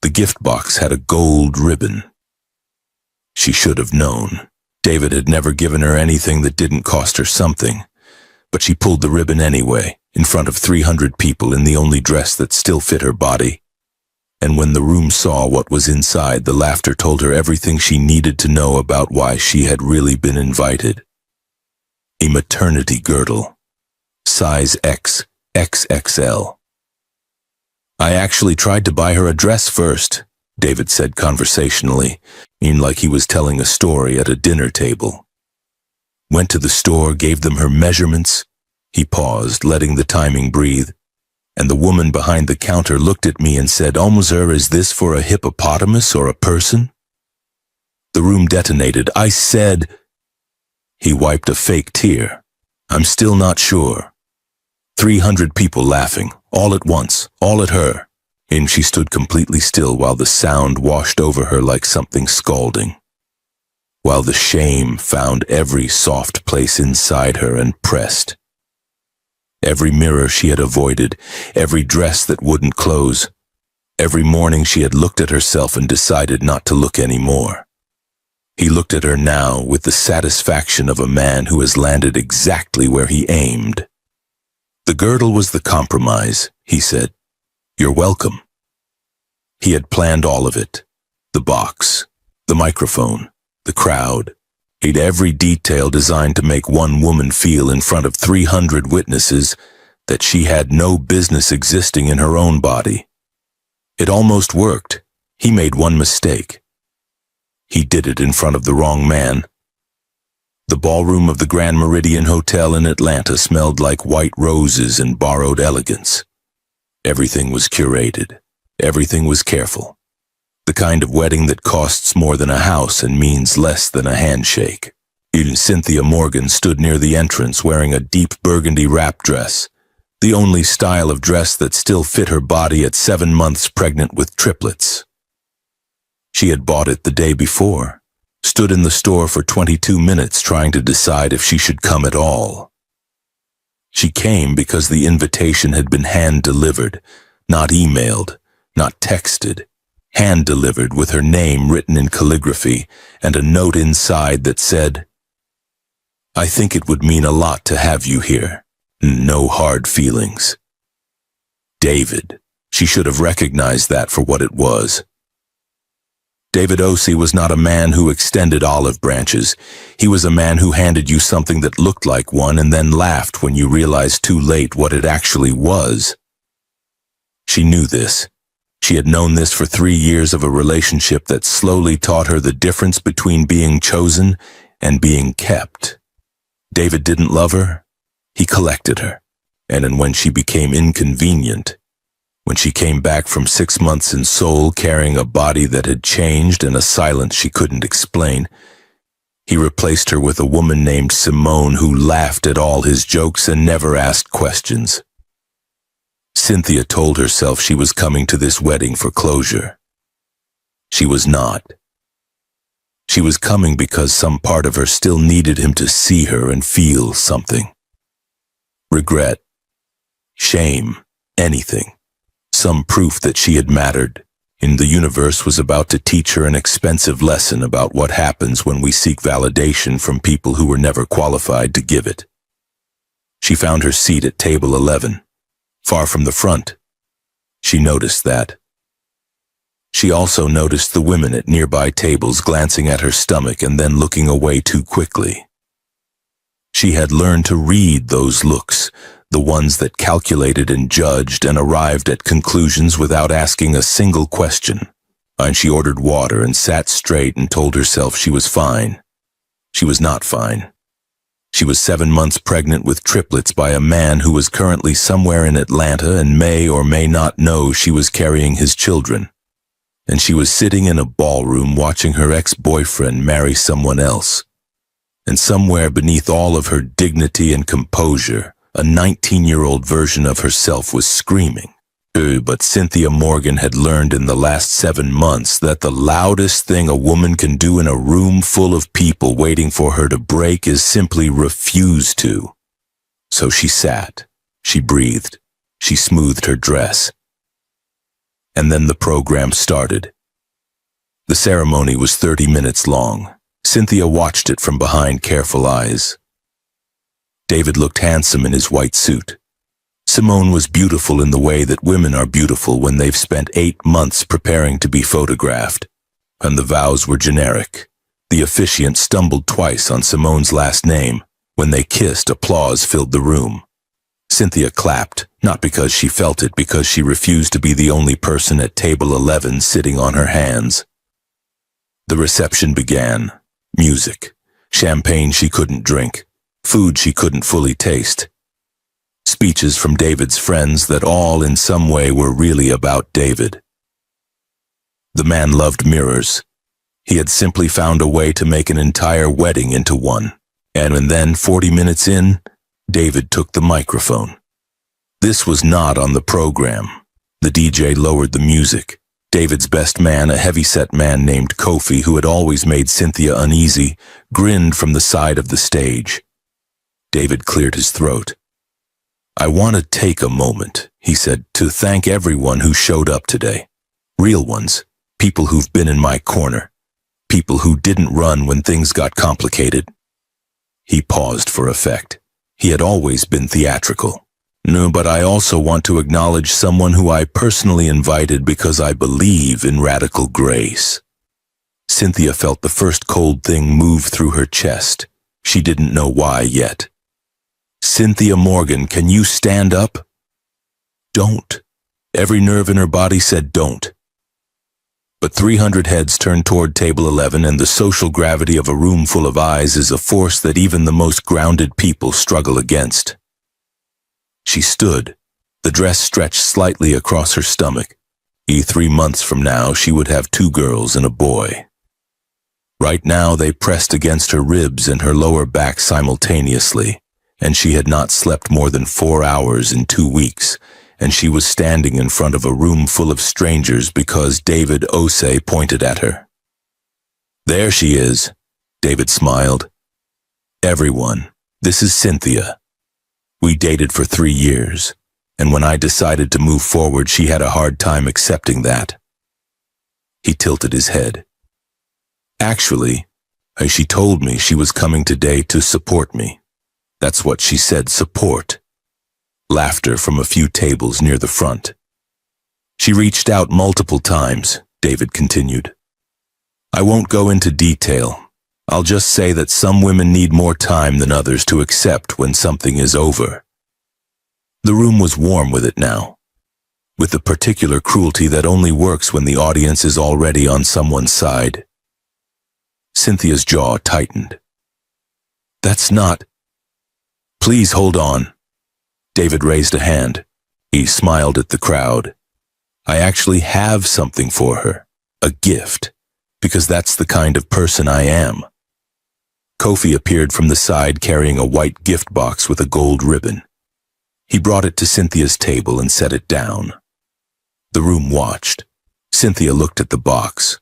The gift box had a gold ribbon. She should have known. David had never given her anything that didn't cost her something, but she pulled the ribbon anyway, in front of 300 people in the only dress that still fit her body. And when the room saw what was inside, the laughter told her everything she needed to know about why she had really been invited. A maternity girdle, size X, XXL. I actually tried to buy her a dress first, David said conversationally, like he was telling a story at a dinner table. Went to the store, gave them her measurements. He paused, letting the timing breathe, and the woman behind the counter looked at me and said, "Almozer, is this for a hippopotamus or a person?" The room detonated. I said, he wiped a fake tear. "I'm still not sure." 300 people laughing, all at once, all at her, and she stood completely still while the sound washed over her like something scalding, while the shame found every soft place inside her and pressed. Every mirror she had avoided, every dress that wouldn't close, every morning she had looked at herself and decided not to look anymore. He looked at her now with the satisfaction of a man who has landed exactly where he aimed. "The girdle was the compromise," he said. "You're welcome." He had planned all of it. The box, the microphone, the crowd. He'd every detail designed to make one woman feel in front of 300 witnesses that she had no business existing in her own body. It almost worked. He made one mistake. He did it in front of the wrong man. The ballroom of the Grand Meridian Hotel in Atlanta smelled like white roses and borrowed elegance. Everything was curated. Everything was careful. The kind of wedding that costs more than a house and means less than a handshake. Even Cynthia Morgan stood near the entrance wearing a deep burgundy wrap dress, the only style of dress that still fit her body at 7 months pregnant with triplets. She had bought it the day before, stood in the store for 22 minutes trying to decide if she should come at all. She came because the invitation had been hand-delivered, not emailed, not texted. Hand-delivered with her name written in calligraphy and a note inside that said, "I think it would mean a lot to have you here. No hard feelings." David. She should have recognized that for what it was. David Osei was not a man who extended olive branches. He was a man who handed you something that looked like one and then laughed when you realized too late what it actually was. She knew this. She had known this for 3 years of a relationship that slowly taught her the difference between being chosen and being kept. David didn't love her. He collected her. And when she became inconvenient, when she came back from 6 months in Seoul carrying a body that had changed and a silence she couldn't explain, he replaced her with a woman named Simone who laughed at all his jokes and never asked questions. Cynthia told herself she was coming to this wedding for closure. She was not. She was coming because some part of her still needed him to see her and feel something. Regret, shame, anything. Some proof that she had mattered. And the universe was about to teach her an expensive lesson about what happens when we seek validation from people who were never qualified to give it. She found her seat at table 11. Far from the front. She noticed that. She also noticed the women at nearby tables glancing at her stomach and then looking away too quickly. She had learned to read those looks, the ones that calculated and judged and arrived at conclusions without asking a single question. And she ordered water and sat straight and told herself she was fine. She was not fine. She was 7 months pregnant with triplets by a man who was currently somewhere in Atlanta and may or may not know she was carrying his children. And she was sitting in a ballroom watching her ex-boyfriend marry someone else. And somewhere beneath all of her dignity and composure, a 19-year-old version of herself was screaming. But Cynthia Morgan had learned in the last 7 months that the loudest thing a woman can do in a room full of people waiting for her to break is simply refuse to. So she sat, she breathed, she smoothed her dress. and then the program started. The ceremony was 30 minutes long. Cynthia watched it from behind careful eyes. David looked handsome in his white suit. Simone was beautiful in the way that women are beautiful when they've spent 8 months preparing to be photographed. And the vows were generic. The officiant stumbled twice on Simone's last name. When they kissed, applause filled the room. Cynthia clapped, not because she felt it, because she refused to be the only person at table 11 sitting on her hands. The reception began. Music, champagne she couldn't drink, food she couldn't fully taste. Speeches from David's friends that all in some way were really about David. The man loved mirrors. He had simply found a way to make an entire wedding into one. And then, 40 minutes in, David took the microphone. This was not on the program. The DJ lowered the music. David's best man, a heavy-set man named Kofi, who had always made Cynthia uneasy, grinned from the side of the stage. David cleared his throat. "I want to take a moment," he said, "to thank everyone who showed up today. Real ones, people who've been in my corner, people who didn't run when things got complicated." He paused for effect. He had always been theatrical. "No, but I also want to acknowledge someone who I personally invited because I believe in radical grace." Cynthia felt the first cold thing move through her chest. She didn't know why yet. "Cynthia Morgan, can you stand up?" "Don't." Every nerve in her body said don't. But 300 heads turned toward table 11, and the social gravity of a room full of eyes is a force that even the most grounded people struggle against. She stood, the dress stretched slightly across her stomach. 3 months from now, she would have 2 girls and a boy. Right now, they pressed against her ribs and her lower back simultaneously, and she had not slept more than 4 hours in 2 weeks, and she was standing in front of a room full of strangers because David Osei pointed at her. "There she is," David smiled. "Everyone, this is Cynthia. We dated for 3 years, and when I decided to move forward, she had a hard time accepting that." He tilted his head. "Actually, she told me she was coming today to support me. That's what she said, support." Laughter from a few tables near the front. "She reached out multiple times," David continued. "I won't go into detail. I'll just say that some women need more time than others to accept when something is over." The room was warm with it now, with the particular cruelty that only works when the audience is already on someone's side. Cynthia's jaw tightened. "That's not—" "Please hold on." David raised a hand. He smiled at the crowd. "I actually have something for her, a gift, because that's the kind of person I am." Kofi appeared from the side carrying a white gift box with a gold ribbon. He brought it to Cynthia's table and set it down. The room watched. Cynthia looked at the box,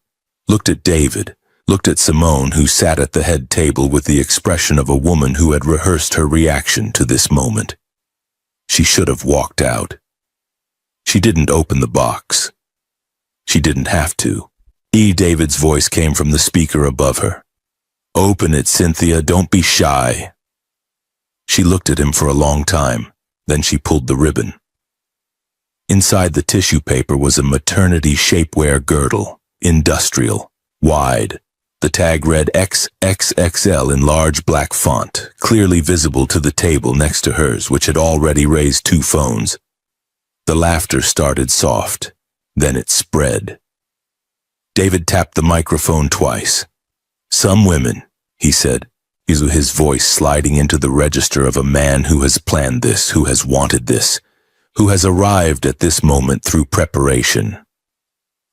looked at David, looked at Simone, who sat at the head table with the expression of a woman who had rehearsed her reaction to this moment. She should have walked out. She didn't open the box. She didn't have to. David's voice came from the speaker above her. "Open it, Cynthia, don't be shy." She looked at him for a long time, then she pulled the ribbon. Inside the tissue paper was a maternity shapewear girdle, industrial, wide. The tag read XXXL in large black font, clearly visible to the table next to hers, which had already raised 2 phones. The laughter started soft, then it spread. David tapped the microphone twice. "Some women," he said, his voice sliding into the register of a man who has planned this, who has wanted this, who has arrived at this moment through preparation,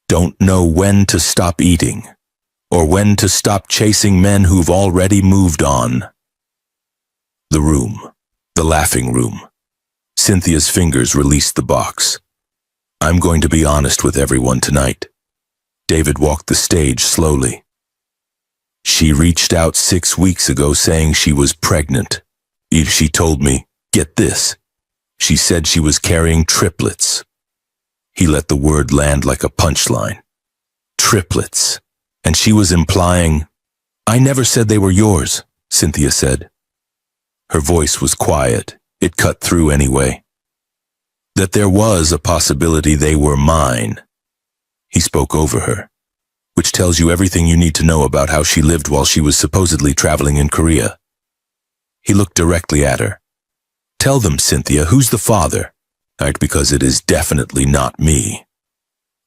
"don't know when to stop eating, or when to stop chasing men who've already moved on." The room, the laughing room. Cynthia's fingers released the box. "I'm going to be honest with everyone tonight." David walked the stage slowly. "She reached out 6 weeks ago saying she was pregnant. She told me, get this, she said she was carrying triplets. He let the word land like a punchline. Triplets. And she was implying, "I never said they were yours," Cynthia said. Her voice was quiet. It cut through anyway. That there was a possibility they were mine. He spoke over her, which tells you everything you need to know about how she lived while she was supposedly traveling in Korea. He looked directly at her. "Tell them, Cynthia, who's the father?" Right, because it is definitely not me.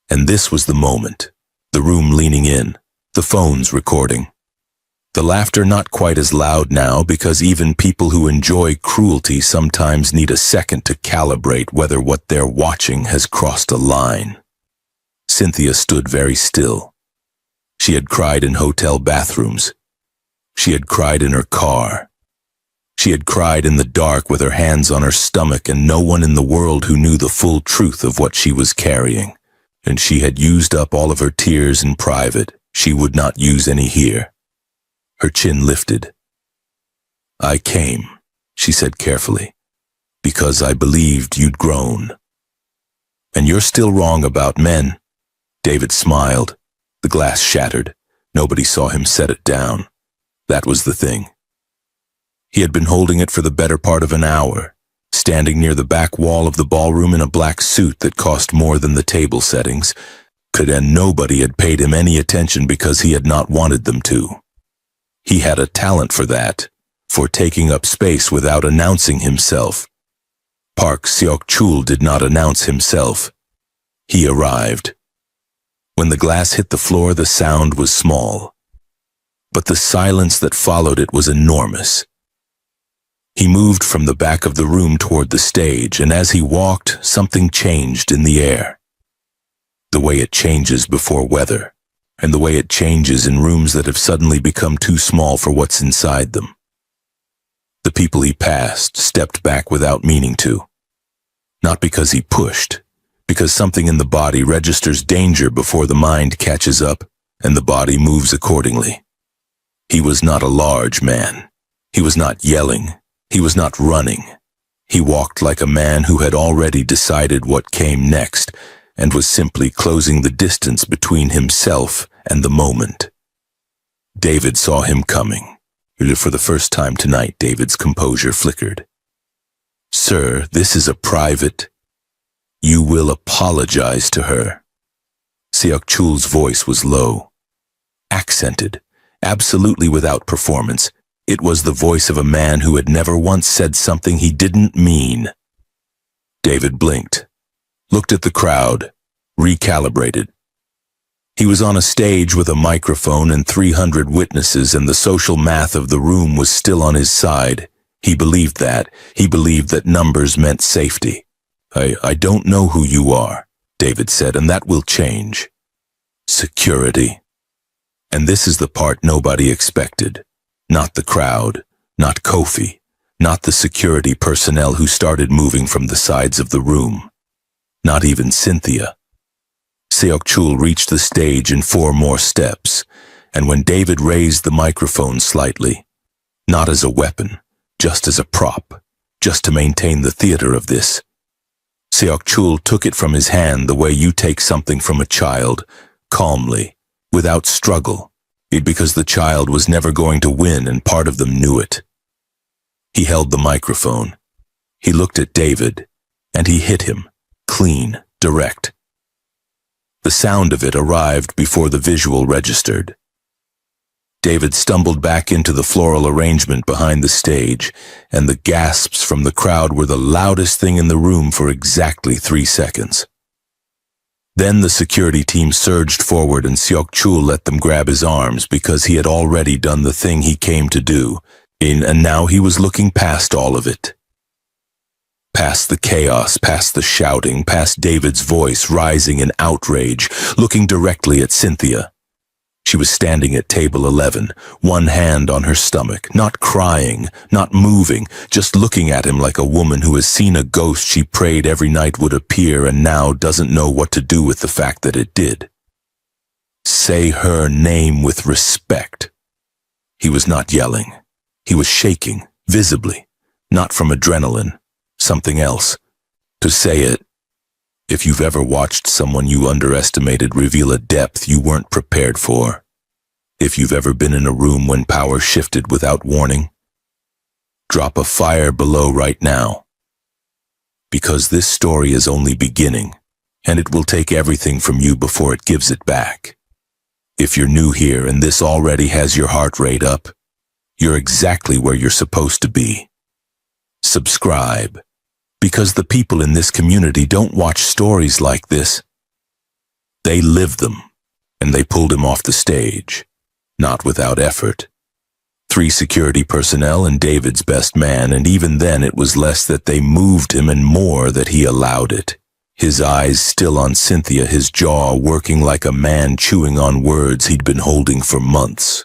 And this was the moment. The room leaning in, the phones recording. The laughter not quite as loud now because even people who enjoy cruelty sometimes need a second to calibrate whether what they're watching has crossed a line. Cynthia stood very still. She had cried in hotel bathrooms. She had cried in her car. She had cried in the dark with her hands on her stomach and no one in the world who knew the full truth of what she was carrying. And she had used up all of her tears in private. She would not use any here. Her chin lifted. "I came," she said carefully, "because I believed you'd grown. And you're still wrong about men." David smiled. The glass shattered. Nobody saw him set it down. That was the thing. He had been holding it for the better part of an hour, standing near the back wall of the ballroom in a black suit that cost more than the table settings, and nobody had paid him any attention because he had not wanted them to. He had a talent for that, for taking up space without announcing himself. Park Seok-chul did not announce himself. He arrived. When the glass hit the floor, the sound was small, but the silence that followed it was enormous. He moved from the back of the room toward the stage, and as he walked, something changed in the air. The way it changes before weather, and the way it changes in rooms that have suddenly become too small for what's inside them. The people he passed stepped back without meaning to. Not because he pushed, because something in the body registers danger before the mind catches up, and the body moves accordingly. He was not a large man. He was not yelling. He was not running. He walked like a man who had already decided what came next, and was simply closing the distance between himself and the moment. David saw him coming. For the first time tonight, David's composure flickered. "Sir, this is a private. You will apologize to her." Seok-chul's voice was low, accented, absolutely without performance. It was the voice of a man who had never once said something he didn't mean. David blinked, looked at the crowd, recalibrated. He was on a stage with a microphone and 300 witnesses, and the social math of the room was still on his side. He believed that. He believed that numbers meant safety. I don't know who you are," David said, "and that will change." Security. And this is the part nobody expected. Not the crowd, not Kofi, not the security personnel who started moving from the sides of the room. Not even Cynthia. Seok-chul reached the stage in 4 more steps, and when David raised the microphone slightly, not as a weapon, just as a prop, just to maintain the theater of this, Seok-chul took it from his hand the way you take something from a child, calmly, without struggle, because the child was never going to win and part of them knew it. He held the microphone. He looked at David, and he hit him, clean, direct. The sound of it arrived before the visual registered. David stumbled back into the floral arrangement behind the stage, and the gasps from the crowd were the loudest thing in the room for exactly 3 seconds. Then the security team surged forward and Seok-chul let them grab his arms because he had already done the thing he came to do, and now he was looking past all of it. Past the chaos, past the shouting, past David's voice rising in outrage, looking directly at Cynthia. She was standing at table 11, one hand on her stomach, not crying, not moving, just looking at him like a woman who has seen a ghost she prayed every night would appear and now doesn't know what to do with the fact that it did. Say her name with respect. He was not yelling. He was shaking, visibly, not from adrenaline, something else. To say it, If you've ever watched someone you underestimated reveal a depth you weren't prepared for. If you've ever been in a room when power shifted without warning, drop a fire below right now. Because this story is only beginning, and it will take everything from you before it gives it back. If you're new here and this already has your heart rate up, you're exactly where you're supposed to be. Subscribe, because the people in this community don't watch stories like this. They live them, and they pulled him off the stage, not without effort. 3 security personnel and David's best man, and even then it was less that they moved him and more that he allowed it. His eyes still on Cynthia, his jaw working like a man chewing on words he'd been holding for months.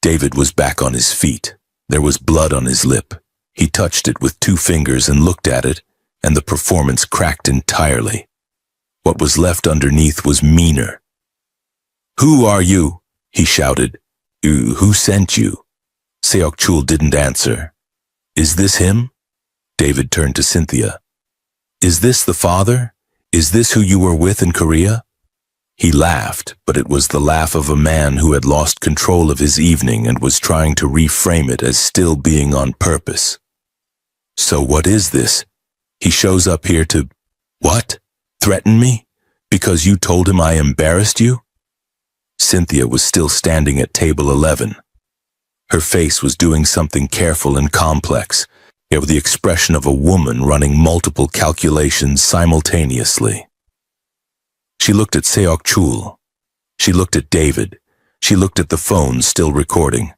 David was back on his feet. There was blood on his lip. He touched it with 2 fingers and looked at it, and the performance cracked entirely. What was left underneath was meaner. "Who are you?" he shouted. Who sent you?" Seok-chul didn't answer. "Is this him?" David turned to Cynthia. "Is this the father? Is this who you were with in Korea?" He laughed, but it was the laugh of a man who had lost control of his evening and was trying to reframe it as still being on purpose. "So what is this? He shows up here to, what? Threaten me? Because you told him I embarrassed you?" Cynthia was still standing at table 11. Her face was doing something careful and complex, yet with the expression of a woman running multiple calculations simultaneously. She looked at Seok-chul. She looked at David. She looked at the phone still recording.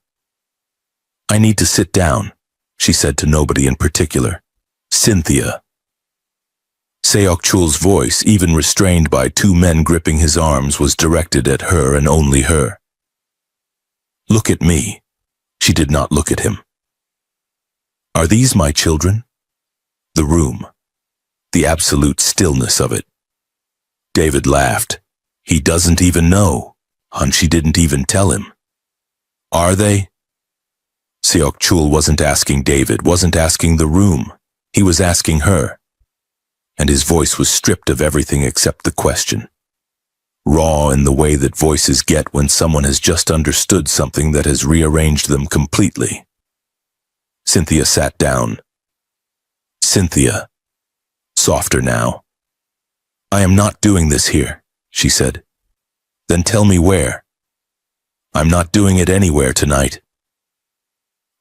"I need to sit down," she said to nobody in particular. "Cynthia." Seok-chul's voice, even restrained by 2 men gripping his arms, was directed at her and only her. "Look at me." She did not look at him. "Are these my children?" The room. The absolute stillness of it. David laughed. "He doesn't even know. And she didn't even tell him." "Are they?" Seok-chul wasn't asking David, wasn't asking the room. He was asking her. And his voice was stripped of everything except the question. Raw in the way that voices get when someone has just understood something that has rearranged them completely. Cynthia sat down. "Cynthia." Softer now. "I am not doing this here," she said. "Then tell me where." "I'm not doing it anywhere tonight."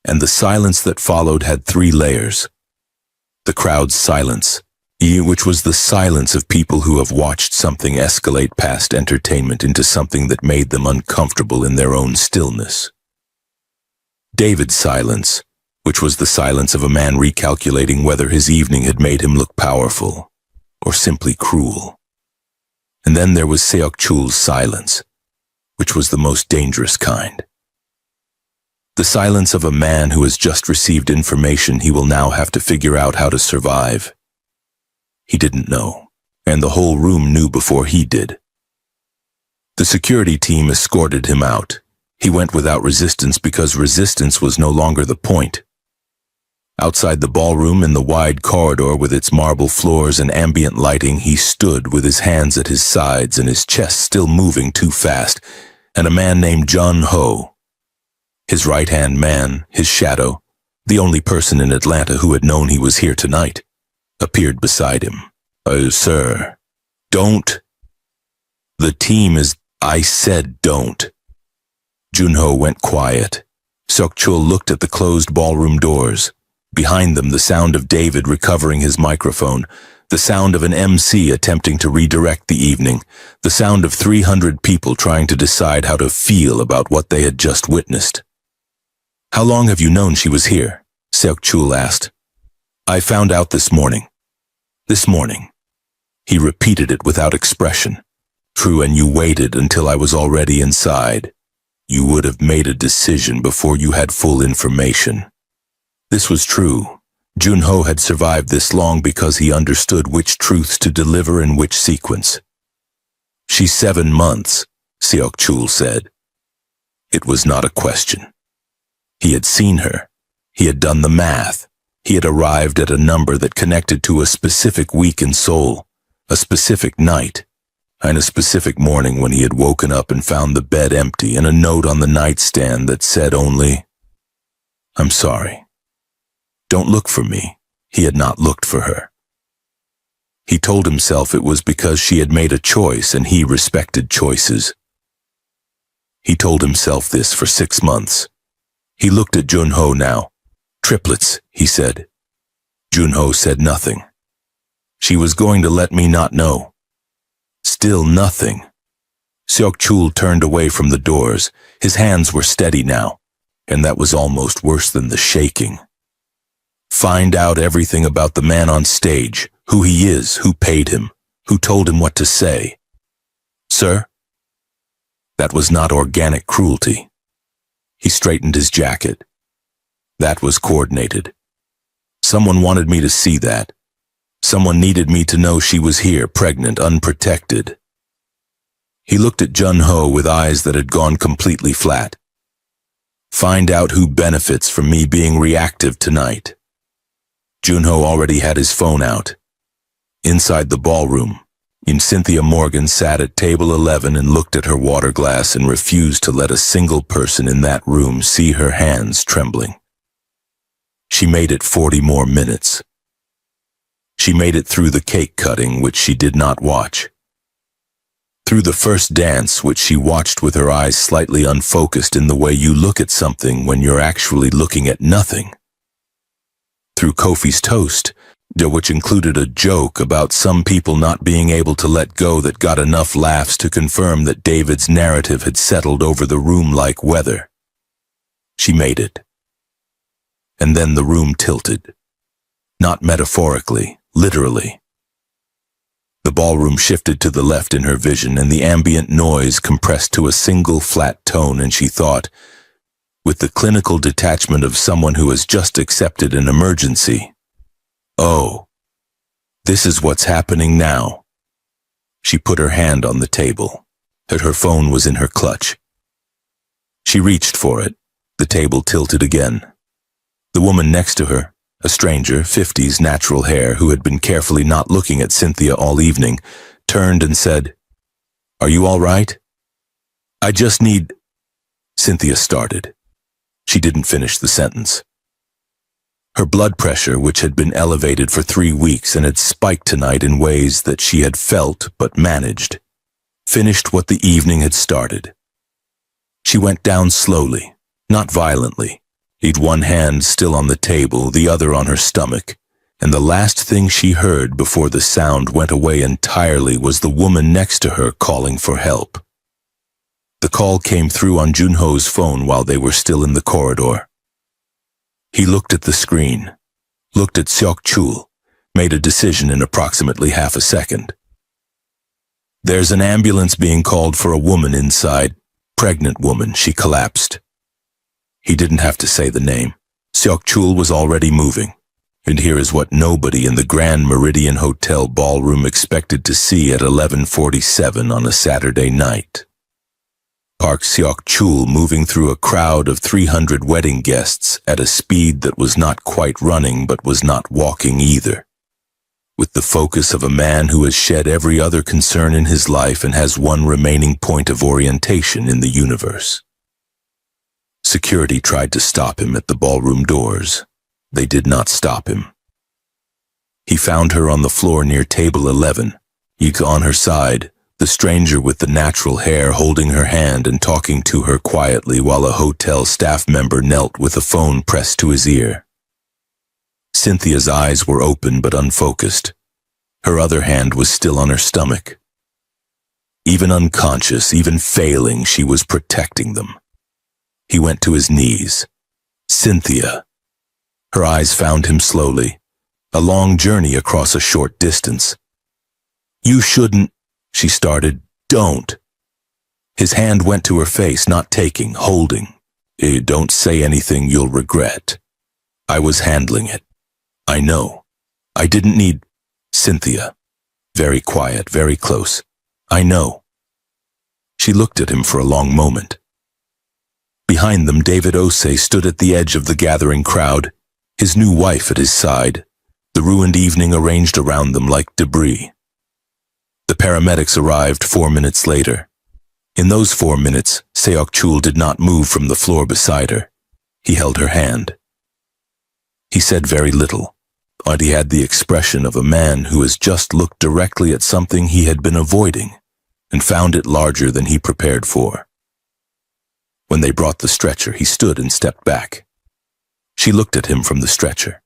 And the silence that followed had 3 layers. The crowd's silence, which was the silence of people who have watched something escalate past entertainment into something that made them uncomfortable in their own stillness. David's silence, which was the silence of a man recalculating whether his evening had made him look powerful or simply cruel. And then there was Seok-chul's silence, which was the most dangerous kind. The silence of a man who has just received information he will now have to figure out how to survive. He didn't know, and the whole room knew before he did. The security team escorted him out. He went without resistance because resistance was no longer the point. Outside the ballroom in the wide corridor with its marble floors and ambient lighting, he stood with his hands at his sides and his chest still moving too fast, and a man named Jun-ho, his right-hand man, his shadow, the only person in Atlanta who had known he was here tonight, appeared beside him. Sir, don't." "The team is—" "I said don't." Jun-ho went quiet. Seok-chul looked at the closed ballroom doors. Behind them, the sound of David recovering his microphone, the sound of an MC attempting to redirect the evening, the sound of 300 people trying to decide how to feel about what they had just witnessed. "How long have you known she was here?" Seok-chul asked. "I found out this morning." "This morning." He repeated it without expression. "True, and you waited until I was already inside. You would have made a decision before you had full information." This was true. Jun-ho had survived this long because he understood which truths to deliver in which sequence. "She's 7 months, Seok-chul said. It was not a question. He had seen her. He had done the math. He had arrived at a number that connected to a specific week in Seoul. A specific night, and a specific morning when he had woken up and found the bed empty and a note on the nightstand that said only, "I'm sorry. Don't look for me." He had not looked for her. He told himself it was because she had made a choice and he respected choices. He told himself this for 6 months. He looked at Junho now. "Triplets," he said. Junho said nothing. She was going to let me not know. Still nothing. Seok-chul turned away from the doors. His hands were steady now, and that was almost worse than the shaking. Find out everything about the man on stage, who he is, who paid him, who told him what to say. Sir? That was not organic cruelty. He straightened his jacket. That was coordinated. Someone wanted me to see that. Someone needed me to know she was here, pregnant, unprotected. He looked at Junho with eyes that had gone completely flat. Find out who benefits from me being reactive tonight. Junho already had his phone out. Inside the ballroom, Cynthia Morgan sat at table 11 and looked at her water glass and refused to let a single person in that room see her hands trembling. She made it 40 more minutes. She made it through the cake cutting, which she did not watch. Through the first dance, which she watched with her eyes slightly unfocused in the way you look at something when you're actually looking at nothing. Through Kofi's toast, which included a joke about some people not being able to let go that got enough laughs to confirm that David's narrative had settled over the room like weather. She made it. And then the room tilted. Not metaphorically, literally. The ballroom shifted to the left in her vision, and the ambient noise compressed to a single flat tone, and she thought, with the clinical detachment of someone who has just accepted an emergency, "Oh, this is what's happening now." She put her hand on the table, but her phone was in her clutch. She reached for it. The table tilted again. The woman next to her, a stranger, 50s, natural hair, who had been carefully not looking at Cynthia all evening, turned and said, "Are you all right?" "I just need—" Cynthia started. She didn't finish the sentence. Her blood pressure, which had been elevated for 3 weeks and had spiked tonight in ways that she had felt but managed, finished what the evening had started. She went down slowly, not violently. He'd one hand still on the table, the other on her stomach, and the last thing she heard before the sound went away entirely was the woman next to her calling for help. The call came through on Junho's phone while they were still in the corridor. He looked at the screen, looked at Seok-chul, made a decision in approximately half a second. "There's an ambulance being called for a woman inside, pregnant woman," she collapsed. He didn't have to say the name. Seok-chul was already moving. And here is what nobody in the Grand Meridian Hotel ballroom expected to see at 11:47 on a Saturday night. Park Seok-chul moving through a crowd of 300 wedding guests at a speed that was not quite running but was not walking either. With the focus of a man who has shed every other concern in his life and has one remaining point of orientation in the universe. Security tried to stop him at the ballroom doors. They did not stop him. He found her on the floor near table 11, Yika on her side, the stranger with the natural hair holding her hand and talking to her quietly while a hotel staff member knelt with a phone pressed to his ear. Cynthia's eyes were open but unfocused. Her other hand was still on her stomach. Even unconscious, even failing, she was protecting them. He went to his knees. Cynthia. Her eyes found him slowly. A long journey across a short distance. "You shouldn't," she started. "Don't." His hand went to her face, not taking, holding. "Don't say anything you'll regret. I was handling it. I know. I didn't need—" "Cynthia." Very quiet, very close. "I know." She looked at him for a long moment. Behind them, David Osei stood at the edge of the gathering crowd, his new wife at his side, the ruined evening arranged around them like debris. The paramedics arrived 4 minutes later. In those 4 minutes, Seok-chul did not move from the floor beside her. He held her hand. He said very little, but he had the expression of a man who has just looked directly at something he had been avoiding and found it larger than he prepared for. When they brought the stretcher, he stood and stepped back. She looked at him from the stretcher.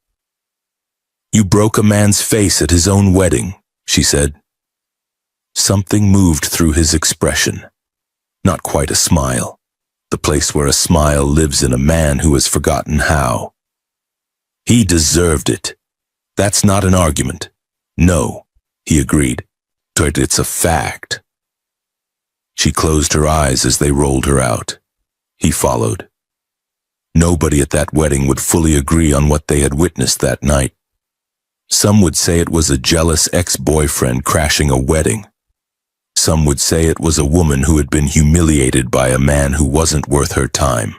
"You broke a man's face at his own wedding," she said. Something moved through his expression. Not quite a smile. The place where a smile lives in a man who has forgotten how. "He deserved it. That's not an argument." "No," he agreed. "But it's a fact." She closed her eyes as they rolled her out. He followed. Nobody at that wedding would fully agree on what they had witnessed that night. Some would say it was a jealous ex-boyfriend crashing a wedding. Some would say it was a woman who had been humiliated by a man who wasn't worth her time.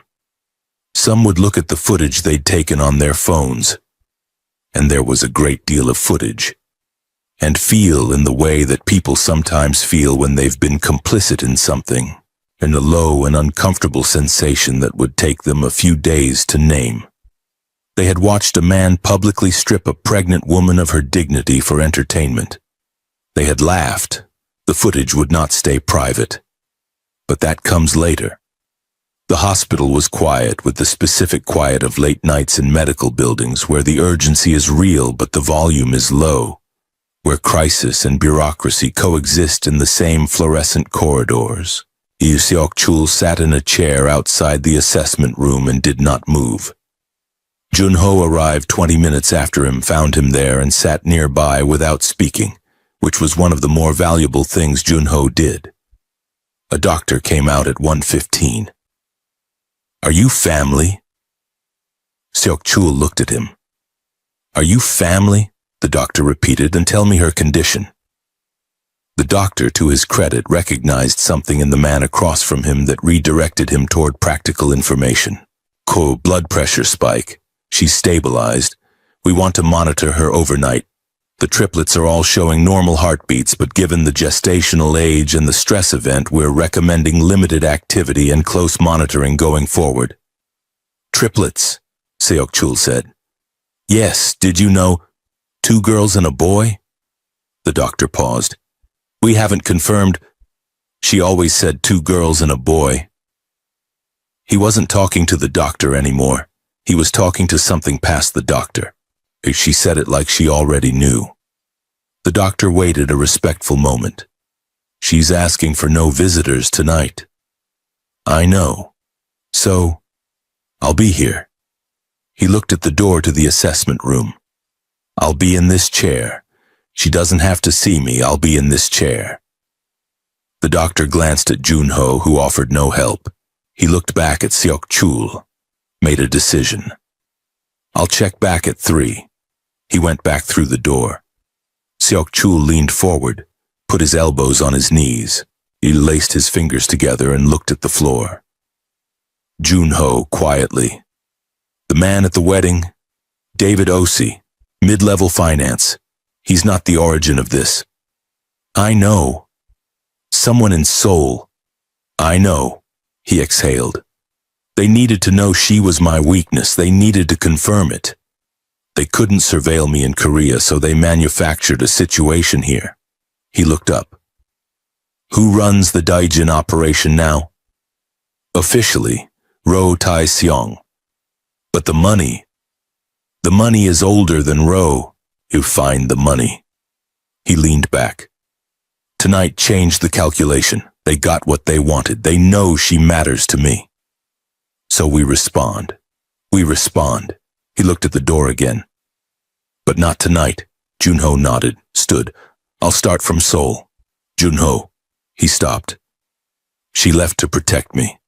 Some would look at the footage they'd taken on their phones, and there was a great deal of footage, and feel in the way that people sometimes feel when they've been complicit in something, in a low and uncomfortable sensation that would take them a few days to name. They had watched a man publicly strip a pregnant woman of her dignity for entertainment. They had laughed. The footage would not stay private. But that comes later. The hospital was quiet, with the specific quiet of late nights in medical buildings where the urgency is real but the volume is low, where crisis and bureaucracy coexist in the same fluorescent corridors. Lee Seok-chul sat in a chair outside the assessment room and did not move. Jun-ho arrived 20 minutes after him, found him there, and sat nearby without speaking, which was one of the more valuable things Jun-ho did. A doctor came out at 1:15. "Are you family?" Seok-chul looked at him. "Are you family?" the doctor repeated, "and tell me her condition." The doctor, to his credit, recognized something in the man across from him that redirected him toward practical information. Blood pressure spike. She's stabilized. We want to monitor her overnight. The triplets are all showing normal heartbeats, but given the gestational age and the stress event, we're recommending limited activity and close monitoring going forward. "Triplets," Seok-chul said. "Yes, did you know? 2 girls and a boy?" The doctor paused. "We haven't confirmed. She always said 2 girls and a boy." He wasn't talking to the doctor anymore. He was talking to something past the doctor. She said it like she already knew. The doctor waited a respectful moment. "She's asking for no visitors tonight." "I know. So, I'll be here." He looked at the door to the assessment room. "I'll be in this chair. She doesn't have to see me. I'll be in this chair." The doctor glanced at Jun-ho, who offered no help. He looked back at Seok-chul, made a decision. "I'll check back at 3. He went back through the door. Seok-chul leaned forward, put his elbows on his knees. He laced his fingers together and looked at the floor. Jun-ho quietly. "The man at the wedding? David Osi, mid-level finance. He's not the origin of this." "I know." "Someone in Seoul." "I know," he exhaled. "They needed to know she was my weakness. They needed to confirm it. They couldn't surveil me in Korea, so they manufactured a situation here." He looked up. "Who runs the Daijin operation now?" "Officially, Ro Tai-seong. But the money is older than Ro. You find the money." He leaned back. "Tonight changed the calculation. They got what they wanted. They know she matters to me. So we respond. We respond." He looked at the door again. "But not tonight." Jun-ho nodded, stood. "I'll start from Seoul." "Jun-ho." He stopped. "She left to protect me."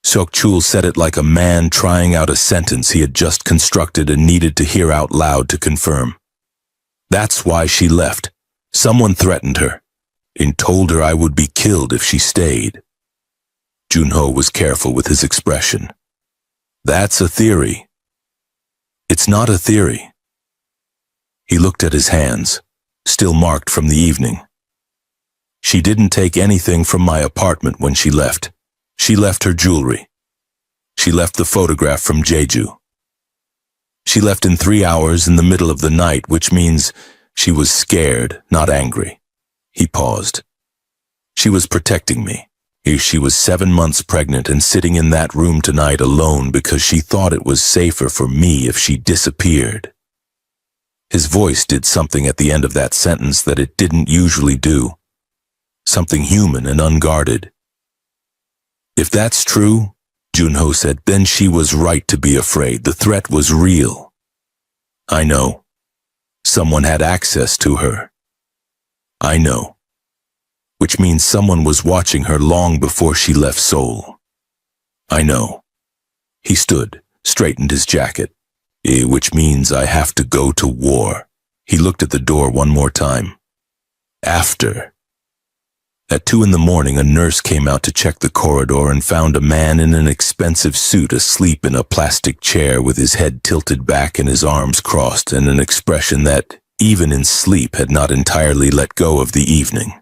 Seok-chul said it like a man trying out a sentence he had just constructed and needed to hear out loud to confirm. "That's why she left. Someone threatened her and told her I would be killed if she stayed." Jun-ho was careful with his expression. "That's a theory." "It's not a theory." He looked at his hands, still marked from the evening. She didn't take anything from my apartment when she left. She left her jewelry. She left the photograph from Jeju. She left in 3 hours in the middle of the night, which means she was scared, not angry. He paused. She was protecting me. She was 7 months pregnant and sitting in that room tonight alone because she thought it was safer for me if she disappeared. His voice did something at the end of that sentence that it didn't usually do. Something human and unguarded. If that's true, Junho said, then she was right to be afraid. The threat was real. I know. Someone had access to her. I know. Which means someone was watching her long before she left Seoul. I know. He stood, straightened his jacket. Which means I have to go to war. He looked at the door one more time. After. At 2 in the morning, a nurse came out to check the corridor and found a man in an expensive suit asleep in a plastic chair with his head tilted back and his arms crossed and an expression that, even in sleep, had not entirely let go of the evening.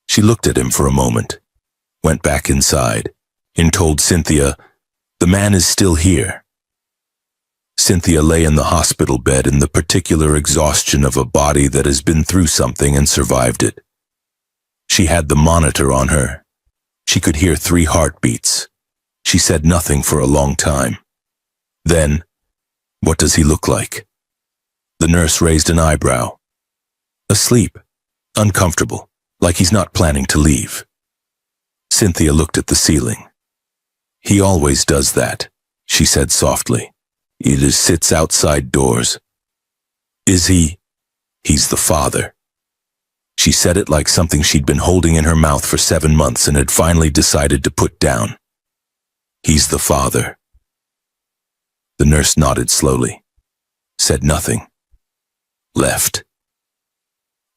She looked at him for a moment, went back inside, and told Cynthia, "The man is still here." Cynthia lay in the hospital bed in the particular exhaustion of a body that has been through something and survived it. She had the monitor on her. She could hear 3 heartbeats. She said nothing for a long time. Then, "What does he look like?" The nurse raised an eyebrow. "Asleep. Uncomfortable. Like he's not planning to leave." Cynthia looked at the ceiling. "He always does that," she said softly. "He just sits outside doors." "Is he?" "He's the father." She said it like something she'd been holding in her mouth for 7 months and had finally decided to put down. "He's the father." The nurse nodded slowly, said nothing, left.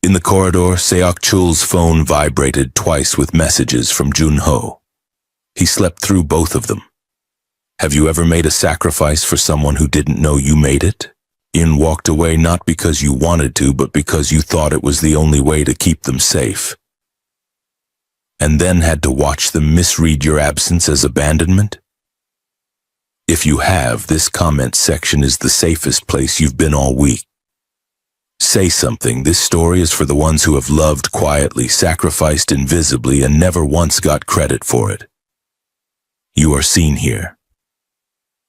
In the corridor, Seok-chul's phone vibrated twice with messages from Junho. He slept through both of them. "Have you ever made a sacrifice for someone who didn't know you made it? In walked away not because you wanted to, but because you thought it was the only way to keep them safe. And then had to watch them misread your absence as abandonment? If you have, this comment section is the safest place you've been all week. Say something. This story is for the ones who have loved quietly, sacrificed invisibly, and never once got credit for it. You are seen here.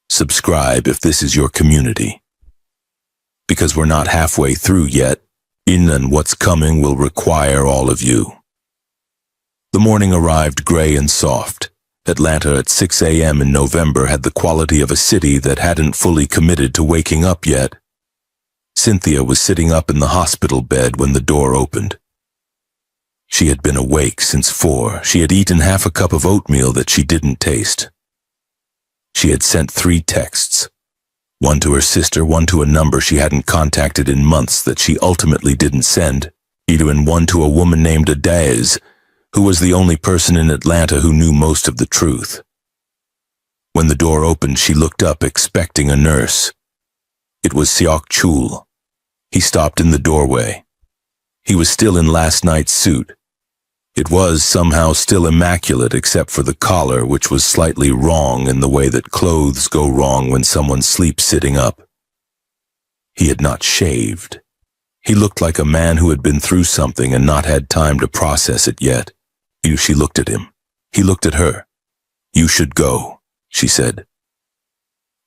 Subscribe if this is your community. Because we're not halfway through yet, and what's coming will require all of you. The morning arrived gray and soft. Atlanta at 6 a.m. in November had the quality of a city that hadn't fully committed to waking up yet. Cynthia was sitting up in the hospital bed when the door opened. She had been awake since 4. She had eaten half a cup of oatmeal that she didn't taste. She had sent 3 texts. One to her sister, one to a number she hadn't contacted in months that she ultimately didn't send, and one to a woman named Adez, who was the only person in Atlanta who knew most of the truth. When the door opened, she looked up, expecting a nurse. It was Seok-chul. He stopped in the doorway. He was still in last night's suit. It was somehow still immaculate except for the collar, which was slightly wrong in the way that clothes go wrong when someone sleeps sitting up. He had not shaved. He looked like a man who had been through something and not had time to process it yet. She looked at him. He looked at her. "You should go," she said.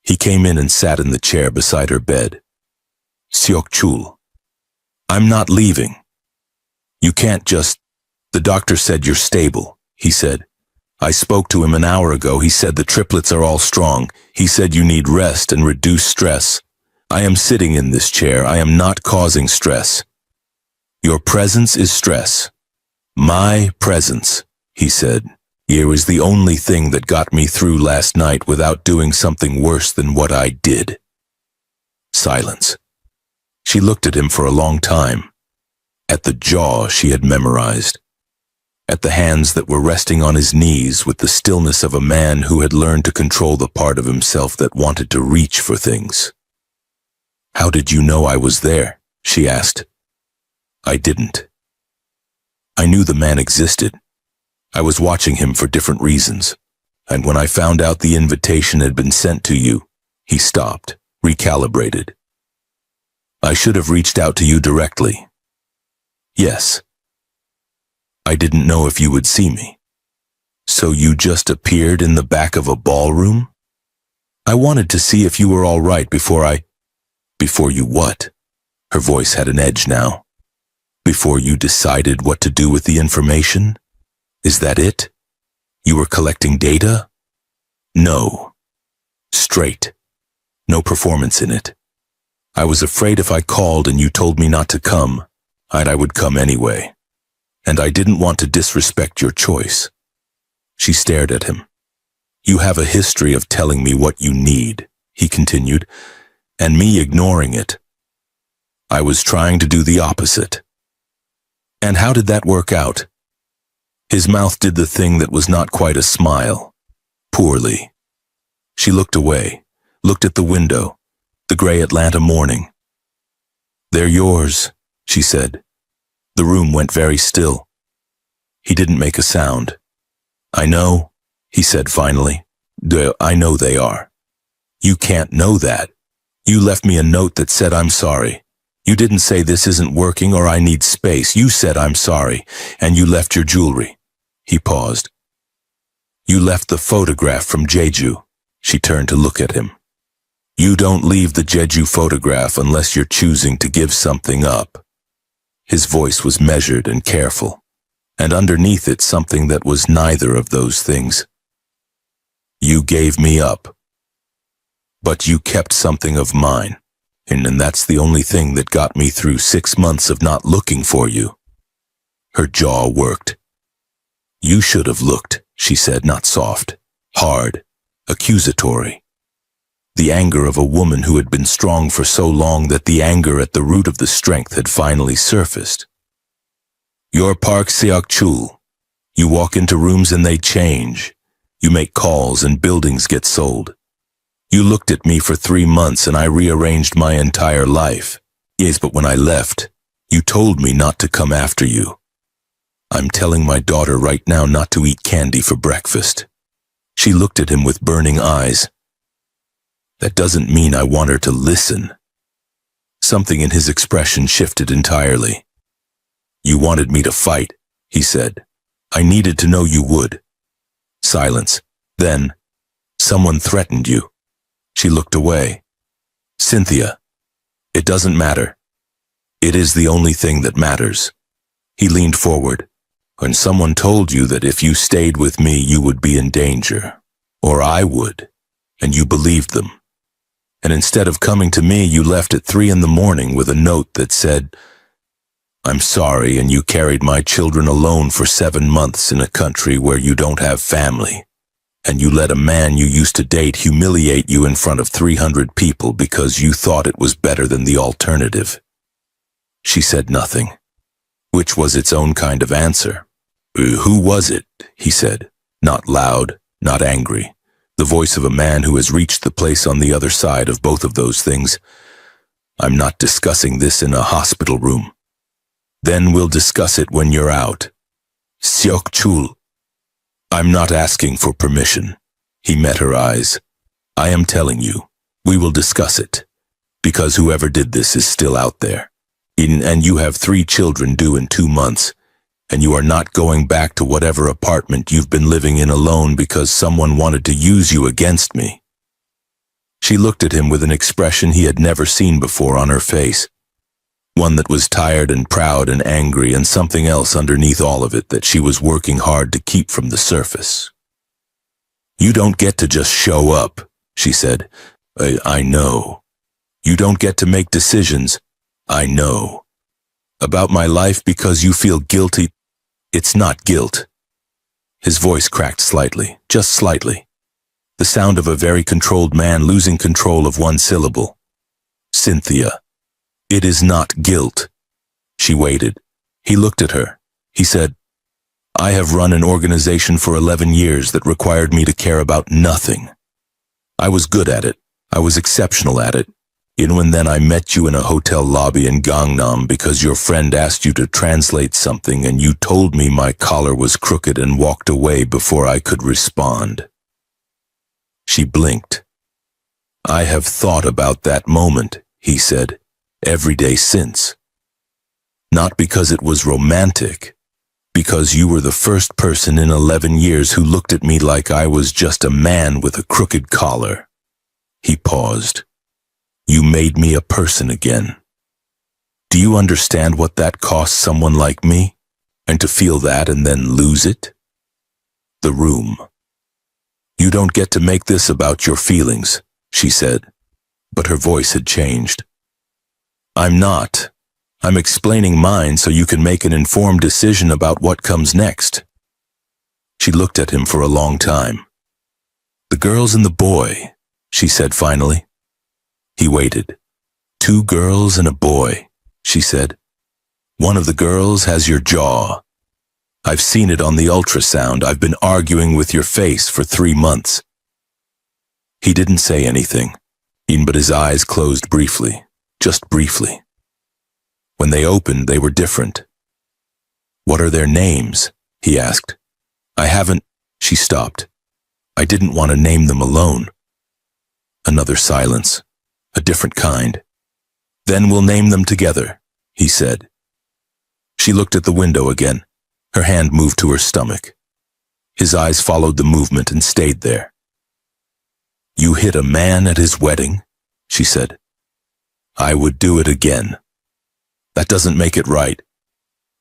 He came in and sat in the chair beside her bed. "Seok-chul, I'm not leaving. You can't just... The doctor said you're stable," he said. "I spoke to him an hour ago. He said the triplets are all strong. He said you need rest and reduce stress. I am sitting in this chair. I am not causing stress. Your presence is stress." "My presence," he said. "It was the only thing that got me through last night without doing something worse than what I did." Silence. She looked at him for a long time. At the jaw she had memorized. At the hands that were resting on his knees with the stillness of a man who had learned to control the part of himself that wanted to reach for things. "How did you know I was there?" she asked. "I didn't." I knew the man existed. I was watching him for different reasons. And when I found out the invitation had been sent to you, he stopped, recalibrated. I should have reached out to you directly. Yes. I didn't know if you would see me. So you just appeared in the back of a ballroom? I wanted to see if you were all right Before you what? Her voice had an edge now. Before you decided what to do with the information? Is that it? You were collecting data? No. Straight. No performance in it. I was afraid if I called and you told me not to come, I would come anyway. And I didn't want to disrespect your choice. She stared at him. You have a history of telling me what you need, he continued, and me ignoring it. I was trying to do the opposite. And how did that work out? His mouth did the thing that was not quite a smile. Poorly. She looked away, looked at the window, the gray Atlanta morning. They're yours, she said. The room went very still. He didn't make a sound. I know, he said finally. I know they are. You can't know that. You left me a note that said I'm sorry. You didn't say this isn't working or I need space. You said I'm sorry, and you left your jewelry. He paused. You left the photograph from Jeju. She turned to look at him. You don't leave the Jeju photograph unless you're choosing to give something up. His voice was measured and careful, and underneath it something that was neither of those things. You gave me up. But you kept something of mine, and that's the only thing that got me through 6 months of not looking for you. Her jaw worked. You should have looked, she said, not soft, hard, accusatory. The anger of a woman who had been strong for so long that the anger at the root of the strength had finally surfaced. You're Park Seok-chul. You walk into rooms and they change. You make calls and buildings get sold. You looked at me for 3 months and I rearranged my entire life. Yes, but when I left, you told me not to come after you. I'm telling my daughter right now not to eat candy for breakfast. She looked at him with burning eyes. That doesn't mean I want her to listen. Something in his expression shifted entirely. You wanted me to fight, he said. I needed to know you would. Silence. Then, someone threatened you. She looked away. Cynthia. It doesn't matter. It is the only thing that matters. He leaned forward. When someone told you that if you stayed with me you would be in danger, or I would, and you believed them. And instead of coming to me, you left at 3 a.m. with a note that said, I'm sorry, and you carried my children alone for 7 months in a country where you don't have family. And you let a man you used to date humiliate you in front of 300 people because you thought it was better than the alternative. She said nothing, which was its own kind of answer. Who was it? He said, not loud, not angry. The voice of a man who has reached the place on the other side of both of those things. I'm not discussing this in a hospital room. Then we'll discuss it when you're out. Seok-chul. I'm not asking for permission. He met her eyes. I am telling you, we will discuss it. Because whoever did this is still out there. And you have 3 children due in 2 months. And you are not going back to whatever apartment you've been living in alone because someone wanted to use you against me. She looked at him with an expression he had never seen before on her face. One that was tired and proud and angry, and something else underneath all of it that she was working hard to keep from the surface. You don't get to just show up, she said. I know. You don't get to make decisions. I know. About my life because you feel guilty. It's not guilt. His voice cracked slightly, just slightly. The sound of a very controlled man losing control of one syllable. Cynthia. It is not guilt. She waited. He looked at her. He said, I have run an organization for 11 years that required me to care about nothing. I was good at it. I was exceptional at it. And then I met you in a hotel lobby in Gangnam because your friend asked you to translate something and you told me my collar was crooked and walked away before I could respond. She blinked. I have thought about that moment, he said, every day since. Not because it was romantic, because you were the first person in 11 years who looked at me like I was just a man with a crooked collar. He paused. You made me a person again. Do you understand what that costs someone like me? And to feel that and then lose it? The room. You don't get to make this about your feelings, she said, but her voice had changed. I'm not. I'm explaining mine so you can make an informed decision about what comes next. She looked at him for a long time. The girls and the boy, she said finally. He waited. 2 girls and a boy, she said. One of the girls has your jaw. I've seen it on the ultrasound. I've been arguing with your face for 3 months. He didn't say anything, but his eyes closed briefly, just briefly. When they opened, they were different. What are their names? He asked. I haven't. She stopped. I didn't want to name them alone. Another silence, a different kind. Then we'll name them together, he said. She looked at the window again. Her hand moved to her stomach. His eyes followed the movement and stayed there. You hit a man at his wedding, she said. I would do it again. That doesn't make it right.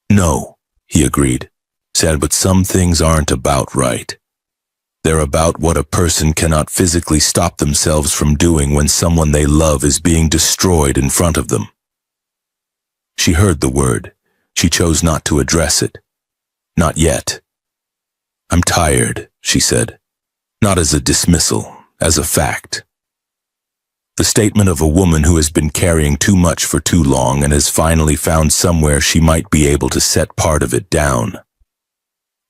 No, he agreed, said, but some things aren't about right. They're about what a person cannot physically stop themselves from doing when someone they love is being destroyed in front of them. She heard the word. She chose not to address it. Not yet. I'm tired, she said. Not as a dismissal, as a fact. The statement of a woman who has been carrying too much for too long and has finally found somewhere she might be able to set part of it down.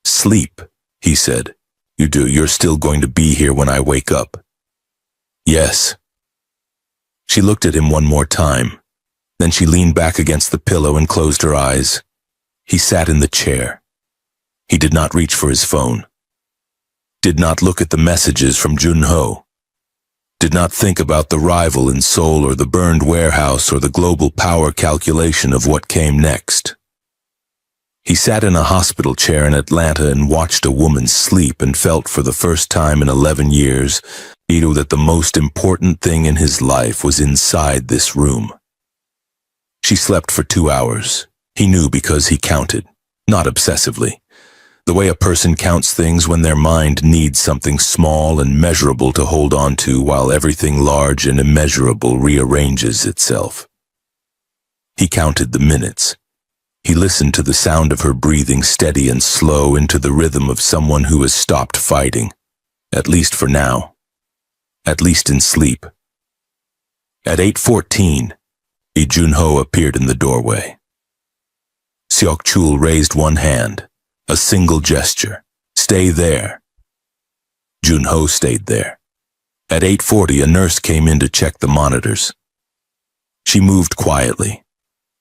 Sleep, he said. You do. You're still going to be here when I wake up. Yes. She looked at him one more time. Then she leaned back against the pillow and closed her eyes. He sat in the chair. He did not reach for his phone. Did not look at the messages from Junho. Did not think about the rival in Seoul or the burned warehouse or the global power calculation of what came next. He sat in a hospital chair in Atlanta and watched a woman sleep and felt for the first time in 11 years that the most important thing in his life was inside this room. She slept for 2 hours. He knew because he counted, not obsessively. The way a person counts things when their mind needs something small and measurable to hold on to while everything large and immeasurable rearranges itself. He counted the minutes. He listened to the sound of her breathing steady and slow into the rhythm of someone who has stopped fighting, at least for now, at least in sleep. At 8:14, Lee Junho appeared in the doorway. Seok-chul raised one hand, a single gesture. Stay there. Junho stayed there. At 8:40, a nurse came in to check the monitors. She moved quietly.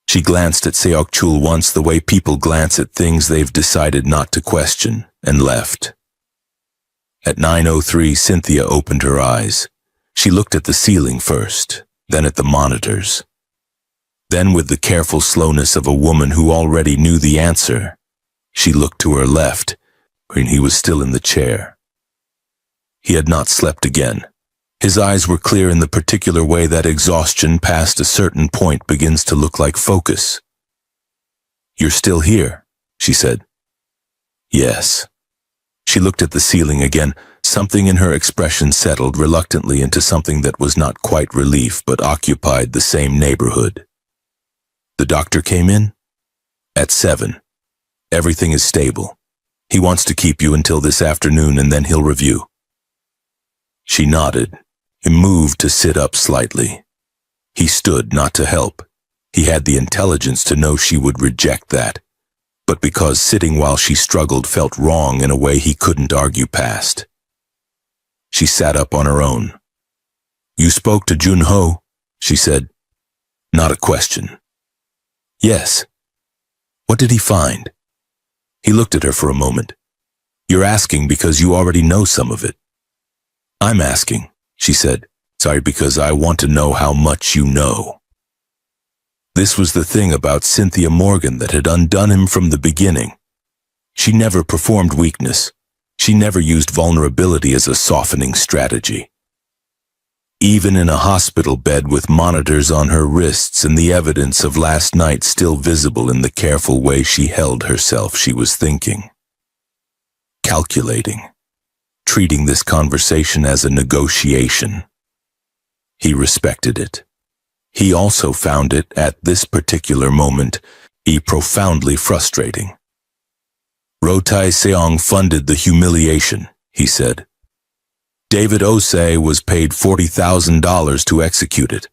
She glanced at Seok-chul once the way people glance at things they've decided not to question, and left. At 9:03, Cynthia opened her eyes. She looked at the ceiling first, then at the monitors. Then, with the careful slowness of a woman who already knew the answer, she looked to her left, when he was still in the chair. He had not slept again. His eyes were clear in the particular way that exhaustion past a certain point begins to look like focus. You're still here, she said. Yes. She looked at the ceiling again. Something in her expression settled reluctantly into something that was not quite relief but occupied the same neighborhood. The doctor came in? At 7. Everything is stable. He wants to keep you until this afternoon and then he'll review. She nodded. He moved to sit up slightly. He stood not to help. He had the intelligence to know she would reject that, but because sitting while she struggled felt wrong in a way he couldn't argue past. She sat up on her own. You spoke to Junho? she said. Not a question. Yes. What did he find? He looked at her for a moment. You're asking because you already know some of it. I'm asking, she said. Sorry, because I want to know how much you know. This was the thing about Cynthia Morgan that had undone him from the beginning. She never performed weakness. She never used vulnerability as a softening strategy. Even in a hospital bed with monitors on her wrists and the evidence of last night still visible in the careful way she held herself, she was thinking. Calculating. Treating this conversation as a negotiation. He respected it. He also found it, at this particular moment, profoundly frustrating. Rotai Seong funded the humiliation, he said. David Osei was paid $40,000 to execute it.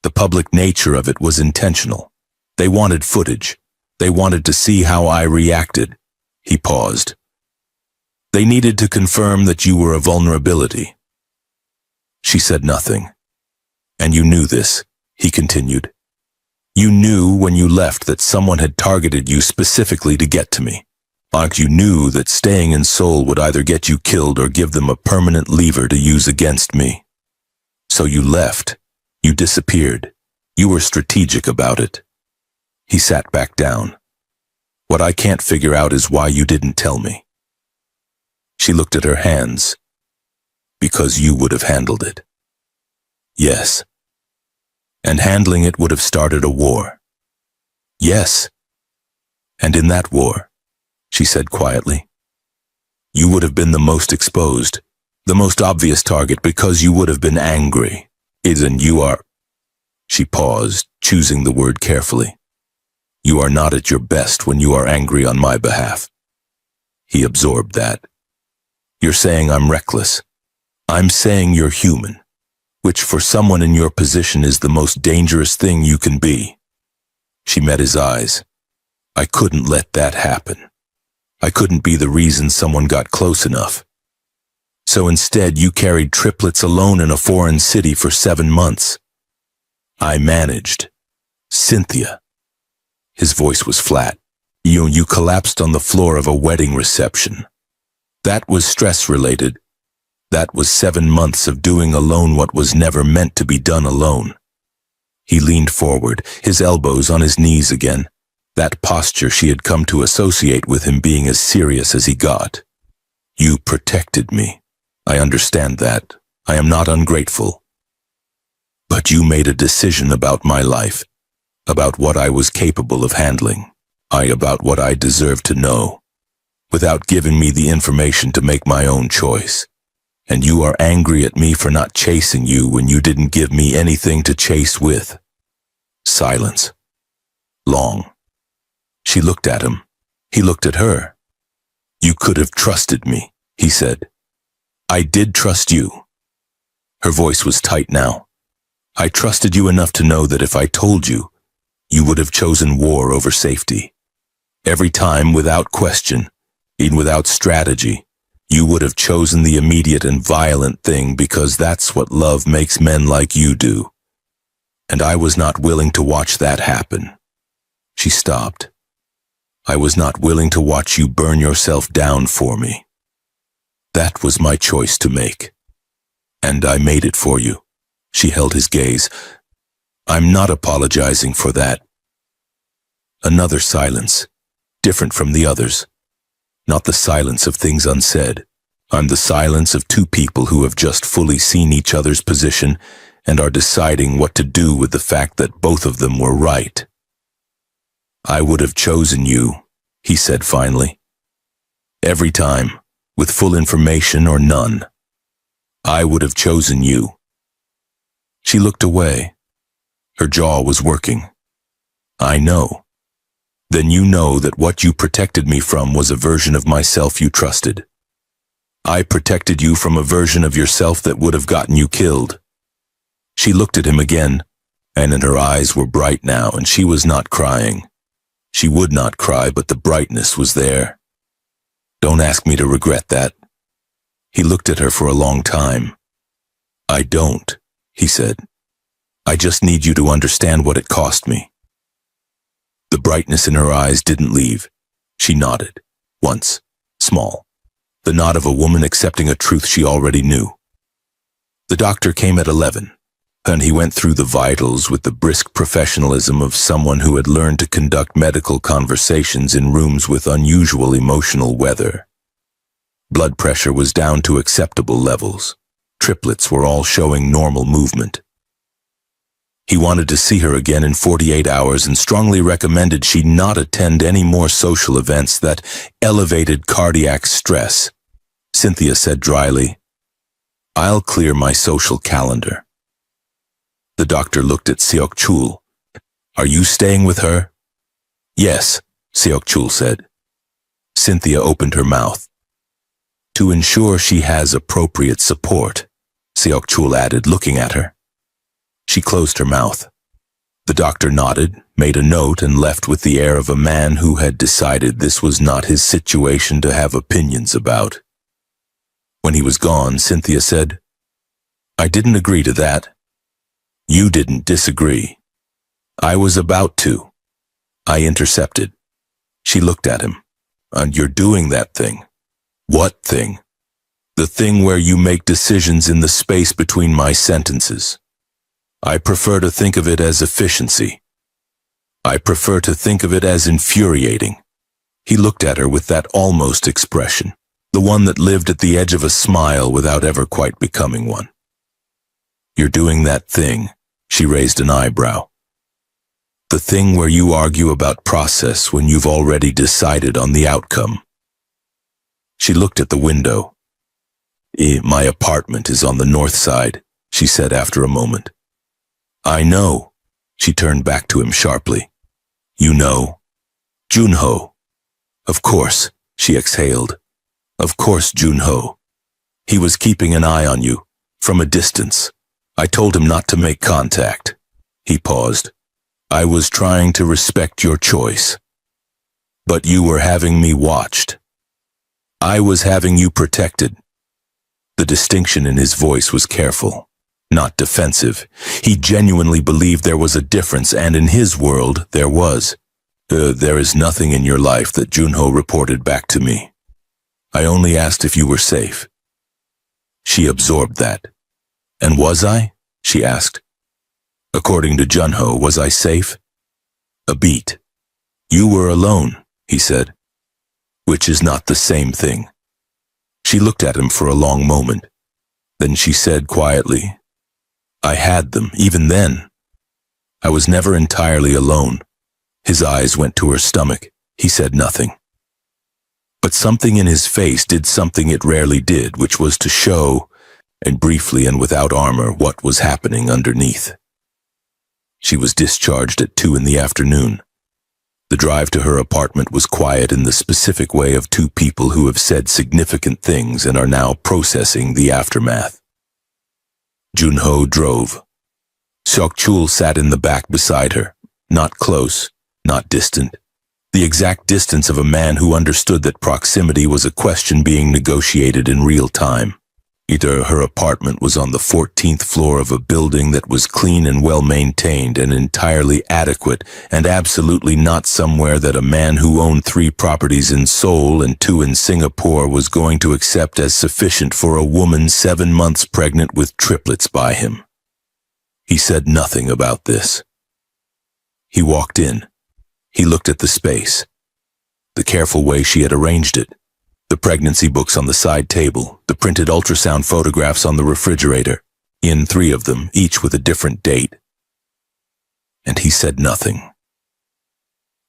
The public nature of it was intentional. They wanted footage. They wanted to see how I reacted. He paused. They needed to confirm that you were a vulnerability. She said nothing. And you knew this, he continued. You knew when you left that someone had targeted you specifically to get to me. Like you knew that staying in Seoul would either get you killed or give them a permanent lever to use against me. So you left. You disappeared. You were strategic about it. He sat back down. What I can't figure out is why you didn't tell me. She looked at her hands. Because you would have handled it. Yes. And handling it would have started a war. Yes. And in that war, she said quietly, you would have been the most exposed, the most obvious target because you would have been angry. Isn't you are... She paused, choosing the word carefully. You are not at your best when you are angry on my behalf. He absorbed that. You're saying I'm reckless. I'm saying you're human, which for someone in your position is the most dangerous thing you can be. She met his eyes. I couldn't let that happen. I couldn't be the reason someone got close enough. So instead, you carried Triplets alone in a foreign city for 7 months. I managed. Cynthia. His voice was flat. You collapsed on the floor of a wedding reception. That was stress-related. That was 7 months of doing alone what was never meant to be done alone. He leaned forward, his elbows on his knees again. That posture she had come to associate with him being as serious as he got. You protected me. I understand that. I am not ungrateful. But you made a decision about my life, about what I was capable of handling, about what I deserved to know, without giving me the information to make my own choice. And you are angry at me for not chasing you when you didn't give me anything to chase with. Silence. Long. She looked at him. He looked at her. You could have trusted me, he said. I did trust you. Her voice was tight now. I trusted you enough to know that if I told you, you would have chosen war over safety. Every time, without question, even without strategy, you would have chosen the immediate and violent thing because that's what love makes men like you do. And I was not willing to watch that happen. She stopped. I was not willing to watch you burn yourself down for me. That was my choice to make. And I made it for you. She held his gaze. I'm not apologizing for that. Another silence, different from the others. Not the silence of things unsaid. I'm the silence of two people who have just fully seen each other's position and are deciding what to do with the fact that both of them were right. I would have chosen you, he said finally. Every time, with full information or none. I would have chosen you. She looked away. Her jaw was working. I know. Then you know that what you protected me from was a version of myself you trusted. I protected you from a version of yourself that would have gotten you killed. She looked at him again, and in her eyes were bright now, and she was not crying. She would not cry, but the brightness was there. Don't ask me to regret that. He looked at her for a long time. I don't, he said. I just need you to understand what it cost me. The brightness in her eyes didn't leave. She nodded. Once. Small. The nod of a woman accepting a truth she already knew. The doctor came at 11, and he went through the vitals with the brisk professionalism of someone who had learned to conduct medical conversations in rooms with unusual emotional weather. Blood pressure was down to acceptable levels. Triplets were all showing normal movement. He wanted to see her again in 48 hours and strongly recommended she not attend any more social events that elevated cardiac stress. Cynthia said dryly, "I'll clear my social calendar." The doctor looked at Seok-chul. "Are you staying with her?" "Yes," Seok-chul said. Cynthia opened her mouth. "To ensure she has appropriate support," Seok-chul added, looking at her. She closed her mouth. The doctor nodded, made a note, and left with the air of a man who had decided this was not his situation to have opinions about. When he was gone, Cynthia said, "I didn't agree to that." "You didn't disagree." "I was about to." I intercepted. She looked at him. "And you're doing that thing." "What thing?" "The thing where you make decisions in the space between my sentences." "I prefer to think of it as efficiency." "I prefer to think of it as infuriating." He looked at her with that almost expression, the one that lived at the edge of a smile without ever quite becoming one. "You're doing that thing," she raised an eyebrow. "The thing where you argue about process when you've already decided on the outcome." She looked at the window. "My apartment is on the north side," she said after a moment. "I know." She turned back to him sharply. "You know?" "Junho." "Of course," she exhaled. "Of course, Junho. He was keeping an eye on you, from a distance. I told him not to make contact." He paused. "I was trying to respect your choice. But you were having me watched. I was having you protected." The distinction in his voice was careful, not defensive. He genuinely believed there was a difference, and in his world, there was. There is nothing in your life that Junho reported back to me. I only asked if you were safe." She absorbed that. "And was I?" she asked. "According to Junho, was I safe?" "A beat." "You were alone," he said. "Which is not the same thing." She looked at him for a long moment. Then she said quietly, "I had them, even then. I was never entirely alone." His eyes went to her stomach. He said nothing. But something in his face did something it rarely did, which was to show, and briefly and without armor, what was happening underneath. She was discharged at 2 in the afternoon. The drive to her apartment was quiet in the specific way of two people who have said significant things and are now processing the aftermath. Junho drove. Seok-chul sat in the back beside her, not close, not distant. The exact distance of a man who understood that proximity was a question being negotiated in real time. Her apartment was on the 14th floor of a building that was clean and well-maintained and entirely adequate, and absolutely not somewhere that a man who owned 3 properties in Seoul and 2 in Singapore was going to accept as sufficient for a woman 7 months pregnant with triplets by him. He said nothing about this. He walked in. He looked at the space, the careful way she had arranged it, the pregnancy books on the side table, the printed ultrasound photographs on the refrigerator, in 3 of them, each with a different date. And he said nothing.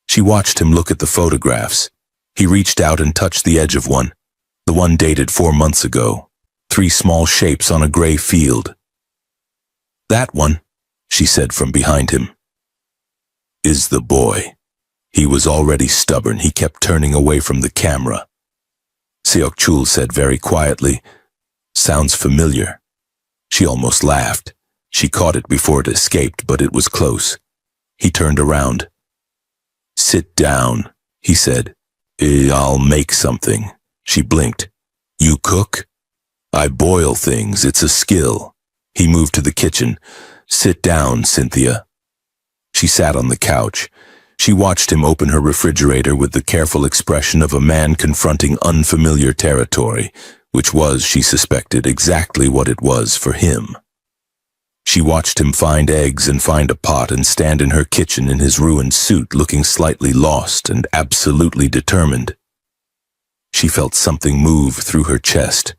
She watched him look at the photographs. He reached out and touched the edge of one, the one dated 4 months ago, 3 small shapes on a gray field. "That one," she said from behind him, "is the boy." He was already stubborn. He kept turning away from the camera. Seok-chul said very quietly, "Sounds familiar." She almost laughed. She caught it before it escaped, but it was close. He turned around. "Sit down," he said. "I'll make something." She blinked. "You cook?" "I boil things. It's a skill." He moved to the kitchen. "Sit down, Cynthia." She sat on the couch. She watched him open her refrigerator with the careful expression of a man confronting unfamiliar territory, which was, she suspected, exactly what it was for him. She watched him find eggs and find a pot and stand in her kitchen in his ruined suit, looking slightly lost and absolutely determined. She felt something move through her chest,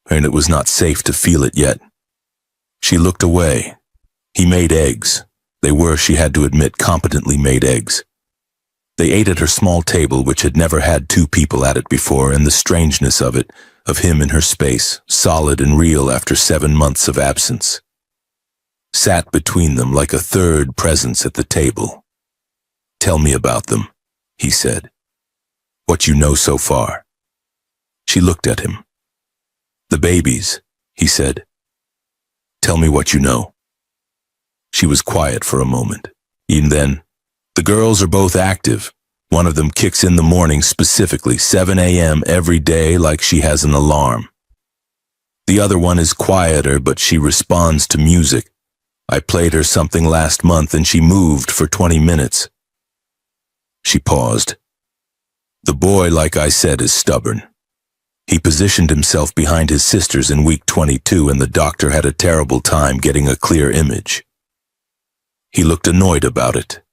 and it was not safe to feel it yet. She looked away. He made eggs. They were, she had to admit, competently made eggs. They ate at her small table, which had never had two people at it before, and the strangeness of it, of him in her space, solid and real after 7 months of absence, sat between them like a third presence at the table. "Tell me about them," he said. "What you know so far." She looked at him. "The babies," he said. "Tell me what you know." She was quiet for a moment. Even then, "The girls are both active. One of them kicks in the morning specifically, 7 a.m. every day, like she has an alarm. The other one is quieter, but she responds to music. I played her something last month and she moved for 20 minutes. She paused. "The boy, like I said, is stubborn. He positioned himself behind his sisters in week 22 and the doctor had a terrible time getting a clear image. He looked annoyed about it."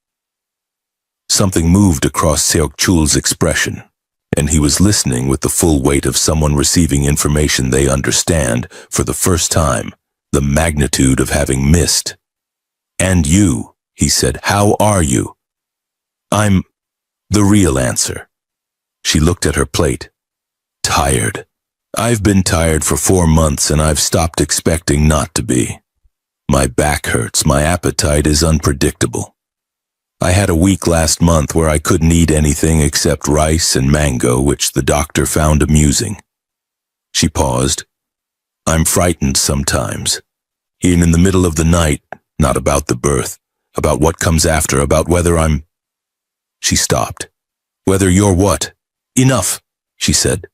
Something moved across Seok-chul's expression, and he was listening with the full weight of someone receiving information they understand for the first time, the magnitude of having missed. "And you," he said, "how are you?" "I'm the real answer." She looked at her plate. "Tired. I've been tired for 4 months and I've stopped expecting not to be. My back hurts, my appetite is unpredictable. I had a week last month where I couldn't eat anything except rice and mango, which the doctor found amusing." She paused. "I'm frightened sometimes. Even in the middle of the night, not about the birth, about what comes after, about whether I'm—" She stopped. "Whether you're what?" "Enough," she said.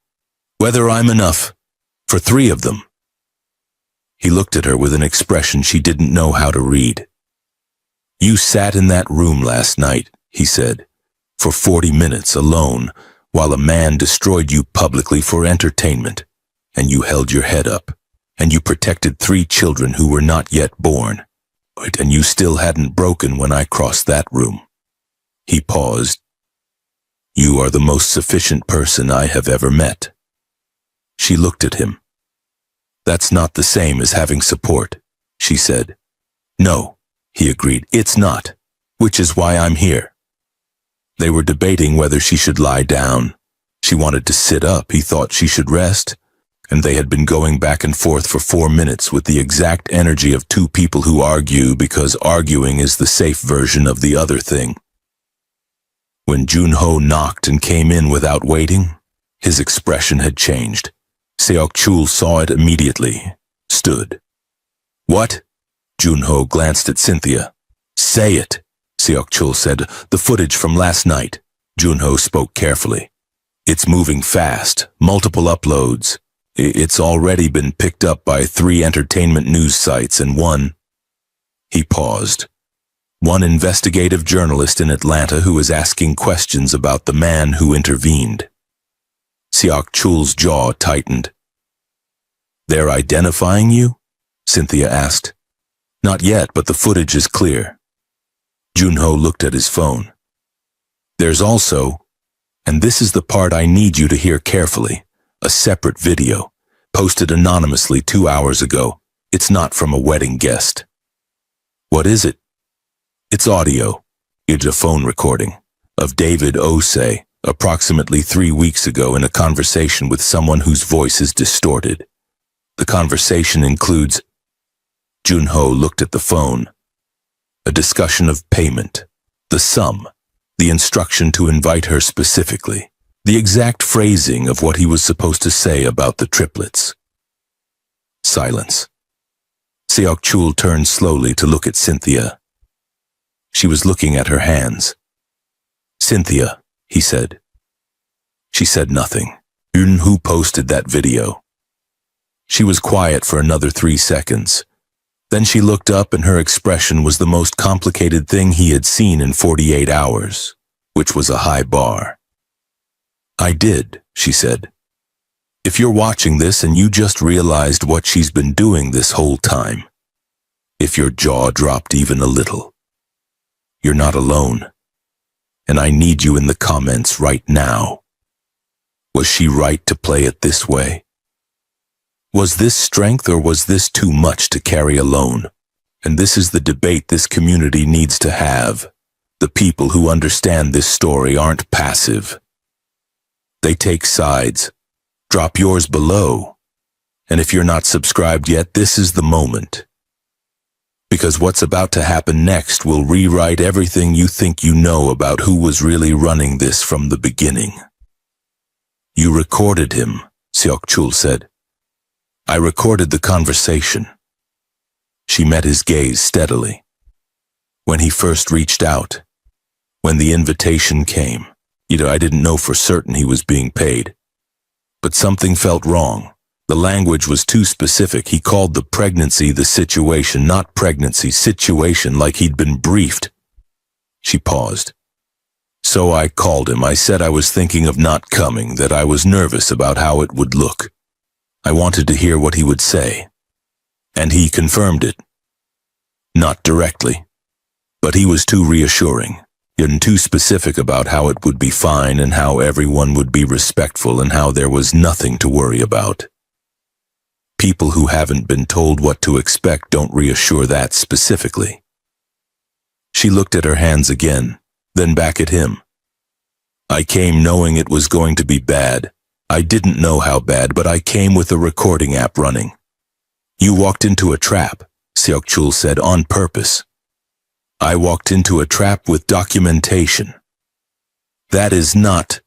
"Whether I'm enough. For 3 of them." He looked at her with an expression she didn't know how to read. "You sat in that room last night," he said, "for 40 minutes alone, while a man destroyed you publicly for entertainment, and you held your head up, and you protected 3 children who were not yet born, and you still hadn't broken when I crossed that room." He paused. "You are the most sufficient person I have ever met." She looked at him. "That's not the same as having support," she said. "No," he agreed, "it's not, which is why I'm here." They were debating whether she should lie down. She wanted to sit up, he thought she should rest, and they had been going back and forth for 4 minutes with the exact energy of 2 people who argue because arguing is the safe version of the other thing. When Junho knocked and came in without waiting, his expression had changed. Seok-chul saw it immediately, stood. "What?" Junho glanced at Cynthia. "Say it," Seok-chul said. "The footage from last night." Junho spoke carefully. "It's moving fast, multiple uploads. It's already been picked up by 3 entertainment news sites and 1—" He paused. "One investigative journalist in Atlanta who is asking questions about the man who intervened." Seok-chul's jaw tightened. "They're identifying you?" Cynthia asked. "Not yet, but the footage is clear." Junho looked at his phone. "There's also, and this is the part I need you to hear carefully, a separate video, posted anonymously 2 hours ago. It's not from a wedding guest." "What is it?" "It's audio. It's a phone recording of David Osei approximately 3 weeks ago in a conversation with someone whose voice is distorted. The conversation includes—" Junho looked at the phone. "A discussion of payment, the sum, the instruction to invite her specifically, the exact phrasing of what he was supposed to say about the triplets." Silence. Seok-chul turned slowly to look at Cynthia. She was looking at her hands. "Cynthia," he said. She said nothing. "Who posted that video?" She was quiet for another 3 seconds. Then she looked up and her expression was the most complicated thing he had seen in 48 hours, which was a high bar. "I did," she said. "If you're watching this and you just realized what she's been doing this whole time, if your jaw dropped even a little, you're not alone. And I need you in the comments right now. Was she right to play it this way? Was this strength or was this too much to carry alone? And this is the debate this community needs to have. The people who understand this story aren't passive. They take sides. Drop yours below. And if you're not subscribed yet, this is the moment. Because what's about to happen next will rewrite everything you think you know about who was really running this from the beginning." "You recorded him," Seok-chul said. "I recorded the conversation." She met his gaze steadily. "When he first reached out, when the invitation came, I didn't know for certain he was being paid. But something felt wrong. The language was too specific. He called the pregnancy the situation, not pregnancy, situation, like he'd been briefed." She paused. "So I called him. I said I was thinking of not coming, that I was nervous about how it would look. I wanted to hear what he would say. And he confirmed it. Not directly. But he was too reassuring, and too specific about how it would be fine and how everyone would be respectful and how there was nothing to worry about. People who haven't been told what to expect don't reassure that specifically." She looked at her hands again, then back at him. "I came knowing it was going to be bad. I didn't know how bad, but I came with a recording app running." "You walked into a trap," Seok-chul said, "on purpose." "I walked into a trap with documentation. That is not—"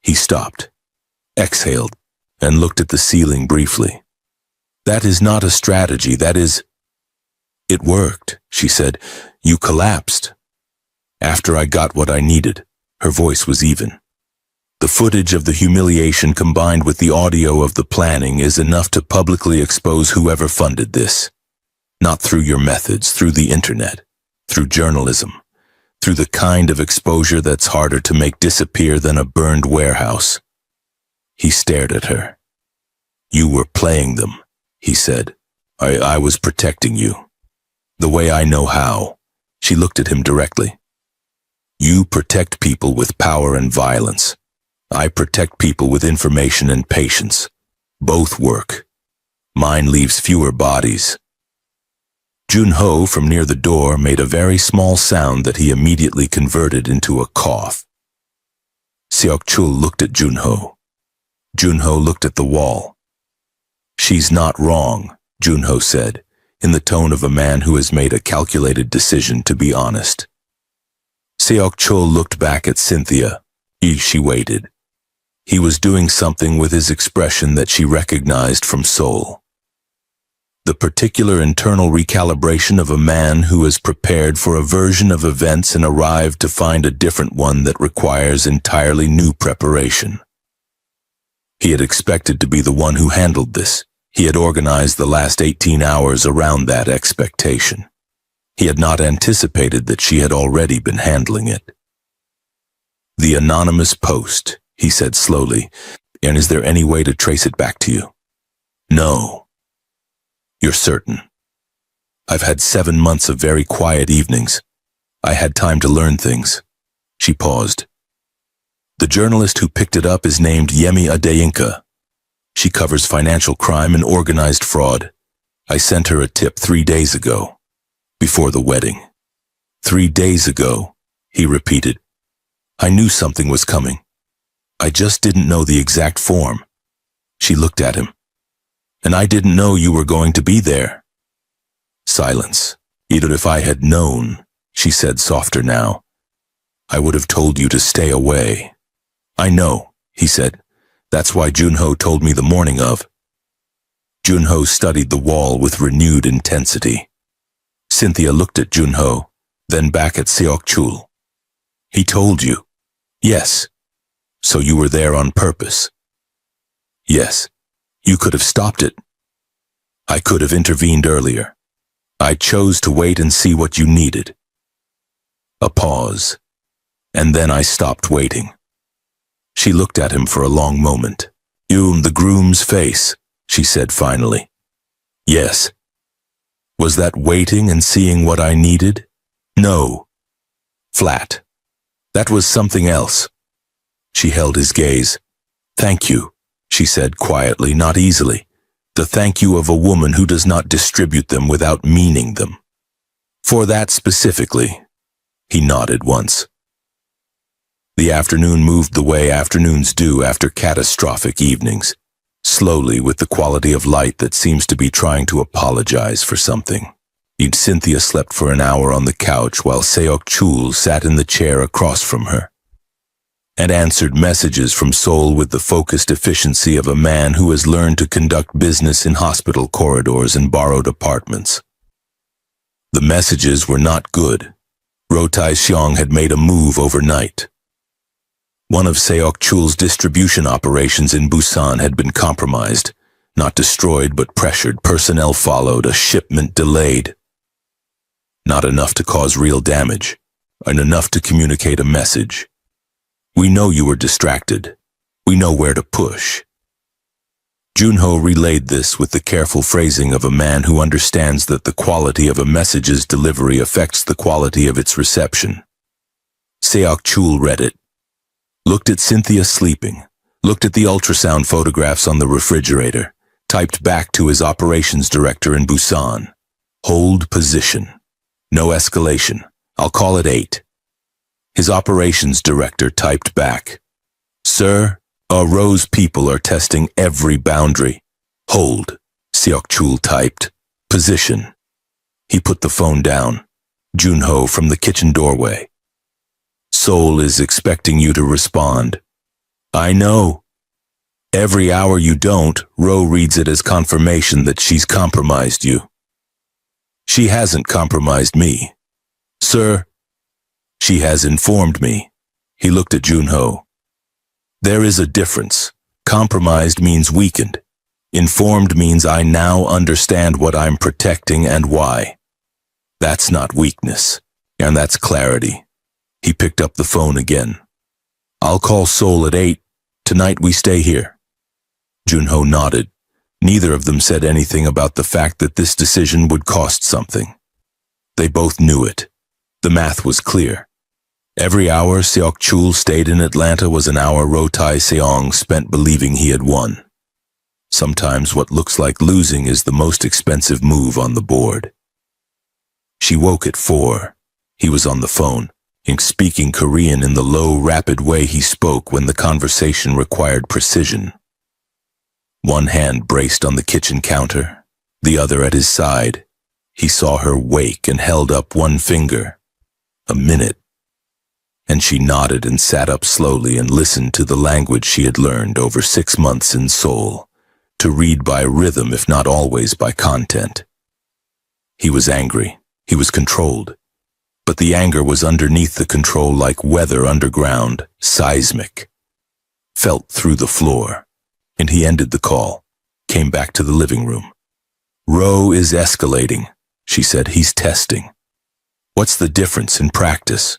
He stopped, exhaled, and looked at the ceiling briefly. "That is not a strategy, that is—" "It worked," she said. "You collapsed. After I got what I needed." Her voice was even. "The footage of the humiliation combined with the audio of the planning is enough to publicly expose whoever funded this. Not through your methods, through the internet, through journalism, through the kind of exposure that's harder to make disappear than a burned warehouse." He stared at her. "You were playing them," he said. I was protecting you. The way I know how." She looked at him directly. "You protect people with power and violence. I protect people with information and patience. Both work. Mine leaves fewer bodies." Jun-ho from near the door made a very small sound that he immediately converted into a cough. Seok-chul looked at Jun-ho. Jun-ho looked at the wall. "She's not wrong," Jun-ho said, in the tone of a man who has made a calculated decision to be honest. Seok-chul looked back at Cynthia. She waited. He was doing something with his expression that she recognized from Seoul. The particular internal recalibration of a man who has prepared for a version of events and arrived to find a different one that requires entirely new preparation. He had expected to be the one who handled this. He had organized the last 18 hours around that expectation. He had not anticipated that she had already been handling it. "The anonymous post," he said slowly, "and is there any way to trace it back to you?" "No." "You're certain?" "I've had 7 months of very quiet evenings. I had time to learn things." She paused. "The journalist who picked it up is named Yemi Adeyinka. She covers financial crime and organized fraud. I sent her a tip 3 days ago, before the wedding." 3 days ago, he repeated. "I knew something was coming. I just didn't know the exact form." She looked at him. "And I didn't know you were going to be there." Silence. "Even if I had known," she said softer now, "I would have told you to stay away." "I know," he said. "That's why Jun-ho told me the morning of." Jun-ho studied the wall with renewed intensity. Cynthia looked at Jun-ho, then back at Seok-chul. "He told you?" "Yes." "So you were there on purpose?" "Yes." "You could have stopped it." "I could have intervened earlier." I chose to wait and see what you needed. A pause, and then I stopped waiting. She looked at him for a long moment. The groom's face, she said finally. Yes. Was that waiting and seeing what I needed? No. Flat. That was something else. She held his gaze. Thank you, she said quietly, not easily. The thank you of a woman who does not distribute them without meaning them. For that specifically. He nodded once. The afternoon moved the way afternoons do after catastrophic evenings, slowly with the quality of light that seems to be trying to apologize for something. Cynthia slept for an hour on the couch while Seok-chul sat in the chair across from her and answered messages from Seoul with the focused efficiency of a man who has learned to conduct business in hospital corridors and borrowed apartments. The messages were not good. Roh Tai-seong had made a move overnight. One of Seok-chul's distribution operations in Busan had been compromised, not destroyed but pressured. Personnel followed, a shipment delayed. Not enough to cause real damage, and enough to communicate a message. We know you were distracted. We know where to push. Junho relayed this with the careful phrasing of a man who understands that the quality of a message's delivery affects the quality of its reception. Seok-chul read it. Looked at Cynthia sleeping, looked at the ultrasound photographs on the refrigerator, typed back to his operations director in Busan. Hold position. No escalation. I'll call it 8. His operations director typed back. Sir, our Roh's people are testing every boundary. Hold. Seok-chul typed. Position. He put the phone down. Junho from the kitchen doorway. Seoul is expecting you to respond. I know. Every hour you don't, Roh reads it as confirmation that she's compromised you. She hasn't compromised me. Sir, she has informed me. He looked at Junho. There is a difference. Compromised means weakened. Informed means I now understand what I'm protecting and why. That's not weakness, and that's clarity. He picked up the phone again. I'll call Seoul at 8. Tonight we stay here. Junho nodded. Neither of them said anything about the fact that this decision would cost something. They both knew it. The math was clear. Every hour Seok-chul stayed in Atlanta was an hour Roh Tai-seong spent believing he had won. Sometimes what looks like losing is the most expensive move on the board. She woke at 4. He was on the phone, speaking Korean in the low, rapid way he spoke when the conversation required precision. One hand braced on the kitchen counter, the other at his side. He saw her wake and held up one finger. A minute. And she nodded and sat up slowly and listened to the language she had learned over 6 months in Seoul, to read by rhythm if not always by content. He was angry. He was controlled. But the anger was underneath the control like weather underground, seismic. Felt through the floor. And he ended the call, came back to the living room. Roh is escalating, she said. He's testing. What's the difference in practice?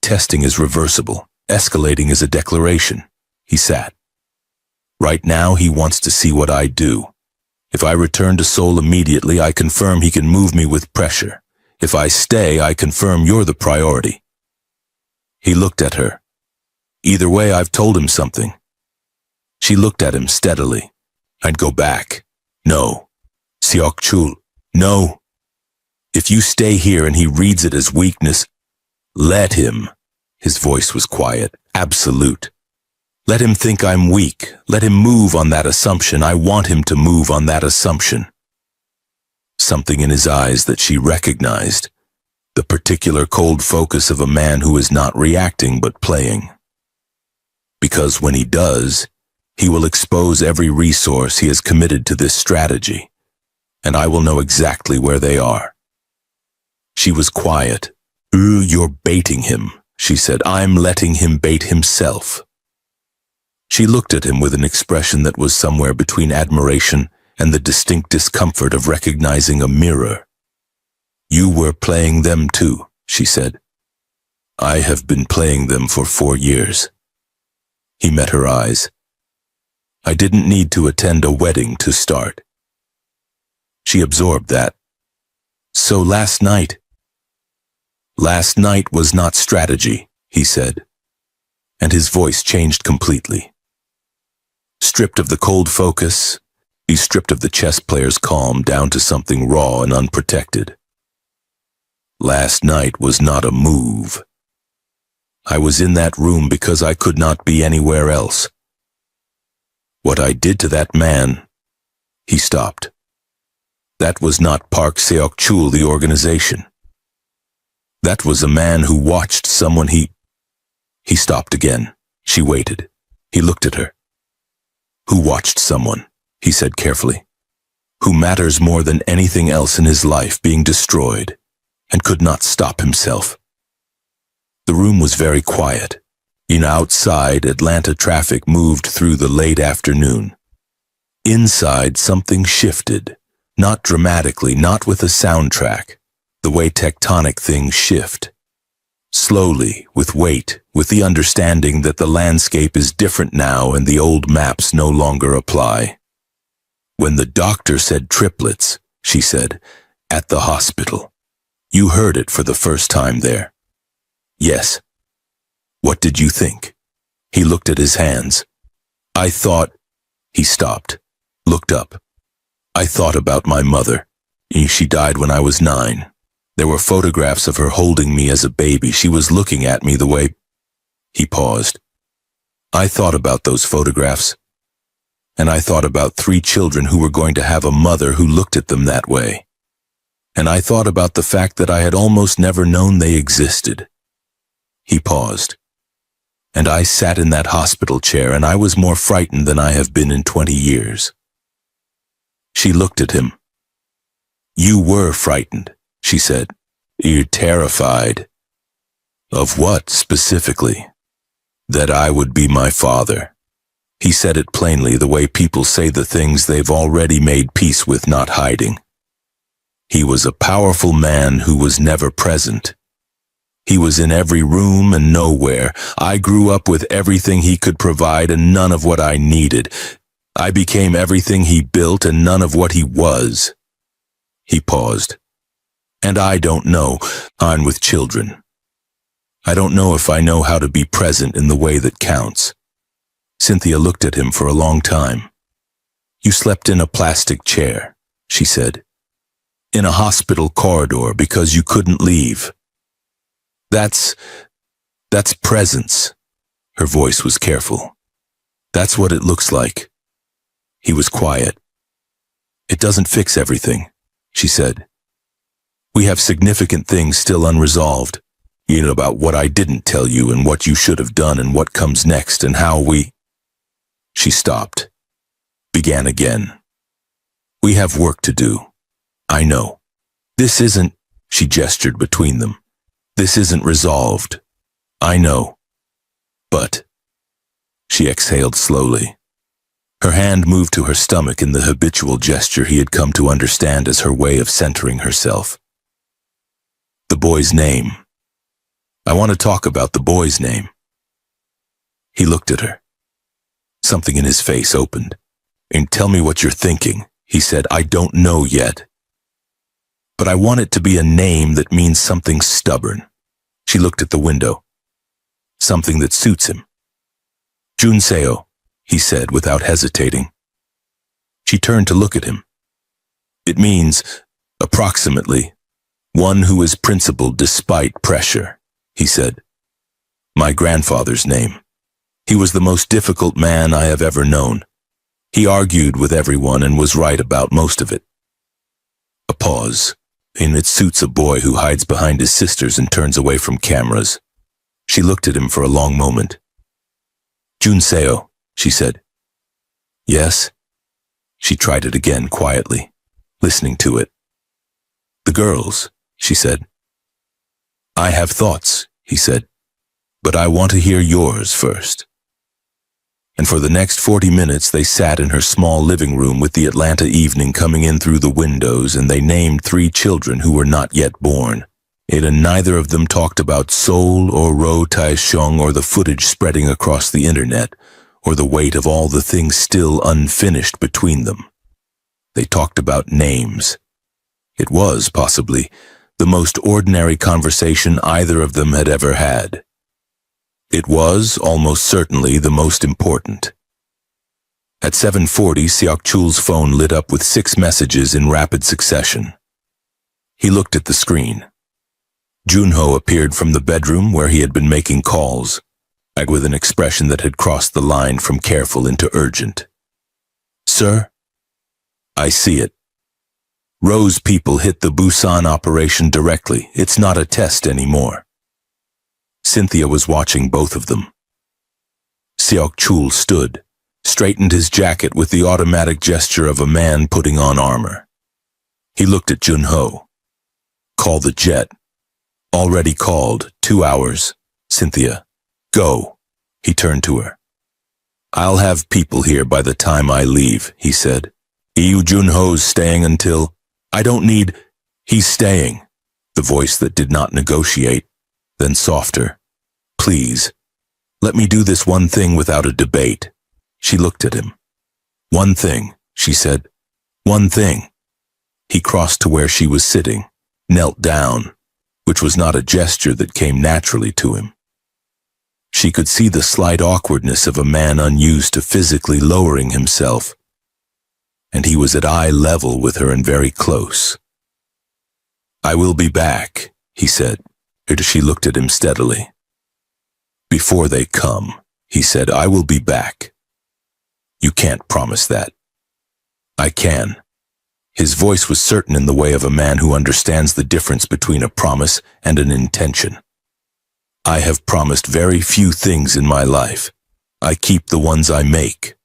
Testing is reversible. Escalating is a declaration. He sat. Right now he wants to see what I do. If I return to Seoul immediately, I confirm he can move me with pressure. If I stay, I confirm you're the priority. He looked at her. Either way, I've told him something. She looked at him steadily. I'd go back. No. Seok-chul, no. If you stay here and he reads it as weakness, let him. His voice was quiet, absolute. Let him think I'm weak. Let him move on that assumption. I want him to move on that assumption. Something in his eyes that she recognized. The particular cold focus of a man who is not reacting but playing. Because when he does, he will expose every resource he has committed to this strategy, and I will know exactly where they are. She was quiet. You're baiting him, she said. I'm letting him bait himself. She looked at him with an expression that was somewhere between admiration and the distinct discomfort of recognizing a mirror. You were playing them too, she said. I have been playing them for 4 years. He met her eyes. I didn't need to attend a wedding to start. She absorbed that. So last night was not strategy, he said, and his voice changed completely. Stripped of the cold focus, he stripped of the chess player's calm down to something raw and unprotected. Last night was not a move. I was in that room because I could not be anywhere else. What I did to that man, he stopped. That was not Park Seok-chul, the organization. That was a man who watched someone He stopped again. She waited. He looked at her. Who watched someone, he said carefully, who matters more than anything else in his life being destroyed, and could not stop himself. The room was very quiet. Outside, Atlanta traffic moved through the late afternoon. Inside, something shifted, not dramatically, not with a soundtrack, the way tectonic things shift. Slowly, with weight, with the understanding that the landscape is different now and the old maps no longer apply. When the doctor said triplets, she said, at the hospital, you heard it for the first time there. Yes. What did you think? He looked at his hands. I thought, he stopped, looked up. I thought about my mother. She died when I was 9. There were photographs of her holding me as a baby. She was looking at me the way... He paused. I thought about those photographs. And I thought about 3 children who were going to have a mother who looked at them that way. And I thought about the fact that I had almost never known they existed. He paused. And I sat in that hospital chair, and I was more frightened than I have been in 20 years. She looked at him. You were frightened, she said. You're terrified. Of what, specifically? That I would be my father. He said it plainly, the way people say the things they've already made peace with, not hiding. He was a powerful man who was never present. He was in every room and nowhere. I grew up with everything he could provide and none of what I needed. I became everything he built and none of what he was. He paused. And I don't know. I'm with children. I don't know if I know how to be present in the way that counts. Cynthia looked at him for a long time. You slept in a plastic chair, she said. In a hospital corridor because you couldn't leave. That's presence. Her voice was careful. That's what it looks like. He was quiet. It doesn't fix everything, she said. We have significant things still unresolved. About what I didn't tell you and what you should have done and what comes next and how we... She stopped. Began again. We have work to do. I know. This isn't... She gestured between them. This isn't resolved. I know. But... She exhaled slowly. Her hand moved to her stomach in the habitual gesture he had come to understand as her way of centering herself. The boy's name. I want to talk about the boy's name. He looked at her. Something in his face opened. And tell me what you're thinking, he said. I don't know yet. But I want it to be a name that means something stubborn. She looked at the window. Something that suits him. Junseo, he said without hesitating. She turned to look at him. It means, approximately, one who is principled despite pressure, he said. My grandfather's name. He was the most difficult man I have ever known. He argued with everyone and was right about most of it. A pause. And it suits a boy who hides behind his sisters and turns away from cameras. She looked at him for a long moment. Junseo, she said. Yes? She tried it again quietly, listening to it. The girls, she said. I have thoughts, he said, but I want to hear yours first. And for the next 40 minutes they sat in her small living room with the Atlanta evening coming in through the windows, and they named 3 children who were not yet born. And neither of them talked about Seoul or Ro Taishong or the footage spreading across the internet, or the weight of all the things still unfinished between them. They talked about names. It was, possibly, the most ordinary conversation either of them had ever had. It was, almost certainly, the most important. At 7:40, Seok-chul's phone lit up with 6 messages in rapid succession. He looked at the screen. Junho appeared from the bedroom where he had been making calls, with an expression that had crossed the line from careful into urgent. "Sir?" "I see it. Ro's people hit the Busan operation directly. It's not a test anymore." Cynthia was watching both of them. Seok-chul stood, straightened his jacket with the automatic gesture of a man putting on armor. He looked at Junho. "Call the jet." "Already called. 2 hours. Cynthia, go." He turned to her. "I'll have people here by the time I leave," he said. "Eu Junho's staying until—" "I don't need—" "He's staying." The voice that did not negotiate, then softer. "Please, let me do this one thing without a debate." She looked at him. "One thing," she said. "One thing." He crossed to where she was sitting, knelt down, which was not a gesture that came naturally to him. She could see the slight awkwardness of a man unused to physically lowering himself, and he was at eye level with her and very close. "I will be back," he said. She looked at him steadily. "Before they come," he said, "I will be back." "You can't promise that." "I can." His voice was certain in the way of a man who understands the difference between a promise and an intention. "I have promised very few things in my life. I keep the ones I make."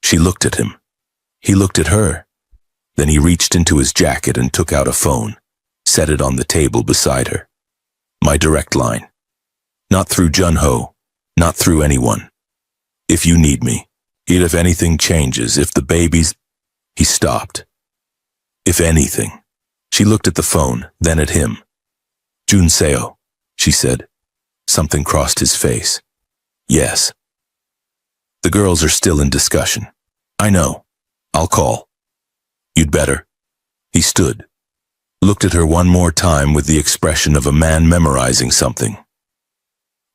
She looked at him. He looked at her. Then he reached into his jacket and took out a phone, set it on the table beside her. "My direct line. Not through Junho, not through anyone. If you need me, if anything changes, if the baby's—" He stopped. "If anything." She looked at the phone, then at him. "Junseo," she said. Something crossed his face. "Yes." "The girls are still in discussion." "I know. I'll call." "You'd better." He stood, looked at her one more time with the expression of a man memorizing something.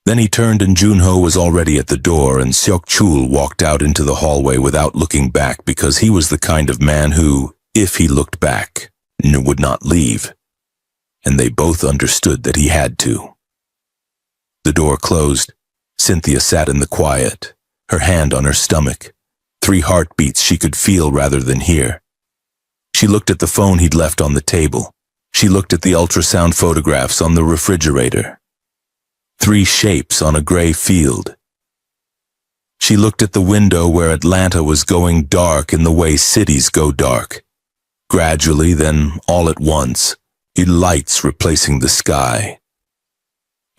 Then he turned and Junho was already at the door, and Seok-chul walked out into the hallway without looking back, because he was the kind of man who, if he looked back, would not leave. And they both understood that he had to. The door closed. Cynthia sat in the quiet, her hand on her stomach. 3 heartbeats she could feel rather than hear. She looked at the phone he'd left on the table. She looked at the ultrasound photographs on the refrigerator. 3 shapes on a gray field. She looked at the window where Atlanta was going dark in the way cities go dark. Gradually, then all at once, lights replacing the sky.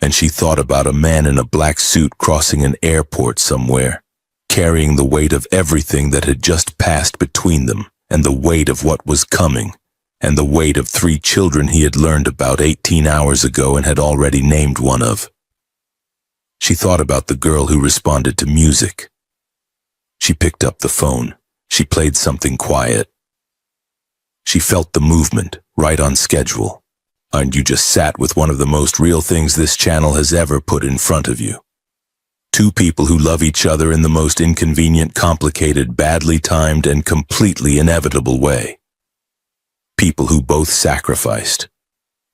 And she thought about a man in a black suit crossing an airport somewhere, carrying the weight of everything that had just passed between them, and the weight of what was coming, and the weight of 3 children he had learned about 18 hours ago and had already named one of. She thought about the girl who responded to music. She picked up the phone. She played something quiet. She felt the movement, right on schedule. And you just sat with one of the most real things this channel has ever put in front of you. 2 people who love each other in the most inconvenient, complicated, badly timed, and completely inevitable way. People who both sacrificed.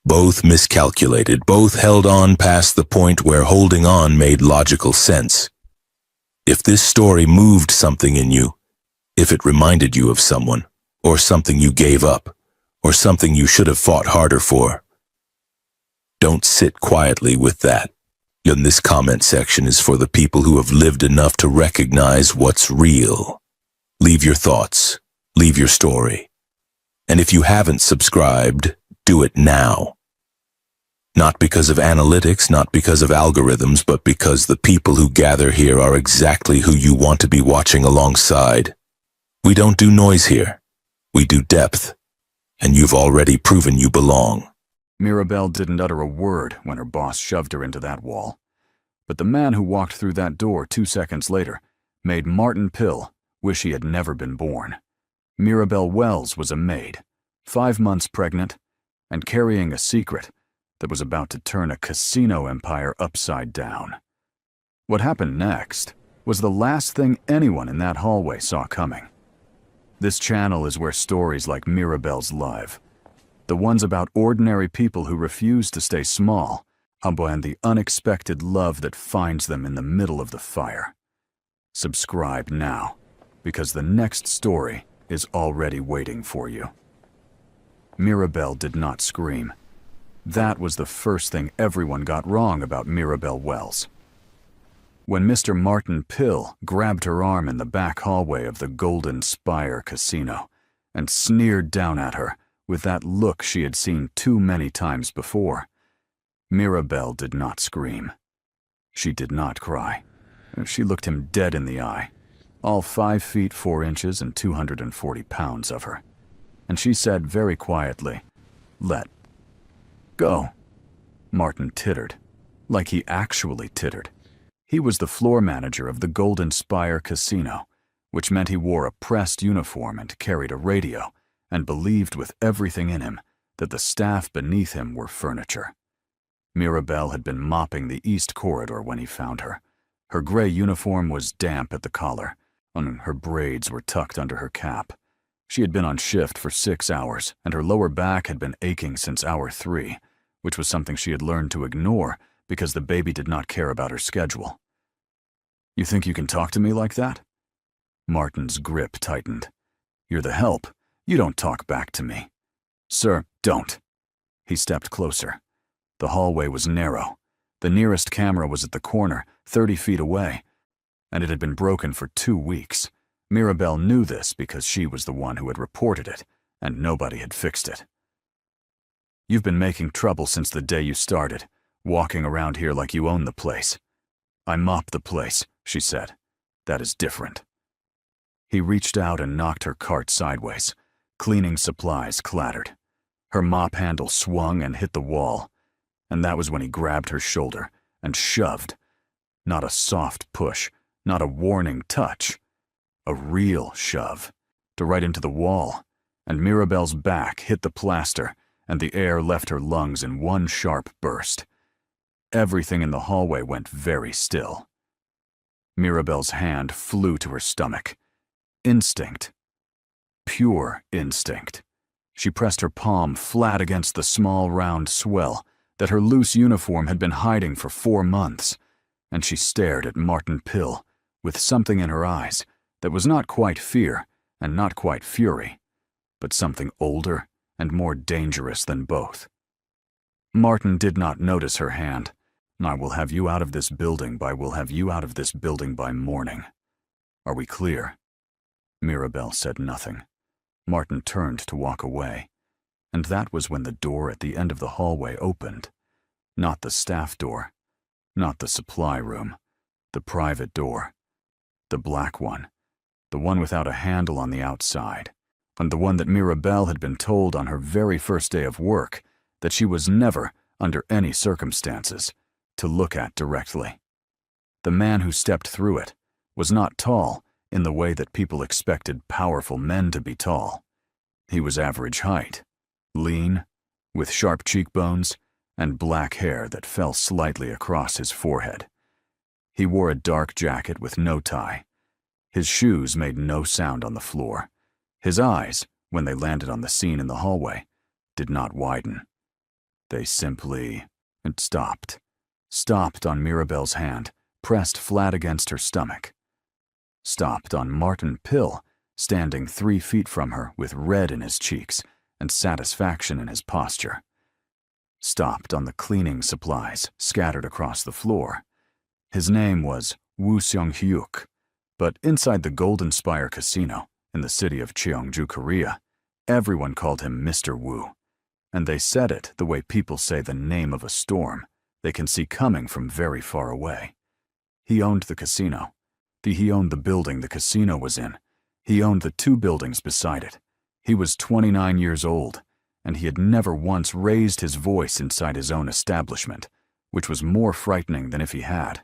Both miscalculated, both held on past the point where holding on made logical sense. If this story moved something in you, if it reminded you of someone, or something you gave up, or something you should have fought harder for, don't sit quietly with that. And this comment section is for the people who have lived enough to recognize what's real. Leave your thoughts, leave your story. And if you haven't subscribed, do it now. Not because of analytics, not because of algorithms, but because the people who gather here are exactly who you want to be watching alongside. We don't do noise here. We do depth. And you've already proven you belong. Mirabelle didn't utter a word when her boss shoved her into that wall. But the man who walked through that door 2 seconds later made Martin Pill wish he had never been born. Mirabelle Wells was a maid, 5 months pregnant, and carrying a secret that was about to turn a casino empire upside down. What happened next was the last thing anyone in that hallway saw coming. This channel is where stories like Mirabelle's live, the ones about ordinary people who refuse to stay small, and the unexpected love that finds them in the middle of the fire. Subscribe now, because the next story is already waiting for you. Mirabelle did not scream. That was the first thing everyone got wrong about Mirabelle Wells. When Mr. Martin Pill grabbed her arm in the back hallway of the Golden Spire Casino and sneered down at her with that look she had seen too many times before, Mirabelle did not scream. She did not cry. She looked him dead in the eye, all 5 feet 4 inches and 240 pounds of her. And she said very quietly, "Let go." Martin tittered, like he actually tittered. He was the floor manager of the Golden Spire Casino, which meant he wore a pressed uniform and carried a radio, and believed with everything in him that the staff beneath him were furniture. Mirabelle had been mopping the east corridor when he found her. Her gray uniform was damp at the collar, and her braids were tucked under her cap. She had been on shift for 6 hours, and her lower back had been aching since hour 3, which was something she had learned to ignore because the baby did not care about her schedule. "You think you can talk to me like that?" Martin's grip tightened. "You're the help. You don't talk back to me." "Sir, don't." He stepped closer. The hallway was narrow. The nearest camera was at the corner, 30 feet away, and it had been broken for 2 weeks. Mirabelle knew this because she was the one who had reported it, and nobody had fixed it. "You've been making trouble since the day you started, walking around here like you own the place." "I mop the place," she said. "That is different." He reached out and knocked her cart sideways. Cleaning supplies clattered. Her mop handle swung and hit the wall, and that was when he grabbed her shoulder and shoved. Not a soft push, not a warning touch. A real shove, to right into the wall, and Mirabelle's back hit the plaster, and the air left her lungs in one sharp burst. Everything in the hallway went very still. Mirabelle's hand flew to her stomach. Instinct. Pure instinct. She pressed her palm flat against the small round swell that her loose uniform had been hiding for 4 months, and she stared at Martin Pill with something in her eyes that was not quite fear and not quite fury, but something older and more dangerous than both. Martin did not notice her hand. "I will have you out of this building by morning. Are we clear?" Mirabelle said nothing. Martin turned to walk away, and that was when the door at the end of the hallway opened. Not the staff door, not the supply room, the private door, the black one, the one without a handle on the outside, and the one that Mirabelle had been told on her very first day of work that she was never, under any circumstances, to look at directly. The man who stepped through it was not tall in the way that people expected powerful men to be tall. He was average height, lean, with sharp cheekbones, and black hair that fell slightly across his forehead. He wore a dark jacket with no tie. His shoes made no sound on the floor. His eyes, when they landed on the scene in the hallway, did not widen. They simply stopped on Mirabelle's hand, pressed flat against her stomach. Stopped on Martin Pill, standing 3 feet from her with red in his cheeks and satisfaction in his posture. Stopped on the cleaning supplies scattered across the floor. His name was Woo Seong-hyuk, but inside the Golden Spire Casino in the city of Cheongju, Korea, everyone called him Mr. Woo. And they said it the way people say the name of a storm they can see coming from very far away. He owned the casino. He owned the building the casino was in. He owned the 2 buildings beside it. He was 29 years old, and he had never once raised his voice inside his own establishment, which was more frightening than if he had.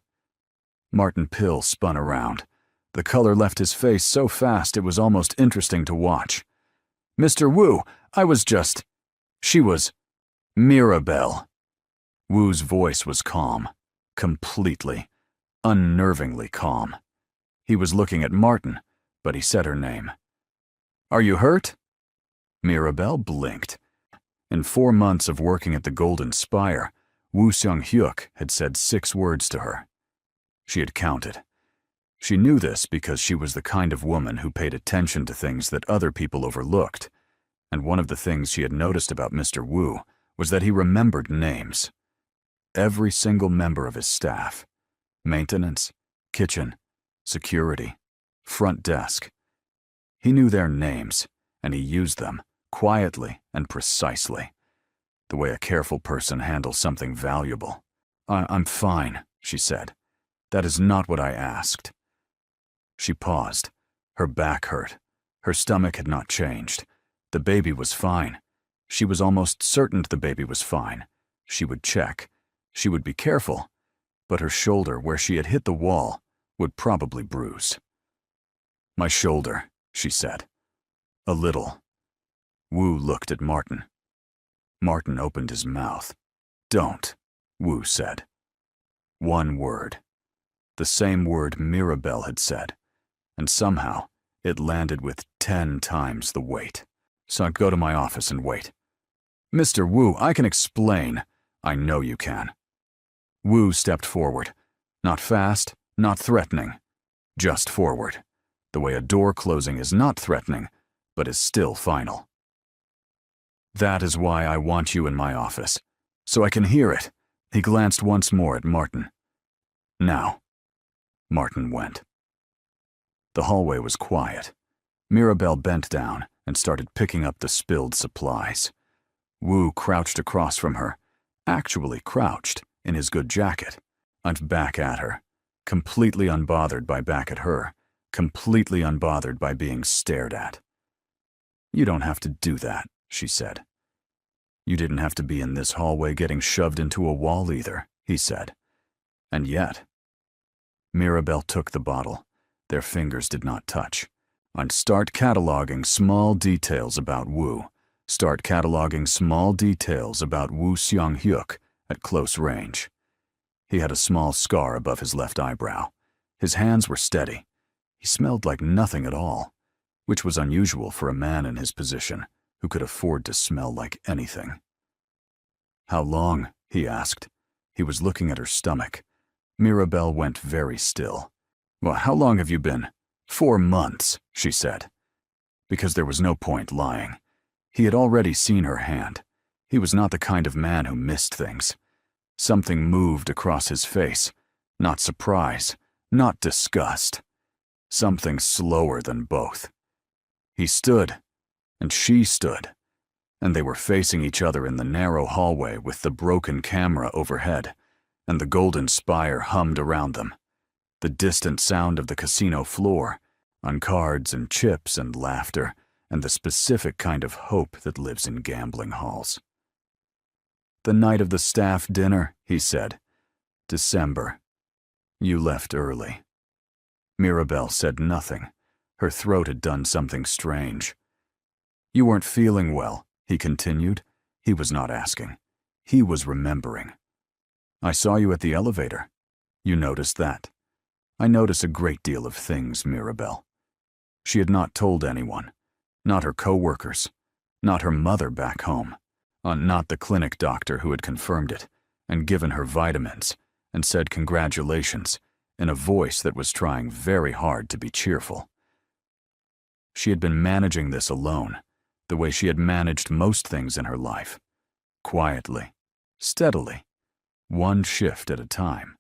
Martin Pill spun around. The color left his face so fast it was almost interesting to watch. "Mr. Wu, I was just..." She was Mirabelle. Wu's voice was calm, completely, unnervingly calm. He was looking at Martin, but he said her name. "Are you hurt?" Mirabelle blinked. In 4 months of working at the Golden Spire, Woo Seung-hyuk had said 6 words to her. She had counted. She knew this because she was the kind of woman who paid attention to things that other people overlooked, and one of the things she had noticed about Mr. Wu was that he remembered names. Every single member of his staff. Maintenance, kitchen, security, front desk. He knew their names, and he used them, quietly and precisely, the way a careful person handles something valuable. I'm fine," she said. "That is not what I asked." She paused. Her back hurt. Her stomach had not changed. The baby was fine. She was almost certain the baby was fine. She would check. She would be careful. But her shoulder, where she had hit the wall, would probably bruise. "My shoulder," she said. "A little." Wu looked at Martin. Martin opened his mouth. "Don't," Wu said. One word. The same word Mirabelle had said, and somehow it landed with 10 times the weight. "So go to my office and wait." "Mr. Wu, I can explain." "I know you can." Wu stepped forward. Not fast, not threatening. Just forward. The way a door closing is not threatening, but is still final. "That is why I want you in my office. So I can hear it." He glanced once more at Martin. "Now." Martin went. The hallway was quiet. Mirabelle bent down and started picking up the spilled supplies. Wu crouched across from her, actually crouched, in his good jacket, and back at her, completely unbothered by back at her, completely unbothered by being stared at. "You don't have to do that," she said. "You didn't have to be in this hallway getting shoved into a wall either," he said. And yet. Mirabelle took the bottle. Their fingers did not touch. And start cataloging small details about Wu. Start cataloging small details about Woo Seung-hyuk at close range. He had a small scar above his left eyebrow. His hands were steady. He smelled like nothing at all, which was unusual for a man in his position who could afford to smell like anything. "How long?" he asked. He was looking at her stomach. Mirabelle went very still. "Well, how long have you been?" 4 months, she said. Because there was no point lying. He had already seen her hand. He was not the kind of man who missed things. Something moved across his face. Not surprise, not disgust. Something slower than both. He stood, and she stood, and they were facing each other in the narrow hallway with the broken camera overhead, and the golden spire hummed around them. The distant sound of the casino floor, on cards and chips and laughter, and the specific kind of hope that lives in gambling halls. "The night of the staff dinner," he said. "December. You left early." Mirabelle said nothing. Her throat had done something strange. "You weren't feeling well," he continued. He was not asking. He was remembering. "I saw you at the elevator. You noticed that." "I notice a great deal of things, Mirabelle." She had not told anyone. Not her co-workers. Not her mother back home. Not the clinic doctor who had confirmed it, and given her vitamins, and said congratulations, in a voice that was trying very hard to be cheerful. She had been managing this alone, the way she had managed most things in her life. Quietly, steadily, one shift at a time.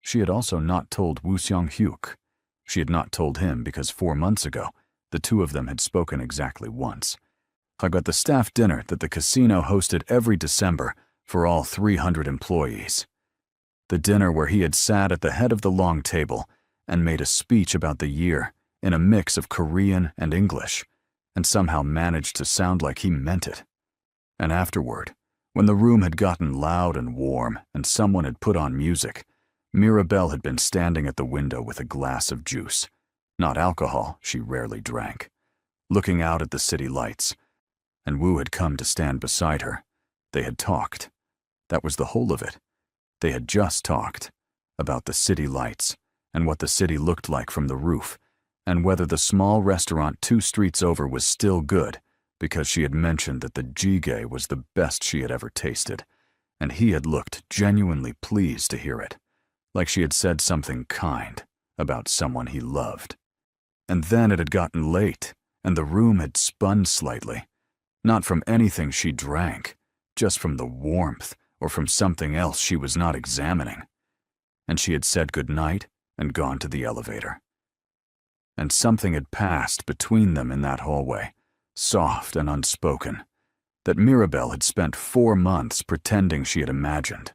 She had also not told Woo Seung-hyuk. She had not told him because 4 months ago, the two of them had spoken exactly once. I got the staff dinner that the casino hosted every December for all 300 employees. The dinner where he had sat at the head of the long table and made a speech about the year in a mix of Korean and English, and somehow managed to sound like he meant it. And afterward, when the room had gotten loud and warm and someone had put on music, Mirabelle had been standing at the window with a glass of juice, not alcohol she rarely drank, looking out at the city lights, and Wu had come to stand beside her. They had talked. That was the whole of it. They had just talked about the city lights and what the city looked like from the roof, and whether the small restaurant 2 streets over was still good, because she had mentioned that the jjigae was the best she had ever tasted, and he had looked genuinely pleased to hear it, like she had said something kind about someone he loved. And then it had gotten late, and the room had spun slightly, not from anything she drank, just from the warmth or from something else she was not examining. And she had said goodnight and gone to the elevator. And something had passed between them in that hallway, soft and unspoken, that Mirabelle had spent 4 months pretending she had imagined.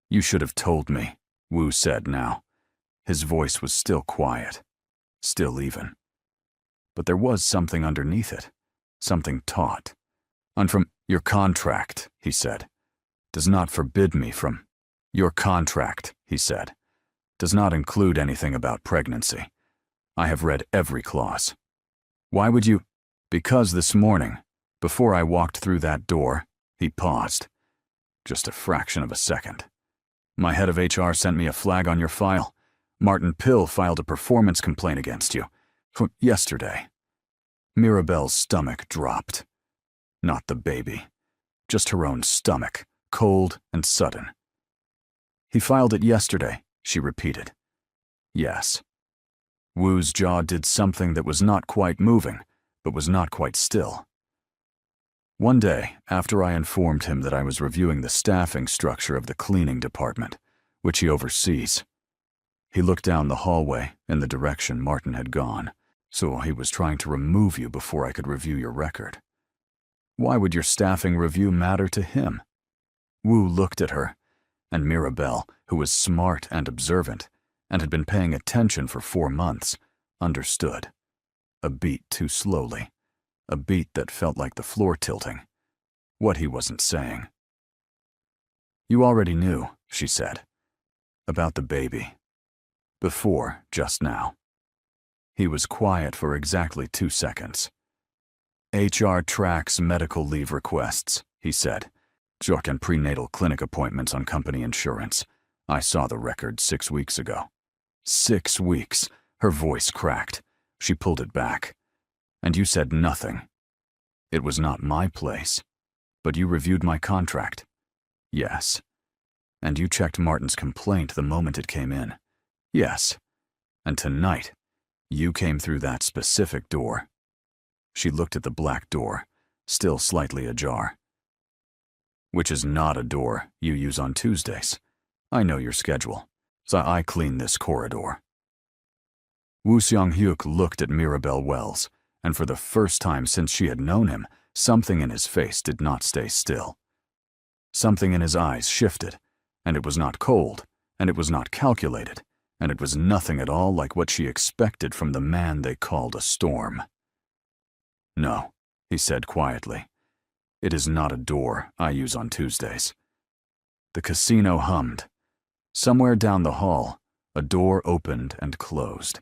"You should have told me," Wu said now. His voice was still quiet, still even. But there was something underneath it, something taut. "I'm from your contract," he said. "Does not forbid me from your contract," he said. "Does not include anything about pregnancy. I have read every clause. Why would you?" "Because this morning, before I walked through that door," he paused. "Just a fraction of a second. My head of HR sent me a flag on your file. Martin Pill filed a performance complaint against you. Yesterday." Mirabelle's stomach dropped. Not the baby. Just her own stomach, cold and sudden. "He filed it yesterday," she repeated. "Yes." Wu's jaw did something that was not quite moving, but was not quite still. One day, after I informed him that I was reviewing the staffing structure of the cleaning department, which he oversees, he looked down the hallway in the direction Martin had gone, so he was trying to remove you before I could review your record. Why would your staffing review matter to him? Wu looked at her, and Mirabelle, who was smart and observant, and had been paying attention for 4 months, understood. A beat too slowly. A beat that felt like the floor tilting. What he wasn't saying. "You already knew," she said. "About the baby. Before, just now." He was quiet for exactly 2 seconds. "HR tracks medical leave requests," he said. "Jock and prenatal clinic appointments on company insurance. I saw the record 6 weeks ago." 6 weeks. Her voice cracked. She pulled it back. "And you said nothing." "It was not my place. But you reviewed my contract." "Yes." "And you checked Martin's complaint the moment it came in." "Yes." "And tonight, you came through that specific door." She looked at the black door, still slightly ajar. "Which is not a door you use on Tuesdays. I know your schedule, so I clean this corridor." Woo Seong-hyuk looked at Mirabelle Wells, and for the first time since she had known him, something in his face did not stay still. Something in his eyes shifted, and it was not cold, and it was not calculated, and it was nothing at all like what she expected from the man they called a storm. "No," he said quietly. "It is not a door I use on Tuesdays." The casino hummed. Somewhere down the hall, a door opened and closed.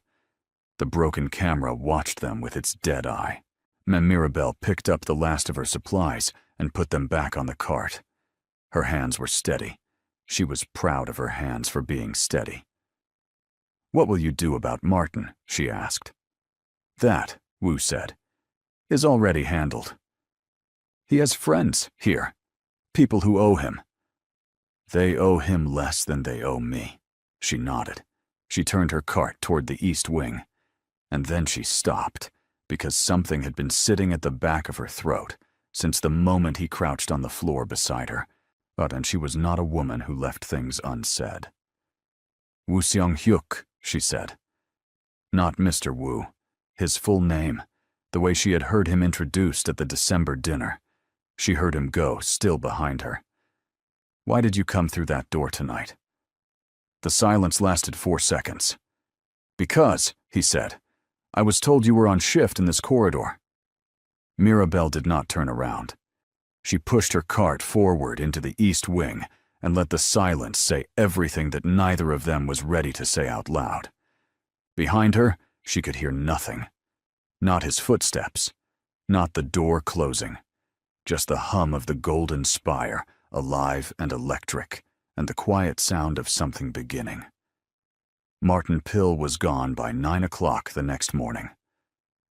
The broken camera watched them with its dead eye. Mirabelle picked up the last of her supplies and put them back on the cart. Her hands were steady. She was proud of her hands for being steady. "What will you do about Martin?" she asked. "That," Wu said, "is already handled. He has friends here, people who owe him." "They owe him less than they owe me." She nodded. She turned her cart toward the east wing. And then she stopped, because something had been sitting at the back of her throat since the moment he crouched on the floor beside her. And she was not a woman who left things unsaid. "Woo Seong-hyuk," she said. Not Mr. Wu, his full name, The way she had heard him introduced at the December dinner. She heard him go, still behind her. "Why did you come through that door tonight?" The silence lasted 4 seconds. "Because," he said, "I was told you were on shift in this corridor." Mirabelle did not turn around. She pushed her cart forward into the east wing and let the silence say everything that neither of them was ready to say out loud. Behind her, she could hear nothing. Not his footsteps, not the door closing, just the hum of the golden spire, alive and electric, and the quiet sound of something beginning. Martin Pill was gone by 9 o'clock the next morning.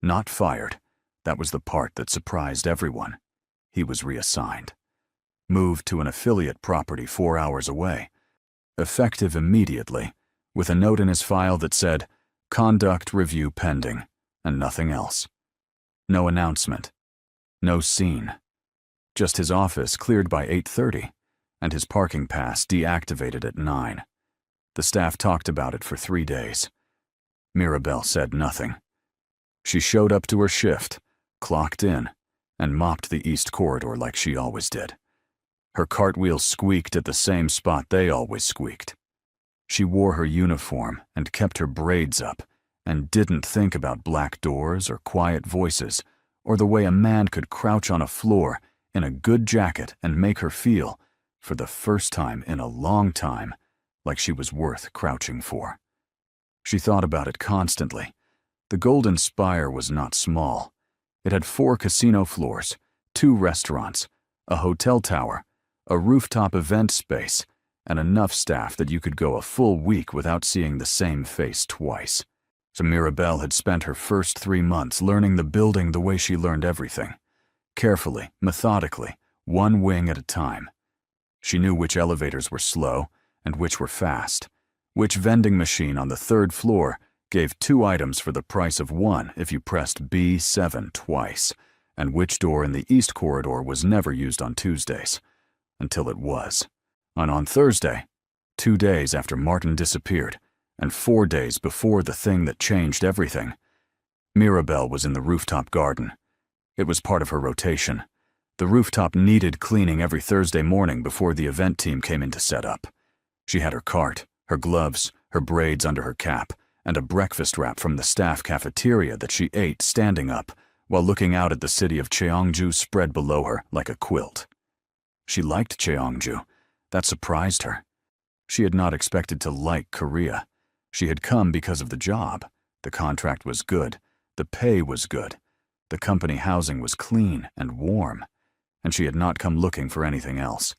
Not fired, that was the part that surprised everyone. He was reassigned. Moved to an affiliate property 4 hours away. Effective immediately, with a note in his file that said, "Conduct review pending," and nothing else. No announcement. No scene. Just his office cleared by 8:30, and his parking pass deactivated at 9. The staff talked about it for 3 days. Mirabelle said nothing. She showed up to her shift, clocked in, and mopped the east corridor like she always did. Her cartwheels squeaked at the same spot they always squeaked. She wore her uniform and kept her braids up and didn't think about black doors or quiet voices or the way a man could crouch on a floor in a good jacket and make her feel, for the first time in a long time, like she was worth crouching for. She thought about it constantly. The Golden Spire was not small. It had 4 casino floors, 2 restaurants, a hotel tower, a rooftop event space, and enough staff that you could go a full week without seeing the same face twice. So Mirabelle had spent her first 3 months learning the building the way she learned everything. Carefully, methodically, one wing at a time. She knew which elevators were slow and which were fast, which vending machine on the 3rd floor gave 2 items for the price of 1 if you pressed B7 twice, and which door in the east corridor was never used on Tuesdays, until it was. And on Thursday, 2 days after Martin disappeared, and 4 days before the thing that changed everything, Mirabelle was in the rooftop garden. It was part of her rotation. The rooftop needed cleaning every Thursday morning before the event team came in to set up. She had her cart, her gloves, her braids under her cap, and a breakfast wrap from the staff cafeteria that she ate standing up while looking out at the city of Cheongju spread below her like a quilt. She liked Cheongju. That surprised her. She had not expected to like Korea. She had come because of the job. The contract was good. The pay was good. The company housing was clean and warm. And she had not come looking for anything else.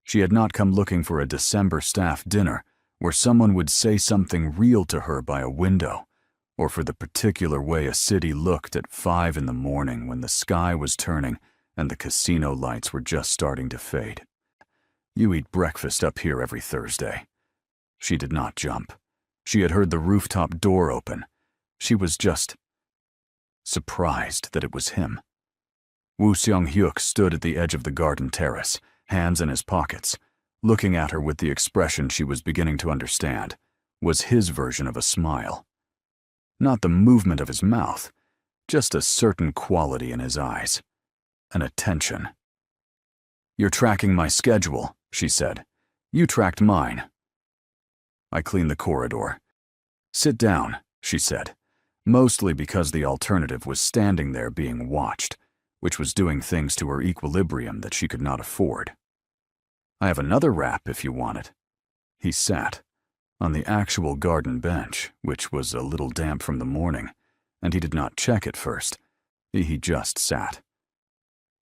She had not come looking for a December staff dinner where someone would say something real to her by a window, or for the particular way a city looked at 5 in the morning when the sky was turning and the casino lights were just starting to fade. You eat breakfast up here every Thursday. She did not jump. She had heard the rooftop door open. She was just surprised that it was him. Woo Seong-hyuk stood at the edge of the garden terrace, hands in his pockets, looking at her with the expression she was beginning to understand, was his version of a smile. Not the movement of his mouth, just a certain quality in his eyes. An attention. "You're tracking my schedule," she said. "You tracked mine." "I cleaned the corridor." "Sit down," she said, mostly because the alternative was standing there being watched, which was doing things to her equilibrium that she could not afford. "I have another wrap if you want it." He sat on the actual garden bench, which was a little damp from the morning, and he did not check it first. He just sat.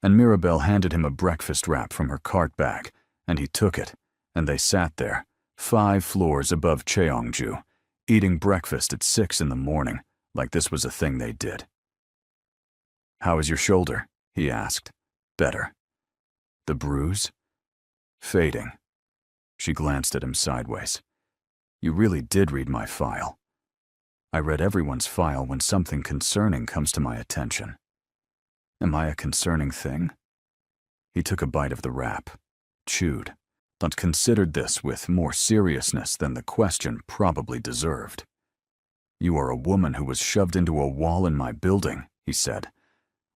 And Mirabelle handed him a breakfast wrap from her cart bag, and he took it, and they sat there, 5 floors above Cheongju, eating breakfast at 6 in the morning, like this was a thing they did. "How is your shoulder?" he asked. "Better." "The bruise?" "Fading." She glanced at him sideways. "You really did read my file." "I read everyone's file when something concerning comes to my attention." "Am I a concerning thing?" He took a bite of the wrap, chewed, but considered this with more seriousness than the question probably deserved. "You are a woman who was shoved into a wall in my building," he said,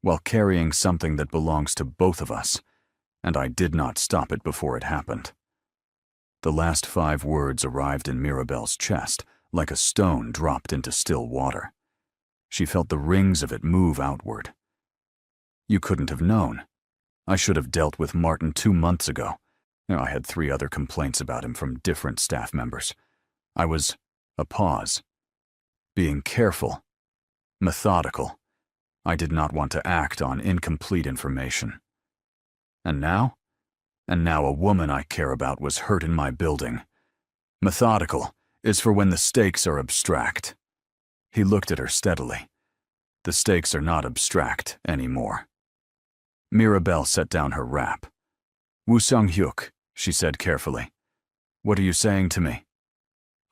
while carrying something that belongs to both of us, and I did not stop it before it happened. The last 5 words arrived in Mirabelle's chest like a stone dropped into still water. She felt the rings of it move outward. You couldn't have known. I should have dealt with Martin 2 months ago. I had 3 other complaints about him from different staff members. I was a pause. Being careful. Methodical. I did not want to act on incomplete information. And now? And now a woman I care about was hurt in my building. Methodical is for when the stakes are abstract. He looked at her steadily. The stakes are not abstract anymore. Mirabelle set down her wrap. Woo Sung-hyuk, she said carefully. What are you saying to me?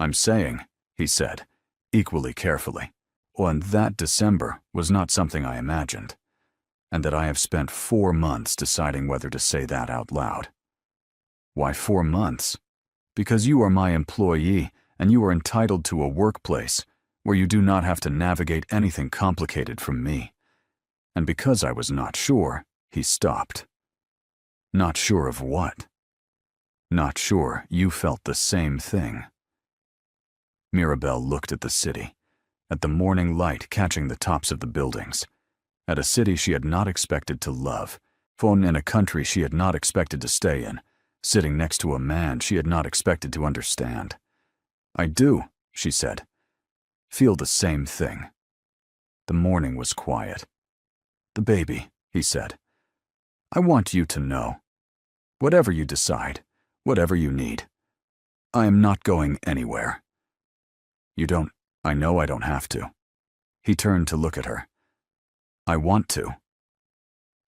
I'm saying, he said, equally carefully, and that December was not something I imagined, and that I have spent 4 months deciding whether to say that out loud. Why 4 months? Because you are my employee, and you are entitled to a workplace where you do not have to navigate anything complicated from me. And because I was not sure, he stopped. Not sure of what? Not sure you felt the same thing. Mirabelle looked at the city, at the morning light catching the tops of the buildings, at a city she had not expected to love, phone in a country she had not expected to stay in, sitting next to a man she had not expected to understand. I do, she said. Feel the same thing. The morning was quiet. The baby, he said. I want you to know. Whatever you decide, whatever you need. I am not going anywhere. You don't, I know I don't have to. He turned to look at her. I want to.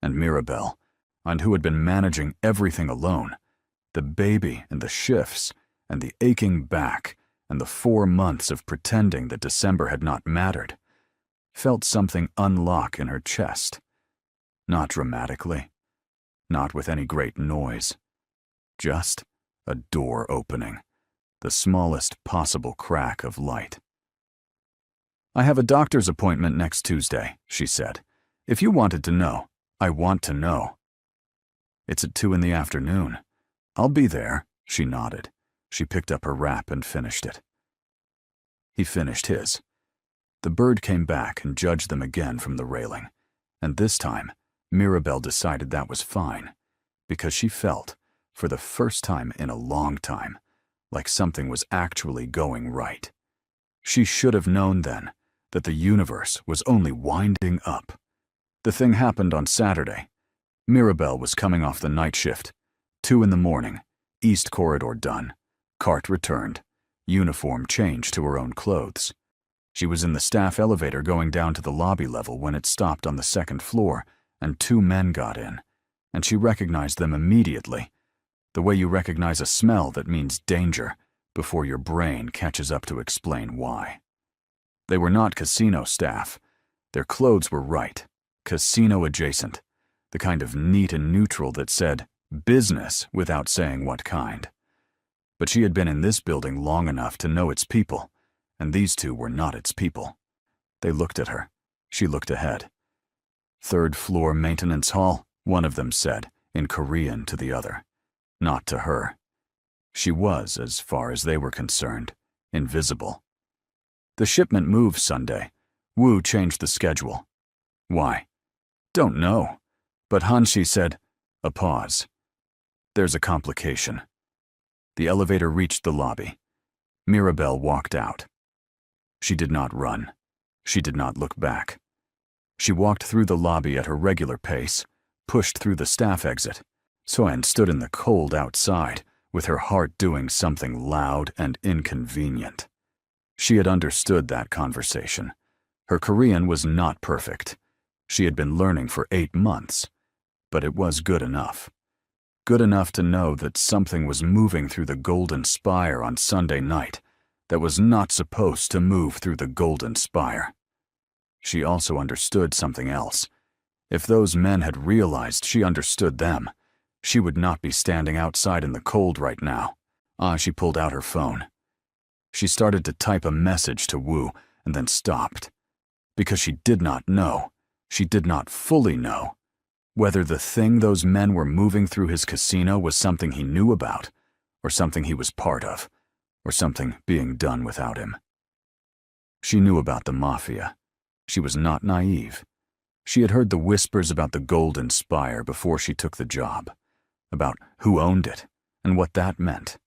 And Mirabelle, and who had been managing everything alone, the baby and the shifts and the aching back and the 4 months of pretending that December had not mattered, felt something unlock in her chest. Not dramatically, not with any great noise, just a door opening, the smallest possible crack of light. I have a doctor's appointment next Tuesday, she said. If you wanted to know, I want to know. It's at 2 in the afternoon. I'll be there, she nodded. She picked up her wrap and finished it. He finished his. The bird came back and judged them again from the railing, and this time, Mirabelle decided that was fine, because she felt, for the first time in a long time, like something was actually going right. She should have known then that the universe was only winding up. The thing happened on Saturday. Mirabelle was coming off the night shift. 2 in the morning, East Corridor done. Cart returned. Uniform changed to her own clothes. She was in the staff elevator going down to the lobby level when it stopped on the 2nd floor, and 2 men got in, and she recognized them immediately, the way you recognize a smell that means danger before your brain catches up to explain why. They were not casino staff. Their clothes were right, casino adjacent, the kind of neat and neutral that said business without saying what kind. But she had been in this building long enough to know its people, and these 2 were not its people. They looked at her. She looked ahead. 3rd floor maintenance hall, one of them said, in Korean to the other. Not to her. She was, as far as they were concerned, invisible. The shipment moves Sunday. Woo changed the schedule. Why? Don't know. But Hanshi said, a pause. There's a complication. The elevator reached the lobby. Mirabelle walked out. She did not run. She did not look back. She walked through the lobby at her regular pace, pushed through the staff exit. Soen stood in the cold outside, with her heart doing something loud and inconvenient. She had understood that conversation. Her Korean was not perfect. She had been learning for 8 months, but it was good enough. Good enough to know that something was moving through the Golden Spire on Sunday night that was not supposed to move through the Golden Spire. She also understood something else. If those men had realized she understood them, she would not be standing outside in the cold right now. She pulled out her phone. She started to type a message to Woo and then stopped. Because she did not know. She did not fully know whether the thing those men were moving through his casino was something he knew about, or something he was part of, or something being done without him. She knew about the Mafia. She was not naive. She had heard the whispers about the Golden Spire before she took the job, about who owned it and what that meant.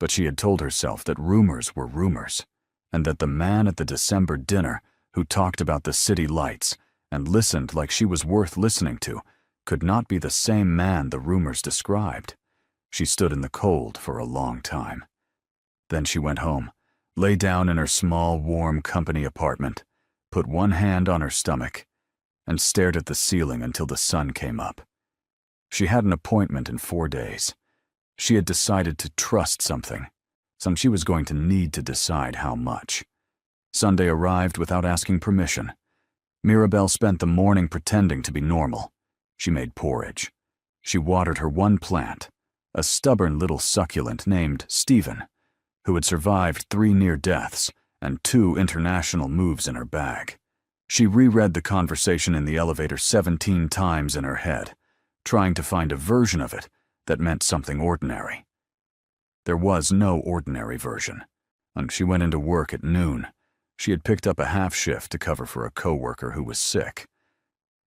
But she had told herself that rumors were rumors, and that the man at the December dinner who talked about the city lights and listened like she was worth listening to could not be the same man the rumors described. She stood in the cold for a long time. Then she went home, lay down in her small, warm company apartment, put one hand on her stomach, and stared at the ceiling until the sun came up. She had an appointment in 4 days. She had decided to trust something she was going to need to decide how much. Sunday arrived without asking permission. Mirabelle spent the morning pretending to be normal. She made porridge. She watered her one plant, a stubborn little succulent named Stephen, who had survived 3 near deaths and 2 international moves in her bag. She reread the conversation in the elevator 17 times in her head, trying to find a version of it that meant something ordinary. There was no ordinary version. When she went into work at noon, she had picked up a half shift to cover for a coworker who was sick.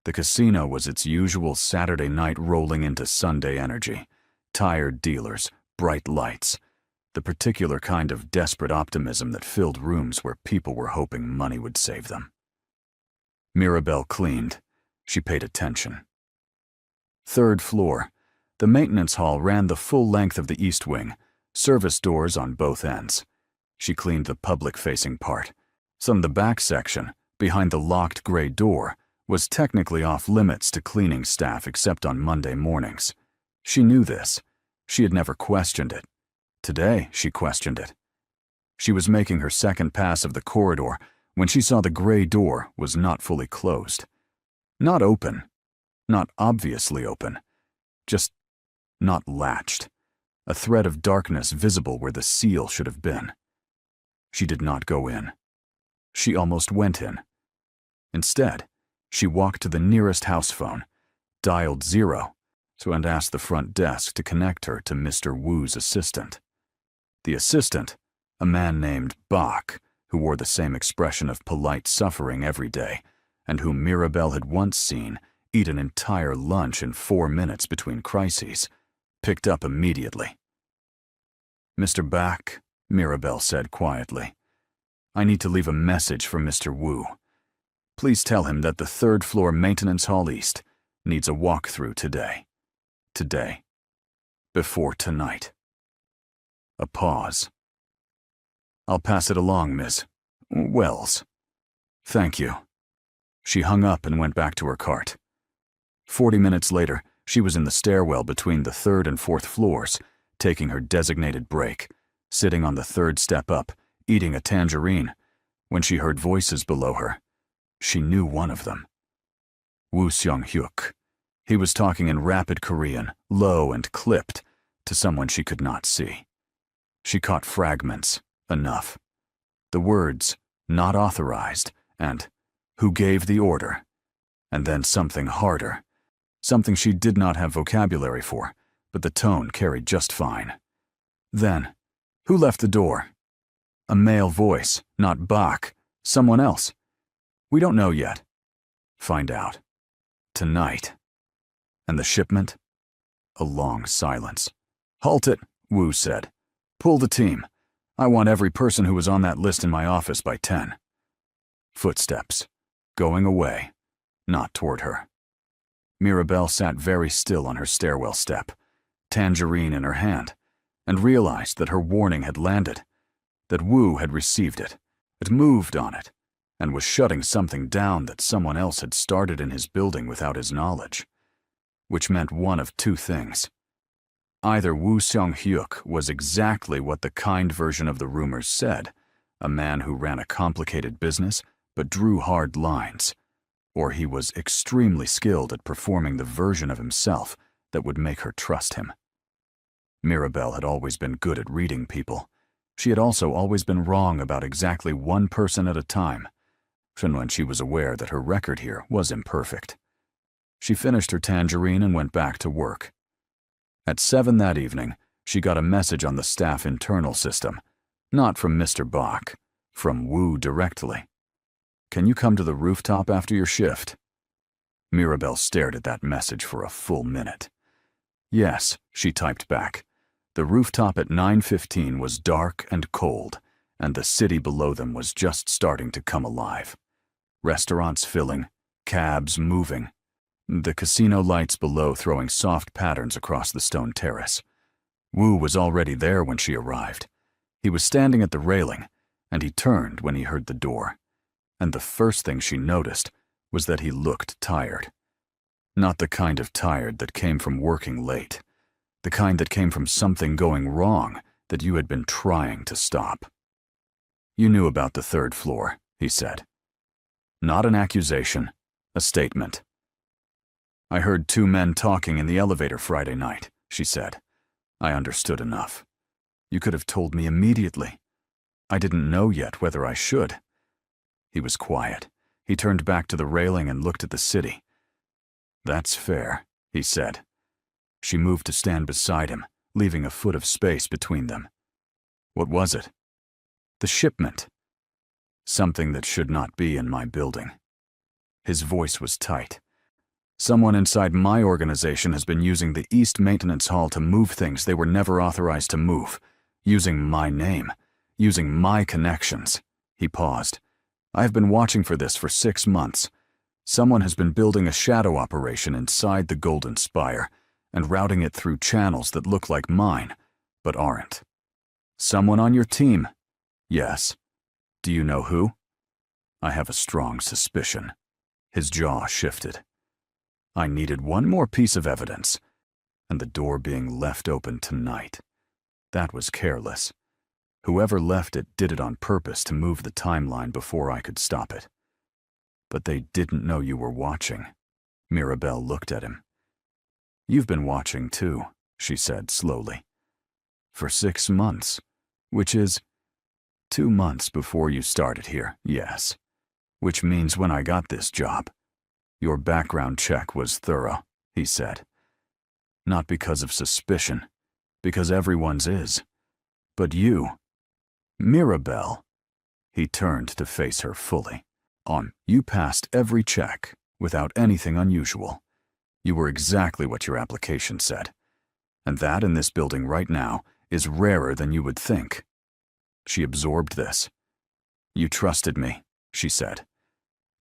The casino was its usual Saturday night rolling into Sunday energy. Tired dealers, bright lights, the particular kind of desperate optimism that filled rooms where people were hoping money would save them. Mirabelle cleaned. She paid attention. 3rd floor. The maintenance hall ran the full length of the east wing, service doors on both ends. She cleaned the public-facing part. Some of the back section, behind the locked gray door, was technically off-limits to cleaning staff except on Monday mornings. She knew this. She had never questioned it. Today, she questioned it. She was making her second pass of the corridor when she saw the gray door was not fully closed. Not open. Not obviously open. Just not latched. A thread of darkness visible where the seal should have been. She did not go in. She almost went in. Instead, she walked to the nearest house phone, dialed 0, and asked the front desk to connect her to Mr. Wu's assistant. The assistant, a man named Bach, who wore the same expression of polite suffering every day, and whom Mirabelle had once seen eat an entire lunch in 4 minutes between crises, picked up immediately. "Mr. Bach," Mirabelle said quietly, "I need to leave a message for Mr. Wu. Please tell him that the 3rd floor maintenance hall east needs a walkthrough today. Today. Before tonight." A pause. "I'll pass it along, Miss Wells." "Thank you." She hung up and went back to her cart. 40 minutes later, she was in the stairwell between the 3rd and 4th floors, taking her designated break, sitting on the 3rd step up, eating a tangerine, when she heard voices below her. She knew one of them. Woo Seong-hyuk. He was talking in rapid Korean, low and clipped, to someone she could not see. She caught fragments, enough. The words, "not authorized," and "who gave the order," and then something harder, something she did not have vocabulary for, but the tone carried just fine. Then, "who left the door?" A male voice, not Bach, someone else. "We don't know yet." "Find out. Tonight." And the shipment? A long silence. "Halt it," Wu said. "Pull the team. I want every person who was on that list in my office by 10. Footsteps. Going away. Not toward her. Mirabelle sat very still on her stairwell step, tangerine in her hand, and realized that her warning had landed, that Wu had received it, had moved on it, and was shutting something down that someone else had started in his building without his knowledge. Which meant one of 2 things. Either Woo Seong-hyuk was exactly what the kind version of the rumors said, a man who ran a complicated business but drew hard lines, or he was extremely skilled at performing the version of himself that would make her trust him. Mirabelle had always been good at reading people. She had also always been wrong about exactly one person at a time. even when she was aware that her record here was imperfect. She finished her tangerine and went back to work. At 7 that evening, she got a message on the staff internal system, not from Mr. Bach, from Wu directly. "Can you come to the rooftop after your shift?" Mirabelle stared at that message for a full minute. "Yes," she typed back. The rooftop at 9:15 was dark and cold, and the city below them was just starting to come alive. Restaurants filling, cabs moving, the casino lights below throwing soft patterns across the stone terrace. Wu was already there when she arrived. He was standing at the railing, and he turned when he heard the door. And the first thing she noticed was that he looked tired. Not the kind of tired that came from working late. The kind that came from something going wrong that you had been trying to stop. "You knew about the 3rd floor," he said. "Not an accusation, a statement." "I heard 2 men talking in the elevator Friday night," she said. "I understood enough. You could have told me immediately. I didn't know yet whether I should." He was quiet. He turned back to the railing and looked at the city. "That's fair," he said. She moved to stand beside him, leaving a foot of space between them. "What was it?" "The shipment. Something that should not be in my building." His voice was tight. "Someone inside my organization has been using the East Maintenance Hall to move things they were never authorized to move, using my name, using my connections." He paused. "I have been watching for this for 6 months. Someone has been building a shadow operation inside the Golden Spire and routing it through channels that look like mine, but aren't." "Someone on your team?" "Yes." "Do you know who?" "I have a strong suspicion." His jaw shifted. "I needed one more piece of evidence, and the door being left open tonight. That was careless. Whoever left it did it on purpose to move the timeline before I could stop it." "But they didn't know you were watching." Mirabelle looked at him. "You've been watching too," she said slowly. "For 6 months, which is 2 months before you started here, yes. Which means when I got this job. Your background check was thorough," he said. "Not because of suspicion, because everyone's is. But you, Mirabelle," he turned to face her fully. "You passed every check without anything unusual. You were exactly what your application said. And that in this building right now is rarer than you would think." She absorbed this. "You trusted me," she said.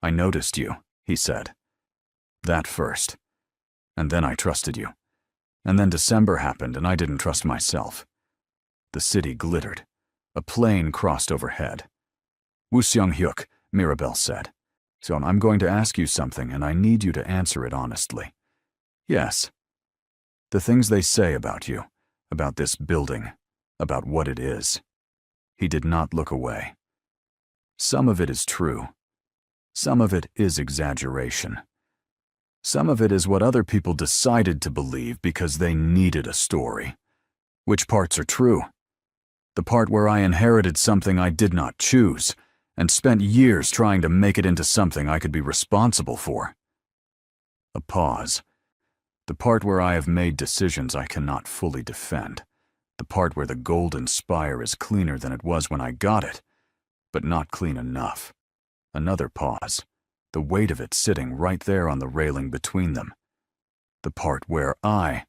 "I noticed you," he said. "That first. And then I trusted you. And then December happened and I didn't trust myself." The city glittered. A plane crossed overhead. "Woo Seong-hyuk," Mirabelle said. "So I'm going to ask you something and I need you to answer it honestly." "Yes." "The things they say about you, about this building, about what it is." He did not look away. "Some of it is true. Some of it is exaggeration. Some of it is what other people decided to believe because they needed a story. Which parts are true? The part where I inherited something I did not choose and spent years trying to make it into something I could be responsible for." A pause. "The part where I have made decisions I cannot fully defend. The part where the Golden Spire is cleaner than it was when I got it, but not clean enough." Another pause. The weight of it sitting right there on the railing between them. "The part where I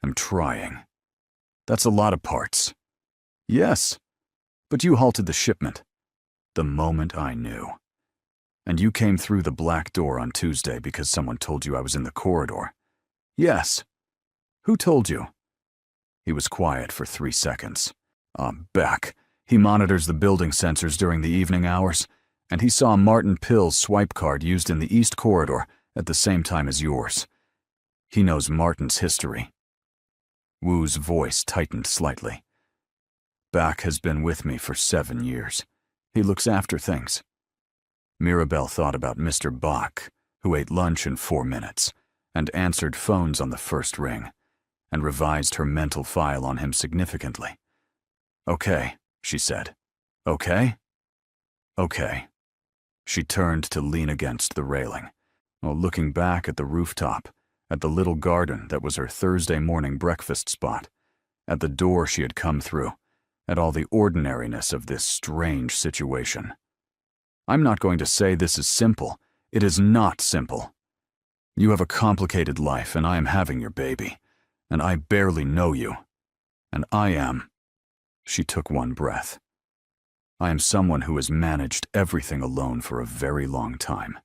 am trying. That's a lot of parts." "Yes, but you halted the shipment. The moment I knew. And you came through the black door on Tuesday because someone told you I was in the corridor." "Yes." "Who told you?" He was quiet for 3 seconds. Beck. He monitors the building sensors during the evening hours, and he saw Martin Pill's swipe card used in the East Corridor at the same time as yours. He knows Martin's history." Wu's voice tightened slightly. "Beck has been with me for 7 years. He looks after things." Mirabelle thought about Mr. Bach, who ate lunch in 4 minutes, and answered phones on the first ring, and revised her mental file on him significantly. "Okay," she said. "Okay? Okay." She turned to lean against the railing, while looking back at the rooftop, at the little garden that was her Thursday morning breakfast spot, at the door she had come through, at all the ordinariness of this strange situation. I'm not going to say this is simple. It is not simple. You have a complicated life, and I am having your baby, and I barely know you. And I am. She took one breath. I am someone who has managed everything alone for a very long time,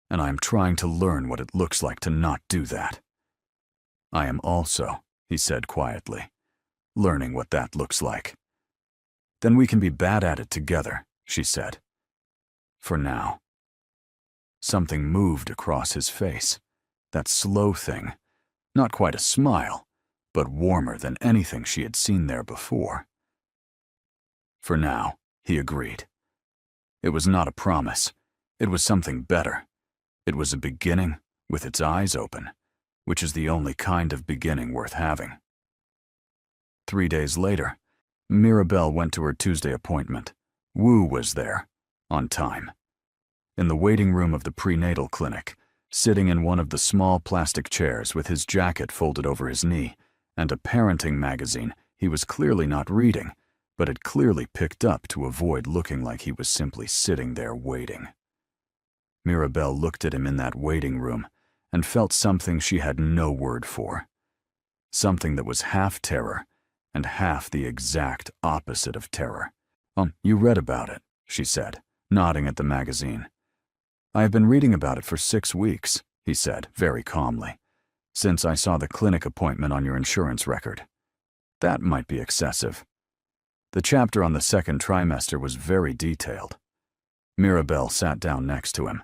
and I am trying to learn what it looks like to not do that. I am also, he said quietly, learning what that looks like. Then we can be bad at it together, she said. For now. Something moved across his face, that slow thing, not quite a smile, but warmer than anything she had seen there before. For now, he agreed. It was not a promise. It was something better. It was a beginning with its eyes open, which is the only kind of beginning worth having. 3 days later, Mirabelle went to her Tuesday appointment. Wu was there, on time. In the waiting room of the prenatal clinic, sitting in one of the small plastic chairs with his jacket folded over his knee and a parenting magazine he was clearly not reading, but had clearly picked up to avoid looking like he was simply sitting there waiting. Mirabelle looked at him in that waiting room and felt something she had no word for. Something that was half terror and half the exact opposite of terror. You read about it, she said, nodding at the magazine. I have been reading about it for 6 weeks, he said, very calmly, since I saw the clinic appointment on your insurance record. That might be excessive. The chapter on the second trimester was very detailed. Mirabelle sat down next to him.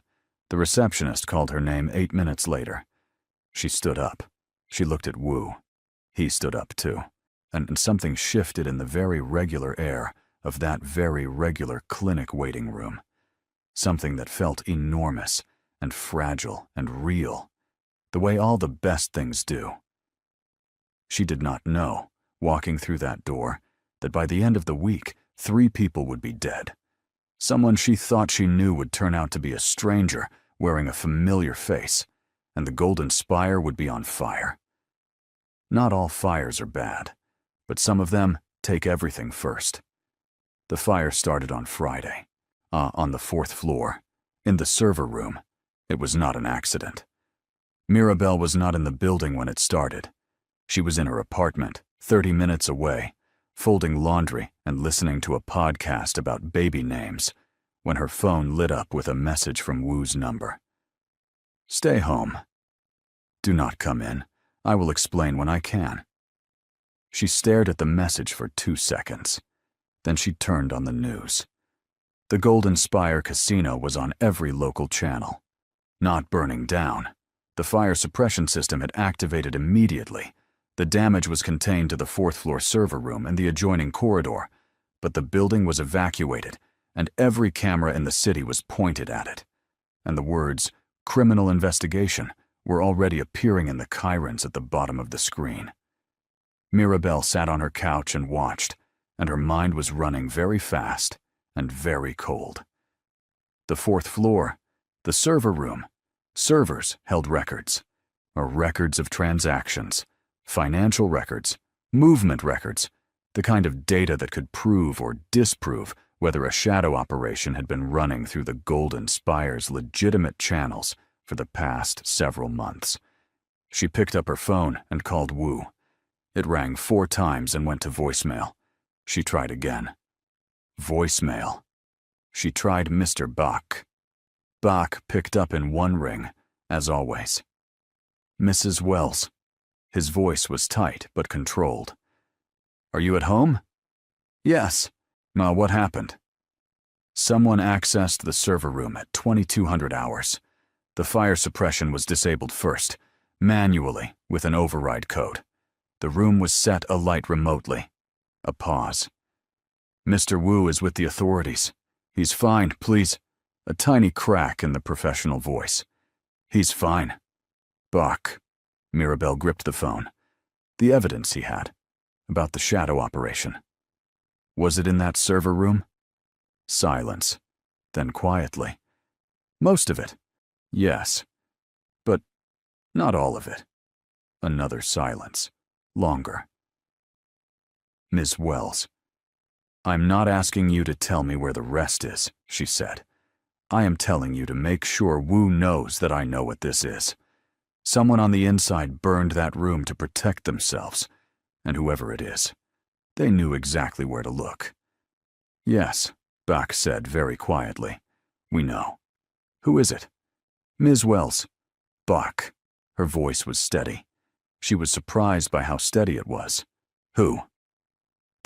The receptionist called her name 8 minutes later. She stood up. She looked at Wu. He stood up too, and something shifted in the very regular air of that very regular clinic waiting room. Something that felt enormous and fragile and real, the way all the best things do. She did not know, walking through that door, that by the end of the week, 3 people would be dead. Someone she thought she knew would turn out to be a stranger wearing a familiar face, and the Golden Spire would be on fire. Not all fires are bad, but some of them take everything first. The fire started on Friday, on the 4th floor, in the server room. It was not an accident. Mirabelle was not in the building when it started. She was in her apartment, 30 minutes away, folding laundry and listening to a podcast about baby names, when her phone lit up with a message from Wu's number. Stay home. Do not come in. I will explain when I can. She stared at the message for 2 seconds. Then she turned on the news. The Golden Spire Casino was on every local channel. Not burning down. The fire suppression system had activated immediately. The damage was contained to the 4th floor server room and the adjoining corridor, but the building was evacuated, and every camera in the city was pointed at it. And the words, "criminal investigation," were already appearing in the chyrons at the bottom of the screen. Mirabelle sat on her couch and watched, and her mind was running very fast and very cold. The 4th floor, the server room, servers held records, or records of transactions, financial records, movement records, the kind of data that could prove or disprove whether a shadow operation had been running through the Golden Spire's legitimate channels for the past several months. She picked up her phone and called Wu. It rang 4 times and went to voicemail. She tried again. Voicemail. She tried Mr. Bach. Bach picked up in one ring, as always. Mrs. Wells. His voice was tight but controlled. Are you at home? Yes. What happened? Someone accessed the server room at 2200 hours. The fire suppression was disabled first, manually, with an override code. The room was set alight remotely. A pause. Mr. Wu is with the authorities. He's fine, please. A tiny crack in the professional voice. He's fine. Bach. Mirabelle gripped the phone. The evidence he had. About the shadow operation. Was it in that server room? Silence. Then quietly, Most of it. Yes. But not all of it. Another silence. Longer. Ms. Wells. I'm not asking you to tell me where the rest is, she said. I am telling you to make sure Wu knows that I know what this is. Someone on the inside burned that room to protect themselves, and whoever it is, they knew exactly where to look. Yes, Bach said very quietly. We know. Who is it? Ms. Wells. Bach. Her voice was steady. She was surprised by how steady it was. Who?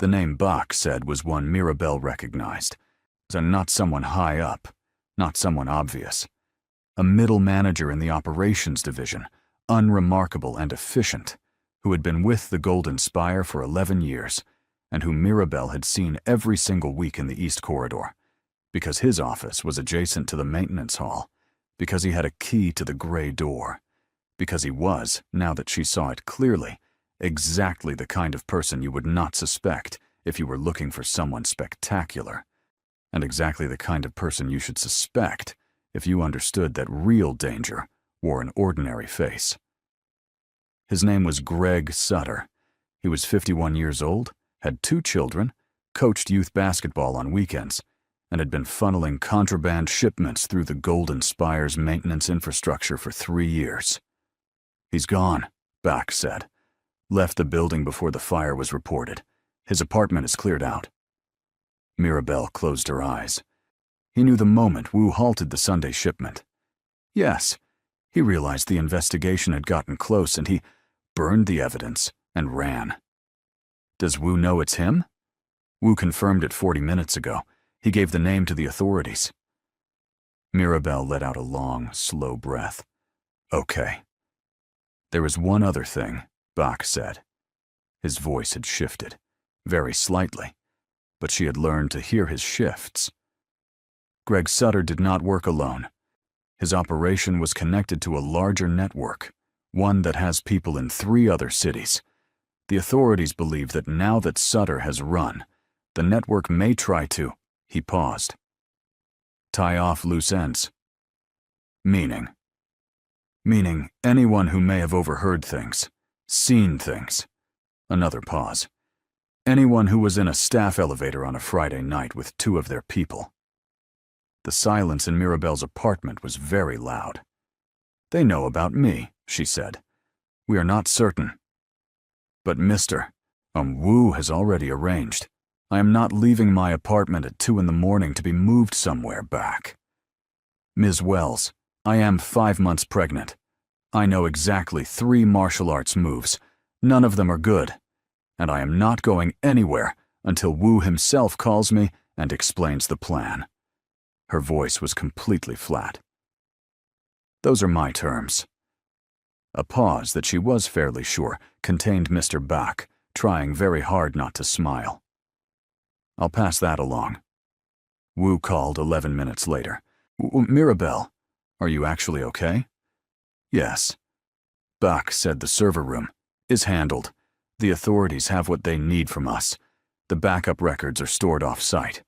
The name Bach said was one Mirabelle recognized, and not someone high up, not someone obvious. A middle manager in the operations division, unremarkable and efficient, who had been with the Golden Spire for 11 years, and whom Mirabelle had seen every single week in the East Corridor, because his office was adjacent to the maintenance hall, because he had a key to the gray door, because he was, now that she saw it clearly, exactly the kind of person you would not suspect if you were looking for someone spectacular, and exactly the kind of person you should suspect if you understood that real danger wore an ordinary face. His name was Greg Sutter. He was 51 years old, had 2 children, coached youth basketball on weekends, and had been funneling contraband shipments through the Golden Spire's maintenance infrastructure for 3 years. He's gone, Bach said. Left the building before the fire was reported. His apartment is cleared out. Mirabelle closed her eyes. He knew the moment Wu halted the Sunday shipment. Yes, he realized the investigation had gotten close and he burned the evidence and ran. Does Wu know it's him? Wu confirmed it 40 minutes ago. He gave the name to the authorities. Mirabelle let out a long, slow breath. Okay. There is one other thing, Bach said. His voice had shifted, very slightly, but she had learned to hear his shifts. Greg Sutter did not work alone. His operation was connected to a larger network, one that has people in 3 other cities. The authorities believe that now that Sutter has run, the network may try to, he paused, tie off loose ends. Meaning anyone who may have overheard things, seen things. Another pause. Anyone who was in a staff elevator on a Friday night with 2 of their people. The silence in Mirabelle's apartment was very loud. They know about me, she said. We are not certain. But Mr. Wu has already arranged. I am not leaving my apartment at 2 in the morning to be moved somewhere back. Ms. Wells, I am 5 months pregnant. I know exactly 3 martial arts moves. None of them are good. And I am not going anywhere until Wu himself calls me and explains the plan. Her voice was completely flat. Those are my terms. A pause that she was fairly sure contained Mr. Bach, trying very hard not to smile. I'll pass that along. Wu called 11 minutes later. Mirabelle, are you actually okay? Yes. Bach said the server room is handled. The authorities have what they need from us. The backup records are stored off-site.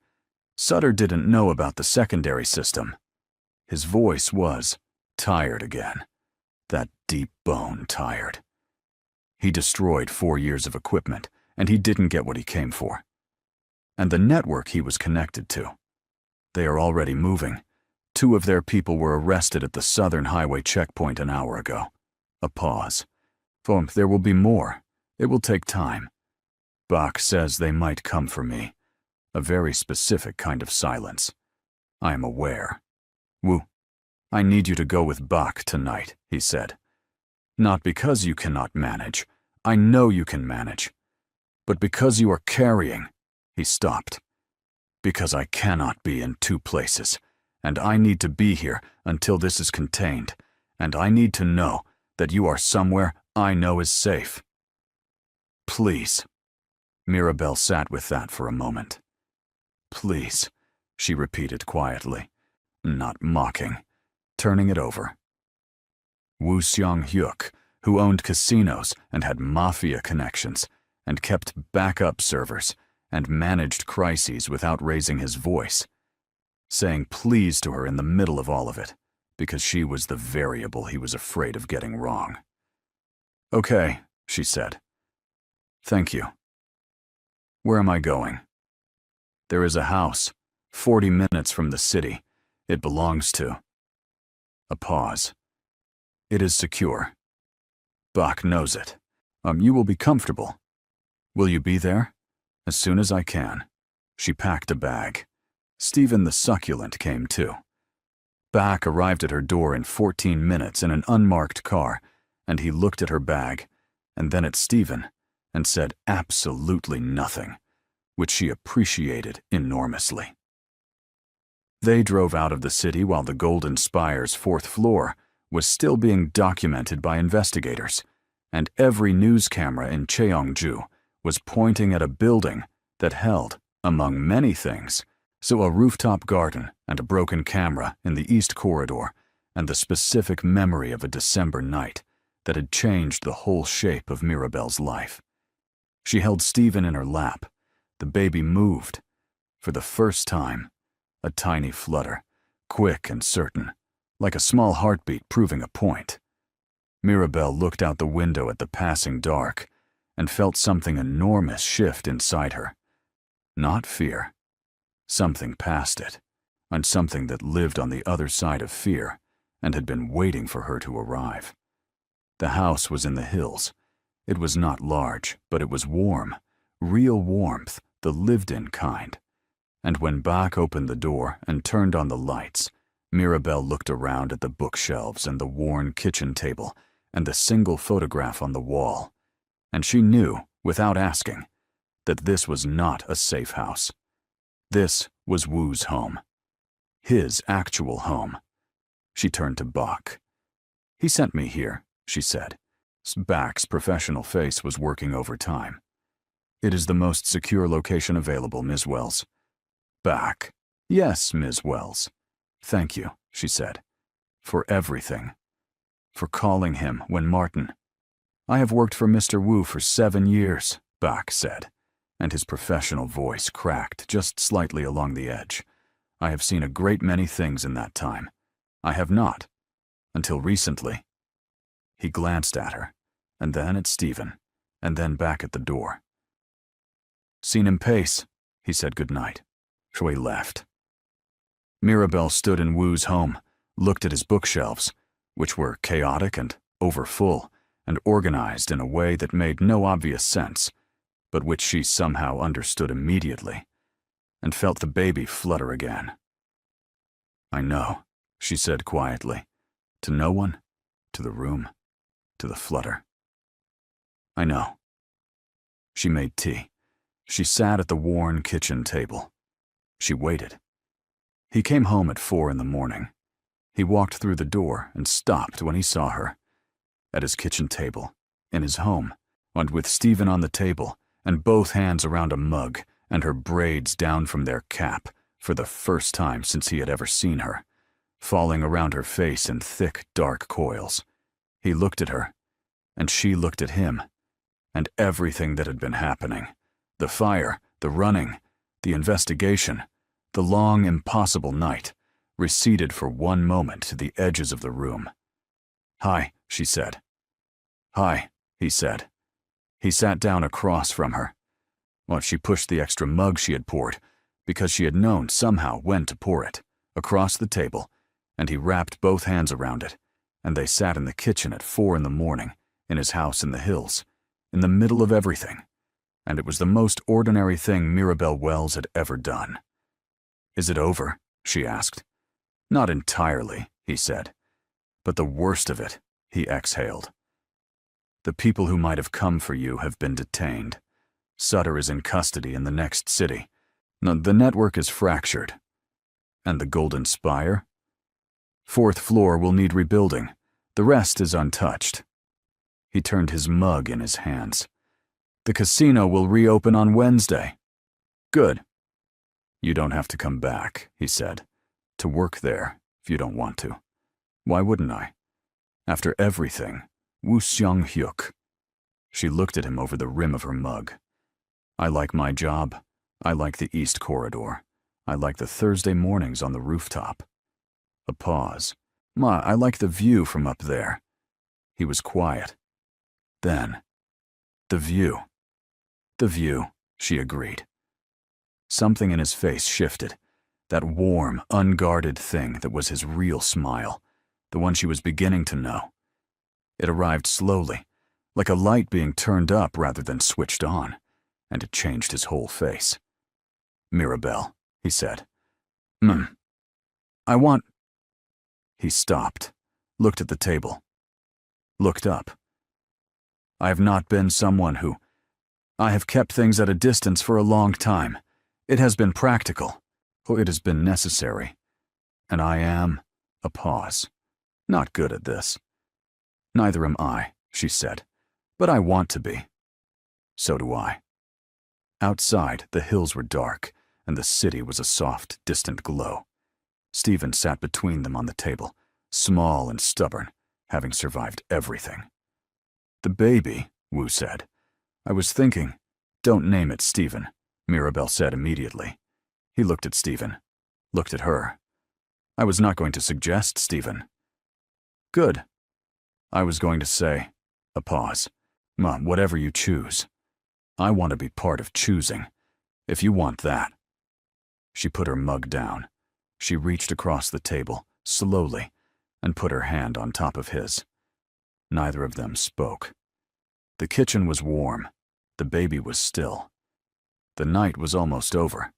Sutter didn't know about the secondary system. His voice was tired again. That deep bone tired. He destroyed 4 years of equipment, and he didn't get what he came for. And the network he was connected to. They are already moving. 2 of their people were arrested at the Southern Highway checkpoint an hour ago. A pause. There will be more. It will take time. Bach says they might come for me. A very specific kind of silence. I am aware. Wu, I need you to go with Bach tonight, he said. Not because you cannot manage. I know you can manage. But because you are carrying. He stopped. Because I cannot be in 2 places, and I need to be here until this is contained, and I need to know that you are somewhere I know is safe. Please. Mirabelle sat with that for a moment. Please, she repeated quietly, not mocking, turning it over. Woo Seong-hyuk, who owned casinos and had mafia connections, and kept backup servers, and managed crises without raising his voice, saying please to her in the middle of all of it, because she was the variable he was afraid of getting wrong. "Okay," she said. "Thank you. Where am I going?" "There is a house, 40 minutes from the city. It belongs to—" A pause. "It is secure. Bach knows it. You will be comfortable. Will you be there?" "As soon as I can." She packed a bag. Stephen the succulent came too. Bach arrived at her door in 14 minutes in an unmarked car, and he looked at her bag, and then at Stephen, and said absolutely nothing, which she appreciated enormously. They drove out of the city while the Golden Spire's 4th floor was still being documented by investigators, and every news camera in Cheongju was pointing at a building that held, among many things, a rooftop garden and a broken camera in the East Corridor, and the specific memory of a December night that had changed the whole shape of Mirabelle's life. She held Stephen in her lap. The baby moved. For the first time, a tiny flutter, quick and certain, like a small heartbeat proving a point. Mirabelle looked out the window at the passing dark and felt something enormous shift inside her. Not fear. Something past it, and something that lived on the other side of fear and had been waiting for her to arrive. The house was in the hills. It was not large, but it was warm, real warmth, the lived-in kind. And when Bach opened the door and turned on the lights, Mirabelle looked around at the bookshelves and the worn kitchen table and the single photograph on the wall, and she knew, without asking, that this was not a safe house. This was Wu's home. His actual home. She turned to Bach. "He sent me here," she said. Bach's professional face was working overtime. "It is the most secure location available, Ms. Wells." Bach. "Yes, Ms. Wells. Thank you," she said. "For everything. For calling him when Martin—" "I have worked for Mr. Wu for 7 years," Bach said, and his professional voice cracked just slightly along the edge. "I have seen a great many things in that time. I have not. Until recently." He glanced at her, and then at Stephen, and then back at the door. "Seen him pace," he said goodnight. So he left. Mirabelle stood in Wu's home, looked at his bookshelves, which were chaotic and overfull, and organized in a way that made no obvious sense, but which she somehow understood immediately, and felt the baby flutter again. "I know," she said quietly, to no one, to the room, to the flutter. "I know." She made tea. She sat at the worn kitchen table. She waited. He came home at 4 in the morning. He walked through the door and stopped when he saw her. At his kitchen table, in his home, and with Stephen on the table, and both hands around a mug, and her braids down from their cap, for the first time since he had ever seen her, falling around her face in thick, dark coils. He looked at her, and she looked at him, and everything that had been happening, the fire, the running, the investigation, the long, impossible night, receded for one moment to the edges of the room. "Hi," she said. "Hi," he said. He sat down across from her. Well, she pushed the extra mug she had poured, because she had known somehow when to pour it, across the table, and he wrapped both hands around it, and they sat in the kitchen at 4 in the morning, in his house in the hills, in the middle of everything, and it was the most ordinary thing Mirabelle Wells had ever done. "Is it over?" she asked. "Not entirely," he said. "But the worst of it," he exhaled. "The people who might have come for you have been detained. Sutter is in custody in the next city. The network is fractured. And the Golden Spire? 4th floor will need rebuilding. The rest is untouched." He turned his mug in his hands. "The casino will reopen on Wednesday." "Good." "You don't have to come back," he said, "to work there if you don't want to." "Why wouldn't I? After everything, Woo Seong-hyuk." She looked at him over the rim of her mug. "I like my job. I like the East Corridor. I like the Thursday mornings on the rooftop. A pause. Ma, I like the view from up there. He was quiet. Then, the view. The view, she agreed. Something in his face shifted. That warm, unguarded thing that was his real smile, the one she was beginning to know. It arrived slowly, like a light being turned up rather than switched on, and it changed his whole face. Mirabelle, he said. I want... He stopped, looked at the table, looked up. I have not been someone who... I have kept things at a distance for a long time. It has been practical, or it has been necessary. And I am... A pause. Not good at this. Neither am I, she said, but I want to be. So do I. Outside, the hills were dark, and the city was a soft, distant glow. Stephen sat between them on the table, small and stubborn, having survived everything. The baby, Wu said. I was thinking, don't name it Stephen, Mirabelle said immediately. He looked at Stephen, looked at her. I was not going to suggest Stephen. Good. I was going to say, a pause. Mom, whatever you choose. I want to be part of choosing, if you want that. She put her mug down. She reached across the table, slowly, and put her hand on top of his. Neither of them spoke. The kitchen was warm. The baby was still. The night was almost over,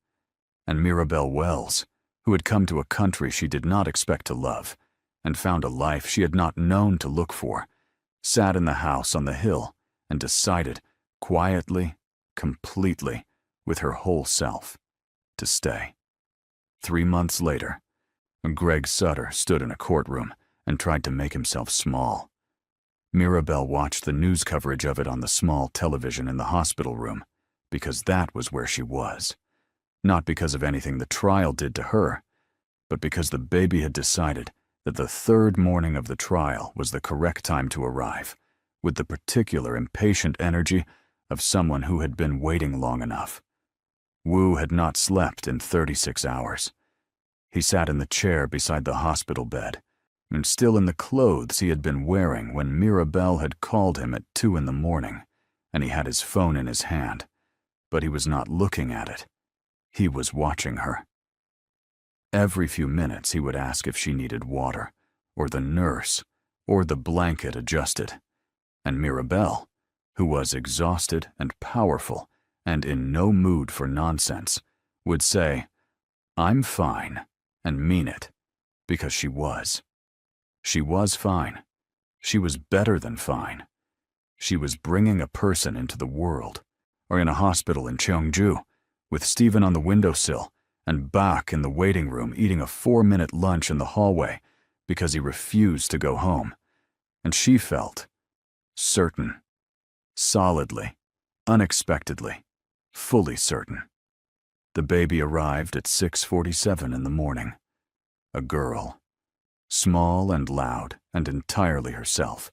and Mirabelle Wells, who had come to a country she did not expect to love, and found a life she had not known to look for, sat in the house on the hill and decided, quietly, completely, with her whole self, to stay. 3 months later, Greg Sutter stood in a courtroom and tried to make himself small. Mirabelle watched the news coverage of it on the small television in the hospital room, because that was where she was. Not because of anything the trial did to her, but because the baby had decided that the third morning of the trial was the correct time to arrive, with the particular impatient energy of someone who had been waiting long enough. Wu had not slept in 36 hours. He sat in the chair beside the hospital bed, and still in the clothes he had been wearing when Mirabelle had called him at 2 in the morning, and he had his phone in his hand, but he was not looking at it. He was watching her. Every few minutes he would ask if she needed water, or the nurse, or the blanket adjusted, and Mirabelle, who was exhausted and powerful and in no mood for nonsense, would say, I'm fine, and mean it, because she was. She was fine. She was better than fine. She was bringing a person into the world, or in a hospital in Cheongju, with Stephen on the windowsill and Bach in the waiting room eating a 4-minute lunch in the hallway because he refused to go home. And she felt certain, solidly, unexpectedly, fully certain. The baby arrived at 6:47 in the morning. A girl. Small and loud and entirely herself,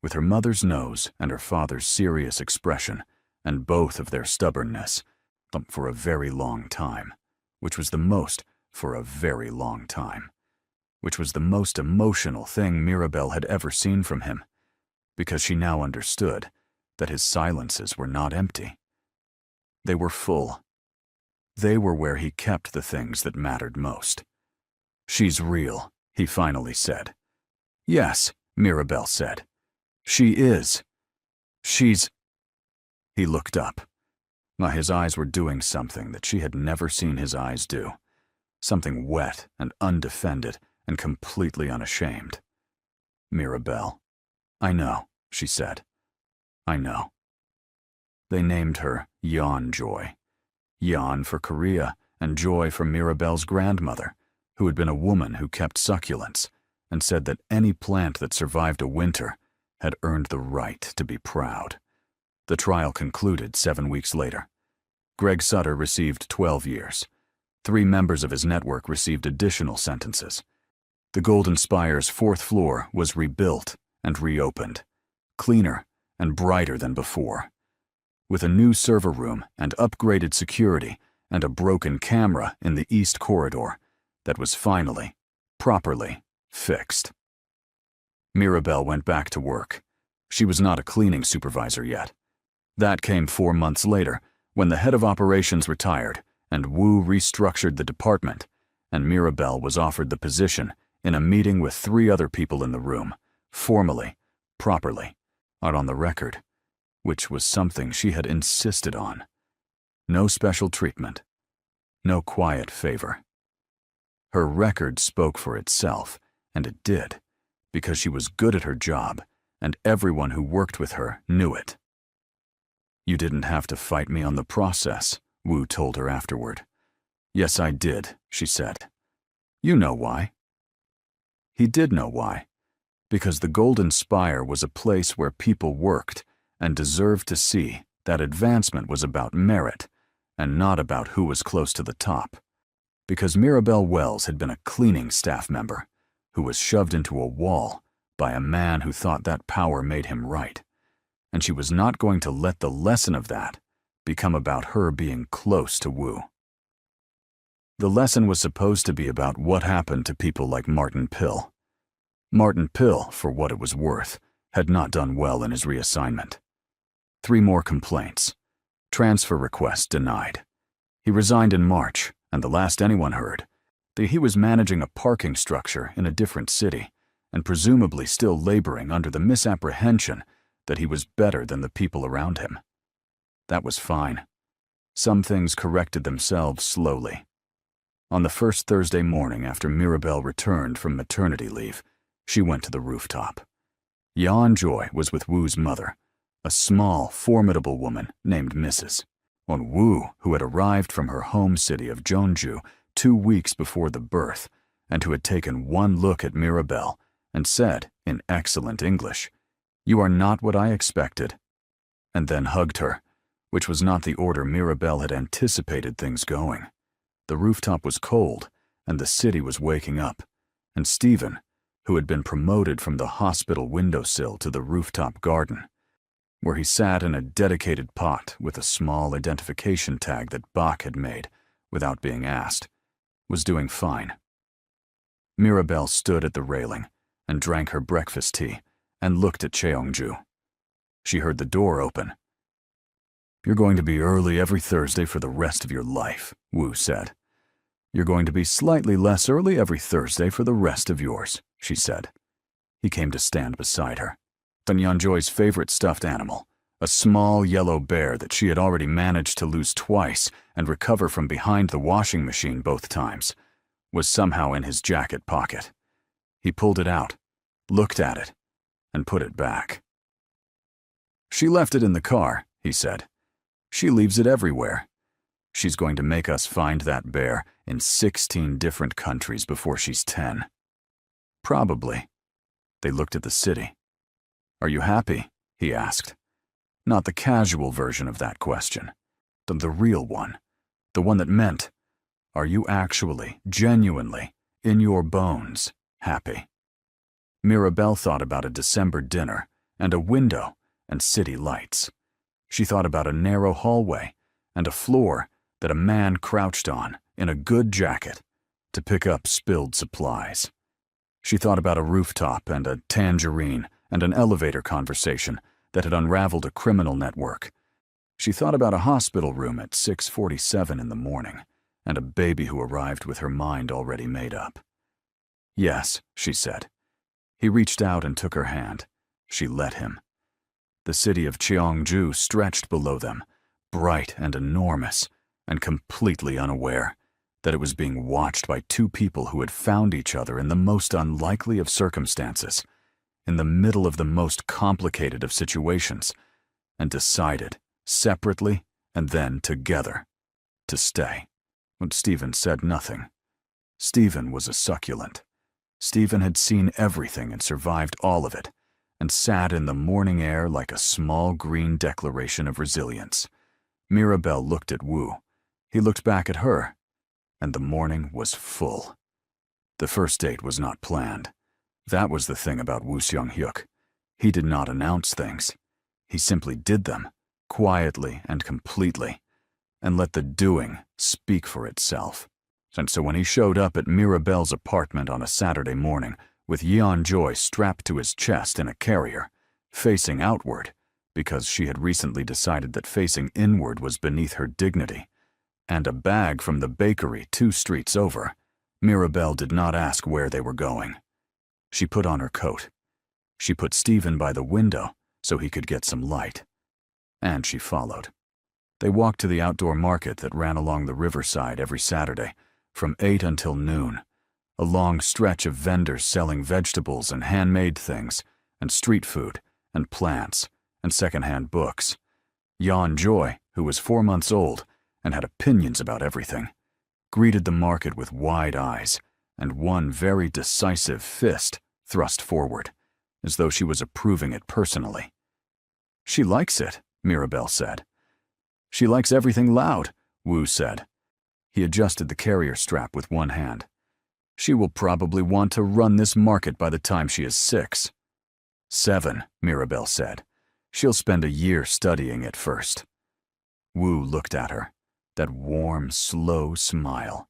with her mother's nose and her father's serious expression, and both of their stubbornness, for a very long time, which was the most for a very long time, which was the most emotional thing Mirabelle had ever seen from him, because she now understood that his silences were not empty. They were full. They were where he kept the things that mattered most. She's real, he finally said. Yes, Mirabelle said. She is. She's... He looked up. His eyes were doing something that she had never seen his eyes do. Something wet and undefended and completely unashamed. Mirabelle. I know, she said. I know. They named her Yeon Joy. Yeon for Korea and Joy for Mirabelle's grandmother, who had been a woman who kept succulents and said that any plant that survived a winter had earned the right to be proud. The trial concluded 7 weeks later. Greg Sutter received 12 years. 3 members of his network received additional sentences. The Golden Spire's 4th floor was rebuilt and reopened, cleaner and brighter than before, with a new server room and upgraded security and a broken camera in the east corridor that was finally, properly fixed. Mirabelle went back to work. She was not a cleaning supervisor yet. That came 4 months later, when the head of operations retired and Wu restructured the department, and Mirabelle was offered the position in a meeting with 3 other people in the room, formally, properly, out on the record, which was something she had insisted on. No special treatment, no quiet favor. Her record spoke for itself, and it did, because she was good at her job, and everyone who worked with her knew it. "You didn't have to fight me on the process," Wu told her afterward. "Yes, I did," she said. "You know why." He did know why, because the Golden Spire was a place where people worked and deserved to see that advancement was about merit and not about who was close to the top. Because Mirabelle Wells had been a cleaning staff member who was shoved into a wall by a man who thought that power made him right, and she was not going to let the lesson of that become about her being close to Wu. The lesson was supposed to be about what happened to people like Martin Pill. Martin Pill, for what it was worth, had not done well in his reassignment. 3 more complaints. Transfer request denied. He resigned in March, and the last anyone heard, that he was managing a parking structure in a different city, and presumably still laboring under the misapprehension that he was better than the people around him. That was fine. Some things corrected themselves slowly. On the first Thursday morning after Mirabelle returned from maternity leave, she went to the rooftop. Yan Joy was with Wu's mother, a small, formidable woman named Mrs. On Wu, who had arrived from her home city of Jeonju 2 weeks before the birth, and who had taken one look at Mirabelle and said, in excellent English, "You are not what I expected," and then hugged her, which was not the order Mirabelle had anticipated things going. The rooftop was cold, and the city was waking up, and Stephen, who had been promoted from the hospital windowsill to the rooftop garden, where he sat in a dedicated pot with a small identification tag that Bach had made without being asked, was doing fine. Mirabelle stood at the railing and drank her breakfast tea and looked at Cheongju. She heard the door open. "You're going to be early every Thursday for the rest of your life," Wu said. "You're going to be slightly less early every Thursday for the rest of yours," she said. He came to stand beside her. Yanjoy's favorite stuffed animal, a small yellow bear that she had already managed to lose twice and recover from behind the washing machine both times, was somehow in his jacket pocket. He pulled it out, looked at it, and put it back. "She left it in the car," he said. "She leaves it everywhere. She's going to make us find that bear in 16 different countries before she's 10. Probably." They looked at the city. "Are you happy?" he asked. Not the casual version of that question, the real one, the one that meant, are you actually, genuinely, in your bones, happy? Mirabelle thought about a December dinner and a window and city lights. She thought about a narrow hallway and a floor that a man crouched on in a good jacket to pick up spilled supplies. She thought about a rooftop and a tangerine and an elevator conversation that had unraveled a criminal network. She thought about a hospital room at 6:47 in the morning and a baby who arrived with her mind already made up. "Yes," she said. He reached out and took her hand. She let him. The city of Cheongju stretched below them, bright and enormous, and completely unaware that it was being watched by 2 people who had found each other in the most unlikely of circumstances, in the middle of the most complicated of situations, and decided, separately and then together, to stay. But Stephen said nothing. Stephen was a succulent. Stephen had seen everything and survived all of it, and sat in the morning air like a small green declaration of resilience. Mirabelle looked at Wu. He looked back at her, and the morning was full. The first date was not planned. That was the thing about Woo Seung-hyuk. He did not announce things. He simply did them, quietly and completely. and let the doing speak for itself. And so when he showed up at Mirabelle's apartment on a Saturday morning with Yeon-joy strapped to his chest in a carrier, facing outward, because she had recently decided that facing inward was beneath her dignity, and a bag from the bakery 2 streets over, Mirabelle did not ask where they were going. She put on her coat. She put Stephen by the window so he could get some light. And she followed. They walked to the outdoor market that ran along the riverside every Saturday, from 8 until noon, a long stretch of vendors selling vegetables and handmade things, and street food, and plants, and secondhand books. Yeon-joy, who was 4 months old and had opinions about everything, greeted the market with wide eyes and one very decisive fist thrust forward, as though she was approving it personally. "She likes it," Mirabelle said. "She likes everything loud," Wu said. He adjusted the carrier strap with one hand. "She will probably want to run this market by the time she is 6. 7, Mirabelle said. "She'll spend a year studying it first." Wu looked at her, that warm, slow smile.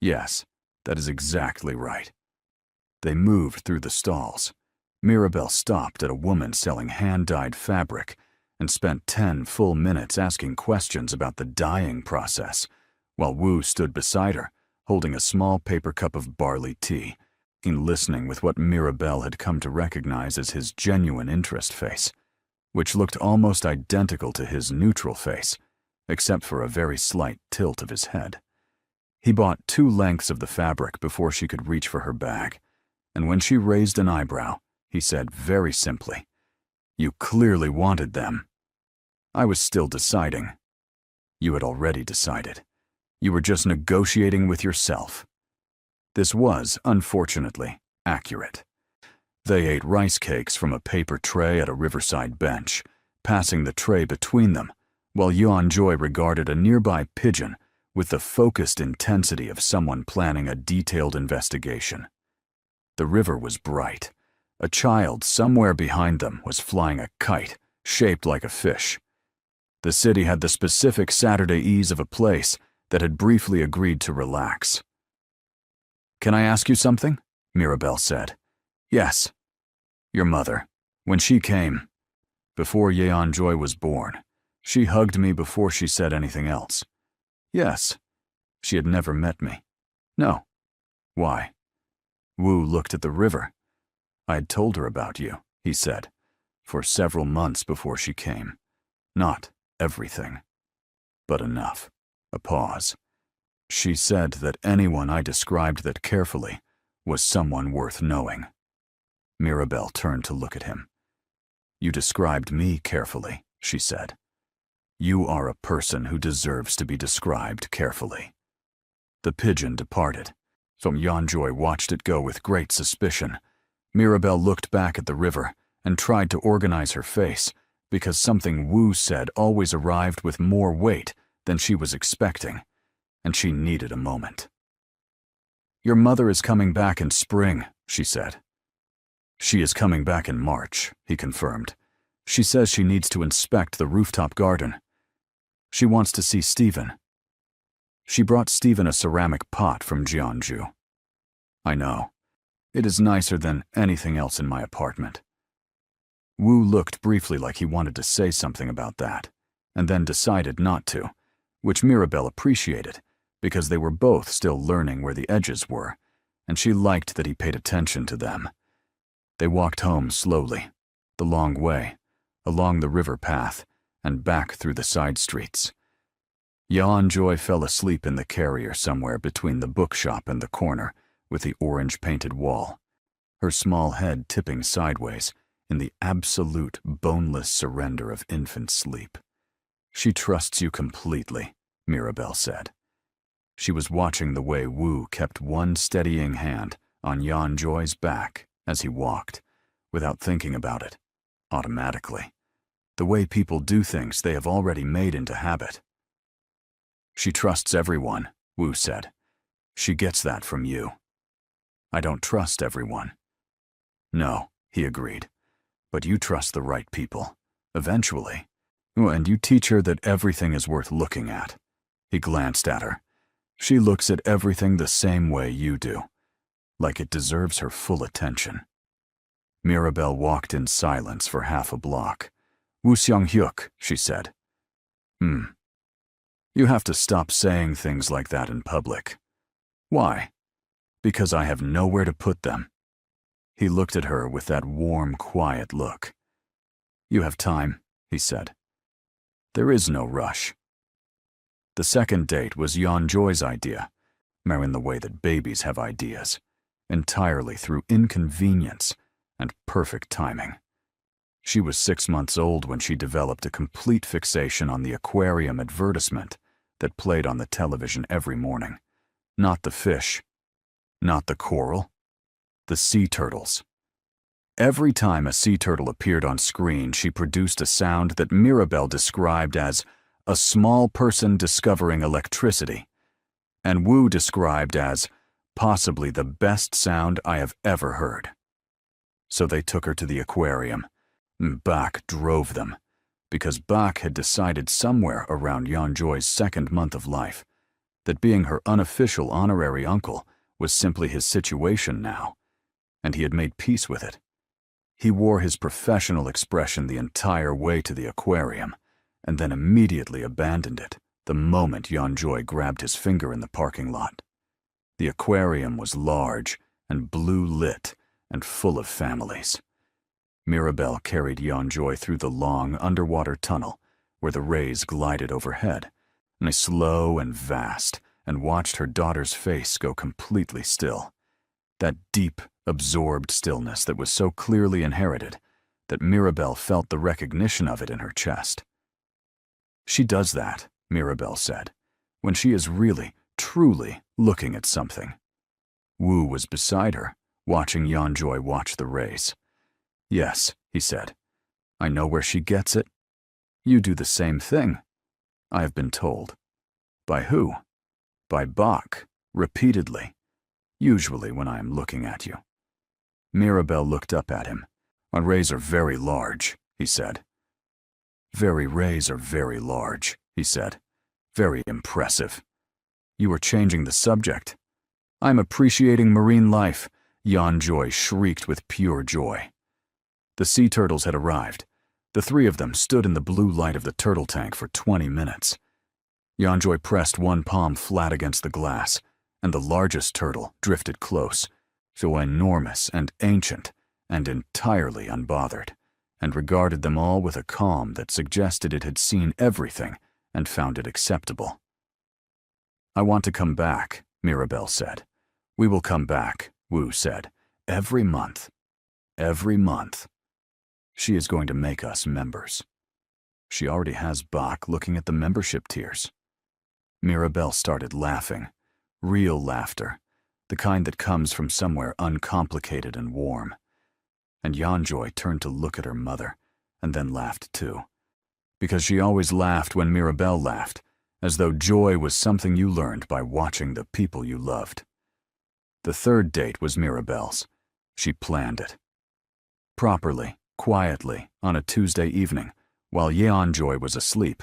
Yes, that is exactly right. They moved through the stalls. Mirabelle stopped at a woman selling hand-dyed fabric and spent 10 full minutes asking questions about the dyeing process, while Wu stood beside her, holding a small paper cup of barley tea, and listening with what Mirabelle had come to recognize as his genuine interest face, which looked almost identical to his neutral face, except for a very slight tilt of his head. He bought 2 lengths of the fabric before she could reach for her bag, and when she raised an eyebrow, he said very simply, "You clearly wanted them." "I was still deciding." "You had already decided. You were just negotiating with yourself." This was, unfortunately, accurate. They ate rice cakes from a paper tray at a riverside bench, passing the tray between them, while Yeon-joy regarded a nearby pigeon with the focused intensity of someone planning a detailed investigation. The river was bright. A child somewhere behind them was flying a kite shaped like a fish. The city had the specific Saturday ease of a place that had briefly agreed to relax. "Can I ask you something?" Mirabelle said. "Yes." "Your mother, when she came, before Yeon-joy was born, she hugged me before she said anything else." "Yes." "She had never met me." "No." "Why?" Wu looked at the river. "I had told her about you," he said, "for several months before she came. Not everything, but enough." A pause. "She said that anyone I described that carefully was someone worth knowing." Mirabelle turned to look at him. "You described me carefully," she said. "You are a person who deserves to be described carefully." The pigeon departed. So Yeon-joy watched it go with great suspicion. Mirabelle looked back at the river and tried to organize her face, because something Wu said always arrived with more weight than she was expecting, and she needed a moment. "Your mother is coming back in spring," she said. "She is coming back in March," he confirmed. "She says she needs to inspect the rooftop garden. She wants to see Stephen." She brought Stephen a ceramic pot from Jeonju. "I know. It is nicer than anything else in my apartment." Wu looked briefly like he wanted to say something about that, and then decided not to, which Mirabelle appreciated, because they were both still learning where the edges were, and she liked that he paid attention to them. They walked home slowly, the long way, along the river path, and back through the side streets. Yeon-joy fell asleep in the carrier somewhere between the bookshop and the corner with the orange-painted wall, her small head tipping sideways in the absolute boneless surrender of infant sleep. "She trusts you completely," Mirabelle said. She was watching the way Wu kept one steadying hand on Yeon-joy's back as he walked, without thinking about it, automatically, the way people do things they have already made into habit. "She trusts everyone," Wu said. "She gets that from you." "I don't trust everyone." "No," he agreed. "But you trust the right people, eventually. And you teach her that everything is worth looking at, He glanced at her. She looks at everything the same way you do, like it deserves her full attention. Mirabelle walked in silence for half a block. Woo Seong-hyuk, she said. You have to stop saying things like that in public. Why? Because I have nowhere to put them. He looked at her with that warm, quiet look. You have time, he said. There is no rush. The second date was Yeonjoy's idea, in the way that babies have ideas, entirely through inconvenience and perfect timing. She was 6 months old when she developed a complete fixation on the aquarium advertisement that played on the television every morning. Not the fish, not the coral, the sea turtles. Every time a sea turtle appeared on screen, she produced a sound that Mirabelle described as a small person discovering electricity, and Woo described as possibly the best sound I have ever heard. So they took her to the aquarium. Bak drove them, because Bak had decided somewhere around Yeonjoy's 2nd month of life that being her unofficial honorary uncle was simply his situation now, and he had made peace with it. He wore his professional expression the entire way to the aquarium, and then immediately abandoned it the moment Yeonjoy grabbed his finger in the parking lot. The aquarium was large and blue-lit and full of families. Mirabelle carried Yeonjoy through the long underwater tunnel where the rays glided overhead, and slow and vast, and watched her daughter's face go completely still. That deep, absorbed stillness that was so clearly inherited that Mirabelle felt the recognition of it in her chest. She does that, Mirabelle said, when she is really, truly looking at something. Woo was beside her, watching Yeonjoy watch the rays. Yes, he said. I know where she gets it. You do the same thing, I have been told. By who? By Bak, repeatedly, usually when I am looking at you. Mirabelle looked up at him. My rays are very large, he said. Very rays are very large, he said. Very impressive. You are changing the subject. I'm appreciating marine life, Yeonjoy shrieked with pure joy. The sea turtles had arrived. The 3 of them stood in the blue light of the turtle tank for 20 minutes. Yeonjoy pressed one palm flat against the glass, and the largest turtle drifted close, so enormous and ancient and entirely unbothered, and regarded them all with a calm that suggested it had seen everything and found it acceptable. I want to come back, Mirabelle said. We will come back, Woo said. Every month. Every month. She is going to make us members. She already has Bak looking at the membership tiers. Mirabelle started laughing. Real laughter. The kind that comes from somewhere uncomplicated and warm. And Yeonjoy turned to look at her mother, and then laughed too. Because she always laughed when Mirabelle laughed, as though joy was something you learned by watching the people you loved. The 3rd date was Mirabelle's. She planned it. Properly, quietly, on a Tuesday evening, while Yeonjoy was asleep,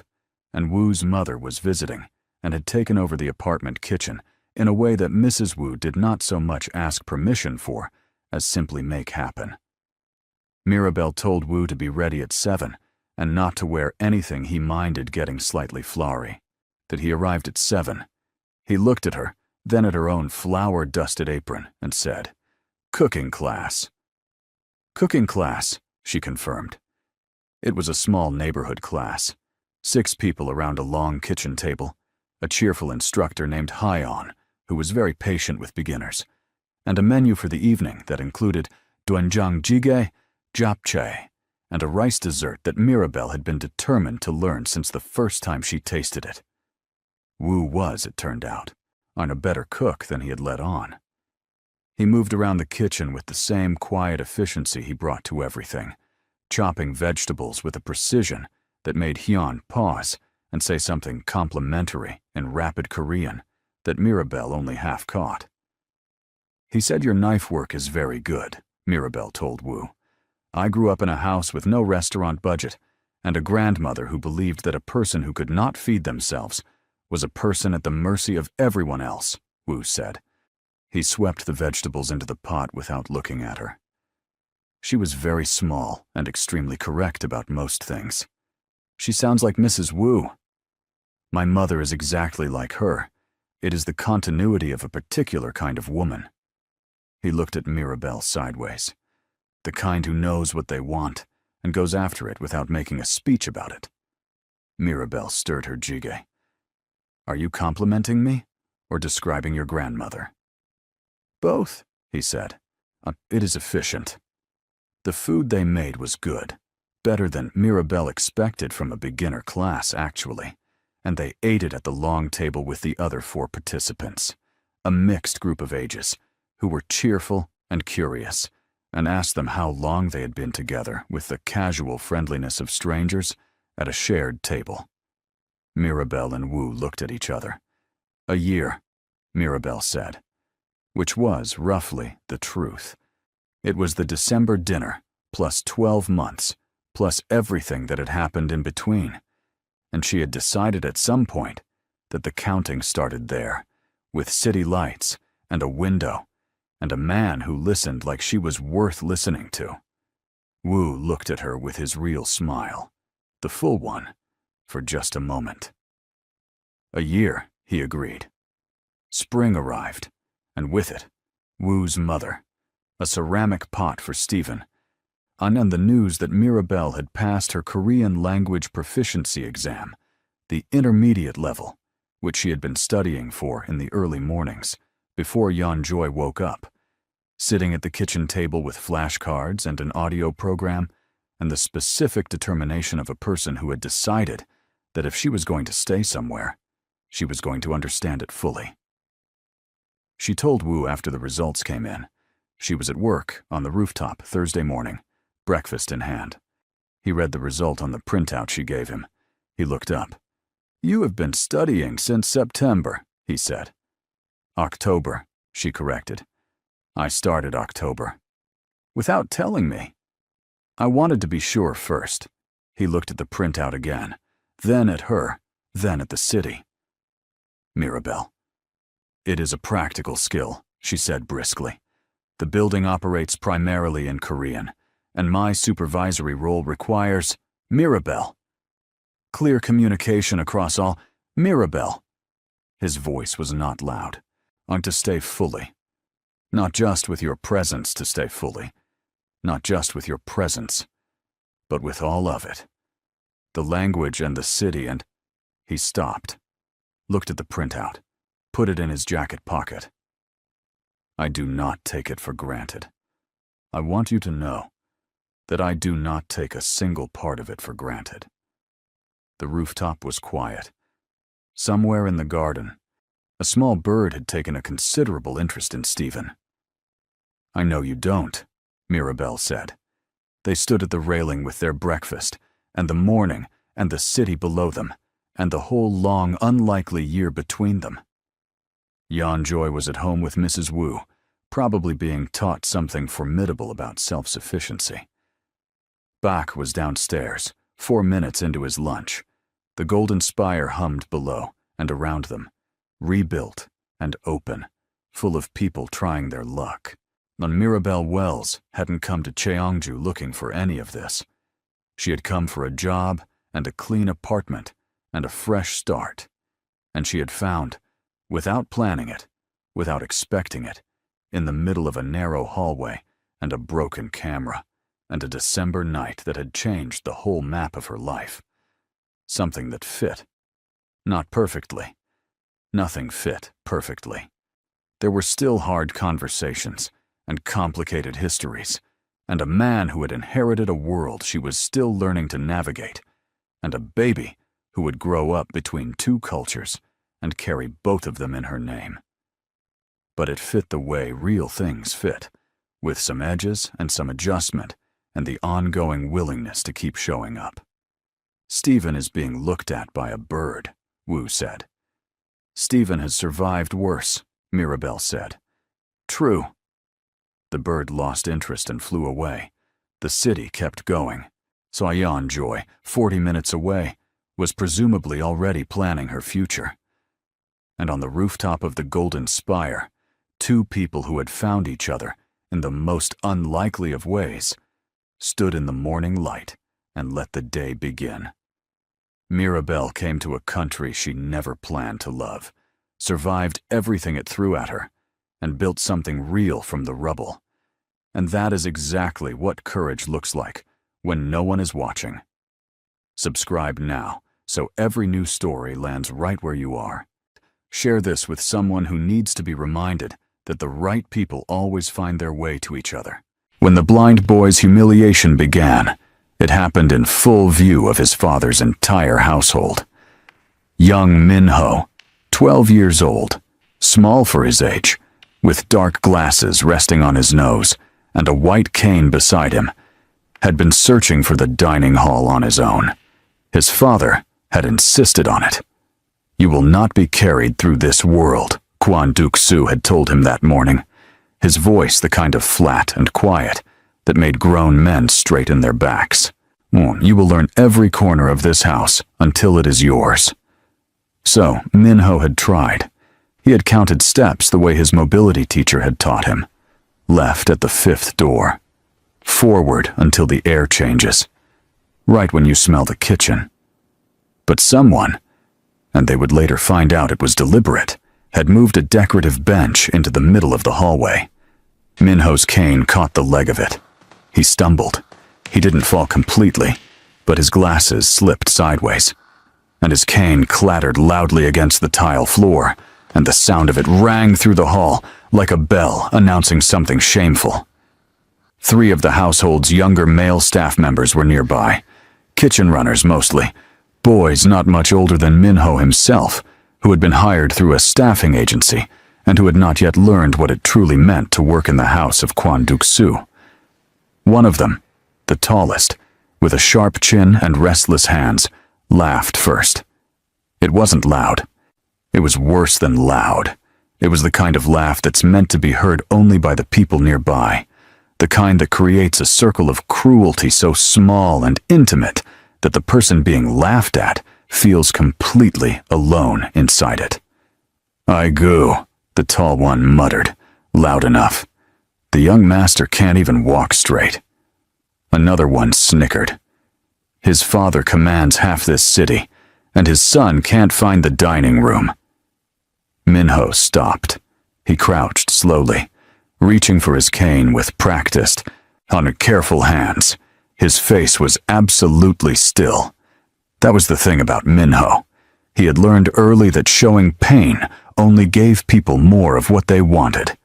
and Woo's mother was visiting, and had taken over the apartment kitchen in a way that Mrs. Woo did not so much ask permission for as simply make happen. Mirabelle told Woo to be ready at 7 and not to wear anything he minded getting slightly flowery, that he arrived at 7. He looked at her, then at her own flour-dusted apron, and said, "Cooking class." "Cooking class," she confirmed. It was a small neighborhood class. 6 people around a long kitchen table, a cheerful instructor named Hyeon, who was very patient with beginners, and a menu for the evening that included doenjang jjigae, japchae, and a rice dessert that Mirabelle had been determined to learn since the first time she tasted it. Woo was, it turned out, a better cook than he had let on. He moved around the kitchen with the same quiet efficiency he brought to everything, chopping vegetables with a precision that made Hyun pause and say something complimentary in rapid Korean that Mirabelle only half caught. "He said your knife work is very good," Mirabelle told Woo. "I grew up in a house with no restaurant budget and a grandmother who believed that a person who could not feed themselves was a person at the mercy of everyone else, Wu said. He swept the vegetables into the pot without looking at her. She was very small and extremely correct about most things. She sounds like Mrs. Wu. My mother is exactly like her. It is the continuity of a particular kind of woman. He looked at Mirabelle sideways. The kind who knows what they want and goes after it without making a speech about it. Mirabelle stirred her jjigae. Are you complimenting me or describing your grandmother? Both, he said. It is efficient. The food they made was good, better than Mirabelle expected from a beginner class, actually, and they ate it at the long table with the other 4 participants, a mixed group of ages, who were cheerful and curious, and asked them how long they had been together with the casual friendliness of strangers at a shared table. Mirabelle and Wu looked at each other. A year, Mirabelle said, which was, roughly, the truth. It was the December dinner, plus 12 months, plus everything that had happened in between, and she had decided at some point that the counting started there, with city lights and a window, and a man who listened like she was worth listening to. Wu looked at her with his real smile, the full one, for just a moment. A year, he agreed. Spring arrived, and with it, Wu's mother, a ceramic pot for Stephen, and the news that Mirabelle had passed her Korean language proficiency exam, the intermediate level, which she had been studying for in the early mornings, before Yeonjoy woke up, sitting at the kitchen table with flashcards and an audio program, and the specific determination of a person who had decided that if she was going to stay somewhere, she was going to understand it fully. She told Wu after the results came in. She was at work on the rooftop Thursday morning, breakfast in hand. He read the result on the printout she gave him. He looked up. You have been studying since September, he said. October, she corrected. I started October. Without telling me. I wanted to be sure first. He looked at the printout again, then at her, then at the city. Mirabelle. It is a practical skill, she said briskly. The building operates primarily in Korean, and my supervisory role requires Mirabelle. Clear communication across all. Mirabelle. His voice was not loud. To stay fully. Not just with your presence to stay fully. Not just with your presence, but with all of it. The language and the city and... He stopped, looked at the printout, put it in his jacket pocket. I do not take it for granted. I want you to know that I do not take a single part of it for granted. The rooftop was quiet. Somewhere in the garden, a small bird had taken a considerable interest in Stephen. I know you don't, Mirabelle said. They stood at the railing with their breakfast, and the morning, and the city below them, and the whole long, unlikely year between them. Yeonjoy was at home with Mrs. Wu, probably being taught something formidable about self-sufficiency. Bak was downstairs, 4 minutes into his lunch. The golden spire hummed below and around them, rebuilt and open, full of people trying their luck. And Mirabelle Wells hadn't come to Cheongju looking for any of this. She had come for a job and a clean apartment and a fresh start. And she had found, without planning it, without expecting it, in the middle of a narrow hallway and a broken camera and a December night that had changed the whole map of her life. Something that fit. Not perfectly. Nothing fit perfectly. There were still hard conversations and complicated histories, and a man who had inherited a world she was still learning to navigate, and a baby who would grow up between 2 cultures and carry both of them in her name. But it fit the way real things fit, with some edges and some adjustment and the ongoing willingness to keep showing up. Stephen is being looked at by a bird, Wu said. Stephen has survived worse, Mirabelle said. True. The bird lost interest and flew away. The city kept going. So Yeonjoy, 40 minutes away, was presumably already planning her future. And on the rooftop of the Golden Spire, two people who had found each other in the most unlikely of ways stood in the morning light and let the day begin. Mirabelle came to a country she never planned to love, survived everything it threw at her, and built something real from the rubble. And that is exactly what courage looks like when no one is watching. Subscribe now so every new story lands right where you are. Share this with someone who needs to be reminded that the right people always find their way to each other. When the blind boy's humiliation began, it happened in full view of his father's entire household. Young Min-ho, 12 years old, small for his age, with dark glasses resting on his nose and a white cane beside him, had been searching for the dining hall on his own. His father had insisted on it. "You will not be carried through this world," Kwon Duk-soo had told him that morning, his voice the kind of flat and quiet that made grown men straighten their backs. "You will learn every corner of this house until it is yours." So Min-ho had tried. He had counted steps the way his mobility teacher had taught him. Left at the 5th door. Forward until the air changes. Right when you smell the kitchen. But someone, and they would later find out it was deliberate, had moved a decorative bench into the middle of the hallway. Min-ho's cane caught the leg of it. He stumbled. He didn't fall completely, but his glasses slipped sideways, and his cane clattered loudly against the tile floor, and the sound of it rang through the hall like a bell announcing something shameful. 3 of the household's younger male staff members were nearby, kitchen runners mostly, boys not much older than Min-ho himself, who had been hired through a staffing agency and who had not yet learned what it truly meant to work in the house of Kwon Duk-soo. One of them, the tallest, with a sharp chin and restless hands, laughed first. It wasn't loud. It was worse than loud. It was the kind of laugh that's meant to be heard only by the people nearby, the kind that creates a circle of cruelty so small and intimate that the person being laughed at feels completely alone inside it. "Aigu," the tall one muttered, loud enough. "The young master can't even walk straight." Another one snickered. "His father commands half this city, and his son can't find the dining room." Min-ho stopped. He crouched slowly, reaching for his cane with practiced, careful hands. His face was absolutely still. That was the thing about Min-ho. He had learned early that showing pain only gave people more of what they wanted.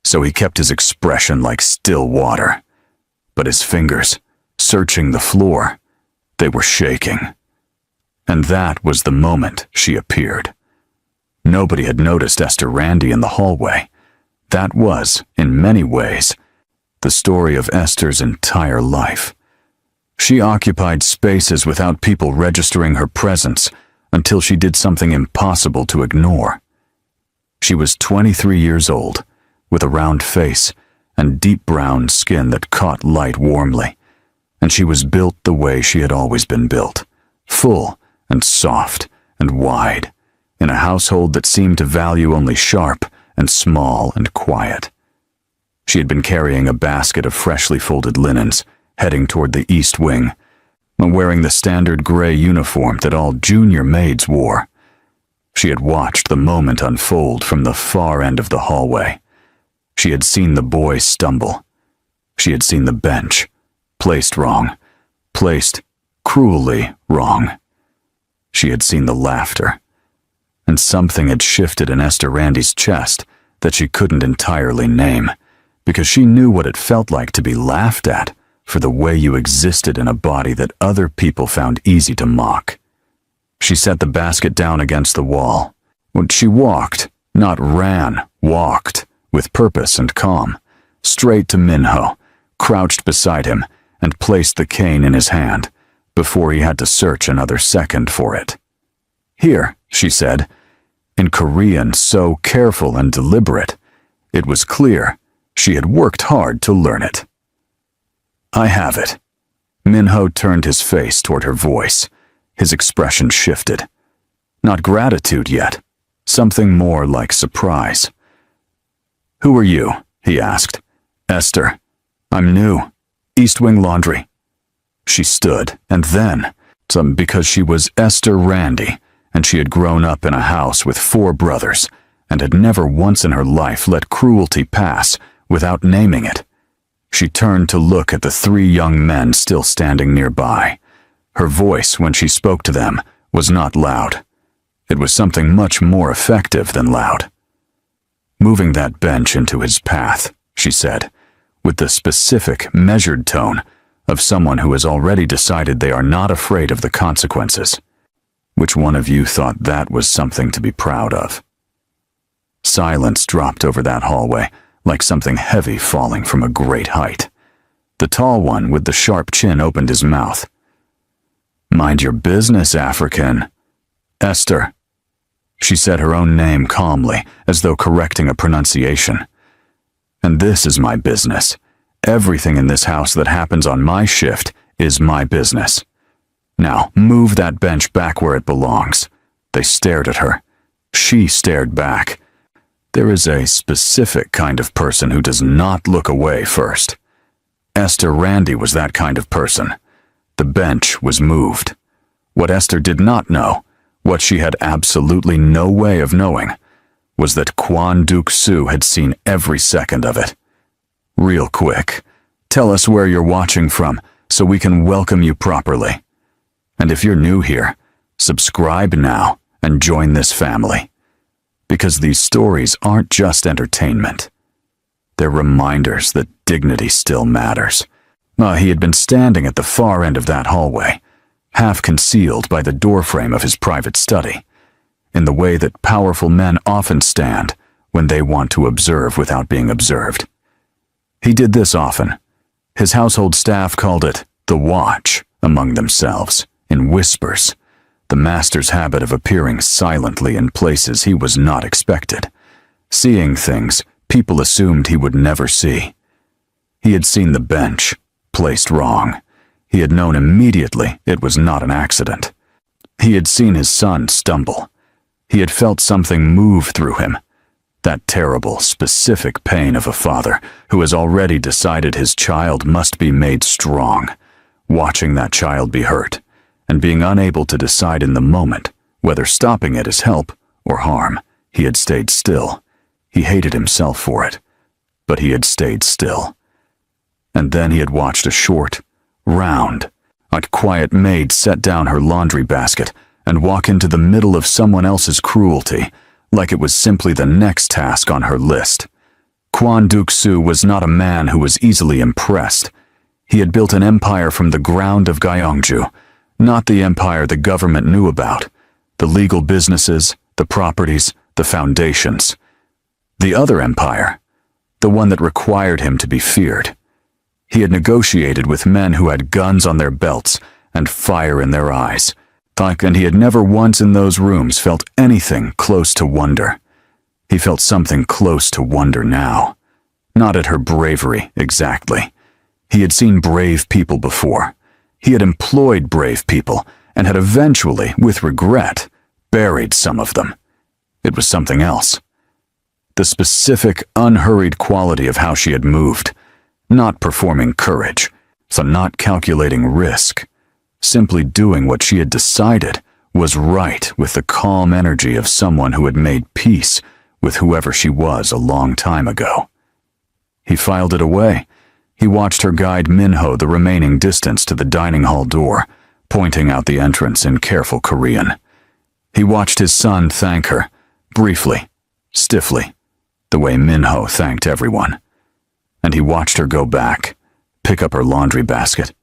So he kept his expression like still water. But his fingers, searching the floor, they were shaking. And that was the moment she appeared. Nobody had noticed Esther Randy in the hallway. That was, in many ways, the story of Esther's entire life. She occupied spaces without people registering her presence until she did something impossible to ignore. She was 23 years old, with a round face and deep brown skin that caught light warmly, and she was built the way she had always been built, full and soft and wide, in a household that seemed to value only sharp and small and quiet. She had been carrying a basket of freshly folded linens, heading toward the east wing, wearing the standard gray uniform that all junior maids wore. She had watched the moment unfold from the far end of the hallway. She had seen the boy stumble. She had seen the bench, placed wrong, placed cruelly wrong. She had seen the laughter. And something had shifted in Esther Randy's chest that she couldn't entirely name, because she knew what it felt like to be laughed at for the way you existed in a body that other people found easy to mock. She set the basket down against the wall. When she walked, not ran, walked, with purpose and calm, straight to Min-ho, crouched beside him, and placed the cane in his hand, before he had to search another second for it. "Here," she said, in Korean so careful and deliberate, it was clear she had worked hard to learn it. "I have it." Min-ho turned his face toward her voice. His expression shifted. Not gratitude yet. something more like surprise. "Who are you?" he asked. "Esther. I'm new. East Wing Laundry." She stood, and then, because she was Esther Randy, and she had grown up in a house with 4 brothers, and had never once in her life let cruelty pass without naming it. She turned to look at the 3 young men still standing nearby. Her voice, when she spoke to them, was not loud. It was something much more effective than loud. "Moving that bench into his path," she said, with the specific, measured tone of someone who has already decided they are not afraid of the consequences. Which one of you thought that was something to be proud of? Silence dropped over that hallway, like something heavy falling from a great height. The tall one with the sharp chin opened his mouth. "Mind your business, African." "Esther." She said her own name calmly, as though correcting a pronunciation. "And this is my business. Everything in this house that happens on my shift is my business. Now, move that bench back where it belongs." They stared at her. She stared back. There is a specific kind of person who does not look away first. Esther Randy was that kind of person. The bench was moved. What Esther did not know, what she had absolutely no way of knowing, was that Kwon Duk-soo had seen every second of it. "Real quick, tell us where you're watching from so we can welcome you properly. And if you're new here, subscribe now and join this family. Because these stories aren't just entertainment. They're reminders that dignity still matters." He had been standing at the far end of that hallway, half concealed by the doorframe of his private study, in the way that powerful men often stand when they want to observe without being observed. He did this often. His household staff called it the watch among themselves, in whispers, the master's habit of appearing silently in places he was not expected, seeing things people assumed he would never see. He had seen the bench, placed wrong. He had known immediately it was not an accident. He had seen his son stumble. He had felt something move through him, that terrible, specific pain of a father who has already decided his child must be made strong, watching that child be hurt, and being unable to decide in the moment whether stopping it is help or harm. He had stayed still. He hated himself for it, but he had stayed still. And then he had watched a short, round, quiet maid set down her laundry basket and walk into the middle of someone else's cruelty, like it was simply the next task on her list. Kwon Duk-soo was not a man who was easily impressed. He had built an empire from the ground of Gyeongju, not the empire the government knew about, the legal businesses, the properties, the foundations. The other empire, the one that required him to be feared. He had negotiated with men who had guns on their belts and fire in their eyes, and he had never once in those rooms felt anything close to wonder. He felt something close to wonder now. Not at her bravery, exactly. He had seen brave people before. He had employed brave people and had eventually, with regret, buried some of them. It was something else. The specific, unhurried quality of how she had moved. Not performing courage, so not calculating risk. Simply doing what she had decided was right with the calm energy of someone who had made peace with whoever she was a long time ago. He filed it away. He watched her guide Minho the remaining distance to the dining hall door, pointing out the entrance in careful Korean. He watched his son thank her, briefly, stiffly, the way Minho thanked everyone. And he watched her go back, pick up her laundry basket,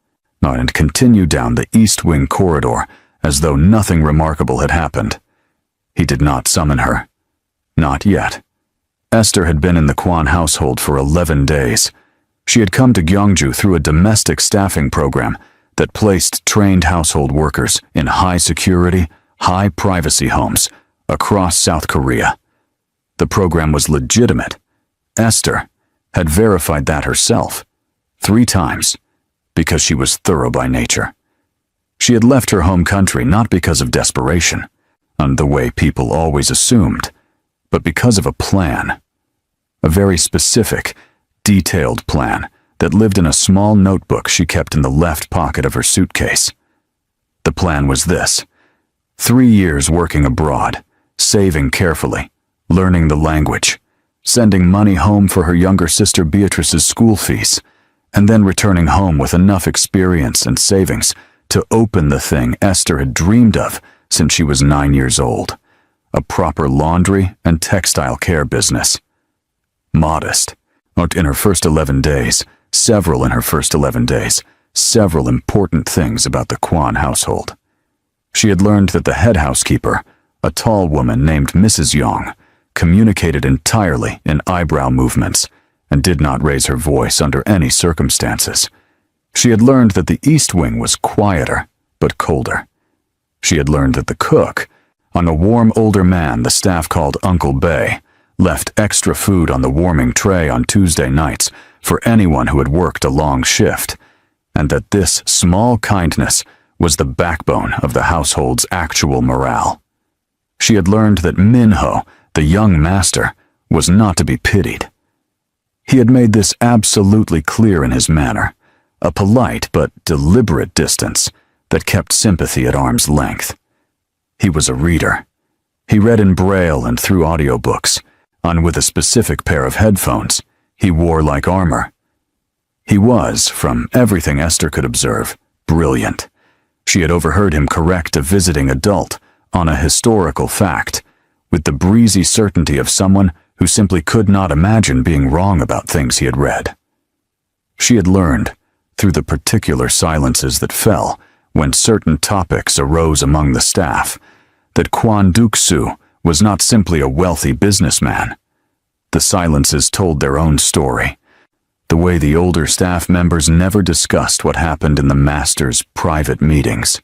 and continue down the East Wing corridor as though nothing remarkable had happened. He did not summon her. Not yet. Esther had been in the Kwon household for 11 days. She had come to Gyeongju through a domestic staffing program that placed trained household workers in high-security, high-privacy homes across South Korea. The program was legitimate. Esther had verified that herself, 3 times, because she was thorough by nature. She had left her home country not because of desperation, and the way people always assumed, but because of a plan. A very specific, detailed plan that lived in a small notebook she kept in the left pocket of her suitcase. The plan was this: 3 years working abroad, saving carefully, learning the language, sending money home for her younger sister Beatrice's school fees, and then returning home with enough experience and savings to open the thing Esther had dreamed of since she was 9 years old: a proper laundry and textile care business. Modest. In her first 11 days, several important things about the Kwon household. She had learned that the head housekeeper, a tall woman named Mrs. Yong, communicated entirely in eyebrow movements and did not raise her voice under any circumstances. She had learned that the East Wing was quieter, but colder. She had learned that the cook, a warm older man the staff called Uncle Bay, left extra food on the warming tray on Tuesday nights for anyone who had worked a long shift, and that this small kindness was the backbone of the household's actual morale. She had learned that Minho, the young master, was not to be pitied. He had made this absolutely clear in his manner, a polite but deliberate distance that kept sympathy at arm's length. He was a reader. He read in Braille and through audiobooks, and with a specific pair of headphones he wore like armor. He was, from everything Esther could observe, brilliant. She had overheard him correct a visiting adult on a historical fact, with the breezy certainty of someone who simply could not imagine being wrong about things he had read. She had learned, through the particular silences that fell when certain topics arose among the staff, that Kwon Duk-soo was not simply a wealthy businessman. The silences told their own story. The way the older staff members never discussed what happened in the master's private meetings.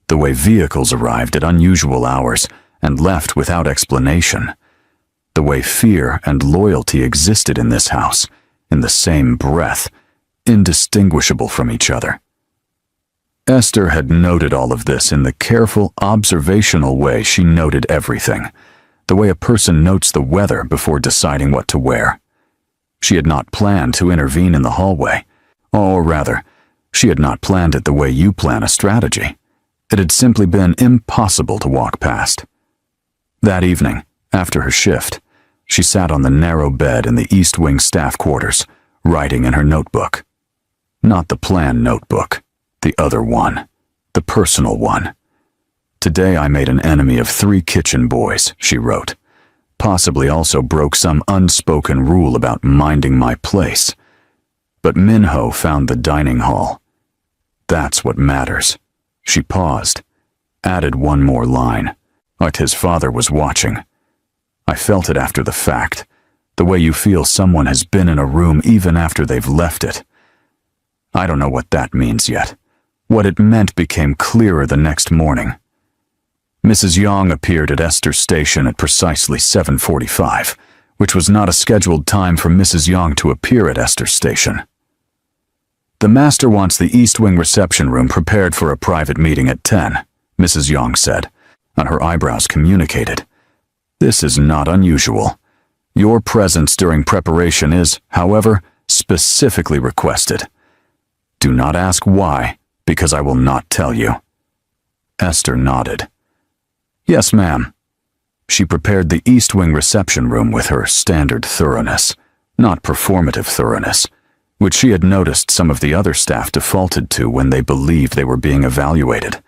The way vehicles arrived at unusual hours and left without explanation. The way fear and loyalty existed in this house, in the same breath, indistinguishable from each other. Esther had noted all of this in the careful, observational way she noted everything, the way a person notes the weather before deciding what to wear. She had not planned to intervene in the hallway, or rather, she had not planned it the way you plan a strategy. It had simply been impossible to walk past. That evening, after her shift, she sat on the narrow bed in the East Wing staff quarters, writing in her notebook. Not the plan notebook, the other one, the personal one. "Today I made an enemy of 3 kitchen boys," she wrote. "Possibly also broke some unspoken rule about minding my place. But Minho found the dining hall. That's what matters." She paused, added one more line. Like his father was watching. "I felt it after the fact, the way you feel someone has been in a room even after they've left it. I don't know what that means yet. What it meant became clearer the next morning." Mrs. Yong appeared at Esther's station at precisely 7:45, which was not a scheduled time for Mrs. Yong to appear at Esther's station. "The master wants the East Wing reception room prepared for a private meeting at 10, Mrs. Yong said, and her eyebrows communicated. "This is not unusual. Your presence during preparation is, however, specifically requested. Do not ask why, because I will not tell you." Esther nodded. "Yes, ma'am." She prepared the East Wing reception room with her standard thoroughness, not performative thoroughness, which she had noticed some of the other staff defaulted to when they believed they were being evaluated,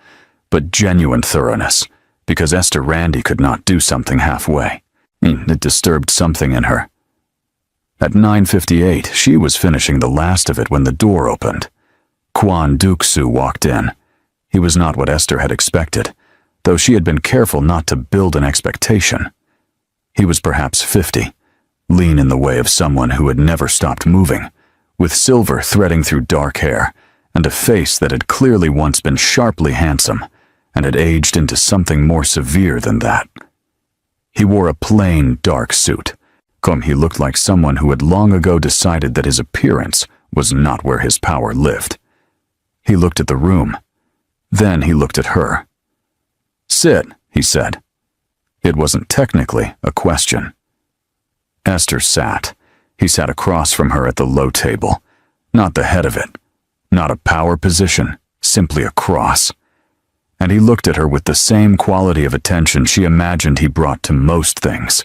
but genuine thoroughness, because Esther Randy could not do something halfway. It disturbed something in her. At 9:58, she was finishing the last of it when the door opened. Kwon Duk-soo walked in. He was not what Esther had expected, though she had been careful not to build an expectation. He was perhaps 50, lean in the way of someone who had never stopped moving, with silver threading through dark hair, and a face that had clearly once been sharply handsome, and had aged into something more severe than that. He wore a plain, dark suit. He looked like someone who had long ago decided that his appearance was not where his power lived. He looked at the room. Then he looked at her. "Sit," he said. It wasn't technically a question. Esther sat. He sat across from her at the low table. Not the head of it. Not a power position, simply across. And he looked at her with the same quality of attention she imagined he brought to most things.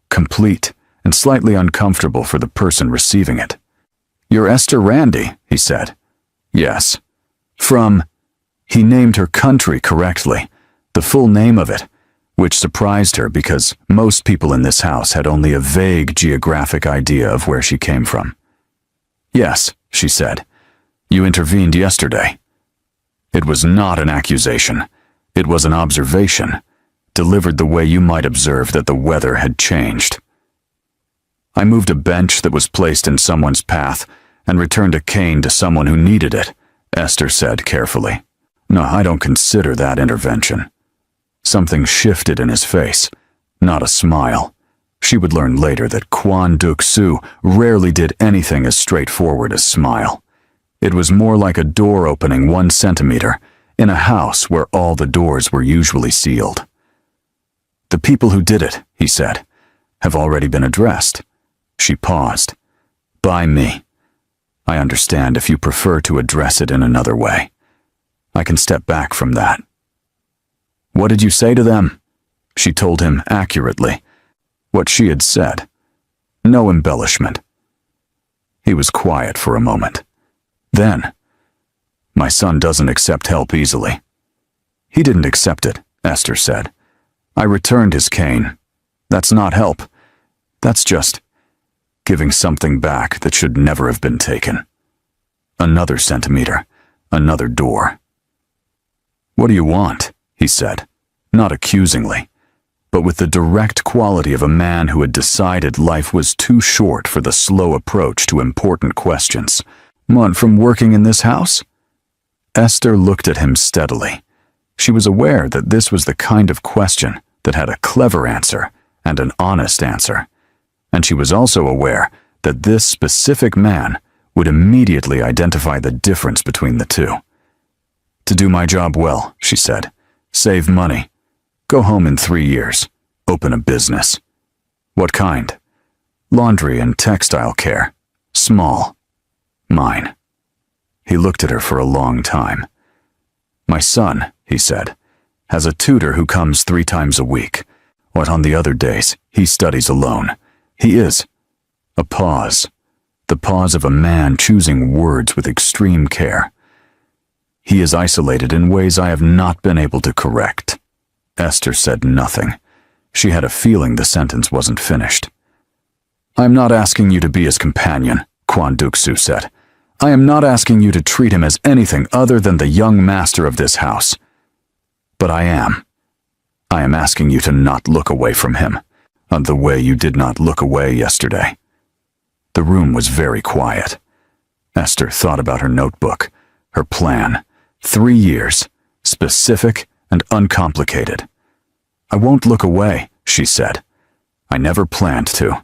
Complete and slightly uncomfortable for the person receiving it. "You're Esther Randy," he said. "Yes." "From—" He named her country correctly, the full name of it, which surprised her because most people in this house had only a vague geographic idea of where she came from. "Yes," she said. "You intervened yesterday." It was not an accusation. It was an observation, delivered the way you might observe that the weather had changed. "I moved a bench that was placed in someone's path and returned a cane to someone who needed it," Esther said carefully. "No, I don't consider that intervention." Something shifted in his face, not a smile. She would learn later that Kwon Duk-soo rarely did anything as straightforward as smile. It was more like a door opening 1 centimeter in a house where all the doors were usually sealed. "The people who did it," he said, "have already been addressed." She paused. "By me. I understand if you prefer to address it in another way. I can step back from that." "What did you say to them?" She told him accurately what she had said. No embellishment. He was quiet for a moment. Then, "My son doesn't accept help easily." "He didn't accept it," Esther said. "I returned his cane. That's not help. That's just giving something back that should never have been taken. Another centimeter, another door." "What do you want?" he said, not accusingly, but with the direct quality of a man who had decided life was too short for the slow approach to important questions. "Want from working in this house?" Esther looked at him steadily. She was aware that this was the kind of question that had a clever answer and an honest answer, and she was also aware that this specific man would immediately identify the difference between the two. "To do my job well," she said. "Save money. Go home in 3 years. Open a business." "What kind?" "Laundry and textile care. Small. Mine." He looked at her for a long time. "My son," he said, "has a tutor who comes 3 times a week. But on the other days, he studies alone. He is—" A pause. The pause of a man choosing words with extreme care. "He is isolated in ways I have not been able to correct." Esther said nothing. She had a feeling the sentence wasn't finished. "I'm not asking you to be his companion," Kwon Duk-soo said. "I am not asking you to treat him as anything other than the young master of this house. But I am. I am asking you to not look away from him, the way you did not look away yesterday." The room was very quiet. Esther thought about her notebook, her plan. 3 years, specific and uncomplicated. "I won't look away," she said. "I never planned to."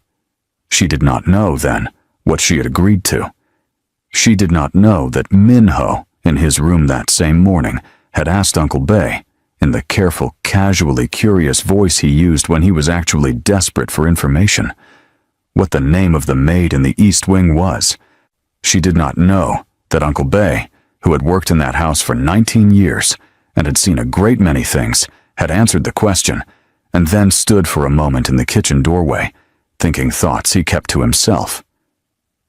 She did not know, then, what she had agreed to. She did not know that Min-ho, in his room that same morning, had asked Uncle Bae, in the careful, casually curious voice he used when he was actually desperate for information, what the name of the maid in the East Wing was. She did not know that Uncle Bae, who had worked in that house for 19 years and had seen a great many things, had answered the question, and then stood for a moment in the kitchen doorway, thinking thoughts he kept to himself.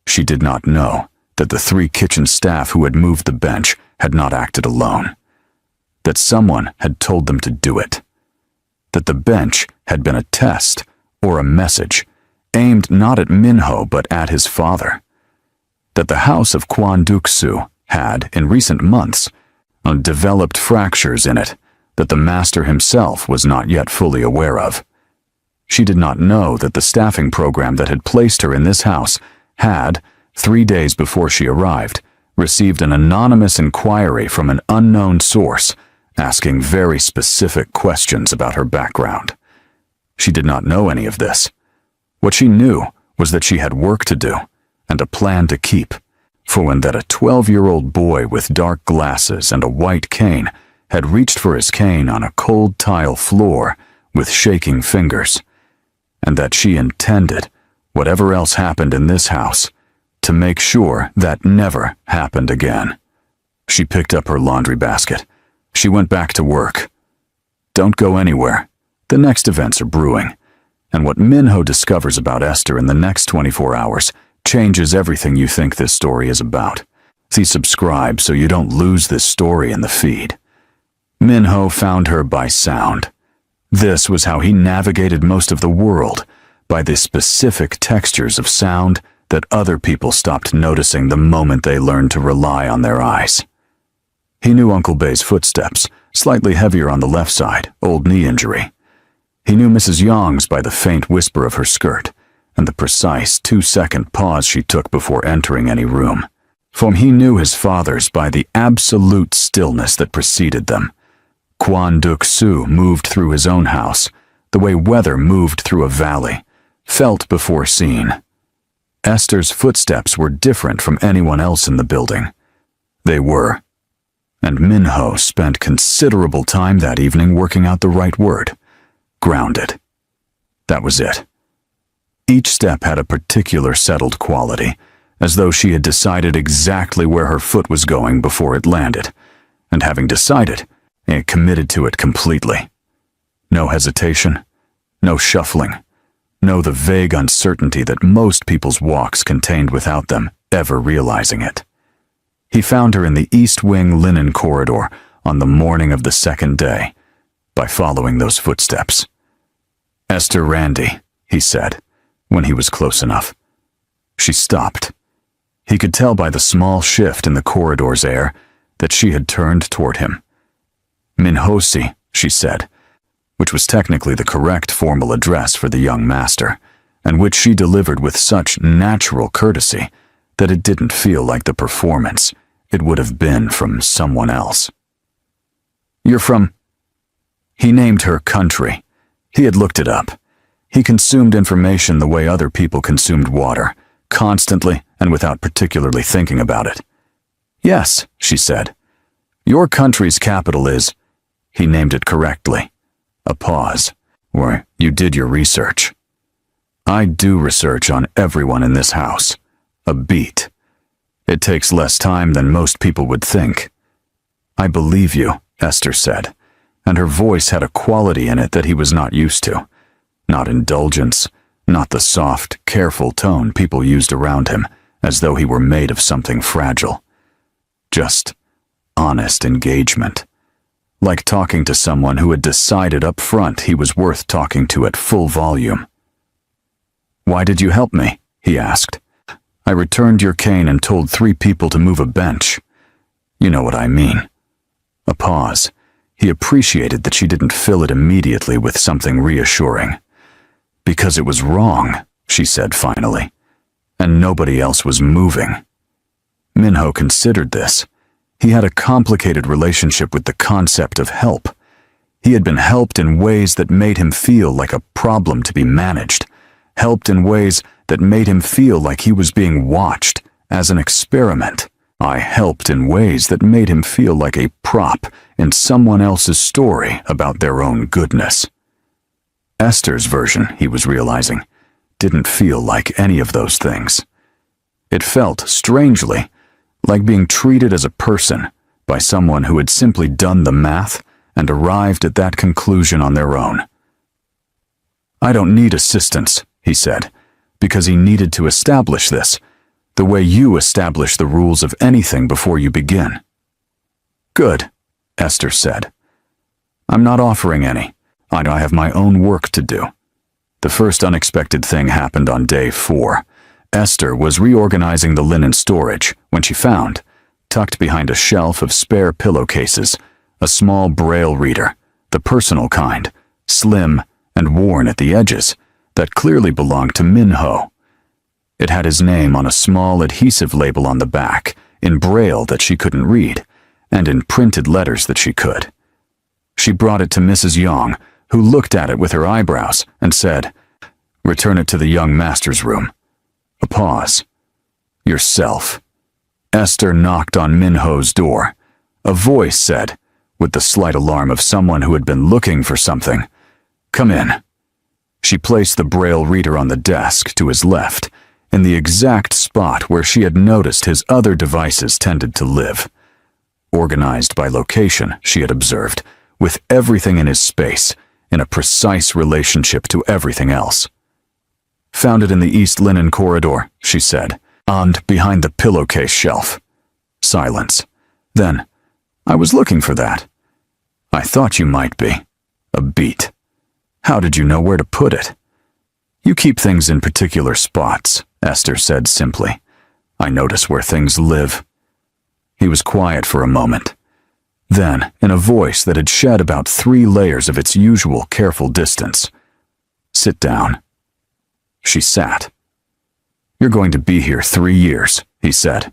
She did not know that the 3 kitchen staff who had moved the bench had not acted alone. That someone had told them to do it. That the bench had been a test or a message, aimed not at Min-ho but at his father. That the house of Kwon Duk-soo had, in recent months, developed fractures in it that the master himself was not yet fully aware of. She did not know that the staffing program that had placed her in this house had, 3 days before she arrived, received an anonymous inquiry from an unknown source asking very specific questions about her background. She did not know any of this. What she knew was that she had work to do and a plan to keep, for when that a 12-year-old boy with dark glasses and a white cane had reached for his cane on a cold tile floor with shaking fingers, and that she intended, whatever else happened in this house, to make sure that never happened again. She picked up her laundry basket. She went back to work. Don't go anywhere. The next events are brewing, and what Minho discovers about Esther in the next 24 hours changes everything you think this story is about. See, subscribe so you don't lose this story in the feed. Minho found her by sound. This was how he navigated most of the world, by the specific textures of sound that other people stopped noticing the moment they learned to rely on their eyes. He knew Uncle Bay's footsteps, slightly heavier on the left side, old knee injury. He knew Mrs. Young's by the faint whisper of her skirt, and the precise 2-second pause she took before entering any room. For he knew his father's by the absolute stillness that preceded them. Kwan Duk-soo moved through his own house, the way weather moved through a valley, felt before seen. Esther's footsteps were different from anyone else in the building. They were. And Minho spent considerable time that evening working out the right word. Grounded. That was it. Each step had a particular settled quality, as though she had decided exactly where her foot was going before it landed, and having decided, it committed to it completely. No hesitation, no shuffling, no the vague uncertainty that most people's walks contained without them ever realizing it. He found her in the East Wing linen corridor on the morning of the second day, by following those footsteps. "Esther Randy," he said, when he was close enough. She stopped. He could tell by the small shift in the corridor's air that she had turned toward him. "Minhosi," she said, which was technically the correct formal address for the young master, and which she delivered with such natural courtesy that it didn't feel like the performance it would have been from someone else. "You're from—" He named her country. He had looked it up. He consumed information the way other people consumed water, constantly and without particularly thinking about it. "Yes," she said. "Your country's capital is—" He named it correctly. A pause, where you did your research. "I do research on everyone in this house. A beat. It takes less time than most people would think." "I believe you," Esther said, and her voice had a quality in it that he was not used to. Not indulgence, not the soft, careful tone people used around him, as though he were made of something fragile. Just honest engagement. Like talking to someone who had decided up front he was worth talking to at full volume. "Why did you help me?" he asked. "I returned your cane and told 3 people to move a bench. You know what I mean." A pause. He appreciated that she didn't fill it immediately with something reassuring. "Because it was wrong," she said finally, "and nobody else was moving." Minho considered this. He had a complicated relationship with the concept of help. He had been helped in ways that made him feel like a problem to be managed, helped in ways that made him feel like he was being watched as an experiment. I helped in ways that made him feel like a prop in someone else's story about their own goodness. Esther's version, he was realizing, didn't feel like any of those things. It felt, strangely, like being treated as a person by someone who had simply done the math and arrived at that conclusion on their own. "I don't need assistance," he said, because he needed to establish this, the way you establish the rules of anything before you begin. "Good," Esther said. "I'm not offering any. I have my own work to do." The first unexpected thing happened on day 4. Esther was reorganizing the linen storage when she found, tucked behind a shelf of spare pillowcases, a small braille reader, the personal kind, slim and worn at the edges, that clearly belonged to Minho. It had his name on a small adhesive label on the back, in braille that she couldn't read, and in printed letters that she could. She brought it to Mrs. Young, who looked at it with her eyebrows and said, "Return it to the young master's room." A pause. "Yourself." Esther knocked on Minho's door. A voice said, with the slight alarm of someone who had been looking for something, Come in." She placed the Braille reader on the desk to his left, in the exact spot where she had noticed his other devices tended to live. Organized by location, she had observed, with everything in his space, in a precise relationship to everything else. "Found it in the East Linen corridor," she said, "and behind the pillowcase shelf." Silence. Then, "I was looking for that." "I thought you might be." A beat. "How did you know where to put it?" "You keep things in particular spots," Esther said simply. "I notice where things live." He was quiet for a moment. Then, in a voice that had shed about 3 layers of its usual careful distance, "Sit down." She sat. "You're going to be here 3 years," he said.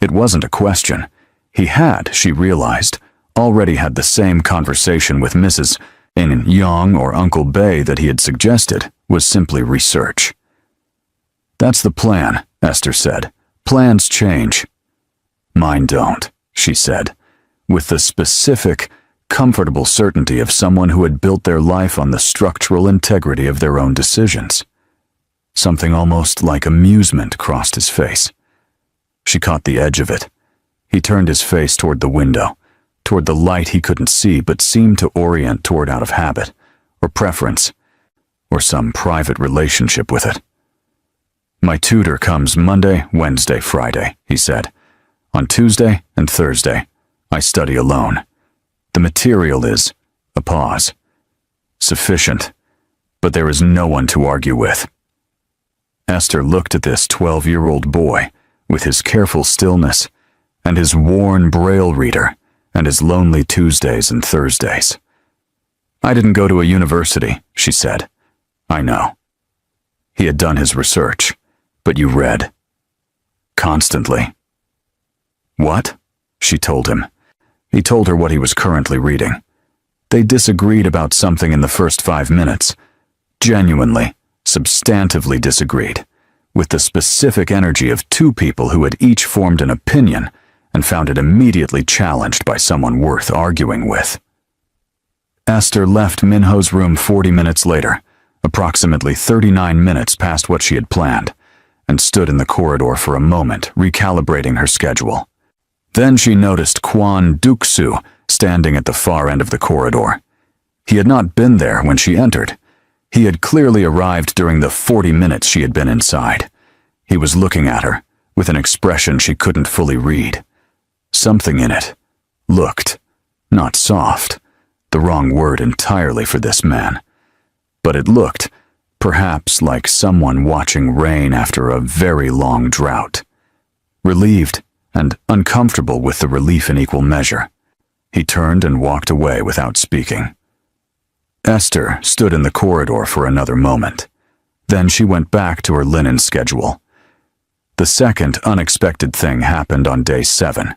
It wasn't a question. He had, she realized, already had the same conversation with Mrs. in Young or Uncle Bay that he had suggested was simply research. "That's the plan," Esther said. "Plans change." "Mine don't," she said, with the specific, comfortable certainty of someone who had built their life on the structural integrity of their own decisions. Something almost like amusement crossed his face. She caught the edge of it. He turned his face toward the window, toward the light he couldn't see but seemed to orient toward out of habit, or preference, or some private relationship with it. "My tutor comes Monday, Wednesday, Friday," he said. "On Tuesday and Thursday, I study alone. The material is," a pause, "sufficient, but there is no one to argue with." Esther looked at this 12-year-old boy, with his careful stillness, and his worn Braille reader, and his lonely Tuesdays and Thursdays. "I didn't go to a university," she said. "I know." He had done his research, but you read. Constantly. "What?" she told him. He told her what he was currently reading. They disagreed about something in the first 5 minutes. Genuinely, substantively disagreed, with the specific energy of 2 people who had each formed an opinion and found it immediately challenged by someone worth arguing with. Esther left Minho's room 40 minutes later, approximately 39 minutes past what she had planned, and stood in the corridor for a moment, recalibrating her schedule. Then she noticed Kwon Duk-soo standing at the far end of the corridor. He had not been there when she entered. He had clearly arrived during the 40 minutes she had been inside. He was looking at her, with an expression she couldn't fully read. Something in it. Looked. Not soft. The wrong word entirely for this man. But it looked, perhaps like someone watching rain after a very long drought. Relieved and uncomfortable with the relief in equal measure, he turned and walked away without speaking. Esther stood in the corridor for another moment. Then she went back to her linen schedule. The second unexpected thing happened on day 7,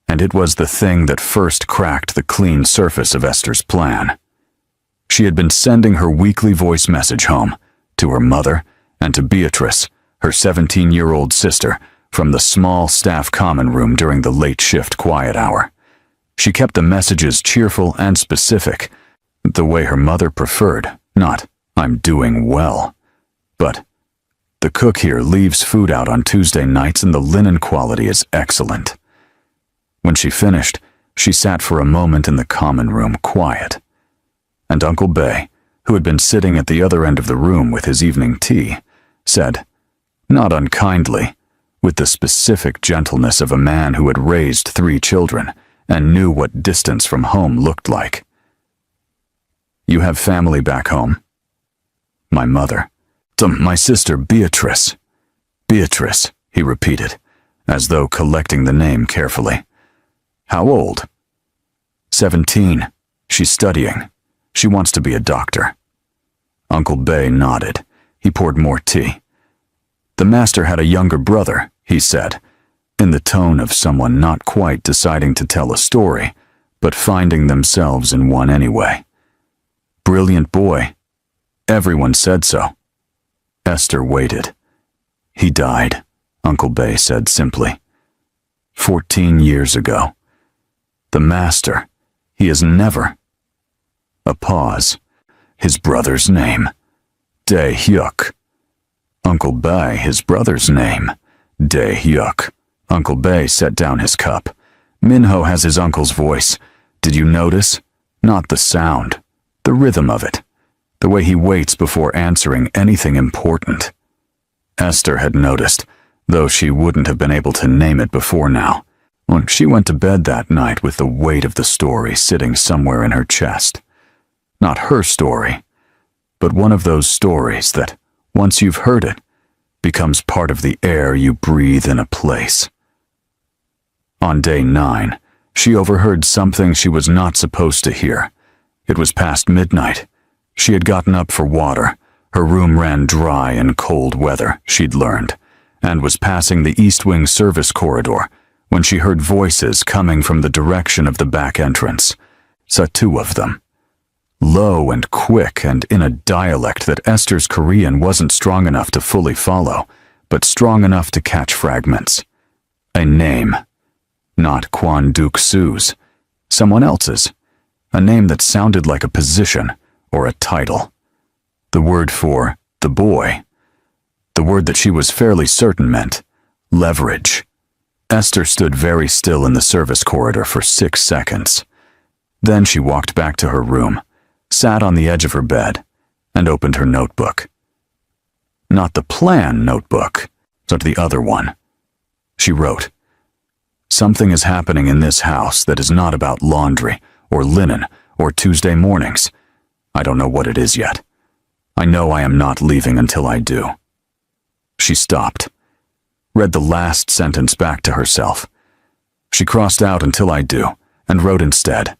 and it was the thing that first cracked the clean surface of Esther's plan. She had been sending her weekly voice message home, to her mother and to Beatrice, her 17-year-old sister, from the small staff common room during the late shift quiet hour. She kept the messages cheerful and specific, the way her mother preferred, not, "I'm doing well," but, "The cook here leaves food out on Tuesday nights and the linen quality is excellent." When she finished, she sat for a moment in the common room quiet. And Uncle Bay, who had been sitting at the other end of the room with his evening tea, said, not unkindly, with the specific gentleness of a man who had raised 3 children and knew what distance from home looked like, "You have family back home?" "My mother. My sister Beatrice." "Beatrice," he repeated, as though collecting the name carefully. "How old?" 17. She's studying. She wants to be a doctor." Uncle Bay nodded. He poured more tea. "The master had a younger brother," he said, in the tone of someone not quite deciding to tell a story, but finding themselves in one anyway. "Brilliant boy. Everyone said so." Esther waited. "He died," Uncle Bay said simply. 14 years ago. The master, he has never." A pause. His brother's name. Dae-hyuk. Uncle Bae, his brother's name. Dae-hyuk. Uncle Bae set down his cup. Minho has his uncle's voice. Did you notice? Not the sound. The rhythm of it. The way he waits before answering anything important. Esther had noticed, though she wouldn't have been able to name it before now. When she went to bed that night with the weight of the story sitting somewhere in her chest. Not her story, but one of those stories that, once you've heard it, becomes part of the air you breathe in a place. On day 9, she overheard something she was not supposed to hear. It was past midnight. She had gotten up for water. Her room ran dry in cold weather, she'd learned, and was passing the East Wing service corridor when she heard voices coming from the direction of the back entrance. Saw 2 of them. Low and quick and in a dialect that Esther's Korean wasn't strong enough to fully follow, but strong enough to catch fragments. A name. Not Kwon Duk-soo's. Someone else's. A name that sounded like a position or a title. The word for the boy. The word that she was fairly certain meant leverage. Esther stood very still in the service corridor for 6 seconds. Then she walked back to her room, sat on the edge of her bed, and opened her notebook. Not the plan notebook, but the other one. She wrote, "Something is happening in this house that is not about laundry or linen or Tuesday mornings. I don't know what it is yet. I know I am not leaving until I do." She stopped, read the last sentence back to herself. She crossed out "until I do" and wrote instead,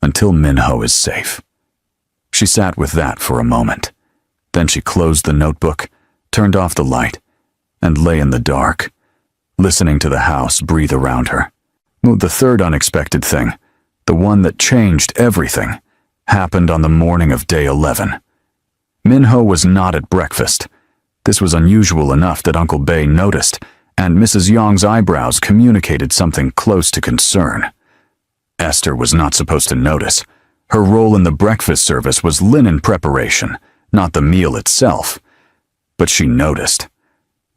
"until Minho is safe." She sat with that for a moment. Then she closed the notebook, turned off the light, and lay in the dark, listening to the house breathe around her. The third unexpected thing, the one that changed everything, happened on the morning of day 11. Minho was not at breakfast. This was unusual enough that Uncle Bae noticed, and Mrs. Yong's eyebrows communicated something close to concern. Esther was not supposed to notice. Her role in the breakfast service was linen preparation, not the meal itself. But she noticed.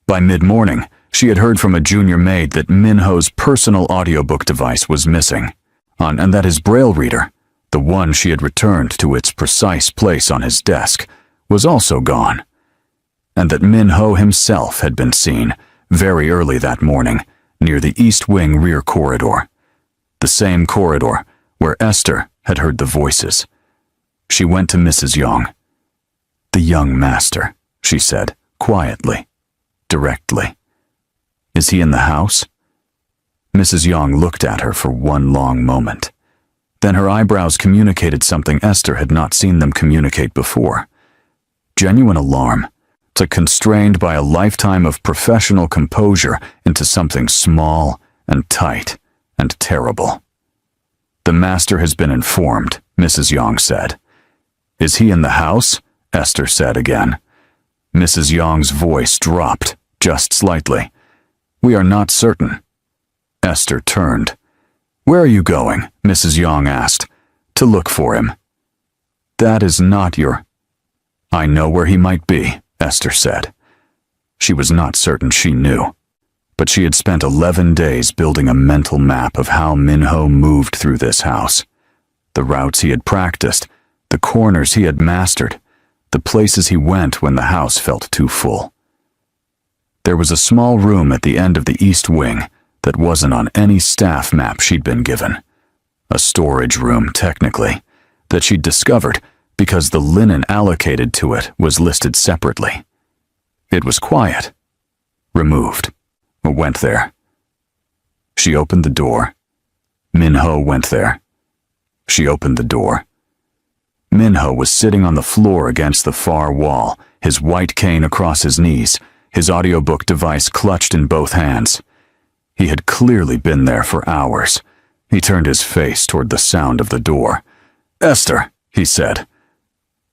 By mid-morning, she had heard from a junior maid that Minho's personal audiobook device was missing, and that his braille reader, the one she had returned to its precise place on his desk, was also gone, and that Minho himself had been seen very early that morning near the East Wing rear corridor, the same corridor where Esther had heard the voices. She went to Mrs. Yong. "The young master," she said, quietly, directly. "Is he in the house?" Mrs. Yong looked at her for one long moment. Then her eyebrows communicated something Esther had not seen them communicate before. Genuine alarm, constrained by a lifetime of professional composure into something small and tight and terrible. "The master has been informed," Mrs. Yong said. "Is he in the house?" Esther said again. Mrs. Yong's voice dropped, just slightly. "We are not certain." Esther turned. "Where are you going?" Mrs. Yong asked. "To look for him." "That is not your—" "I know where he might be," Esther said. She was not certain she knew, but she had spent 11 days building a mental map of how Minho moved through this house. The routes he had practiced, the corners he had mastered, the places he went when the house felt too full. There was a small room at the end of the East Wing that wasn't on any staff map she'd been given. A storage room, technically, that she'd discovered because the linen allocated to it was listed separately. It was quiet. Removed. Went there. She opened the door. Minho went there. She opened the door. Minho was sitting on the floor against the far wall, his white cane across his knees, his audiobook device clutched in both hands. He had clearly been there for hours. He turned his face toward the sound of the door. "Esther," he said.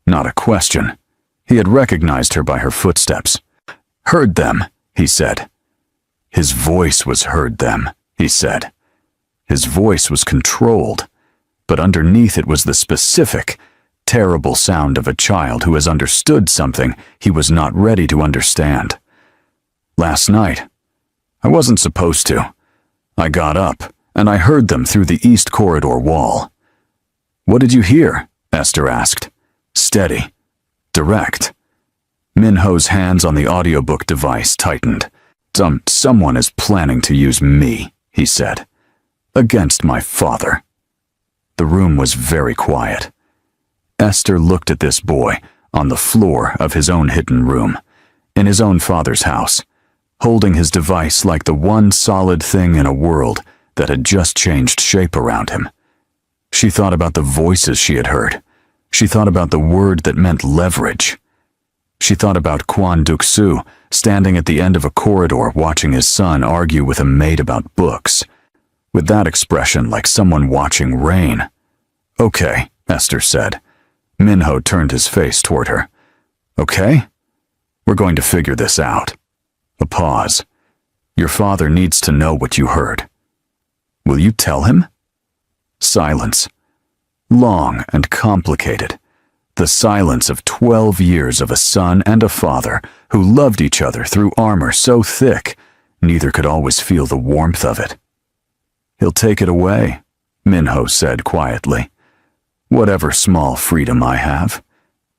Not a question. He had recognized her by her footsteps. "Heard them," he said. His voice was "heard them," he said. His voice was controlled, but underneath it was the specific, terrible sound of a child who has understood something he was not ready to understand. Last night, I wasn't supposed to. I got up, and I heard them through the east corridor wall. "What did you hear?" Esther asked. Steady. Direct. Minho's hands on the audiobook device tightened. Someone is planning to use me, he said. Against my father. The room was very quiet. Esther looked at this boy on the floor of his own hidden room, in his own father's house, holding his device like the one solid thing in a world that had just changed shape around him. She thought about the voices she had heard. She thought about the word that meant leverage. She thought about Kwon Duk-soo standing at the end of a corridor watching his son argue with a maid about books, with that expression like someone watching rain. "Okay," Esther said. Minho turned his face toward her. "Okay? We're going to figure this out." A pause. "Your father needs to know what you heard. Will you tell him?" Silence. Long and complicated. The silence of 12 years of a son and a father who loved each other through armor so thick, neither could always feel the warmth of it. "He'll take it away," Minho said quietly. "Whatever small freedom I have.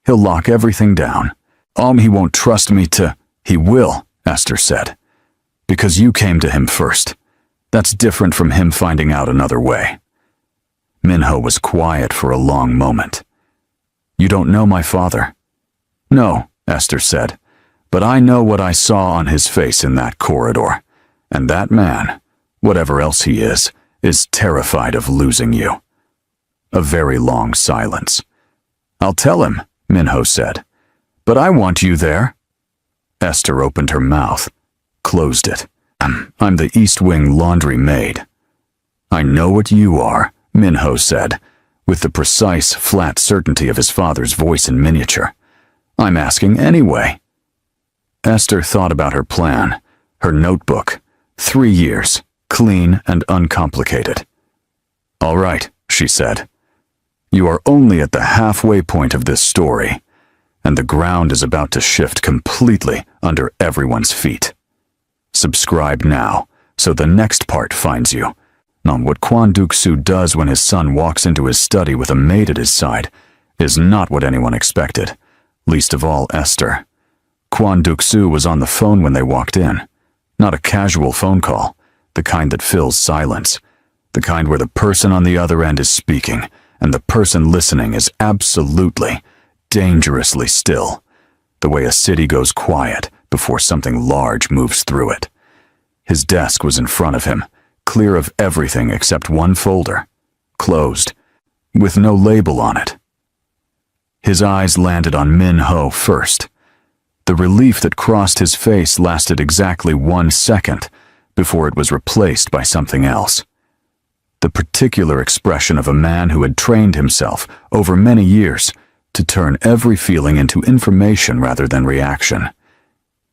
He'll lock everything down. He won't trust me to—" "He will," Esther said. "Because you came to him first. That's different from him finding out another way." Minho was quiet for a long moment. "You don't know my father?" "No," Esther said, "but I know what I saw on his face in that corridor. And that man, whatever else he is terrified of losing you." A very long silence. "I'll tell him," Minho said. "But I want you there." Esther opened her mouth, closed it. "I'm the East Wing laundry maid." "I know what you are," Minho said, with the precise, flat certainty of his father's voice in miniature. "I'm asking anyway." Esther thought about her plan, her notebook. 3 years, clean and uncomplicated. "All right," she said. "You are only at the halfway point of this story, and the ground is about to shift completely under everyone's feet. Subscribe now, so the next part finds you. What Kwon Duk-soo does when his son walks into his study with a maid at his side is not what anyone expected, least of all Esther. Kwon Duk-soo was on the phone when they walked in. Not a casual phone call, the kind that fills silence, the kind where the person on the other end is speaking, and the person listening is absolutely, dangerously still, the way a city goes quiet before something large moves through it. His desk was in front of him, clear of everything except one folder, closed, with no label on it. His eyes landed on Minho first. The relief that crossed his face lasted exactly 1 second before it was replaced by something else. The particular expression of a man who had trained himself over many years to turn every feeling into information rather than reaction.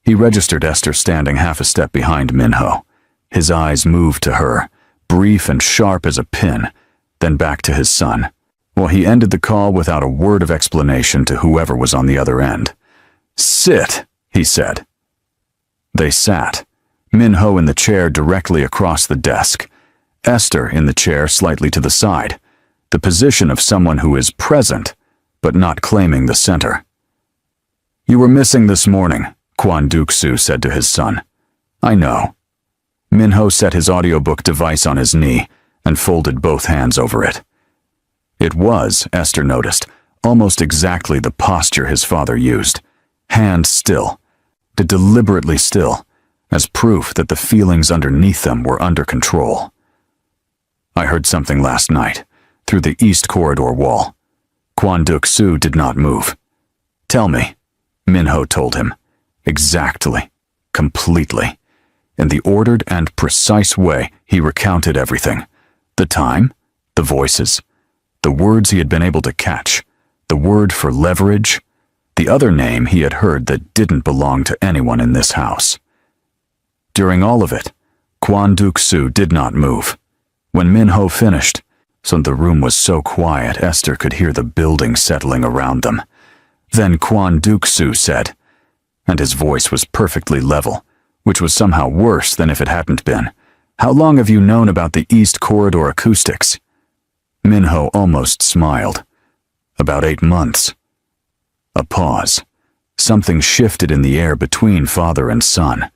He registered Esther standing half a step behind Minho. His eyes moved to her, brief and sharp as a pin, then back to his son, while he ended the call without a word of explanation to whoever was on the other end. "Sit," he said. They sat, Minho in the chair directly across the desk, Esther in the chair slightly to the side, the position of someone who is present, but not claiming the center. "You were missing this morning," Kwon Duk-soo said to his son. "I know." Minho set his audiobook device on his knee and folded both hands over it. It was, Esther noticed, almost exactly the posture his father used. Hands still, deliberately still, as proof that the feelings underneath them were under control. "I heard something last night, through the east corridor wall." Kwon Duk-soo did not move. "Tell me," Minho told him. Exactly, completely. In the ordered and precise way he recounted everything. The time, the voices, the words he had been able to catch, the word for leverage, the other name he had heard that didn't belong to anyone in this house. During all of it, Kwon Duk-soo did not move. When Minho finished, so the room was so quiet Esther could hear the building settling around them. Then Kwon Duk-soo said, and his voice was perfectly level, which was somehow worse than if it hadn't been, "How long have you known about the East Corridor acoustics?" Minho almost smiled. "About 8 months." A pause. Something shifted in the air between father and son.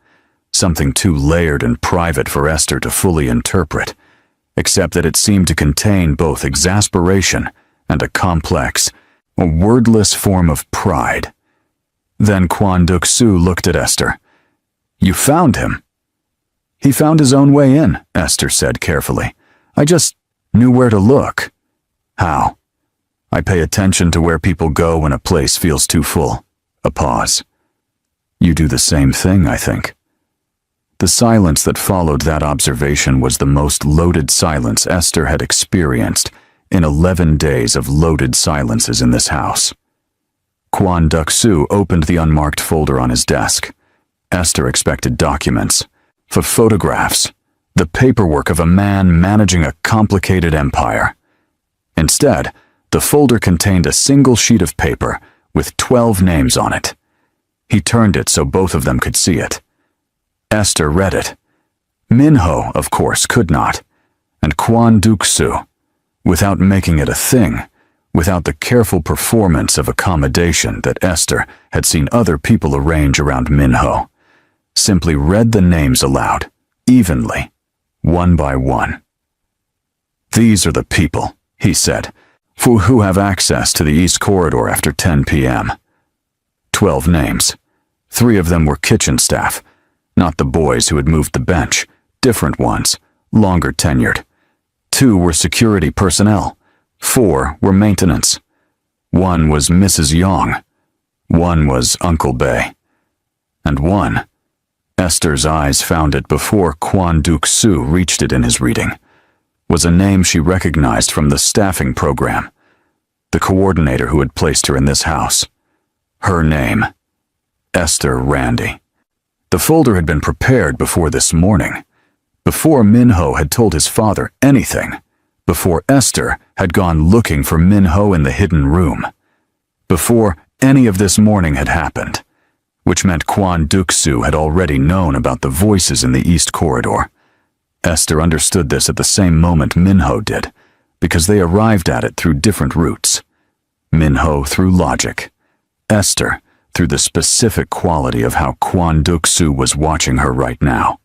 Something too layered and private for Esther to fully interpret, except that it seemed to contain both exasperation and a complex, a wordless form of pride. Then Kwon Duk-soo looked at Esther. "You found him?" "He found his own way in," Esther said carefully. "I just knew where to look." "How?" "I pay attention to where people go when a place feels too full." A pause. "You do the same thing, I think." The silence that followed that observation was the most loaded silence Esther had experienced in 11 days of loaded silences in this house. Kwon Duk-soo opened the unmarked folder on his desk. Esther expected documents, photographs, the paperwork of a man managing a complicated empire. Instead, the folder contained a single sheet of paper with 12 names on it. He turned it so both of them could see it. Esther read it. Minho, of course, could not, and Kwon Duk-soo, without making it a thing, without the careful performance of accommodation that Esther had seen other people arrange around Minho, simply read the names aloud, evenly, one by one. "These are the people," he said, "who have access to the East Corridor after 10 p.m. 12 names. 3 of them were kitchen staff, not the boys who had moved the bench, different ones, longer tenured. 2 were security personnel. 4 were maintenance. 1 was Mrs. Yong. 1 was Uncle Bae. And 1, Esther's eyes found it before Kwon Duk-soo reached it in his reading, was a name she recognized from the staffing program, the coordinator who had placed her in this house. Her name, Esther Randy. The folder had been prepared before this morning, before Minho had told his father anything, before Esther had gone looking for Minho in the hidden room, before any of this morning had happened, which meant Kwon Duk-soo had already known about the voices in the East Corridor. Esther understood this at the same moment Minho did, because they arrived at it through different routes. Minho through logic, Esther through the specific quality of how Kwon Duk-soo was watching her right now,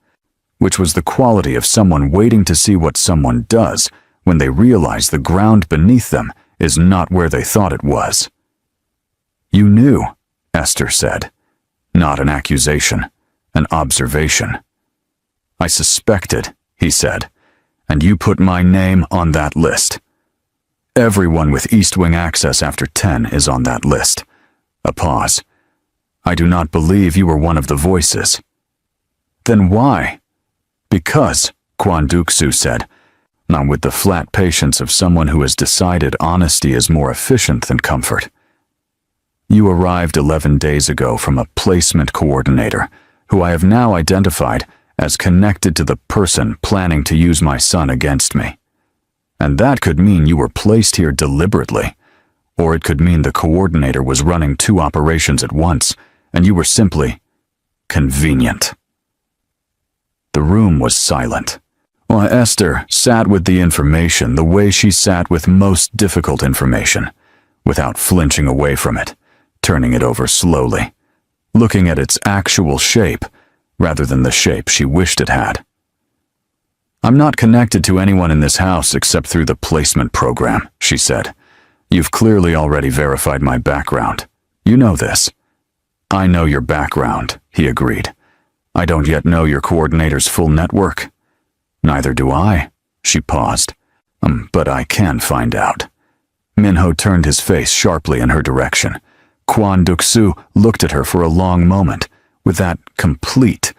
which was the quality of someone waiting to see what someone does when they realize the ground beneath them is not where they thought it was. "You knew," Esther said. Not an accusation, an observation. "I suspected," he said, "and you put my name on that list. Everyone with East Wing access after 10 is on that list." A pause. "I do not believe you were one of the voices." "Then why?" "Because," Kwon Duk-soo said, not with the flat patience of someone who has decided honesty is more efficient than comfort. "You arrived 11 days ago from a placement coordinator, who I have now identified as connected to the person planning to use my son against me. And that could mean you were placed here deliberately, or it could mean the coordinator was running 2 operations at once, and you were simply convenient." The room was silent. While Esther sat with the information the way she sat with most difficult information, without flinching away from it, turning it over slowly, looking at its actual shape rather than the shape she wished it had. "I'm not connected to anyone in this house except through the placement program," she said. "You've clearly already verified my background. You know this." "I know your background," he agreed. "I don't yet know your coordinator's full network." "Neither do I." She paused. But I can find out." Minho turned his face sharply in her direction. Kwon Duk-soo looked at her for a long moment, with that complete,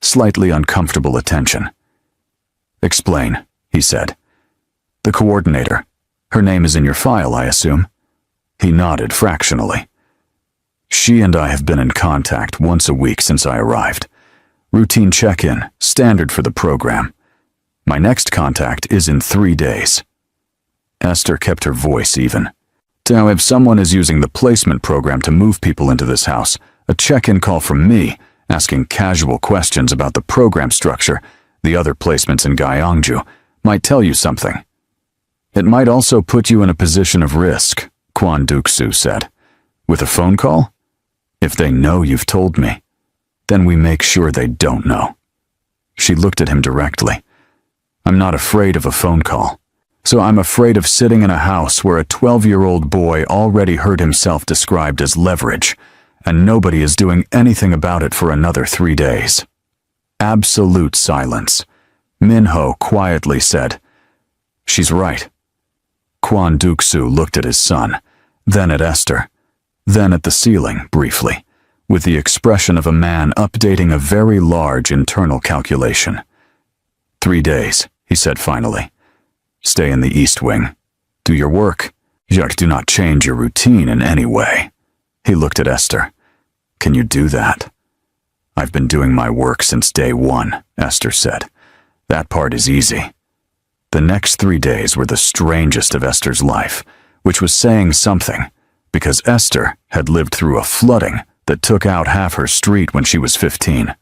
slightly uncomfortable attention. "Explain," he said. "The coordinator. Her name is in your file, I assume?" He nodded fractionally. "She and I have been in contact once a week since I arrived. Routine check-in, standard for the program. My next contact is in 3 days." Esther kept her voice even. Now, if someone is using the placement program to move people into this house, a check-in call from me, asking casual questions about the program structure, the other placements in Gyeongju, might tell you something. It might also put you in a position of risk, Kwon Duk-soo said. With a phone call? If they know you've told me, then we make sure they don't know. She looked at him directly. I'm not afraid of a phone call. So I'm afraid of sitting in a house where a 12-year-old boy already heard himself described as leverage, and nobody is doing anything about it for another 3 days. Absolute silence. Min-ho quietly said, She's right. Kwon Duk-soo looked at his son, then at Esther, then at the ceiling briefly, with the expression of a man updating a very large internal calculation. 3 days, he said finally. Stay in the East Wing. Do your work. Do not change your routine in any way. He looked at Esther. Can you do that? I've been doing my work since day one, Esther said. That part is easy. The next 3 days were the strangest of Esther's life, which was saying something, because Esther had lived through a flooding that took out half her street when she was 15,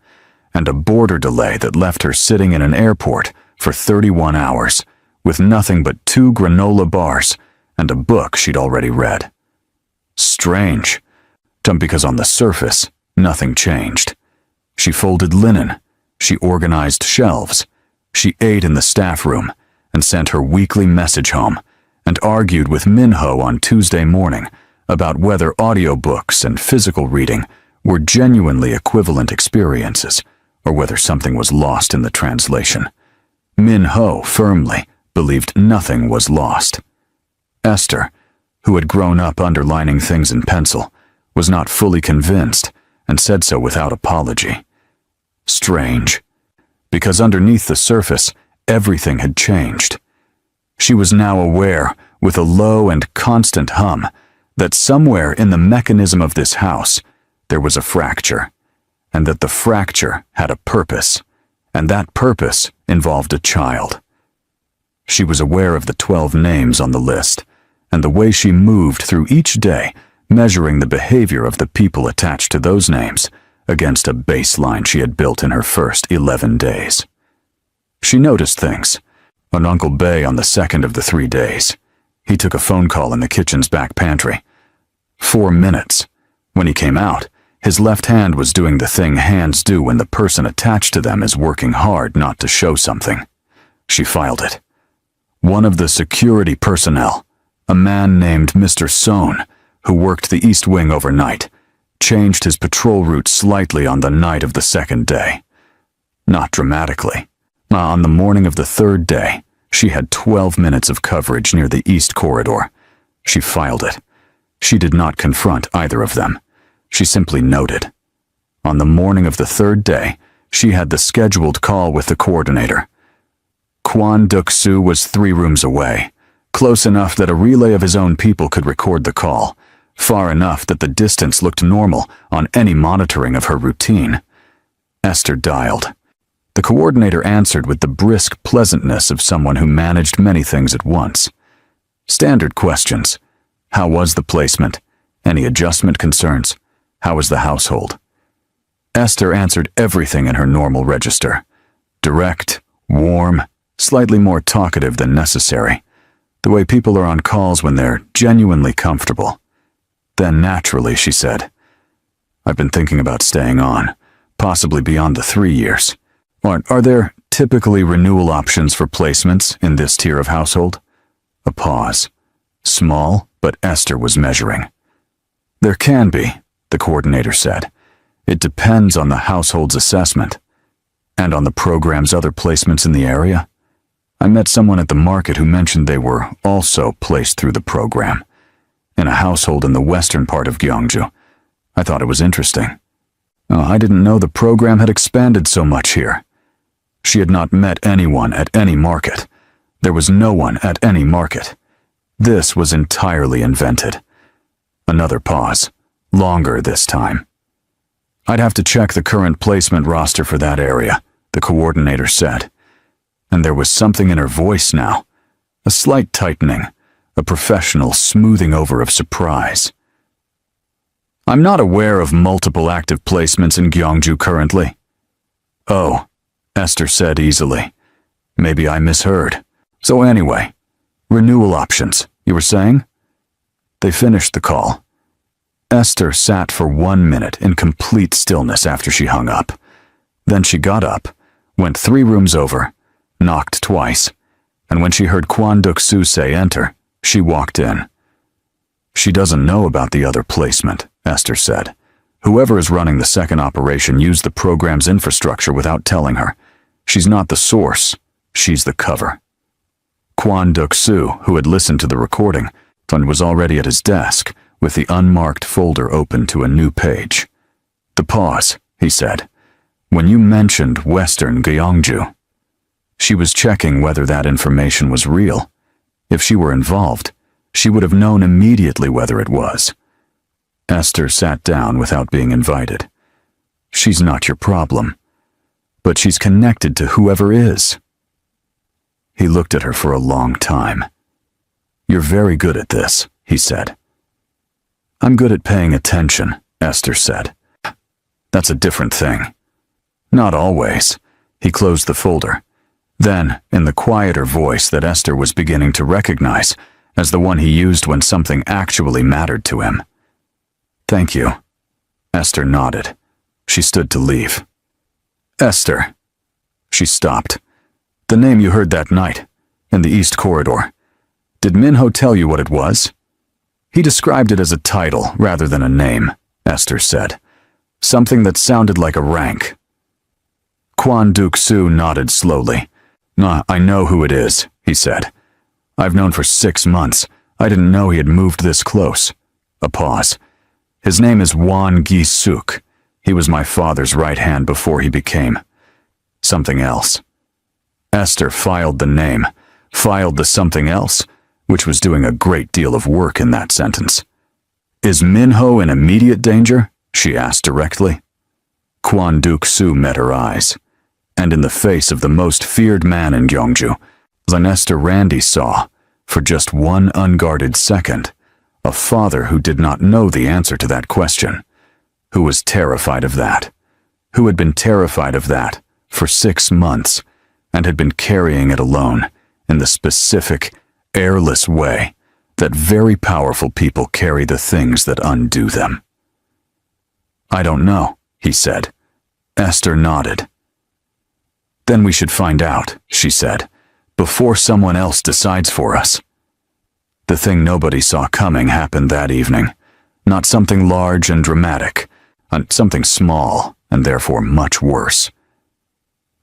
and a border delay that left her sitting in an airport for 31 hours, with nothing but 2 granola bars and a book she'd already read. Strange, because on the surface, nothing changed. She folded linen, she organized shelves, she ate in the staff room, and sent her weekly message home, and argued with Min-ho on Tuesday morning about whether audiobooks and physical reading were genuinely equivalent experiences, or whether something was lost in the translation. Min-ho firmly believed nothing was lost. Esther, who had grown up underlining things in pencil, was not fully convinced and said so without apology. Strange, because underneath the surface, everything had changed. She was now aware, with a low and constant hum, that somewhere in the mechanism of this house there was a fracture, and that the fracture had a purpose, and that purpose involved a child. She was aware of the 12 names on the list, and the way she moved through each day, measuring the behavior of the people attached to those names against a baseline she had built in her first 11 days. She noticed things. On Uncle Bae on the second of the 3 days. He took a phone call in the kitchen's back pantry. 4 minutes. When he came out, his left hand was doing the thing hands do when the person attached to them is working hard not to show something. She filed it. One of the security personnel, a man named Mr. Sohn, who worked the East Wing overnight, changed his patrol route slightly on the night of the 2nd day. Not dramatically. On the morning of the 3rd day, she had 12 minutes of coverage near the East Corridor. She filed it. She did not confront either of them. She simply noted. On the morning of the 3rd day, she had the scheduled call with the coordinator. Kwon Duk-soo was 3 rooms away, close enough that a relay of his own people could record the call, far enough that the distance looked normal on any monitoring of her routine. Esther dialed. The coordinator answered with the brisk pleasantness of someone who managed many things at once. Standard questions. How was the placement? Any adjustment concerns? How was the household? Esther answered everything in her normal register. Direct, warm, slightly more talkative than necessary. The way people are on calls when they're genuinely comfortable. Then naturally she said, I've been thinking about staying on, possibly beyond the 3 years. Are there typically renewal options for placements in this tier of household? A pause. Small, but Esther was measuring. There can be, the coordinator said. It depends on the household's assessment. And on the program's other placements in the area? I met someone at the market who mentioned they were also placed through the program. In a household in the western part of Gyeongju. I thought it was interesting. I didn't know the program had expanded so much here. She had not met anyone at any market. There was no one at any market. This was entirely invented. Another pause, longer this time. I'd have to check the current placement roster for that area, the coordinator said. And there was something in her voice now, a slight tightening, a professional smoothing over of surprise. I'm not aware of multiple active placements in Gyeongju currently. Oh, Esther said easily. Maybe I misheard. So anyway, renewal options, you were saying? They finished the call. Esther sat for 1 minute in complete stillness after she hung up. Then she got up, went 3 rooms over, knocked twice, and when she heard Kwon Duk-soo say enter, she walked in. She doesn't know about the other placement, Esther said. Whoever is running the second operation used the program's infrastructure without telling her. She's not the source, she's the cover. Kwon Duk-soo, who had listened to the recording, and was already at his desk, with the unmarked folder open to a new page. The pause, he said. When you mentioned Western Gyeongju. She was checking whether that information was real. If she were involved, she would have known immediately whether it was. Esther sat down without being invited. She's not your problem, but she's connected to whoever is. He looked at her for a long time. You're very good at this, he said. I'm good at paying attention, Esther said. That's a different thing. Not always. He closed the folder. Then, in the quieter voice that Esther was beginning to recognize as the one he used when something actually mattered to him. Thank you. Esther nodded. She stood to leave. Esther. She stopped. The name you heard that night, in the East Corridor. Did Minho tell you what it was? He described it as a title rather than a name, Esther said. Something that sounded like a rank. Kwon Duk-soo nodded slowly. Nah, I know who it is, he said. I've known for 6 months. I didn't know he had moved this close. A pause. His name is Won Gi-suk. He was my father's right hand before he became something else. Esther filed the name, filed the something else, which was doing a great deal of work in that sentence. Is Minho in immediate danger? She asked directly. Kwon Duk-soo met her eyes, and in the face of the most feared man in Gyeongju, Esther Randy saw, for just one unguarded second, a father who did not know the answer to that question, who was terrified of that, who had been terrified of that for 6 months, and had been carrying it alone in the specific, airless way that very powerful people carry the things that undo them. I don't know, he said. Esther nodded. Then we should find out, she said, before someone else decides for us. The thing nobody saw coming happened that evening. Not something large and dramatic, something small and therefore much worse.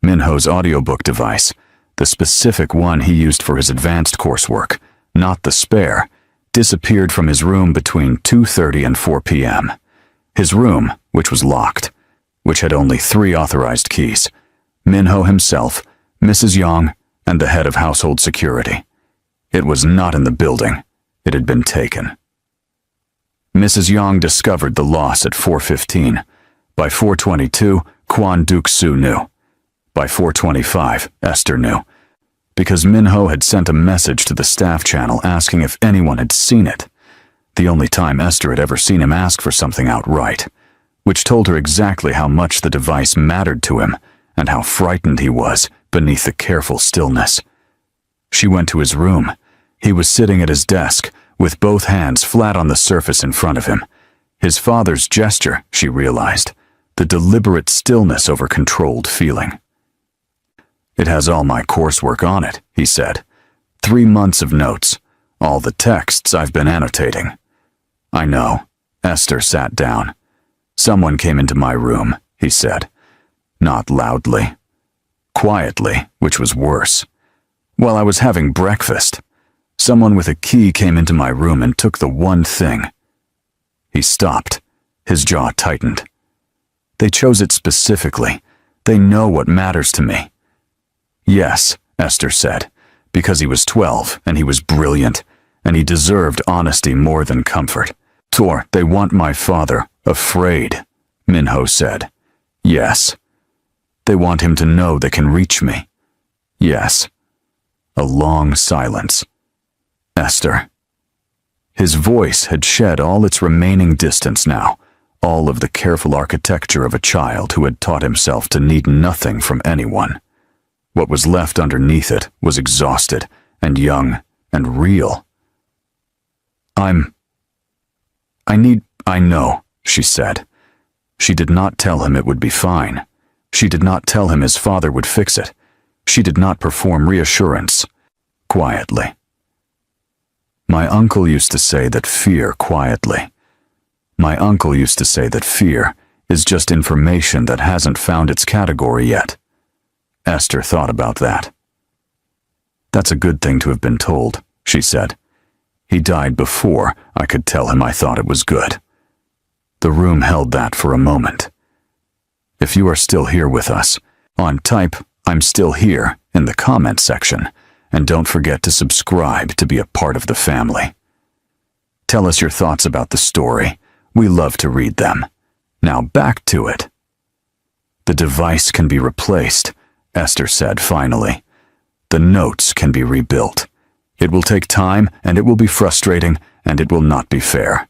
Minho's audiobook device, the specific one he used for his advanced coursework, not the spare, disappeared from his room between 2:30 and 4 p.m. His room, which was locked, which had only 3 authorized keys, Minho himself, Mrs. Yang, and the head of household security. It was not in the building. It had been taken. Mrs. Yang discovered the loss at 4:15. By 4:22, Kwon Duk-soo knew. By 4:25, Esther knew, because Minho had sent a message to the staff channel asking if anyone had seen it, the only time Esther had ever seen him ask for something outright, which told her exactly how much the device mattered to him and how frightened he was beneath the careful stillness. She went to his room. He was sitting at his desk, with both hands flat on the surface in front of him. His father's gesture, she realized, the deliberate stillness over controlled feeling. It has all my coursework on it, he said. 3 months of notes, all the texts I've been annotating. I know. Esther sat down. Someone came into my room, he said. Not loudly. Quietly, which was worse. While I was having breakfast, someone with a key came into my room and took the one thing. He stopped. His jaw tightened. They chose it specifically. They know what matters to me. Yes, Esther said, because he was 12 and he was brilliant, and he deserved honesty more than comfort. Tor, they want my father afraid, Minho said. Yes. They want him to know they can reach me. Yes. A long silence. Esther, His voice had shed all its remaining distance now, all of the careful architecture of a child who had taught himself to need nothing from anyone. What was left underneath it was exhausted and young and real. I know, she said. She did not tell him it would be fine. She did not tell him his father would fix it. She did not perform reassurance. Quietly. My uncle used to say that fear quietly. My uncle used to say that fear is just information that hasn't found its category yet. Esther thought about that. That's a good thing to have been told, she said. He died before I could tell him I thought it was good. The room held that for a moment. If you are still here with us, type "I'm still here" in the comment section, and don't forget to subscribe to be a part of the family. Tell us your thoughts about the story. We love to read them. Now back to it. The device can be replaced, Esther said finally. The notes can be rebuilt. It will take time, and it will be frustrating, and it will not be fair.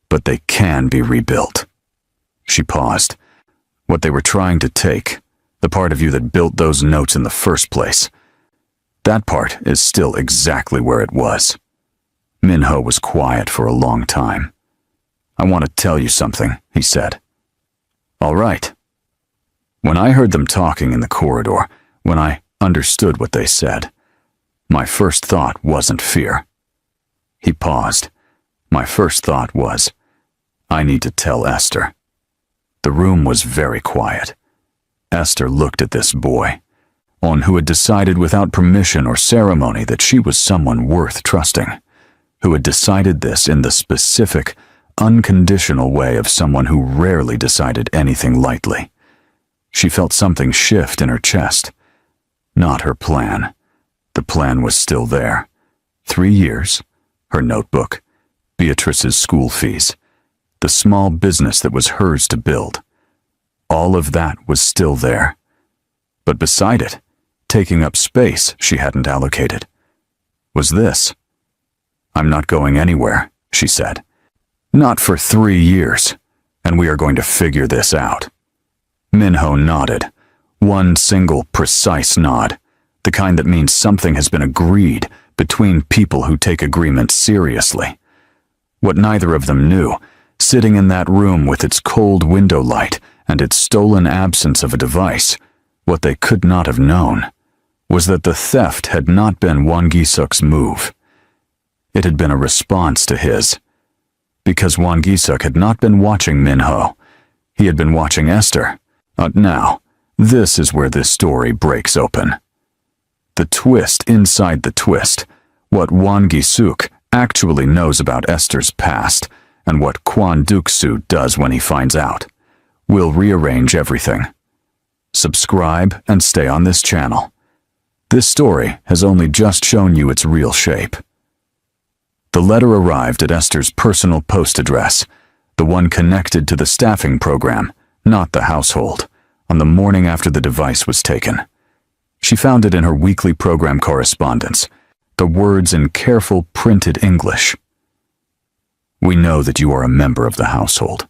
But they can be rebuilt. She paused. What they were trying to take, the part of you that built those notes in the first place, that part is still exactly where it was. Minho was quiet for a long time. I want to tell you something, he said. All right. When I heard them talking in the corridor, when I understood what they said, my first thought wasn't fear. He paused. My first thought was, I need to tell Esther. The room was very quiet. Esther looked at this boy, one who had decided without permission or ceremony that she was someone worth trusting, who had decided this in the specific, unconditional way of someone who rarely decided anything lightly. She felt something shift in her chest. Not her plan. The plan was still there. 3 years, her notebook, Beatrice's school fees, the small business that was hers to build. All of that was still there. But beside it, taking up space she hadn't allocated, was this. I'm not going anywhere, she said. Not for 3 years, and we are going to figure this out. Minho nodded. One single, precise nod, the kind that means something has been agreed between people who take agreements seriously. What neither of them knew, sitting in that room with its cold window light and its stolen absence of a device, what they could not have known, was that the theft had not been Won Gi-suk's move. It had been a response to his. Because Won Gi-suk had not been watching Minho, he had been watching Esther. Now, this is where this story breaks open. The twist inside the twist, what Won Gi-suk actually knows about Esther's past, and what Kwon Duk-soo does when he finds out, will rearrange everything. Subscribe and stay on this channel. This story has only just shown you its real shape. The letter arrived at Esther's personal post address, the one connected to the staffing program, not the household, on the morning after the device was taken. She found it in her weekly program correspondence, the words in careful printed English. We know that you are a member of the household.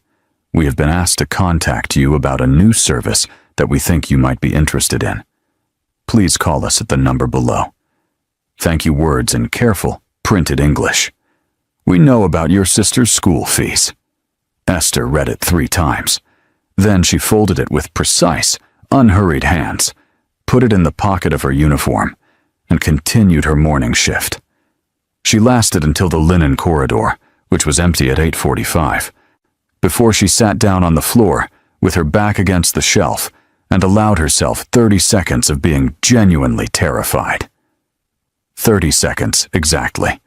We have been asked to contact you about a new service that we think you might be interested in. Please call us at the number below. Thank you, words in careful printed English. We know about your sister's school fees. Esther read it 3 times. Then she folded it with precise, unhurried hands, put it in the pocket of her uniform, and continued her morning shift. She lasted until the linen corridor, which was empty at 8:45, before she sat down on the floor with her back against the shelf and allowed herself 30 seconds of being genuinely terrified. 30 seconds, exactly.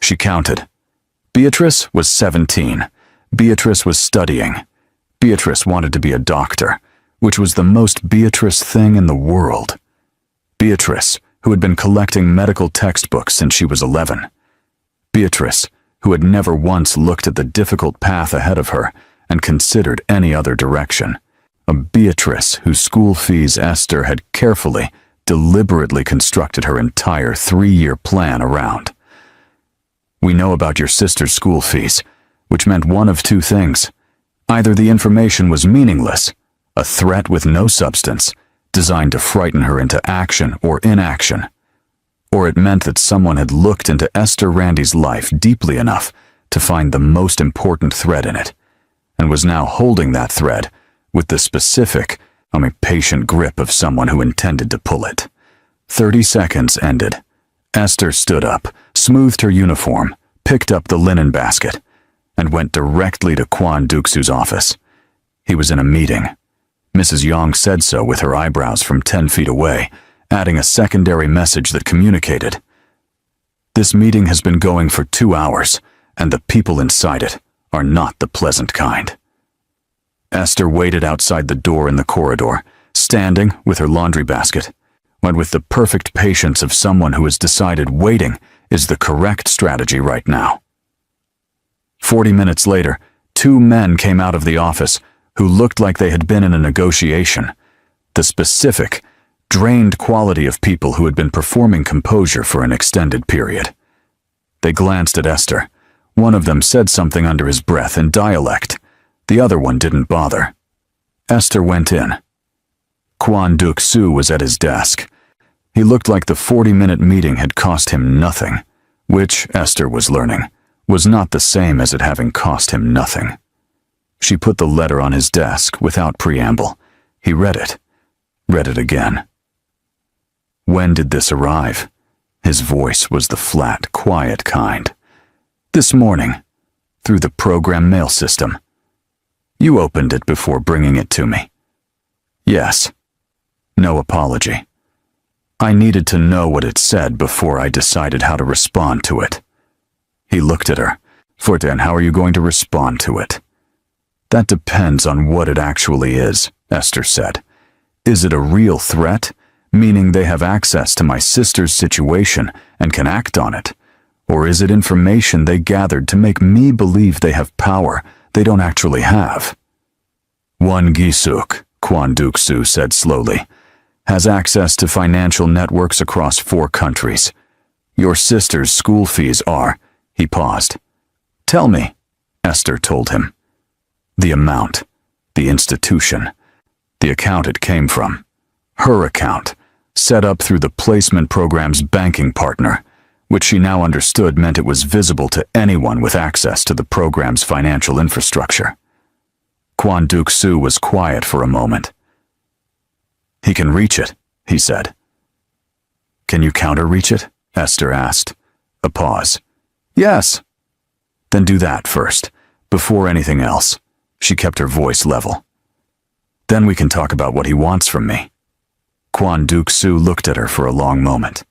She counted. Beatrice was 17. Beatrice was studying. Beatrice wanted to be a doctor, which was the most Beatrice thing in the world. Beatrice, who had been collecting medical textbooks since she was 11. Beatrice, who had never once looked at the difficult path ahead of her and considered any other direction. A Beatrice whose school fees Esther had carefully, deliberately constructed her entire 3-year plan around. We know about your sister's school fees, which meant one of two things. Either the information was meaningless, a threat with no substance, designed to frighten her into action or inaction, or it meant that someone had looked into Esther Randy's life deeply enough to find the most important thread in it, and was now holding that thread with the specific, patient grip of someone who intended to pull it. 30 seconds ended. Esther stood up, smoothed her uniform, picked up the linen basket, and went directly to Kwon Duk-soo's office. He was in a meeting. Mrs. Yong said so with her eyebrows from 10 feet away, adding a secondary message that communicated. This meeting has been going for 2 hours, and the people inside it are not the pleasant kind. Esther waited outside the door in the corridor, standing with her laundry basket, when with the perfect patience of someone who has decided waiting is the correct strategy right now. 40 minutes later, 2 men came out of the office who looked like they had been in a negotiation, the specific, drained quality of people who had been performing composure for an extended period. They glanced at Esther. One of them said something under his breath in dialect. The other one didn't bother. Esther went in. Kwon Duk-soo was at his desk. He looked like the 40-minute meeting had cost him nothing, which, Esther was learning, was not the same as it having cost him nothing. She put the letter on his desk without preamble. He read it again. When did this arrive? His voice was the flat, quiet kind. This morning, through the program mail system. You opened it before bringing it to me. Yes. No apology. I needed to know what it said before I decided how to respond to it. He looked at her. Then how are you going to respond to it? That depends on what it actually is, Esther said. Is it a real threat, meaning they have access to my sister's situation and can act on it? Or is it information they gathered to make me believe they have power they don't actually have? Won Gi-suk, Kwon Duk-soo said slowly, has access to financial networks across 4 countries. Your sister's school fees are, he paused. Tell me, Esther told him. The amount, the institution, the account it came from. Her account, set up through the placement program's banking partner, which she now understood meant it was visible to anyone with access to the program's financial infrastructure. Kwon Duk-soo was quiet for a moment. He can reach it, he said. Can you counter-reach it? Esther asked. A pause. Yes. Then do that first, before anything else. She kept her voice level. Then we can talk about what he wants from me. Kwon Duk-soo looked at her for a long moment.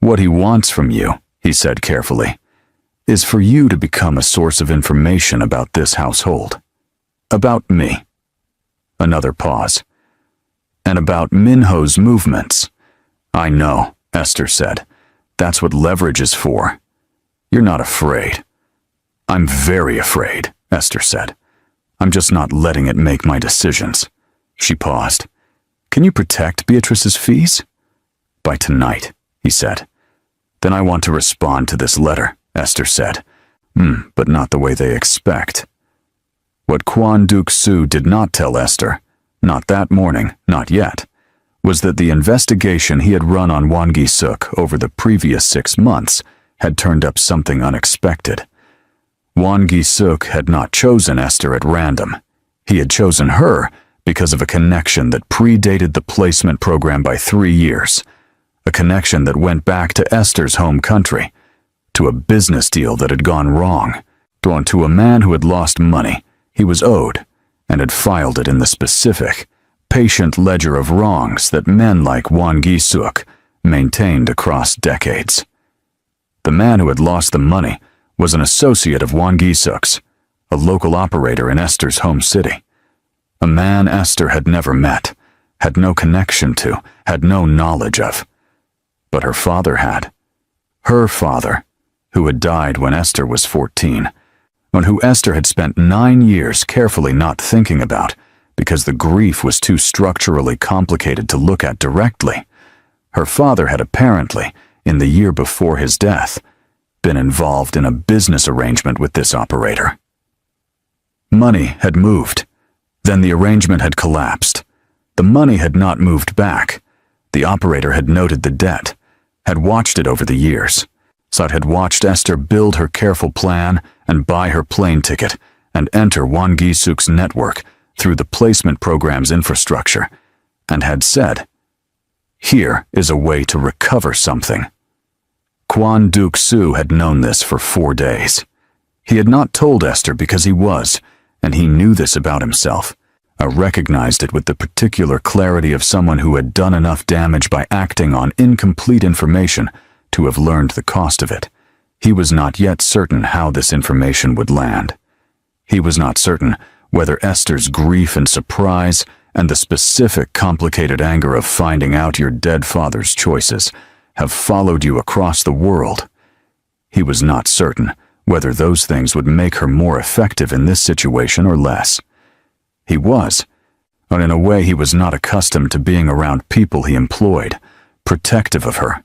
What he wants from you, he said carefully, is for you to become a source of information about this household. About me. Another pause. And about Minho's movements. I know, Esther said. That's what leverage is for. You're not afraid. I'm very afraid, Esther said. I'm just not letting it make my decisions. She paused. Can you protect Beatrice's fees? By tonight, he said. Then I want to respond to this letter, Esther said. But not the way they expect. What Kwon Duk-soo did not tell Esther, not that morning, not yet, was that the investigation he had run on Won Gi-suk over the previous 6 months had turned up something unexpected. Won Gi-suk had not chosen Esther at random. He had chosen her because of a connection that predated the placement program by 3 years, a connection that went back to Esther's home country, to a business deal that had gone wrong, to a man who had lost money he was owed and had filed it in the specific, patient ledger of wrongs that men like Won Gi-suk maintained across decades. The man who had lost the money was an associate of Won Gi-suk's, a local operator in Esther's home city. A man Esther had never met, had no connection to, had no knowledge of. But her father had. Her father, who had died when Esther was 14, and who Esther had spent 9 years carefully not thinking about because the grief was too structurally complicated to look at directly. Her father had apparently, in the year before his death, been involved in a business arrangement with this operator. Money had moved. Then the arrangement had collapsed. The money had not moved back. The operator had noted the debt, had watched it over the years. Sut had watched Esther build her careful plan and buy her plane ticket and enter Won Gi-suk's network through the placement program's infrastructure, and had said, "Here is a way to recover something." Kwon Duk-soo had known this for 4 days. He had not told Esther because he was, and he knew this about himself. I recognized it with the particular clarity of someone who had done enough damage by acting on incomplete information to have learned the cost of it. He was not yet certain how this information would land. He was not certain whether Esther's grief and surprise and the specific complicated anger of finding out your dead father's choices have followed you across the world. He was not certain whether those things would make her more effective in this situation or less. He was, but in a way he was not accustomed to being around people he employed, protective of her.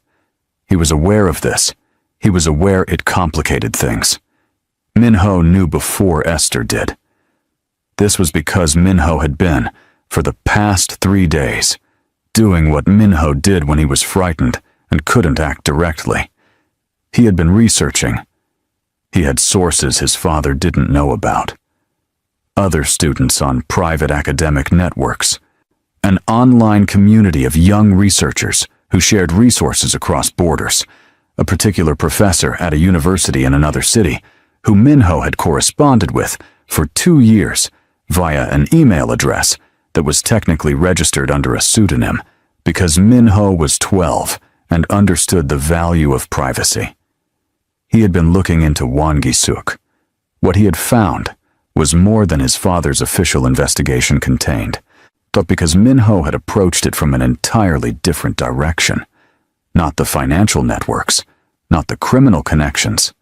He was aware of this. He was aware it complicated things. Min-ho knew before Esther did. This was because Min-ho had been, for the past 3 days, doing what Min-ho did when he was frightened and couldn't act directly. He had been researching. He had sources his father didn't know about. Other students on private academic networks. An online community of young researchers who shared resources across borders. A particular professor at a university in another city, who Min-ho had corresponded with for 2 years via an email address that was technically registered under a pseudonym because Min-ho was 12 and understood the value of privacy. He had been looking into Won Gi-suk. What he had found was more than his father's official investigation contained, but because Min-ho had approached it from an entirely different direction. Not the financial networks, not the criminal connections,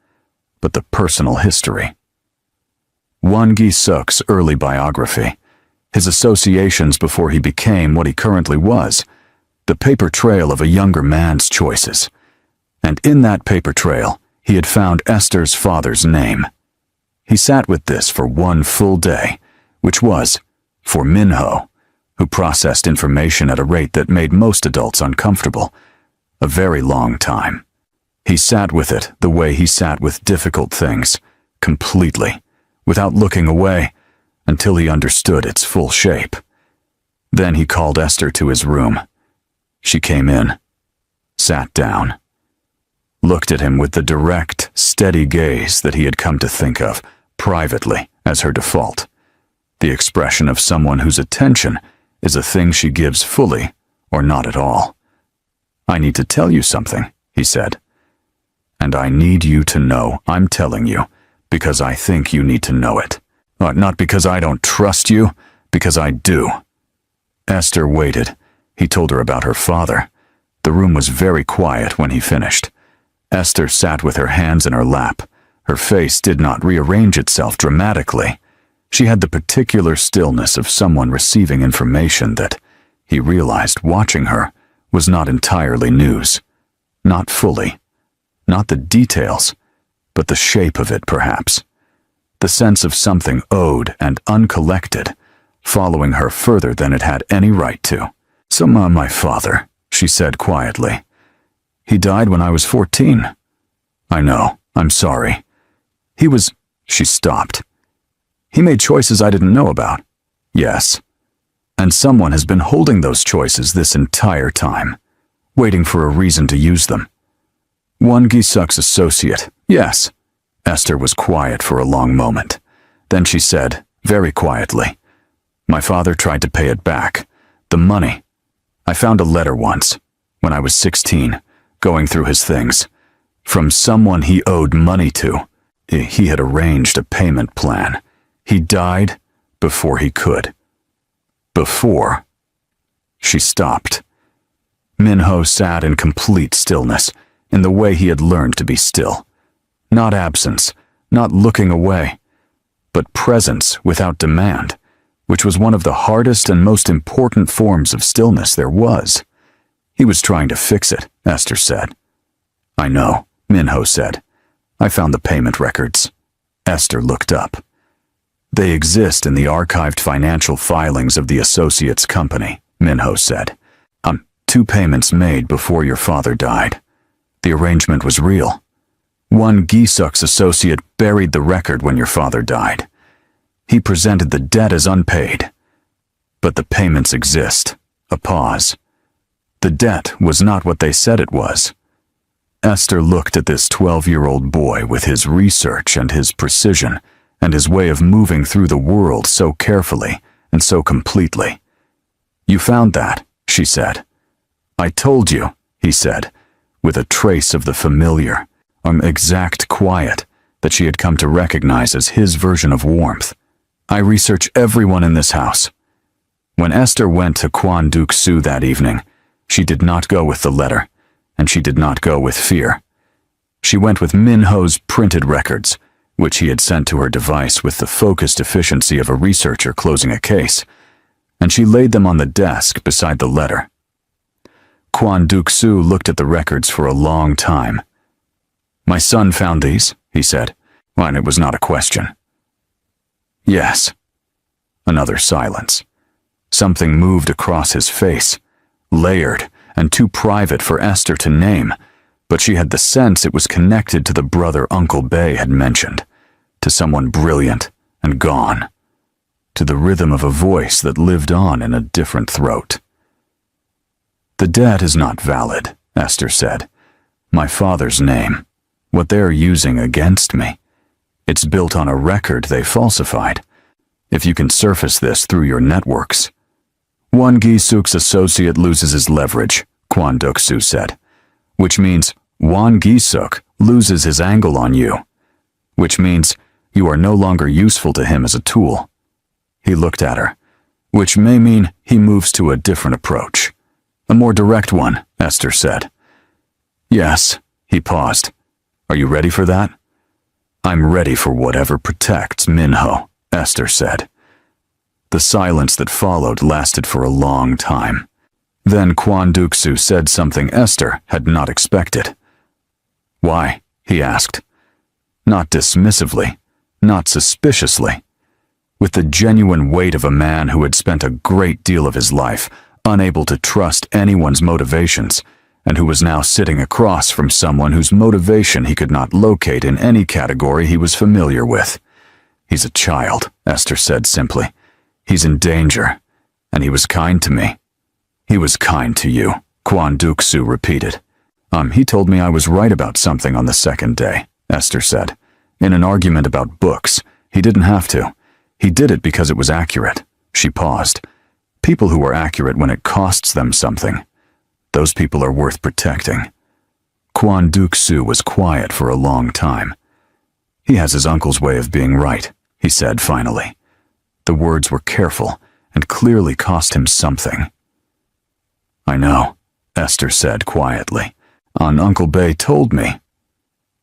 but the personal history. Won Gi-suk's early biography, his associations before he became what he currently was, the paper trail of a younger man's choices. And in that paper trail, he had found Esther's father's name. He sat with this for 1 full day, which was, for Min-ho, who processed information at a rate that made most adults uncomfortable, a very long time. He sat with it the way he sat with difficult things, completely, without looking away, until he understood its full shape. Then he called Esther to his room. She came in, sat down, looked at him with the direct, steady gaze that he had come to think of, privately, as her default. The expression of someone whose attention is a thing she gives fully or not at all. "I need to tell you something," he said. "And I need you to know I'm telling you because I think you need to know it. Not because I don't trust you, because I do." Esther waited. He told her about her father. The room was very quiet when he finished. Esther sat with her hands in her lap. Her face did not rearrange itself dramatically. She had the particular stillness of someone receiving information that, he realized watching her, was not entirely news. Not fully. Not the details, but the shape of it, perhaps. The sense of something owed and uncollected, following her further than it had any right to. "So, my father," she said quietly. "He died when I was 14. I know, I'm sorry. He was..." She stopped. "He made choices I didn't know about." "Yes. And someone has been holding those choices this entire time, waiting for a reason to use them." "Won Gi-suk's associate, yes." Esther was quiet for a long moment. Then she said, very quietly, "My father tried to pay it back. The money. I found a letter once, when I was 16, going through his things, from someone he owed money to. He had arranged a payment plan. He died before he could." Before. She stopped. Min-ho sat in complete stillness, in the way he had learned to be still. Not absence, not looking away, but presence without demand, which was one of the hardest and most important forms of stillness there was. He was trying to fix it, Esther said. "I know," Min-ho said. I found the payment records. Esther looked up. They exist in the archived financial filings of the associates company, Minho said. 2 payments made before your father died. The arrangement was real. One Gisuk's associate buried the record when your father died. He presented the debt as unpaid. But the payments exist. A pause. The debt was not what they said it was. Esther looked at this 12-year-old boy with his research and his precision and his way of moving through the world so carefully and so completely. You found that, she said. I told you, he said, with a trace of the familiar, exact quiet that she had come to recognize as his version of warmth. I research everyone in this house. When Esther went to Kwon Duk-soo that evening, she did not go with the letter, and she did not go with fear. She went with Minho's printed records, which he had sent to her device with the focused efficiency of a researcher closing a case, and she laid them on the desk beside the letter. Kwon Duk-soo looked at the records for a long time. My son found these, he said, and it was not a question. Yes. Another silence. Something moved across his face, layered and too private for Esther to name, but she had the sense it was connected to the brother Uncle Bae had mentioned, to someone brilliant and gone, to the rhythm of a voice that lived on in a different throat. The debt is not valid, Esther said. My father's name, what they're using against me. It's built on a record they falsified. If you can surface this through your networks. One Gisuk's associate loses his leverage, Kwon Duk-soo said, which means Won Gisuk loses his angle on you, which means you are no longer useful to him as a tool. He looked at her, which may mean he moves to a different approach. A more direct one, Esther said. Yes, he paused. Are you ready for that? I'm ready for whatever protects Minho, Esther said. The silence that followed lasted for a long time. Then Kwon Duk-soo said something Esther had not expected. Why? He asked. Not dismissively, not suspiciously. With the genuine weight of a man who had spent a great deal of his life unable to trust anyone's motivations, and who was now sitting across from someone whose motivation he could not locate in any category he was familiar with. He's a child, Esther said simply. He's in danger, and he was kind to me. He was kind to you, Kwon Duk-soo repeated. He told me I was right about something on the second day, Esther said. In an argument about books, he didn't have to. He did it because it was accurate. She paused. People who are accurate when it costs them something. Those people are worth protecting. Kwon Duk-soo was quiet for a long time. He has his uncle's way of being right, he said finally. The words were careful and clearly cost him something. I know, Esther said quietly. Uncle Bae told me.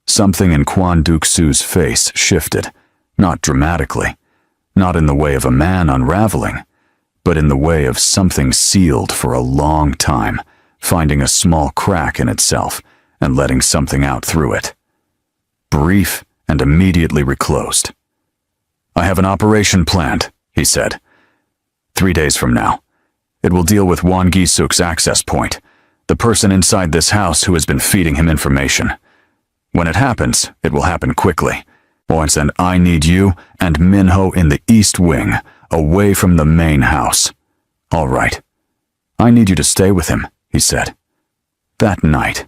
Something in Kwon Duk-soo's face shifted, not dramatically, not in the way of a man unraveling, but in the way of something sealed for a long time, finding a small crack in itself and letting something out through it. Brief and immediately reclosed. I have an operation planned, he said. 3 days from now. It will deal with Won Gi-suk's access point, the person inside this house who has been feeding him information. When it happens, it will happen quickly. Once and I need you and Minho in the East Wing, away from the main house. All right. I need you to stay with him, he said. That night.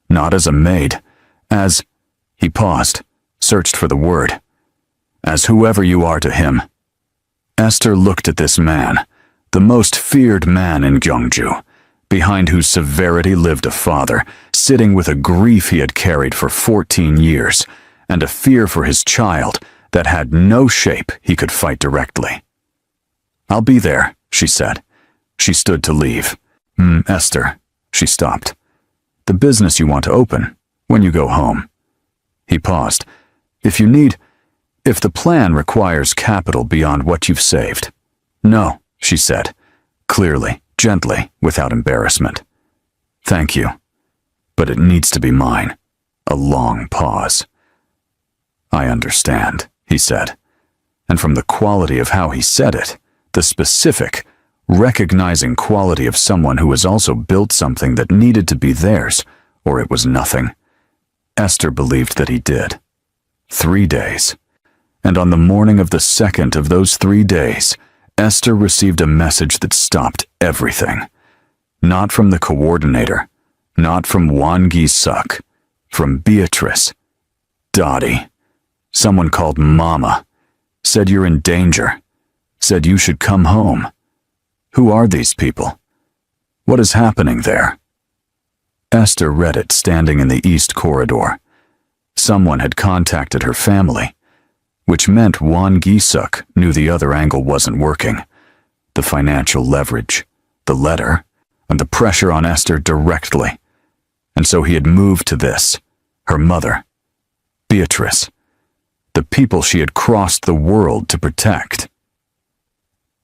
Not as a maid, as... He paused, searched for the word. As whoever you are to him. Esther looked at this man, the most feared man in Gyeongju, behind whose severity lived a father, sitting with a grief he had carried for 14 years, and a fear for his child that had no shape he could fight directly. I'll be there, she said. She stood to leave. Esther, she stopped. The business you want to open, when you go home. He paused. If the plan requires capital beyond what you've saved. No, she said, clearly, gently, without embarrassment. Thank you. But it needs to be mine. A long pause. "I understand," he said. And from the quality of how he said it, the specific, recognizing quality of someone who has also built something that needed to be theirs, or it was nothing, Esther believed that he did. 3 days. And on the morning of the second of those 3 days, Esther received a message that stopped everything. Not from the coordinator, not from Won Gi-suk, from Beatrice. Dottie. Someone called Mama. Said you're in danger. Said you should come home. Who are these people? What is happening there? Esther read it standing in the East Corridor. Someone had contacted her family, which meant Won Gi-suk knew the other angle wasn't working. The financial leverage, the letter, and the pressure on Esther directly. And so he had moved to this, her mother, Beatrice, the people she had crossed the world to protect.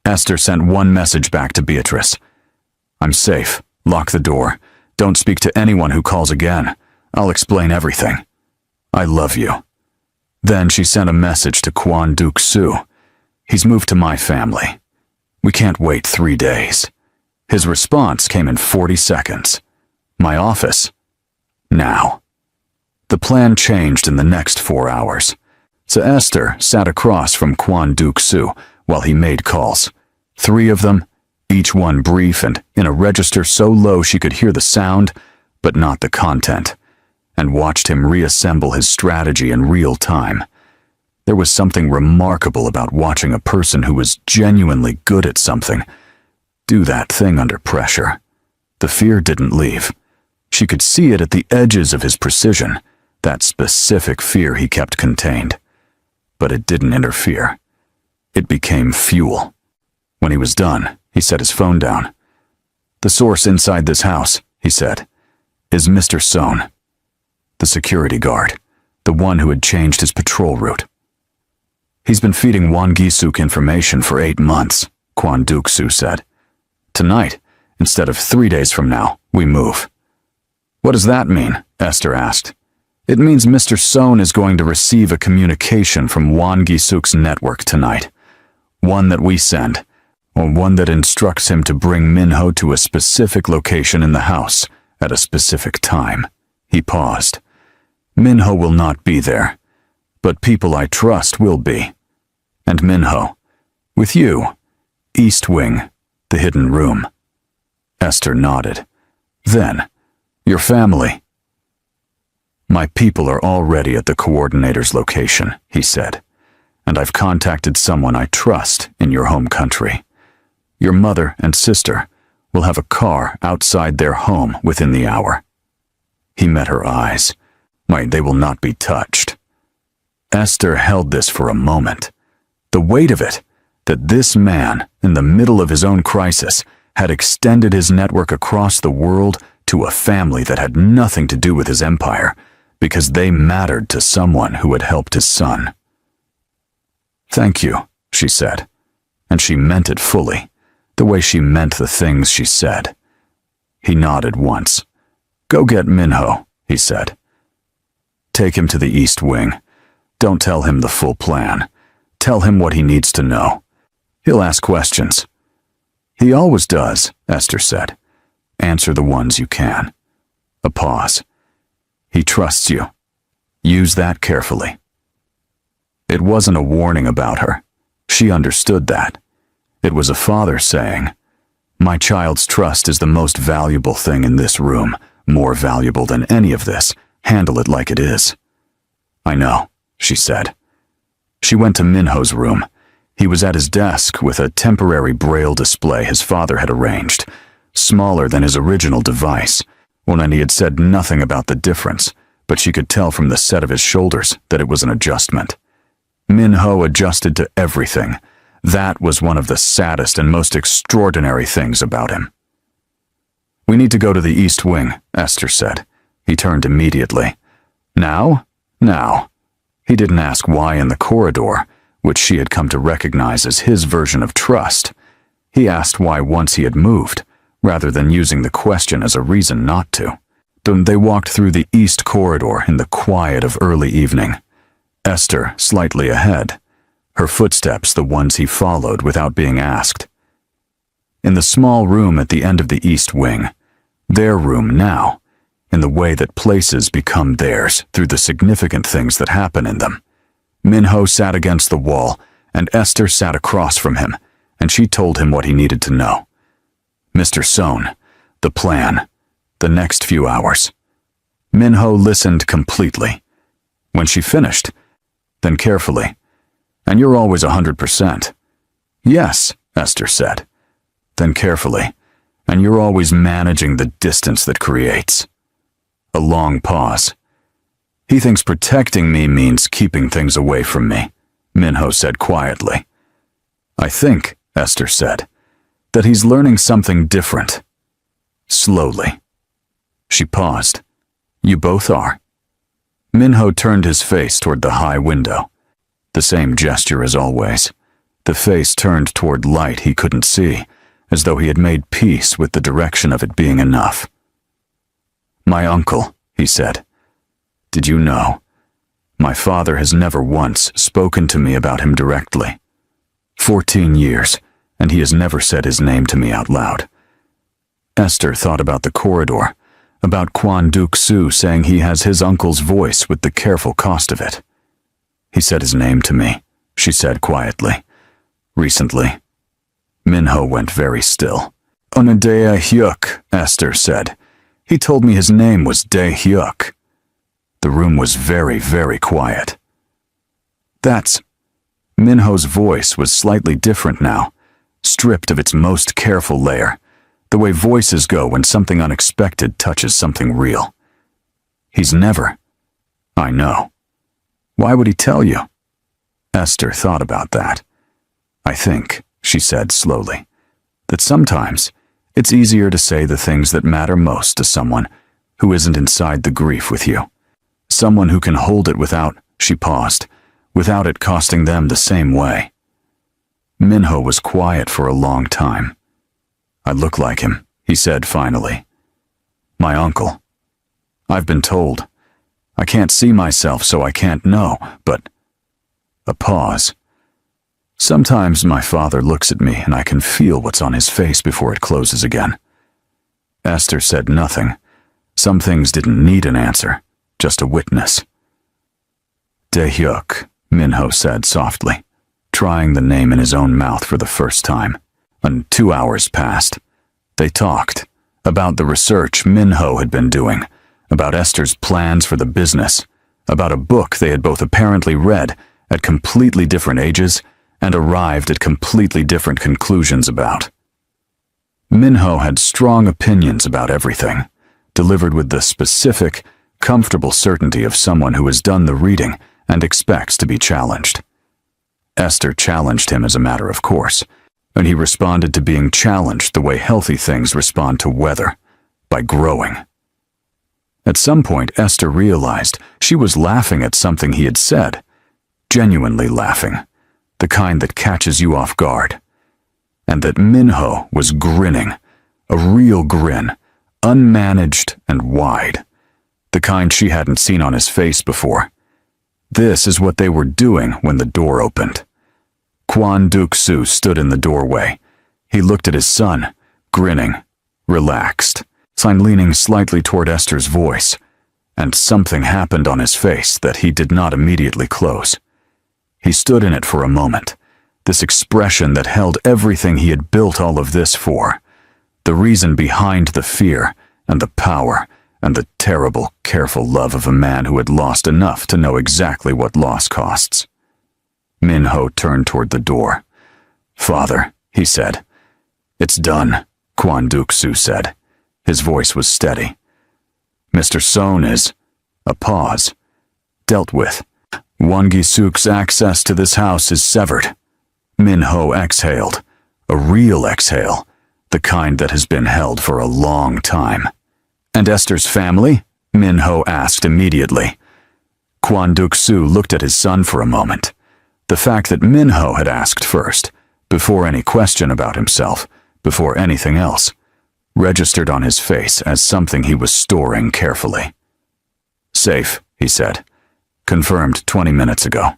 Esther sent one message back to Beatrice. "I'm safe. Lock the door. Don't speak to anyone who calls again. I'll explain everything. I love you." Then she sent a message to Kwon Duk-soo. "He's moved to my family. We can't wait 3 days." His response came in 40 seconds. "My office. Now." The plan changed in the next 4 hours. So Esther sat across from Kwon Duk-soo while he made calls. 3 of them, each one brief and in a register so low she could hear the sound, but not the content, and watched him reassemble his strategy in real time. There was something remarkable about watching a person who was genuinely good at something do that thing under pressure. The fear didn't leave. She could see it at the edges of his precision, that specific fear he kept contained. But it didn't interfere. It became fuel. When he was done, he set his phone down. "The source inside this house," he said, "is Mr. Sohn, the security guard, the one who had changed his patrol route. He's been feeding Won Gi-suk information for 8 months, Kwon Duk-soo said. Tonight, instead of 3 days from now, we move." "What does that mean?" Esther asked. "It means Mr. Sohn is going to receive a communication from Won Gi-suk's network tonight. One that we send, or one that instructs him to bring Minho to a specific location in the house at a specific time." He paused. "Minho will not be there, but people I trust will be. And Minho, with you, East Wing, the hidden room." Esther nodded. "Then, your family." "My people are already at the coordinator's location," he said, "and I've contacted someone I trust in your home country. Your mother and sister will have a car outside their home within the hour." He met her eyes. They will not be touched. Esther held this for a moment. The weight of it, that this man, in the middle of his own crisis, had extended his network across the world to a family that had nothing to do with his empire, because they mattered to someone who had helped his son. "Thank you," she said, and she meant it fully, the way she meant the things she said. He nodded once. "Go get Minho," he said. "Take him to the East Wing. Don't tell him the full plan. Tell him what he needs to know. He'll ask questions." "He always does," Esther said. "Answer the ones you can." A pause. "He trusts you. Use that carefully." It wasn't a warning about her. She understood that. It was a father saying, "My child's trust is the most valuable thing in this room, more valuable than any of this. Handle it like it is." "I know," she said. She went to Minho's room. He was at his desk with a temporary braille display his father had arranged, smaller than his original device, and he had said nothing about the difference, but she could tell from the set of his shoulders that it was an adjustment. Minho adjusted to everything. That was one of the saddest and most extraordinary things about him. "We need to go to the East Wing," Esther said. He turned immediately. "Now? Now." He didn't ask why in the corridor, which she had come to recognize as his version of trust. He asked why once he had moved, rather than using the question as a reason not to. Then they walked through the East Corridor in the quiet of early evening. Esther slightly ahead, her footsteps the ones he followed without being asked. In the small room at the end of the east wing, their room now, in the way that places become theirs through the significant things that happen in them, Minho sat against the wall and Esther sat across from him, and she told him what he needed to know. Mr. Sohn, the plan, the next few hours. Minho listened completely. When she finished, then carefully, "And you're always 100%. "Yes," Esther said. Then carefully, "And you're always managing the distance that creates." A long pause. "He thinks protecting me means keeping things away from me," Minho said quietly. "I think," Esther said, "that he's learning something different." Slowly. She paused. "You both are?" Minho turned his face toward the high window. The same gesture as always. The face turned toward light he couldn't see, as though he had made peace with the direction of it being enough. "My uncle," he said. "Did you know? My father has never once spoken to me about him directly. 14 years, and he has never said his name to me out loud." Esther thought about the corridor, about Kwon Duk-soo saying he has his uncle's voice with the careful cost of it. "He said his name to me," she said quietly. "Recently." Minho went very still. "Onadea Hyuk," Esther said. "He told me his name was Dae Hyuk." The room was very, very quiet. "That's..." Minho's voice was slightly different now, stripped of its most careful layer, the way voices go when something unexpected touches something real. "He's never..." "I know." "Why would he tell you?" Esther thought about that. "I think," she said slowly, "that sometimes it's easier to say the things that matter most to someone who isn't inside the grief with you. Someone who can hold it without," she paused, "without it costing them the same way." Minho was quiet for a long time. "I look like him," he said finally. "My uncle. I've been told. I can't see myself, so I can't know, but..." A pause. "Sometimes my father looks at me and I can feel what's on his face before it closes again." Esther said nothing. Some things didn't need an answer, just a witness. "Dae Hyuk," Minho said softly, trying the name in his own mouth for the first time. And 2 hours passed. They talked about the research Minho had been doing, about Esther's plans for the business, about a book they had both apparently read at completely different ages and arrived at completely different conclusions about. Minho had strong opinions about everything, delivered with the specific, comfortable certainty of someone who has done the reading and expects to be challenged. Esther challenged him as a matter of course, and he responded to being challenged the way healthy things respond to weather, by growing. At some point, Esther realized she was laughing at something he had said, genuinely laughing, the kind that catches you off guard, and that Minho was grinning, a real grin, unmanaged and wide, the kind she hadn't seen on his face before. This is what they were doing when the door opened. Kwon Duk-soo stood in the doorway. He looked at his son, grinning, relaxed, sign leaning slightly toward Esther's voice, and something happened on his face that he did not immediately close. He stood in it for a moment, this expression that held everything he had built all of this for, the reason behind the fear and the power and the terrible, careful love of a man who had lost enough to know exactly what loss costs. Minho turned toward the door. "Father," he said. "It's done," Kwon Duk-soo said. His voice was steady. "Mr. Sohn is..." A pause. "Dealt with. Won Gi-suk's access to this house is severed." Minho exhaled. A real exhale, the kind that has been held for a long time. "And Esther's family?" Minho asked immediately. Kwon Duk-soo looked at his son for a moment. The fact that Minho had asked first, before any question about himself, before anything else, registered on his face as something he was storing carefully. "Safe," he said. Confirmed 20 minutes ago.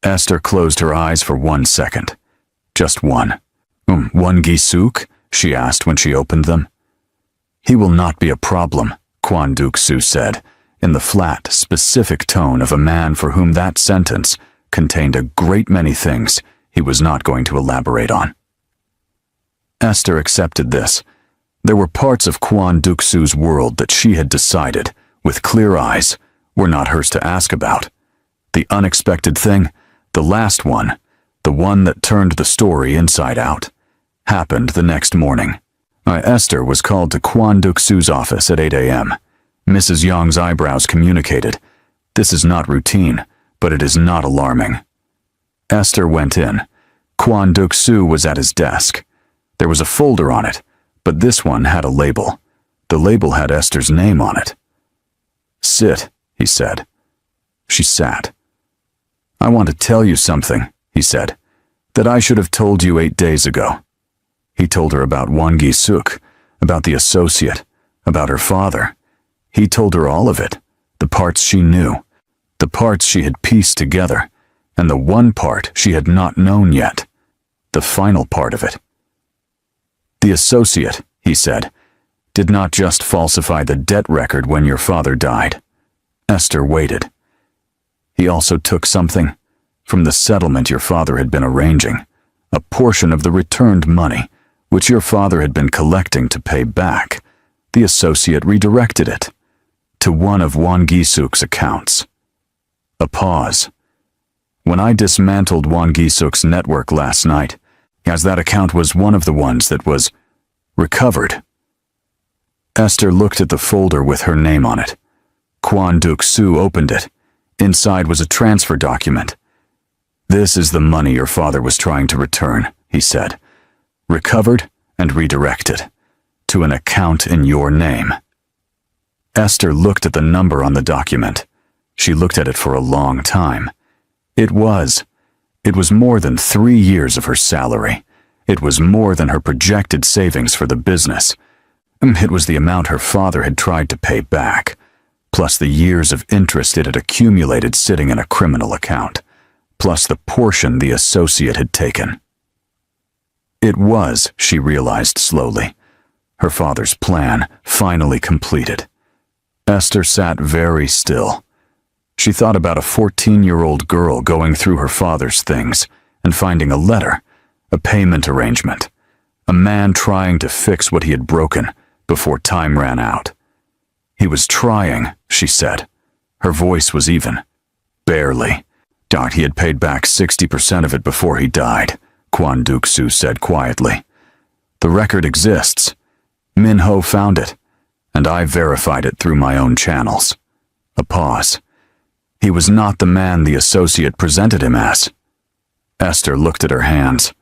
Esther closed her eyes for 1 second. Just one. Won Gi-suk? She asked when she opened them. He will not be a problem, Kwon Duk-soo said, in the flat, specific tone of a man for whom that sentence contained a great many things he was not going to elaborate on. Esther accepted this. There were parts of Kwon Duk-soo's world that she had decided, with clear eyes, were not hers to ask about. The unexpected thing, the last one, the one that turned the story inside out, happened the next morning. Esther was called to Kwon Duk-soo's office at 8 a.m. Mrs. Young's eyebrows communicated, "This is not routine, but it is not alarming." Esther went in. Kwon Duk-soo was at his desk. There was a folder on it, but this one had a label. The label had Esther's name on it. "Sit," he said. She sat. "I want to tell you something," he said, "that I should have told you 8 days ago." He told her about Won Gi-suk, about the associate, about her father. He told her all of it, the parts she knew, the parts she had pieced together, and the one part she had not known yet, the final part of it. "The associate," he said, "did not just falsify the debt record when your father died." Esther waited. "He also took something from the settlement your father had been arranging, a portion of the returned money, which your father had been collecting to pay back. The associate redirected it to one of Won Gi-suk's accounts." A pause. "When I dismantled Won Gi-suk's network last night, as that account was one of the ones that was recovered." Esther looked at the folder with her name on it. Kwon Duk-soo opened it. Inside was a transfer document. "This is the money your father was trying to return," he said. "Recovered and redirected to an account in your name." Esther looked at the number on the document. She looked at it for a long time. It was more than 3 years of her salary. It was more than her projected savings for the business. It was the amount her father had tried to pay back, plus the years of interest it had accumulated sitting in a criminal account, plus the portion the associate had taken. It was, she realized slowly, her father's plan finally completed. Esther sat very still. She thought about a 14-year-old girl going through her father's things and finding a letter, a payment arrangement, a man trying to fix what he had broken before time ran out. He was trying, she said. Her voice was even. Barely. He had paid back 60% of it before he died, Kwon Duk-soo said quietly. "The record exists. Min-ho found it, and I verified it through my own channels." A pause. "He was not the man the associate presented him as." Esther looked at her hands.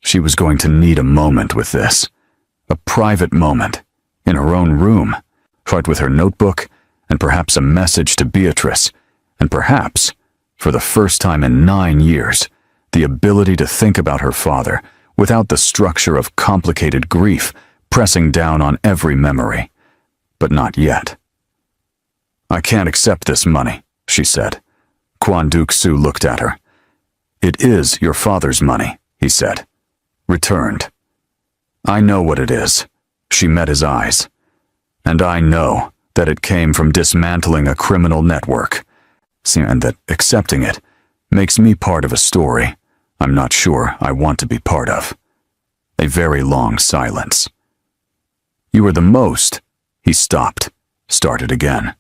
She was going to need a moment with this. A private moment, in her own room, right with her notebook, and perhaps a message to Beatrice, and perhaps, for the first time in 9 years, the ability to think about her father without the structure of complicated grief pressing down on every memory. But not yet. "I can't accept this money," she said. Kwon Duk-soo looked at her. "It is your father's money," he said. "Returned." "I know what it is." She met his eyes. "And I know that it came from dismantling a criminal network, and that accepting it makes me part of a story I'm not sure I want to be part of." A very long silence. "You are the most," he stopped, started again.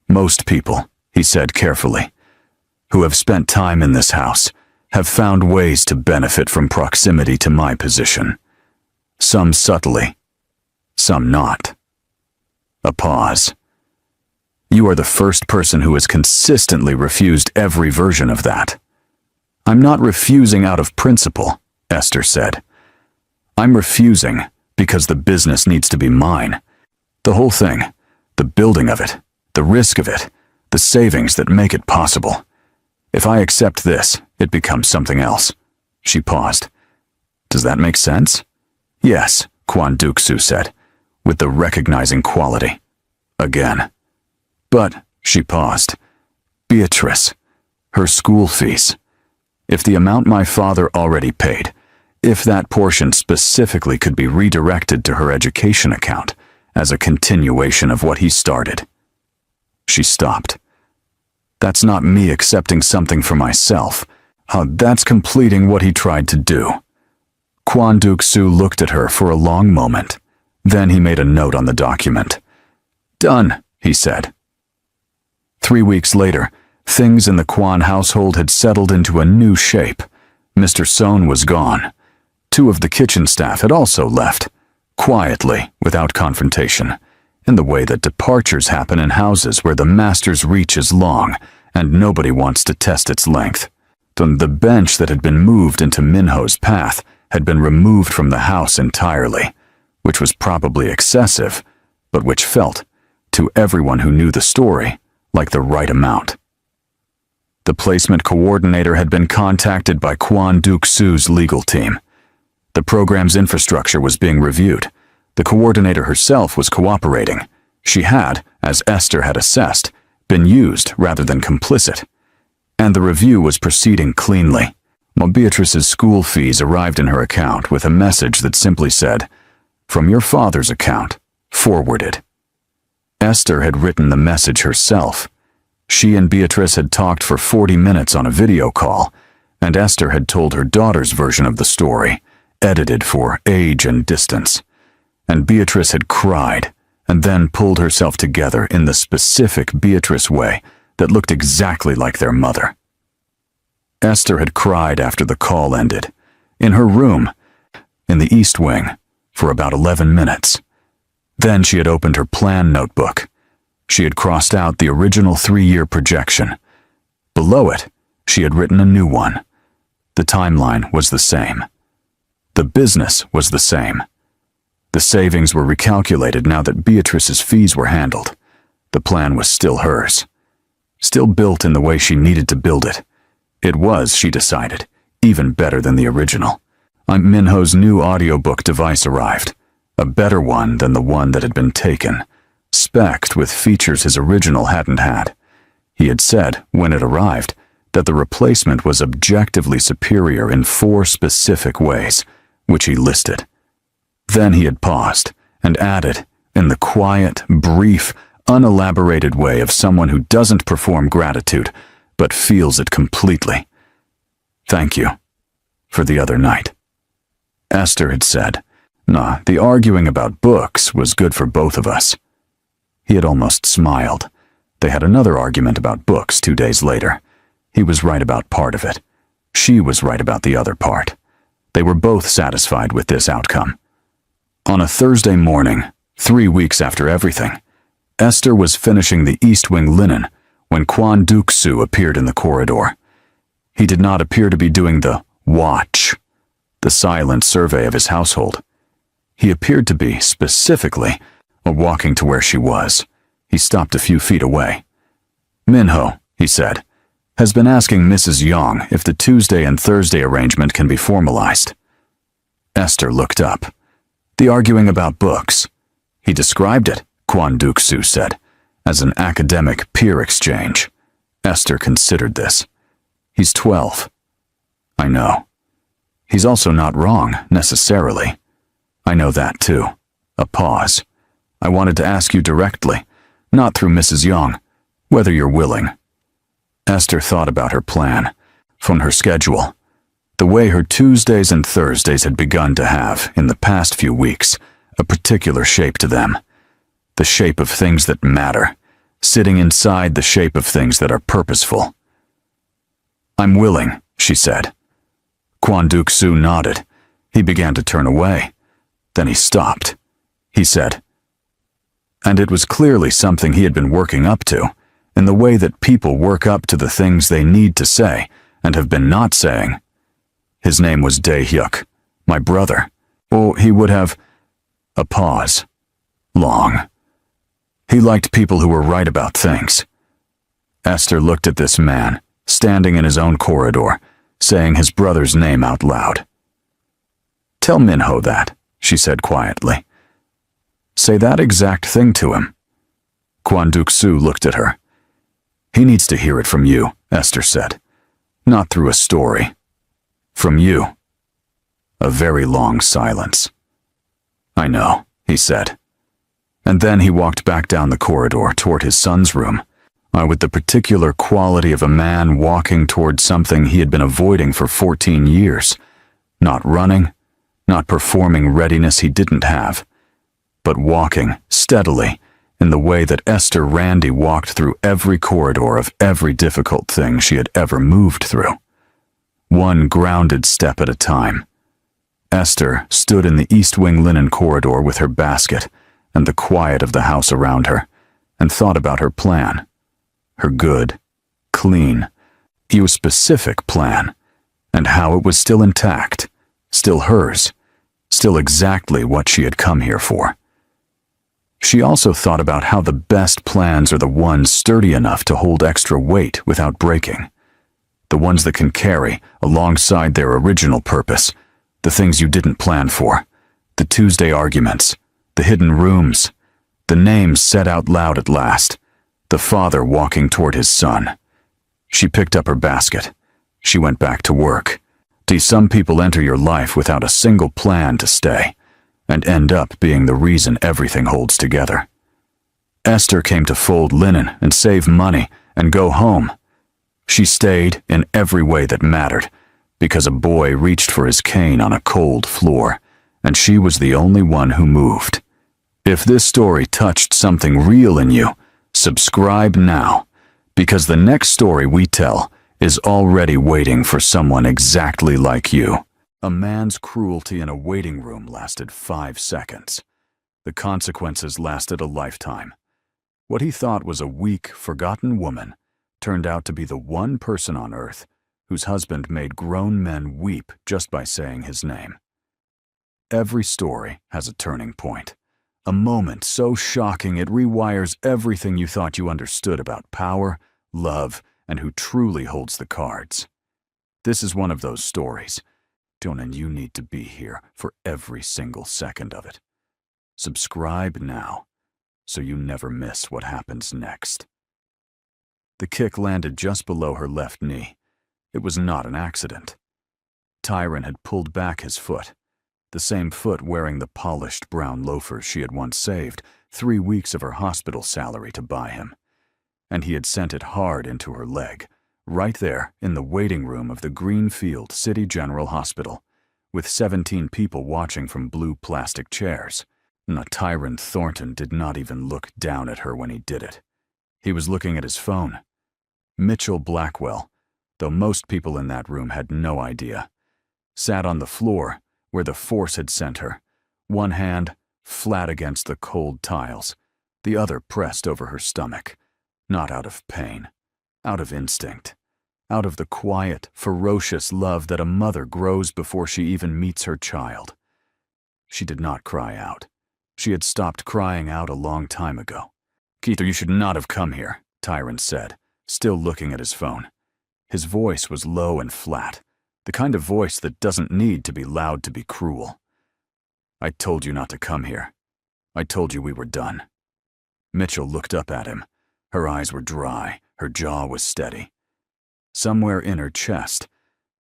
"Most people," he said carefully, "who have spent time in this house have found ways to benefit from proximity to my position. Some subtly, some not." A pause. "You are the first person who has consistently refused every version of that." "I'm not refusing out of principle," Esther said. "I'm refusing because the business needs to be mine. The whole thing, the building of it, the risk of it, the savings that make it possible. If I accept this, it becomes something else." She paused. "Does that make sense?" "Yes," Kwon Duk-soo said, with the recognizing quality. Again. "But," she paused, Beatrice. Her school fees. If the amount my father already paid, if that portion specifically could be redirected to her education account as a continuation of what he started. She stopped. That's not me accepting something for myself. That's completing what he tried to do. Kwon Duk-soo looked at her for a long moment. Then he made a note on the document. Done, he said. 3 weeks later, things in the Kwon household had settled into a new shape. Mr. Sohn was gone. 2 of the kitchen staff had also left, quietly, without confrontation, in the way that departures happen in houses where the master's reach is long and nobody wants to test its length. The bench that had been moved into Minho's path had been removed from the house entirely, which was probably excessive, but which felt, to everyone who knew the story, like the right amount. The placement coordinator had been contacted by Kwon Duk-soo's legal team. The program's infrastructure was being reviewed. The coordinator herself was cooperating. She had, as Esther had assessed, been used rather than complicit. And the review was proceeding cleanly. Beatrice's school fees arrived in her account with a message that simply said, "From your father's account, forwarded." Esther had written the message herself. She and Beatrice had talked for 40 minutes on a video call, and Esther had told her daughter's version of the story, edited for age and distance. And Beatrice had cried, and then pulled herself together in the specific Beatrice way that looked exactly like their mother. Esther had cried after the call ended, in her room, in the East Wing, for about 11 minutes. Then she had opened her plan notebook. She had crossed out the original 3-year projection. Below it, she had written a new one. The timeline was the same. The business was the same. The savings were recalculated now that Beatrice's fees were handled. The plan was still hers. Still built in the way she needed to build it. It was, she decided, even better than the original. Minho's new audiobook device arrived. A better one than the one that had been taken. Specced with features his original hadn't had. He had said, when it arrived, that the replacement was objectively superior in 4 specific ways, which he listed. Then he had paused and added, in the quiet, brief, unelaborated way of someone who doesn't perform gratitude, but feels it completely. "Thank you for the other night." Esther had said, "Nah, the arguing about books was good for both of us." He had almost smiled. They had another argument about books 2 days later. He was right about part of it. She was right about the other part. They were both satisfied with this outcome. On a Thursday morning, 3 weeks after everything, Esther was finishing the East Wing linen when Kwon Duk-soo appeared in the corridor. He did not appear to be doing the watch, the silent survey of his household. He appeared to be, specifically, walking to where she was. He stopped a few feet away. "Minho," he said, "has been asking Mrs. Yong if the Tuesday and Thursday arrangement can be formalized." Esther looked up. "The arguing about books." He described it, Kwon Duk-soo said, as an academic peer exchange. Esther considered this. "He's 12. "I know. He's also not wrong, necessarily." "I know that, too." A pause. "I wanted to ask you directly, not through Mrs. Yong, whether you're willing." Esther thought about her plan, from her schedule, the way her Tuesdays and Thursdays had begun to have, in the past few weeks, a particular shape to them. The shape of things that matter, sitting inside the shape of things that are purposeful. "I'm willing," she said. Kwon Duk-soo nodded. He began to turn away. Then he stopped. He said, and it was clearly something he had been working up to, in the way that people work up to the things they need to say and have been not saying. His name was Dae-hyuk, my brother. Or he would have... A pause. Long. He liked people who were right about things. Esther looked at this man, standing in his own corridor, saying his brother's name out loud. "Tell Minho that," she said quietly. "Say that exact thing to him." Kwon Duk-soo looked at her. He needs to hear it from you, Esther said. Not through a story. From you. A very long silence. I know, he said. And then he walked back down the corridor toward his son's room, with the particular quality of a man walking toward something he had been avoiding for 14 years. Not running, not performing readiness he didn't have, but walking steadily in the way that Esther Randy walked through every corridor of every difficult thing she had ever moved through. One grounded step at a time. Esther stood in the East Wing linen corridor with her basket and the quiet of the house around her, and thought about her plan. Her good, clean, specific plan, and how it was still intact, still hers, still exactly what she had come here for. She also thought about how the best plans are the ones sturdy enough to hold extra weight without breaking. The ones that can carry, alongside their original purpose, the things you didn't plan for, the Tuesday arguments, the hidden rooms, the names said out loud at last, the father walking toward his son. She picked up her basket. She went back to work. Some people enter your life without a single plan to stay, and end up being the reason everything holds together. Esther came to fold linen and save money and go home. She stayed in every way that mattered, because a boy reached for his cane on a cold floor, and she was the only one who moved. If this story touched something real in you, subscribe now, because the next story we tell is already waiting for someone exactly like you. A man's cruelty in a waiting room lasted 5 seconds. The consequences lasted a lifetime. What he thought was a weak, forgotten woman turned out to be the one person on earth whose husband made grown men weep just by saying his name. Every story has a turning point. A moment so shocking it rewires everything you thought you understood about power, love, and who truly holds the cards. This is one of those stories, and you need to be here for every single second of it. Subscribe now, so you never miss what happens next. The kick landed just below her left knee. It was not an accident. Tyron had pulled back his foot, the same foot wearing the polished brown loafers she had once saved 3 weeks of her hospital salary to buy him, and he had sent it hard into her leg, right there in the waiting room of the Greenfield City General Hospital, with 17 people watching from blue plastic chairs. Tyron Thornton did not even look down at her when he did it. He was looking at his phone. Mitchell Blackwell, though most people in that room had no idea, sat on the floor where the force had sent her, one hand flat against the cold tiles, the other pressed over her stomach, not out of pain, out of instinct, out of the quiet, ferocious love that a mother grows before she even meets her child. She did not cry out. She had stopped crying out a long time ago. "Keith, you should not have come here," Tyron said, still looking at his phone. His voice was low and flat, the kind of voice that doesn't need to be loud to be cruel. "I told you not to come here. I told you we were done." Mitchell looked up at him. Her eyes were dry, her jaw was steady. Somewhere in her chest,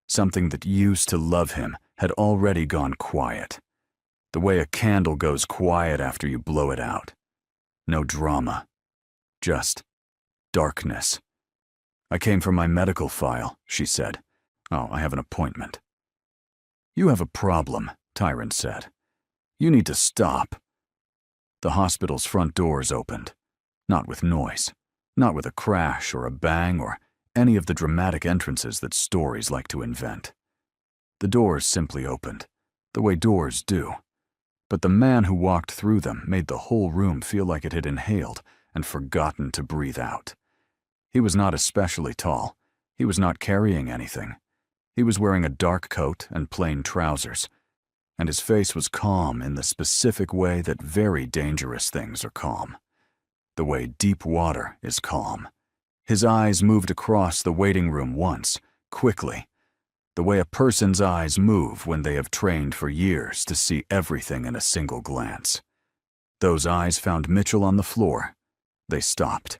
something that used to love him had already gone quiet. The way a candle goes quiet after you blow it out. No drama. Just darkness. "I came for my medical file," she said. "Oh, I have an appointment." "You have a problem," Tyron said. "You need to stop." The hospital's front doors opened. Not with noise. Not with a crash or a bang or any of the dramatic entrances that stories like to invent. The doors simply opened, the way doors do. But the man who walked through them made the whole room feel like it had inhaled and forgotten to breathe out. He was not especially tall. He was not carrying anything. He was wearing a dark coat and plain trousers, and his face was calm in the specific way that very dangerous things are calm. The way deep water is calm. His eyes moved across the waiting room once, quickly, the way a person's eyes move when they have trained for years to see everything in a single glance. Those eyes found Mitchell on the floor. They stopped.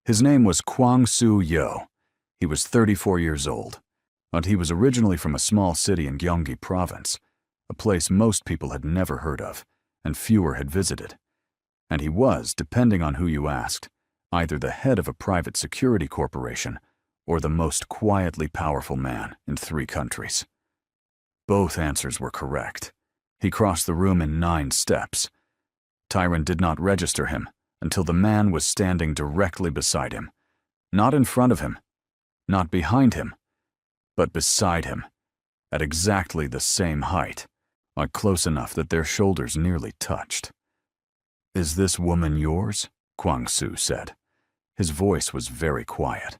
His name was Kwang-soo Yo. He was 34 years old, and he was originally from a small city in Gyeonggi Province, a place most people had never heard of, and fewer had visited. And he was, depending on who you asked, either the head of a private security corporation or the most quietly powerful man in 3 countries. Both answers were correct. He crossed the room in 9 steps. Tyron did not register him until the man was standing directly beside him. Not in front of him, not behind him, but beside him, at exactly the same height, close enough that their shoulders nearly touched. "Is this woman yours?" Kwang-soo said. His voice was very quiet.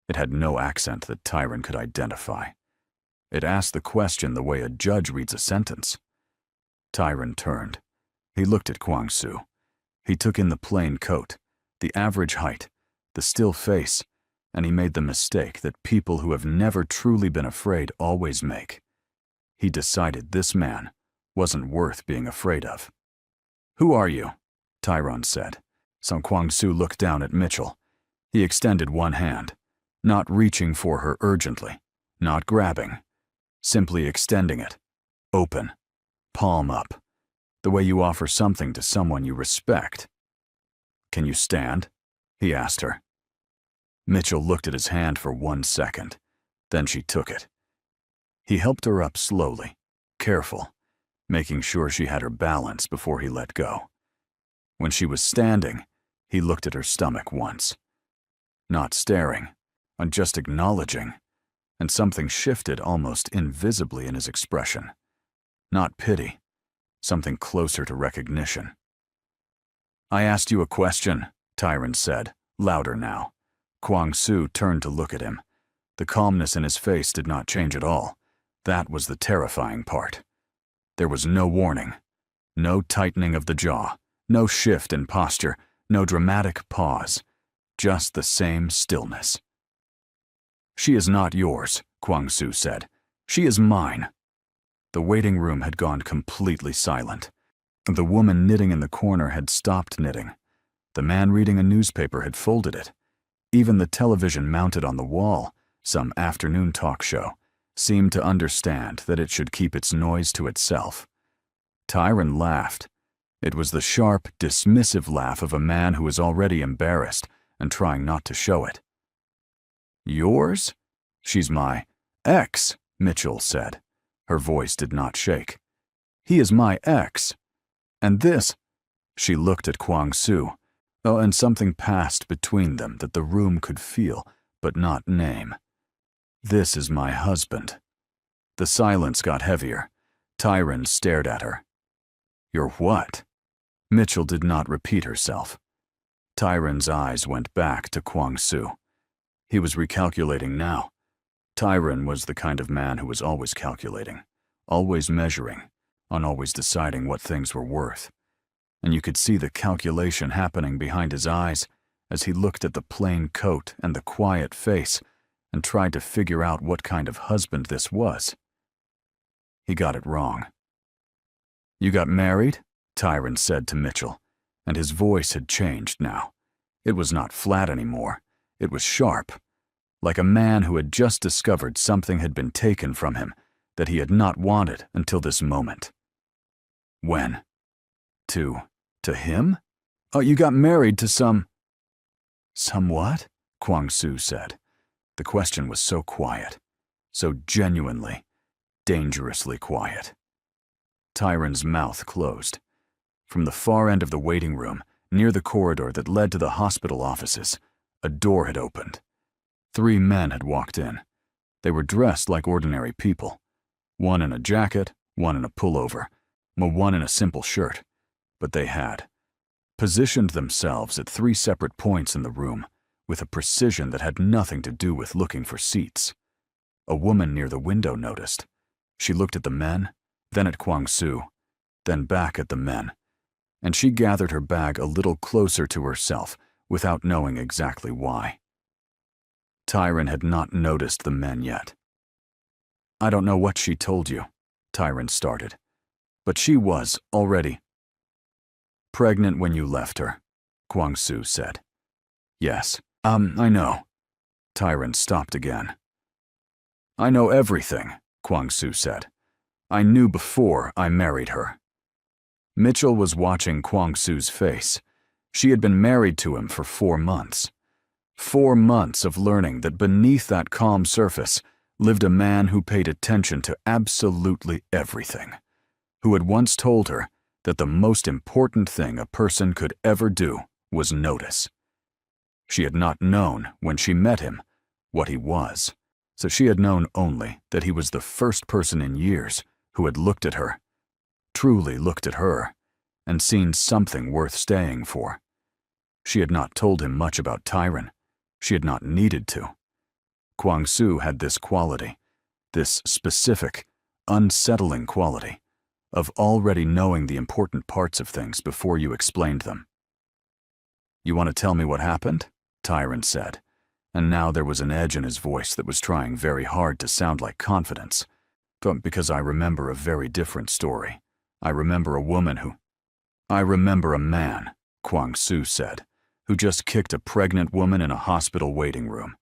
It had no accent that Tyron could identify. It asked the question the way a judge reads a sentence. Tyron turned. He looked at Kwang-soo. He took in the plain coat, the average height, the still face, and he made the mistake that people who have never truly been afraid always make. He decided this man wasn't worth being afraid of. "Who are you?" Tyron said. So Kwang-soo looked down at Mitchell. He extended one hand, not reaching for her urgently, not grabbing, simply extending it, open, palm up, the way you offer something to someone you respect. "Can you stand?" he asked her. Mitchell looked at his hand for 1 second. Then she took it. He helped her up slowly, careful, making sure she had her balance before he let go. When she was standing, he looked at her stomach once. Not staring, and just acknowledging, and something shifted almost invisibly in his expression. Not pity, something closer to recognition. "I asked you a question," Tyron said, louder now. Kwang-soo turned to look at him. The calmness in his face did not change at all. That was the terrifying part. There was no warning, no tightening of the jaw, no shift in posture, no dramatic pause, just the same stillness. "She is not yours," Kwang-soo said. "She is mine." The waiting room had gone completely silent. The woman knitting in the corner had stopped knitting. The man reading a newspaper had folded it. Even the television mounted on the wall, some afternoon talk show, seemed to understand that it should keep its noise to itself. Tyron laughed. It was the sharp, dismissive laugh of a man who is already embarrassed and trying not to show it. "Yours? She's my ex," Mitchell said. Her voice did not shake. "He is my ex. And this—" She looked at Kwang-soo. Oh, and something passed between them that the room could feel, but not name. "This is my husband." The silence got heavier. Tyron stared at her. "You're what?" Mitchell did not repeat herself. Tyron's eyes went back to Kwang-soo. He was recalculating now. Tyron was the kind of man who was always calculating, always measuring, and always deciding what things were worth. And you could see the calculation happening behind his eyes as he looked at the plain coat and the quiet face and tried to figure out what kind of husband this was. He got it wrong. "You got married?" Tyron said to Mitchell, and his voice had changed now. It was not flat anymore. It was sharp, like a man who had just discovered something had been taken from him that he had not wanted until this moment. "When? To him? Oh, you got married to some—" "Some what?" Kwang-soo said. The question was so quiet, so genuinely, dangerously quiet. Tyron's mouth closed. From the far end of the waiting room, near the corridor that led to the hospital offices, a door had opened. 3 men had walked in. They were dressed like ordinary people. One in a jacket, one in a pullover, one in a simple shirt. But they had positioned themselves at 3 separate points in the room with a precision that had nothing to do with looking for seats. A woman near the window noticed. She looked at the men, then at Kwang-soo, then back at the men, and she gathered her bag a little closer to herself without knowing exactly why. Tyron had not noticed the men yet. "I don't know what she told you," Tyron started, "but she was already pregnant when you left her," Kwang-soo said. "Yes, I know. Tyron stopped again. I know everything, Kwang-soo said. I knew before I married her. Mitchell was watching Kwang-soo's face. She had been married to him for 4 months. 4 months of learning that beneath that calm surface lived a man who paid attention to absolutely everything, who had once told her that the most important thing a person could ever do was notice. She had not known, when she met him, what he was, so she had known only that he was the first person in years who had looked at her, truly looked at her, and seen something worth staying for. She had not told him much about Tyron. She had not needed to. Kwang-soo had this quality, this specific, unsettling quality, of already knowing the important parts of things before you explained them. You want to tell me what happened? Tyron said, and now there was an edge in his voice that was trying very hard to sound like confidence. Because I remember a very different story. I remember a woman who... I remember a man, Kwang-soo said, who just kicked a pregnant woman in a hospital waiting room.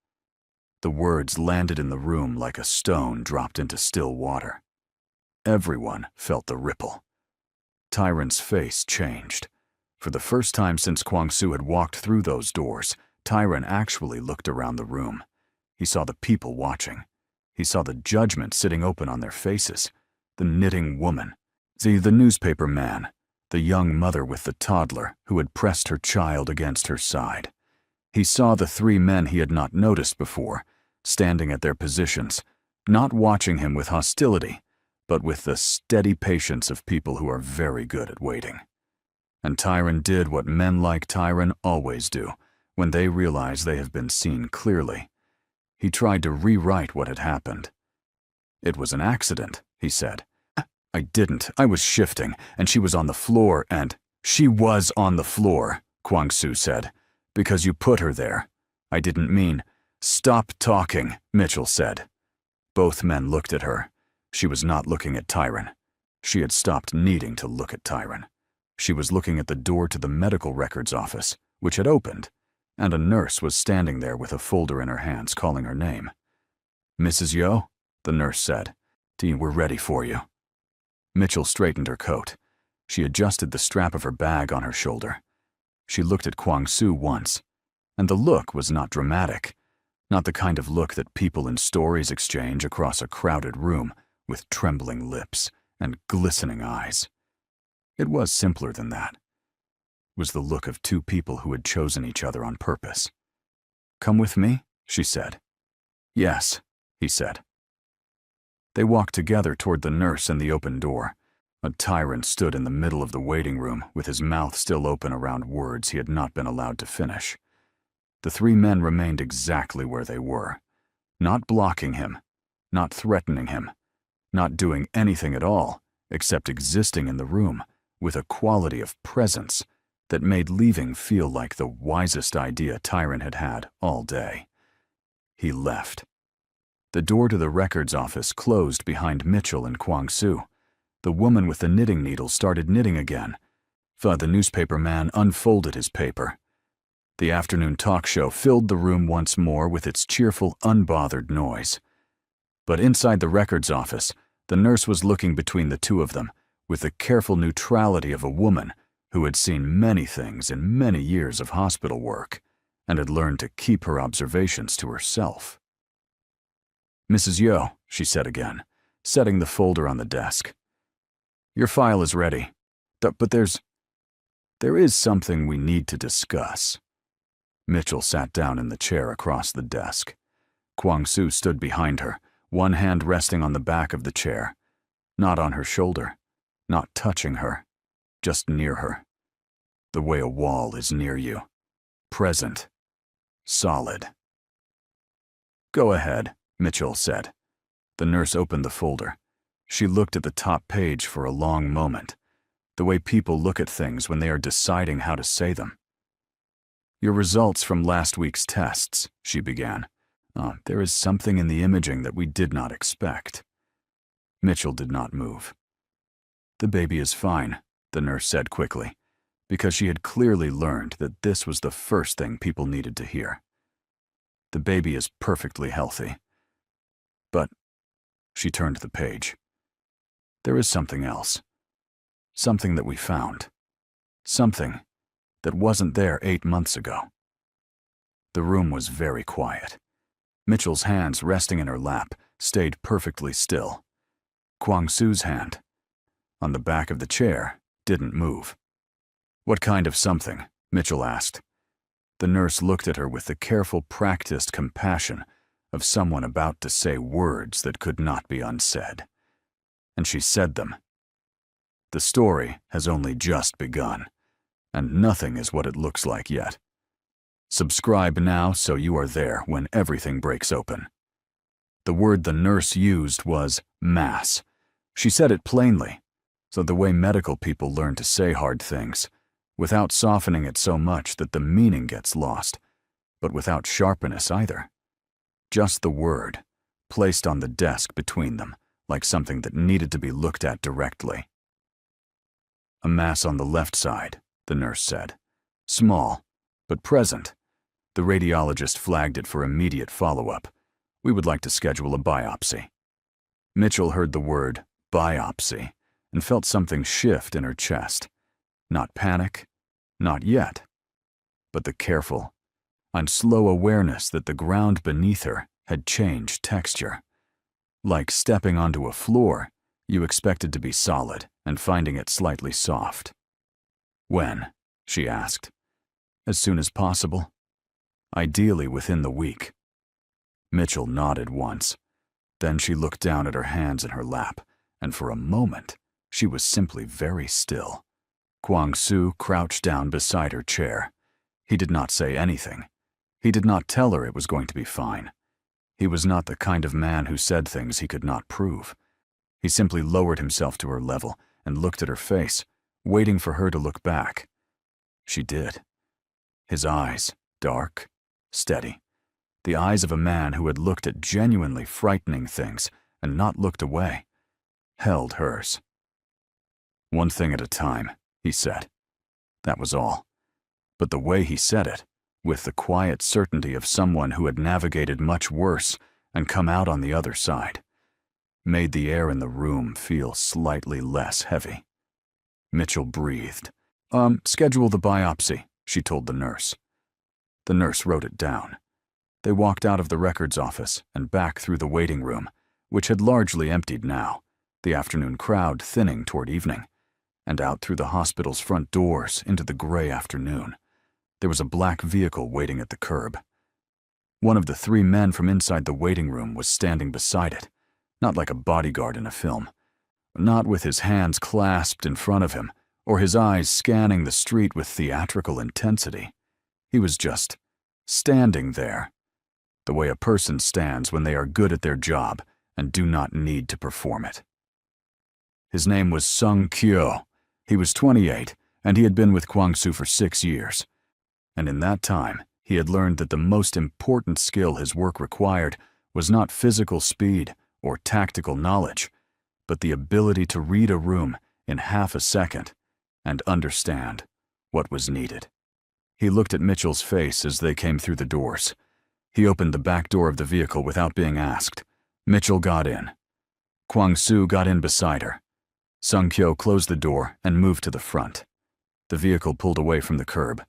The words landed in the room like a stone dropped into still water. Everyone felt the ripple. Tyron's face changed. For the first time since Kwang-soo had walked through those doors, Tyron actually looked around the room. He saw the people watching. He saw the judgment sitting open on their faces, the knitting woman, the newspaper man, the young mother with the toddler who had pressed her child against her side. He saw the 3 men he had not noticed before, standing at their positions, not watching him with hostility, but with the steady patience of people who are very good at waiting. And Tyron did what men like Tyron always do when they realize they have been seen clearly. He tried to rewrite what had happened. It was an accident, he said. I didn't. I was shifting, and she was on the floor, and... She was on the floor, Kwang-soo said, because you put her there. I didn't mean... Stop talking, Mitchell said. Both men looked at her. She was not looking at Tyron. She had stopped needing to look at Tyron. She was looking at the door to the medical records office, which had opened, and a nurse was standing there with a folder in her hands calling her name. Mrs. Yo, the nurse said, we're ready for you. Mitchell straightened her coat. She adjusted the strap of her bag on her shoulder. She looked at Kwang-soo once, and the look was not dramatic, not the kind of look that people in stories exchange across a crowded room with trembling lips and glistening eyes. It was simpler than that. It was the look of 2 people who had chosen each other on purpose. Come with me, she said. Yes, he said. They walked together toward the nurse and the open door. A Tyron stood in the middle of the waiting room with his mouth still open around words he had not been allowed to finish. The 3 men remained exactly where they were, not blocking him, not threatening him, not doing anything at all except existing in the room with a quality of presence that made leaving feel like the wisest idea Tyron had had all day. He left. The door to the records office closed behind Mitchell and Kwang-soo. The woman with the knitting needle started knitting again. The newspaper man unfolded his paper. The afternoon talk show filled the room once more with its cheerful, unbothered noise. But inside the records office, the nurse was looking between the 2 of them with the careful neutrality of a woman who had seen many things in many years of hospital work and had learned to keep her observations to herself. Mrs. Yo, she said again, setting the folder on the desk. Your file is ready, but there is something we need to discuss. Mitchell sat down in the chair across the desk. Kwang-soo stood behind her, one hand resting on the back of the chair, not on her shoulder, not touching her, just near her. The way a wall is near you. Present. Solid. Go ahead, Mitchell said. The nurse opened the folder. She looked at the top page for a long moment, the way people look at things when they are deciding how to say them. Your results from last week's tests, she began. There is something in the imaging that we did not expect. Mitchell did not move. The baby is fine, the nurse said quickly, because she had clearly learned that this was the first thing people needed to hear. The baby is perfectly healthy. But she turned the page. There is something else. Something that we found. Something that wasn't there 8 months ago. The room was very quiet. Mitchell's hands resting in her lap stayed perfectly still. Kwang-Soo's hand, on the back of the chair, didn't move. "What kind of something?" Mitchell asked. The nurse looked at her with the careful, practiced compassion of someone about to say words that could not be unsaid. And she said them. "The story has only just begun, and nothing is what it looks like yet. Subscribe now so you are there when everything breaks open." The word the nurse used was mass. She said it plainly, so the way medical people learn to say hard things, without softening it so much that the meaning gets lost, but without sharpness either. Just the word, placed on the desk between them, like something that needed to be looked at directly. "A mass on the left side," the nurse said. "Small, but present. The radiologist flagged it for immediate follow-up. We would like to schedule a biopsy." Mitchell heard the word biopsy and felt something shift in her chest. Not panic, not yet, but the careful and slow awareness that the ground beneath her had changed texture. Like stepping onto a floor you expected to be solid and finding it slightly soft. "When?" she asked. "As soon as possible. Ideally within the week." Mitchell nodded once. Then she looked down at her hands in her lap, and for a moment she was simply very still. Kwang-Soo crouched down beside her chair. He did not say anything. He did not tell her it was going to be fine. He was not the kind of man who said things he could not prove. He simply lowered himself to her level and looked at her face, waiting for her to look back. She did. His eyes, dark, steady. The eyes of a man who had looked at genuinely frightening things and not looked away, held hers. "One thing at a time," he said. That was all. But the way he said it, with the quiet certainty of someone who had navigated much worse and come out on the other side, made the air in the room feel slightly less heavy. Mitchell breathed. Schedule the biopsy," she told the nurse. The nurse wrote it down. They walked out of the records office and back through the waiting room, which had largely emptied now, the afternoon crowd thinning toward evening, and out through the hospital's front doors into the gray afternoon. There was a black vehicle waiting at the curb. One of the 3 men from inside the waiting room was standing beside it, not like a bodyguard in a film, not with his hands clasped in front of him or his eyes scanning the street with theatrical intensity. He was just standing there, the way a person stands when they are good at their job and do not need to perform it. His name was Sung Kyo. He was 28, and he had been with Kwang-Soo for 6 years. And in that time, he had learned that the most important skill his work required was not physical speed or tactical knowledge, but the ability to read a room in half a second and understand what was needed. He looked at Mitchell's face as they came through the doors. He opened the back door of the vehicle without being asked. Mitchell got in. Kwang-Soo got in beside her. Sung-Kyo closed the door and moved to the front. The vehicle pulled away from the curb.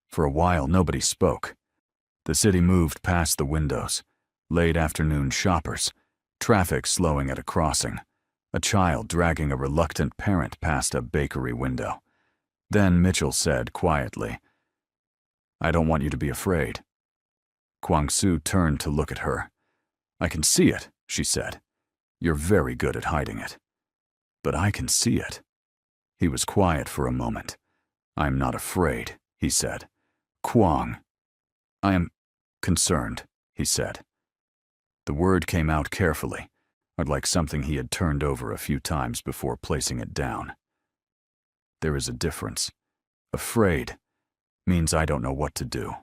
For a while, nobody spoke. The city moved past the windows. Late afternoon shoppers. Traffic slowing at a crossing. A child dragging a reluctant parent past a bakery window. Then Mitchell said quietly, "I don't want you to be afraid." Kwang-Soo turned to look at her. "I can see it," she said. "You're very good at hiding it." "But I can see it." He was quiet for a moment. "I'm not afraid," he said. "Kwang." "I am concerned," he said. The word came out carefully, or like something he had turned over a few times before placing it down. There is a difference. Afraid means I don't know what to do.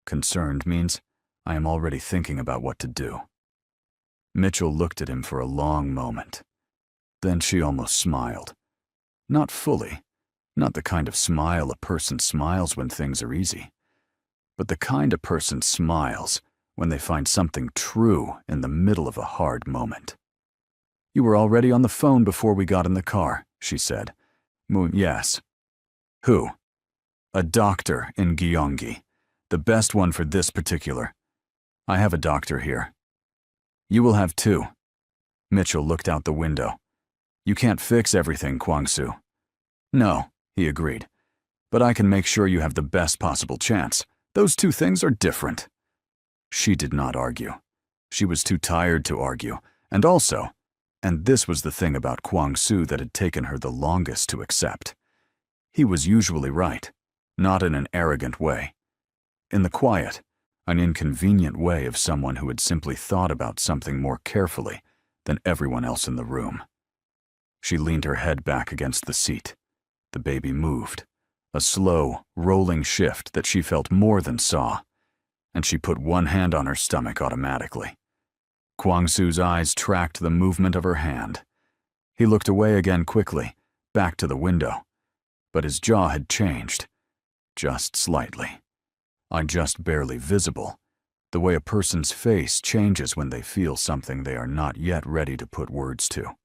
Concerned means I am already thinking about what to do. Mitchell looked at him for a long moment. Then she almost smiled. Not fully, not the kind of smile a person smiles when things are easy, but the kind a person smiles when they find something true in the middle of a hard moment. "You were already on the phone before we got in the car," she said. "Yes." "Who?" "A doctor in Gyeonggi. The best one for this particular." "I have a doctor here." "You will have two." Mitchell looked out the window. "You can't fix everything, Kwang-soo." "No," he agreed. "But I can make sure you have the best possible chance. Those two things are different." She did not argue. She was too tired to argue, and also, and this was the thing about Kwang-soo that had taken her the longest to accept, he was usually right, not in an arrogant way. In the quiet, an inconvenient way of someone who had simply thought about something more carefully than everyone else in the room. She leaned her head back against the seat. The baby moved, a slow, rolling shift that she felt more than saw, and she put one hand on her stomach automatically. Kwang-soo's eyes tracked the movement of her hand. He looked away again quickly, back to the window, but his jaw had changed, just slightly. Just barely visible, the way a person's face changes when they feel something they are not yet ready to put words to.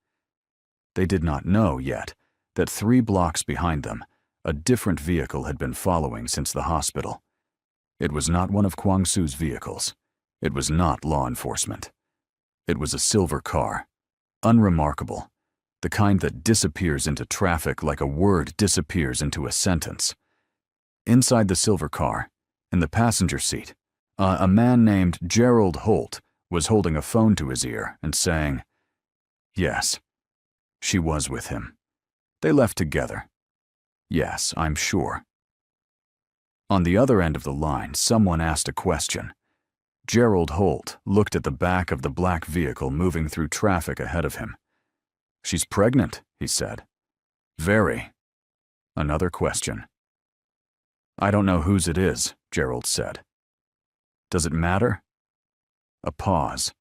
They did not know yet that 3 blocks behind them, a different vehicle had been following since the hospital. It was not one of Kwang-soo's vehicles. It was not law enforcement. It was a silver car, unremarkable, the kind that disappears into traffic like a word disappears into a sentence. Inside the silver car, in the passenger seat, a man named Gerald Holt was holding a phone to his ear and saying, "Yes." She was with him. They left together. Yes, I'm sure. On the other end of the line, someone asked a question. Gerald Holt looked at the back of the black vehicle moving through traffic ahead of him. "She's pregnant," he said. "Very." Another question. "I don't know whose it is," Gerald said. "Does it matter?" A pause,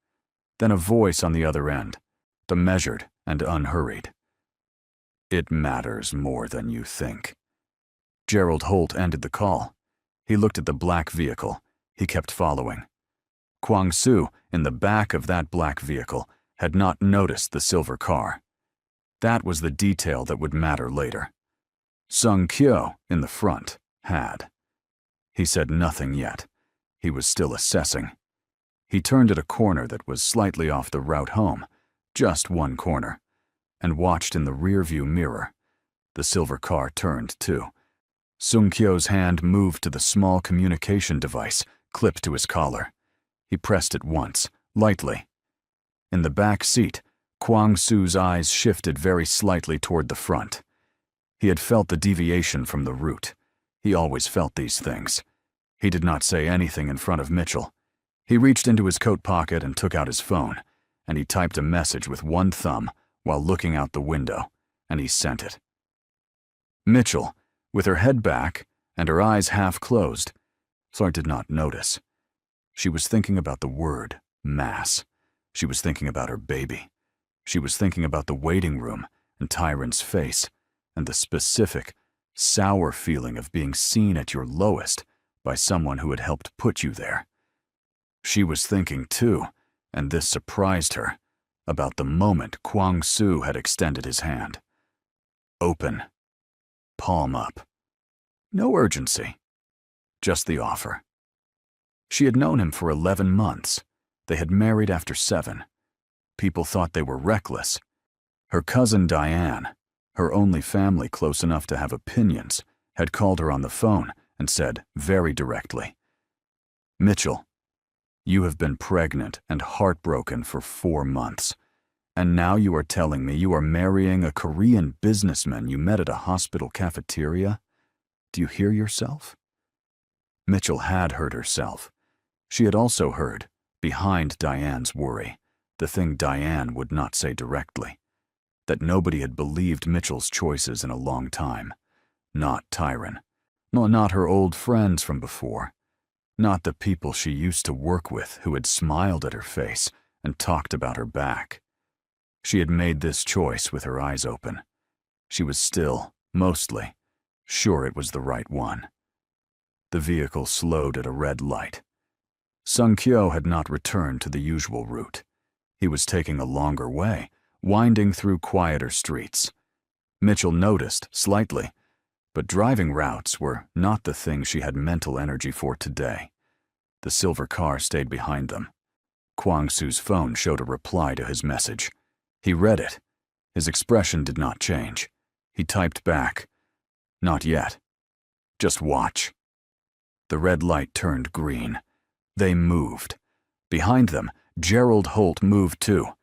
then a voice on the other end, the measured and unhurried. "It matters more than you think." Gerald Holt ended the call. He looked at the black vehicle. He kept following. Kwang-soo, in the back of that black vehicle, had not noticed the silver car. That was the detail that would matter later. Sung-kyo, in the front, had. He said nothing yet. He was still assessing. He turned at a corner that was slightly off the route home, just one corner, and watched in the rearview mirror. The silver car turned too. Sung-kyo's hand moved to the small communication device clipped to his collar. He pressed it once, lightly. In the back seat, Kwang-soo's eyes shifted very slightly toward the front. He had felt the deviation from the route. He always felt these things. He did not say anything in front of Mitchell. He reached into his coat pocket and took out his phone, and he typed a message with one thumb while looking out the window, and he sent it. Mitchell, with her head back and her eyes half closed, Fleur did not notice. She was thinking about the word mass. She was thinking about her baby. She was thinking about the waiting room and Tyron's face and the specific, sour feeling of being seen at your lowest by someone who had helped put you there. She was thinking, too, and this surprised her, about the moment Kwang-soo had extended his hand. Open. Palm up. No urgency. Just the offer. She had known him for 11 months. They had married after 7. People thought they were reckless. Her cousin Diane, her only family close enough to have opinions, had called her on the phone and said very directly, "Mitchell, you have been pregnant and heartbroken for 4 months, and now you are telling me you are marrying a Korean businessman you met at a hospital cafeteria? Do you hear yourself?" Mitchell had heard herself. She had also heard, behind Diane's worry, the thing Diane would not say directly, that nobody had believed Mitchell's choices in a long time. Not Tyron. Not her old friends from before. Not the people she used to work with who had smiled at her face and talked about her back. She had made this choice with her eyes open. She was still, mostly, sure it was the right one. The vehicle slowed at a red light. Sung-kyo had not returned to the usual route. He was taking a longer way, winding through quieter streets. Mitchell noticed, slightly, but driving routes were not the thing she had mental energy for today. The silver car stayed behind them. Kwang-soo's phone showed a reply to his message. He read it. His expression did not change. He typed back, "Not yet. Just watch." The red light turned green. They moved. Behind them, Gerald Holt moved too,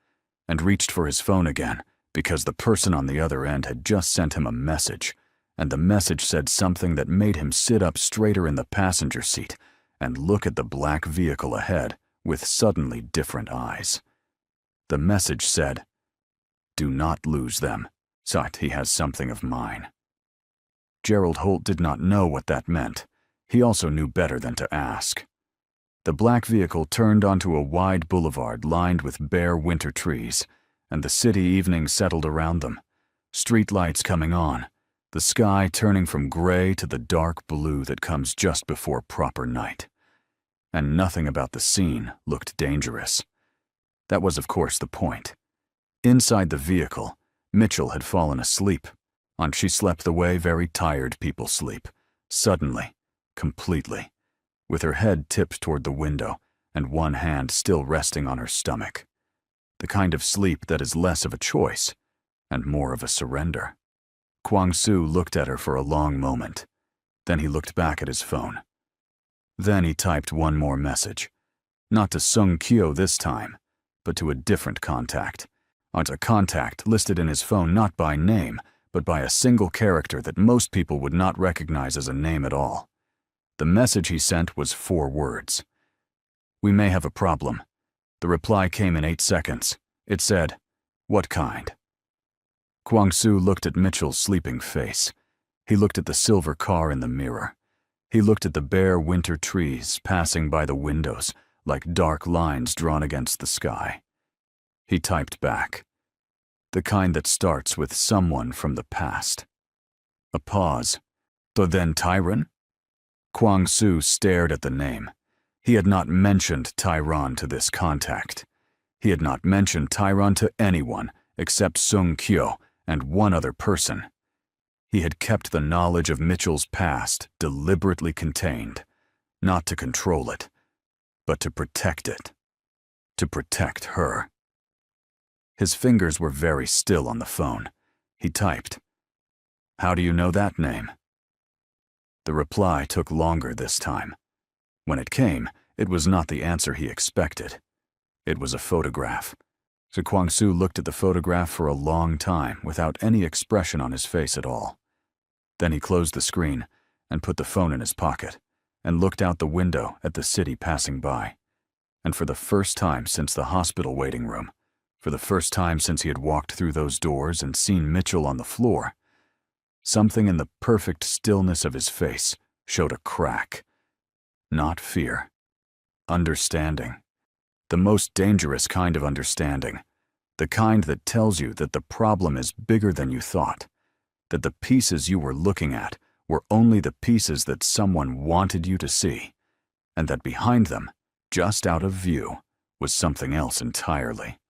and reached for his phone again, because the person on the other end had just sent him a message, and the message said something that made him sit up straighter in the passenger seat and look at the black vehicle ahead with suddenly different eyes. The message said, "Do not lose them. Sat, he has something of mine." Gerald Holt did not know what that meant. He also knew better than to ask. The black vehicle turned onto a wide boulevard lined with bare winter trees, and the city evening settled around them. Street lights coming on, the sky turning from gray to the dark blue that comes just before proper night. And nothing about the scene looked dangerous. That was, of course, the point. Inside the vehicle, Mitchell had fallen asleep, and she slept the way very tired people sleep, suddenly, completely, with her head tipped toward the window and one hand still resting on her stomach. The kind of sleep that is less of a choice and more of a surrender. Kwang-soo looked at her for a long moment. Then he looked back at his phone. Then he typed one more message. Not to Sung-kyo this time, but to a different contact. On a contact listed in his phone not by name, but by a single character that most people would not recognize as a name at all. The message he sent was 4 words. "We may have a problem." The reply came in 8 seconds. It said, "What kind?" Kwang-soo looked at Mitchell's sleeping face. He looked at the silver car in the mirror. He looked at the bare winter trees passing by the windows like dark lines drawn against the sky. He typed back, "The kind that starts with someone from the past." A pause. "So then Tyron?" Kwang-soo stared at the name. He had not mentioned Tyron to this contact. He had not mentioned Tyron to anyone except Sung-kyo and one other person. He had kept the knowledge of Mitchell's past deliberately contained, not to control it, but to protect it. To protect her. His fingers were very still on the phone. He typed, "How do you know that name?" The reply took longer this time. When it came, it was not the answer he expected. It was a photograph. So Kwang-soo looked at the photograph for a long time without any expression on his face at all. Then he closed the screen and put the phone in his pocket and looked out the window at the city passing by. And for the first time since the hospital waiting room, for the first time since he had walked through those doors and seen Mitchell on the floor, something in the perfect stillness of his face showed a crack. Not fear. Understanding. The most dangerous kind of understanding. The kind that tells you that the problem is bigger than you thought. That the pieces you were looking at were only the pieces that someone wanted you to see. And that behind them, just out of view, was something else entirely.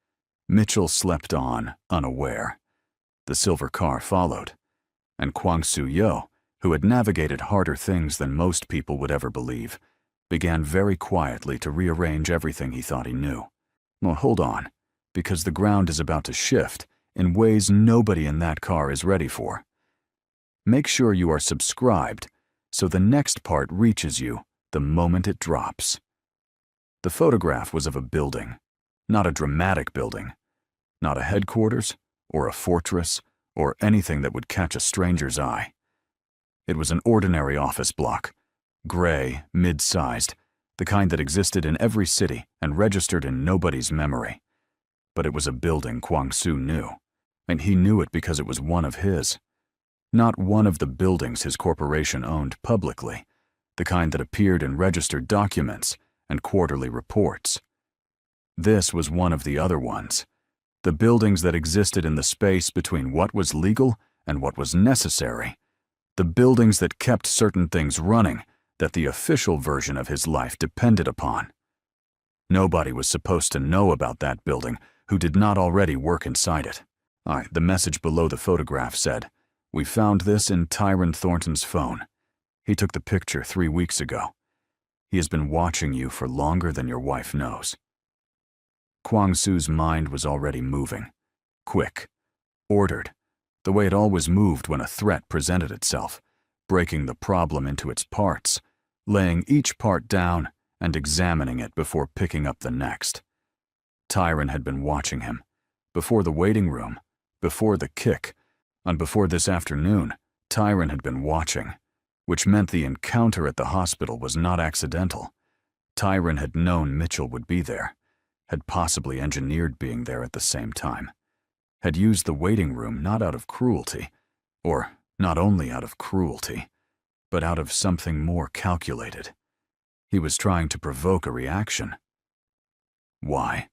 Mitchell slept on, unaware. The silver car followed. And Kwang-soo, who had navigated harder things than most people would ever believe, began very quietly to rearrange everything he thought he knew. Well, hold on, because the ground is about to shift in ways nobody in that car is ready for. Make sure you are subscribed so the next part reaches you the moment it drops. The photograph was of a building, not a dramatic building, not a headquarters or a fortress or anything that would catch a stranger's eye. It was an ordinary office block, gray, mid-sized, the kind that existed in every city and registered in nobody's memory. But it was a building Kwang-soo knew, and he knew it because it was one of his. Not one of the buildings his corporation owned publicly, the kind that appeared in registered documents and quarterly reports. This was one of the other ones, the buildings that existed in the space between what was legal and what was necessary, the buildings that kept certain things running that the official version of his life depended upon. Nobody was supposed to know about that building who did not already work inside it. The message below the photograph said, "We found this in Tyron Thornton's phone. He took the picture 3 weeks ago. He has been watching you for longer than your wife knows." Kwang Soo's mind was already moving. Quick. Ordered. The way it always moved when a threat presented itself, breaking the problem into its parts, laying each part down and examining it before picking up the next. Tyron had been watching him. Before the waiting room, before the kick, and before this afternoon, Tyron had been watching, which meant the encounter at the hospital was not accidental. Tyron had known Mitchell would be there, had possibly engineered being there at the same time, had used the waiting room not out of cruelty, or not only out of cruelty, but out of something more calculated. He was trying to provoke a reaction. Why?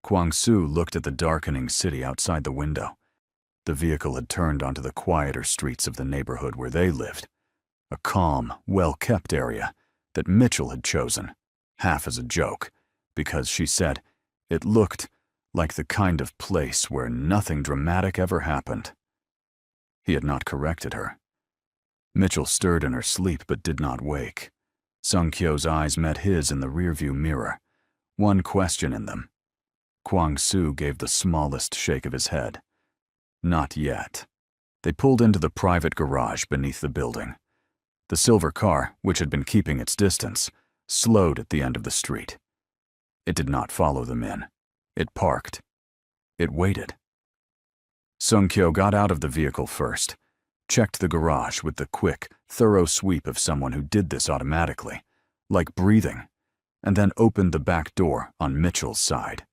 Kwang Soo looked at the darkening city outside the window. The vehicle had turned onto the quieter streets of the neighborhood where they lived, a calm, well-kept area that Mitchell had chosen, half as a joke, because she said it looked like the kind of place where nothing dramatic ever happened. He had not corrected her. Mitchell stirred in her sleep but did not wake. Sung Kyo's eyes met his in the rearview mirror, one question in them. Kwang Soo gave the smallest shake of his head. Not yet. They pulled into the private garage beneath the building. The silver car, which had been keeping its distance, slowed at the end of the street. It did not follow them in. It parked. It waited. Sung Kyo got out of the vehicle first, checked the garage with the quick, thorough sweep of someone who did this automatically, like breathing, and then opened the back door on Mitchell's side.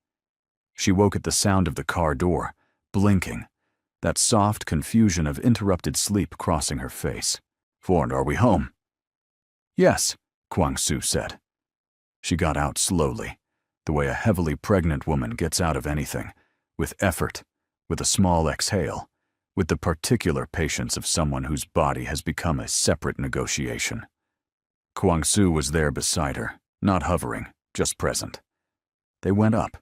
She woke at the sound of the car door, blinking, that soft confusion of interrupted sleep crossing her face. "Ford, are we home?" "Yes," Kwang Soo said. She got out slowly, the way a heavily pregnant woman gets out of anything, with effort, with a small exhale, with the particular patience of someone whose body has become a separate negotiation. Kwang Soo was there beside her, not hovering, just present. They went up.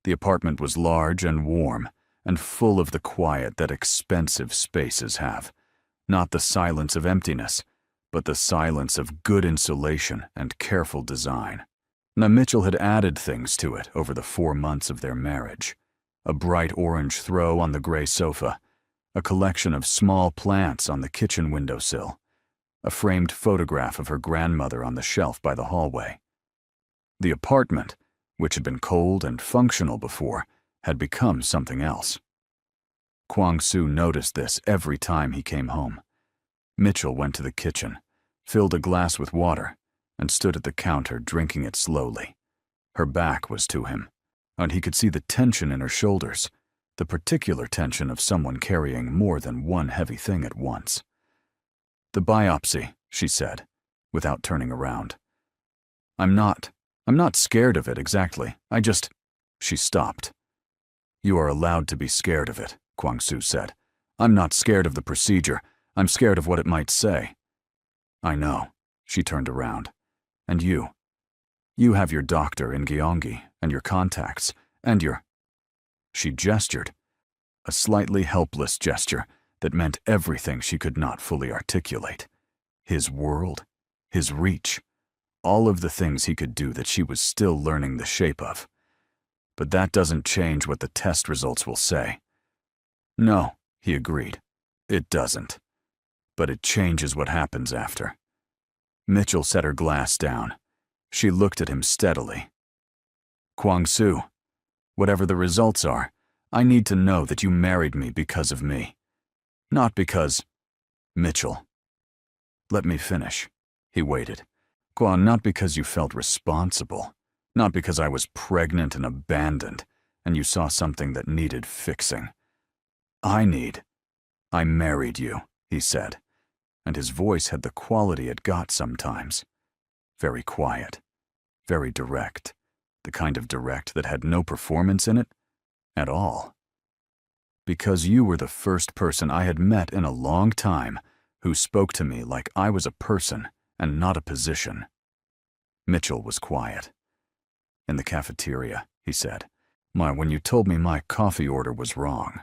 The apartment was large and warm, and full of the quiet that expensive spaces have. Not the silence of emptiness, but the silence of good insulation and careful design. Now Mitchell had added things to it over the 4 months of their marriage. A bright orange throw on the gray sofa, a collection of small plants on the kitchen windowsill, a framed photograph of her grandmother on the shelf by the hallway. The apartment, which had been cold and functional before, had become something else. Kwang Soo noticed this every time he came home. Mitchell went to the kitchen, filled a glass with water, and stood at the counter drinking it slowly. Her back was to him, and he could see the tension in her shoulders, the particular tension of someone carrying more than one heavy thing at once. "The biopsy," she said, without turning around. I'm not scared of it exactly. She stopped. "You are allowed to be scared of it," Kwang Soo said. "I'm not scared of the procedure. I'm scared of what it might say." "I know." She turned around. "And you? You have your doctor in Gyeonggi, and your contacts, and your—" She gestured, a slightly helpless gesture that meant everything she could not fully articulate. His world, his reach, all of the things he could do that she was still learning the shape of. But that doesn't change what the test results will say. "No," he agreed. "It doesn't. But it changes what happens after." Mitchell set her glass down. She looked at him steadily. "Kwang Soo, whatever the results are, I need to know that you married me because of me. Not because—" "Mitchell, let me finish." He waited. "Kwang, not because you felt responsible, not because I was pregnant and abandoned, and you saw something that needed fixing. I married you," he said, and his voice had the quality it got sometimes. Very quiet, very direct, the kind of direct that had no performance in it at all. "Because you were the first person I had met in a long time who spoke to me like I was a person and not a position." Mitchell was quiet. In the cafeteria, he said. When you told me my coffee order was wrong.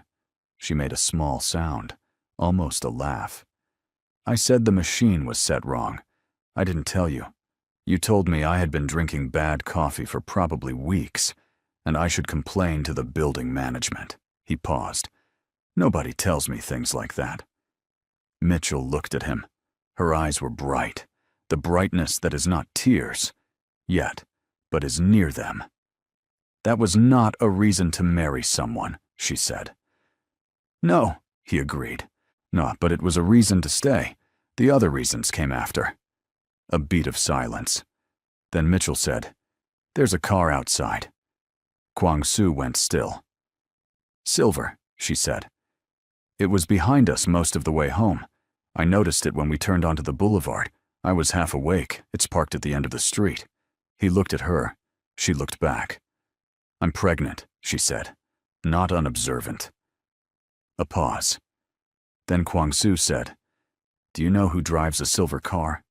She made a small sound, almost a laugh. I said the machine was set wrong. I didn't tell you. You told me I had been drinking bad coffee for probably weeks, and I should complain to the building management. He paused. Nobody tells me things like that. Mitchell looked at him. Her eyes were bright, the brightness that is not tears, yet, but is near them. That was not a reason to marry someone, she said. No, he agreed. No, but it was a reason to stay. The other reasons came after. A beat of silence. Then Mitchell said, "There's a car outside." Kwang-soo went still. "Silver," she said. "It was behind us most of the way home. I noticed it when we turned onto the boulevard. I was half awake. It's parked at the end of the street." He looked at her. She looked back. "I'm pregnant," she said, not unobservant. A pause. Then Kwang-soo said, "Do you know who drives a silver car?"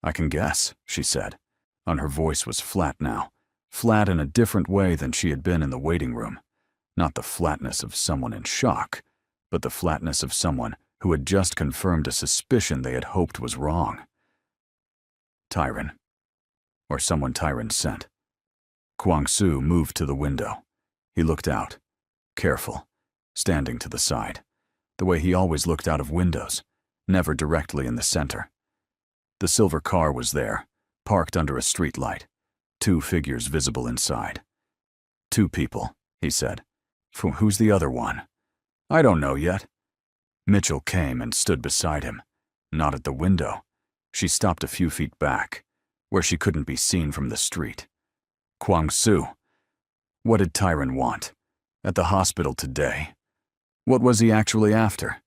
"I can guess," she said, and her voice was flat now, flat in a different way than she had been in the waiting room. Not the flatness of someone in shock, but the flatness of someone who had just confirmed a suspicion they had hoped was wrong. Tyron. Or someone Tyron sent. Kwang-soo moved to the window. He looked out, careful, standing to the side, the way he always looked out of windows, never directly in the center. The silver car was there, parked under a streetlight, 2 figures visible inside. 2 people, he said. Who's the other one? I don't know yet. Mitchell came and stood beside him, not at the window. She stopped a few feet back, where she couldn't be seen from the street. Kwang-soo. What did Tyron want? At the hospital today? What was he actually after?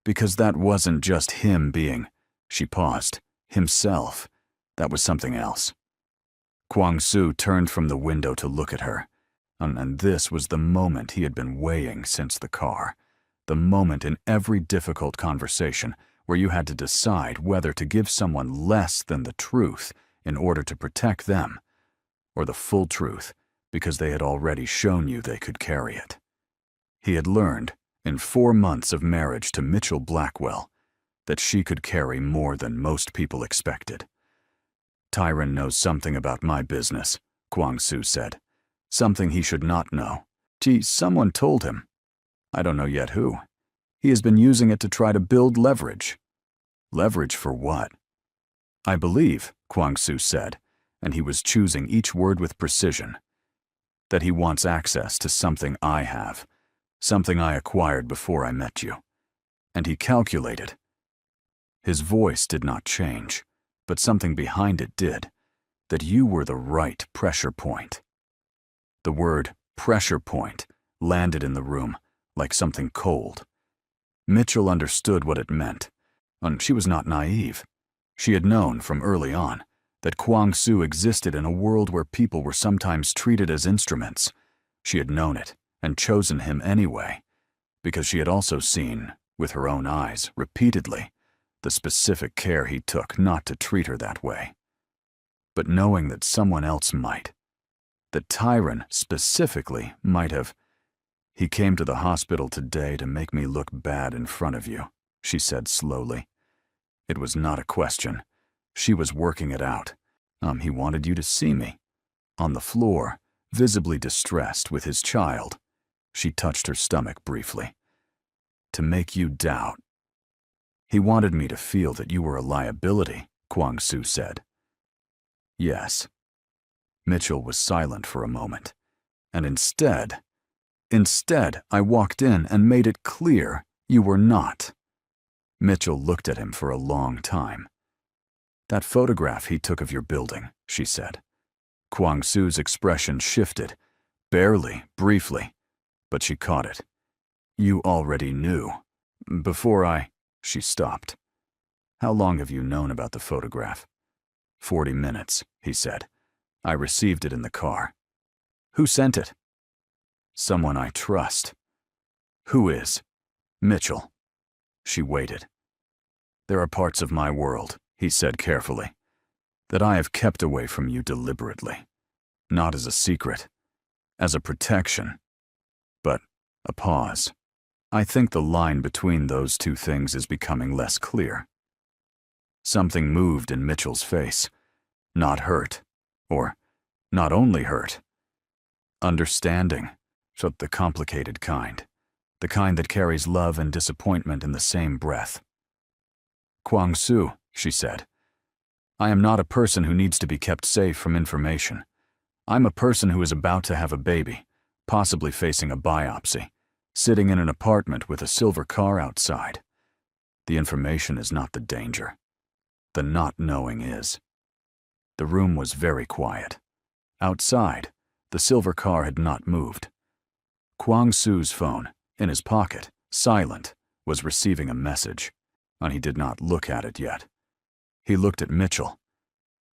Because that wasn't just him being, she paused, himself. That was something else. Kwang-soo turned from the window to look at her, and this was the moment he had been weighing since the car. The moment in every difficult conversation where you had to decide whether to give someone less than the truth in order to protect them, or the full truth because they had already shown you they could carry it. He had learned, in 4 months of marriage to Mitchell Blackwell, that she could carry more than most people expected. Tyron knows something about my business, Kwang-soo said. Something he should not know. Gee, someone told him. I don't know yet who. He has been using it to try to build leverage. Leverage for what? I believe, Kwang-soo said, and he was choosing each word with precision, that he wants access to something I have, something I acquired before I met you. And he calculated. His voice did not change, but something behind it did, that you were the right pressure point. The word pressure point landed in the room like something cold. Mitchell understood what it meant, and she was not naive. She had known from early on that Kwang-soo existed in a world where people were sometimes treated as instruments. She had known it and chosen him anyway, because she had also seen, with her own eyes, repeatedly, the specific care he took not to treat her that way. But knowing that someone else might, that Tyron specifically might have, he came to the hospital today to make me look bad in front of you, she said slowly. It was not a question. She was working it out. He wanted you to see me. On the floor, visibly distressed with his child. She touched her stomach briefly. To make you doubt. He wanted me to feel that you were a liability, Kwang-soo said. Yes. Mitchell was silent for a moment. And instead, I walked in and made it clear you were not. Mitchell looked at him for a long time. That photograph he took of your building, she said. Kwang-soo's expression shifted, barely, briefly, but she caught it. You already knew. She stopped. How long have you known about the photograph? 40 minutes, he said. I received it in the car. Who sent it? Someone I trust. Who is? Mitchell. She waited. There are parts of my world, he said carefully, that I have kept away from you deliberately. Not as a secret, as a protection, but a pause. I think the line between those two things is becoming less clear. Something moved in Mitchell's face. Not hurt, or not only hurt. Understanding, but the complicated kind. The kind that carries love and disappointment in the same breath. "Kwang-soo," she said, "I am not a person who needs to be kept safe from information. I'm a person who is about to have a baby, possibly facing a biopsy, sitting in an apartment with a silver car outside. The information is not the danger. The not knowing is." The room was very quiet. Outside, the silver car had not moved. Kwang-soo's phone, in his pocket, silent, was receiving a message, and he did not look at it yet. He looked at Mitchell,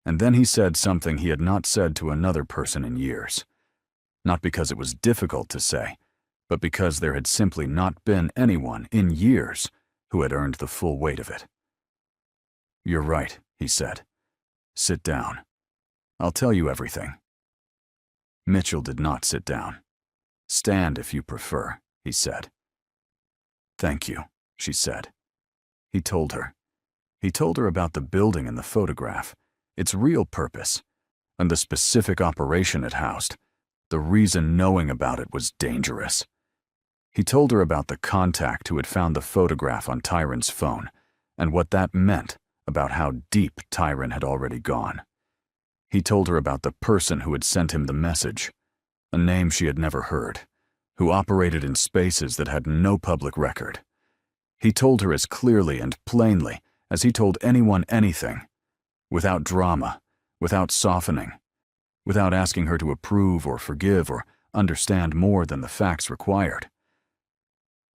and then he said something he had not said to another person in years. Not because it was difficult to say, but because there had simply not been anyone in years who had earned the full weight of it. "You're right," he said. "Sit down. I'll tell you everything." Mitchell did not sit down. "Stand if you prefer," he said. "Thank you," she said. He told her. He told her about the building in the photograph, its real purpose, and the specific operation it housed, the reason knowing about it was dangerous. He told her about the contact who had found the photograph on Tyron's phone, and what that meant about how deep Tyron had already gone. He told her about the person who had sent him the message, a name she had never heard, who operated in spaces that had no public record. He told her as clearly and plainly as he told anyone anything, without drama, without softening, without asking her to approve or forgive or understand more than the facts required.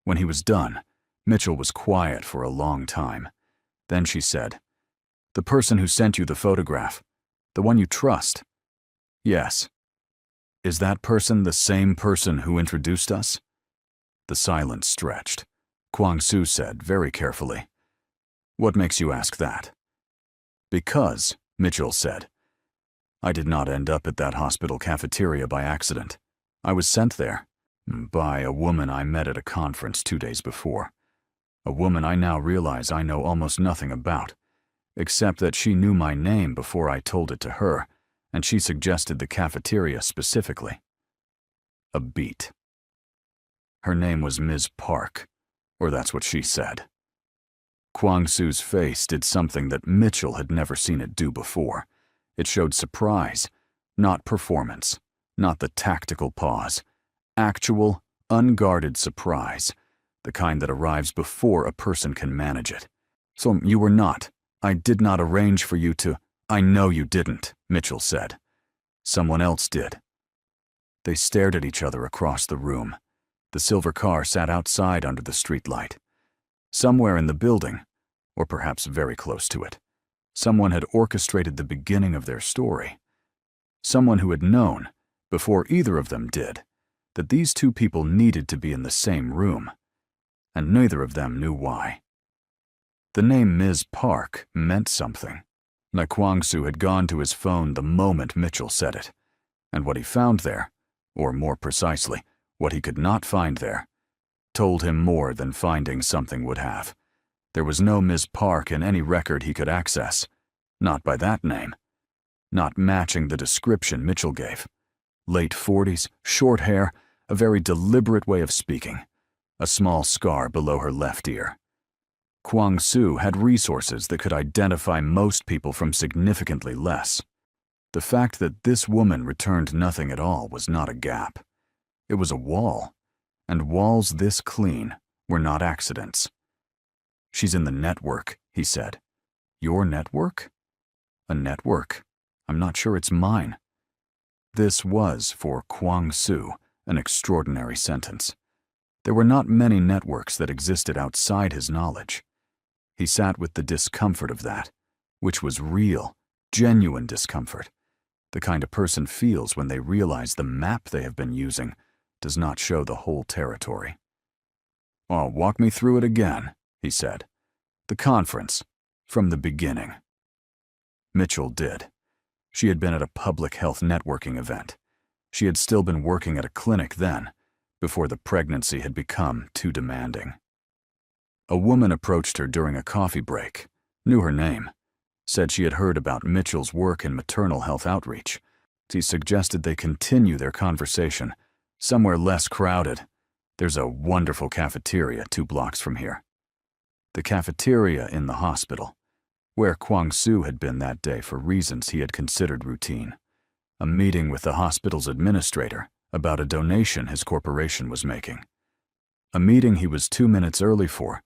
When he was done, Mitchell was quiet for a long time. Then she said, "The person who sent you the photograph, the one you trust." "Yes." "Is that person the same person who introduced us?" The silence stretched. Kwang-soo said very carefully, "What makes you ask that?" "Because," Mitchell said, "I did not end up at that hospital cafeteria by accident. I was sent there by a woman I met at a conference 2 days before. A woman I now realize I know almost nothing about, except that she knew my name before I told it to her, and she suggested the cafeteria specifically." A beat. Her name was Ms. Park, or that's what she said. Kwang-soo's face did something that Mitchell had never seen it do before. It showed surprise, not performance, not the tactical pause. Actual, unguarded surprise, the kind that arrives before a person can manage it. "So you were not. I did not arrange for you to—" "I know you didn't," Mitchell said. "Someone else did." They stared at each other across the room. The silver car sat outside under the streetlight. Somewhere in the building, or perhaps very close to it, someone had orchestrated the beginning of their story. Someone who had known, before either of them did, that these two people needed to be in the same room, and neither of them knew why. The name Ms. Park meant something. Kwang-soo had gone to his phone the moment Mitchell said it, and what he found there, or more precisely, what he could not find there, told him more than finding something would have. There was no Ms. Park in any record he could access, not by that name, not matching the description Mitchell gave. Late 40s, short hair, a very deliberate way of speaking, a small scar below her left ear. Kwang-soo had resources that could identify most people from significantly less. The fact that this woman returned nothing at all was not a gap. It was a wall, and walls this clean were not accidents. "She's in the network," he said. "Your network?" "A network. I'm not sure it's mine." This was, for Kwang-soo, an extraordinary sentence. There were not many networks that existed outside his knowledge. He sat with the discomfort of that, which was real, genuine discomfort, the kind a person feels when they realize the map they have been using does not show the whole territory. "Oh, walk me through it again," he said. "The conference, from the beginning." Mitchell did. She had been at a public health networking event. She had still been working at a clinic then, before the pregnancy had become too demanding. A woman approached her during a coffee break, knew her name, said she had heard about Mitchell's work in maternal health outreach. She suggested they continue their conversation somewhere less crowded. There's a wonderful cafeteria 2 blocks from here. The cafeteria in the hospital, where Kwang-soo had been that day for reasons he had considered routine. A meeting with the hospital's administrator about a donation his corporation was making. A meeting he was 2 minutes early for,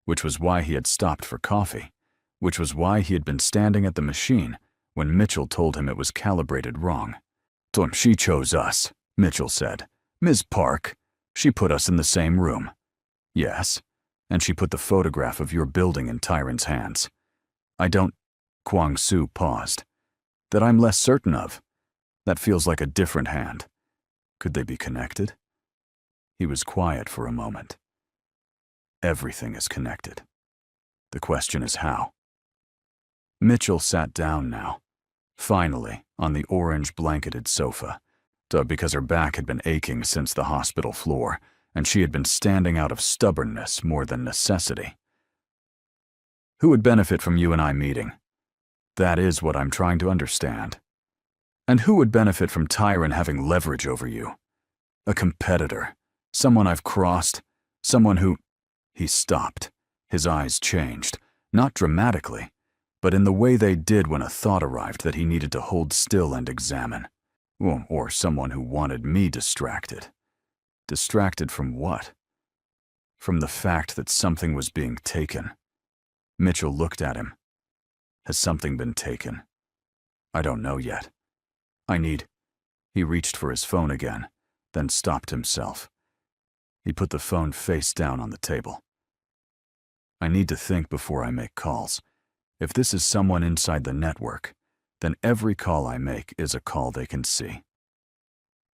which was why he had stopped for coffee, which was why he had been standing at the machine when Mitchell told him it was calibrated wrong. She chose us, Mitchell said. Ms. Park, she put us in the same room. Yes, and she put the photograph of your building in Tyron's hands. I don't, Kwang-soo paused, that I'm less certain of. That feels like a different hand. Could they be connected? He was quiet for a moment. Everything is connected. The question is how. Mitchell sat down now, finally, on the orange blanketed sofa, because her back had been aching since the hospital floor, and she had been standing out of stubbornness more than necessity. Who would benefit from you and I meeting? That is what I'm trying to understand. And who would benefit from Tyron having leverage over you? A competitor, someone I've crossed, someone who... He stopped. His eyes changed, not dramatically, but in the way they did when a thought arrived that he needed to hold still and examine. Or someone who wanted me distracted. Distracted from what? From the fact that something was being taken. Mitchell looked at him. Has something been taken? I don't know yet. He reached for his phone again, then stopped himself. He put the phone face down on the table. I need to think before I make calls. If this is someone inside the network, then every call I make is a call they can see.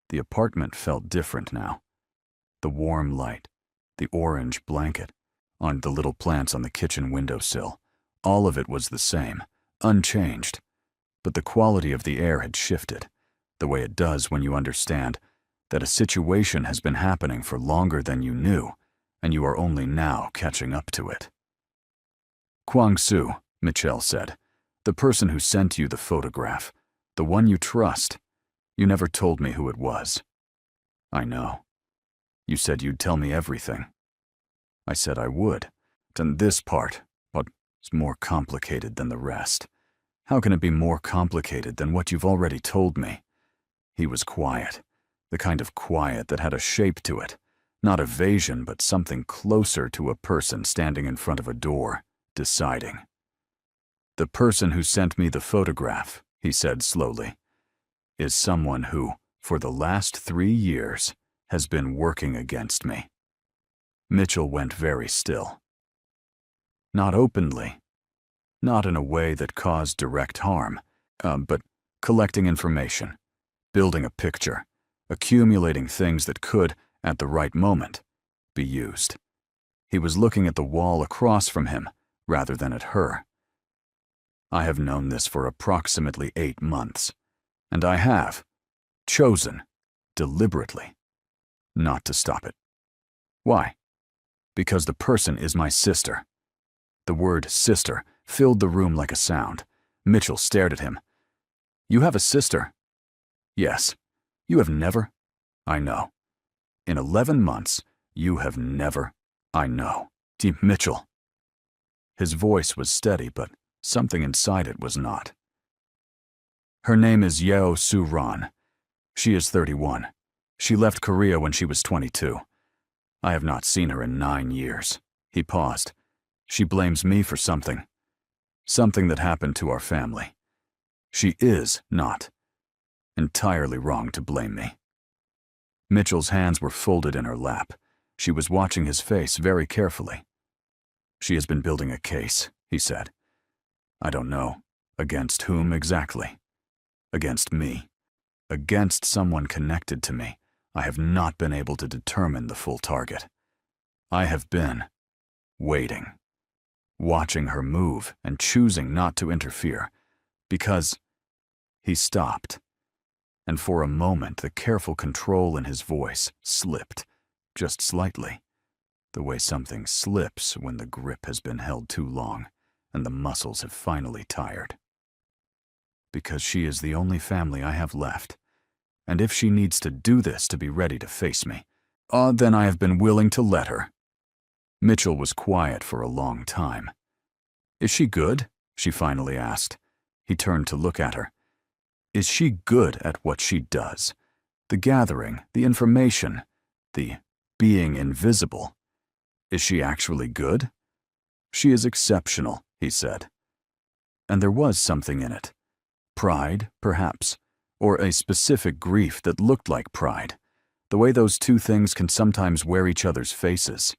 The apartment felt different now. The warm light, the orange blanket, on the little plants on the kitchen windowsill, all of it was the same, unchanged. But the quality of the air had shifted, the way it does when you understand that a situation has been happening for longer than you knew, and you are only now catching up to it. Kwang-soo, Mitchell said, the person who sent you the photograph, the one you trust. You never told me who it was. I know. You said you'd tell me everything. I said I would. And this part, but it's more complicated than the rest. How can it be more complicated than what you've already told me? He was quiet, the kind of quiet that had a shape to it, not evasion but something closer to a person standing in front of a door, deciding. The person who sent me the photograph, he said slowly, is someone who, for the last 3 years, has been working against me. Mitchell went very still. Not openly, not in a way that caused direct harm, but collecting information, building a picture, accumulating things that could, at the right moment, be used. He was looking at the wall across from him rather than at her. I have known this for approximately 8 months, and I have chosen, deliberately, not to stop it. Why? Because the person is my sister. The word sister filled the room like a sound. Mitchell stared at him. You have a sister? Yes. You have never? I know. In 11 months, you have never? I know. Mitchell. His voice was steady, but something inside it was not. Her name is Yeo Soo-ran. She is 31. She left Korea when she was 22. I have not seen her in 9 years. He paused. She blames me for something. Something that happened to our family. She is not entirely wrong to blame me. Mitchell's hands were folded in her lap. She was watching his face very carefully. She has been building a case, he said. I don't know. Against whom exactly? Against me. Against someone connected to me. I have not been able to determine the full target. I have been waiting, watching her move and choosing not to interfere, because He stopped, and for a moment the careful control in his voice slipped, just slightly, the way something slips when the grip has been held too long and the muscles have finally tired. Because she is the only family I have left, and if she needs to do this to be ready to face me, then I have been willing to let her. Mitchell was quiet for a long time. Is she good? She finally asked. He turned to look at her. Is she good at what she does? The gathering, the information, the being invisible. Is she actually good? She is exceptional, he said. And there was something in it. Pride, perhaps, or a specific grief that looked like pride, the way those two things can sometimes wear each other's faces.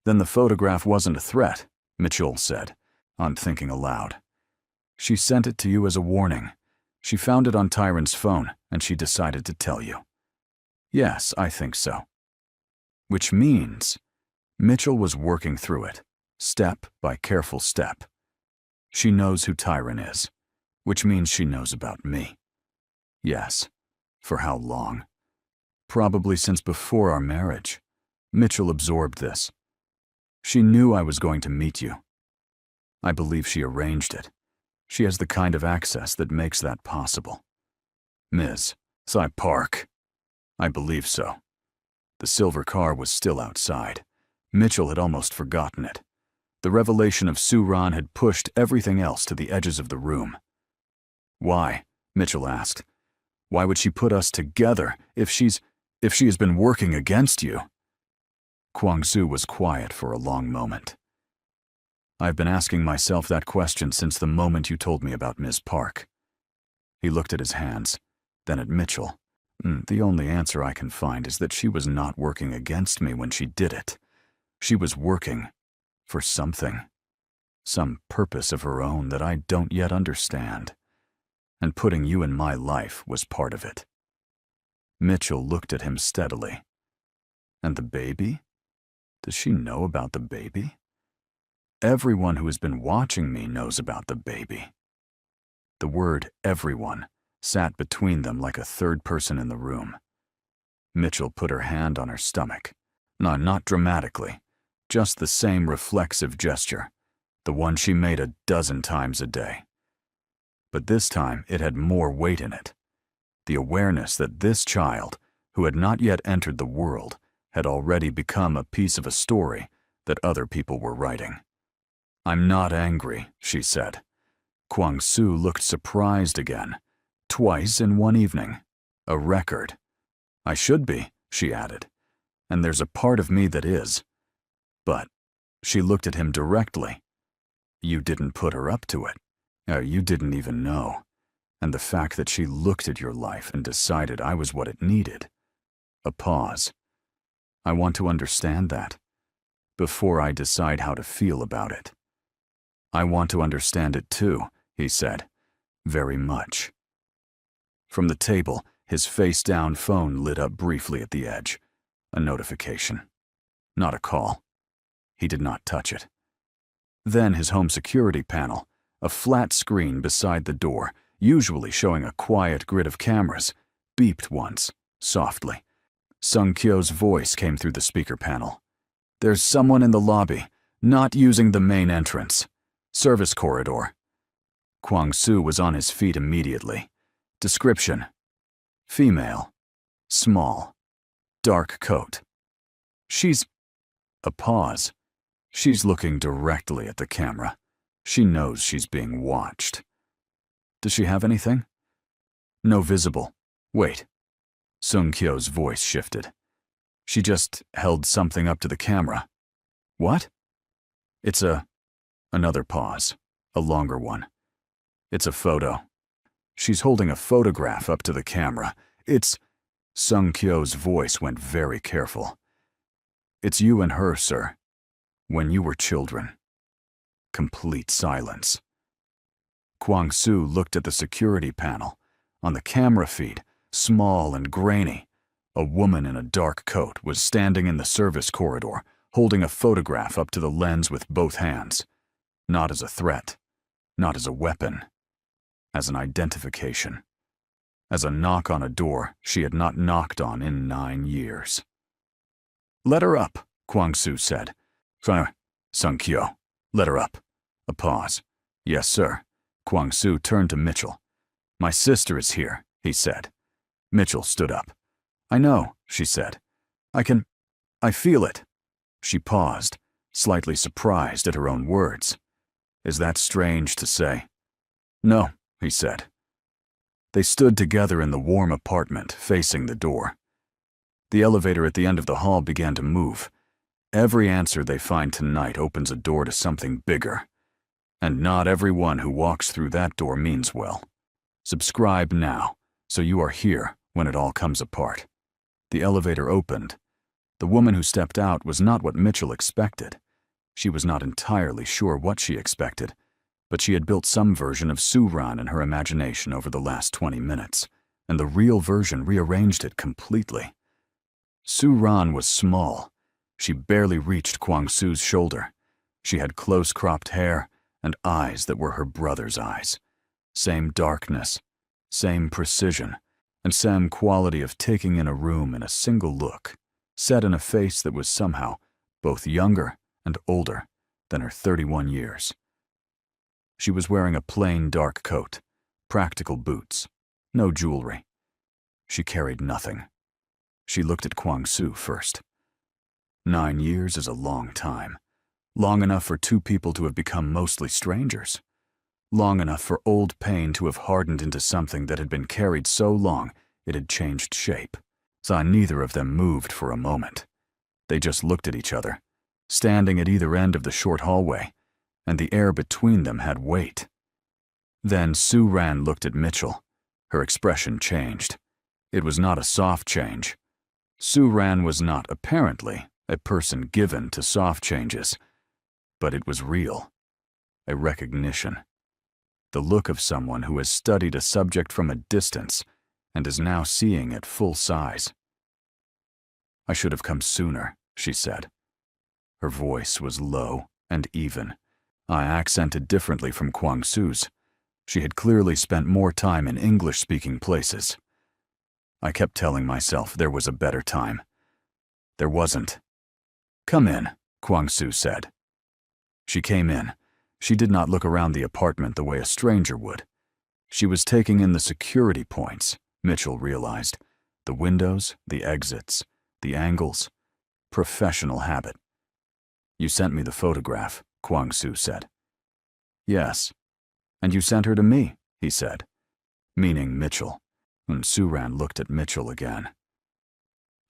Then the photograph wasn't a threat, Mitchell said, on thinking aloud. She sent it to you as a warning. She found it on Tyron's phone, and she decided to tell you. Yes, I think so. Which means Mitchell was working through it, step by careful step. She knows who Tyron is, which means she knows about me. Yes. For how long? Probably since before our marriage. Mitchell absorbed this. She knew I was going to meet you. I believe she arranged it. She has the kind of access that makes that possible. Ms. Cy Park. I believe so. The silver car was still outside. Mitchell had almost forgotten it. The revelation of Suran had pushed everything else to the edges of the room. Why? Mitchell asked. Why would she put us together if she has been working against you? Kwang-soo was quiet for a long moment. I've been asking myself that question since the moment you told me about Ms. Park. He looked at his hands, then at Mitchell. The only answer I can find is that she was not working against me when she did it. She was working for something, some purpose of her own that I don't yet understand. And putting you in my life was part of it. Mitchell looked at him steadily. And the baby? Does she know about the baby? Everyone who has been watching me knows about the baby. The word everyone sat between them like a third person in the room. Mitchell put her hand on her stomach. No, not dramatically, just the same reflexive gesture, the one she made a dozen times a day. But this time it had more weight in it. The awareness that this child, who had not yet entered the world, had already become a piece of a story that other people were writing. I'm not angry, she said. Kwang-soo looked surprised again. Twice in one evening. A record. I should be, she added. And there's a part of me that is. But she looked at him directly. You didn't put her up to it. You didn't even know. And the fact that she looked at your life and decided I was what it needed. A pause. I want to understand that, before I decide how to feel about it. I want to understand it too, he said. Very much. From the table, his face-down phone lit up briefly at the edge. A notification. Not a call. He did not touch it. Then his home security panel, a flat screen beside the door, usually showing a quiet grid of cameras, beeped once, softly. Sung-kyo's voice came through the speaker panel. There's someone in the lobby, not using the main entrance. Service corridor. Kwang-soo was on his feet immediately. Description. Female. Small. Dark coat. She's... A pause. She's looking directly at the camera. She knows she's being watched. Does she have anything? No visible. Wait. Sung-kyo's voice shifted. She just held something up to the camera. What? It's another pause. A longer one. It's a photo. She's holding a photograph up to the camera. It's... Sung-kyo's voice went very careful. It's you and her, sir. When you were children. Complete silence. Kwang-soo looked at the security panel. On the camera feed, small and grainy, a woman in a dark coat was standing in the service corridor, holding a photograph up to the lens with both hands. Not as a threat. Not as a weapon. as an identification, as a knock on a door she had not knocked on in 9 years. "Let her up," Kwang-soo said. Sung-kyo, let her up." A pause. "Yes, sir." Kwang-soo turned to Mitchell. "My sister is here," he said. Mitchell stood up. "I know," she said. I feel it." She paused, slightly surprised at her own words. "Is that strange to say?" "No," he said. They stood together in the warm apartment, facing the door. The elevator at the end of the hall began to move. Every answer they find tonight opens a door to something bigger. And not everyone who walks through that door means well. Subscribe now, so you are here when it all comes apart. The elevator opened. The woman who stepped out was not what Mitchell expected. She was not entirely sure what she expected, but she had built some version of Soo-ran in her imagination over the last 20 minutes, and the real version rearranged it completely. Soo-ran was small. She barely reached Kwang-soo's shoulder. She had close-cropped hair and eyes that were her brother's eyes. Same darkness, same precision, and same quality of taking in a room in a single look, set in a face that was somehow both younger and older than her 31 years. She was wearing a plain dark coat, practical boots, no jewelry. She carried nothing. She looked at Kwang-soo first. 9 years is a long time. Long enough for two people to have become mostly strangers. Long enough for old pain to have hardened into something that had been carried so long it had changed shape. Neither of them moved for a moment. They just looked at each other, standing at either end of the short hallway, and the air between them had weight. Then Soo-ran looked at Mitchell. Her expression changed. It was not a soft change. Soo-ran was not, apparently, a person given to soft changes. But it was real. A recognition. The look of someone who has studied a subject from a distance and is now seeing it full size. "I should have come sooner," she said. Her voice was low and even, accented differently from Kwang-soo's. She had clearly spent more time in English-speaking places. "I kept telling myself there was a better time. There wasn't." "Come in," Kwang-soo said. She came in. She did not look around the apartment the way a stranger would. She was taking in the security points, Mitchell realized. The windows, the exits, the angles. Professional habit. "You sent me the photograph," Kwang-soo said. "Yes. And you sent her to me," he said, meaning Mitchell. And Soo-ran looked at Mitchell again.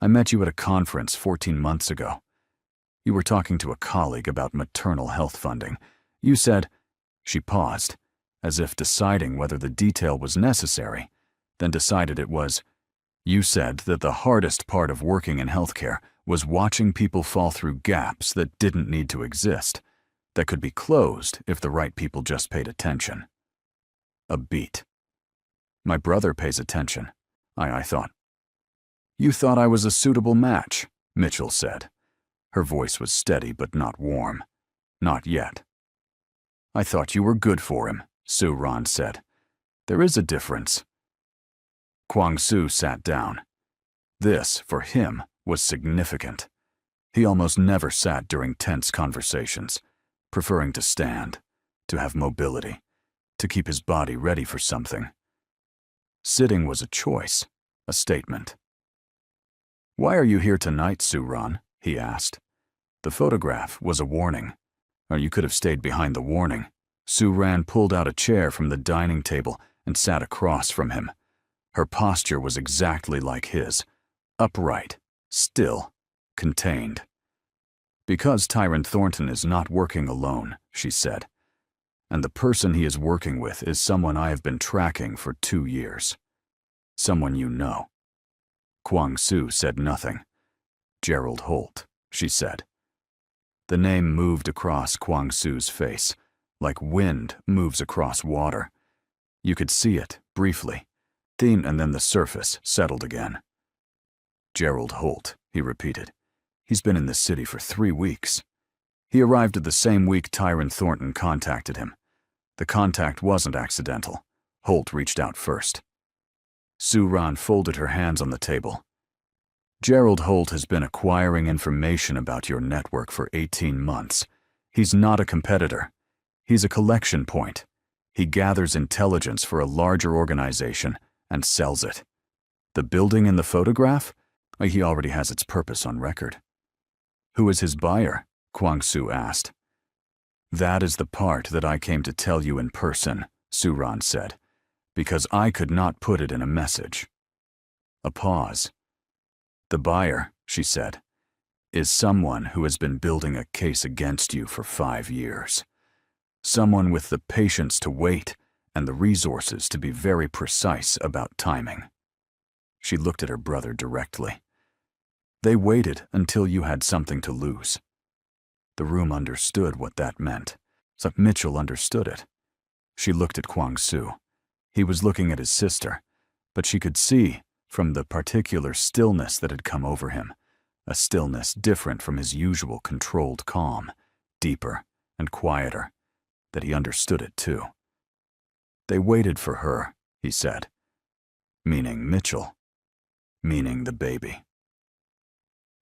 "I met you at a conference 14 months ago. You were talking to a colleague about maternal health funding. You said—" She paused, as if deciding whether the detail was necessary, then decided it was. "You said that the hardest part of working in healthcare was watching people fall through gaps that didn't need to exist, that could be closed if the right people just paid attention." A beat. "My brother pays attention," I thought. "You thought I was a suitable match," Mitchell said. Her voice was steady but not warm. "Not yet." "I thought you were good for him," Soo-ran said. "There is a difference." Kwang-soo sat down. This, for him, was significant. He almost never sat during tense conversations, preferring to stand, to have mobility, to keep his body ready for something. Sitting was a choice, a statement. "Why are you here tonight, Soo-ran?" he asked. The photograph was a warning. Or you could have stayed behind the warning. Soo-ran pulled out a chair from the dining table and sat across from him. Her posture was exactly like his, upright, still, contained. "Because Tyrant Thornton is not working alone," she said. "And the person he is working with is someone I have been tracking for 2 years. Someone you know." Kwang-soo said nothing. "Gerald Holt," she said. The name moved across Kwang-soo's face, like wind moves across water. You could see it, briefly, and then the surface settled again. "Gerald Holt," he repeated. "He's been in this city for 3 weeks. He arrived at the same week Tyrant Thornton contacted him. The contact wasn't accidental. Holt reached out first. Soo-ran folded her hands on the table. Gerald Holt has been acquiring information about your network for 18 months. He's not a competitor. He's a collection point. He gathers intelligence for a larger organization and sells it. The building in the photograph? He already has its purpose on record. Who is his buyer? Kwang-soo asked. That is the part that I came to tell you in person, Soo-ran said, because I could not put it in a message. A pause. The buyer, she said, is someone who has been building a case against you for 5 years. Someone with the patience to wait and the resources to be very precise about timing. She looked at her brother directly. They waited until you had something to lose. The room understood what that meant. So Mitchell understood it. She looked at Kwang-soo. He was looking at his sister, but she could see, from the particular stillness that had come over him, a stillness different from his usual controlled calm, deeper and quieter, that he understood it too. They waited for her, he said. Meaning Mitchell. Meaning the baby.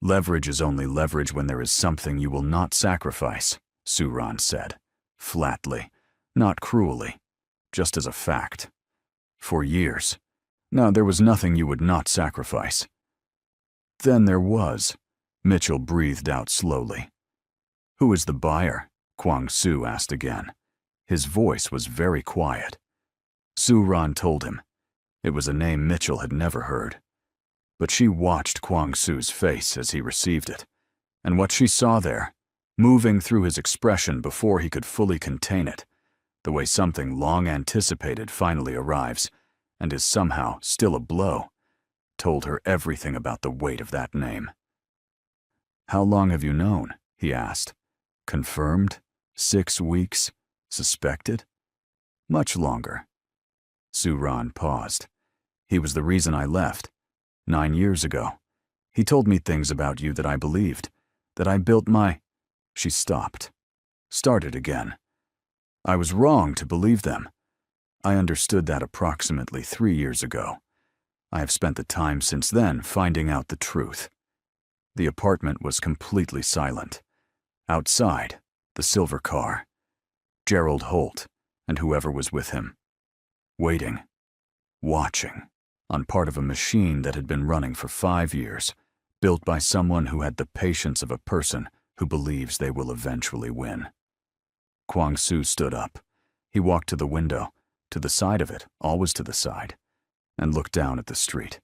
Leverage is only leverage when there is something you will not sacrifice, Soo-ran said, flatly, not cruelly, just as a fact. For years. No, there was nothing you would not sacrifice. Then there was. Mitchell breathed out slowly. Who is the buyer? Kwang-soo asked again. His voice was very quiet. Soo-ran told him. It was a name Mitchell had never heard. But she watched Kwang-soo's face as he received it, and what she saw there, moving through his expression before he could fully contain it, the way something long anticipated finally arrives and is somehow still a blow, told her everything about the weight of that name. How long have you known? He asked. Confirmed? 6 weeks? Suspected? Much longer. Soo-ran paused. He was the reason I left. 9 years ago. He told me things about you that I believed, that I built my... She stopped. Started again. I was wrong to believe them. I understood that approximately 3 years ago. I have spent the time since then finding out the truth. The apartment was completely silent. Outside, the silver car. Gerald Holt, and whoever was with him. Waiting. Watching. On part of a machine that had been running for 5 years, built by someone who had the patience of a person who believes they will eventually win. Kwang-soo stood up. He walked to the window, to the side of it, always to the side, and looked down at the street.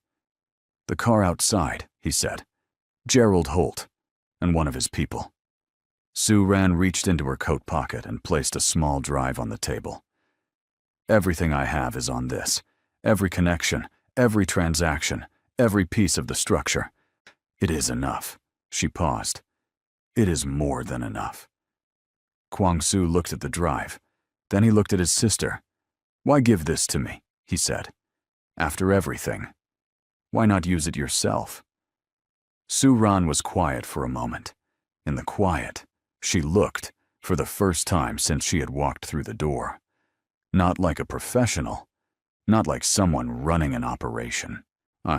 The car outside, he said. Gerald Holt, and one of his people. Soo-ran reached into her coat pocket and placed a small drive on the table. Everything I have is on this. Every connection, every transaction, every piece of the structure. It is enough. She paused. It is more than enough. Kwang-soo looked at the drive. Then he looked at his sister. Why give this to me? He said. After everything. Why not use it yourself? Soo-ran was quiet for a moment. In the quiet, she looked, for the first time since she had walked through the door. Not like a professional. Not like someone running an operation.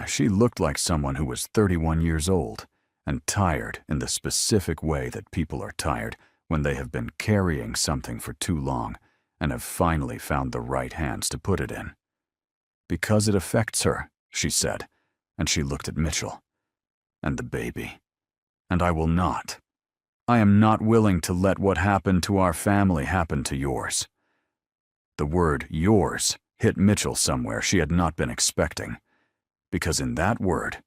She looked like someone who was 31 years old and tired in the specific way that people are tired when they have been carrying something for too long and have finally found the right hands to put it in. Because it affects her, she said, and she looked at Mitchell. And the baby. And I will not. I am not willing to let what happened to our family happen to yours. The word yours hit Mitchell somewhere she had not been expecting. Because in that word,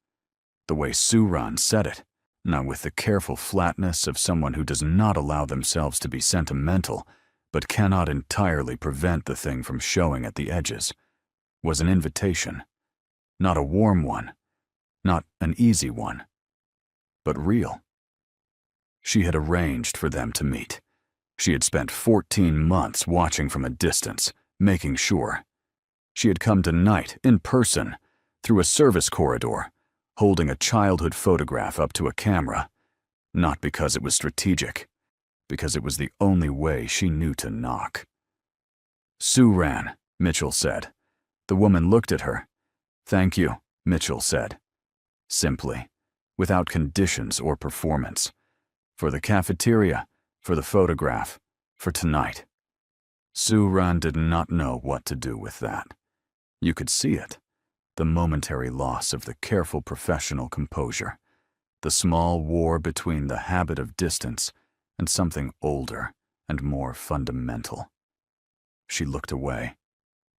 the way Soo-ran said it, now with the careful flatness of someone who does not allow themselves to be sentimental, but cannot entirely prevent the thing from showing at the edges, was an invitation. Not a warm one, not an easy one, but real. She had arranged for them to meet. She had spent 14 months watching from a distance, making sure. She had come tonight, in person, through a service corridor, holding a childhood photograph up to a camera, not because it was strategic, because it was the only way she knew to knock. Soo-ran, Mitchell said, The woman looked at her. "Thank you," Mitchell said. Simply, without conditions or performance. For the cafeteria, for the photograph, for tonight. Soo-ran did not know what to do with that. You could see it. The momentary loss of the careful professional composure. The small war between the habit of distance and something older and more fundamental. She looked away,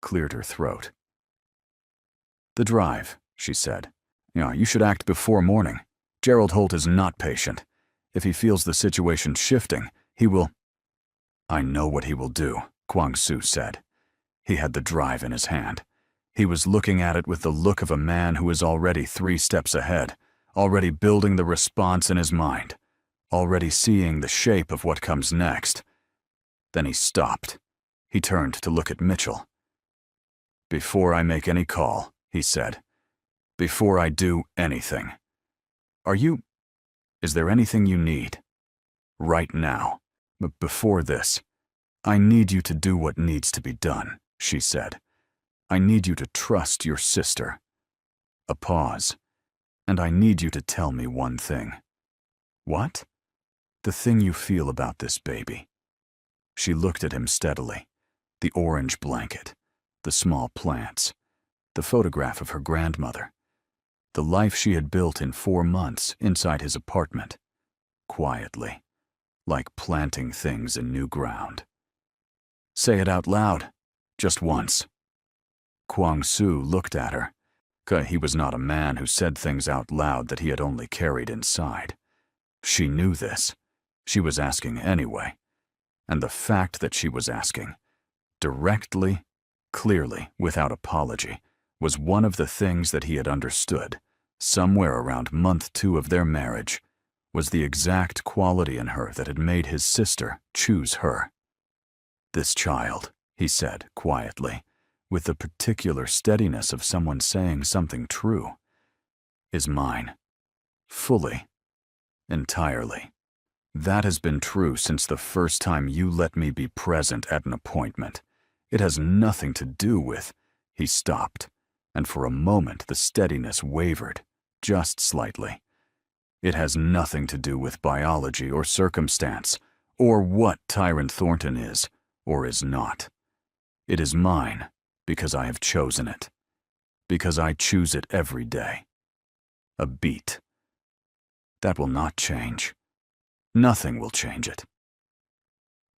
cleared her throat. "The drive," she said. You should act before morning. Gerald Holt is not patient. If he feels the situation shifting, he will—" "I know what he will do," Kwang-soo said. He had the drive in his hand. He was looking at it with the look of a man who is already 3 steps ahead, already building the response in his mind, already seeing the shape of what comes next. Then he stopped. He turned to look at Mitchell. "Before I make any call," he said, "before I do anything, is there anything you need? Right now. But before this, I need you to do what needs to be done," she said. "I need you to trust your sister." A pause. "And I need you to tell me one thing." "What?" "The thing you feel about this baby." She looked at him steadily. The orange blanket, the small plants, the photograph of her grandmother, the life she had built in 4 months inside his apartment, quietly, like planting things in new ground. "Say it out loud, just once." Kwang-soo looked at her. He was not a man who said things out loud that he had only carried inside. She knew this. She was asking anyway. And the fact that she was asking, directly, clearly, without apology, was one of the things that he had understood, somewhere around month 2 of their marriage, was the exact quality in her that had made his sister choose her. "This child," he said quietly, with the particular steadiness of someone saying something true, "is mine. Fully. Entirely. That has been true since the first time you let me be present at an appointment. It has nothing to do with—" He stopped, and for a moment the steadiness wavered, just slightly. "It has nothing to do with biology or circumstance, or what Tyrant Thornton is, or is not. It is mine because I have chosen it. Because I choose it every day. A beat. That will not change. Nothing will change it."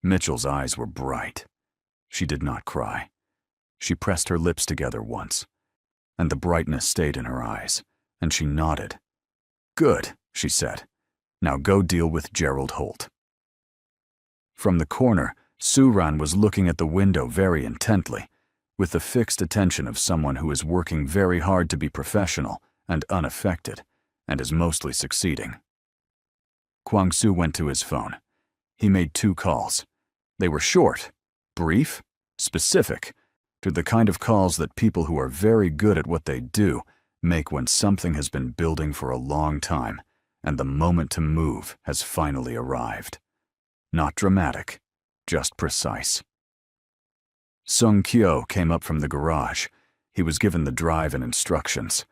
Mitchell's eyes were bright. She did not cry. She pressed her lips together once, and the brightness stayed in her eyes, and she nodded. "Good," she said. "Now go deal with Gerald Holt." From the corner, Soo-ran was looking at the window very intently, with the fixed attention of someone who is working very hard to be professional and unaffected, and is mostly succeeding. Kwang-soo went to his phone. He made 2 calls. They were short, brief, specific, to the kind of calls that people who are very good at what they do make when something has been building for a long time and the moment to move has finally arrived. Not dramatic, just precise. Sung Kyo came up from the garage. He was given the drive and instructions.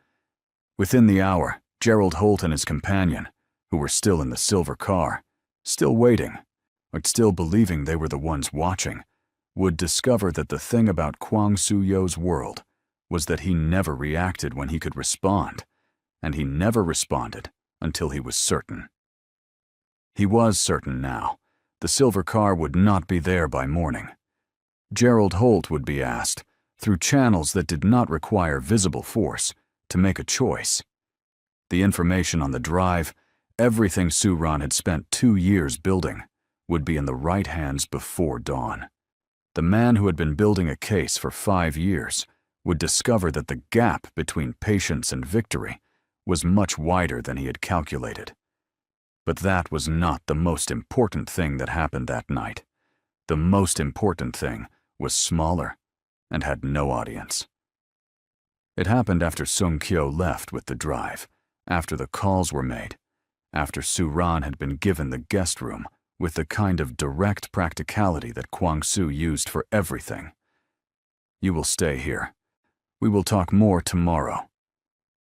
Within the hour, Gerald Holt and his companion, who were still in the silver car, still waiting, but still believing they were the ones watching, would discover that the thing about Kwang Soo-yeo's world was that he never reacted when he could respond, and he never responded until he was certain. He was certain now. The silver car would not be there by morning. Gerald Holt would be asked, through channels that did not require visible force, to make a choice. The information on the drive, everything Soo-ran had spent 2 years building, would be in the right hands before dawn. The man who had been building a case for 5 years would discover that the gap between patience and victory was much wider than he had calculated. But that was not the most important thing that happened that night. The most important thing was smaller and had no audience. It happened after Sung Kyo left with the drive, after the calls were made, after Soo-ran had been given the guest room with the kind of direct practicality that Kwang-soo used for everything. "You will stay here. We will talk more tomorrow."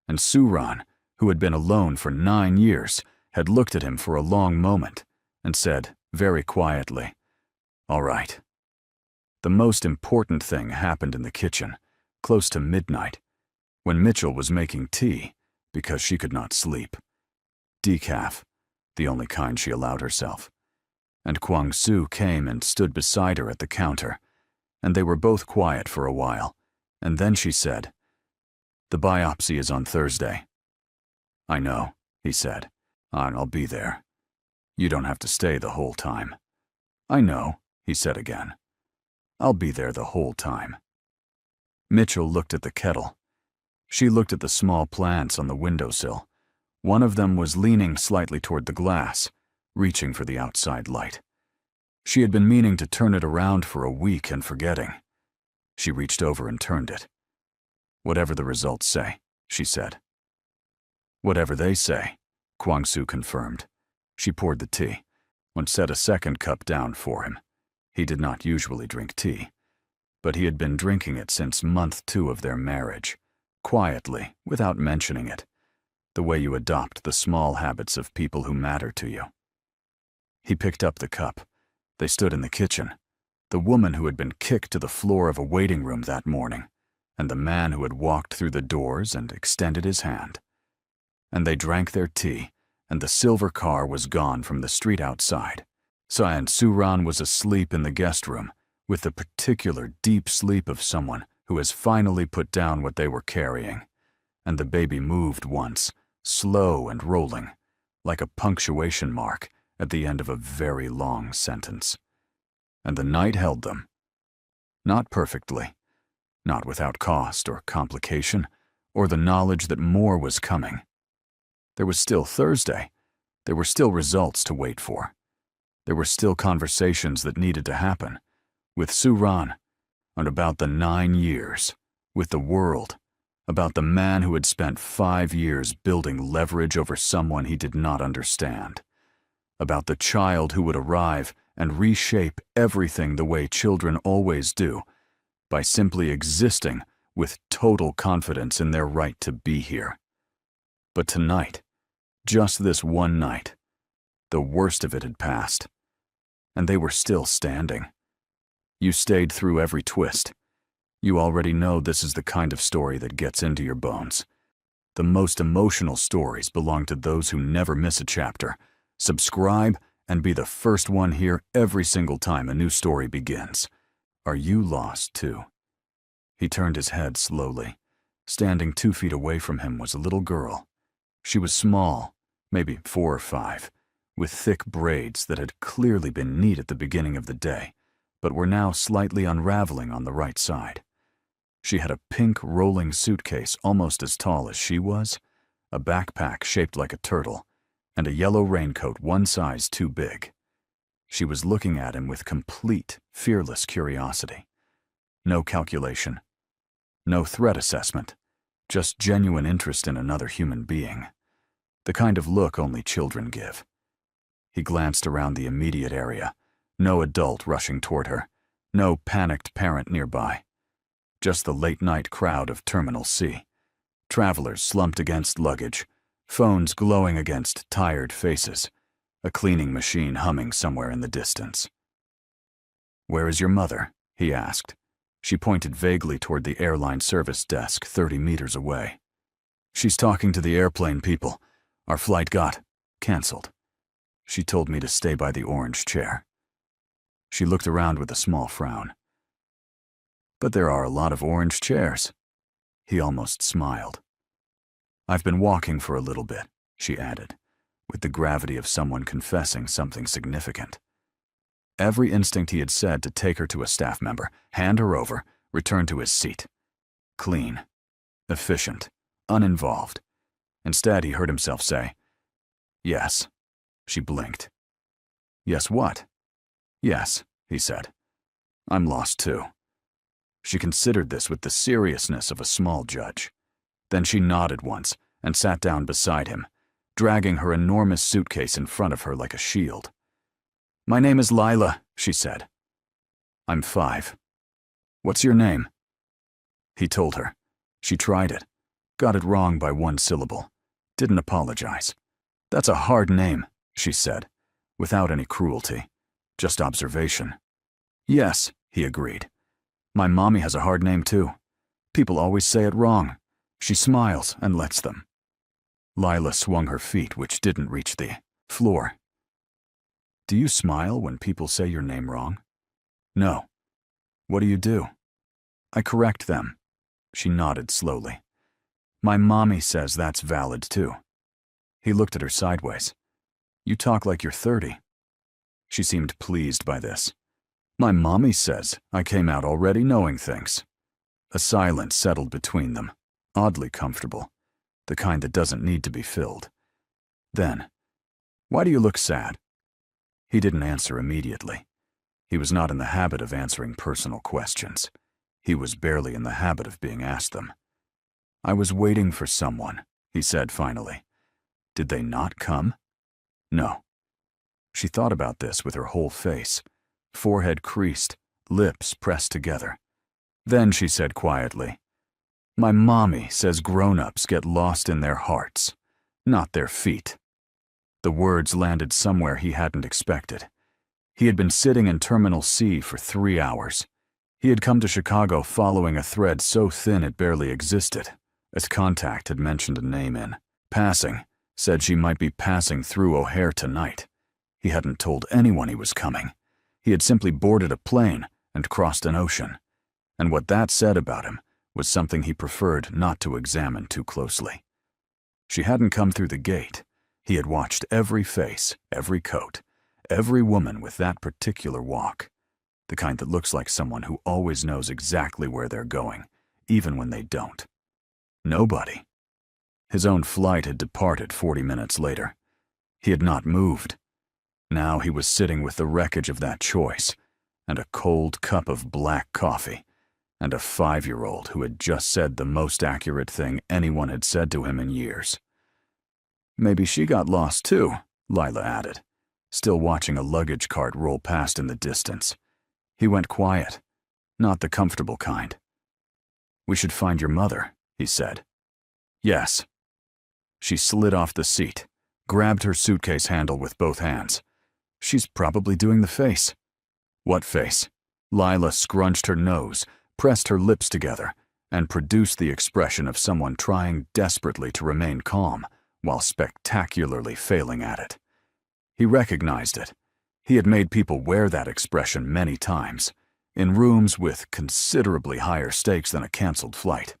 And Suran, who had been alone for 9 years, had looked at him for a long moment and said, very quietly, "All right." The most important thing happened in the kitchen, close to midnight, when Mitchell was making tea because she could not sleep. Decaf, the only kind she allowed herself. And Kwang Soo came and stood beside her at the counter, and they were both quiet for a while, and then she said, "The biopsy is on Thursday." "I know," he said. "I'll be there. You don't have to stay the whole time." "I know," he said again. "I'll be there the whole time." Mitchell looked at the kettle. She looked at the small plants on the windowsill. One of them was leaning slightly toward the glass, reaching for the outside light. She had been meaning to turn it around for a week and forgetting. She reached over and turned it. "Whatever the results say," she said. "Whatever they say," Kwang Soo confirmed. She poured the tea, and set a second cup down for him. He did not usually drink tea, but he had been drinking it since month 2 of their marriage, quietly, without mentioning it, the way you adopt the small habits of people who matter to you. He picked up the cup. They stood in the kitchen, the woman who had been kicked to the floor of a waiting room that morning, and the man who had walked through the doors and extended his hand. And they drank their tea, and the silver car was gone from the street outside. And Suran was asleep in the guest room, with the particular deep sleep of someone who has finally put down what they were carrying. And the baby moved once, slow and rolling, like a punctuation mark at the end of a very long sentence. And the night held them. Not perfectly, not without cost or complication, or the knowledge that more was coming. There was still Thursday. There were still results to wait for. There were still conversations that needed to happen, with Suran, and about the 9 years, with the world, about the man who had spent 5 years building leverage over someone he did not understand, about the child who would arrive and reshape everything the way children always do, by simply existing with total confidence in their right to be here. But tonight, just this one night, the worst of it had passed, and they were still standing. You stayed through every twist. You already know this is the kind of story that gets into your bones. The most emotional stories belong to those who never miss a chapter. Subscribe and be the first one here every single time a new story begins. Are you lost too? He turned his head slowly. Standing 2 feet away from him was a little girl. She was small, maybe 4 or 5, with thick braids that had clearly been neat at the beginning of the day, but were now slightly unraveling on the right side. She had a pink rolling suitcase almost as tall as she was, a backpack shaped like a turtle, and a yellow raincoat 1 size too big. She was looking at him with complete, fearless curiosity. No calculation. No threat assessment. Just genuine interest in another human being. The kind of look only children give. He glanced around the immediate area. No adult rushing toward her. No panicked parent nearby. Just the late-night crowd of Terminal C. Travelers slumped against luggage. Phones glowing against tired faces. A cleaning machine humming somewhere in the distance. "Where is your mother?" he asked. She pointed vaguely toward the airline service desk 30 meters away. "She's talking to the airplane people. Our flight got canceled. She told me to stay by the orange chair." She looked around with a small frown. "But there are a lot of orange chairs." He almost smiled. "I've been walking for a little bit," she added, with the gravity of someone confessing something significant. Every instinct he had said to take her to a staff member, hand her over, return to his seat. Clean, efficient, uninvolved. Instead, he heard himself say, "Yes." She blinked. "Yes, what?" "Yes," he said. "I'm lost too." She considered this with the seriousness of a small judge. Then she nodded once and sat down beside him, dragging her enormous suitcase in front of her like a shield. "My name is Lila," she said. "I'm 5. What's your name?" He told her. She tried it, got it wrong by one syllable, didn't apologize. "That's a hard name," she said, without any cruelty, just observation. "Yes," he agreed. "My mommy has a hard name too. People always say it wrong." She smiles and lets them. Lila swung her feet, which didn't reach the floor. "Do you smile when people say your name wrong?" "No." "What do you do?" "I correct them." She nodded slowly. "My mommy says that's valid too." He looked at her sideways. "You talk like you're 30. She seemed pleased by this. "My mommy says I came out already knowing things." A silence settled between them, oddly comfortable, the kind that doesn't need to be filled. Then, "Why do you look sad?" He didn't answer immediately. He was not in the habit of answering personal questions. He was barely in the habit of being asked them. "I was waiting for someone," he said finally. "Did they not come?" "No." She thought about this with her whole face, forehead creased, lips pressed together. Then she said quietly, "My mommy says grown-ups get lost in their hearts, not their feet." The words landed somewhere he hadn't expected. He had been sitting in Terminal C for 3 hours. He had come to Chicago following a thread so thin it barely existed. As contact had mentioned a name in passing, said she might be passing through O'Hare tonight. He hadn't told anyone he was coming. He had simply boarded a plane and crossed an ocean. And what that said about him was something he preferred not to examine too closely. She hadn't come through the gate. He had watched every face, every coat, every woman with that particular walk. The kind that looks like someone who always knows exactly where they're going, even when they don't. Nobody. His own flight had departed 40 minutes later. He had not moved. Now he was sitting with the wreckage of that choice, and a cold cup of black coffee, and a 5-year-old who had just said the most accurate thing anyone had said to him in years. "Maybe she got lost too," Lila added, still watching a luggage cart roll past in the distance. He went quiet, not the comfortable kind. "We should find your mother," he said. "Yes." She slid off the seat, grabbed her suitcase handle with both hands. "She's probably doing the face." "What face?" Lila scrunched her nose, pressed her lips together, and produced the expression of someone trying desperately to remain calm while spectacularly failing at it. He recognized it. He had made people wear that expression many times, in rooms with considerably higher stakes than a canceled flight.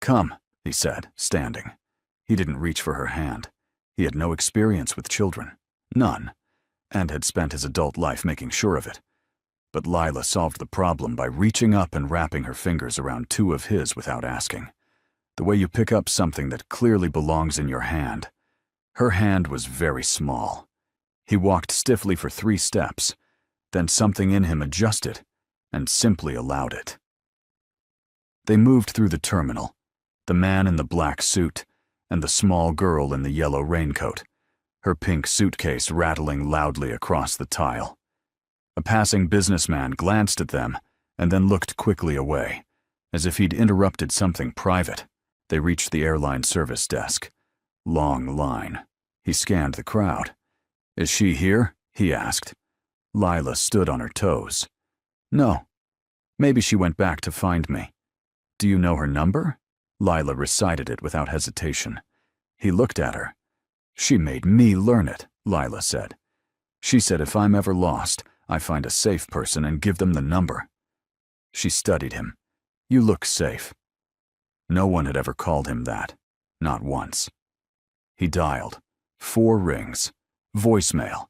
"Come," he said, standing. He didn't reach for her hand. He had no experience with children, none, and had spent his adult life making sure of it. But Lila solved the problem by reaching up and wrapping her fingers around 2 of his without asking. The way you pick up something that clearly belongs in your hand. Her hand was very small. He walked stiffly for 3 steps, then something in him adjusted and simply allowed it. They moved through the terminal, the man in the black suit and the small girl in the yellow raincoat, her pink suitcase rattling loudly across the tile. A passing businessman glanced at them and then looked quickly away, as if he'd interrupted something private. They reached the airline service desk. Long line. He scanned the crowd. "Is she here?" he asked. Lila stood on her toes. "No. Maybe she went back to find me." "Do you know her number?" Lila recited it without hesitation. He looked at her. "She made me learn it," Lila said. "She said if I'm ever lost, I find a safe person and give them the number." She studied him. "You look safe." No one had ever called him that. Not once. He dialed. 4 rings. Voicemail.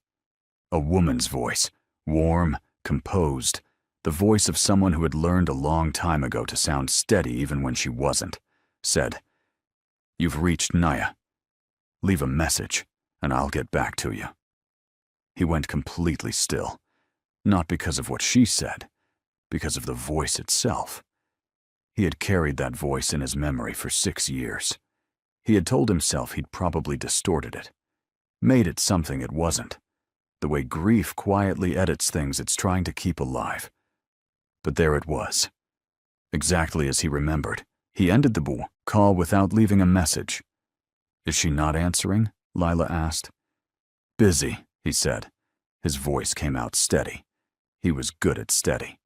A woman's voice. Warm, composed. The voice of someone who had learned a long time ago to sound steady even when she wasn't. Said, "You've reached Naya. Leave a message, and I'll get back to you." He went completely still. Not because of what she said, because of the voice itself. He had carried that voice in his memory for 6 years. He had told himself he'd probably distorted it, made it something it wasn't, the way grief quietly edits things it's trying to keep alive. But there it was, exactly as he remembered, He ended the call without leaving a message. Is she not answering? Lila asked. Busy, he said. His voice came out steady. He was good at steady.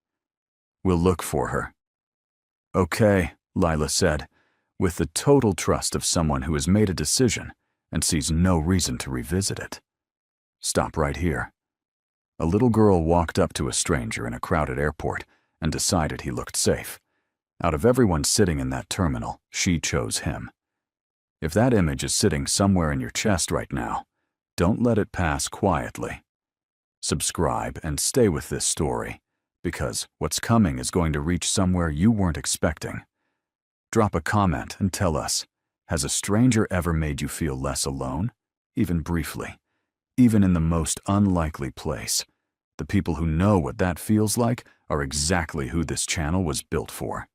We'll look for her. Okay, Lila said, with the total trust of someone who has made a decision and sees no reason to revisit it. Stop right here. A little girl walked up to a stranger in a crowded airport and decided he looked safe. Out of everyone sitting in that terminal, she chose him. If that image is sitting somewhere in your chest right now, don't let it pass quietly. Subscribe and stay with this story, because what's coming is going to reach somewhere you weren't expecting. Drop a comment and tell us, has a stranger ever made you feel less alone, even briefly, even in the most unlikely place? The people who know what that feels like are exactly who this channel was built for.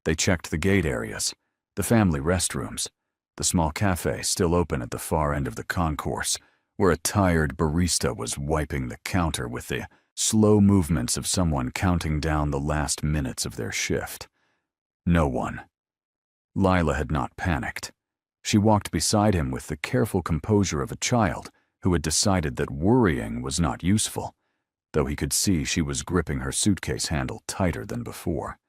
They checked the gate areas, the family restrooms, the small cafe still open at the far end of the concourse, where a tired barista was wiping the counter with the slow movements of someone counting down the last minutes of their shift. No one. Lila had not panicked. She walked beside him with the careful composure of a child who had decided that worrying was not useful, though he could see she was gripping her suitcase handle tighter than before.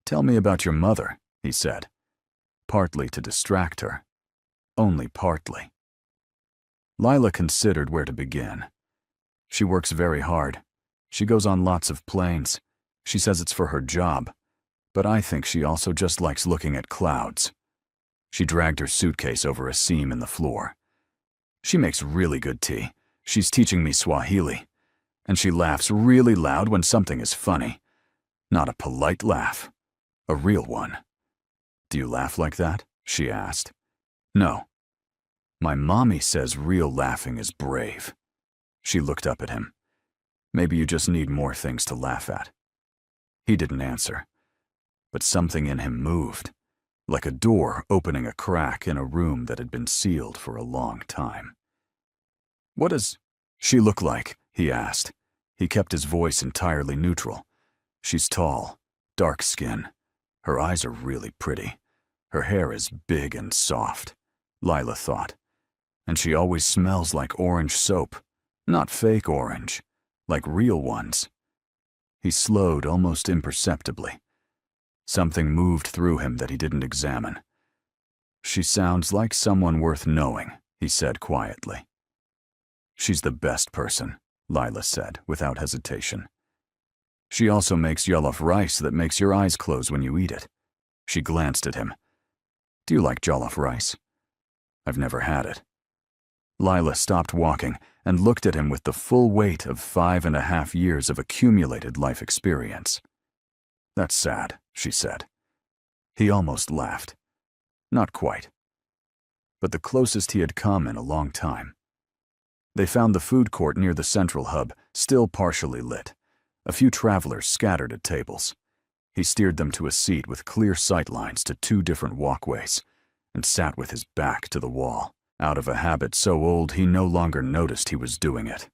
Tell me about your mother, he said, partly to distract her, only partly. Lila considered where to begin. She works very hard. She goes on lots of planes. She says it's for her job, but I think she also just likes looking at clouds. She dragged her suitcase over a seam in the floor. She makes really good tea. She's teaching me Swahili. And she laughs really loud when something is funny. Not a polite laugh. A real one. Do you laugh like that? She asked. No. My mommy says real laughing is brave. She looked up at him. Maybe you just need more things to laugh at. He didn't answer. But something in him moved, like a door opening a crack in a room that had been sealed for a long time. What does she look like? He asked. He kept his voice entirely neutral. She's tall, dark skin. Her eyes are really pretty. Her hair is big and soft, Lila thought. And she always smells like orange soap. Not fake orange, like real ones. He slowed almost imperceptibly. Something moved through him that he didn't examine. She sounds like someone worth knowing, he said quietly. She's the best person, Lila said without hesitation. She also makes jollof rice that makes your eyes close when you eat it. She glanced at him. Do you like jollof rice? I've never had it. Lila stopped walking and looked at him with the full weight of 5.5 years of accumulated life experience. That's sad, she said. He almost laughed. Not quite. But the closest he had come in a long time. They found the food court near the central hub, still partially lit. A few travelers scattered at tables. He steered them to a seat with clear sight lines to 2 different walkways, and sat with his back to the wall, out of a habit so old he no longer noticed he was doing it.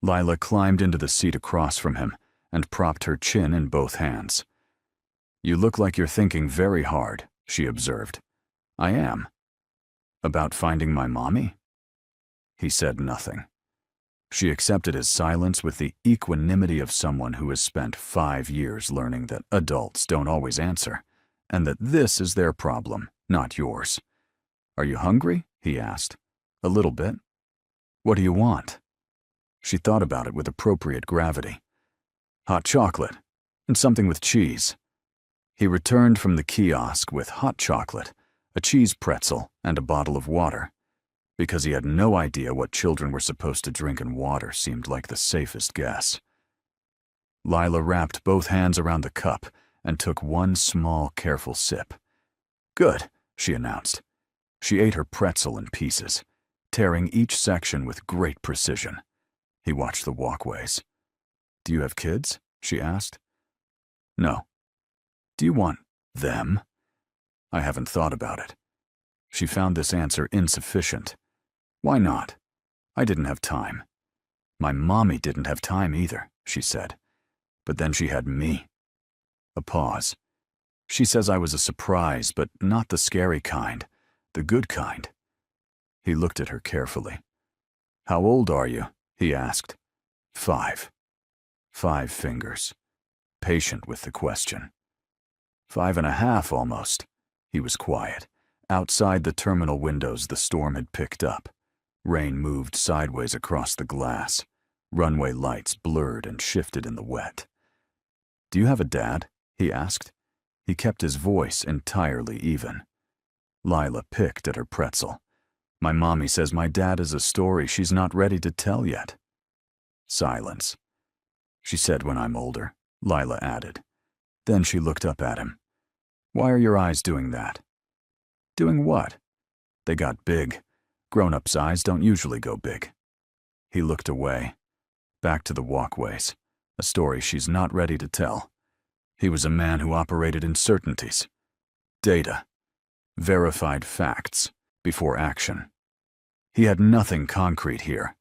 Lila climbed into the seat across from him and propped her chin in both hands. You look like you're thinking very hard, she observed. I am. About finding my mommy? He said nothing. She accepted his silence with the equanimity of someone who has spent 5 years learning that adults don't always answer, and that this is their problem, not yours. Are you hungry? He asked. A little bit. What do you want? She thought about it with appropriate gravity. Hot chocolate, and something with cheese. He returned from the kiosk with hot chocolate, a cheese pretzel, and a bottle of water. Because he had no idea what children were supposed to drink, and water seemed like the safest guess. Lila wrapped both hands around the cup and took one small, careful sip. Good, she announced. She ate her pretzel in pieces, tearing each section with great precision. He watched the walkways. Do you have kids? She asked. No. Do you want them? I haven't thought about it. She found this answer insufficient. Why not? I didn't have time. My mommy didn't have time either, she said. But then she had me. A pause. She says I was a surprise, but not the scary kind, the good kind. He looked at her carefully. How old are you? He asked. 5. 5 fingers. Patient with the question. 5.5 almost. He was quiet. Outside the terminal windows, the storm had picked up. Rain moved sideways across the glass. Runway lights blurred and shifted in the wet. Do you have a dad? He asked. He kept his voice entirely even. Lila picked at her pretzel. My mommy says my dad is a story she's not ready to tell yet. Silence. She said when I'm older, Lila added. Then she looked up at him. Why are your eyes doing that? Doing what? They got big. Grown-ups' eyes don't usually go big. He looked away. Back to the walkways. A story she's not ready to tell. He was a man who operated in certainties. Data. Verified facts. Before action. He had nothing concrete here.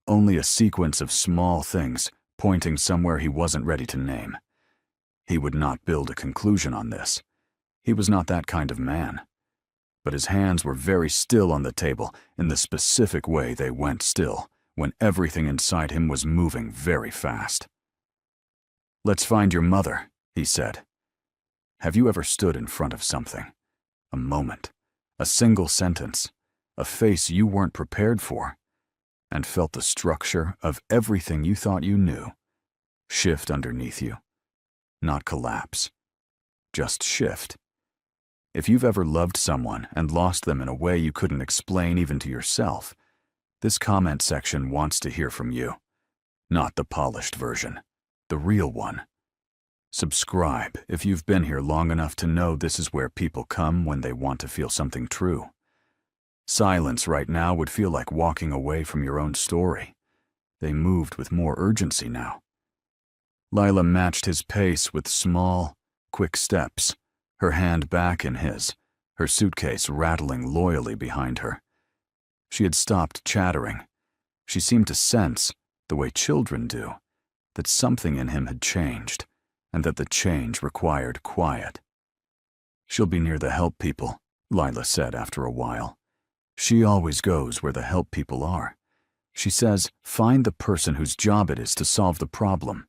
Only a sequence of small things pointing somewhere he wasn't ready to name. He would not build a conclusion on this. He was not that kind of man. But his hands were very still on the table in the specific way they went still when everything inside him was moving very fast. Let's find your mother, he said. Have you ever stood in front of something? A moment, a single sentence, a face you weren't prepared for, and felt the structure of everything you thought you knew shift underneath you? Not collapse, just shift. If you've ever loved someone and lost them in a way you couldn't explain even to yourself, this comment section wants to hear from you. Not the polished version, the real one. Subscribe if you've been here long enough to know this is where people come when they want to feel something true. Silence right now would feel like walking away from your own story. They moved with more urgency now. Lila matched his pace with small, quick steps, her hand back in his, her suitcase rattling loyally behind her. She had stopped chattering. She seemed to sense, the way children do, that something in him had changed, and that the change required quiet. She'll be near the help people, Lila said after a while. She always goes where the help people are. She says, find the person whose job it is to solve the problem.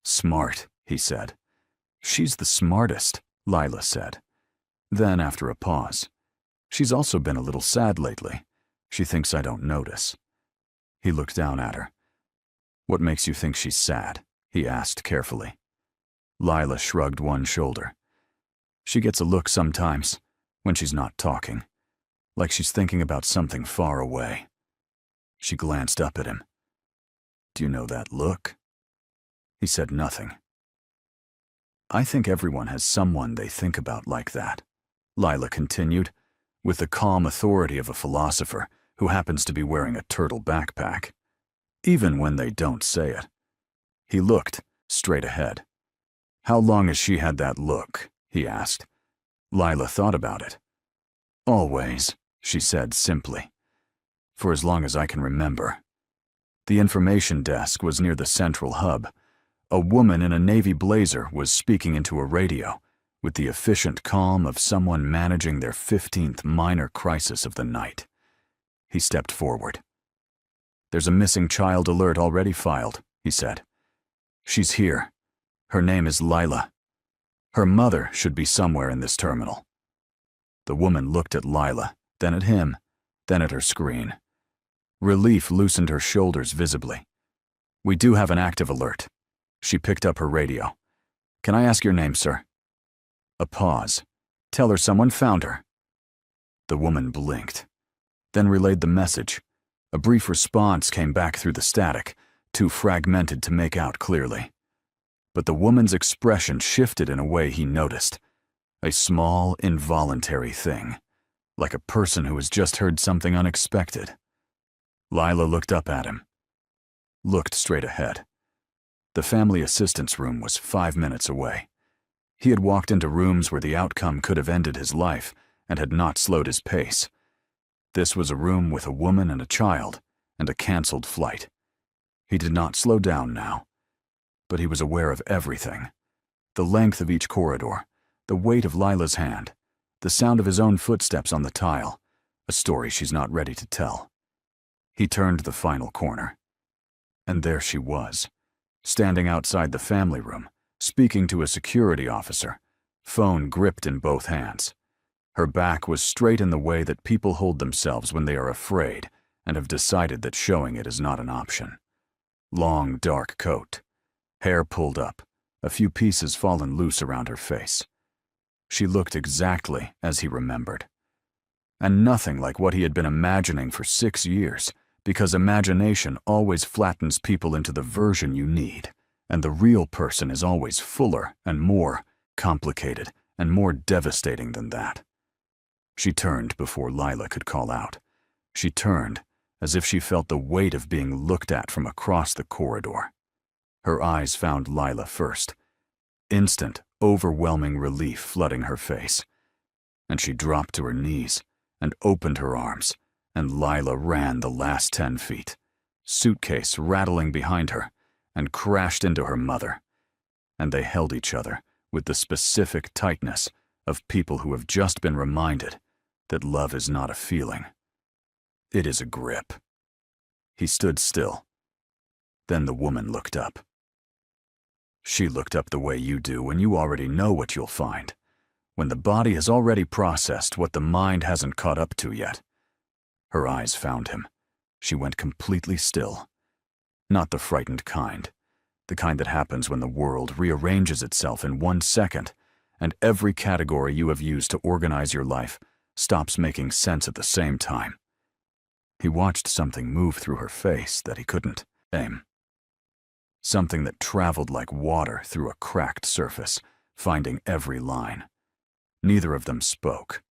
Smart, he said. She's the smartest, Lila said. Then, after a pause, she's also been a little sad lately. She thinks I don't notice. He looked down at her. What makes you think she's sad? He asked carefully. Lila shrugged one shoulder. She gets a look sometimes, when she's not talking, like she's thinking about something far away. She glanced up at him. Do you know that look? He said nothing. I think everyone has someone they think about like that, Lila continued, with the calm authority of a philosopher who happens to be wearing a turtle backpack, even when they don't say it. He looked straight ahead. How long has she had that look? He asked. Lila thought about it. Always, she said simply. For as long as I can remember. The information desk was near the central hub. A woman in a navy blazer was speaking into a radio, with the efficient calm of someone managing their 15th minor crisis of the night. He stepped forward. There's a missing child alert already filed, he said. She's here. Her name is Lila. Her mother should be somewhere in this terminal. The woman looked at Lila, then at him, then at her screen. Relief loosened her shoulders visibly. We do have an active alert. She picked up her radio. Can I ask your name, sir? A pause. Tell her someone found her. The woman blinked, then relayed the message. A brief response came back through the static, too fragmented to make out clearly. But the woman's expression shifted in a way he noticed. A small, involuntary thing, like a person who has just heard something unexpected. Lila looked up at him. Looked straight ahead. The family assistance room was 5 minutes away. He had walked into rooms where the outcome could have ended his life and had not slowed his pace. This was a room with a woman and a child, and a canceled flight. He did not slow down now, but he was aware of everything. The length of each corridor, The weight of Lila's hand, the sound of his own footsteps on the tile, a story she's not ready to tell. He turned the final corner. And there she was, standing outside the family room, speaking to a security officer, phone gripped in both hands. Her back was straight in the way that people hold themselves when they are afraid and have decided that showing it is not an option. Long, dark coat, hair pulled up, a few pieces fallen loose around her face. She looked exactly as he remembered. And nothing like what he had been imagining for 6 years, because imagination always flattens people into the version you need, and the real person is always fuller and more complicated and more devastating than that. She turned before Lila could call out. She turned as if she felt the weight of being looked at from across the corridor. Her eyes found Lila first. Instant, overwhelming relief flooding her face. And she dropped to her knees and opened her arms, and Lila ran the last 10 feet, suitcase rattling behind her, and crashed into her mother. And they held each other with the specific tightness of people who have just been reminded that love is not a feeling. It is a grip. He stood still. Then the woman looked up. She looked up the way you do when you already know what you'll find, when the body has already processed what the mind hasn't caught up to yet. Her eyes found him. She went completely still. Not the frightened kind, the kind that happens when the world rearranges itself in 1 second, and every category you have used to organize your life stops making sense at the same time. He watched something move through her face that he couldn't aim. Something that traveled like water through a cracked surface, finding every line. Neither of them spoke.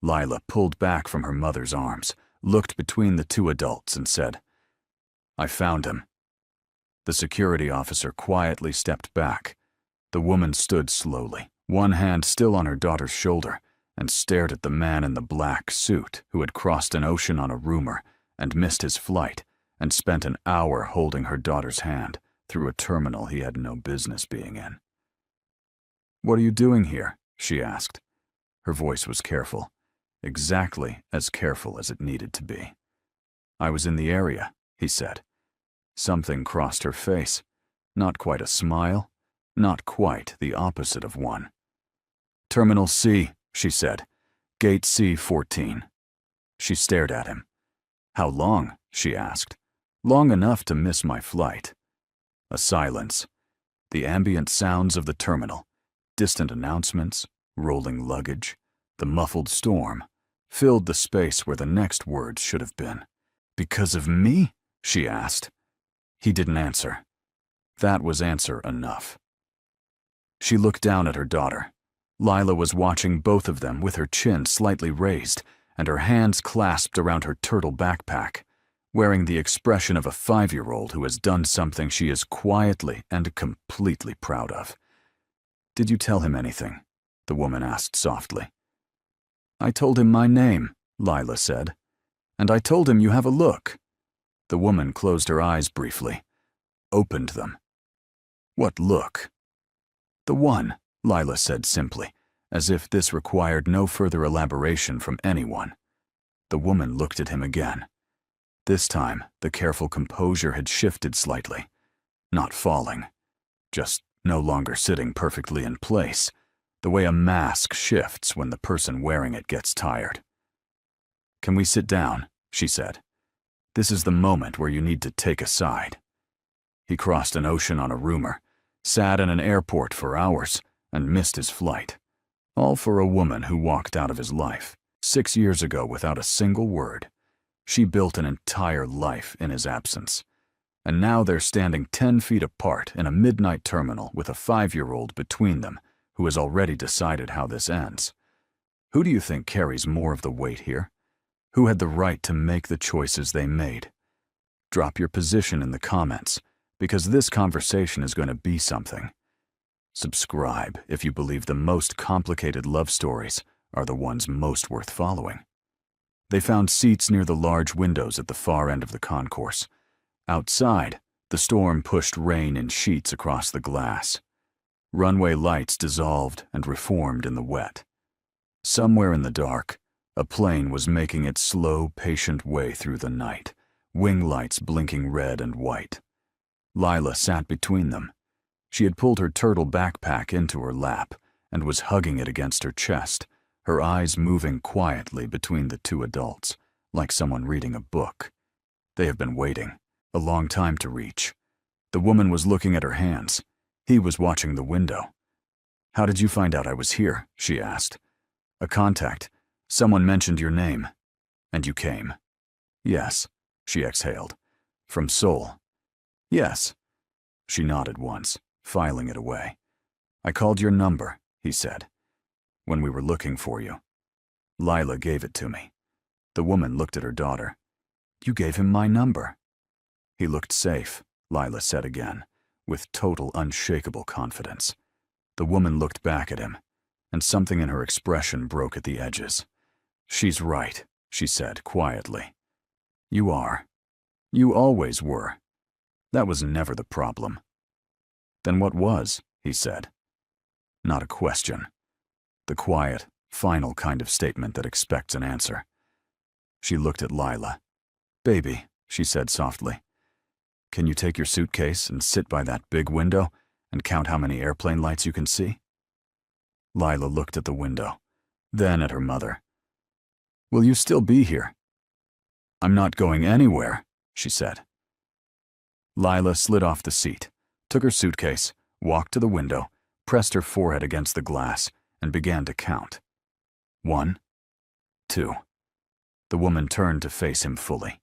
Lila pulled back from her mother's arms, looked between the 2 adults, and said, "I found him." The security officer quietly stepped back. The woman stood slowly, one hand still on her daughter's shoulder, and stared at the man in the black suit who had crossed an ocean on a rumor and missed his flight and spent an hour holding her daughter's hand through a terminal he had no business being in. "What are you doing here?" she asked. Her voice was careful, exactly as careful as it needed to be. "I was in the area," he said. Something crossed her face. Not quite a smile, not quite the opposite of one. "Terminal C," she said. "Gate C-14. She stared at him. "How long?" she asked. "Long enough to miss my flight." A silence. The ambient sounds of the terminal, distant announcements, rolling luggage, the muffled storm, filled the space where the next words should have been. "Because of me?" she asked. He didn't answer. That was answer enough. She looked down at her daughter. Lila was watching both of them with her chin slightly raised and her hands clasped around her turtle backpack, wearing the expression of a 5-year-old who has done something she is quietly and completely proud of. "Did you tell him anything?" the woman asked softly. "I told him my name," Lila said. "And I told him you have a look." The woman closed her eyes briefly, opened them. "What look?" "The one," Lila said simply, as if this required no further elaboration from anyone. The woman looked at him again. This time, the careful composure had shifted slightly, not falling, just no longer sitting perfectly in place, the way a mask shifts when the person wearing it gets tired. "Can we sit down?" she said. "This is the moment where you need to take a side." He crossed an ocean on a rumor, sat in an airport for hours, and missed his flight. All for a woman who walked out of his life 6 years ago without a single word. She built an entire life in his absence. And now they're standing 10 feet apart in a midnight terminal with a 5-year-old between them who has already decided how this ends. Who do you think carries more of the weight here? Who had the right to make the choices they made? Drop your position in the comments, because this conversation is going to be something. Subscribe if you believe the most complicated love stories are the ones most worth following. They found seats near the large windows at the far end of the concourse. Outside, the storm pushed rain in sheets across the glass. Runway lights dissolved and reformed in the wet. Somewhere in the dark, a plane was making its slow, patient way through the night, wing lights blinking red and white. Lila sat between them. She had pulled her turtle backpack into her lap and was hugging it against her chest, her eyes moving quietly between the two adults, like someone reading a book. They have been waiting, a long time to reach. The woman was looking at her hands. He was watching the window. "How did you find out I was here?" she asked. "A contact. Someone mentioned your name. And you came." "Yes," she exhaled. "From Seoul." "Yes." She nodded once, filing it away. "I called your number," he said, "when we were looking for you. Lila gave it to me." The woman looked at her daughter. "You gave him my number." "He looked safe," Lila said again, with total unshakable confidence. The woman looked back at him, and something in her expression broke at the edges. "She's right," she said quietly. "You are. You always were. That was never the problem." "Then what was?" he said. Not a question. The quiet, final kind of statement that expects an answer. She looked at Lila. "Baby," she said softly, "can you take your suitcase and sit by that big window and count how many airplane lights you can see?" Lila looked at the window, then at her mother. "Will you still be here?" "I'm not going anywhere," she said. Lila slid off the seat, took her suitcase, walked to the window, pressed her forehead against the glass, and began to count. 1, 2. The woman turned to face him fully.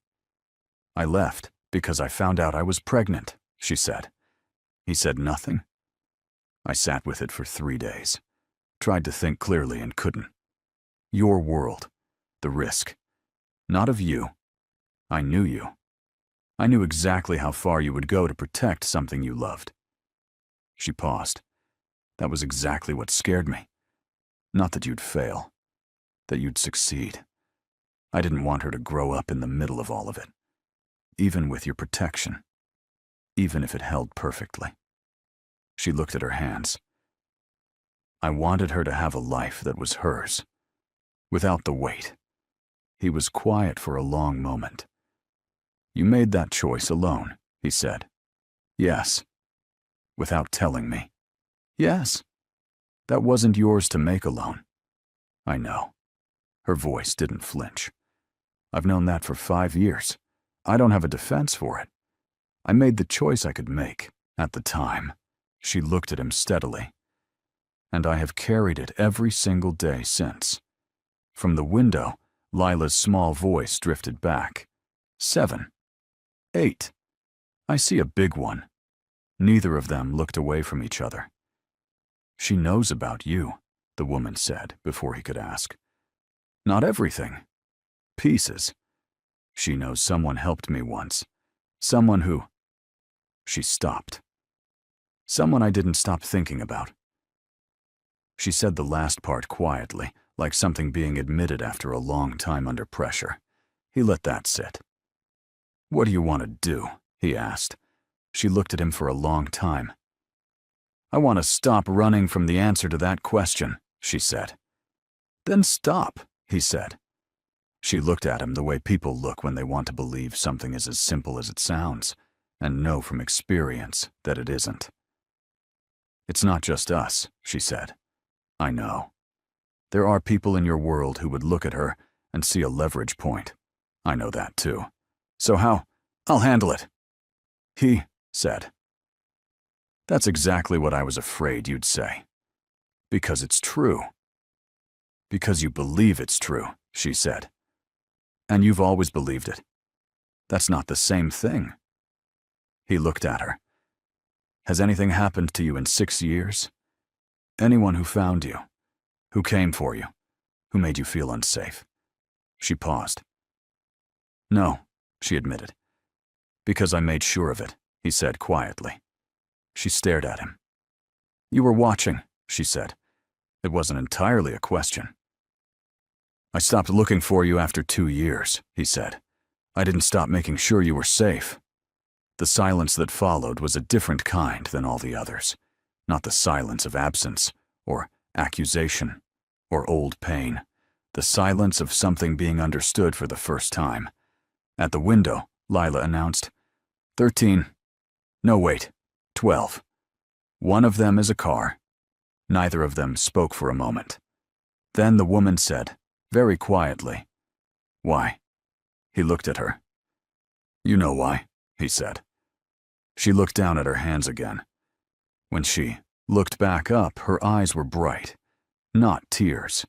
"I left because I found out I was pregnant," she said. He said nothing. I sat with it for 3 days. Tried to think clearly and couldn't. Your world. The risk. Not of you. I knew you. I knew exactly how far you would go to protect something you loved. She paused. That was exactly what scared me. Not that you'd fail. That you'd succeed. I didn't want her to grow up in the middle of all of it. Even with your protection. Even if it held perfectly. She looked at her hands. I wanted her to have a life that was hers. Without the weight. He was quiet for a long moment. "You made that choice alone," he said. "Yes." "Without telling me." "Yes." "That wasn't yours to make alone." "I know." Her voice didn't flinch. "I've known that for 5 years. I don't have a defense for it. I made the choice I could make, at the time." She looked at him steadily. "And I have carried it every single day since." From the window, Lila's small voice drifted back. 7. 8. I see a big one. Neither of them looked away from each other. "She knows about you," the woman said before he could ask. "Not everything. Pieces. She knows someone helped me once. Someone who—" She stopped. "Someone I didn't stop thinking about." She said the last part quietly, like something being admitted after a long time under pressure. He let that sit. "What do you want to do?" he asked. She looked at him for a long time. "I want to stop running from the answer to that question," she said. "Then stop," he said. She looked at him the way people look when they want to believe something is as simple as it sounds, and know from experience that it isn't. "It's not just us," she said. "I know. There are people in your world who would look at her and see a leverage point. I know that too. So how? I'll handle it." He said. "That's exactly what I was afraid you'd say. Because it's true." "Because you believe it's true," she said. "And you've always believed it. That's not the same thing." He looked at her. "Has anything happened to you in 6 years? Anyone who found you? Who came for you? Who made you feel unsafe?" She paused. "No," she admitted. "Because I made sure of it," he said quietly. She stared at him. "You were watching," she said. It wasn't entirely a question. "I stopped looking for you after 2 years," he said. "I didn't stop making sure you were safe." The silence that followed was a different kind than all the others. Not the silence of absence, or accusation, or old pain. The silence of something being understood for the first time. At the window, Lila announced, 13. No, wait, 12. One of them is a car. Neither of them spoke for a moment. Then the woman said, very quietly, Why? He looked at her. You know why, he said. She looked down at her hands again. When she looked back up, her eyes were bright, not tears.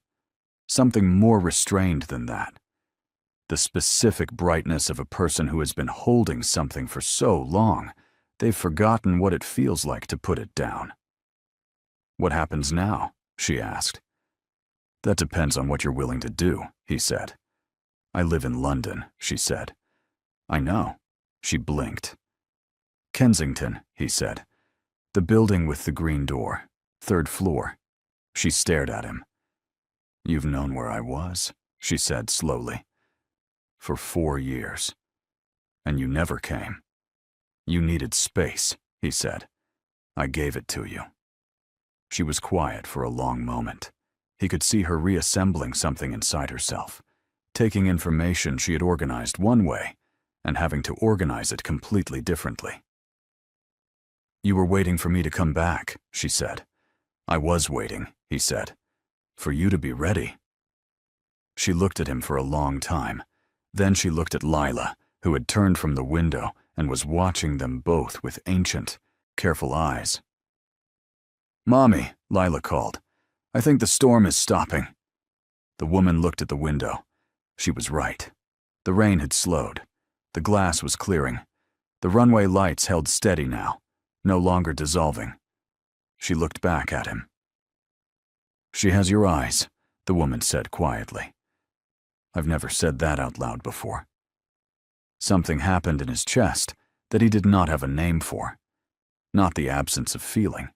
Something more restrained than that. The specific brightness of a person who has been holding something for so long, they've forgotten what it feels like to put it down. What happens now? She asked. That depends on what you're willing to do, he said. I live in London, she said. I know. She blinked. Kensington, he said. The building with the green door, 3rd floor. She stared at him. You've known where I was, she said slowly. For 4 years. And you never came. You needed space, he said. I gave it to you. She was quiet for a long moment. He could see her reassembling something inside herself, taking information she had organized one way and having to organize it completely differently. You were waiting for me to come back, she said. I was waiting, he said, for you to be ready. She looked at him for a long time. Then she looked at Lila, who had turned from the window and was watching them both with ancient, careful eyes. Mommy, Lila called. I think the storm is stopping. The woman looked at the window. She was right. The rain had slowed. The glass was clearing. The runway lights held steady now, no longer dissolving. She looked back at him. She has your eyes, the woman said quietly. I've never said that out loud before. Something happened in his chest that he did not have a name for. Not the absence of feeling.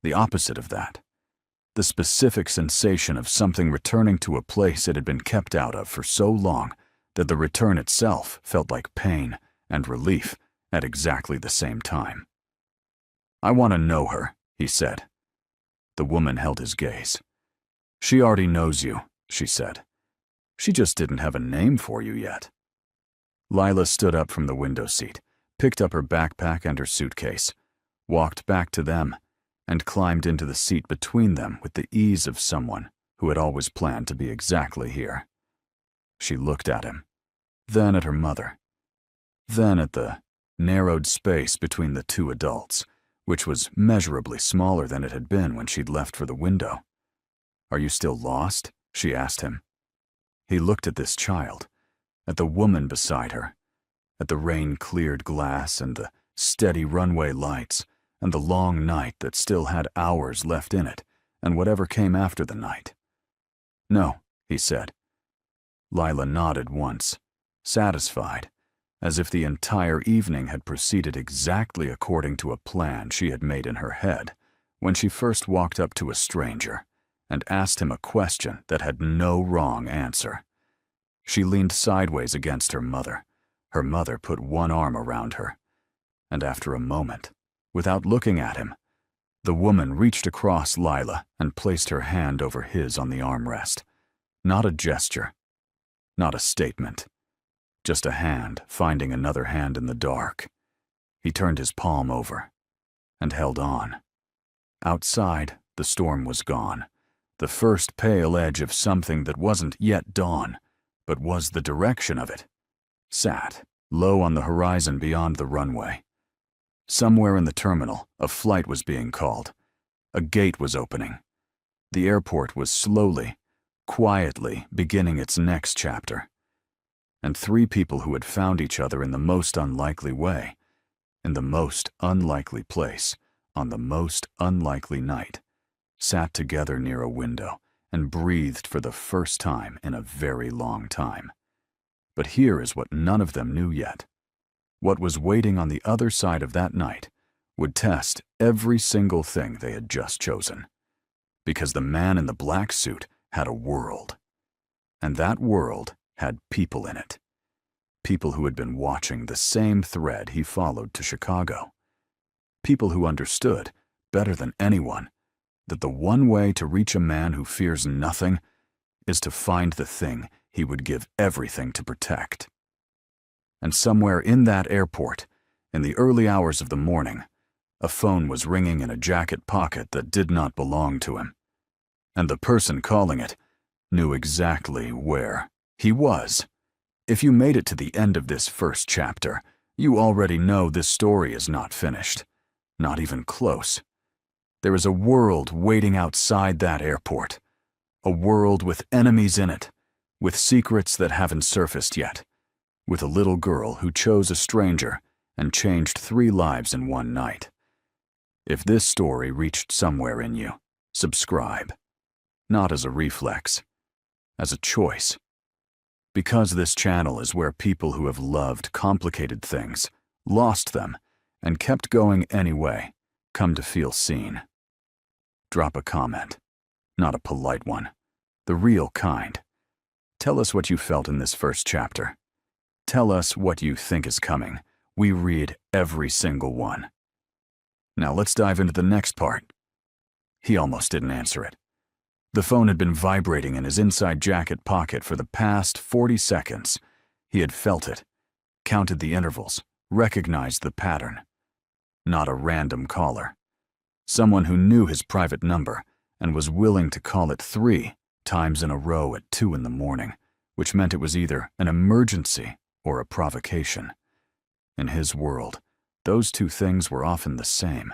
The opposite of that. The specific sensation of something returning to a place it had been kept out of for so long that the return itself felt like pain and relief at exactly the same time. I want to know her, he said. The woman held his gaze. She already knows you, she said. She just didn't have a name for you yet. Lila stood up from the window seat, picked up her backpack and her suitcase, walked back to them, and climbed into the seat between them with the ease of someone who had always planned to be exactly here. She looked at him, then at her mother, then at the narrowed space between the two adults, which was measurably smaller than it had been when she'd left for the window. Are you still lost? She asked him. He looked at this child, at the woman beside her, at the rain-cleared glass and the steady runway lights, and the long night that still had hours left in it, and whatever came after the night. No, he said. Lila nodded once, satisfied, as if the entire evening had proceeded exactly according to a plan she had made in her head when she first walked up to a stranger and asked him a question that had no wrong answer. She leaned sideways against her mother. Her mother put one arm around her, and after a moment, without looking at him, the woman reached across Lila and placed her hand over his on the armrest. Not a gesture, not a statement, just a hand finding another hand in the dark. He turned his palm over and held on. Outside, the storm was gone, the first pale edge of something that wasn't yet dawn, but was the direction of it, sat low on the horizon beyond the runway. Somewhere in the terminal, a flight was being called. A gate was opening. The airport was slowly, quietly beginning its next chapter. And 3 people who had found each other in the most unlikely way, in the most unlikely place, on the most unlikely night, sat together near a window and breathed for the first time in a very long time. But here is what none of them knew yet. What was waiting on the other side of that night would test every single thing they had just chosen. Because the man in the black suit had a world. And that world had people in it. People who had been watching the same thread he followed to Chicago. People who understood better than anyone, that the one way to reach a man who fears nothing is to find the thing he would give everything to protect. And somewhere in that airport, in the early hours of the morning, a phone was ringing in a jacket pocket that did not belong to him. And the person calling it knew exactly where he was. If you made it to the end of this first chapter, you already know this story is not finished. Not even close. There is a world waiting outside that airport. A world with enemies in it, with secrets that haven't surfaced yet, with a little girl who chose a stranger and changed 3 lives in one night. If this story reached somewhere in you, subscribe. Not as a reflex, as a choice. Because this channel is where people who have loved complicated things, lost them, and kept going anyway, come to feel seen. Drop a comment. Not a polite one. The real kind. Tell us what you felt in this first chapter. Tell us what you think is coming. We read every single one. Now let's dive into the next part. He almost didn't answer it. The phone had been vibrating in his inside jacket pocket for the past 40 seconds. He had felt it, counted the intervals, recognized the pattern. Not a random caller. Someone who knew his private number and was willing to call it 3 times in a row at 2 in the morning, which meant it was either an emergency or a provocation. In his world, those 2 things were often the same.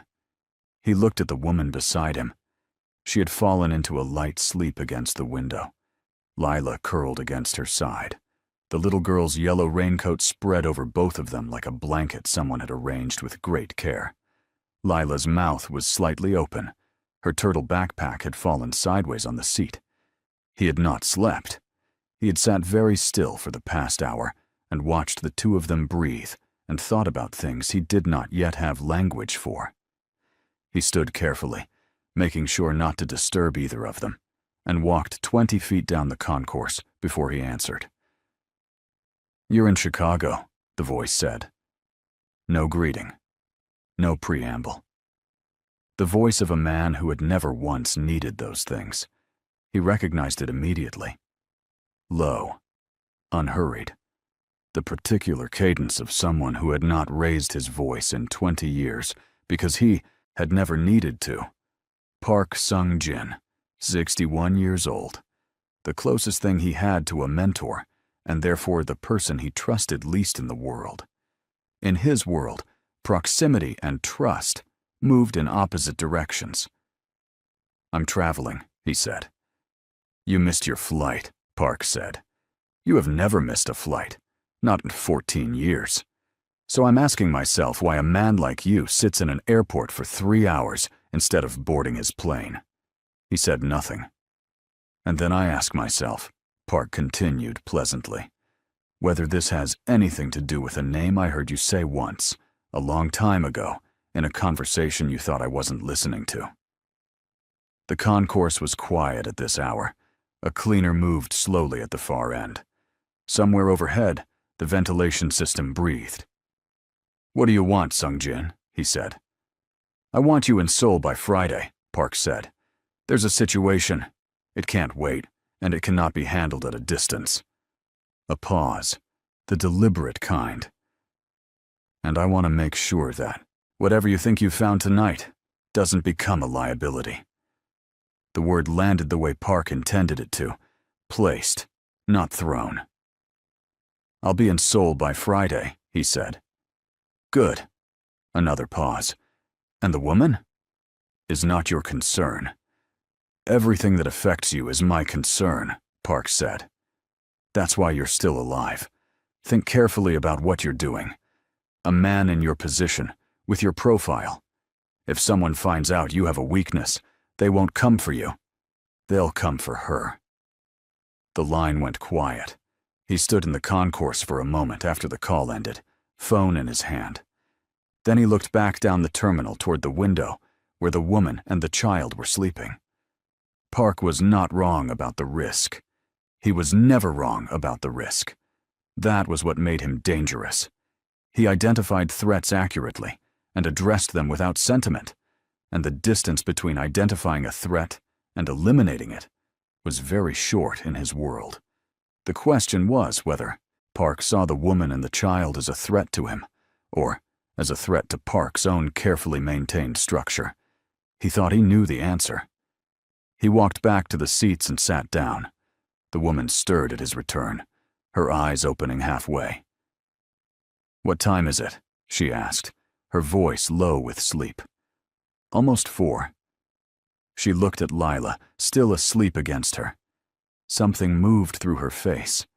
He looked at the woman beside him. She had fallen into a light sleep against the window. Lila curled against her side. The little girl's yellow raincoat spread over both of them like a blanket someone had arranged with great care. Lila's mouth was slightly open. Her turtle backpack had fallen sideways on the seat. He had not slept. He had sat very still for the past hour and watched the 2 of them breathe and thought about things he did not yet have language for. He stood carefully, making sure not to disturb either of them, and walked 20 feet down the concourse before he answered. "You're in Chicago," the voice said. No greeting. No preamble. The voice of a man who had never once needed those things. He recognized it immediately. Low. Unhurried. The particular cadence of someone who had not raised his voice in 20 years because he had never needed to. Park Sung-jin, 61 years old, the closest thing he had to a mentor, and therefore the person he trusted least in the world. In his world, proximity and trust moved in opposite directions. "I'm traveling," he said. "You missed your flight," Park said. "You have never missed a flight, not in 14 years. So I'm asking myself why a man like you sits in an airport for 3 hours instead of boarding his plane." He said nothing. "And then I ask myself," Park continued pleasantly, "whether this has anything to do with a name I heard you say once, a long time ago, in a conversation you thought I wasn't listening to." The concourse was quiet at this hour. A cleaner moved slowly at the far end. Somewhere overhead, the ventilation system breathed. "What do you want, Sung-jin?" he said. "I want you in Seoul by Friday," Park said. "There's a situation. It can't wait, and it cannot be handled at a distance." A pause, the deliberate kind. "And I want to make sure that whatever you think you found tonight doesn't become a liability." The word landed the way Park intended it to, placed, not thrown. "I'll be in Seoul by Friday," he said. "Good." Another pause. "And the woman?" "Is not your concern." "Everything that affects you is my concern," Park said. "That's why you're still alive. Think carefully about what you're doing. A man in your position, with your profile. If someone finds out you have a weakness, they won't come for you. They'll come for her." The line went quiet. He stood in the concourse for a moment after the call ended, phone in his hand. Then he looked back down the terminal toward the window, where the woman and the child were sleeping. Park was not wrong about the risk. He was never wrong about the risk. That was what made him dangerous. He identified threats accurately and addressed them without sentiment, and the distance between identifying a threat and eliminating it was very short in his world. The question was whether Park saw the woman and the child as a threat to him, or as a threat to Park's own carefully maintained structure. He thought he knew the answer. He walked back to the seats and sat down. The woman stirred at his return, her eyes opening halfway. "What time is it?" she asked, her voice low with sleep. "Almost 4. She looked at Lila, still asleep against her. Something moved through her face.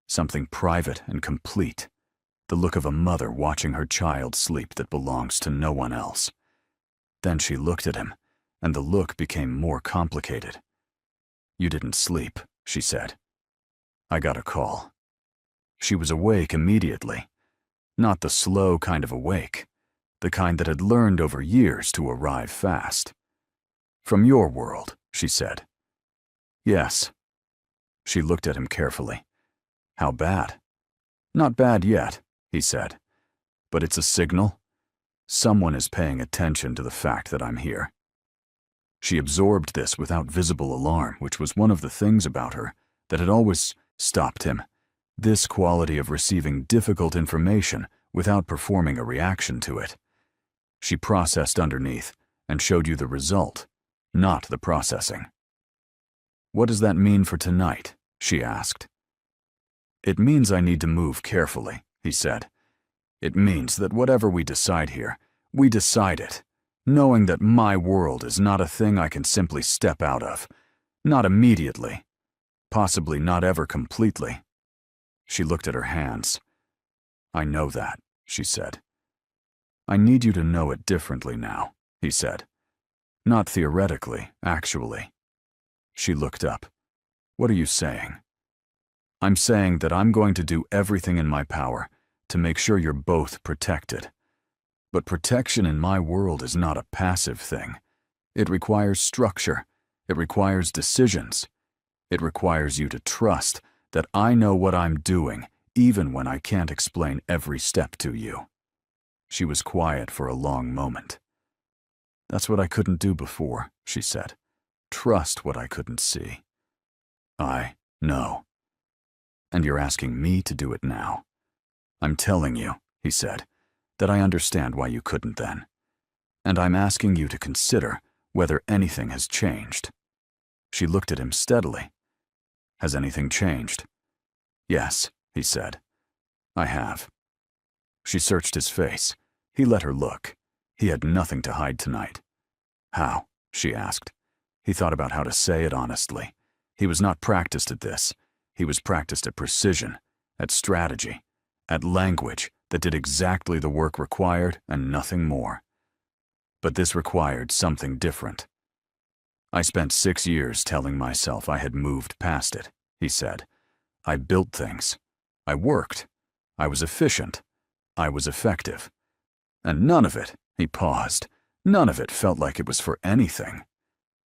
Something private and complete. The look of a mother watching her child sleep that belongs to no one else. Then she looked at him, and the look became more complicated. "You didn't sleep," she said. "I got a call." She was awake immediately. Not the slow kind of awake, the kind that had learned over years to arrive fast. "From your world," she said. "Yes." She looked at him carefully. "How bad?" "Not bad yet," he said. "But it's a signal. Someone is paying attention to the fact that I'm here." She absorbed this without visible alarm, which was one of the things about her that had always stopped him. This quality of receiving difficult information without performing a reaction to it. She processed underneath and showed you the result, not the processing. "What does that mean for tonight?" she asked. "It means I need to move carefully," he said. "It means that whatever we decide here, we decide it, knowing that my world is not a thing I can simply step out of. Not immediately. Possibly not ever completely." She looked at her hands. "I know that," she said. "I need you to know it differently now," he said. "Not theoretically, actually." She looked up. "What are you saying?" "I'm saying that I'm going to do everything in my power to make sure you're both protected. But protection in my world is not a passive thing. It requires structure. It requires decisions. It requires you to trust that I know what I'm doing, even when I can't explain every step to you." She was quiet for a long moment. "That's what I couldn't do before," she said. "Trust what I couldn't see." "I know. And you're asking me to do it now." "I'm telling you," he said, "that I understand why you couldn't then. And I'm asking you to consider whether anything has changed." She looked at him steadily. "Has anything changed?" "Yes," he said. "I have." She searched his face. He let her look. He had nothing to hide tonight. "How?" she asked. He thought about how to say it honestly. He was not practiced at this. He was practiced at precision, at strategy, at language that did exactly the work required and nothing more. But this required something different. "I spent 6 years telling myself I had moved past it," he said. "I built things. I worked. I was efficient. I was effective. And none of it," he paused, "none of it felt like it was for anything.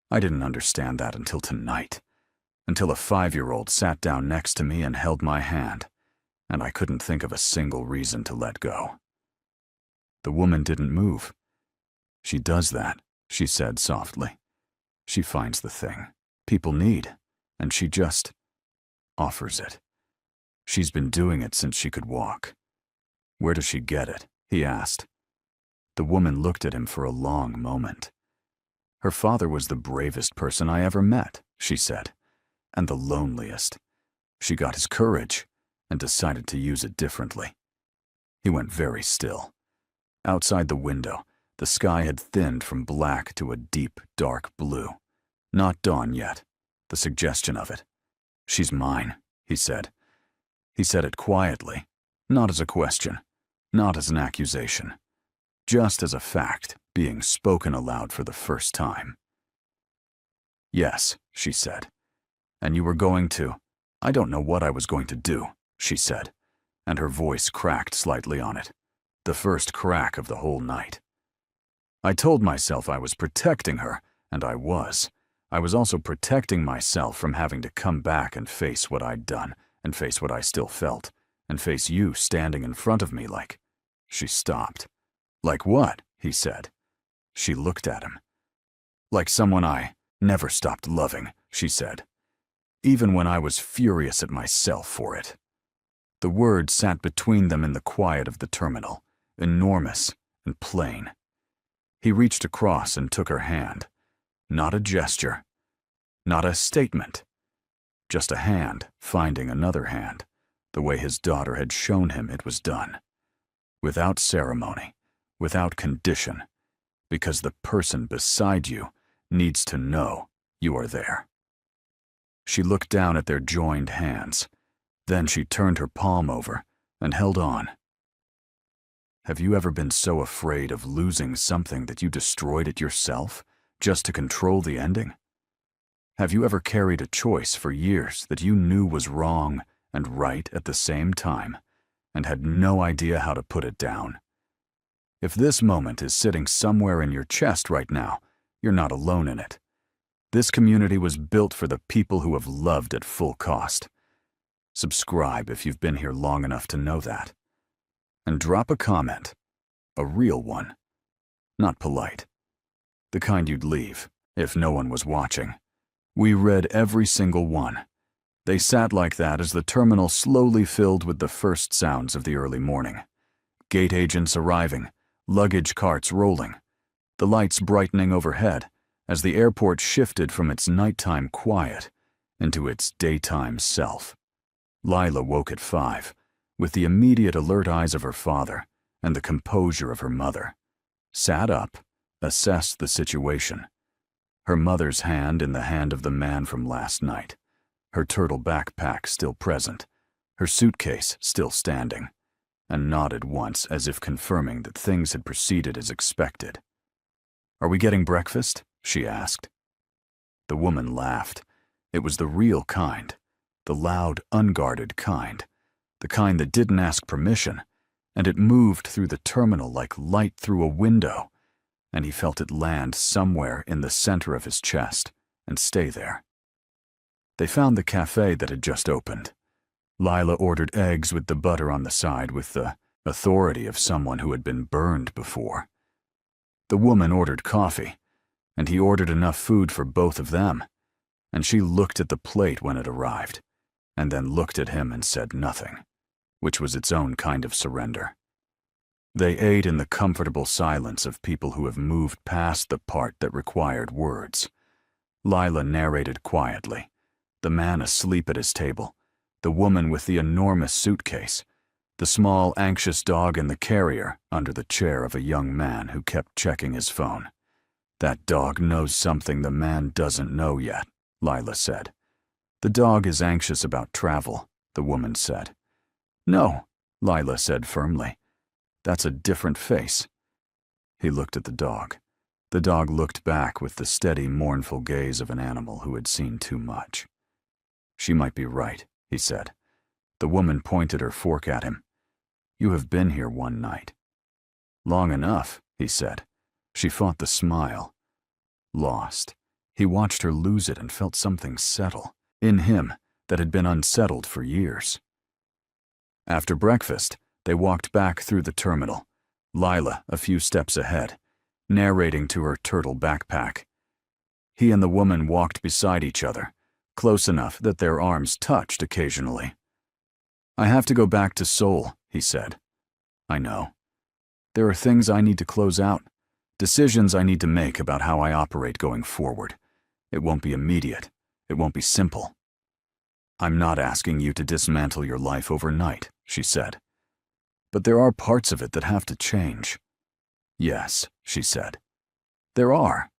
I didn't understand that until tonight, until a 5-year-old sat down next to me and held my hand, and I couldn't think of a single reason to let go." The woman didn't move. "She does that," she said softly. "She finds the thing people need, and she just offers it. She's been doing it since she could walk." "Where does she get it?" he asked. The woman looked at him for a long moment. "Her father was the bravest person I ever met," she said, "and the loneliest. She got his courage and decided to use it differently." He went very still. Outside the window, the sky had thinned from black to a deep, dark blue. Not dawn yet, the suggestion of it. "She's mine," he said. He said it quietly, not as a question, not as an accusation, just as a fact being spoken aloud for the first time. "Yes," she said. "And you were going to—" "I don't know what I was going to do," she said, and her voice cracked slightly on it, the first crack of the whole night. "I told myself I was protecting her, and I was. I was also protecting myself from having to come back and face what I'd done, and face what I still felt, and face you standing in front of me like—" She stopped. "Like what?" he said. She looked at him. Like someone I never stopped loving, she said, even when I was furious at myself for it. The words sat between them in the quiet of the terminal, enormous and plain. He reached across and took her hand. Not a gesture, not a statement, just a hand finding another hand, the way his daughter had shown him it was done. Without ceremony, without condition, because the person beside you needs to know you are there. She looked down at their joined hands. Then she turned her palm over and held on. Have you ever been so afraid of losing something that you destroyed it yourself, just to control the ending? Have you ever carried a choice for years that you knew was wrong and right at the same time, and had no idea how to put it down? If this moment is sitting somewhere in your chest right now, you're not alone in it. This community was built for the people who have loved at full cost. Subscribe if you've been here long enough to know that. And drop a comment, a real one, not polite. The kind you'd leave if no one was watching. We read every single one. They sat like that as the terminal slowly filled with the first sounds of the early morning. Gate agents arriving, luggage carts rolling, the lights brightening overhead as the airport shifted from its nighttime quiet into its daytime self. Lila woke at 5, with the immediate alert eyes of her father and the composure of her mother. Sat up, assessed the situation. Her mother's hand in the hand of the man from last night, her turtle backpack still present, her suitcase still standing, and nodded once as if confirming that things had proceeded as expected. "Are we getting breakfast?" she asked. The woman laughed. It was the real kind, the loud, unguarded kind, the kind that didn't ask permission, and it moved through the terminal like light through a window, and he felt it land somewhere in the center of his chest and stay there. They found the cafe that had just opened. Lila ordered eggs with the butter on the side with the authority of someone who had been burned before. The woman ordered coffee, and he ordered enough food for both of them, and she looked at the plate when it arrived, and then looked at him and said nothing, which was its own kind of surrender. They ate in the comfortable silence of people who have moved past the part that required words. Lila narrated quietly, the man asleep at his table, the woman with the enormous suitcase, the small, anxious dog in the carrier under the chair of a young man who kept checking his phone. "That dog knows something the man doesn't know yet," Lila said. "The dog is anxious about travel," the woman said. "No," Lila said firmly. "That's a different face." He looked at the dog. The dog looked back with the steady, mournful gaze of an animal who had seen too much. "She might be right," he said. The woman pointed her fork at him. "You have been here one night." "Long enough," he said. She fought the smile. Lost. He watched her lose it and felt something settle, in him, that had been unsettled for years. After breakfast, they walked back through the terminal, Lila a few steps ahead, narrating to her turtle backpack. He and the woman walked beside each other, close enough that their arms touched occasionally. "I have to go back to Seoul," he said. "I know. There are things I need to close out, decisions I need to make about how I operate going forward. It won't be immediate. It won't be simple." "I'm not asking you to dismantle your life overnight," she said. "But there are parts of it that have to change." "Yes," she said. "There are."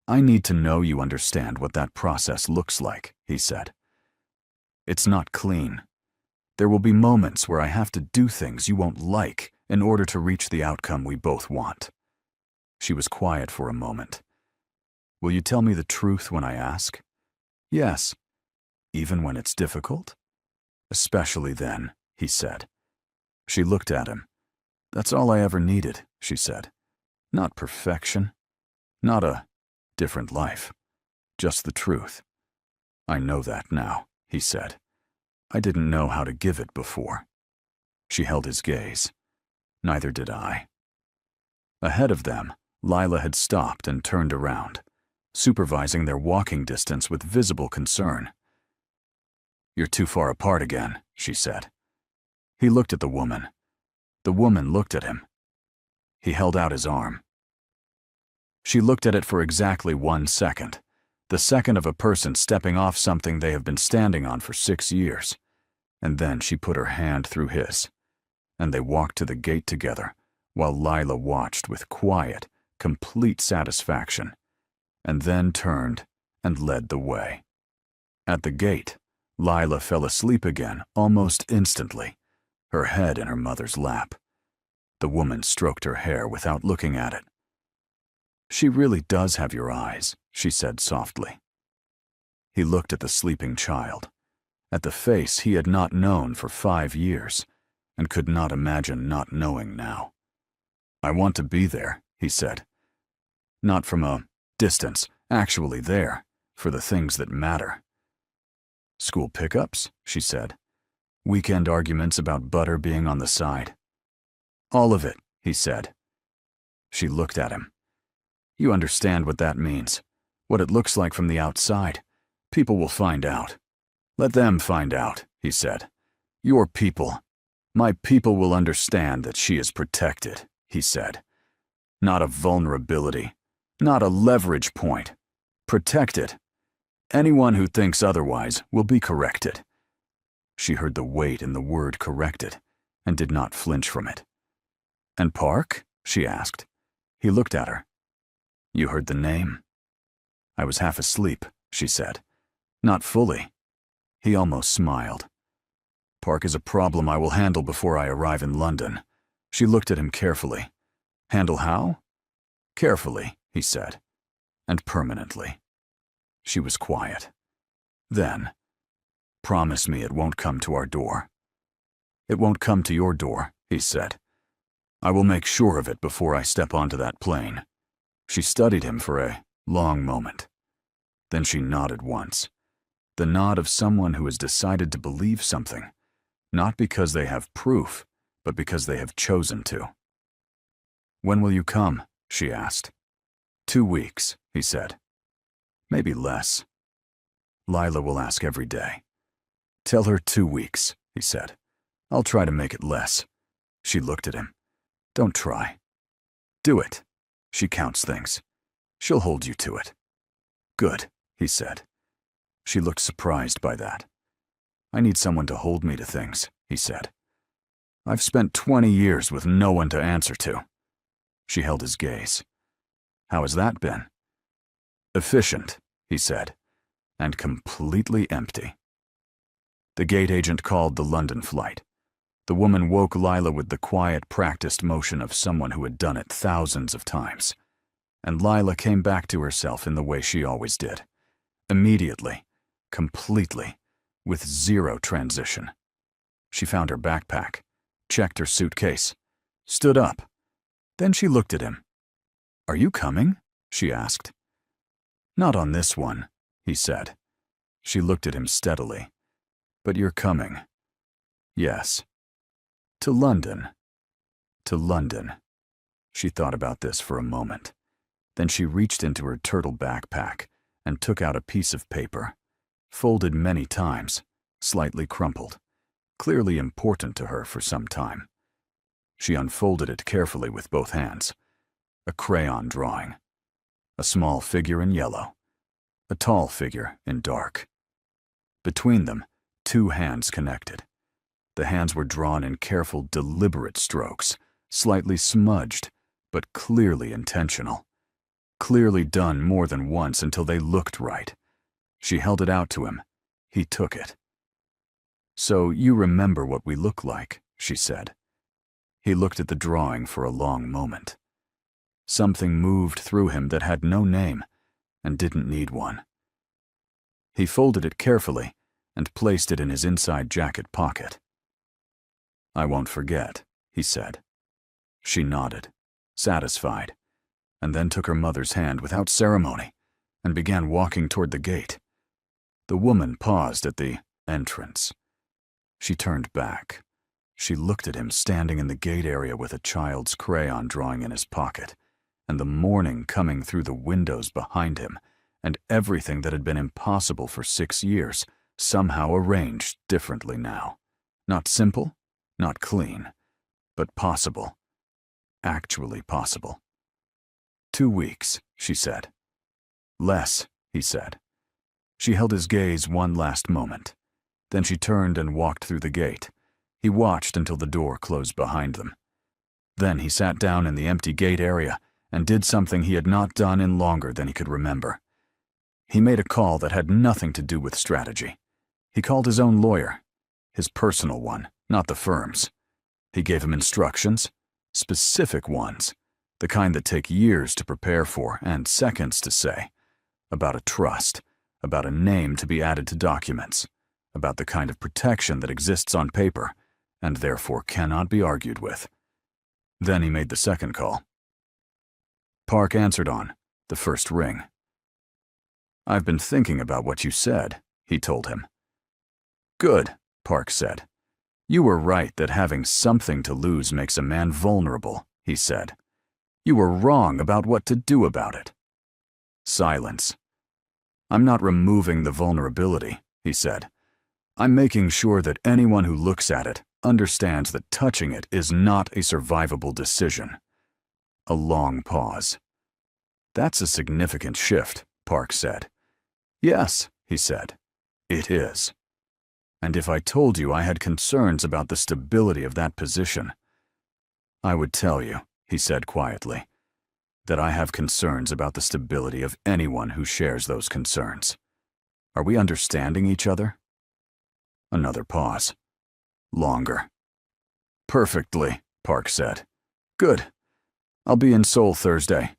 "I need to know you understand what that process looks like," he said. "It's not clean. There will be moments where I have to do things you won't like in order to reach the outcome we both want." She was quiet for a moment. "Will you tell me the truth when I ask?" "Yes." "Even when it's difficult?" "Especially then," he said. She looked at him. "That's all I ever needed," she said. "Not perfection. Not a different life. Just the truth." "I know that now," he said. "I didn't know how to give it before." She held his gaze. Neither did I. Ahead of them, Lila had stopped and turned around. supervising their walking distance with visible concern. "You're too far apart again," she said. He looked at the woman. The woman looked at him. He held out his arm. She looked at it for exactly 1 second, the second of a person stepping off something they have been standing on for 6 years, and then she put her hand through his, and they walked to the gate together while Lila watched with quiet, complete satisfaction, and then turned and led the way. At the gate, Lila fell asleep again almost instantly, her head in her mother's lap. The woman stroked her hair without looking at it. "She really does have your eyes," she said softly. He looked at the sleeping child, at the face he had not known for 5 years, and could not imagine not knowing now. "I want to be there," he said. "Not from a distance, actually there, for the things that matter." "School pickups," she said. "Weekend arguments about butter being on the side." "All of it," he said. She looked at him. "You understand what that means, what it looks like from the outside. People will find out." "Let them find out," he said. "Your people. My people will understand that she is protected," he said. "Not a vulnerability, not a leverage point. Protected. Anyone who thinks otherwise will be corrected." She heard the weight in the word corrected, and did not flinch from it. "And Park?" she asked. He looked at her. "You heard the name?" "I was half asleep," she said. "Not fully." He almost smiled. "Park is a problem I will handle before I arrive in London." She looked at him carefully. "Handle how?" "Carefully," he said, "and permanently." She was quiet. Then, "Promise me it won't come to our door." "It won't come to your door," he said. "I will make sure of it before I step onto that plane." She studied him for a long moment. Then she nodded once. The nod of someone who has decided to believe something, not because they have proof, but because they have chosen to. "When will you come?" she asked. 2 weeks, he said. "Maybe less." Lila will ask every day. "Tell her 2 weeks, he said. "I'll try to make it less." She looked at him. "Don't try. Do it." She counts things. "She'll hold you to it." "Good," he said. She looked surprised by that. "I need someone to hold me to things," he said. "I've spent 20 years with no one to answer to." She held his gaze. "How has that been?" "Efficient," he said, "and completely empty." The gate agent called the London flight. The woman woke Lila with the quiet, practiced motion of someone who had done it thousands of times. And Lila came back to herself in the way she always did. Immediately, completely, with zero transition. She found her backpack, checked her suitcase, stood up. Then she looked at him. "Are you coming?" she asked. "Not on this one," he said. She looked at him steadily. "But you're coming." "Yes." "To London." "To London." She thought about this for a moment. Then she reached into her turtle backpack and took out a piece of paper, folded many times, slightly crumpled, clearly important to her for some time. She unfolded it carefully with both hands. A crayon drawing. A small figure in yellow. A tall figure in dark. Between them, 2 hands connected. The hands were drawn in careful, deliberate strokes, slightly smudged, but clearly intentional. Clearly done more than once until they looked right. She held it out to him. He took it. "So you remember what we look like," she said. He looked at the drawing for a long moment. Something moved through him that had no name and didn't need one. He folded it carefully and placed it in his inside jacket pocket. "I won't forget," he said. She nodded, satisfied, and then took her mother's hand without ceremony and began walking toward the gate. The woman paused at the entrance. She turned back. She looked at him standing in the gate area with a child's crayon drawing in his pocket, and the morning coming through the windows behind him and everything that had been impossible for 6 years somehow arranged differently now. Not simple, not clean, but possible. Actually possible. 2 weeks, she said. Less, he said. She held his gaze one last moment. Then she turned and walked through the gate. He watched until the door closed behind them. Then he sat down in the empty gate area and did something he had not done in longer than he could remember. He made a call that had nothing to do with strategy. He called his own lawyer, his personal one, not the firm's. He gave him instructions, specific ones, the kind that take years to prepare for and seconds to say, about a trust, about a name to be added to documents, about the kind of protection that exists on paper and therefore cannot be argued with. Then he made the second call. Park answered on the first ring. "I've been thinking about what you said," he told him. "Good," Park said. "You were right that having something to lose makes a man vulnerable," he said. "You were wrong about what to do about it." Silence. "I'm not removing the vulnerability," he said. "I'm making sure that anyone who looks at it understands that touching it is not a survivable decision." A long pause. "That's a significant shift," Park said. "Yes," he said. "It is. And if I told you I had concerns about the stability of that position, I would tell you," he said quietly, "that I have concerns about the stability of anyone who shares those concerns. Are we understanding each other?" Another pause. Longer. "Perfectly," Park said. "Good. I'll be in Seoul Thursday.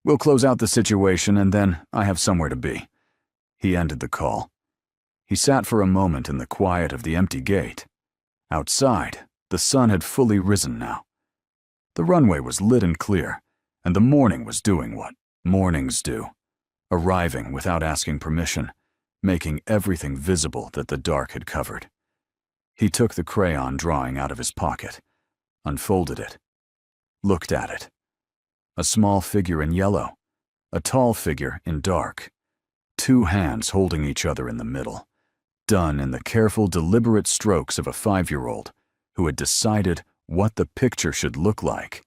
We'll close out the situation and then I have somewhere to be." He ended the call. He sat for a moment in the quiet of the empty gate. Outside, the sun had fully risen now. The runway was lit and clear, and the morning was doing what mornings do, arriving without asking permission, making everything visible that the dark had covered. He took the crayon drawing out of his pocket, unfolded it, looked at it. A small figure in yellow, a tall figure in dark, 2 hands holding each other in the middle, done in the careful, deliberate strokes of a 5-year-old who had decided what the picture should look like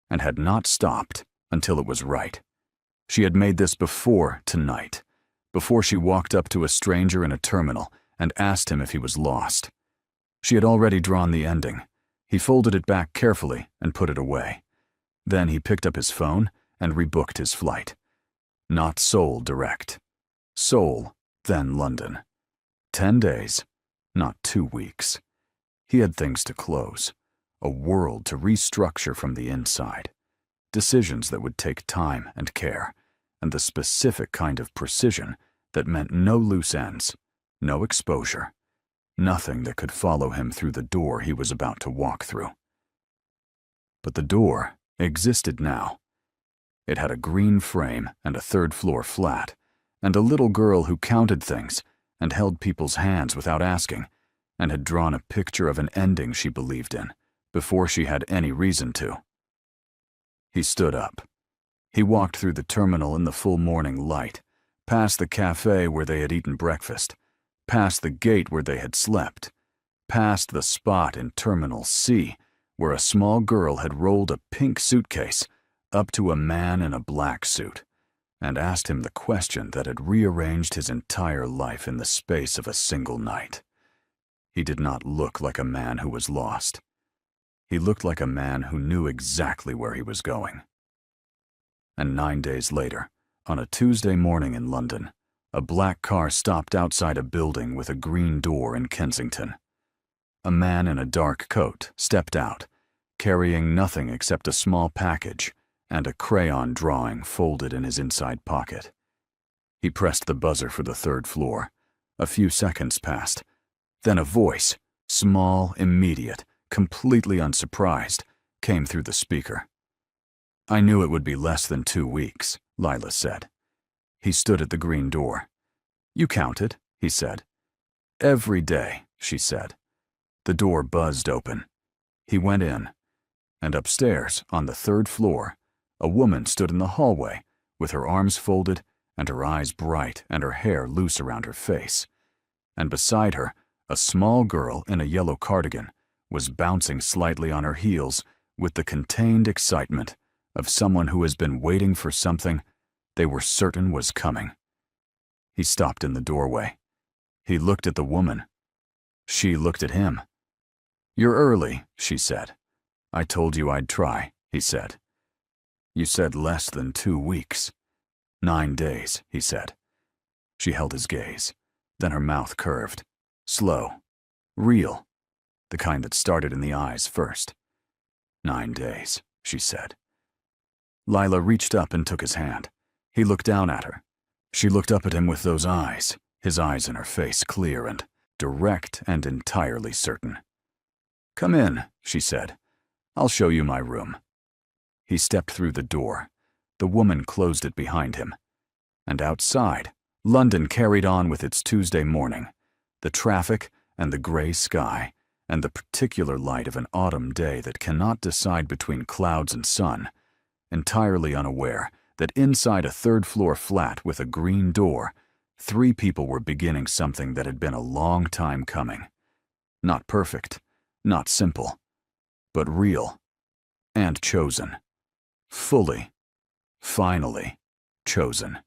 and had not stopped until it was right. She had made this before tonight, before she walked up to a stranger in a terminal and asked him if he was lost. She had already drawn the ending. He folded it back carefully and put it away. Then he picked up his phone and rebooked his flight. Not Seoul direct. Seoul, then London. 10 days, not 2 weeks. He had things to close, a world to restructure from the inside, decisions that would take time and care, and the specific kind of precision that meant no loose ends, no exposure, nothing that could follow him through the door he was about to walk through. But the door existed now. It had a green frame and a 3rd-floor flat, and a little girl who counted things and held people's hands without asking, and had drawn a picture of an ending she believed in before she had any reason to. He stood up. He walked through the terminal in the full morning light, past the cafe where they had eaten breakfast, past the gate where they had slept, past the spot in Terminal C where a small girl had rolled a pink suitcase up to a man in a black suit and asked him the question that had rearranged his entire life in the space of a single night. He did not look like a man who was lost. He looked like a man who knew exactly where he was going. And 9 days later, on a Tuesday morning in London, a black car stopped outside a building with a green door in Kensington. A man in a dark coat stepped out, carrying nothing except a small package and a crayon drawing folded in his inside pocket. He pressed the buzzer for the 3rd floor. A few seconds passed. Then a voice, small, immediate, completely unsurprised, came through the speaker. "I knew it would be less than 2 weeks," Lila said. He stood at the green door. "You counted," he said. "Every day," she said. The door buzzed open. He went in, and upstairs, on the 3rd floor, a woman stood in the hallway with her arms folded and her eyes bright and her hair loose around her face. And beside her, a small girl in a yellow cardigan was bouncing slightly on her heels with the contained excitement of someone who has been waiting for something they were certain was coming. He stopped in the doorway. He looked at the woman. She looked at him. "You're early," she said. "I told you I'd try," he said. "You said less than 2 weeks." 9 days, he said. She held his gaze. Then her mouth curved. Slow. Real. The kind that started in the eyes first. 9 days, she said. Lila reached up and took his hand. He looked down at her. She looked up at him with those eyes, his eyes in her face clear and direct and entirely certain. "Come in," she said. "I'll show you my room." He stepped through the door. The woman closed it behind him. And outside, London carried on with its Tuesday morning, the traffic and the gray sky, and the particular light of an autumn day that cannot decide between clouds and sun, entirely unaware that inside a third-floor flat with a green door, 3 people were beginning something that had been a long time coming. Not perfect, not simple, but real, and chosen. Fully, finally, chosen.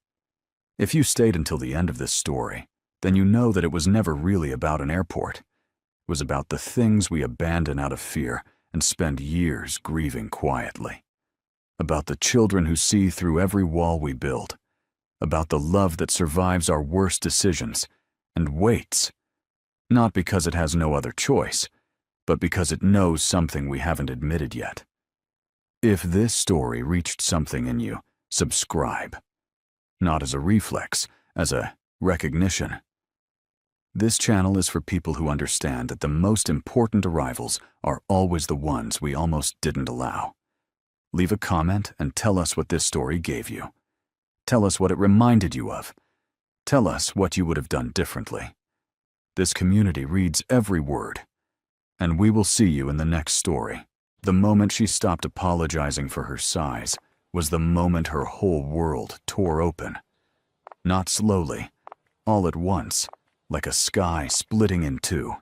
If you stayed until the end of this story, then you know that it was never really about an airport. It was about the things we abandon out of fear and spend years grieving quietly. About the children who see through every wall we build. About the love that survives our worst decisions and waits, not because it has no other choice, but because it knows something we haven't admitted yet. If this story reached something in you, subscribe. Not as a reflex, as a recognition. This channel is for people who understand that the most important arrivals are always the ones we almost didn't allow. Leave a comment and tell us what this story gave you. Tell us what it reminded you of. Tell us what you would have done differently. This community reads every word. And we will see you in the next story. The moment she stopped apologizing for her size was the moment her whole world tore open. Not slowly, all at once, like a sky splitting in two.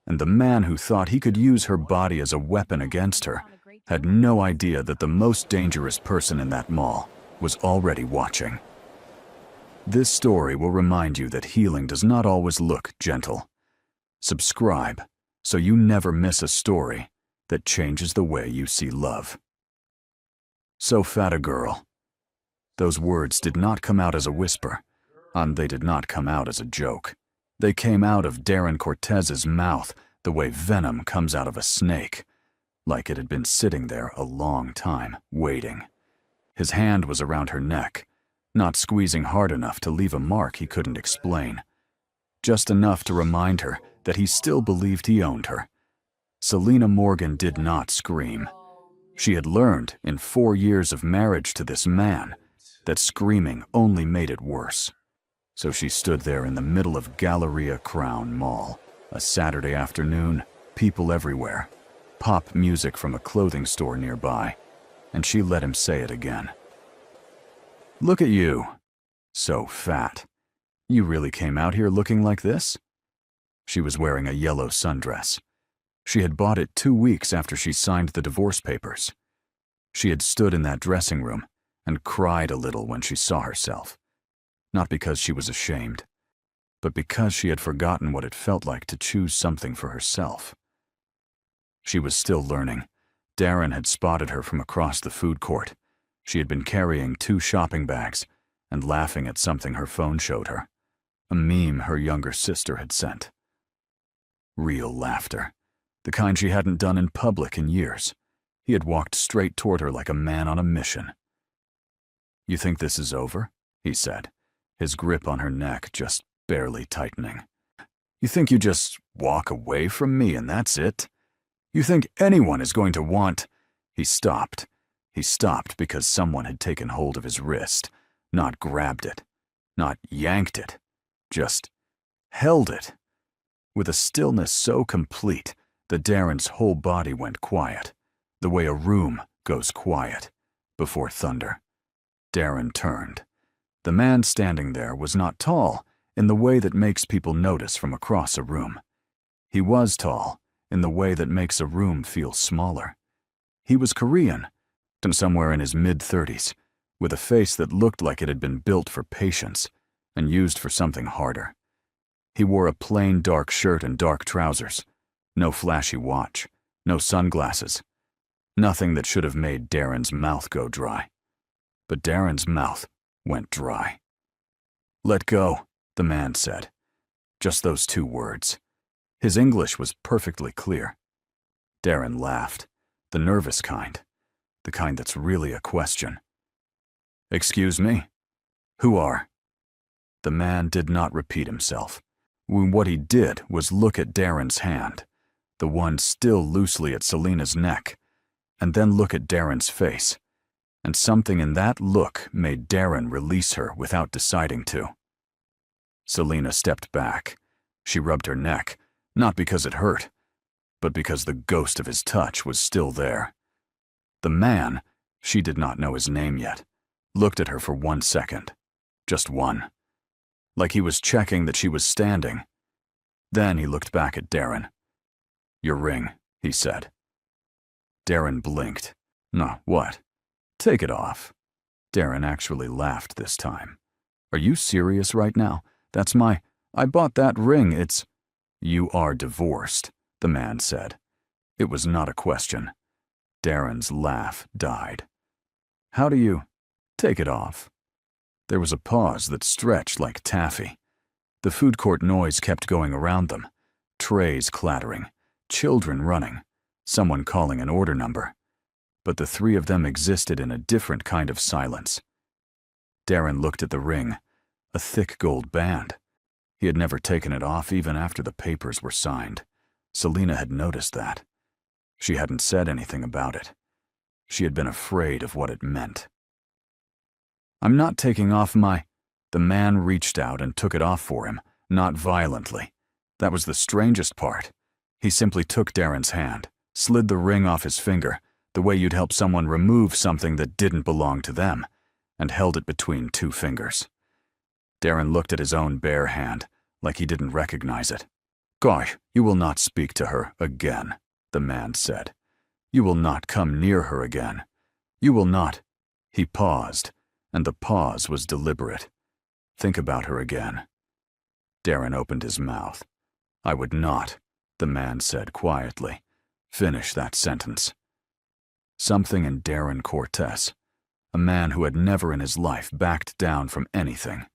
And the man who thought he could use her body as a weapon against her had no idea that the most dangerous person in that mall was already watching. This story will remind you that healing does not always look gentle. Subscribe so you never miss a story that changes the way you see love. So fat a girl. Those words did not come out as a whisper, and they did not come out as a joke. They came out of Darren Cortez's mouth the way venom comes out of a snake, like it had been sitting there a long time, waiting. His hand was around her neck, not squeezing hard enough to leave a mark he couldn't explain. Just enough to remind her that he still believed he owned her. Selena Morgan did not scream. She had learned in 4 years of marriage to this man that screaming only made it worse. So she stood there in the middle of Galleria Crown Mall, a Saturday afternoon, people everywhere, pop music from a clothing store nearby, and she let him say it again. "Look at you. So fat. You really came out here looking like this?" She was wearing a yellow sundress. She had bought it 2 weeks after she signed the divorce papers. She had stood in that dressing room and cried a little when she saw herself. Not because she was ashamed, but because she had forgotten what it felt like to choose something for herself. She was still learning. Darren had spotted her from across the food court. She had been carrying 2 shopping bags and laughing at something her phone showed her, a meme her younger sister had sent. Real laughter, the kind she hadn't done in public in years. He had walked straight toward her like a man on a mission. "You think this is over?" he said, his grip on her neck just barely tightening. "You think you just walk away from me and that's it? You think anyone is going to want—" He stopped. He stopped because someone had taken hold of his wrist, not grabbed it, not yanked it, just held it. With a stillness so complete that Darren's whole body went quiet, the way a room goes quiet before thunder. Darren turned. The man standing there was not tall in the way that makes people notice from across a room. He was tall in the way that makes a room feel smaller. He was Korean, and somewhere in his mid-30s, with a face that looked like it had been built for patience and used for something harder. He wore a plain dark shirt and dark trousers, no flashy watch, no sunglasses, nothing that should have made Darren's mouth go dry. But Darren's mouth went dry. "Let go," the man said. Just those two words. His English was perfectly clear. Darren laughed, the nervous kind, the kind that's really a question. "Excuse me? Who are?" The man did not repeat himself. What he did was look at Darren's hand, the one still loosely at Selena's neck, and then look at Darren's face, and something in that look made Darren release her without deciding to. Selena stepped back. She rubbed her neck, not because it hurt, but because the ghost of his touch was still there. The man, she did not know his name yet, looked at her for 1 second. Just one. Like he was checking that she was standing. Then he looked back at Darren. "Your ring," he said. Darren blinked. "No, what? Take it off." Darren actually laughed this time. "Are you serious right now? I bought that ring, it's—" "You are divorced," the man said. It was not a question. Darren's laugh died. "How do you—" "Take it off." There was a pause that stretched like taffy. The food court noise kept going around them. Trays clattering, children running, someone calling an order number. But the three of them existed in a different kind of silence. Darren looked at the ring, a thick gold band. He had never taken it off even after the papers were signed. Selena had noticed that. She hadn't said anything about it. She had been afraid of what it meant. "I'm not taking off my—" The man reached out and took it off for him, not violently. That was the strangest part. He simply took Darren's hand, slid the ring off his finger, the way you'd help someone remove something that didn't belong to them, and held it between two fingers. Darren looked at his own bare hand, like he didn't recognize it. "Gosh, you will not speak to her again," the man said. "You will not come near her again. You will not—" He paused, and the pause was deliberate. "Think about her again." Darren opened his mouth. "I would not," the man said quietly. "Finish that sentence." Something in Darren Cortez, a man who had never in his life backed down from anything,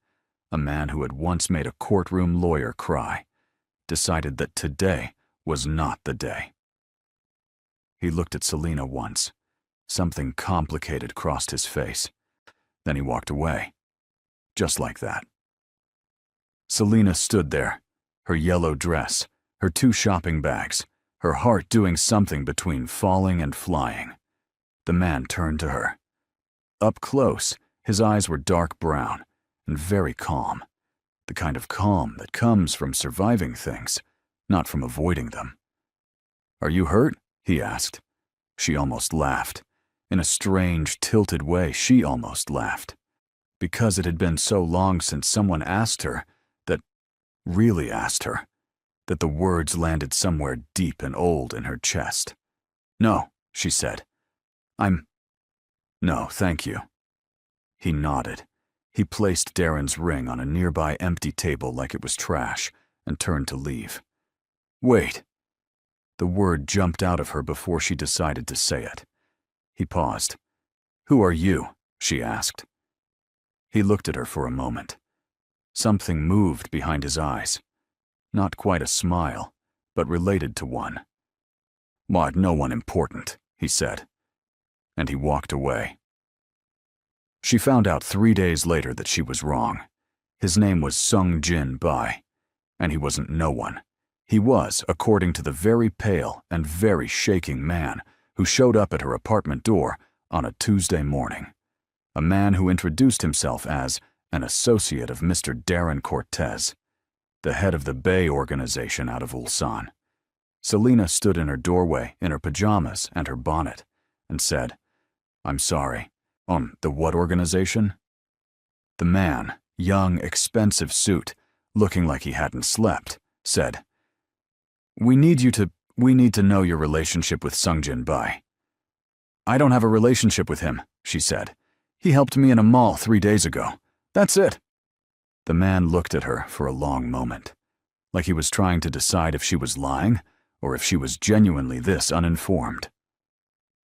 a man who had once made a courtroom lawyer cry, decided that today was not the day. He looked at Selena once. Something complicated crossed his face. Then he walked away. Just like that. Selena stood there, her yellow dress, her 2 shopping bags, her heart doing something between falling and flying. The man turned to her. Up close, his eyes were dark brown and very calm, the kind of calm that comes from surviving things, not from avoiding them. "Are you hurt?" he asked. She almost laughed. In a strange, tilted way, she almost laughed. Because it had been so long since someone asked her, really asked her, that the words landed somewhere deep and old in her chest. "No," she said. "No, thank you." He nodded. He placed Darren's ring on a nearby empty table like it was trash and turned to leave. "Wait." The word jumped out of her before she decided to say it. He paused. "Who are you?" she asked. He looked at her for a moment. Something moved behind his eyes. Not quite a smile, but related to one. "Why, no one important," he said. And he walked away. She found out 3 days later that she was wrong. His name was Sung Jin Bai, and he wasn't no one. He was, according to the very pale and very shaking man who showed up at her apartment door on a Tuesday morning. A man who introduced himself as an associate of Mr. Darren Cortez, the head of the Bay organization out of Ulsan. Selena stood in her doorway in her pajamas and her bonnet and said, "I'm sorry. The what organization?" The man, young, expensive suit, looking like he hadn't slept, said, We need to know your relationship with Sungjin Bai. I don't have a relationship with him, she said. He helped me in a mall 3 days ago. That's it. The man looked at her for a long moment, like he was trying to decide if she was lying or if she was genuinely this uninformed.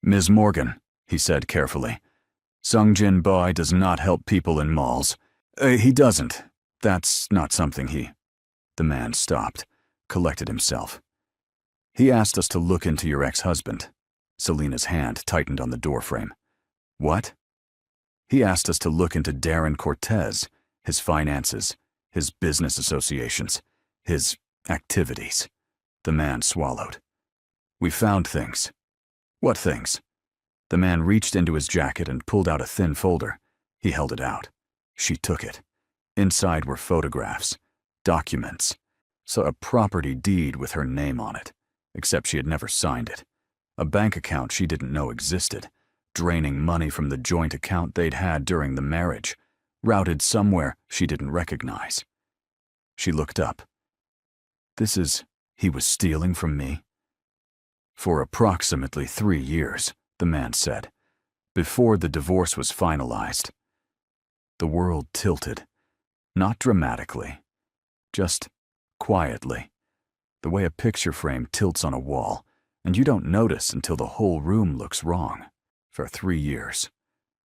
Ms. Morgan, he said carefully, Sungjin Bai does not help people in malls. He doesn't. That's not something he... The man stopped, collected himself. He asked us to look into your ex-husband. Selena's hand tightened on the doorframe. What? He asked us to look into Darren Cortez, his finances, his business associations, his activities. The man swallowed. We found things. What things? The man reached into his jacket and pulled out a thin folder. He held it out. She took it. Inside were photographs, documents, so a property deed with her name on it, except she had never signed it. A bank account she didn't know existed, draining money from the joint account they'd had during the marriage, routed somewhere she didn't recognize. She looked up. He was stealing from me? For approximately 3 years, the man said, before the divorce was finalized. The world tilted, not dramatically, just quietly, the way a picture frame tilts on a wall, and you don't notice until the whole room looks wrong. For 3 years.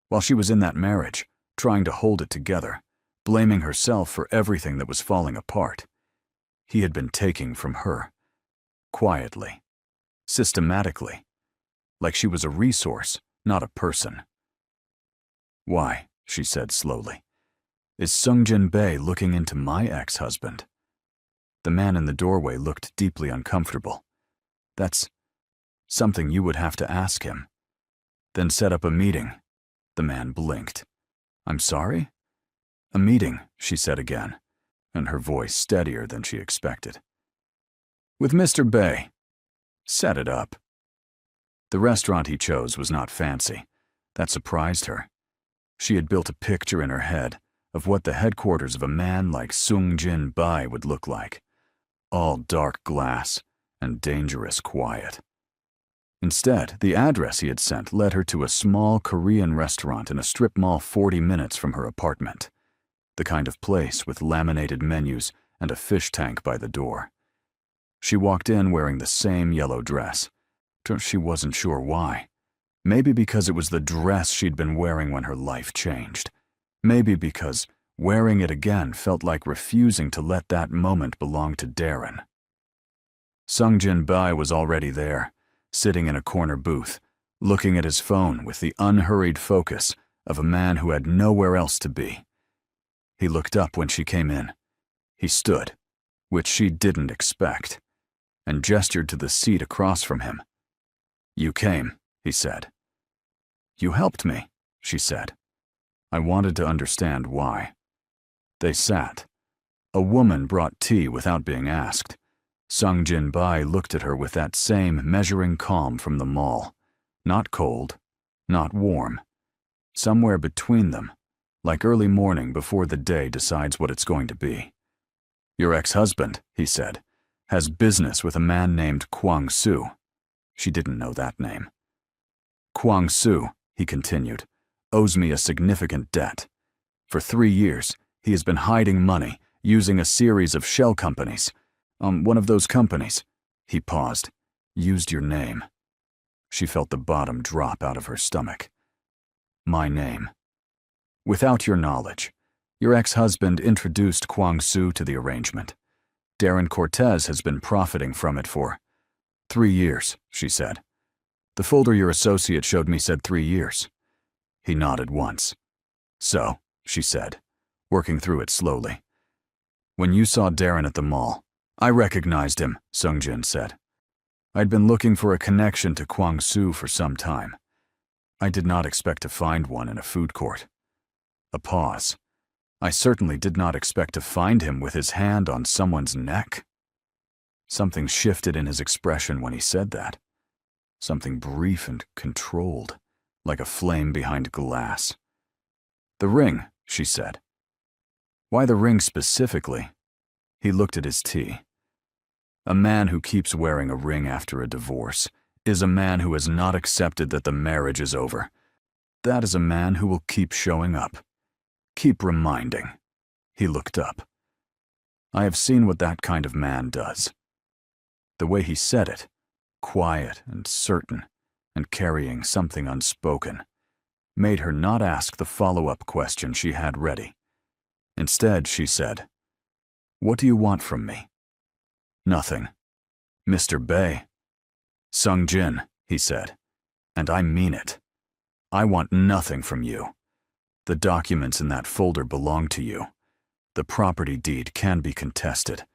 While she was in that marriage, trying to hold it together, blaming herself for everything that was falling apart. He had been taking from her. Quietly. Systematically. Like she was a resource, not a person. Why, she said slowly, is Sungjin Bai looking into my ex-husband? The man in the doorway looked deeply uncomfortable. That's something you would have to ask him. Then set up a meeting. The man blinked. I'm sorry? A meeting, she said again, and her voice steadier than she expected. With Mr. Bai. Set it up. The restaurant he chose was not fancy. That surprised her. She had built a picture in her head of what the headquarters of a man like Sungjin Bai would look like. All dark glass and dangerous quiet. Instead, the address he had sent led her to a small Korean restaurant in a strip mall 40 minutes from her apartment. The kind of place with laminated menus and a fish tank by the door. She walked in wearing the same yellow dress. She wasn't sure why. Maybe because it was the dress she'd been wearing when her life changed. Maybe because wearing it again felt like refusing to let that moment belong to Darren. Sungjin Bai was already there, sitting in a corner booth, looking at his phone with the unhurried focus of a man who had nowhere else to be. He looked up when she came in. He stood, which she didn't expect, and gestured to the seat across from him. You came, he said. You helped me, she said. I wanted to understand why. They sat. A woman brought tea without being asked. Sungjin Bai looked at her with that same measuring calm from the mall. Not cold, not warm. Somewhere between them, like early morning before the day decides what it's going to be. Your ex-husband, he said, has business with a man named Kwang Soo. She didn't know that name. Kwang Soo, he continued, owes me a significant debt. For 3 years, he has been hiding money, using a series of shell companies. One of those companies, he paused, used your name. She felt the bottom drop out of her stomach. My name. Without your knowledge, your ex-husband introduced Kwang Soo to the arrangement. Darren Cortez has been profiting from it for 3 years, she said. The folder your associate showed me said 3 years. He nodded once. So, she said, working through it slowly. When you saw Darren at the mall, I recognized him, Sungjin said. I'd been looking for a connection to Kwang Soo for some time. I did not expect to find one in a food court. A pause. I certainly did not expect to find him with his hand on someone's neck. Something shifted in his expression when he said that. Something brief and controlled, like a flame behind glass. The ring, she said, Why the ring specifically? He looked at his tea. A man who keeps wearing a ring after a divorce is a man who has not accepted that the marriage is over. That is a man who will keep showing up. Keep reminding. He looked up. I have seen what that kind of man does. The way he said it, quiet and certain, and carrying something unspoken, made her not ask the follow-up question she had ready. Instead, she said, "What do you want from me?" "Nothing. Mr. Bay." "Sung Jin," he said, "and I mean it. I want nothing from you. The documents in that folder belong to you. The property deed can be contested.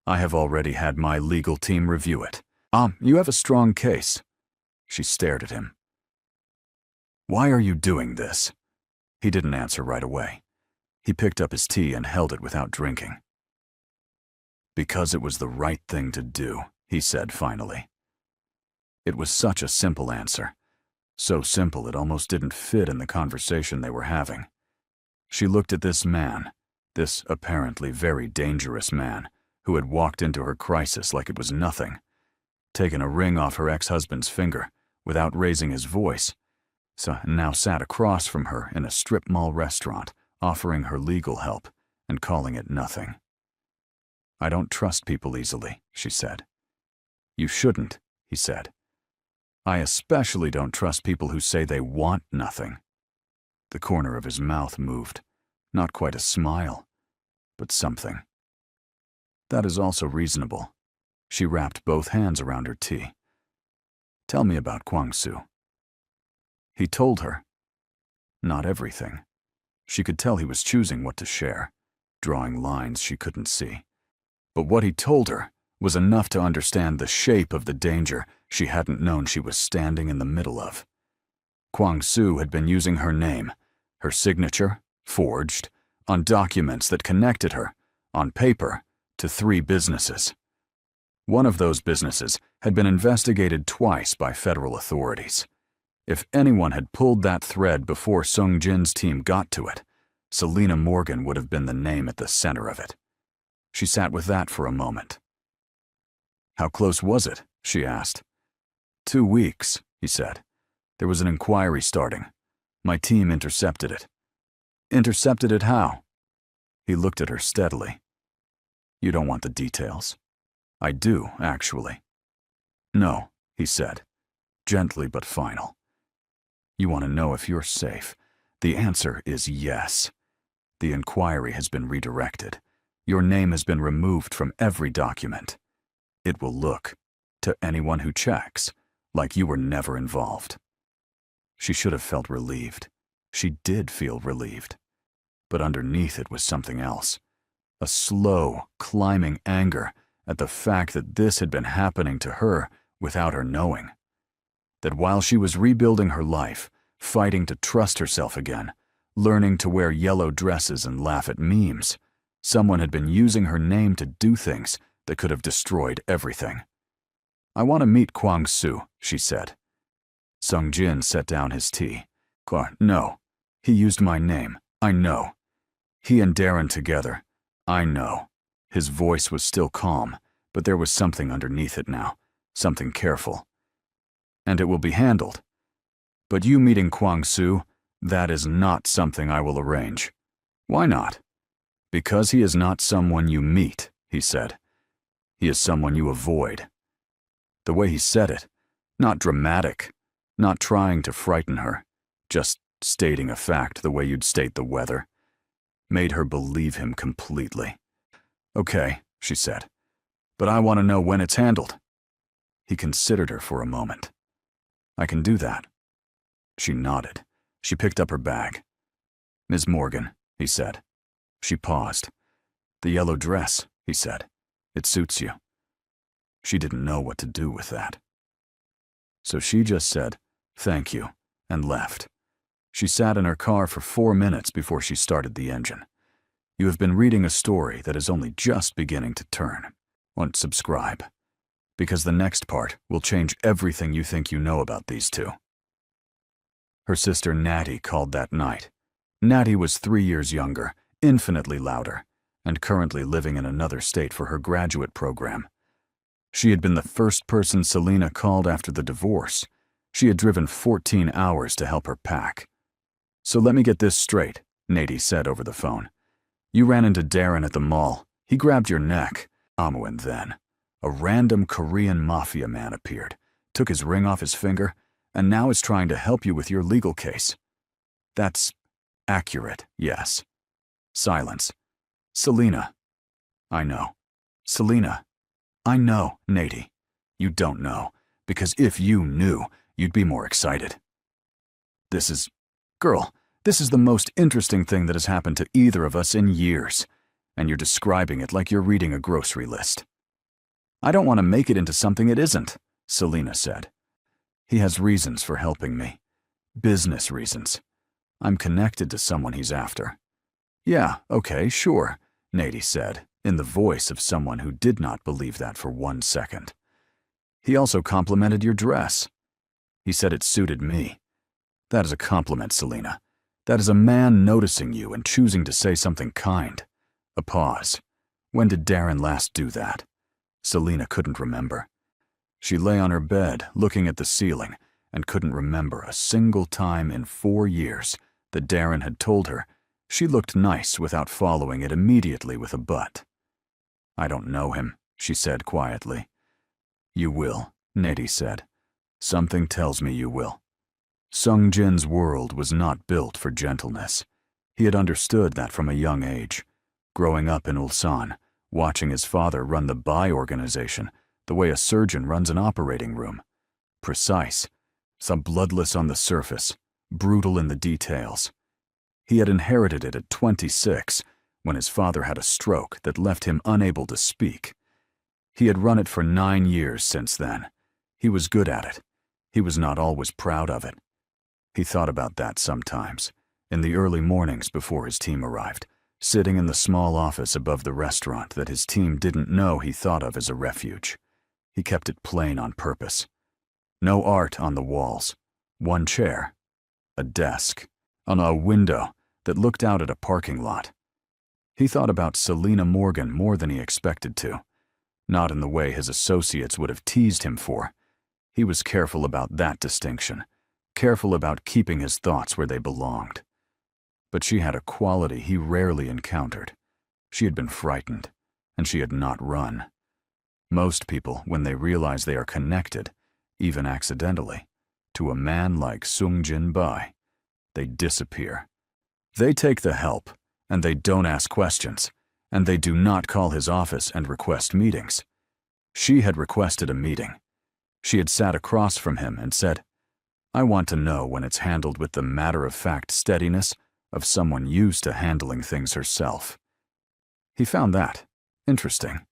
I have already had my legal team review it. You have a strong case." She stared at him. "Why are you doing this?" He didn't answer right away. He picked up his tea and held it without drinking. "Because it was the right thing to do," he said finally. It was such a simple answer. So simple it almost didn't fit in the conversation they were having. She looked at this man, this apparently very dangerous man, who had walked into her crisis like it was nothing, taken a ring off her ex-husband's finger without raising his voice, so now sat across from her in a strip mall restaurant, offering her legal help and calling it nothing. "I don't trust people easily," she said. "You shouldn't," he said. "I especially don't trust people who say they want nothing." The corner of his mouth moved, not quite a smile, but something. "That is also reasonable." She wrapped both hands around her tea. "Tell me about Kwang-soo." He told her. Not everything. She could tell he was choosing what to share, drawing lines she couldn't see. But what he told her was enough to understand the shape of the danger she hadn't known she was standing in the middle of. Kwang-soo had been using her name, her signature, forged, on documents that connected her, on paper, to 3 businesses. One of those businesses had been investigated twice by federal authorities. If anyone had pulled that thread before Sung Jin's team got to it, Selena Morgan would have been the name at the center of it. She sat with that for a moment. "How close was it?" she asked. 2 weeks, he said. "There was an inquiry starting. My team intercepted it." "Intercepted it how?" He looked at her steadily. "You don't want the details." "I do, actually." "No," he said, gently but final. "You want to know if you're safe. The answer is yes. The inquiry has been redirected. Your name has been removed from every document. It will look, to anyone who checks, like you were never involved." She should have felt relieved. She did feel relieved. But underneath it was something else. A slow, climbing anger at the fact that this had been happening to her without her knowing. That while she was rebuilding her life, fighting to trust herself again, learning to wear yellow dresses and laugh at memes, someone had been using her name to do things that could have destroyed everything. "I want to meet Kwang-soo," she said. Sung Jin set down his tea. "No. He used my name. I know. He and Darren together. I know." His voice was still calm, but there was something underneath it now, something careful. "And it will be handled. But you meeting Kwang-soo, that is not something I will arrange." "Why not?" "Because he is not someone you meet," he said. "He is someone you avoid." The way he said it, not dramatic, not trying to frighten her, just stating a fact the way you'd state the weather, made her believe him completely. "Okay," she said, "but I want to know when it's handled." He considered her for a moment. "I can do that." She nodded. She picked up her bag. "Ms. Morgan," he said. She paused. "The yellow dress," he said. "It suits you." She didn't know what to do with that. So she just said, "Thank you," and left. She sat in her car for 4 minutes before she started the engine. You have been reading a story that is only just beginning to turn. Subscribe, because the next part will change everything you think you know about these two. Her sister Natty called that night. Natty was 3 years younger, infinitely louder, and currently living in another state for her graduate program. She had been the first person Selena called after the divorce. She had driven 14 hours to help her pack. "So let me get this straight," Nady said over the phone. "You ran into Darren at the mall. He grabbed your neck. And then a random Korean Mafia man appeared, took his ring off his finger, and now is trying to help you with your legal case." "That's accurate, yes." Silence. "Selena." "I know." "Selena." "I know, Nady. You don't know, because if you knew, you'd be more excited." Girl, this is the most interesting thing that has happened to either of us in years, and you're describing it like you're reading a grocery list." "I don't want to make it into something it isn't," Selena said. "He has reasons for helping me. Business reasons. I'm connected to someone he's after." "Yeah, okay, sure," Nady said, in the voice of someone who did not believe that for 1 second. "He also complimented your dress. He said it suited me. That is a compliment, Selena. That is a man noticing you and choosing to say something kind." A pause. When did Darren last do that? Selena couldn't remember. She lay on her bed, looking at the ceiling, and couldn't remember a single time in 4 years that Darren had told her she looked nice without following it immediately with a but. "I don't know him," she said quietly. "You will," Nady said. "Something tells me you will." Sung-jin's world was not built for gentleness. He had understood that from a young age. Growing up in Ulsan, watching his father run the Bai organization the way a surgeon runs an operating room. Precise, some bloodless on the surface, brutal in the details. He had inherited it at 26, when his father had a stroke that left him unable to speak. He had run it for 9 years since then. He was good at it. He was not always proud of it. He thought about that sometimes, in the early mornings before his team arrived, sitting in the small office above the restaurant that his team didn't know he thought of as a refuge. He kept it plain on purpose. No art on the walls. 1 chair. A desk. On a window that looked out at a parking lot. He thought about Selena Morgan more than he expected to. Not in the way his associates would have teased him for. He was careful about that distinction. Careful about keeping his thoughts where they belonged. But she had a quality he rarely encountered. She had been frightened, and she had not run. Most people, when they realize they are connected, even accidentally, to a man like Sung-jin Bai, they disappear. They take the help, and they don't ask questions, and they do not call his office and request meetings. She had requested a meeting. She had sat across from him and said, "I want to know when it's handled with the matter-of-fact steadiness of someone used to handling things herself." He found that interesting.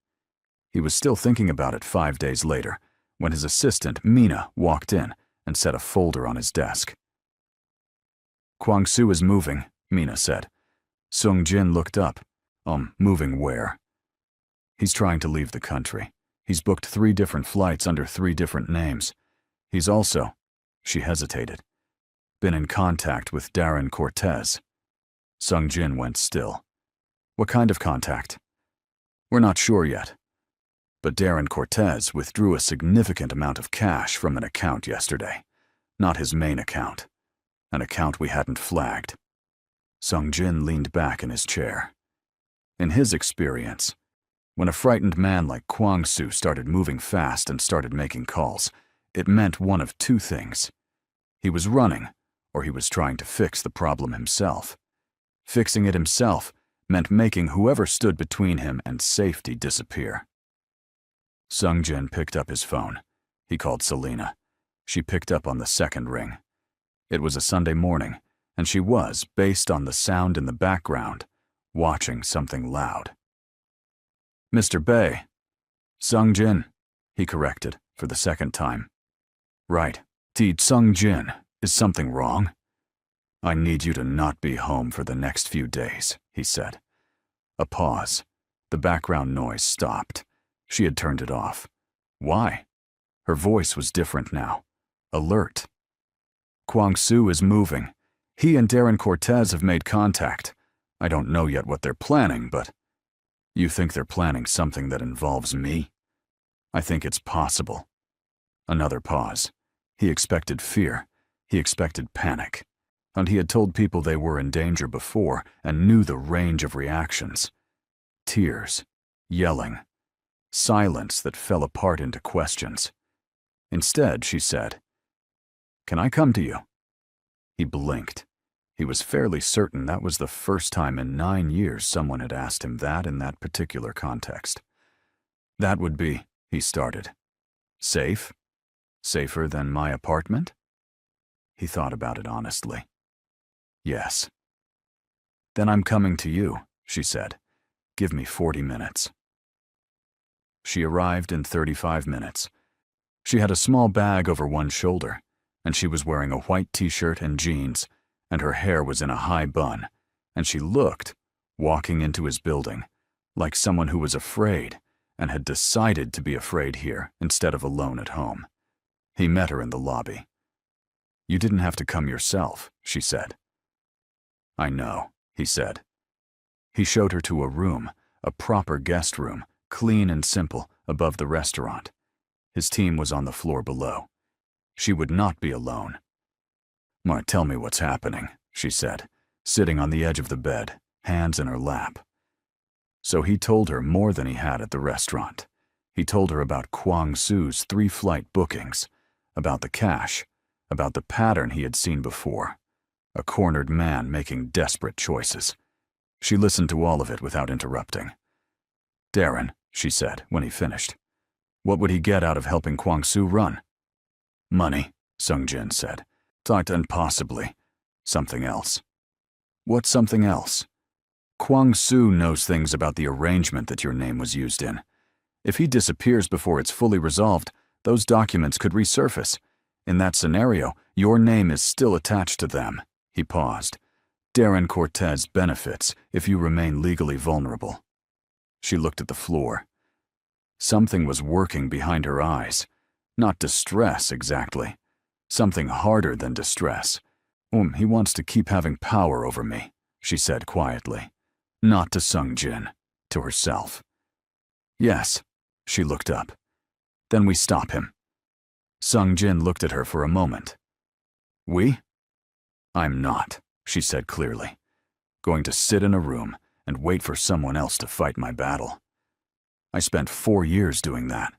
He was still thinking about it 5 days later, when his assistant, Mina, walked in and set a folder on his desk. "Kwang-soo is moving," Mina said. Sung-jin looked up. Moving where?" "He's trying to leave the country. He's booked 3 different flights under 3 different names. He's also," she hesitated, "been in contact with Darren Cortez." Sung-jin went still. "What kind of contact?" "We're not sure yet. But Darren Cortez withdrew a significant amount of cash from an account yesterday. Not his main account. An account we hadn't flagged." Sung-jin leaned back in his chair. In his experience, when a frightened man like Kwang-soo started moving fast and started making calls, it meant one of 2 things. He was running, or he was trying to fix the problem himself. Fixing it himself meant making whoever stood between him and safety disappear. Sung-jin picked up his phone. He called Selena. She picked up on the 2nd ring. It was a Sunday morning, and she was, based on the sound in the background, watching something loud. "Mr. Bae." "Sung-jin," he corrected for the 2nd time. "Right. Sung-jin, is something wrong?" "I need you to not be home for the next few days," he said. A pause. The background noise stopped. She had turned it off. Why? Her voice was different now. Alert. "Kwang-soo is moving. He and Darren Cortez have made contact. I don't know yet what they're planning, but you think they're planning something that involves me? I think it's possible. Another pause. He expected fear. He expected panic. And he had told people they were in danger before and knew the range of reactions. Tears, yelling, silence that fell apart into questions. Instead, she said, "Can I come to you?" He blinked. He was fairly certain that was the first time in 9 years someone had asked him that in that particular context. "That would be," he started. "Safe? Safer than my apartment?" He thought about it honestly. "Yes." "Then I'm coming to you," she said. "Give me 40 minutes." She arrived in 35 minutes. She had a small bag over one shoulder, and she was wearing a white t-shirt and jeans, and her hair was in a high bun, and she looked, walking into his building, like someone who was afraid and had decided to be afraid here instead of alone at home. He met her in the lobby. "You didn't have to come yourself," she said. "I know," he said. He showed her to a room, a proper guest room, clean and simple, above the restaurant. His team was on the floor below. She would not be alone. "Tell me what's happening," she said, sitting on the edge of the bed, hands in her lap. So he told her more than he had at the restaurant. He told her about Kwang Soo's 3-flight bookings, about the cash, about the pattern he had seen before. A cornered man making desperate choices. She listened to all of it without interrupting. "Darren," she said when he finished, "what would he get out of helping Kwang Soo run?" "Money," Sung-jin said. "And possibly something else." "What's something else?" "Kwang Soo knows things about the arrangement that your name was used in. If he disappears before it's fully resolved, those documents could resurface. In that scenario, your name is still attached to them." He paused. "Darren Cortez benefits if you remain legally vulnerable." She looked at the floor. Something was working behind her eyes. Not distress, exactly. Something harder than distress. He wants to keep having power over me," she said quietly. Not to Sung-jin, to herself. "Yes." She looked up. "Then we stop him." Sung-jin looked at her for a moment. "We?" "I'm not," she said clearly. "Going to sit in a room and wait for someone else to fight my battle. I spent 4 years doing that.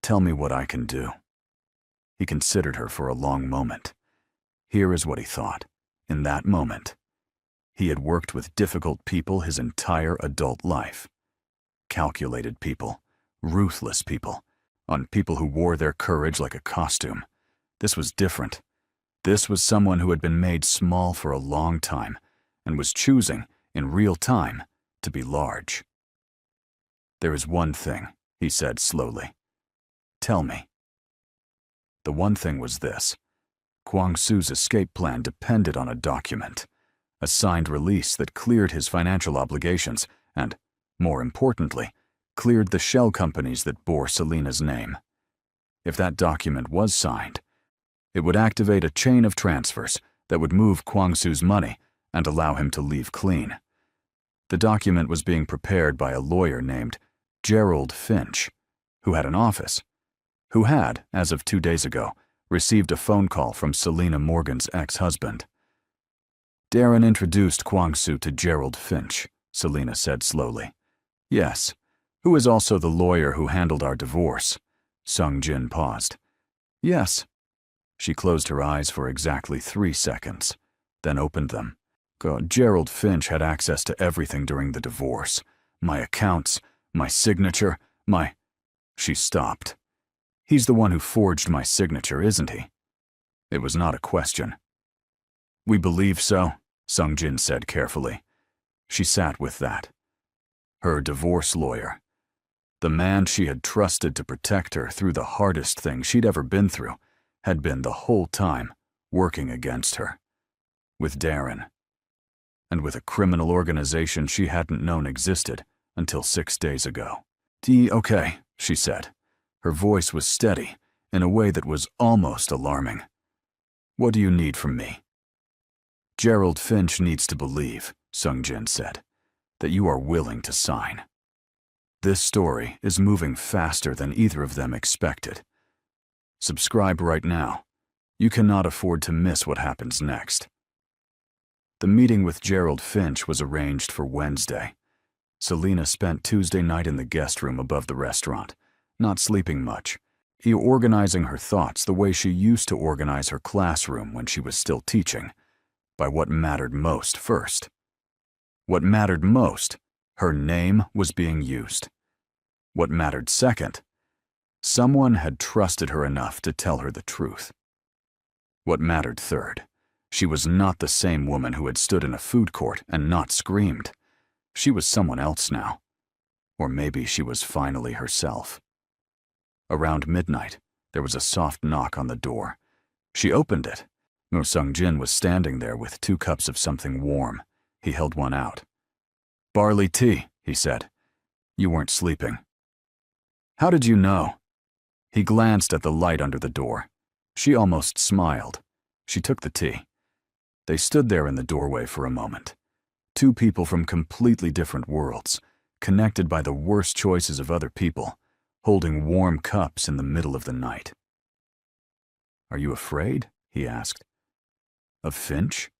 Tell me what I can do." He considered her for a long moment. Here is what he thought, in that moment. He had worked with difficult people his entire adult life. Calculated people, ruthless people, on people who wore their courage like a costume. This was different. This was someone who had been made small for a long time and was choosing, in real time, to be large. "There is one thing," he said slowly. "Tell me." The one thing was this. Kwang Soo's escape plan depended on a document, a signed release that cleared his financial obligations and, more importantly, cleared the shell companies that bore Selena's name. If that document was signed, it would activate a chain of transfers that would move Kwang Soo's money and allow him to leave clean. The document was being prepared by a lawyer named Gerald Finch, who had an office, who had, as of 2 days ago, received a phone call from Selena Morgan's ex-husband. Darren introduced Kwang Soo to Gerald Finch, Selena said slowly. "Yes, who is also the lawyer who handled our divorce." Sung-jin paused. "Yes." She closed her eyes for exactly 3 seconds, then opened them. Gerald Finch had access to everything during the divorce. My accounts, my signature, my... She stopped. "He's the one who forged my signature, isn't he?" It was not a question. "We believe so," Sung-jin said carefully. She sat with that. Her divorce lawyer. The man she had trusted to protect her through the hardest thing she'd ever been through had been the whole time working against her. With Darren. And with a criminal organization she hadn't known existed until 6 days ago. Okay," she said. Her voice was steady, in a way that was almost alarming. "What do you need from me?" "Gerald Finch needs to believe," Sung-jin said, that you are willing to sign. This story is moving faster than either of them expected. Subscribe right now. You cannot afford to miss what happens next. The meeting with Gerald Finch was arranged for Wednesday. Selena spent Tuesday night in the guest room above the restaurant, not sleeping much, organizing her thoughts the way she used to organize her classroom when she was still teaching, by what mattered most first. What mattered most, her name was being used. What mattered second, someone had trusted her enough to tell her the truth. What mattered third, she was not the same woman who had stood in a food court and not screamed. She was someone else now. Or maybe she was finally herself. Around midnight, there was a soft knock on the door. She opened it. Mo Sung-jin was standing there with 2 cups of something warm. He held one out. "Barley tea," he said. "You weren't sleeping." "How did you know?" He glanced at the light under the door. She almost smiled. She took the tea. They stood there in the doorway for a moment. 2 people from completely different worlds, connected by the worst choices of other people, holding warm cups in the middle of the night. "Are you afraid?" he asked. "Of Finch?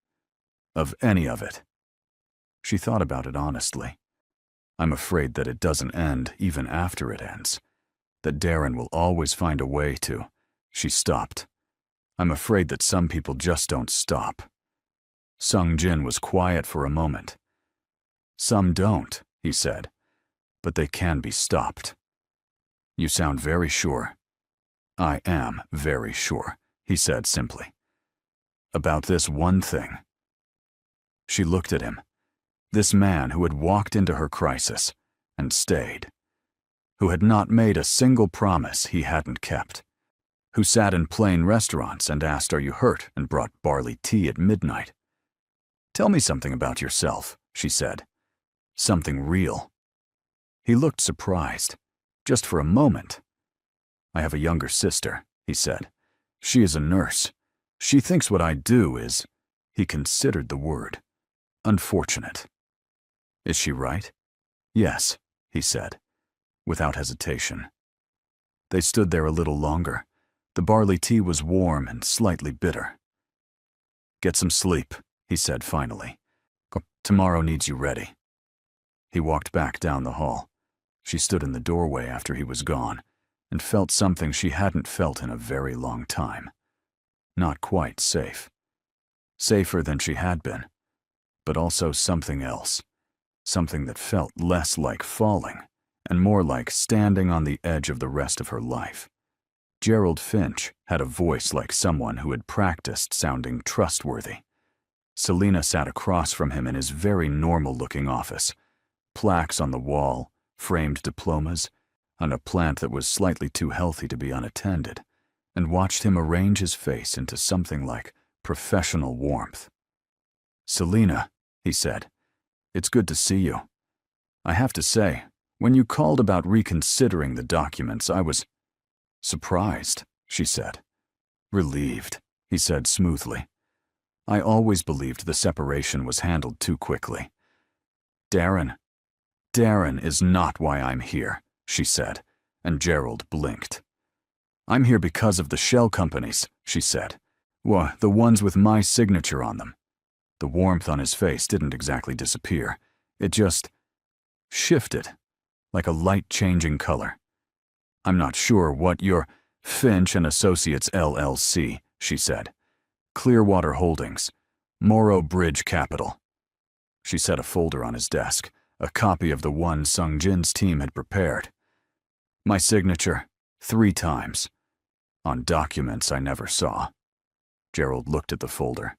Of any of it?" She thought about it honestly. "I'm afraid that it doesn't end even after it ends. That Darren will always find a way to." She stopped. "I'm afraid that some people just don't stop." Sung-jin was quiet for a moment. "Some don't," he said, "but they can be stopped." "You sound very sure." "I am very sure," he said simply. "About this one thing." She looked at him. This man who had walked into her crisis and stayed. Who had not made a single promise he hadn't kept. Who sat in plain restaurants and asked, "Are you hurt?" and brought barley tea at midnight. "Tell me something about yourself," she said. "Something real." He looked surprised, just for a moment. "I have a younger sister," he said. "She is a nurse. She thinks what I do is," he considered the word, "unfortunate." "Is she right?" "Yes," he said, without hesitation. They stood there a little longer. The barley tea was warm and slightly bitter. "Get some sleep," he said finally. "Tomorrow needs you ready." He walked back down the hall. She stood in the doorway after he was gone and felt something she hadn't felt in a very long time. Not quite safe. Safer than she had been, but also something else. Something that felt less like falling and more like standing on the edge of the rest of her life. Gerald Finch had a voice like someone who had practiced sounding trustworthy. Selena sat across from him in his very normal-looking office. Plaques on the wall, framed diplomas, and a plant that was slightly too healthy to be unattended, and watched him arrange his face into something like professional warmth. "Selena," he said, "it's good to see you. I have to say, when you called about reconsidering the documents, I was..." "Surprised," she said. "Relieved," he said smoothly. "I always believed the separation was handled too quickly. Darren is not why I'm here," she said, and Gerald blinked. "I'm here because of the shell companies," she said. "Well, the ones with my signature on them." The warmth on his face didn't exactly disappear. It just shifted, like a light changing color. "I'm not sure what your..." "Finch and Associates LLC," she said. "Clearwater Holdings. Morrow Bridge Capital." She set a folder on his desk, a copy of the one Sung-jin's team had prepared. "My signature, 3 times. On documents I never saw." Gerald looked at the folder.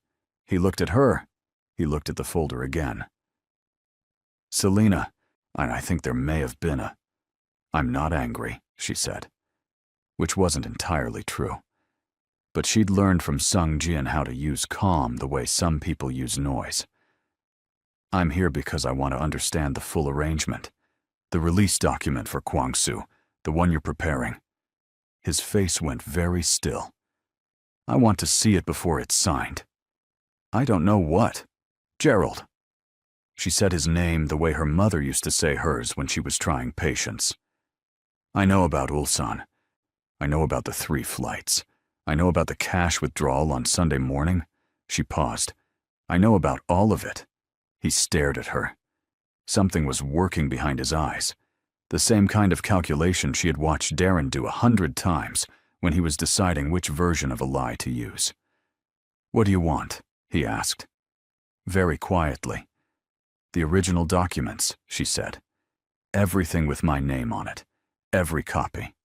He looked at her. He looked at the folder again. "Selena, I think there may have been a..." "I'm not angry," she said. Which wasn't entirely true. But she'd learned from Sung-jin how to use calm the way some people use noise. "I'm here because I want to understand the full arrangement. The release document for Kwangsu, the one you're preparing." His face went very still. "I want to see it before it's signed." "I don't know what." "Gerald." She said his name the way her mother used to say hers when she was trying patience. I know about Ulsan. I know about the 3 flights. I know about the cash withdrawal on Sunday morning. She paused. I know about all of it. He stared at her. Something was working behind his eyes. The same kind of calculation she had watched Darren do 100 times when he was deciding which version of a lie to use. What do you want? He asked. Very quietly. The original documents, she said. Everything with my name on it. Every copy.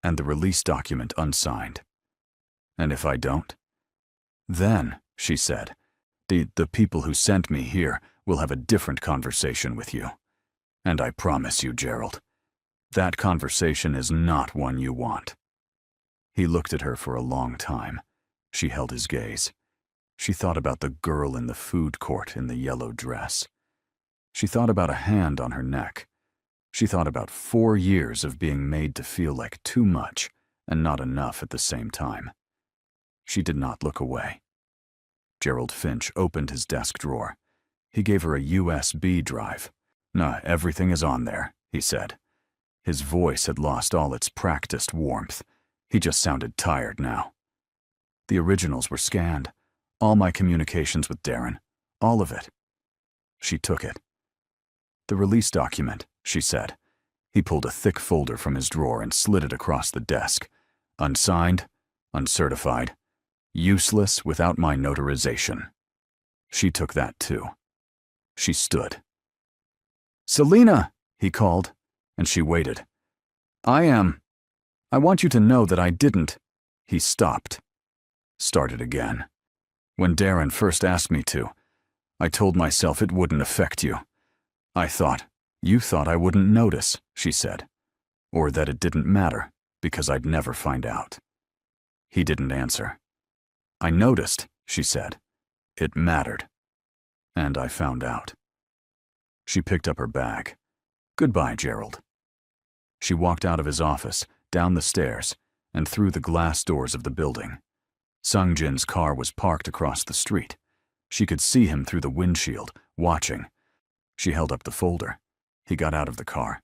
And the release document unsigned. And if I don't? Then, she said, the people who sent me here will have a different conversation with you. And I promise you, Gerald, that conversation is not one you want. He looked at her for a long time. She held his gaze. She thought about the girl in the food court in the yellow dress. She thought about a hand on her neck. She thought about 4 years of being made to feel like too much and not enough at the same time. She did not look away. Gerald Finch opened his desk drawer. He gave her a USB drive. "Nah, everything is on there," he said. His voice had lost all its practiced warmth. He just sounded tired now. The originals were scanned. All my communications with Darren. All of it. She took it. The release document, she said. He pulled a thick folder from his drawer and slid it across the desk. Unsigned, uncertified, useless without my notarization. She took that too. She stood. "Selena," he called, and she waited. I want you to know that I didn't." He stopped. Started again. "When Darren first asked me to, I told myself it wouldn't affect you. You thought I wouldn't notice," she said. "Or that it didn't matter, because I'd never find out." He didn't answer. "I noticed," she said. "It mattered. And I found out." She picked up her bag. "Goodbye, Gerald." She walked out of his office, down the stairs, and through the glass doors of the building. Sung-jin's car was parked across the street. She could see him through the windshield, watching. She held up the folder. He got out of the car.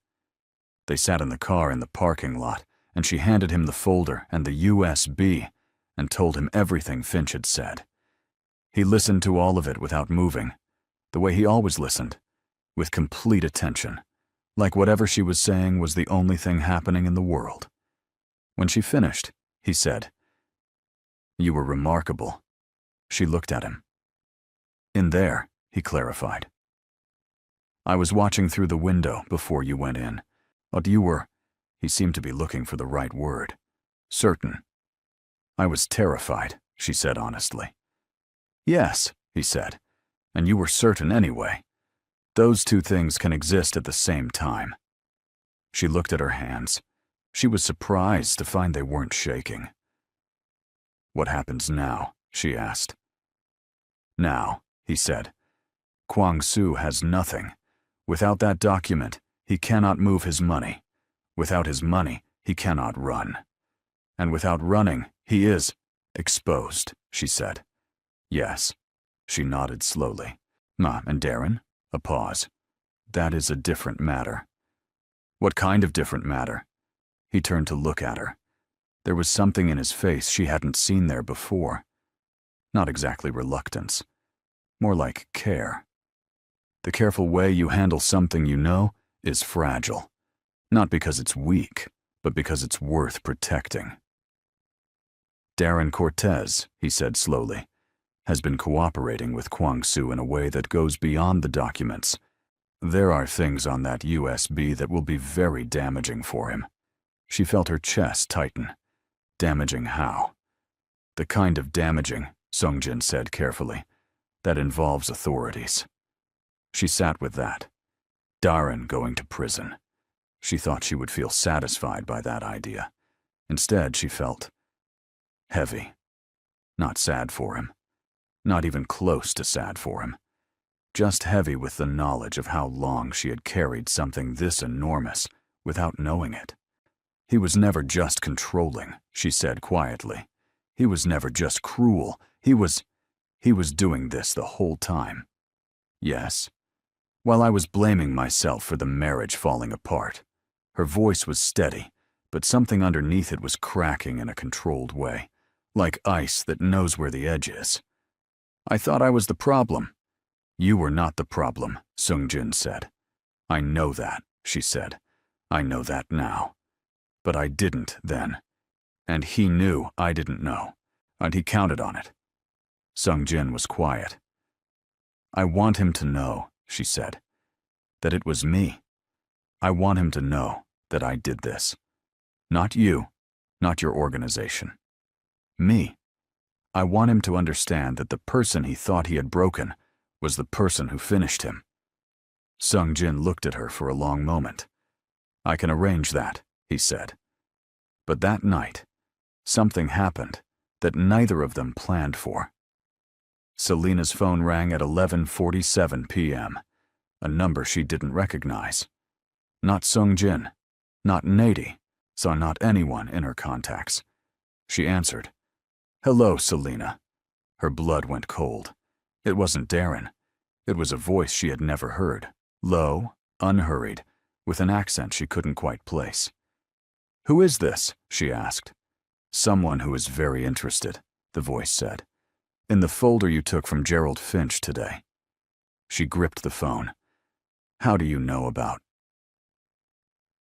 They sat in the car in the parking lot, and she handed him the folder and the USB and told him everything Finch had said. He listened to all of it without moving, the way he always listened, with complete attention, like whatever she was saying was the only thing happening in the world. When she finished, he said, "You were remarkable." She looked at him. "In there," he clarified. "I was watching through the window before you went in, but you were," he seemed to be looking for the right word, "certain." "I was terrified," she said honestly. "Yes," he said, "and you were certain anyway. Those two things can exist at the same time." She looked at her hands. She was surprised to find they weren't shaking. "What happens now?" she asked. "Now," he said, "Kwang-soo has nothing. Without that document, he cannot move his money. Without his money, he cannot run. And without running, he is exposed," she said. "Yes." She nodded slowly. "Ma, and Darren?" A pause. "That is a different matter." "What kind of different matter?" He turned to look at her. There was something in his face she hadn't seen there before. Not exactly reluctance. More like care. The careful way you handle something you know is fragile. Not because it's weak, but because it's worth protecting. "Darren Cortez," he said slowly, "has been cooperating with Kwang-soo in a way that goes beyond the documents. There are things on that USB that will be very damaging for him." She felt her chest tighten. "Damaging how?" "The kind of damaging," Sung-jin said carefully, "that involves authorities." She sat with that. Darren going to prison. She thought she would feel satisfied by that idea. Instead, she felt heavy. Not sad for him. Not even close to sad for him. Just heavy with the knowledge of how long she had carried something this enormous without knowing it. He was never just controlling, she said quietly. He was never just cruel. He was doing this the whole time. Yes, While I was blaming myself for the marriage falling apart, her voice was steady, but something underneath it was cracking in a controlled way, like ice that knows where the edge is. I thought I was the problem. You were not the problem, Sung-jin said. I know that, she said. I know that now. But I didn't then. And he knew I didn't know, and he counted on it. Sung-jin was quiet. I want him to know, she said, that it was me. I want him to know that I did this. Not you, not your organization. Me. I want him to understand that the person he thought he had broken was the person who finished him. Sung-jin looked at her for a long moment. I can arrange that, he said. But that night, something happened that neither of them planned for. Selena's phone rang at 11:47 p.m., a number she didn't recognize. Not Sung-jin, not Nady, saw not anyone in her contacts. She answered. Hello, Selena. Her blood went cold. It wasn't Darren. It was a voice she had never heard, low, unhurried, with an accent she couldn't quite place. Who is this? She asked. Someone who is very interested, the voice said. In the folder you took from Gerald Finch today. She gripped the phone. How do you know about?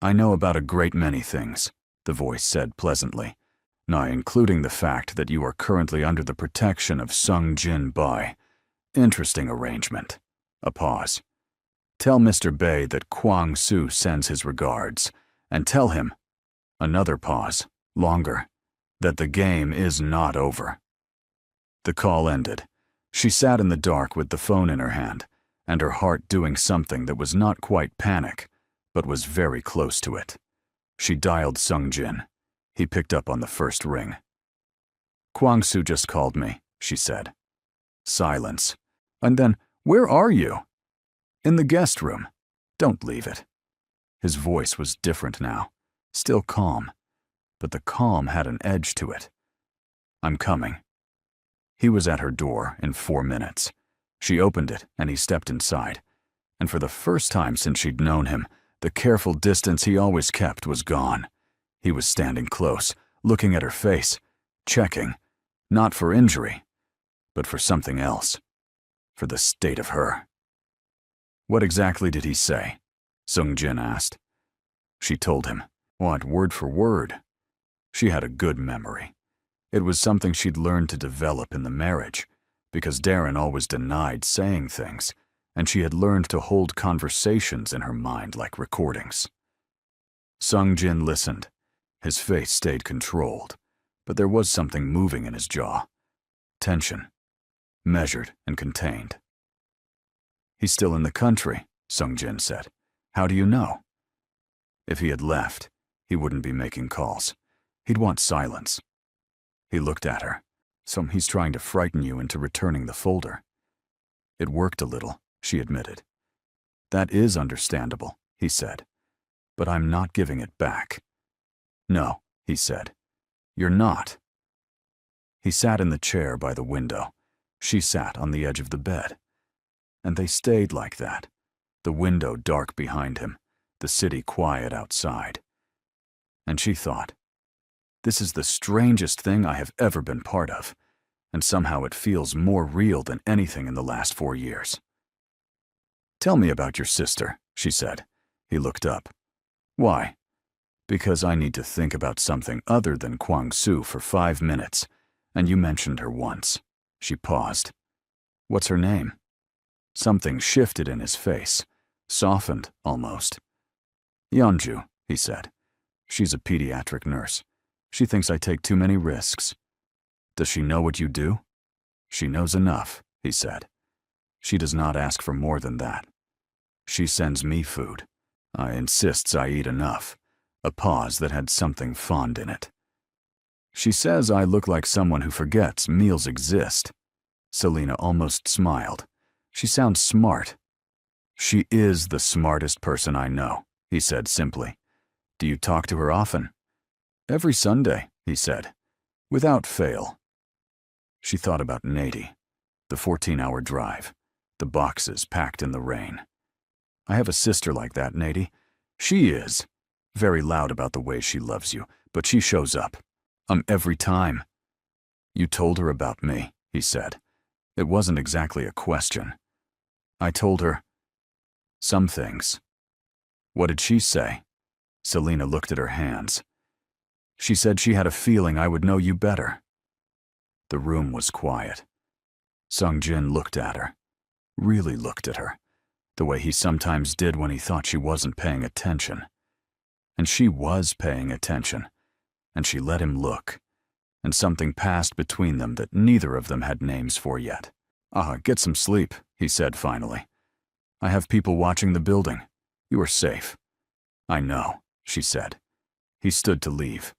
I know about a great many things, the voice said pleasantly, nigh including the fact that you are currently under the protection of Sung-jin Bai. Interesting arrangement. A pause. Tell Mr. Bai that Kwang-soo sends his regards, and tell him, another pause, longer, that the game is not over. The call ended. She sat in the dark with the phone in her hand, and her heart doing something that was not quite panic, but was very close to it. She dialed Sung-jin. He picked up on the first ring. Kwang-soo just called me, she said. Silence. And then, where are you? In the guest room. Don't leave it. His voice was different now, still calm, but the calm had an edge to it. I'm coming. He was at her door in 4 minutes. She opened it and he stepped inside, and for the first time since she'd known him, the careful distance he always kept was gone. He was standing close, looking at her face, checking, not for injury, but for something else, for the state of her. What exactly did he say? Sung-jin asked. She told him. What, word for word? She had a good memory. It was something she'd learned to develop in the marriage, because Darren always denied saying things, and she had learned to hold conversations in her mind like recordings. Sung-jin listened. His face stayed controlled, but there was something moving in his jaw. Tension. Measured and contained. He's still in the country, Sung-jin said. How do you know? If he had left, he wouldn't be making calls. He'd want silence. He looked at her. So he's trying to frighten you into returning the folder. It worked a little, she admitted. That is understandable, he said. But I'm not giving it back. No, he said. You're not. He sat in the chair by the window. She sat on the edge of the bed. And they stayed like that, the window dark behind him, the city quiet outside. And she thought, this is the strangest thing I have ever been part of, and somehow it feels more real than anything in the last 4 years. Tell me about your sister, she said. He looked up. Why? Because I need to think about something other than Kwang-soo for 5 minutes, and you mentioned her once. She paused. What's her name? Something shifted in his face, softened almost. Yeonju, he said. She's a pediatric nurse. She thinks I take too many risks. Does she know what you do? She knows enough, he said. She does not ask for more than that. She sends me food. I insists I eat enough. A pause that had something fond in it. She says I look like someone who forgets meals exist. Selena almost smiled. She sounds smart. She is the smartest person I know, he said simply. Do you talk to her often? Every Sunday, he said, without fail. She thought about Nady, the 14-hour drive, the boxes packed in the rain. I have a sister like that, Nady. She is very loud about the way she loves you, but she shows up. Every time. You told her about me, he said. It wasn't exactly a question. I told her some things. What did she say? Selena looked at her hands. She said she had a feeling I would know you better. The room was quiet. Sung-jin looked at her, really looked at her, the way he sometimes did when he thought she wasn't paying attention. And she was paying attention, and she let him look, and something passed between them that neither of them had names for yet. Get some sleep, he said finally. I have people watching the building. You are safe. I know, she said. He stood to leave.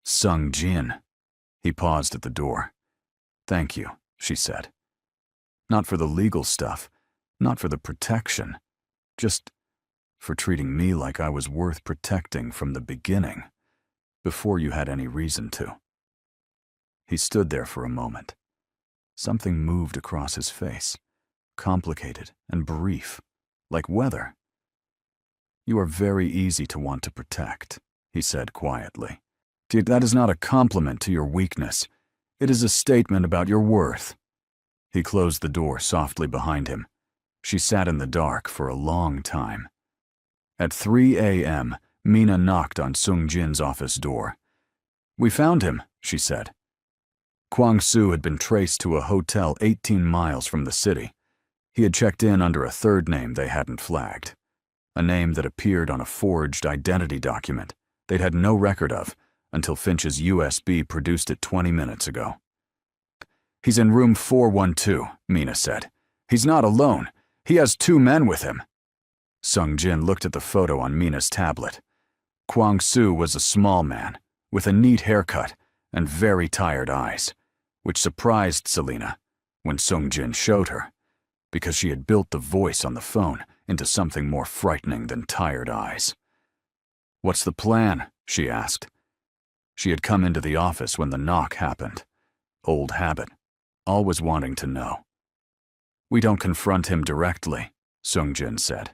Sung-jin. He paused at the door. Thank you, she said. Not for the legal stuff, not for the protection, just for treating me like I was worth protecting from the beginning, before you had any reason to. He stood there for a moment. Something moved across his face, complicated and brief, like weather. You are very easy to want to protect, he said quietly. That is not a compliment to your weakness. It is a statement about your worth. He closed the door softly behind him. She sat in the dark for a long time. At 3 a.m., Mina knocked on Sung-jin's office door. We found him, she said. Kwang-soo had been traced to a hotel 18 miles from the city. He had checked in under a third name they hadn't flagged, a name that appeared on a forged identity document they'd had no record of until Finch's USB produced it 20 minutes ago. He's in room 412, Mina said. He's not alone. He has 2 men with him. Sung-jin looked at the photo on Mina's tablet. Kwang-soo was a small man, with a neat haircut and very tired eyes, which surprised Selena when Sung-jin showed her, because she had built the voice on the phone into something more frightening than tired eyes. What's the plan? She asked. She had come into the office when the knock happened. Old habit, always wanting to know. We don't confront him directly, Sung-jin said.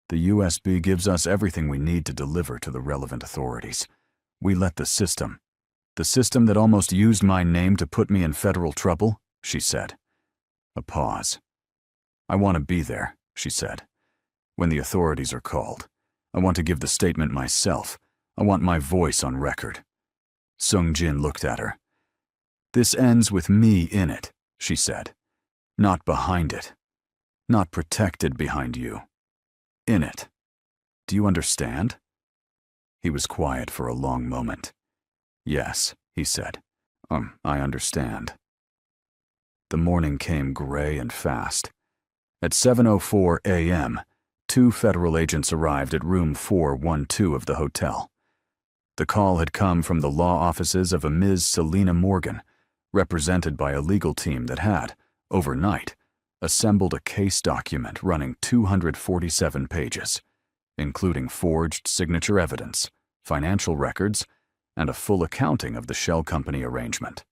The USB gives us everything we need to deliver to the relevant authorities. We let the system that almost used my name to put me in federal trouble, she said. A pause. I want to be there, she said. When the authorities are called, I want to give the statement myself. I want my voice on record. Sung-jin looked at her. This ends with me in it, she said. Not behind it. Not protected behind you. In it. Do you understand? He was quiet for a long moment. Yes, he said. I understand. The morning came gray and fast. At 7:04 a.m., 2 federal agents arrived at room 412 of the hotel. The call had come from the law offices of a Ms. Selena Morgan, represented by a legal team that had, overnight, assembled a case document running 247 pages, including forged signature evidence, financial records, and a full accounting of the shell company arrangement.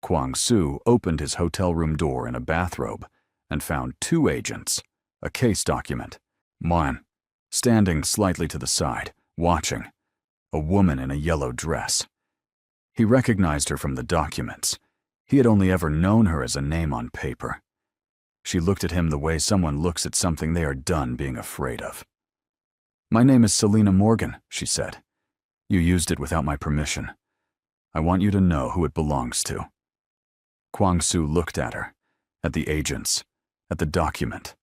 Kwang-soo opened his hotel room door in a bathrobe and found 2 agents, a case document, one standing slightly to the side, watching, a woman in a yellow dress. He recognized her from the documents. He had only ever known her as a name on paper. She looked at him the way someone looks at something they are done being afraid of. My name is Selena Morgan, she said. You used it without my permission. I want you to know who it belongs to. Kwang-soo looked at her, at the agents, at the document.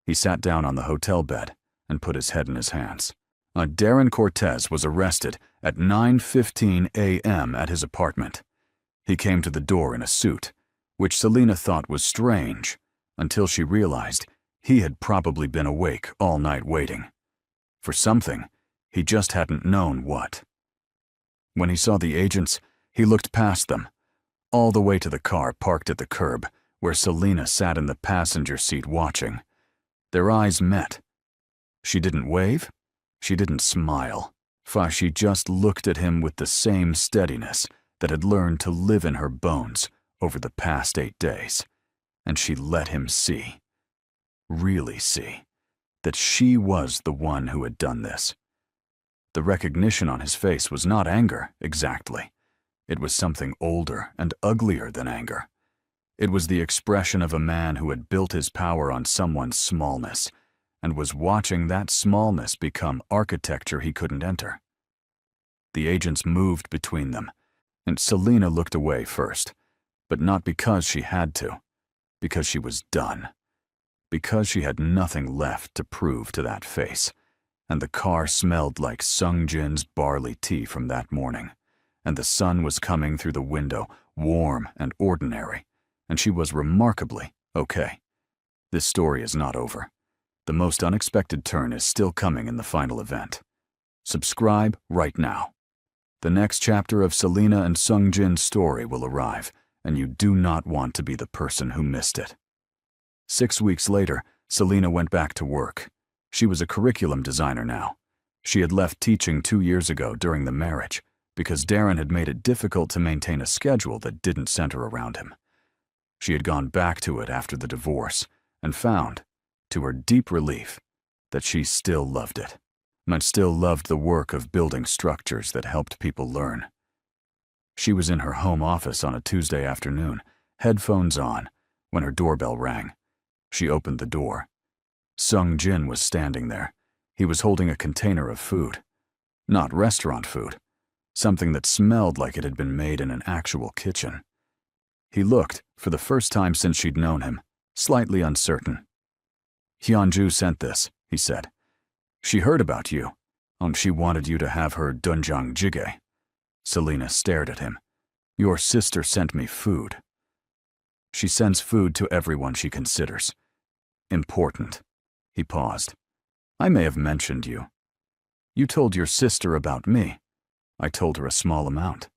He sat down on the hotel bed and put his head in his hands. Darren Cortez was arrested at 9:15 a.m. at his apartment. He came to the door in a suit, which Selena thought was strange, until she realized he had probably been awake all night waiting. For something, he just hadn't known what. When he saw the agents, he looked past them, all the way to the car parked at the curb, where Selena sat in the passenger seat watching. Their eyes met. She didn't wave. She didn't smile. She just looked at him with the same steadiness that had learned to live in her bones over the past 8 days, and she let him see. really see, that she was the one who had done this. The recognition on his face was not anger, exactly. It was something older and uglier than anger. It was the expression of a man who had built his power on someone's smallness and was watching that smallness become architecture he couldn't enter. The agents moved between them, and Selena looked away first, but not because she had to, because she was done, because she had nothing left to prove to that face, and the car smelled like Sung Jin's barley tea from that morning, and the sun was coming through the window, warm and ordinary, and she was remarkably okay. This story is not over. The most unexpected turn is still coming in the final event. Subscribe right now. The next chapter of Selena and Sung Jin's story will arrive, and you do not want to be the person who missed it. 6 weeks later, Selena went back to work. She was a curriculum designer now. She had left teaching 2 years ago during the marriage because Darren had made it difficult to maintain a schedule that didn't center around him. She had gone back to it after the divorce and found, to her deep relief, that she still loved it, and still loved the work of building structures that helped people learn. She was in her home office on a Tuesday afternoon, headphones on, when her doorbell rang. She opened the door. Sung Jin was standing there. He was holding a container of food. Not restaurant food. Something that smelled like it had been made in an actual kitchen. He looked, for the first time since she'd known him, slightly uncertain. "Hyunju sent this," he said. "She heard about you, and she wanted you to have her doenjang jjigae." Selena stared at him. "Your sister sent me food." "She sends food to everyone she considers important." He paused. "I may have mentioned you. You told your sister about me. I told her a small amount."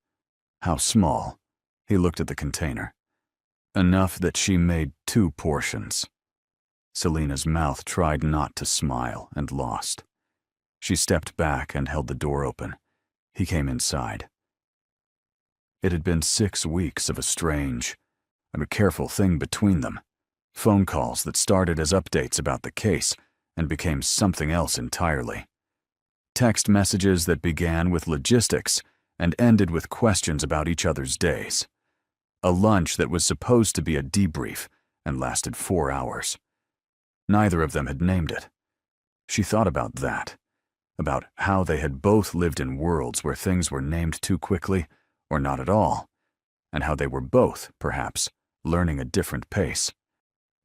"How small?" He looked at the container. "Enough that she made 2 portions." Selena's mouth tried not to smile and lost. She stepped back and held the door open. He came inside. It had been 6 weeks of a strange and a careful thing between them. Phone calls that started as updates about the case and became something else entirely. Text messages that began with logistics and ended with questions about each other's days. A lunch that was supposed to be a debrief and lasted 4 hours. Neither of them had named it. She thought about that, about how they had both lived in worlds where things were named too quickly or not at all, and how they were both, perhaps, learning a different pace.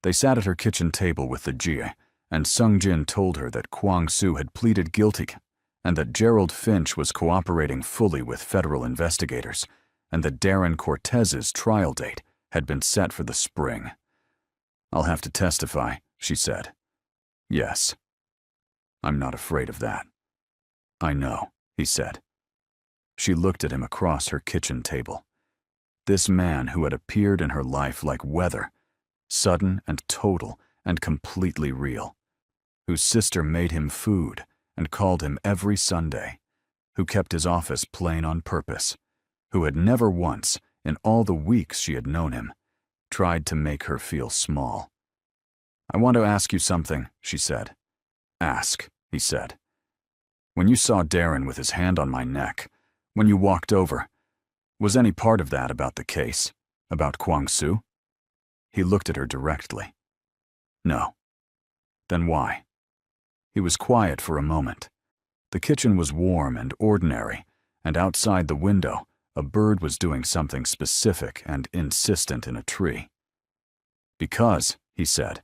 They sat at her kitchen table with the jjigae, and Sung Jin told her that Kwang Soo had pleaded guilty and that Gerald Finch was cooperating fully with federal investigators, and that Darren Cortez's trial date had been set for the spring. "I'll have to testify," she said. "Yes. I'm not afraid of that." "I know," he said. She looked at him across her kitchen table. This man who had appeared in her life like weather, sudden and total and completely real, whose sister made him food and called him every Sunday, who kept his office plain on purpose, who had never once, in all the weeks she had known him, tried to make her feel small. "I want to ask you something," she said. "Ask," he said. "When you saw Darren with his hand on my neck, when you walked over, was any part of that about the case, about Kwang Soo?" He looked at her directly. "No." "Then why?" He was quiet for a moment. The kitchen was warm and ordinary, and outside the window, a bird was doing something specific and insistent in a tree. "Because," he said,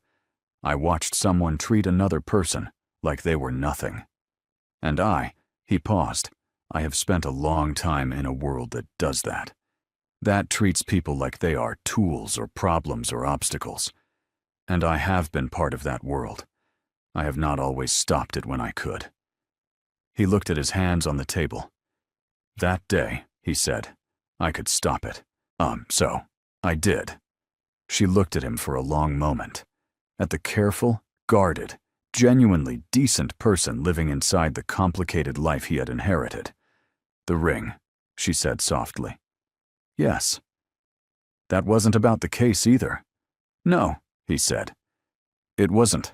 "I watched someone treat another person like they were nothing. And he paused, "I have spent a long time in a world that does that. That treats people like they are tools or problems or obstacles. And I have been part of that world. I have not always stopped it when I could." He looked at his hands on the table. "That day," he said, "I could stop it. So I did." She looked at him for a long moment, at the careful, guarded, genuinely decent person living inside the complicated life he had inherited. "The ring," she said softly. "Yes." "That wasn't about the case either." "No," he said. It wasn't.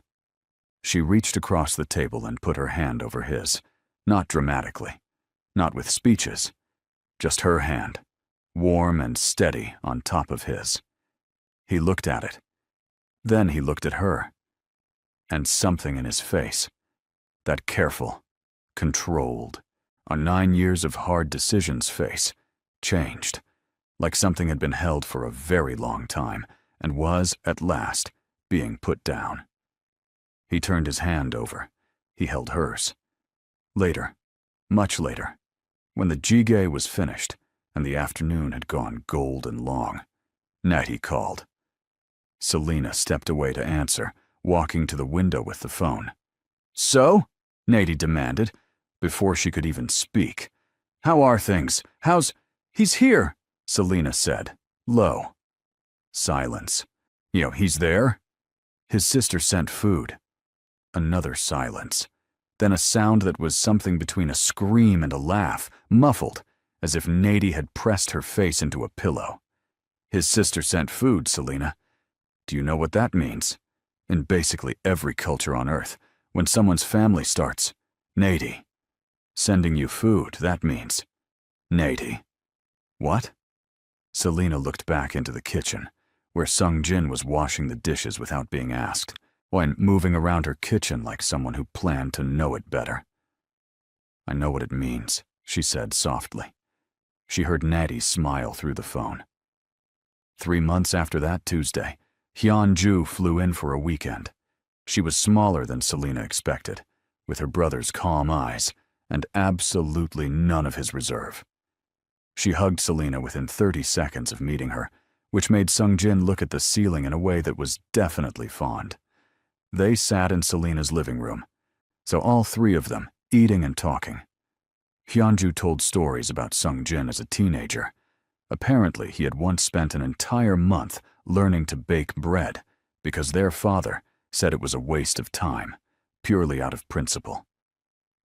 She reached across the table and put her hand over his, not dramatically, not with speeches, just her hand, warm and steady on top of his. He looked at it. Then he looked at her. And something in his face, that careful, controlled, on 9 years of hard decisions face, changed, like something had been held for a very long time and was, at last, being put down. He turned his hand over. He held hers. Later, much later, when the jjigae was finished and the afternoon had gone golden long, Natty called. Selena stepped away to answer, walking to the window with the phone. "So?" Natty demanded, before she could even speak. "How are things? He's here," Selena said, low. Silence. He's there?" His sister sent food. Another silence. Then a sound that was something between a scream and a laugh, muffled, as if Natty had pressed her face into a pillow. "His sister sent food, Selena. Do you know what that means? In basically every culture on Earth, when someone's family starts, Natty. Sending you food, that means Natty." "What?" Selena looked back into the kitchen, where Sung Jin was washing the dishes without being asked, while moving around her kitchen like someone who planned to know it better. "I know what it means," she said softly. She heard Natty smile through the phone. 3 months after that Tuesday, Hyun-ju flew in for a weekend. She was smaller than Selena expected, with her brother's calm eyes and absolutely none of his reserve. She hugged Selena within 30 seconds of meeting her, which made Sung Jin look at the ceiling in a way that was definitely fond. They sat in Selena's living room, so all three of them, eating and talking. Hyun-ju told stories about Sung Jin as a teenager. Apparently, he had once spent an entire month learning to bake bread because their father said it was a waste of time, purely out of principle.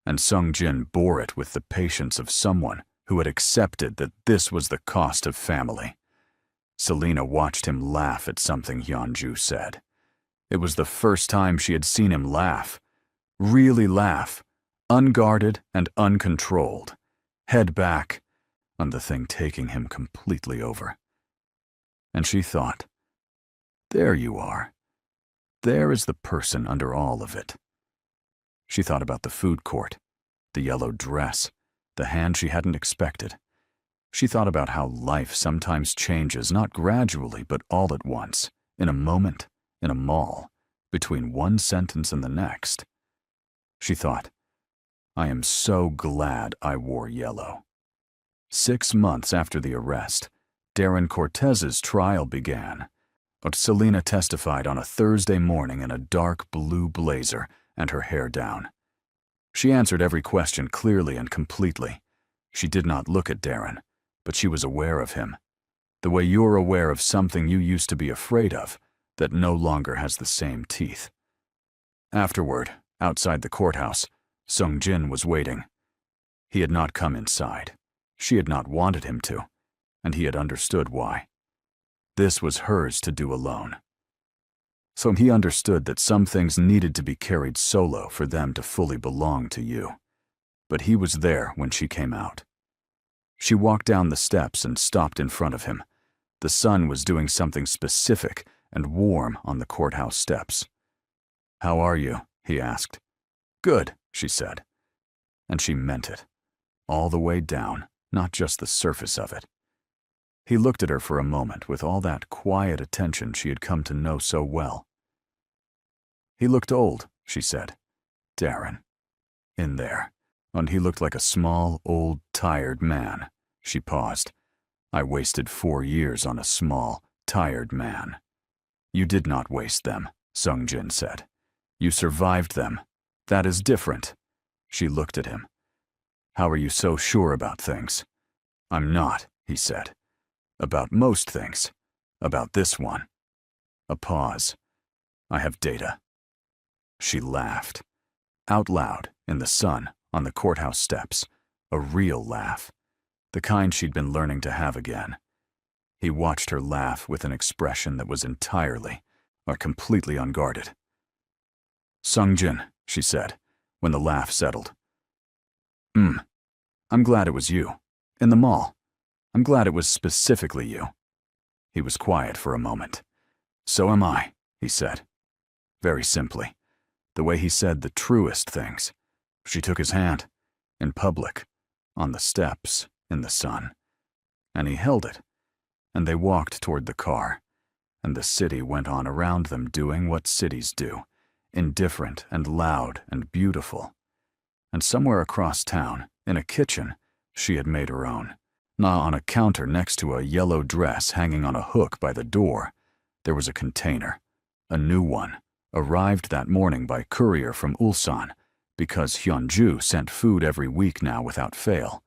And Sung Jin bore it with the patience of someone who had accepted that this was the cost of family. Selena watched him laugh at something Hyun-ju said. It was the first time she had seen him laugh. Really laugh, unguarded and uncontrolled, head back, on the thing taking him completely over. And she thought, there you are. There is the person under all of it. She thought about the food court, the yellow dress, the hand she hadn't expected. She thought about how life sometimes changes not gradually but all at once, in a moment, in a mall, between one sentence and the next. She thought, I am so glad I wore yellow. 6 months after the arrest, Darren Cortez's trial began. Selena testified on a Thursday morning in a dark blue blazer and her hair down. She answered every question clearly and completely. She did not look at Darren, but she was aware of him. The way you're aware of something you used to be afraid of, that no longer has the same teeth. Afterward, outside the courthouse, Sung Jin was waiting. He had not come inside. She had not wanted him to, and he had understood why. This was hers to do alone. So he understood that some things needed to be carried solo for them to fully belong to you. But he was there when she came out. She walked down the steps and stopped in front of him. The sun was doing something specific and warm on the courthouse steps. "How are you?" he asked. "Good," she said. And she meant it. All the way down, not just the surface of it. He looked at her for a moment with all that quiet attention she had come to know so well. "He looked old," she said. "Darren. In there. And he looked like a small, old, tired man." She paused. "I wasted 4 years on a small, tired man." "You did not waste them," Sung Jin said. "You survived them. That is different." She looked at him. "How are you so sure about things?" "I'm not," he said. "About most things. About this one." A pause. "I have data." She laughed. Out loud, in the sun, on the courthouse steps. A real laugh. The kind she'd been learning to have again. He watched her laugh with an expression that was entirely, or completely unguarded. Sung-jin, she said, when the laugh settled. I'm glad it was you. In the mall. I'm glad it was specifically you. He was quiet for a moment. So am I, he said. Very simply. The way he said the truest things. She took his hand. In public. On the steps. In the sun. And he held it. And they walked toward the car. And the city went on around them doing what cities do. Indifferent and loud and beautiful. And somewhere across town, in a kitchen, she had made her own. Now on a counter next to a yellow dress hanging on a hook by the door, there was a container. A new one, arrived that morning by courier from Ulsan, because Hyunju sent food every week now without fail.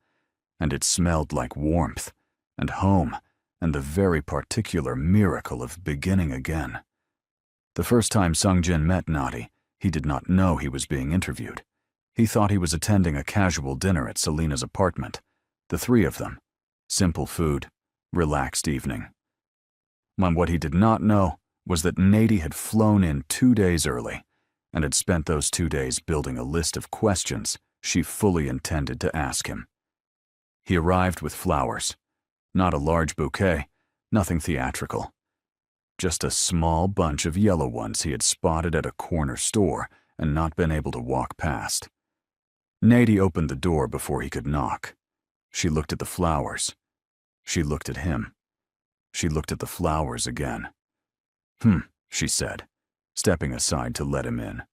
And it smelled like warmth, and home, and the very particular miracle of beginning again. The first time Sung-jin met Nadi, he did not know he was being interviewed. He thought he was attending a casual dinner at Selena's apartment. The three of them. Simple food. Relaxed evening. And what he did not know was that Nadi had flown in 2 days early and had spent those 2 days building a list of questions she fully intended to ask him. He arrived with flowers. Not a large bouquet, nothing theatrical. Just a small bunch of yellow ones he had spotted at a corner store and not been able to walk past. Nadi opened the door before he could knock. She looked at the flowers. She looked at him. She looked at the flowers again. She said, stepping aside to let him in.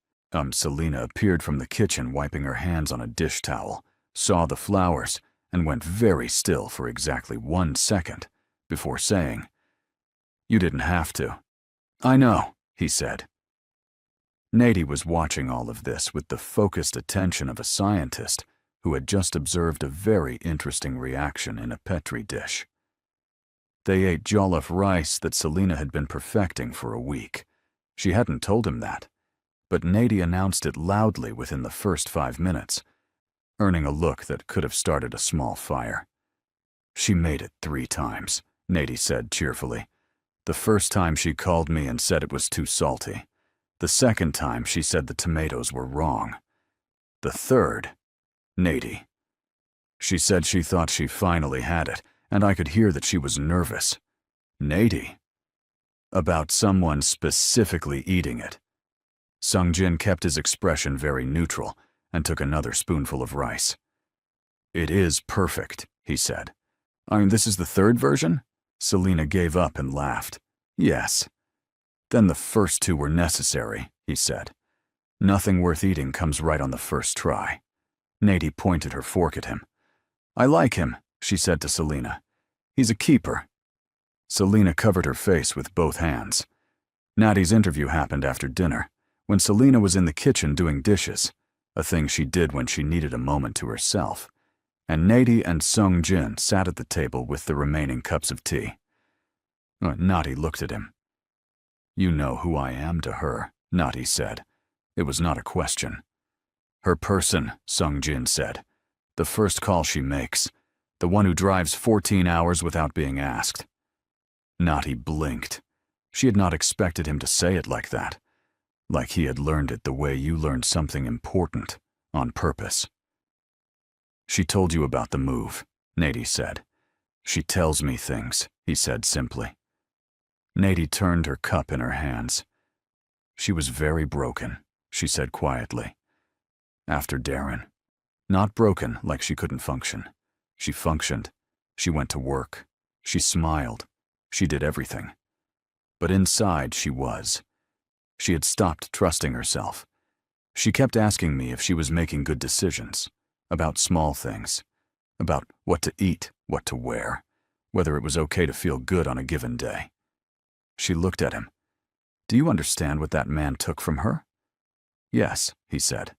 Selena appeared from the kitchen wiping her hands on a dish towel, saw the flowers, and went very still for exactly 1 second before saying, "You didn't have to." "I know," he said. Nadi was watching all of this with the focused attention of a scientist who had just observed a very interesting reaction in a Petri dish. They ate jollof rice that Selena had been perfecting for a week. She hadn't told him that, but Nadi announced it loudly within the first 5 minutes, earning a look that could have started a small fire. "She made it 3 times, Nadi said cheerfully. "The first time she called me and said it was too salty. The second time she said the tomatoes were wrong. The third, Nadi. She said she thought she finally had it, and I could hear that she was nervous. Nadi. About someone specifically eating it." Sung-jin kept his expression very neutral and took another spoonful of rice. "It is perfect," he said. "This is the third version?" Selena gave up and laughed. "Yes." "Then the first 2 were necessary," he said. "Nothing worth eating comes right on the first try." Nadi pointed her fork at him. "I like him," she said to Selena. "He's a keeper." Selena covered her face with both hands. Nadi's interview happened after dinner, when Selena was in the kitchen doing dishes, a thing she did when she needed a moment to herself, and Nadi and Sung-jin sat at the table with the remaining cups of tea. Nadi looked at him. "You know who I am to her," Nadi said. It was not a question. "Her person," Sung-jin said. "The first call she makes. The one who drives 14 hours without being asked." Nadi blinked. She had not expected him to say it like that. Like he had learned it the way you learned something important, on purpose. "She told you about the move," Nadi said. "She tells me things," he said simply. Nadi turned her cup in her hands. "She was very broken," she said quietly. "After Darren. Not broken like she couldn't function. She functioned. She went to work. She smiled. She did everything. But inside she was. She had stopped trusting herself. She kept asking me if she was making good decisions, about small things, about what to eat, what to wear, whether it was okay to feel good on a given day." She looked at him. "Do you understand what that man took from her?" "Yes," he said.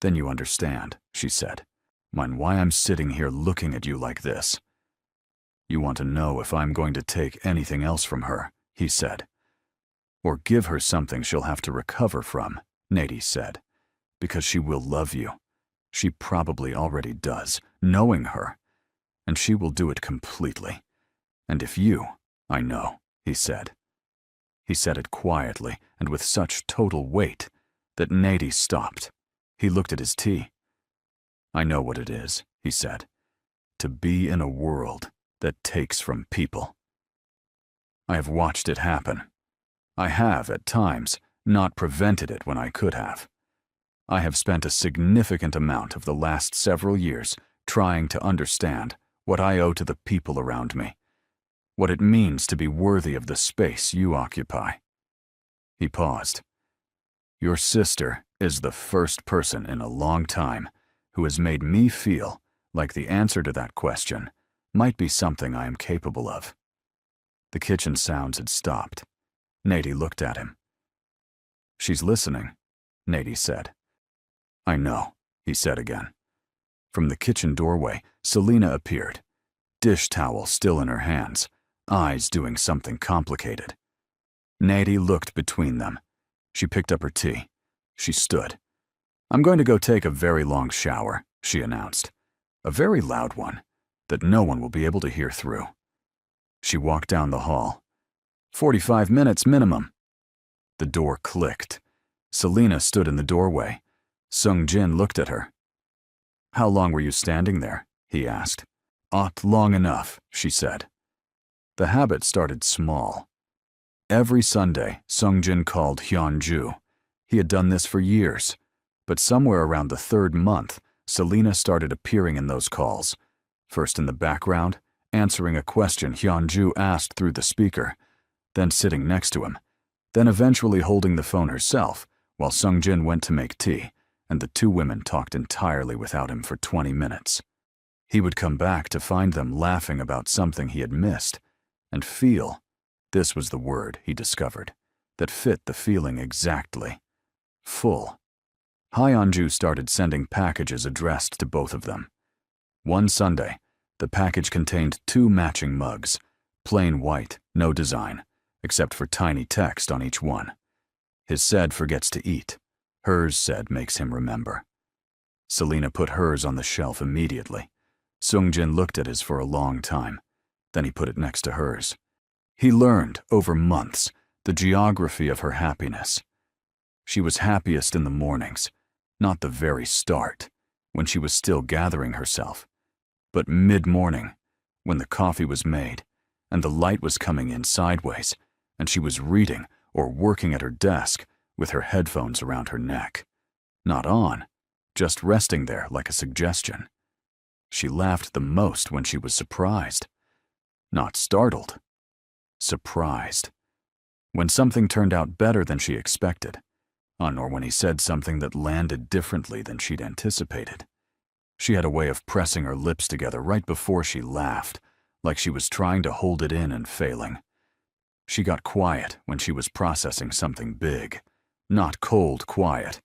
"Then you understand," she said. "Mind why I'm sitting here looking at you like this. You want to know if I'm going to take anything else from her," he said. "Or give her something she'll have to recover from," Nadi said. "Because she will love you. She probably already does, knowing her. And she will do it completely. And if you, I know," he said. He said it quietly and with such total weight that Nady stopped. He looked at his tea. "I know what it is," he said. "To be in a world that takes from people. I have watched it happen. I have, at times, not prevented it when I could have. I have spent a significant amount of the last several years trying to understand what I owe to the people around me, what it means to be worthy of the space you occupy." He paused. "Your sister is the first person in a long time who has made me feel like the answer to that question might be something I am capable of." The kitchen sounds had stopped. Nady looked at him. "She's listening," Nady said. "I know," he said again. From the kitchen doorway, Selena appeared, dish towel still in her hands, eyes doing something complicated. Nady looked between them. She picked up her tea. She stood. "I'm going to go take a very long shower," she announced. "A very loud one, that no one will be able to hear through." She walked down the hall. 45 minutes minimum." The door clicked. Selena stood in the doorway. Sung Jin looked at her. "How long were you standing there?" he asked. Long enough," she said. The habit started small. Every Sunday, Sung Jin called Hyunju. He had done this for years, but somewhere around the 3rd month, Selena started appearing in those calls, first in the background, answering a question Hyunju asked through the speaker, then sitting next to him, then eventually holding the phone herself while Sung Jin went to make tea, and the two women talked entirely without him for 20 minutes. He would come back to find them laughing about something he had missed, and feel, this was the word he discovered, that fit the feeling exactly. Full. Hyunju started sending packages addressed to both of them. One Sunday, the package contained 2 matching mugs, plain white, no design, except for tiny text on each one. His said forgets to eat. Hers said makes him remember. Selena put hers on the shelf immediately. Sung Jin looked at his for a long time. Then he put it next to hers. He learned, over months, the geography of her happiness. She was happiest in the mornings, not the very start, when she was still gathering herself, but mid-morning, when the coffee was made, and the light was coming in sideways, and she was reading or working at her desk with her headphones around her neck. Not on, just resting there like a suggestion. She laughed the most when she was surprised. Not startled. Surprised. When something turned out better than she expected, or when he said something that landed differently than she'd anticipated. She had a way of pressing her lips together right before she laughed, like she was trying to hold it in and failing. She got quiet when she was processing something big. Not cold quiet,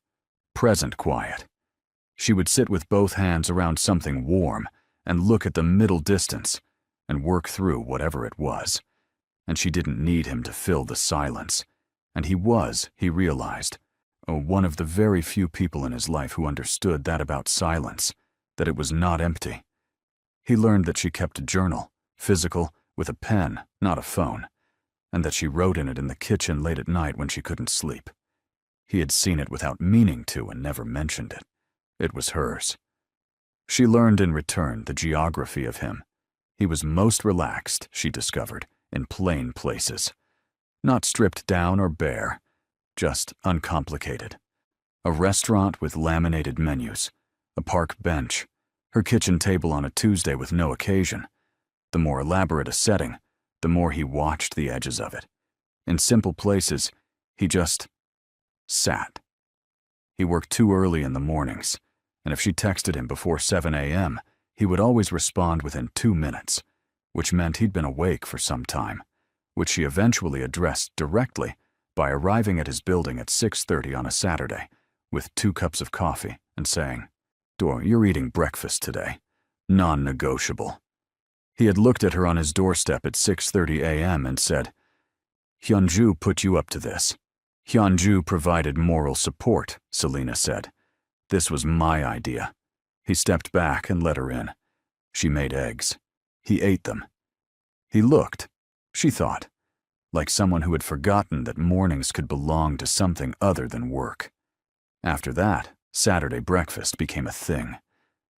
present quiet. She would sit with both hands around something warm and look at the middle distance and work through whatever it was. And she didn't need him to fill the silence. And he was, he realized, one of the very few people in his life who understood that about silence, that it was not empty. He learned that she kept a journal, physical, with a pen, not a phone, and that she wrote in it in the kitchen late at night when she couldn't sleep. He had seen it without meaning to and never mentioned it. It was hers. She learned in return the geography of him. He was most relaxed, she discovered, in plain places. Not stripped down or bare, just uncomplicated. A restaurant with laminated menus, a park bench, her kitchen table on a Tuesday with no occasion. The more elaborate a setting, the more he watched the edges of it. In simple places, he just sat. He worked too early in the mornings, and if she texted him before 7 a.m., he would always respond within 2 minutes, which meant he'd been awake for some time, which she eventually addressed directly by arriving at his building at 6:30 on a Saturday with 2 cups of coffee and saying, "You're eating breakfast today. Non-negotiable." He had looked at her on his doorstep at 6:30 a.m. and said, "Hyunju put you up to this." Hyunju provided moral support, Selena said. This was my idea. He stepped back and let her in. She made eggs. He ate them. He looked, she thought, like someone who had forgotten that mornings could belong to something other than work. After that, Saturday breakfast became a thing.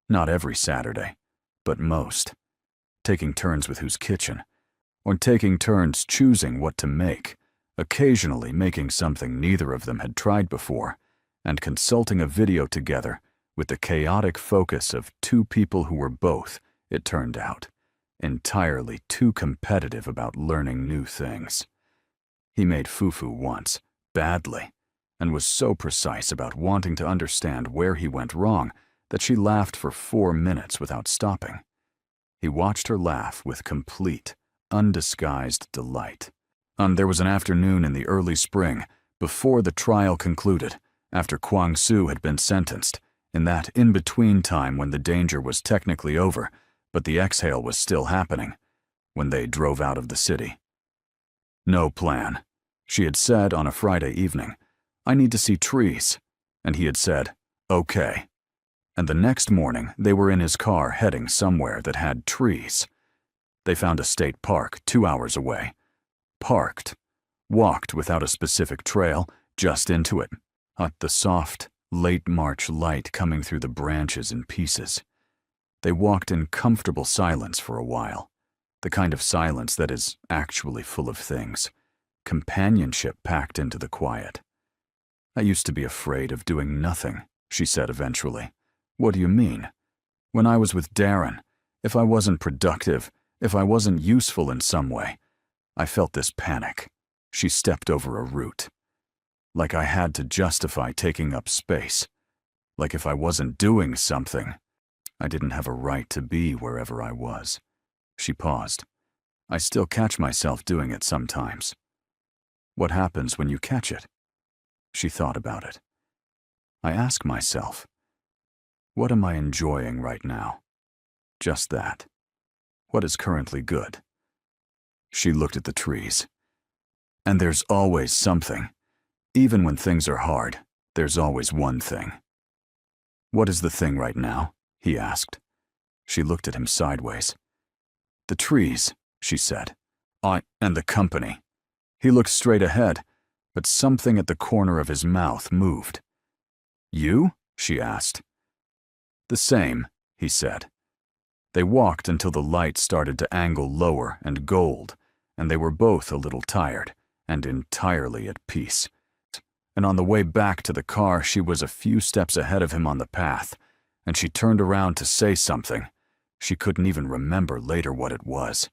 Not every Saturday, but most. Taking turns with whose kitchen, or taking turns choosing what to make, occasionally making something neither of them had tried before, and consulting a video together with the chaotic focus of two people who were both, it turned out, entirely too competitive about learning new things. He made fufu once, badly, and was so precise about wanting to understand where he went wrong that she laughed for 4 minutes without stopping. He watched her laugh with complete, undisguised delight. There was an afternoon in the early spring, before the trial concluded, after Kwang Soo had been sentenced, in that in-between time when the danger was technically over, but the exhale was still happening, when they drove out of the city. No plan. She had said on a Friday evening, "I need to see trees," and he had said, "Okay." And the next morning, they were in his car heading somewhere that had trees. They found a state park 2 hours away. Parked. Walked without a specific trail, just into it. The soft, late March light coming through the branches in pieces. They walked in comfortable silence for a while. The kind of silence that is actually full of things. Companionship packed into the quiet. "I used to be afraid of doing nothing," she said eventually. "What do you mean?" "When I was with Darren, if I wasn't productive, if I wasn't useful in some way, I felt this panic." She stepped over a root. "Like I had to justify taking up space. Like if I wasn't doing something, I didn't have a right to be wherever I was." She paused. "I still catch myself doing it sometimes." "What happens when you catch it?" She thought about it. "I ask myself, what am I enjoying right now? Just that. What is currently good?" She looked at the trees. "And there's always something. Even when things are hard, there's always one thing." "What is the thing right now?" he asked. She looked at him sideways. "The trees," she said. And the company." He looked straight ahead, but something at the corner of his mouth moved. "You?" she asked. "The same," he said. They walked until the light started to angle lower and gold, and they were both a little tired and entirely at peace. And on the way back to the car, she was a few steps ahead of him on the path, and she turned around to say something. She couldn't even remember later what it was.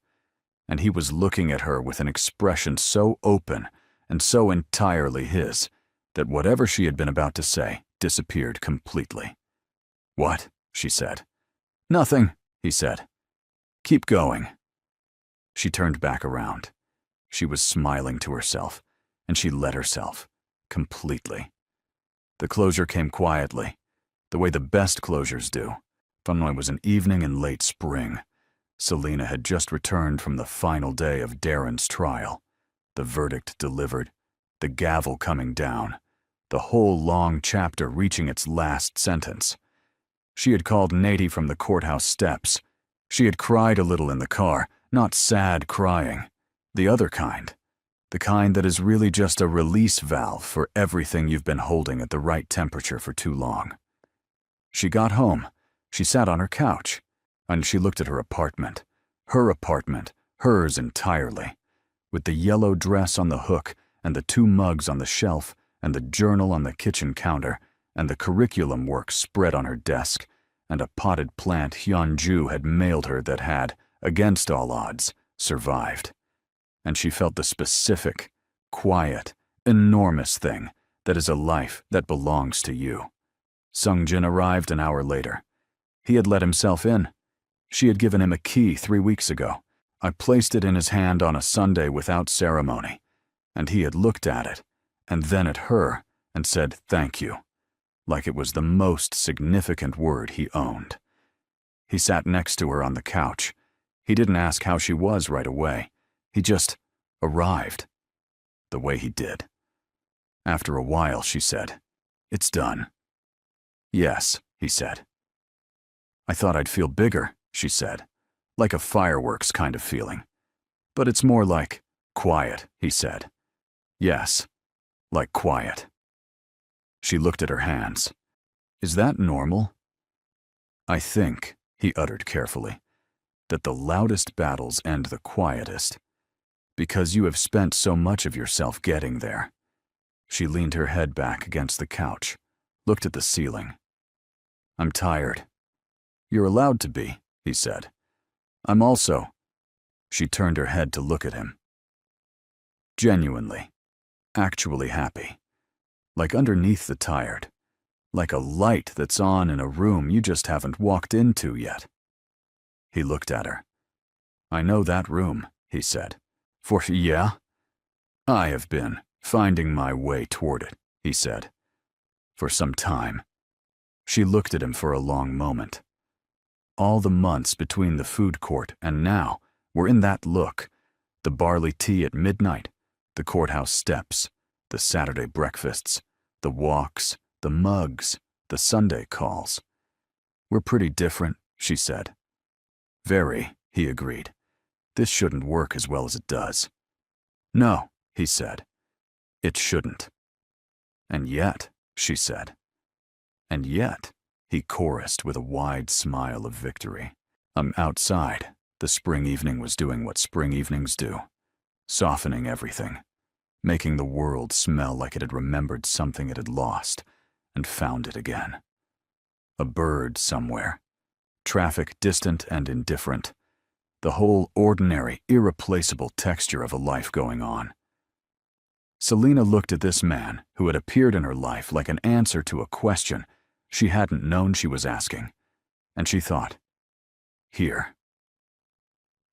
And he was looking at her with an expression so open and so entirely his that whatever she had been about to say disappeared completely. "What?" she said. "Nothing," he said. "Keep going." She turned back around. She was smiling to herself, and she let herself, completely. The closure came quietly, the way the best closures do. It was an evening in late spring. Selena had just returned from the final day of Darren's trial. The verdict delivered, the gavel coming down, the whole long chapter reaching its last sentence. She had called Nady from the courthouse steps. She had cried a little in the car, not sad crying, the other kind. The kind that is really just a release valve for everything you've been holding at the right temperature for too long. She got home. She sat on her couch, and she looked at her apartment, hers entirely, with the yellow dress on the hook and the 2 mugs on the shelf and the journal on the kitchen counter and the curriculum work spread on her desk and a potted plant Hyunju had mailed her that had, against all odds, survived. And she felt the specific, quiet, enormous thing that is a life that belongs to you. Sungjin arrived an hour later. He had let himself in. She had given him a key 3 weeks ago. I placed it in his hand on a Sunday without ceremony, and he had looked at it, and then at her, and said thank you, like it was the most significant word he owned. He sat next to her on the couch. He didn't ask how she was right away. He just arrived, the way he did. After a while, she said, "It's done." "Yes," he said. "I thought I'd feel bigger," she said, "like a fireworks kind of feeling. But it's more like quiet," he said. "Yes, like quiet." She looked at her hands. Is that normal? I think, he uttered carefully, that the loudest battles end the quietest, because you have spent so much of yourself getting there. She leaned her head back against the couch, looked at the ceiling. I'm tired. You're allowed to be, he said. I'm also. She turned her head to look at him. Genuinely, actually happy. Like underneath the tired. Like a light that's on in a room you just haven't walked into yet. He looked at her. I know that room, he said. Yeah? I have been finding my way toward it, he said. For some time. She looked at him for a long moment. All the months between the food court and now were in that look. The barley tea at midnight, the courthouse steps, the Saturday breakfasts, the walks, the mugs, the Sunday calls. We're pretty different, she said. Very, he agreed. This shouldn't work as well as it does. No, he said. It shouldn't. And yet, she said. And yet, he chorused with a wide smile of victory. I'm outside. The spring evening was doing what spring evenings do. Softening everything. Making the world smell like it had remembered something it had lost and found it again. A bird somewhere. Traffic distant and indifferent. The whole ordinary, irreplaceable texture of a life going on. Selena looked at this man who had appeared in her life like an answer to a question she hadn't known she was asking, and she thought, here.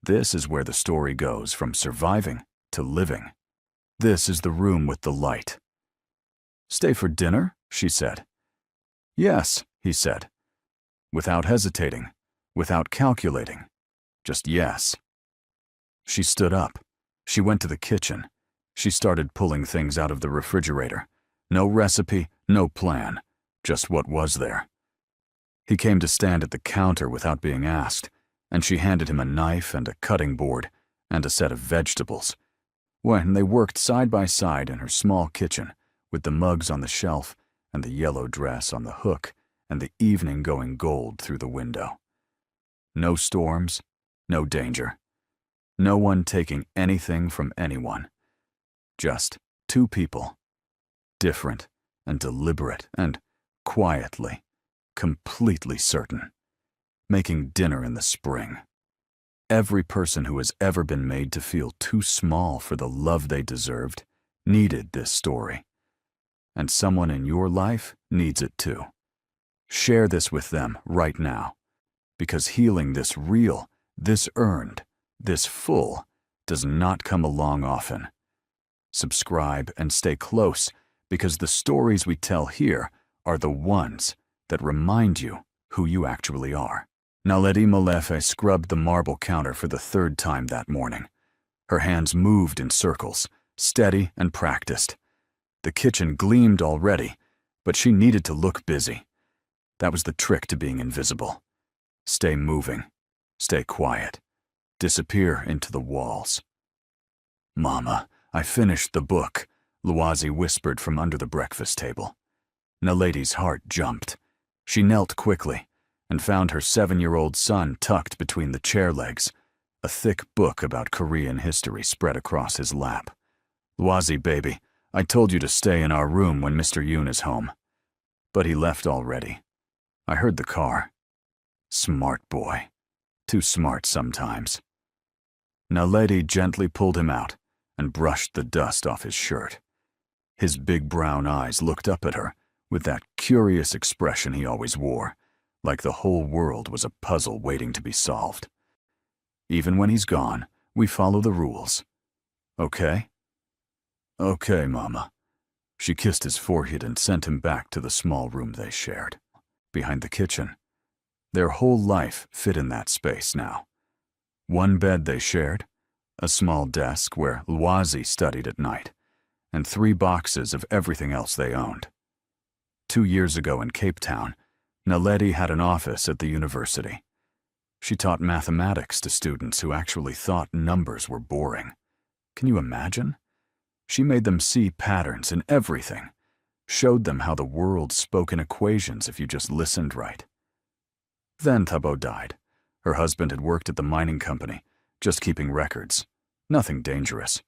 This is where the story goes from surviving to living. This is the room with the light. Stay for dinner? She said. Yes, he said. Without hesitating, without calculating. Just yes. She stood up. She went to the kitchen. She started pulling things out of the refrigerator. No recipe, no plan, just what was there. He came to stand at the counter without being asked, and she handed him a knife and a cutting board and a set of vegetables. When they worked side by side in her small kitchen, with the mugs on the shelf and the yellow dress on the hook and the evening going gold through the window. No storms, no danger. No one taking anything from anyone. Just two people. Different and deliberate and quietly, completely certain. Making dinner in the spring. Every person who has ever been made to feel too small for the love they deserved needed this story. And someone in your life needs it too. Share this with them right now, because healing this real, this earned, this full does not come along often. Subscribe and stay close, because the stories we tell here are the ones that remind you who you actually are. Naledi Molefe scrubbed the marble counter for the third time that morning. Her hands moved in circles, steady and practiced. The kitchen gleamed already, but she needed to look busy. That was the trick to being invisible. Stay moving. Stay quiet. Disappear into the walls. Mama, I finished the book, Luazi whispered from under the breakfast table. Naledi's heart jumped. She knelt quickly and found her 7-year-old son tucked between the chair legs, a thick book about Korean history spread across his lap. Luazi, baby, I told you to stay in our room when Mr. Yoon is home. But he left already. I heard the car. Smart boy. Too smart sometimes. Naledi gently pulled him out and brushed the dust off his shirt. His big brown eyes looked up at her with that curious expression he always wore, like the whole world was a puzzle waiting to be solved. Even when he's gone, we follow the rules. Okay? Okay, Mama. She kissed his forehead and sent him back to the small room they shared, behind the kitchen. Their whole life fit in that space now. One bed they shared, a small desk where Luazi studied at night, and 3 boxes of everything else they owned. 2 years ago in Cape Town, Naledi had an office at the university. She taught mathematics to students who actually thought numbers were boring. Can you imagine? She made them see patterns in everything. showed them how the world spoke in equations if you just listened right. Then Thabo died. Her husband had worked at the mining company, just keeping records. Nothing dangerous.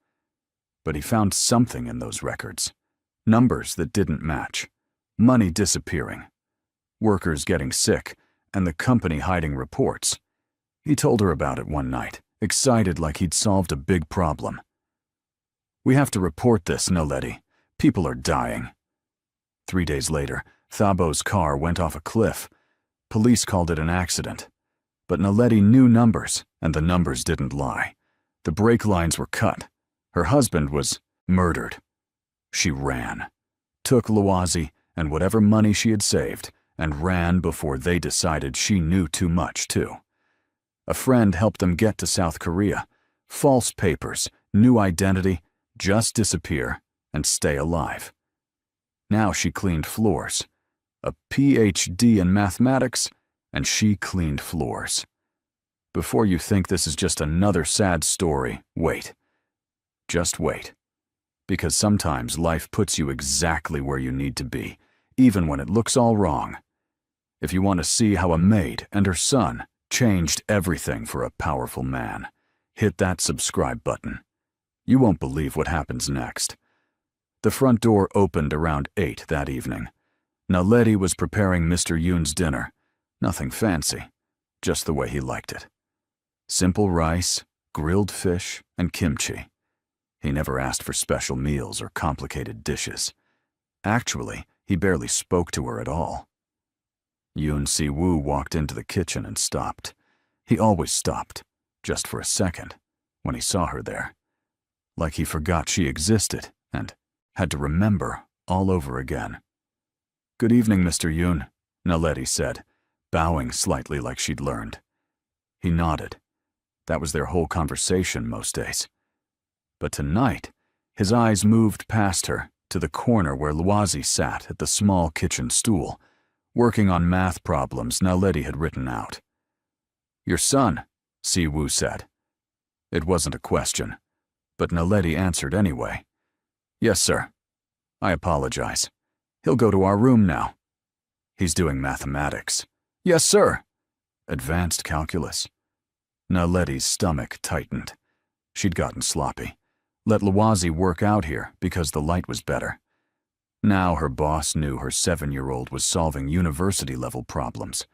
But he found something in those records. Numbers that didn't match. Money disappearing. Workers getting sick, and the company hiding reports. He told her about it one night, excited like he'd solved a big problem. "We have to report this, Naledi. People are dying." 3 days later, Thabo's car went off a cliff. Police called it an accident. But Naledi knew numbers, and the numbers didn't lie. The brake lines were cut. Her husband was murdered. She ran. Took Lwazi and whatever money she had saved, and ran before they decided she knew too much, too. A friend helped them get to South Korea. False papers, new identity, just disappear, and stay alive. Now she cleaned floors. A PhD in mathematics, and she cleaned floors. Before you think this is just another sad story, wait. Just wait. Because sometimes life puts you exactly where you need to be, even when it looks all wrong. If you want to see how a maid and her son changed everything for a powerful man, hit that subscribe button. You won't believe what happens next. The front door opened around 8 that evening. Naledi was preparing Mr. Yoon's dinner. Nothing fancy, just the way he liked it. Simple rice, grilled fish, and kimchi. He never asked for special meals or complicated dishes. Actually, he barely spoke to her at all. Yoon Si-woo walked into the kitchen and stopped. He always stopped, just for a second, when he saw her there. Like he forgot she existed and had to remember all over again. "Good evening, Mr. Yoon," Naledi said, bowing slightly like she'd learned. He nodded. That was their whole conversation most days. But tonight, his eyes moved past her to the corner where Lwazi sat at the small kitchen stool, working on math problems Naledi had written out. "Your son," Si-woo said. It wasn't a question, but Naledi answered anyway. "Yes, sir. I apologize. He'll go to our room now. He's doing mathematics." "Yes, sir." Advanced calculus. Naledi's stomach tightened. She'd gotten sloppy. Let Lwazi work out here because the light was better. Now her boss knew her 7-year-old was solving university-level problems.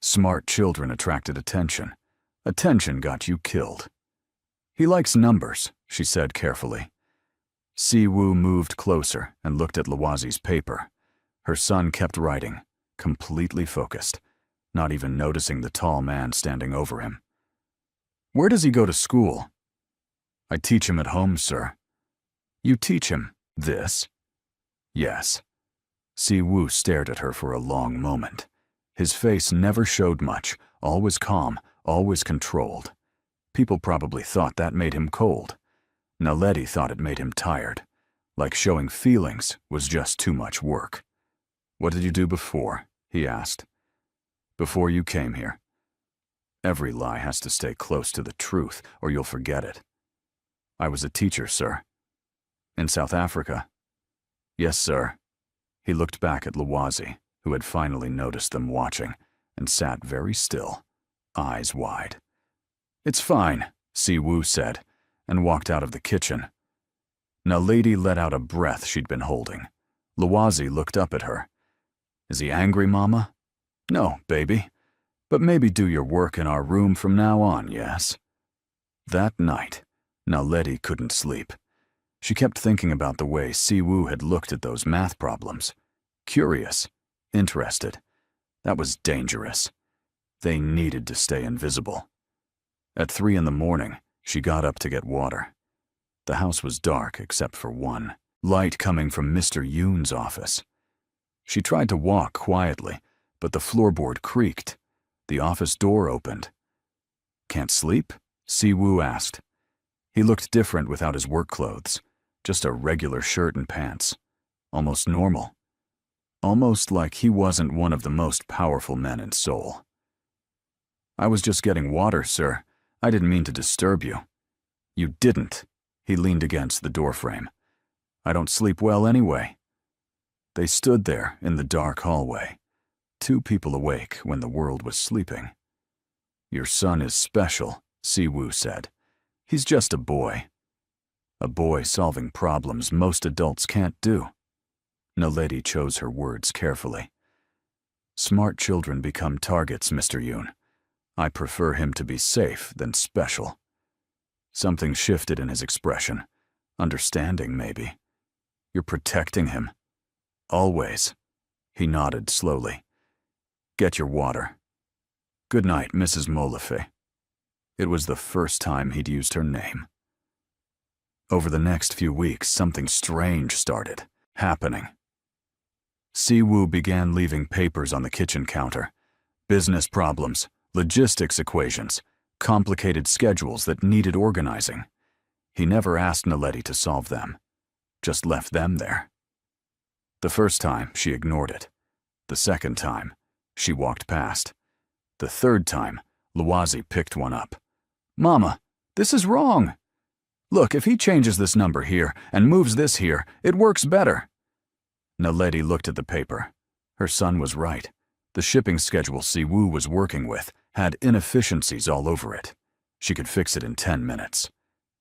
Smart children attracted attention. Attention got you killed. "He likes numbers," she said carefully. Si-woo moved closer and looked at Lwazi's paper. Her son kept writing, completely focused, not even noticing the tall man standing over him. "Where does he go to school?" "I teach him at home, sir." "You teach him this?" "Yes." Si-woo stared at her for a long moment. His face never showed much, always calm, always controlled. People probably thought that made him cold. Naledi thought it made him tired, like showing feelings was just too much work. "What did you do before?" he asked. "Before you came here." Every lie has to stay close to the truth, or you'll forget it. "I was a teacher, sir." "In South Africa?" "Yes, sir." He looked back at Lwazi, who had finally noticed them watching, and sat very still, eyes wide. "It's fine," Si-woo said, and walked out of the kitchen. Naledi let out a breath she'd been holding. Lwazi looked up at her. "Is he angry, Mama?" "No, baby. But maybe do your work in our room from now on, yes?" That night, Naledi couldn't sleep. She kept thinking about the way Si-woo had looked at those math problems. Curious, interested. That was dangerous. They needed to stay invisible. At 3 a.m, she got up to get water. The house was dark except for one, light coming from Mr. Yoon's office. She tried to walk quietly, but the floorboard creaked. The office door opened. "Can't sleep?" Si-woo asked. He looked different without his work clothes, just a regular shirt and pants. Almost normal. Almost like he wasn't one of the most powerful men in Seoul. "I was just getting water, sir. I didn't mean to disturb you." "You didn't." He leaned against the doorframe. "I don't sleep well anyway." They stood there in the dark hallway, two people awake when the world was sleeping. "Your son is special," Siwoo said. "He's just a boy. A boy solving problems most adults can't do." Naledi chose her words carefully. "Smart children become targets, Mr. Yoon. I prefer him to be safe than special." Something shifted in his expression. Understanding, maybe. "You're protecting him." "Always." He nodded slowly. "Get your water." "Good night, Mrs. Molefe." It was the first time he'd used her name. Over the next few weeks, something strange started happening. Siwoo began leaving papers on the kitchen counter. Business problems, logistics equations, complicated schedules that needed organizing. He never asked Naledi to solve them, just left them there. The first time, she ignored it. The second time, she walked past. The third time, Luwazi picked one up. "Mama, this is wrong. Look, if he changes this number here and moves this here, it works better." Naledi looked at the paper. Her son was right. The shipping schedule Siwoo was working with had inefficiencies all over it. She could fix it in 10 minutes.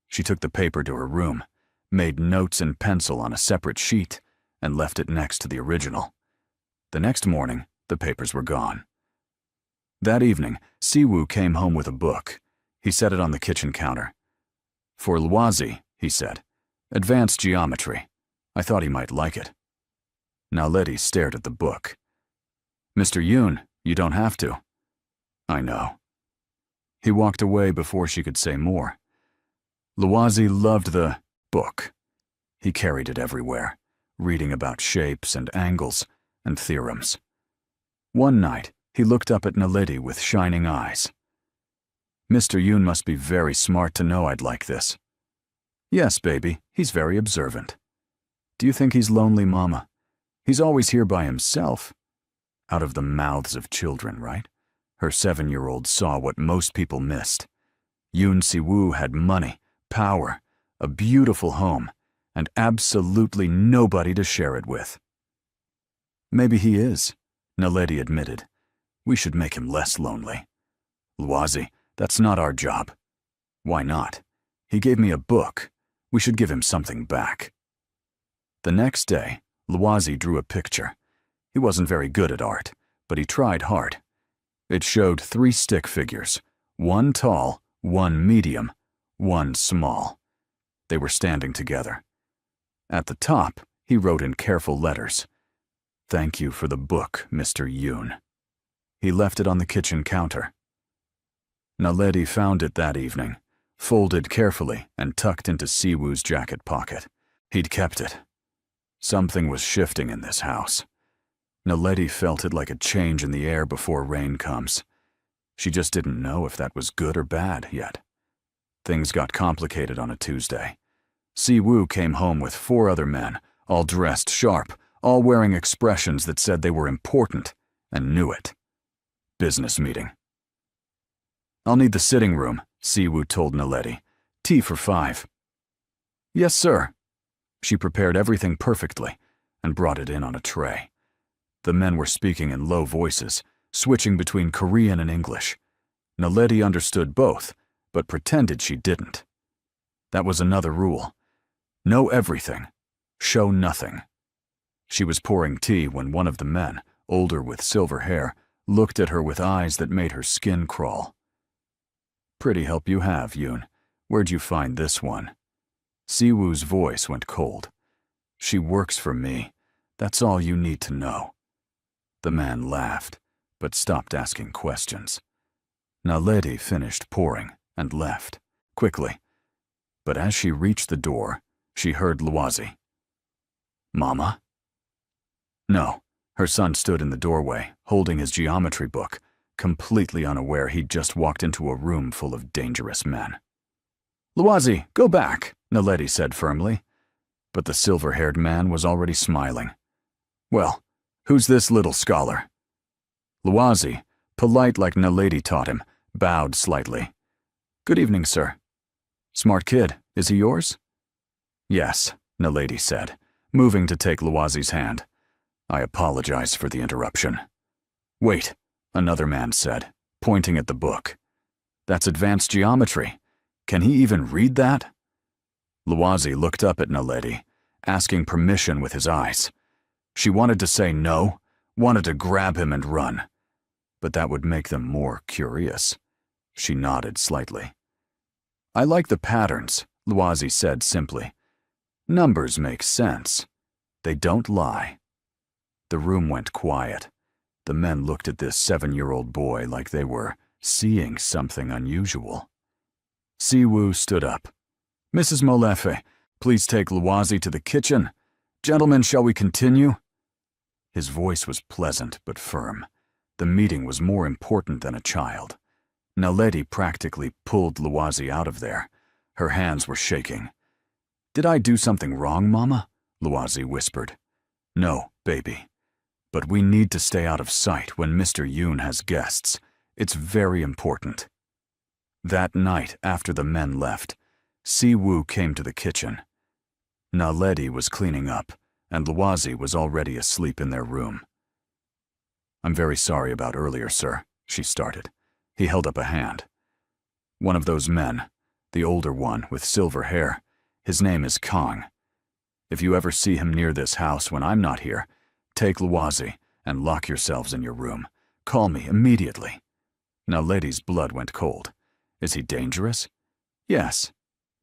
She took the paper to her room, made notes in pencil on a separate sheet, and left it next to the original. The next morning, the papers were gone. That evening, Siwoo came home with a book. He set it on the kitchen counter. "For Luwazi," he said. "Advanced geometry. I thought he might like it." Naledi stared at the book. "Mr. Yoon, you don't have to." "I know." He walked away before she could say more. Luwazi loved the book. He carried it everywhere, reading about shapes and angles and theorems. One night, he looked up at Naledi with shining eyes. "Mr. Yoon must be very smart to know I'd like this." "Yes, baby, he's very observant." "Do you think he's lonely, Mama? He's always here by himself." Out of the mouths of children, right? Her 7-year-old saw what most people missed. Yoon Siwoo had money, power, a beautiful home, and absolutely nobody to share it with. "Maybe he is," Naledi admitted. "We should make him less lonely." "Luwazi, that's not our job." "Why not? He gave me a book. We should give him something back." The next day, Luwazi drew a picture. He wasn't very good at art, but he tried hard. It showed 3 stick figures, one tall, one medium, one small. They were standing together. At the top, he wrote in careful letters, "Thank you for the book, Mr. Yoon." He left it on the kitchen counter. Naledi found it that evening, folded carefully and tucked into Siwoo's jacket pocket. He'd kept it. Something was shifting in this house. Naledi felt it like a change in the air before rain comes. She just didn't know if that was good or bad yet. Things got complicated on a Tuesday. Siwoo came home with 4 other men, all dressed sharp, all wearing expressions that said they were important and knew it. Business meeting. "I'll need the sitting room," Siwoo told Naledi. "Tea for 5. "Yes, sir." She prepared everything perfectly and brought it in on a tray. The men were speaking in low voices, switching between Korean and English. Naledi understood both, but pretended she didn't. That was another rule. Know everything. Show nothing. She was pouring tea when one of the men, older with silver hair, looked at her with eyes that made her skin crawl. "Pretty help you have, Yoon. Where'd you find this one?" Siwoo's voice went cold. "She works for me. That's all you need to know." The man laughed, but stopped asking questions. Naledi finished pouring and left, quickly. But as she reached the door, she heard Luwazi. "Mama?" No, her son stood in the doorway, holding his geometry book, completely unaware he'd just walked into a room full of dangerous men. "Luwazi, go back," Naledi said firmly. But the silver-haired man was already smiling. "Well, who's this little scholar?" Luwazi, polite like Naledi taught him, bowed slightly. "Good evening, sir." "Smart kid, is he yours?" "Yes," Naledi said, moving to take Luwazi's hand. I apologize for the interruption. Wait, another man said, pointing at the book. That's advanced geometry. Can he even read that? Luwazi looked up at Naledi, asking permission with his eyes. She wanted to say no, wanted to grab him and run. But that would make them more curious. She nodded slightly. I like the patterns, Luwazi said simply. Numbers make sense. They don't lie. The room went quiet. The men looked at this 7-year-old boy like they were seeing something unusual. Siwoo stood up. Mrs. Molefe, please take Luwazi to the kitchen. Gentlemen, shall we continue? His voice was pleasant but firm. The meeting was more important than a child. Naledi practically pulled Luwazi out of there. Her hands were shaking. Did I do something wrong, Mama? Luwazi whispered. No, baby. But we need to stay out of sight when Mr. Yoon has guests. It's very important. That night, after the men left, Siwoo came to the kitchen. Naledi was cleaning up, and Luwazi was already asleep in their room. I'm very sorry about earlier, sir, she started. He held up a hand. One of those men, the older one with silver hair, his name is Kang. If you ever see him near this house when I'm not here, take Luwazi and lock yourselves in your room. Call me immediately. Naledi's blood went cold. Is he dangerous? Yes.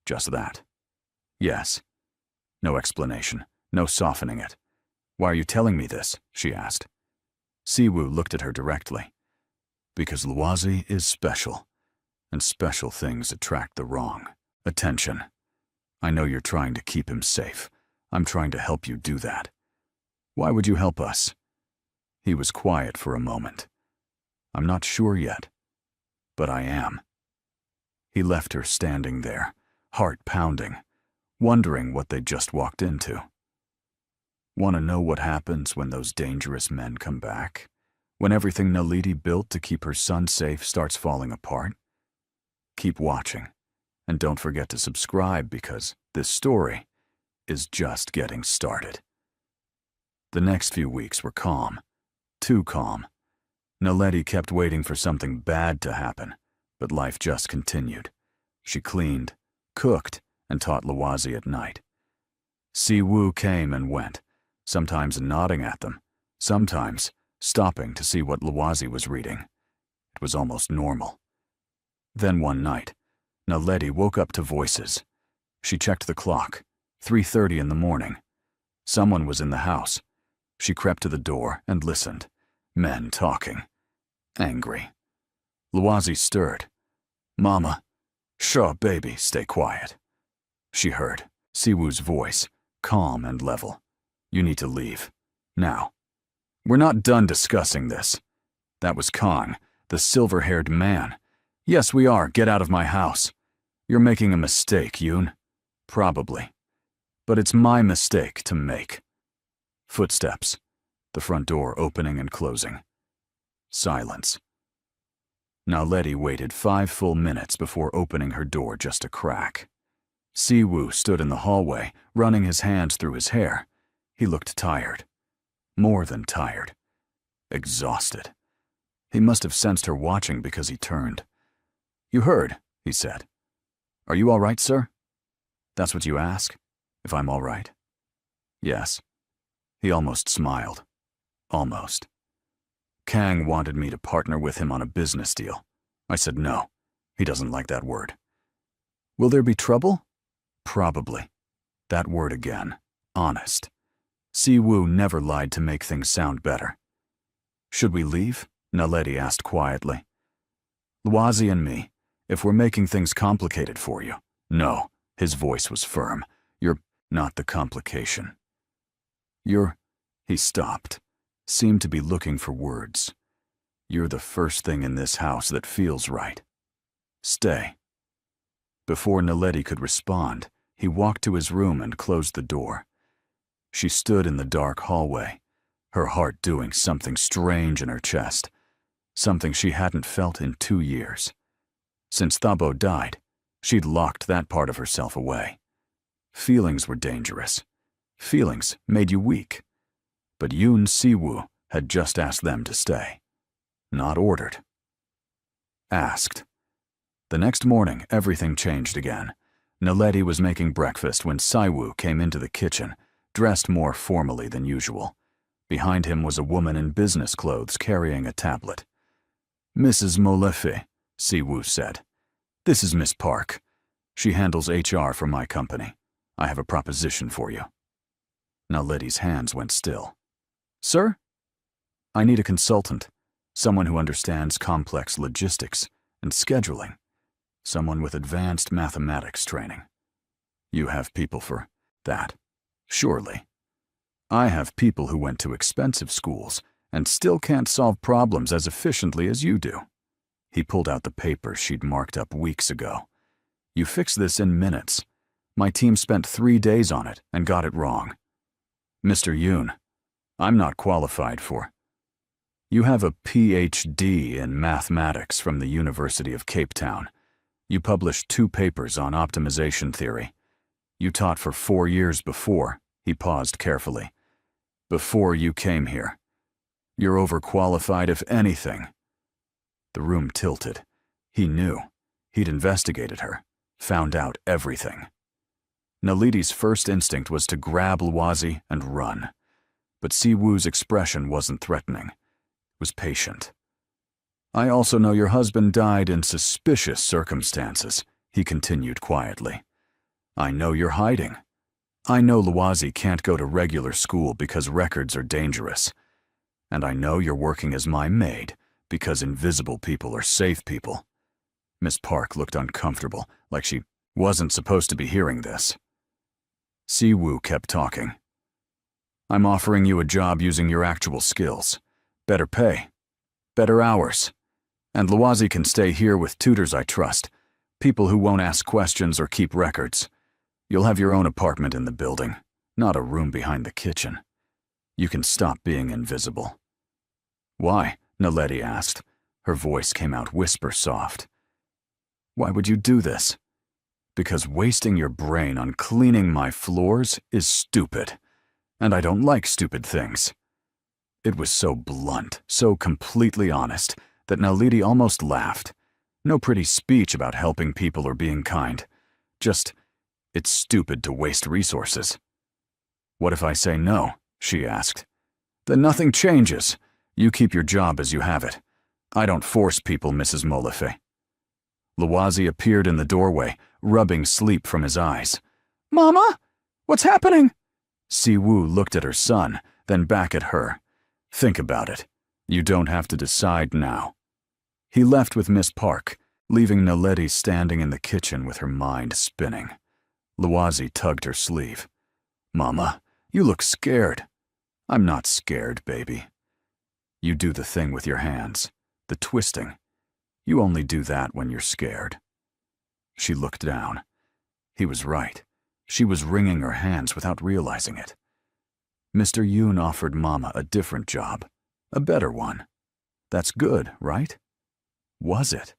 Just that. Yes. No explanation, no softening it. Why are you telling me this? She asked. Siwoo looked at her directly. Because Luwazi is special, and special things attract the wrong attention. I know you're trying to keep him safe. I'm trying to help you do that. Why would you help us? He was quiet for a moment. I'm not sure yet, but I am. He left her standing there, heart pounding, wondering what they'd just walked into. Want to know what happens when those dangerous men come back? When everything Naledi built to keep her son safe starts falling apart? Keep watching, and don't forget to subscribe because this story is just getting started. The next few weeks were calm, too calm. Naledi kept waiting for something bad to happen, but life just continued. She cleaned, cooked, and taught Luwazi at night. Siwoo came and went, sometimes nodding at them, sometimes stopping to see what Luwazi was reading. It was almost normal. Then one night, Naledi woke up to voices. She checked the clock, 3:30 in the morning. Someone was in the house. She crept to the door and listened. Men talking. Angry. Luwazi stirred. Mama. Sure, baby, stay quiet. She heard Siwoo's voice, calm and level. You need to leave. Now. We're not done discussing this. That was Kang, the silver-haired man. Yes, we are. Get out of my house. You're making a mistake, Yoon. Probably. But it's my mistake to make. Footsteps. The front door opening and closing. Silence. Naledi waited 5 full minutes before opening her door just a crack. Siwoo stood in the hallway, running his hands through his hair. He looked tired. More than tired. Exhausted. He must have sensed her watching because he turned. You heard, he said. Are you all right, sir? That's what you ask? If I'm all right? Yes. He almost smiled. Almost. Kang wanted me to partner with him on a business deal. I said no. He doesn't like that word. Will there be trouble? Probably. That word again. Honest. Siwoo never lied to make things sound better. Should we leave? Naledi asked quietly. Luwazi and me, if we're making things complicated for you. No, his voice was firm. You're not the complication. He stopped, seemed to be looking for words. You're the first thing in this house that feels right. Stay. Before Naledi could respond, he walked to his room and closed the door. She stood in the dark hallway, her heart doing something strange in her chest, something she hadn't felt in 2 years. Since Thabo died, she'd locked that part of herself away. Feelings were dangerous. Feelings made you weak. but Yoon Si-woo had just asked them to stay. Not ordered. Asked. The next morning, everything changed again. Naledi was making breakfast when Si-woo came into the kitchen, dressed more formally than usual. Behind him was a woman in business clothes carrying a tablet. "Mrs. Molefe," Si-woo said. "This is Miss Park. She handles HR for my company. I have a proposition for you." Naledi's hands went still. "Sir?" "I need a consultant, someone who understands complex logistics and scheduling, someone with advanced mathematics training. You have people for that, surely. I have people who went to expensive schools and still can't solve problems as efficiently as you do." He pulled out the papers she'd marked up weeks ago. "You fix this in minutes. My team spent 3 days on it and got it wrong. Mr. Yoon, I'm not qualified for. You have a PhD in mathematics from the University of Cape Town. You published 2 papers on optimization theory. You taught for 4 years before." He paused carefully. "Before you came here. You're overqualified if anything." The room tilted. He knew. He'd investigated her, found out everything. Naledi's first instinct was to grab Lwazi and run. But Si-woo's expression wasn't threatening. It was patient. "I also know your husband died in suspicious circumstances," he continued quietly. "I know you're hiding. I know Lwazi can't go to regular school because records are dangerous. And I know you're working as my maid because invisible people are safe people." Miss Park looked uncomfortable, like she wasn't supposed to be hearing this. Si-woo kept talking. "I'm offering you a job using your actual skills. Better pay. Better hours. And Lwazi can stay here with tutors I trust, people who won't ask questions or keep records. You'll have your own apartment in the building, not a room behind the kitchen. You can stop being invisible." "Why?" Naledi asked. Her voice came out whisper soft. "Why would you do this?" "Because wasting your brain on cleaning my floors is stupid, and I don't like stupid things." It was so blunt, so completely honest, that Naledi almost laughed. No pretty speech about helping people or being kind. Just, it's stupid to waste resources. "What if I say no?" she asked. "Then nothing changes. You keep your job as you have it. I don't force people, Mrs. Molefe." Lwazi appeared in the doorway, rubbing sleep from his eyes. "Mama? What's happening?" Si-woo looked at her son, then back at her. "Think about it. You don't have to decide now." He left with Miss Park, leaving Naledi standing in the kitchen with her mind spinning. Lwazi tugged her sleeve. "Mama, you look scared." "I'm not scared, baby. You do the thing with your hands, the twisting. You only do that when you're scared." She looked down. He was right. She was wringing her hands without realizing it. Mr. Yoon offered Mama a different job, a better one. That's good, right? Was it?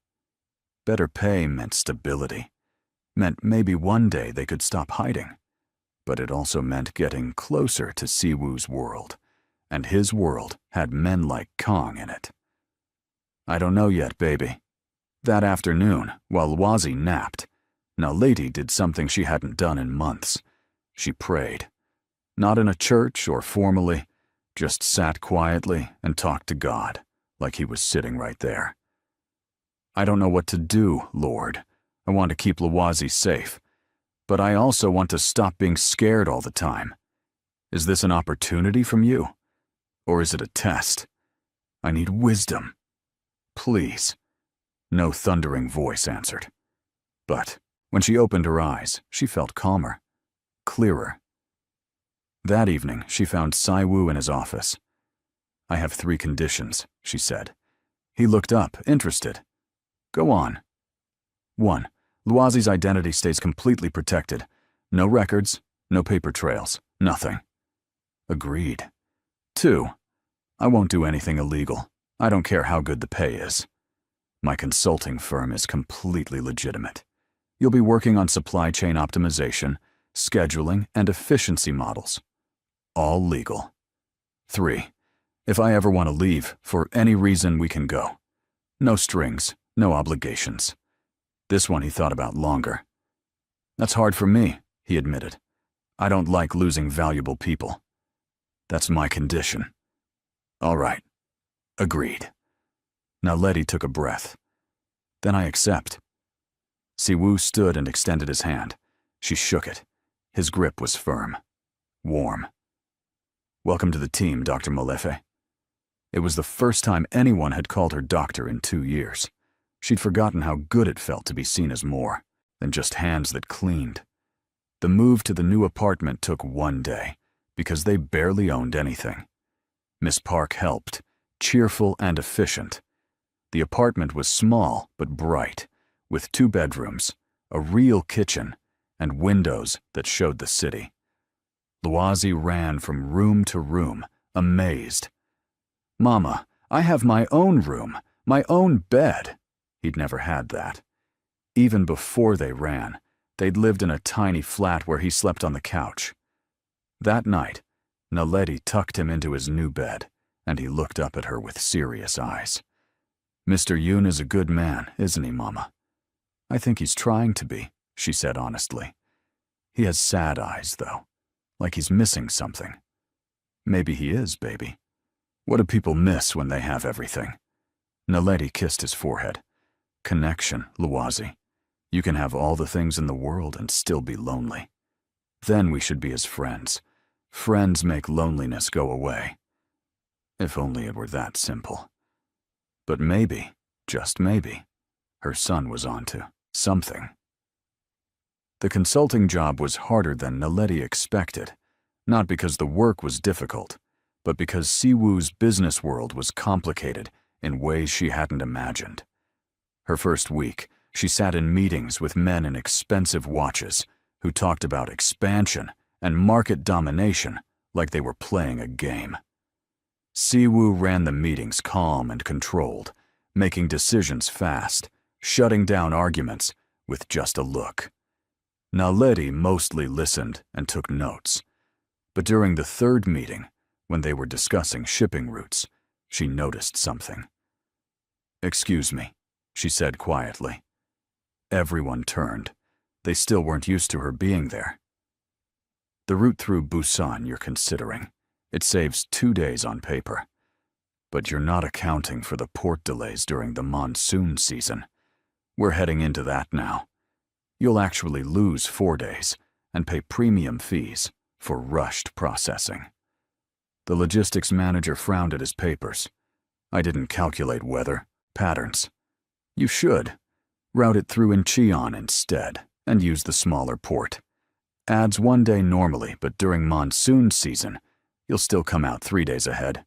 Better pay meant stability, meant maybe one day they could stop hiding. But it also meant getting closer to Si-woo's world, and his world had men like Kong in it. "I don't know yet, baby." That afternoon, while Lwazi napped, Naledi did something she hadn't done in months. She prayed. Not in a church or formally, just sat quietly and talked to God, like he was sitting right there. "I don't know what to do, Lord. I want to keep Lwazi safe, but I also want to stop being scared all the time. Is this an opportunity from you? Or is it a test? I need wisdom. Please." No thundering voice answered. But when she opened her eyes, she felt calmer, clearer. That evening, she found Si-woo in his office. "I have 3 conditions," she said. He looked up, interested. "Go on." 1. Lwazi's identity stays completely protected. No records, no paper trails, nothing. Agreed. 2. I won't do anything illegal. I don't care how good the pay is. My consulting firm is completely legitimate. You'll be working on supply chain optimization, scheduling, and efficiency models. All legal. 3. If I ever want to leave, for any reason we can go. No strings, no obligations. This one he thought about longer. That's hard for me, he admitted. I don't like losing valuable people. That's my condition. All right. Agreed. Now Letty took a breath. Then I accept. Siwoo stood and extended his hand. She shook it. His grip was firm. Warm. Welcome to the team, Dr. Molefe. It was the first time anyone had called her doctor in 2 years. She'd forgotten how good it felt to be seen as more than just hands that cleaned. The move to the new apartment took 1 day, because they barely owned anything. Miss Park helped, cheerful and efficient. The apartment was small but bright, with 2 bedrooms, a real kitchen, and windows that showed the city. Loazi ran from room to room, amazed. Mama, I have my own room, my own bed. He'd never had that. Even before they ran, they'd lived in a tiny flat where he slept on the couch. That night, Naledi tucked him into his new bed, and he looked up at her with serious eyes. Mr. Yoon is a good man, isn't he, Mama? I think he's trying to be, she said honestly. He has sad eyes, though, like he's missing something. Maybe he is, baby. What do people miss when they have everything? Naledi kissed his forehead. Connection, Loazi. You can have all the things in the world and still be lonely. Then we should be as friends. Friends make loneliness go away. If only it were that simple. But maybe, just maybe, her son was onto something. The consulting job was harder than Naledi expected, not because the work was difficult, but because Siwoo's business world was complicated in ways she hadn't imagined. Her first week, she sat in meetings with men in expensive watches who talked about expansion and market domination like they were playing a game. Siwoo ran the meetings calm and controlled, making decisions fast, shutting down arguments with just a look. Naledi mostly listened and took notes, but during the 3rd meeting, when they were discussing shipping routes, she noticed something. "Excuse me," she said quietly. Everyone turned. They still weren't used to her being there. "The route through Busan you're considering. It saves 2 days on paper. But you're not accounting for the port delays during the monsoon season. We're heading into that now. You'll actually lose 4 days and pay premium fees for rushed processing." The logistics manager frowned at his papers. "I didn't calculate weather patterns. You should. Route it through Incheon instead and use the smaller port. Adds 1 day normally, but during monsoon season, you'll still come out 3 days ahead."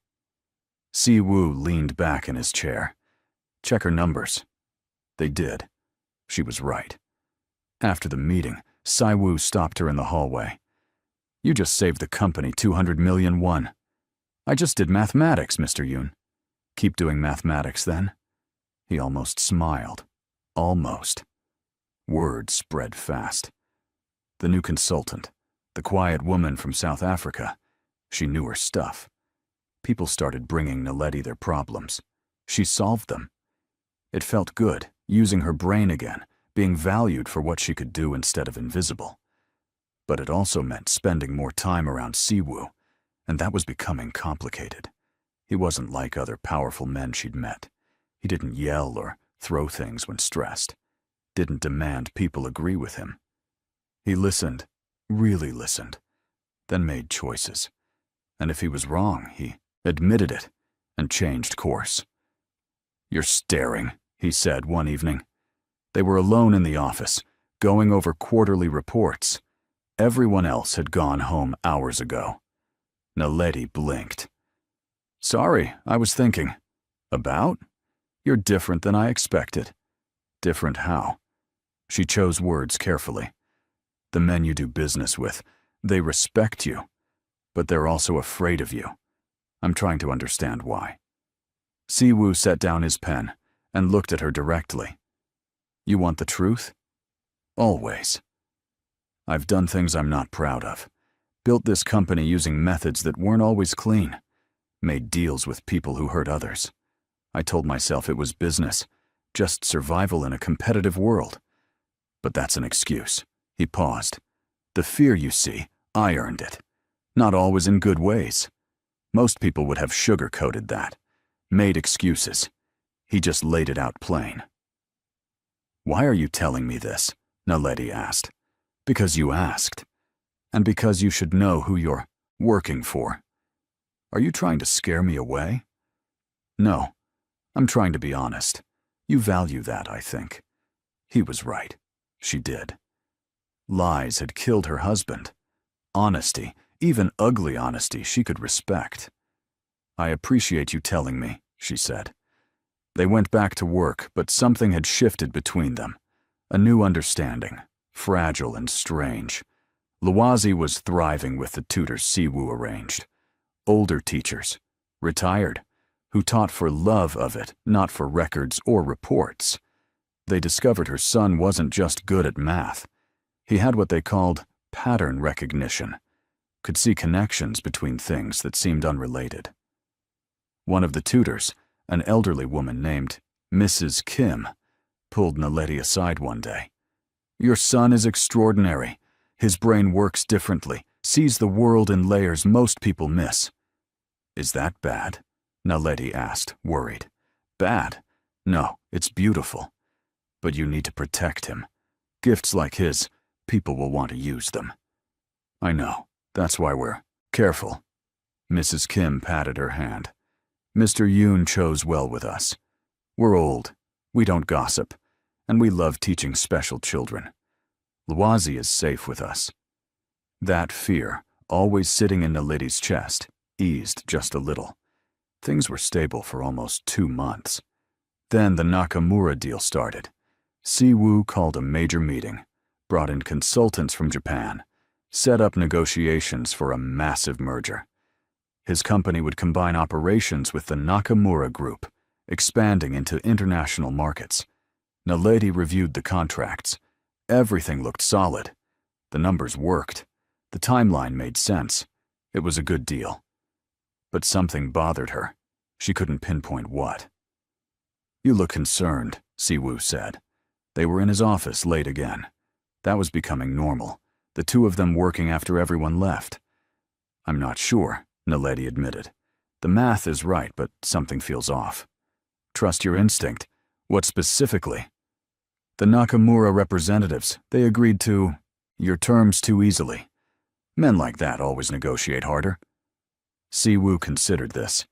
Siwoo leaned back in his chair. "Check her numbers." They did. She was right. After the meeting, Siwoo stopped her in the hallway. "You just saved the company 200 million won. I just did mathematics, Mr. Yoon." "Keep doing mathematics, then?" He almost smiled. Almost. Word spread fast. The new consultant, the quiet woman from South Africa, she knew her stuff. People started bringing Naledi their problems. She solved them. It felt good, using her brain again, being valued for what she could do instead of invisible. But it also meant spending more time around Siwoo, and that was becoming complicated. He wasn't like other powerful men she'd met. He didn't yell or throw things when stressed. Didn't demand people agree with him. He listened, really listened, then made choices. And if he was wrong, he admitted it and changed course. "You're staring," he said one evening. They were alone in the office, going over quarterly reports. Everyone else had gone home hours ago. Naledi blinked. "Sorry, I was thinking." "About? You're different than I expected." "Different how?" She chose words carefully. "The men you do business with, they respect you, but they're also afraid of you. I'm trying to understand why." Siwoo set down his pen and looked at her directly. "You want the truth?" "Always." "I've done things I'm not proud of. Built this company using methods that weren't always clean. made deals with people who hurt others. I told myself it was business, just survival in a competitive world. But that's an excuse. He paused. The fear, you see, I earned it. Not always in good ways. Most people would have sugar-coated that, made excuses. He just laid it out plain. Why are you telling me this? Naledi asked. Because you asked. And because you should know who you're working for. Are you trying to scare me away? No, I'm trying to be honest. You value that, I think. He was right. She did. Lies had killed her husband. Honesty, even ugly honesty, she could respect. I appreciate you telling me, she said. They went back to work, but something had shifted between them. A new understanding, fragile and strange. Luwazi was thriving with the tutors Siwoo arranged. Older teachers, retired, who taught for love of it, not for records or reports. They discovered her son wasn't just good at math. He had what they called pattern recognition, could see connections between things that seemed unrelated. One of the tutors, an elderly woman named Mrs. Kim, pulled Naledi aside one day. Your son is extraordinary. His brain works differently, sees the world in layers most people miss. Is that bad? Naledi asked, worried. Bad? No, it's beautiful. But you need to protect him. Gifts like his, people will want to use them. I know. That's why we're careful. Mrs. Kim patted her hand. Mr. Yoon chose well with us. We're old. We don't gossip. And we love teaching special children. Luwazi is safe with us. That fear, always sitting in Naledi's chest, eased just a little. Things were stable for almost 2 months. Then the Nakamura deal started. Siwoo called a major meeting, brought in consultants from Japan, set up negotiations for a massive merger. His company would combine operations with the Nakamura Group, expanding into international markets. Naledi reviewed the contracts. Everything looked solid. The numbers worked. The timeline made sense. It was a good deal. But something bothered her. She couldn't pinpoint what. You look concerned, Siwoo said. They were in his office late again. That was becoming normal, the two of them working after everyone left. I'm not sure, Naledi admitted. The math is right, but something feels off. Trust your instinct. What specifically? The Nakamura representatives, they agreed to your terms too easily. Men like that always negotiate harder. Siwoo considered this.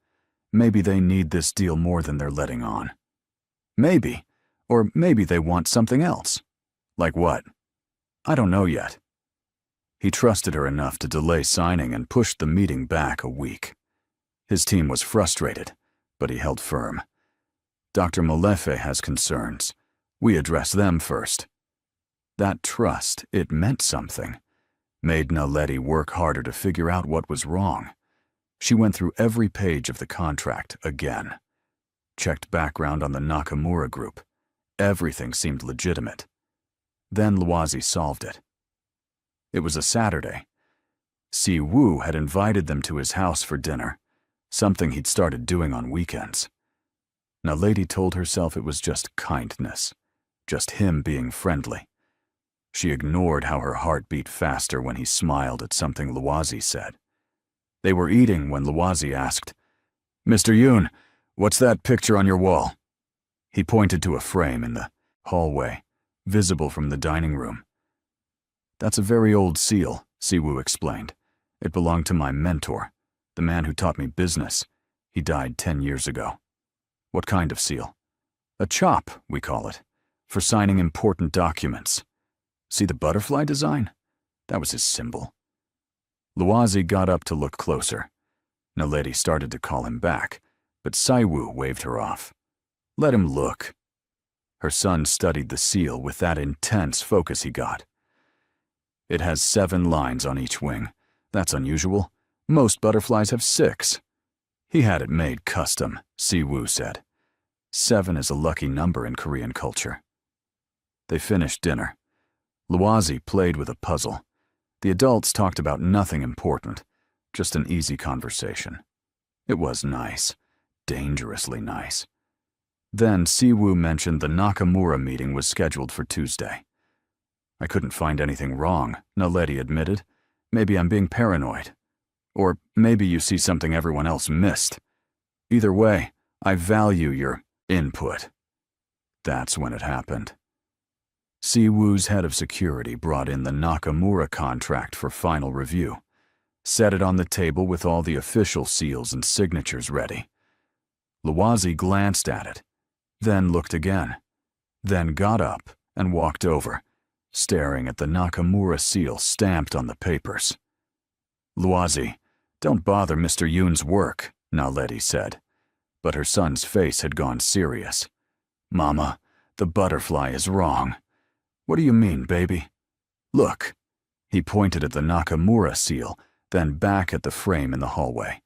Maybe they need this deal more than they're letting on. Maybe. Or maybe they want something else. Like what? I don't know yet. He trusted her enough to delay signing and pushed the meeting back a week. His team was frustrated, but he held firm. Dr. Molefe has concerns. We address them first. That trust, it meant something. Made Naledi work harder to figure out what was wrong. She went through every page of the contract again. Checked background on the Nakamura Group. Everything seemed legitimate. Then Luwazi solved it. It was a Saturday. Siwoo had invited them to his house for dinner, something he'd started doing on weekends. Naledi told herself it was just kindness, just him being friendly. She ignored how her heart beat faster when he smiled at something Luwazi said. They were eating when Luwazi asked, Mr. Yoon, what's that picture on your wall? He pointed to a frame in the hallway, visible from the dining room. That's a very old seal, Siwoo explained. It belonged to my mentor, the man who taught me business. He died 10 years ago. What kind of seal? A chop, we call it, for signing important documents. See the butterfly design? That was his symbol. Luwazi got up to look closer. Naledi started to call him back, but Siwoo waved her off. Let him look. Her son studied the seal with that intense focus he got. It has 7 lines on each wing. That's unusual. Most butterflies have 6. He had it made custom, Siwoo said. 7 is a lucky number in Korean culture. They finished dinner. Luwazi played with a puzzle. The adults talked about nothing important, just an easy conversation. It was nice. Dangerously nice. Then Siwoo mentioned the Nakamura meeting was scheduled for Tuesday. I couldn't find anything wrong, Naledi admitted. Maybe I'm being paranoid. Or maybe you see something everyone else missed. Either way, I value your input. That's when it happened. Siwoo's head of security brought in the Nakamura contract for final review, set it on the table with all the official seals and signatures ready. Luwazi glanced at it, then looked again, then got up and walked over, staring at the Nakamura seal stamped on the papers. Luwazi, don't bother Mr. Yoon's work, Naledi said, but her son's face had gone serious. Mama, the butterfly is wrong. What do you mean, baby? Look. He pointed at the Nakamura seal, then back at the frame in the hallway.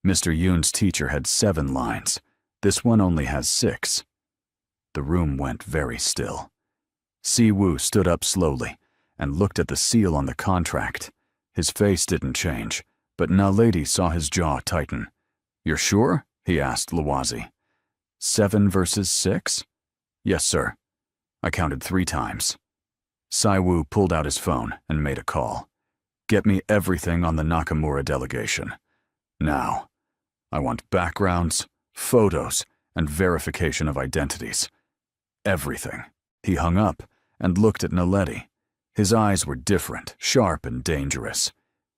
Mr. Yoon's teacher had 7 lines. This one only has 6. The room went very still. Siwoo stood up slowly and looked at the seal on the contract. His face didn't change, but Naledi saw his jaw tighten. You're sure? He asked Luwazi. 7 versus 6? Yes, sir. I counted 3 times. Siwoo pulled out his phone and made a call. Get me everything on the Nakamura delegation. Now. I want backgrounds, photos, and verification of identities. Everything. He hung up and looked at Naledi. His eyes were different, sharp and dangerous.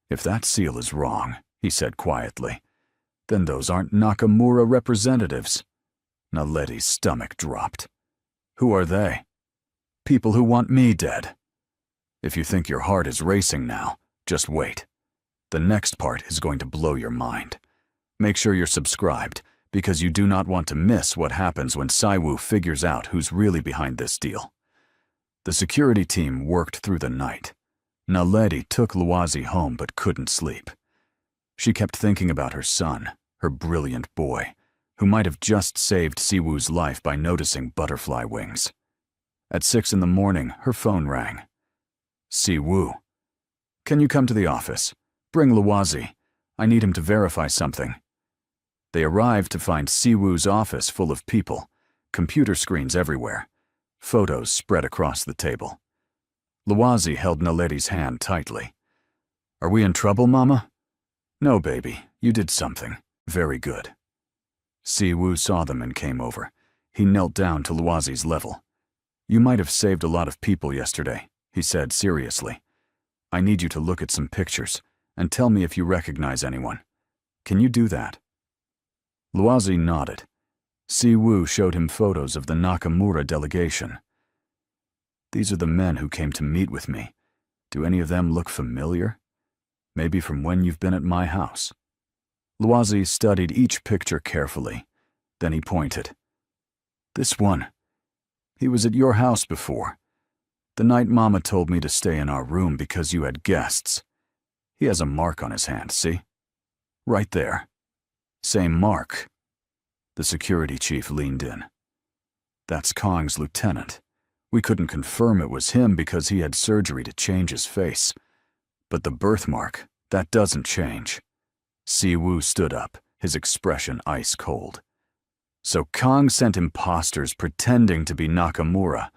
If that seal is wrong, he said quietly, then those aren't Nakamura representatives. Naledi's stomach dropped. Who are they? People who want me dead. If you think your heart is racing now, just wait. The next part is going to blow your mind. Make sure you're subscribed, because you do not want to miss what happens when Siwoo figures out who's really behind this deal. The security team worked through the night. Naledi took Luwazi home but couldn't sleep. She kept thinking about her son, her brilliant boy, who might have just saved Siwoo's life by noticing butterfly wings. At 6 in the morning, her phone rang. Siwoo. Can you come to the office? Bring Luwazi. I need him to verify something. They arrived to find Siwoo's office full of people, computer screens everywhere, photos spread across the table. Luwazi held Naledi's hand tightly. Are we in trouble, Mama? No, baby. You did something. Very good. Siwoo saw them and came over. He knelt down to Luwazi's level. You might have saved a lot of people yesterday, he said seriously. I need you to look at some pictures and tell me if you recognize anyone. Can you do that? Luwazi nodded. Siwoo showed him photos of the Nakamura delegation. These are the men who came to meet with me. Do any of them look familiar? Maybe from when you've been at my house. Luwazi studied each picture carefully. Then he pointed. This one. He was at your house before. The night Mama told me to stay in our room because you had guests. He has a mark on his hand, see? Right there. Same mark. The security chief leaned in. That's Kong's lieutenant. We couldn't confirm it was him because he had surgery to change his face. But the birthmark, that doesn't change. Siwoo stood up, his expression ice cold. So Kong sent imposters pretending to be Nakamura.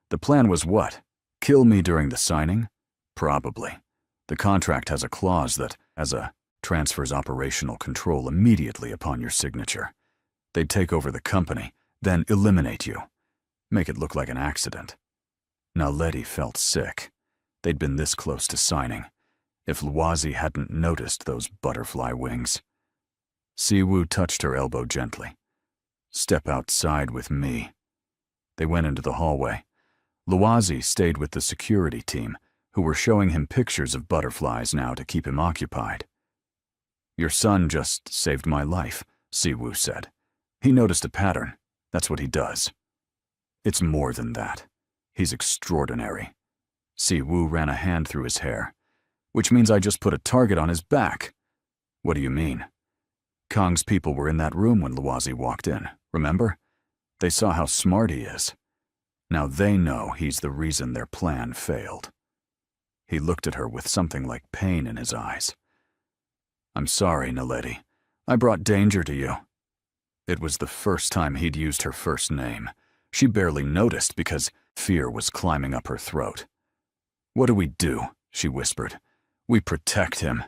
The plan was what? Kill me during the signing? Probably. The contract has a clause that, transfers operational control immediately upon your signature. They'd take over the company, then eliminate you. Make it look like an accident. Naledi felt sick. They'd been this close to signing. If Luwazi hadn't noticed those butterfly wings. Siwoo touched her elbow gently. Step outside with me. They went into the hallway. Luwazi stayed with the security team, who were showing him pictures of butterflies now to keep him occupied. Your son just saved my life, Siwoo said. He noticed a pattern. That's what he does. It's more than that. He's extraordinary. Siwoo ran a hand through his hair. Which means I just put a target on his back. What do you mean? Kong's people were in that room when Luwazi walked in, remember? They saw how smart he is. Now they know he's the reason their plan failed. He looked at her with something like pain in his eyes. I'm sorry, Naledi. I brought danger to you." It was the first time he'd used her first name. She barely noticed because fear was climbing up her throat. "What do we do?" she whispered. "We protect him.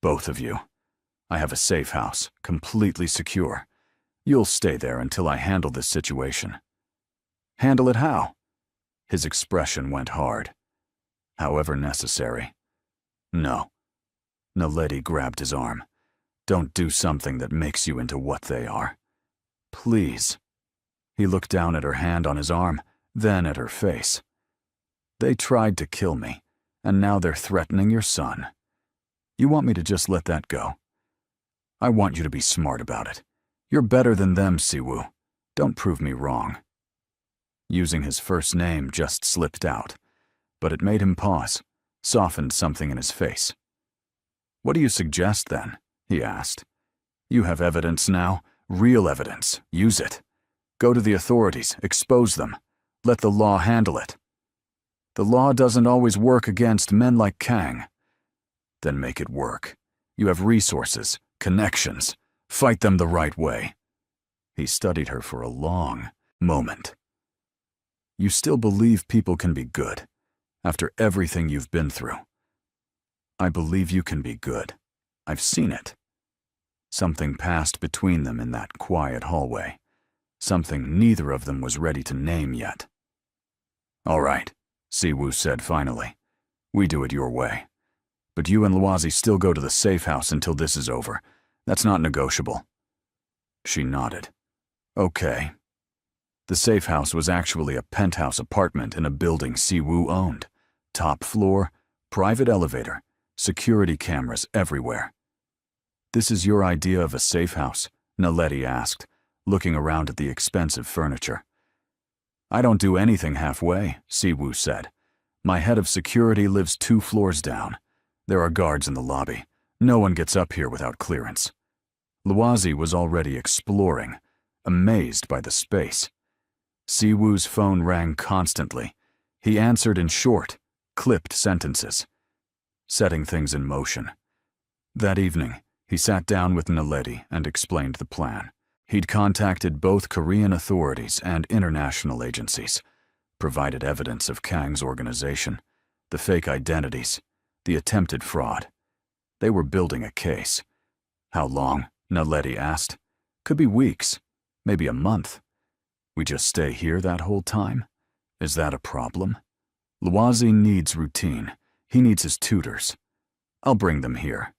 Both of you. I have a safe house, completely secure. You'll stay there until I handle this situation." "Handle it how?" His expression went hard. "However necessary." "No." Naledi grabbed his arm. "Don't do something that makes you into what they are. Please." He looked down at her hand on his arm, then at her face. "They tried to kill me, and now they're threatening your son. You want me to just let that go? I want you to be smart about it. You're better than them, Siwoo. Don't prove me wrong." Using his first name just slipped out, but it made him pause, softened something in his face. "What do you suggest, then?" he asked. "You have evidence now, real evidence. Use it. Go to the authorities, expose them. Let the law handle it." "The law doesn't always work against men like Kang." "Then make it work. You have resources, connections. Fight them the right way." He studied her for a long moment. "You still believe people can be good, after everything you've been through?" "I believe you can be good. I've seen it." Something passed between them in that quiet hallway. Something neither of them was ready to name yet. "All right," Siwoo said finally. "We do it your way. But you and Luazi still go to the safe house until this is over. That's not negotiable." She nodded. "Okay." The safe house was actually a penthouse apartment in a building Siwoo owned. Top floor, private elevator, security cameras everywhere. "This is your idea of a safe house?" Naledi asked, looking around at the expensive furniture. "I don't do anything halfway," Siwoo said. "My head of security lives 2 floors down. There are guards in the lobby. No one gets up here without clearance." Luazi was already exploring, amazed by the space. Siwoo's phone rang constantly. He answered in short, clipped sentences, setting things in motion. That evening, he sat down with Naledi and explained the plan. He'd contacted both Korean authorities and international agencies, provided evidence of Kang's organization, the fake identities, the attempted fraud. They were building a case. "How long?" Naledi asked. "Could be weeks, maybe a month. We just stay here that whole time? Is that a problem?" "Luazi needs routine. He needs his tutors. I'll bring them here."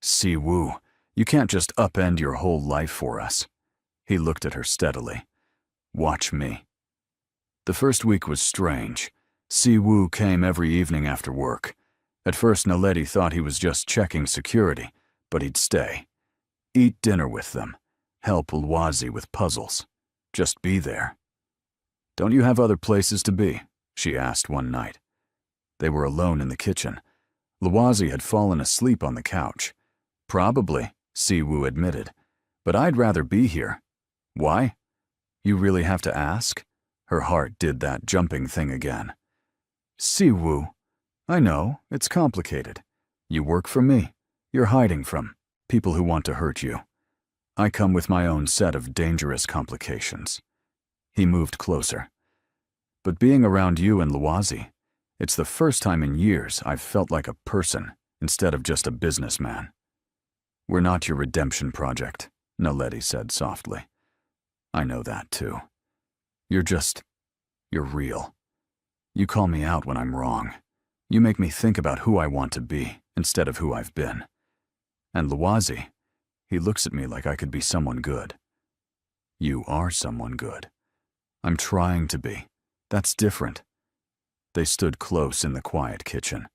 "Siwoo, you can't just upend your whole life for us." He looked at her steadily. "Watch me." The first week was strange. Siwoo came every evening after work. At first Naledi thought he was just checking security, but he'd stay. Eat dinner with them. Help Luazi with puzzles. Just be there. "Don't you have other places to be?" she asked one night. They were alone in the kitchen. Luazi had fallen asleep on the couch. "Probably," Siwoo admitted, "but I'd rather be here." "Why?" "You really have to ask?" Her heart did that jumping thing again. "Siwoo, I know, it's complicated. You work for me. You're hiding from people who want to hurt you. I come with my own set of dangerous complications." He moved closer. "But being around you and Luazi, it's the first time in years I've felt like a person instead of just a businessman." "We're not your redemption project," Naledi said softly. "I know that too. You're real. You call me out when I'm wrong. You make me think about who I want to be instead of who I've been. And Luazi, he looks at me like I could be someone good." "You are someone good." "I'm trying to be. That's different." They stood close in the quiet kitchen.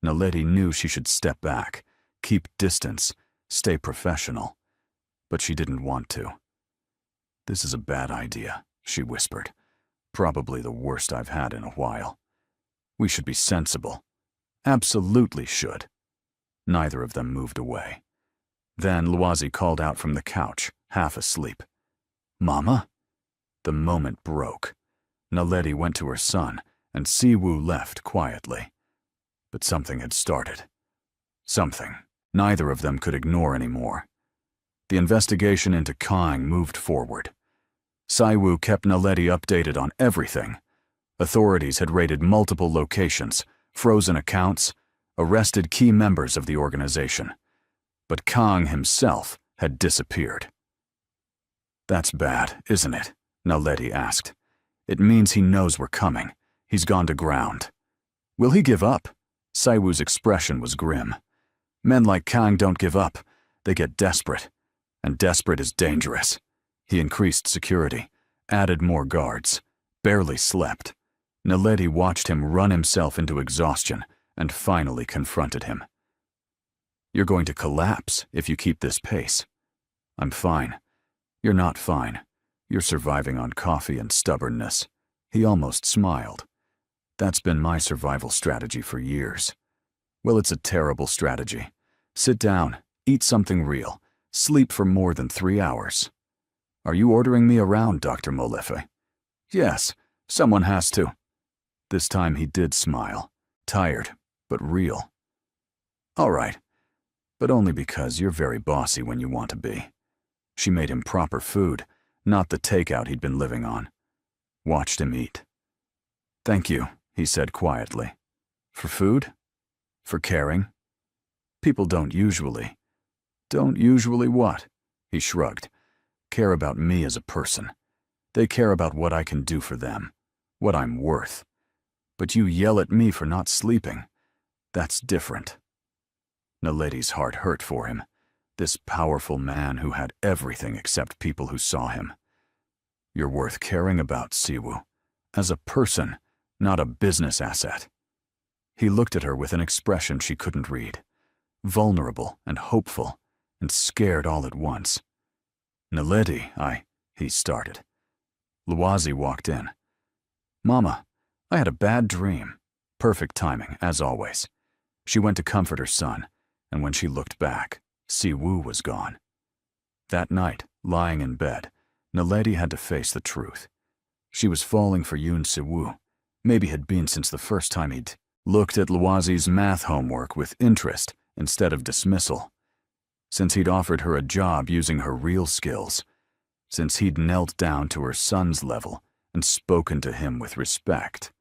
Naledi knew she should step back, keep distance, stay professional. But she didn't want to. "This is a bad idea," she whispered. "Probably the worst I've had in a while. We should be sensible. Absolutely should." Neither of them moved away. Then Luazi called out from the couch, half asleep. "Mama?" The moment broke. Naledi went to her son, and Siwoo left quietly. But something had started. Something neither of them could ignore anymore. The investigation into Kang moved forward. Saiwoo kept Naledi updated on everything. Authorities had raided multiple locations, frozen accounts, arrested key members of the organization. But Kang himself had disappeared. "That's bad, isn't it?" Naledi asked. "It means he knows we're coming. He's gone to ground." "Will he give up?" Saiwoo's expression was grim. "Men like Kang don't give up. They get desperate. And desperate is dangerous." He increased security, added more guards, barely slept. Naledi watched him run himself into exhaustion and finally confronted him. "You're going to collapse if you keep this pace." "I'm fine." "You're not fine. You're surviving on coffee and stubbornness." He almost smiled. "That's been my survival strategy for years." "Well, it's a terrible strategy. Sit down, eat something real, sleep for more than 3 hours." "Are you ordering me around, Dr. Molefe?" "Yes, someone has to." This time he did smile, tired, but real. "All right, but only because you're very bossy when you want to be." She made him proper food, not the takeout he'd been living on. Watched him eat. "Thank you," he said quietly. "For food? For caring? People don't usually." "Don't usually what?" He shrugged. "Care about me as a person. They care about what I can do for them, what I'm worth. But you yell at me for not sleeping. That's different." Naledi's heart hurt for him, this powerful man who had everything except people who saw him. "You're worth caring about, Siwoo. As a person, not a business asset." He looked at her with an expression she couldn't read. Vulnerable and hopeful and scared all at once. "Naledi, he started. Luazi walked in. "Mama, I had a bad dream." Perfect timing, as always. She went to comfort her son, and when she looked back, Siwoo was gone. That night, lying in bed, Naledi had to face the truth. She was falling for Yoon Siwoo, maybe had been since the first time he'd looked at Luazi's math homework with interest instead of dismissal. Since he'd offered her a job using her real skills. Since he'd knelt down to her son's level and spoken to him with respect.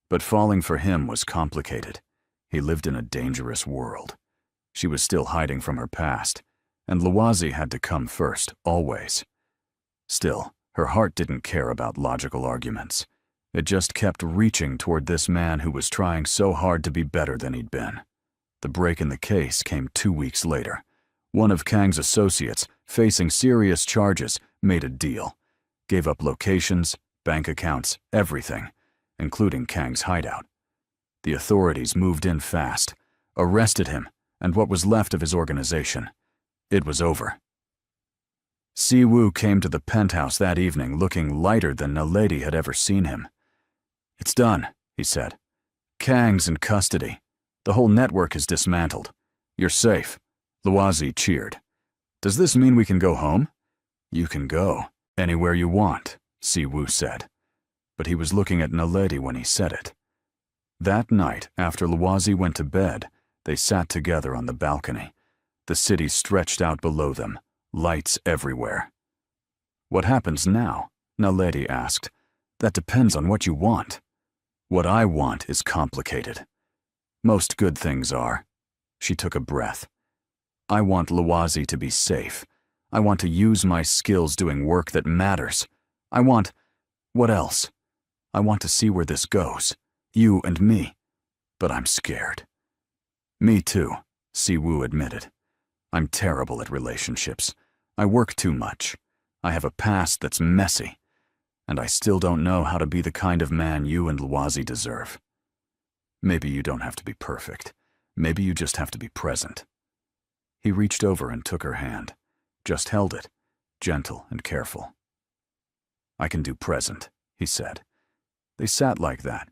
But falling for him was complicated. He lived in a dangerous world. She was still hiding from her past, and Luazi had to come first, always. Still, her heart didn't care about logical arguments. It just kept reaching toward this man who was trying so hard to be better than he'd been. The break in the case came 2 weeks later. One of Kang's associates, facing serious charges, made a deal. Gave up locations, bank accounts, everything, including Kang's hideout. The authorities moved in fast, arrested him, and what was left of his organization. It was over. Siwoo came to the penthouse that evening looking lighter than Naledi had ever seen him. "It's done," he said. "Kang's in custody. The whole network is dismantled. You're safe." Luazi cheered. "Does this mean we can go home?" "You can go anywhere you want," Siwoo said. But he was looking at Naledi when he said it. That night, after Luazi went to bed, they sat together on the balcony. The city stretched out below them, lights everywhere. "What happens now?" Naledi asked. "That depends on what you want." "What I want is complicated. Most good things are." She took a breath. "I want Luazi to be safe. I want to use my skills doing work that matters. I want... what else? I want to see where this goes. You and me. But I'm scared." "Me too," Siwoo admitted. "I'm terrible at relationships. I work too much. I have a past that's messy. And I still don't know how to be the kind of man you and Luazi deserve. Maybe you don't have to be perfect. Maybe you just have to be present." He reached over and took her hand, just held it, gentle and careful. "I can do present," he said. They sat like that,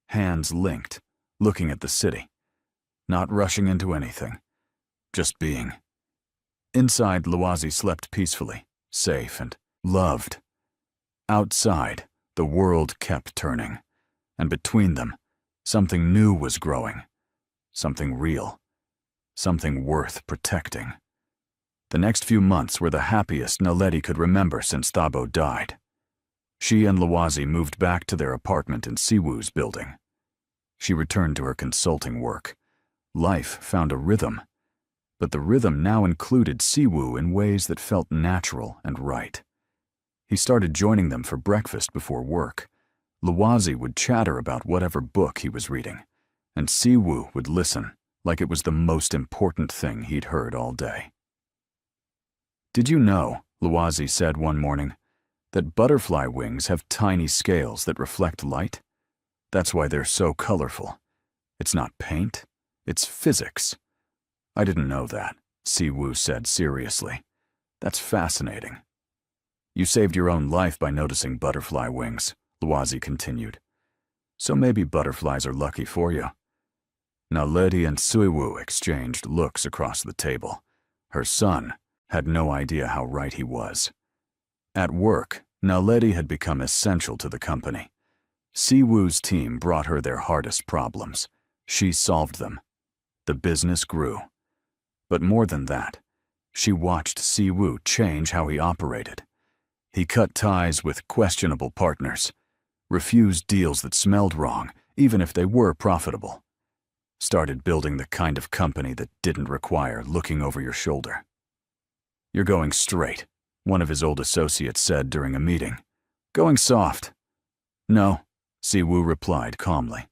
hands linked, looking at the city, not rushing into anything, just being. Inside, Luazi slept peacefully, safe and loved. Outside, the world kept turning, and between them, something new was growing, something real, something worth protecting. The next few months were the happiest Naledi could remember since Thabo died. She and Lawazi moved back to their apartment in Siwoo's building. She returned to her consulting work. Life found a rhythm, but the rhythm now included Siwoo in ways that felt natural and right. He started joining them for breakfast before work. Lawazi would chatter about whatever book he was reading, and Siwoo would listen like it was the most important thing he'd heard all day. "Did you know," Lawazi said one morning, "that butterfly wings have tiny scales that reflect light? That's why they're so colorful. It's not paint, it's physics." "I didn't know that," Siwoo said seriously. "That's fascinating." "You saved your own life by noticing butterfly wings," Lawazi continued. "So maybe butterflies are lucky for you." Naledi and Siwoo exchanged looks across the table. Her son had no idea how right he was. At work, Naledi had become essential to the company. Siwoo's team brought her their hardest problems. She solved them. The business grew. But more than that, she watched Siwoo change how he operated. He cut ties with questionable partners, refused deals that smelled wrong, even if they were profitable, started building the kind of company that didn't require looking over your shoulder. "You're going straight," one of his old associates said during a meeting. "Going soft." "No," Siwoo replied calmly.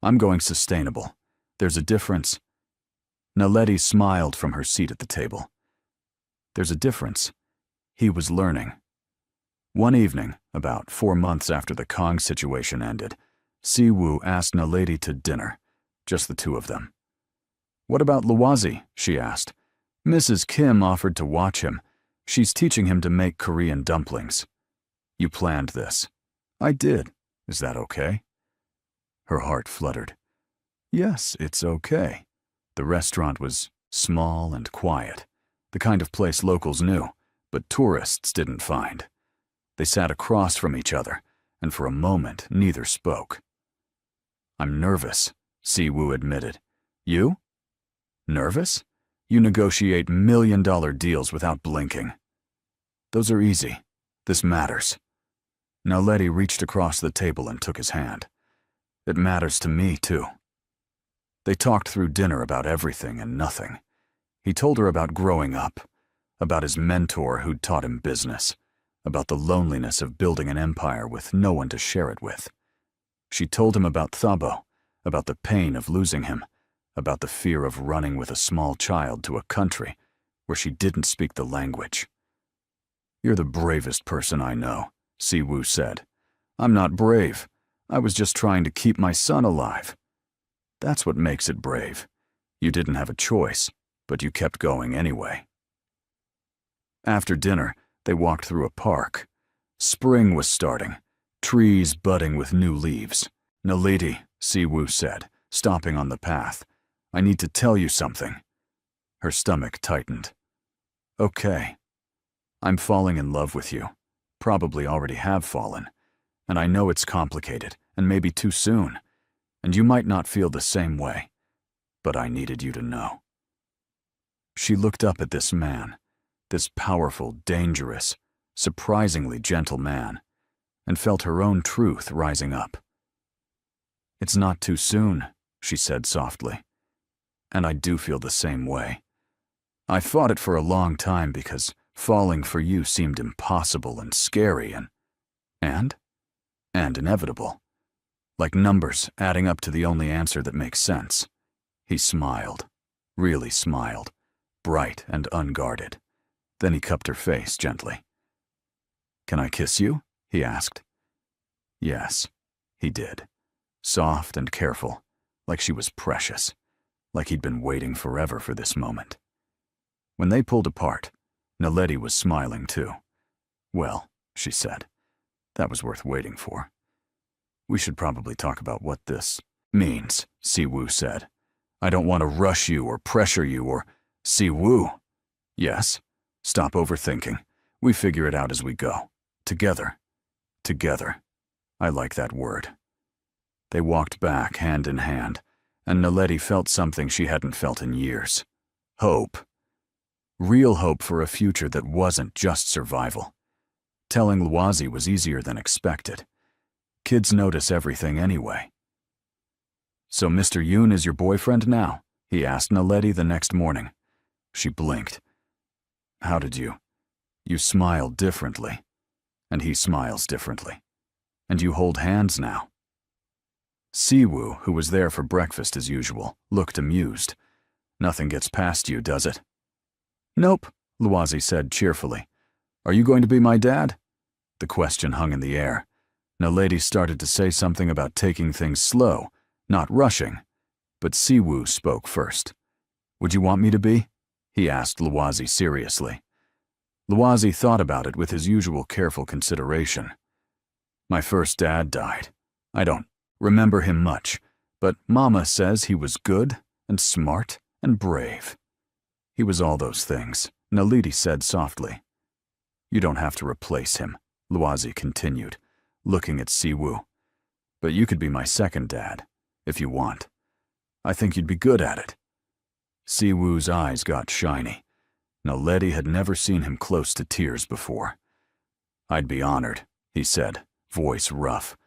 "I'm going sustainable. There's a difference." Naledi smiled from her seat at the table. There's a difference. He was learning. One evening, about 4 months after the Kong situation ended, Siwoo asked Naledi to dinner, just the two of them. "What about Lawazi?" she asked. "Mrs. Kim offered to watch him. She's teaching him to make Korean dumplings." "You planned this." "I did. Is that okay?" Her heart fluttered. Yes, it's okay. The restaurant was small and quiet, the kind of place locals knew, but tourists didn't find. They sat across from each other, and for a moment neither spoke. "I'm nervous," Siwoo admitted. "You? Nervous? You negotiate million-dollar deals without blinking." "Those are easy. This matters." Naledi reached across the table and took his hand. "It matters to me, too." They talked through dinner about everything and nothing. He told her about growing up, about his mentor who'd taught him business, about the loneliness of building an empire with no one to share it with. She told him about Thabo, about the pain of losing him, about the fear of running with a small child to a country where she didn't speak the language. "You're the bravest person I know," Siwoo said. "I'm not brave. I was just trying to keep my son alive." "That's what makes it brave. You didn't have a choice, but you kept going anyway." After dinner, they walked through a park. Spring was starting, trees budding with new leaves. "Naledi," Siwoo said, stopping on the path, "I need to tell you something." Her stomach tightened. "Okay. I'm falling in love with you. Probably already have fallen. And I know it's complicated, and maybe too soon. And you might not feel the same way. But I needed you to know." She looked up at this man, this powerful, dangerous, surprisingly gentle man, and felt her own truth rising up. "It's not too soon," she said softly. "And I do feel the same way. I fought it for a long time because falling for you seemed impossible and scary and inevitable. Like numbers adding up to the only answer that makes sense." He smiled, really smiled, bright and unguarded. Then he cupped her face gently. "Can I kiss you?" he asked. Yes, he did. Soft and careful, like she was precious, like he'd been waiting forever for this moment. When they pulled apart, Naledi was smiling too. "Well," she said, "that was worth waiting for." "We should probably talk about what this means," Siwoo said. "I don't want to rush you or pressure you or—" "Siwoo." "Yes? Stop overthinking. We figure it out as we go. Together. Together. I like that word." They walked back hand in hand, and Naledi felt something she hadn't felt in years. Hope. Real hope for a future that wasn't just survival. Telling Luazi was easier than expected. Kids notice everything anyway. "So Mr. Yoon is your boyfriend now?" he asked Naledi the next morning. She blinked. "How did you? You smile differently." And he smiles differently. "And you hold hands now." Siwoo, who was there for breakfast as usual, looked amused. "Nothing gets past you, does it?" "Nope," Luazi said cheerfully. "Are you going to be my dad?" The question hung in the air. Naledi started to say something about taking things slow, not rushing, but Siwoo spoke first. "Would you want me to be?" he asked Luazi seriously. Luazi thought about it with his usual careful consideration. "My first dad died. I don't remember him much, but Mama says he was good and smart and brave." "He was all those things," Naledi said softly. "You don't have to replace him," Luazi continued, looking at Siwoo. "But you could be my second dad, if you want. I think you'd be good at it." Siwoo's eyes got shiny. Naledi had never seen him close to tears before. "I'd be honored," he said, voice rough.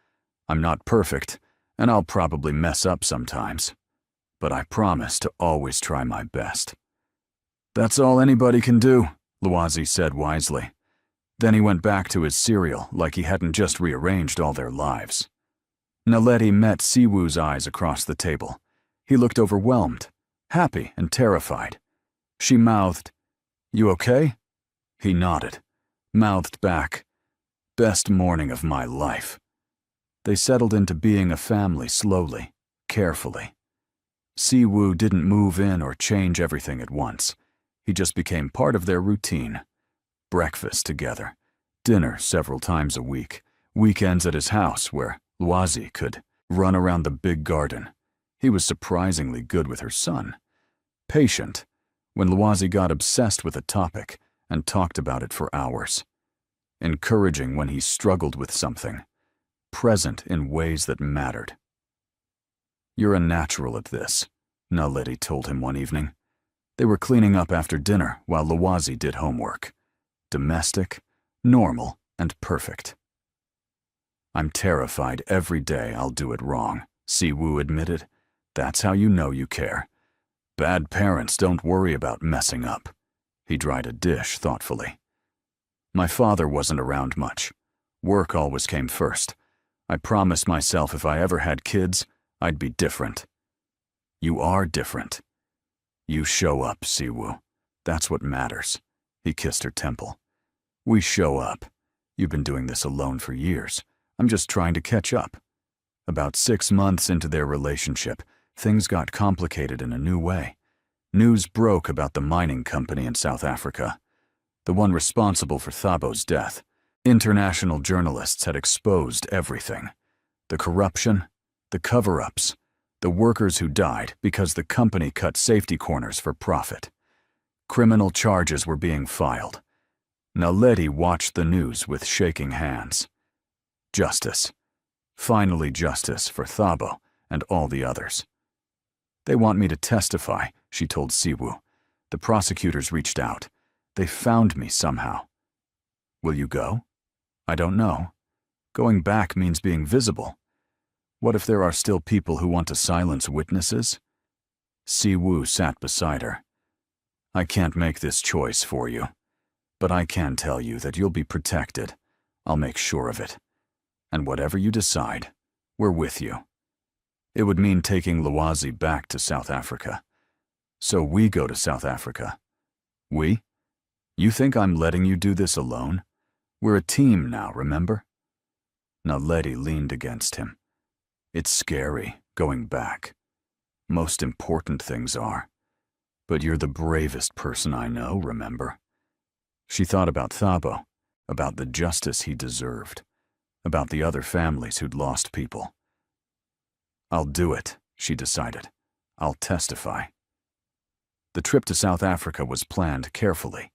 "I'm not perfect, and I'll probably mess up sometimes. But I promise to always try my best." "That's all anybody can do," Luazi said wisely. Then he went back to his cereal like he hadn't just rearranged all their lives. Naledi met Siwoo's eyes across the table. He looked overwhelmed, happy and terrified. She mouthed, "You okay?" He nodded, mouthed back, "Best morning of my life." They settled into being a family slowly, carefully. Siwoo didn't move in or change everything at once. He just became part of their routine. Breakfast together, dinner several times a week, weekends at his house where Luazi could run around the big garden. He was surprisingly good with her son. Patient, when Luazi got obsessed with a topic and talked about it for hours. Encouraging when he struggled with something. Present in ways that mattered. "You're a natural at this," Naledi told him one evening. They were cleaning up after dinner while Luazi did homework. Domestic, normal, and perfect. "I'm terrified every day I'll do it wrong," Siwoo admitted. "That's how you know you care. Bad parents don't worry about messing up." He dried a dish thoughtfully. "My father wasn't around much. Work always came first. I promised myself if I ever had kids, I'd be different." "You are different. You show up, Siwoo. That's what matters." He kissed her temple. "We show up. You've been doing this alone for years. I'm just trying to catch up." About 6 months into their relationship, things got complicated in a new way. News broke about the mining company in South Africa, the one responsible for Thabo's death. International journalists had exposed everything. The corruption, the cover-ups, the workers who died because the company cut safety corners for profit. Criminal charges were being filed. Naledi watched the news with shaking hands. Justice. Finally justice for Thabo and all the others. "They want me to testify," she told Siwoo. "The prosecutors reached out. They found me somehow." "Will you go?" "I don't know. Going back means being visible. What if there are still people who want to silence witnesses?" Siwoo sat beside her. "I can't make this choice for you, but I can tell you that you'll be protected. I'll make sure of it. And whatever you decide, we're with you." It would mean taking Luazi back to South Africa. "So we go to South Africa." "We? You think I'm letting you do this alone? We're a team now, remember?" Naledi leaned against him. "It's scary, going back. Most important things are. But you're the bravest person I know, remember?" She thought about Thabo, about the justice he deserved, about the other families who'd lost people. "I'll do it," she decided. "I'll testify." The trip to South Africa was planned carefully.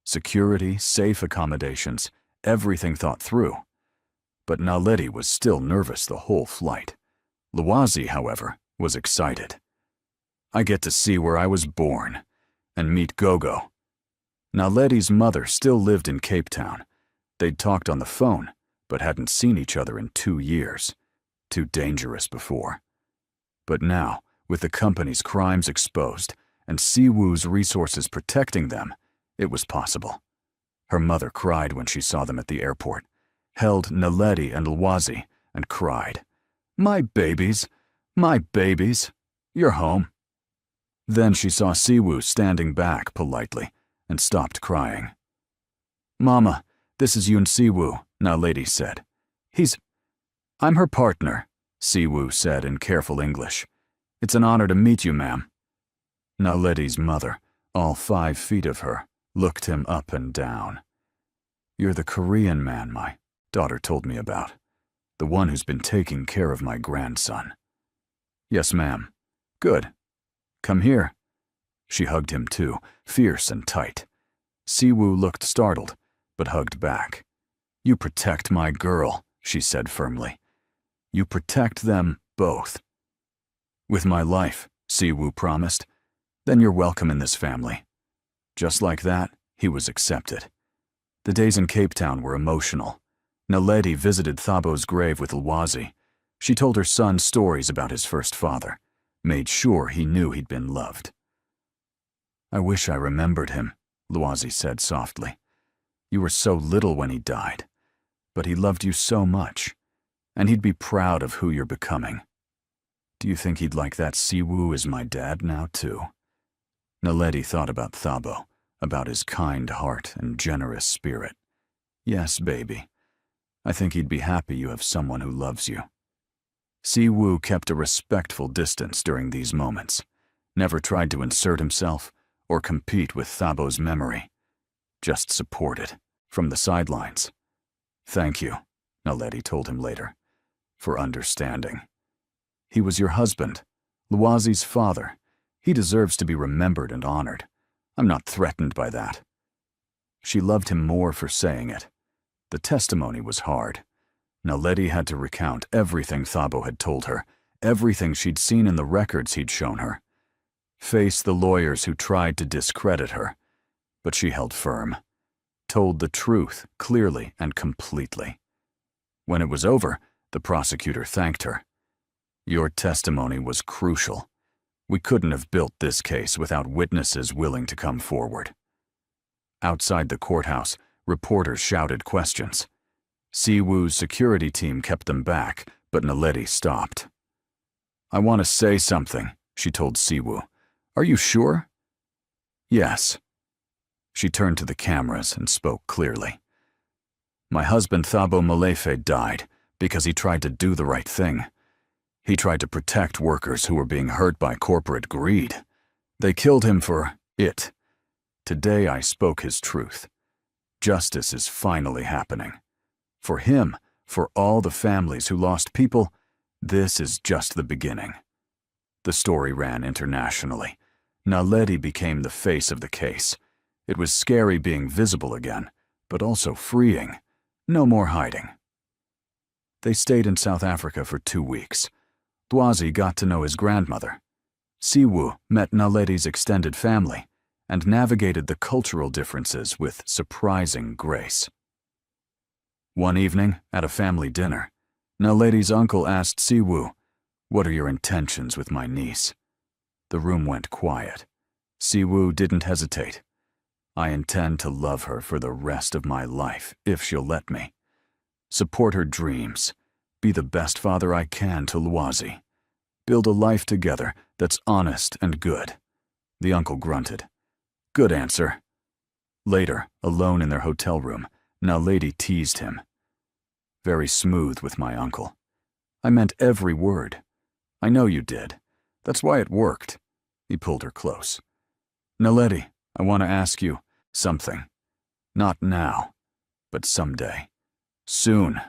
Security, safe accommodations, everything thought through. But Naledi was still nervous the whole flight. Luazi, however, was excited. "I get to see where I was born, and meet Gogo." Naledi's mother still lived in Cape Town. They'd talked on the phone, but hadn't seen each other in 2 years. Too dangerous before. But now, with the company's crimes exposed and Siwoo's resources protecting them, it was possible. Her mother cried when she saw them at the airport, held Naledi and Lwazi, and cried, "My babies, my babies, you're home." Then she saw Siwoo standing back politely and stopped crying. "Mama, this is Yoon Siwoo," Naledi said. I'm her partner," Siwoo said in careful English. "It's an honor to meet you, ma'am." Naledi's mother, all 5 feet of her, looked him up and down. "You're the Korean man my daughter told me about, the one who's been taking care of my grandson." "Yes, ma'am." "Good. Come here." She hugged him too, fierce and tight. Siwoo looked startled, but hugged back. "You protect my girl," she said firmly. "You protect them both." "With my life," Siwoo promised. "Then you're welcome in this family." Just like that, he was accepted. The days in Cape Town were emotional. Naledi visited Thabo's grave with Lwazi. She told her son stories about his first father, made sure he knew he'd been loved. "I wish I remembered him," Lwazi said softly. "You were so little when he died, but he loved you so much, and he'd be proud of who you're becoming. Do you think he'd like that Siwoo as my dad now, too?" Naledi thought about Thabo, about his kind heart and generous spirit. "Yes, baby. I think he'd be happy you have someone who loves you." Siwoo kept a respectful distance during these moments, never tried to insert himself or compete with Thabo's memory, just supported, from the sidelines. "Thank you," Naledi told him later, "for understanding. He was your husband, Lwazi's father. He deserves to be remembered and honored. I'm not threatened by that." She loved him more for saying it. The testimony was hard. Naledi had to recount everything Thabo had told her, everything she'd seen in the records he'd shown her. Face the lawyers who tried to discredit her. But she held firm. Told the truth clearly and completely. When it was over, the prosecutor thanked her. "Your testimony was crucial. We couldn't have built this case without witnesses willing to come forward." Outside the courthouse, reporters shouted questions. Siwoo's security team kept them back, but Naledi stopped. "I want to say something," she told Siwoo. "Are you sure?" "Yes." She turned to the cameras and spoke clearly. "My husband Thabo Molefe died because he tried to do the right thing. He tried to protect workers who were being hurt by corporate greed. They killed him for it. Today I spoke his truth. Justice is finally happening. For him, for all the families who lost people, this is just the beginning." The story ran internationally. Naledi became the face of the case. It was scary being visible again, but also freeing. No more hiding. They stayed in South Africa for 2 weeks. Lwazi got to know his grandmother. Siwoo met Naledi's extended family and navigated the cultural differences with surprising grace. One evening, at a family dinner, Naledi's uncle asked Siwoo, "What are your intentions with my niece?" The room went quiet. Siwoo didn't hesitate. "I intend to love her for the rest of my life, if she'll let me. Support her dreams. Be the best father I can to Lwazi. Build a life together that's honest and good." The uncle grunted. "Good answer." Later, alone in their hotel room, Naledi teased him. "Very smooth with my uncle. I meant every word. I know you did. That's why it worked." He pulled her close. "Naledi, I want to ask you something. Not now, but someday. Soon,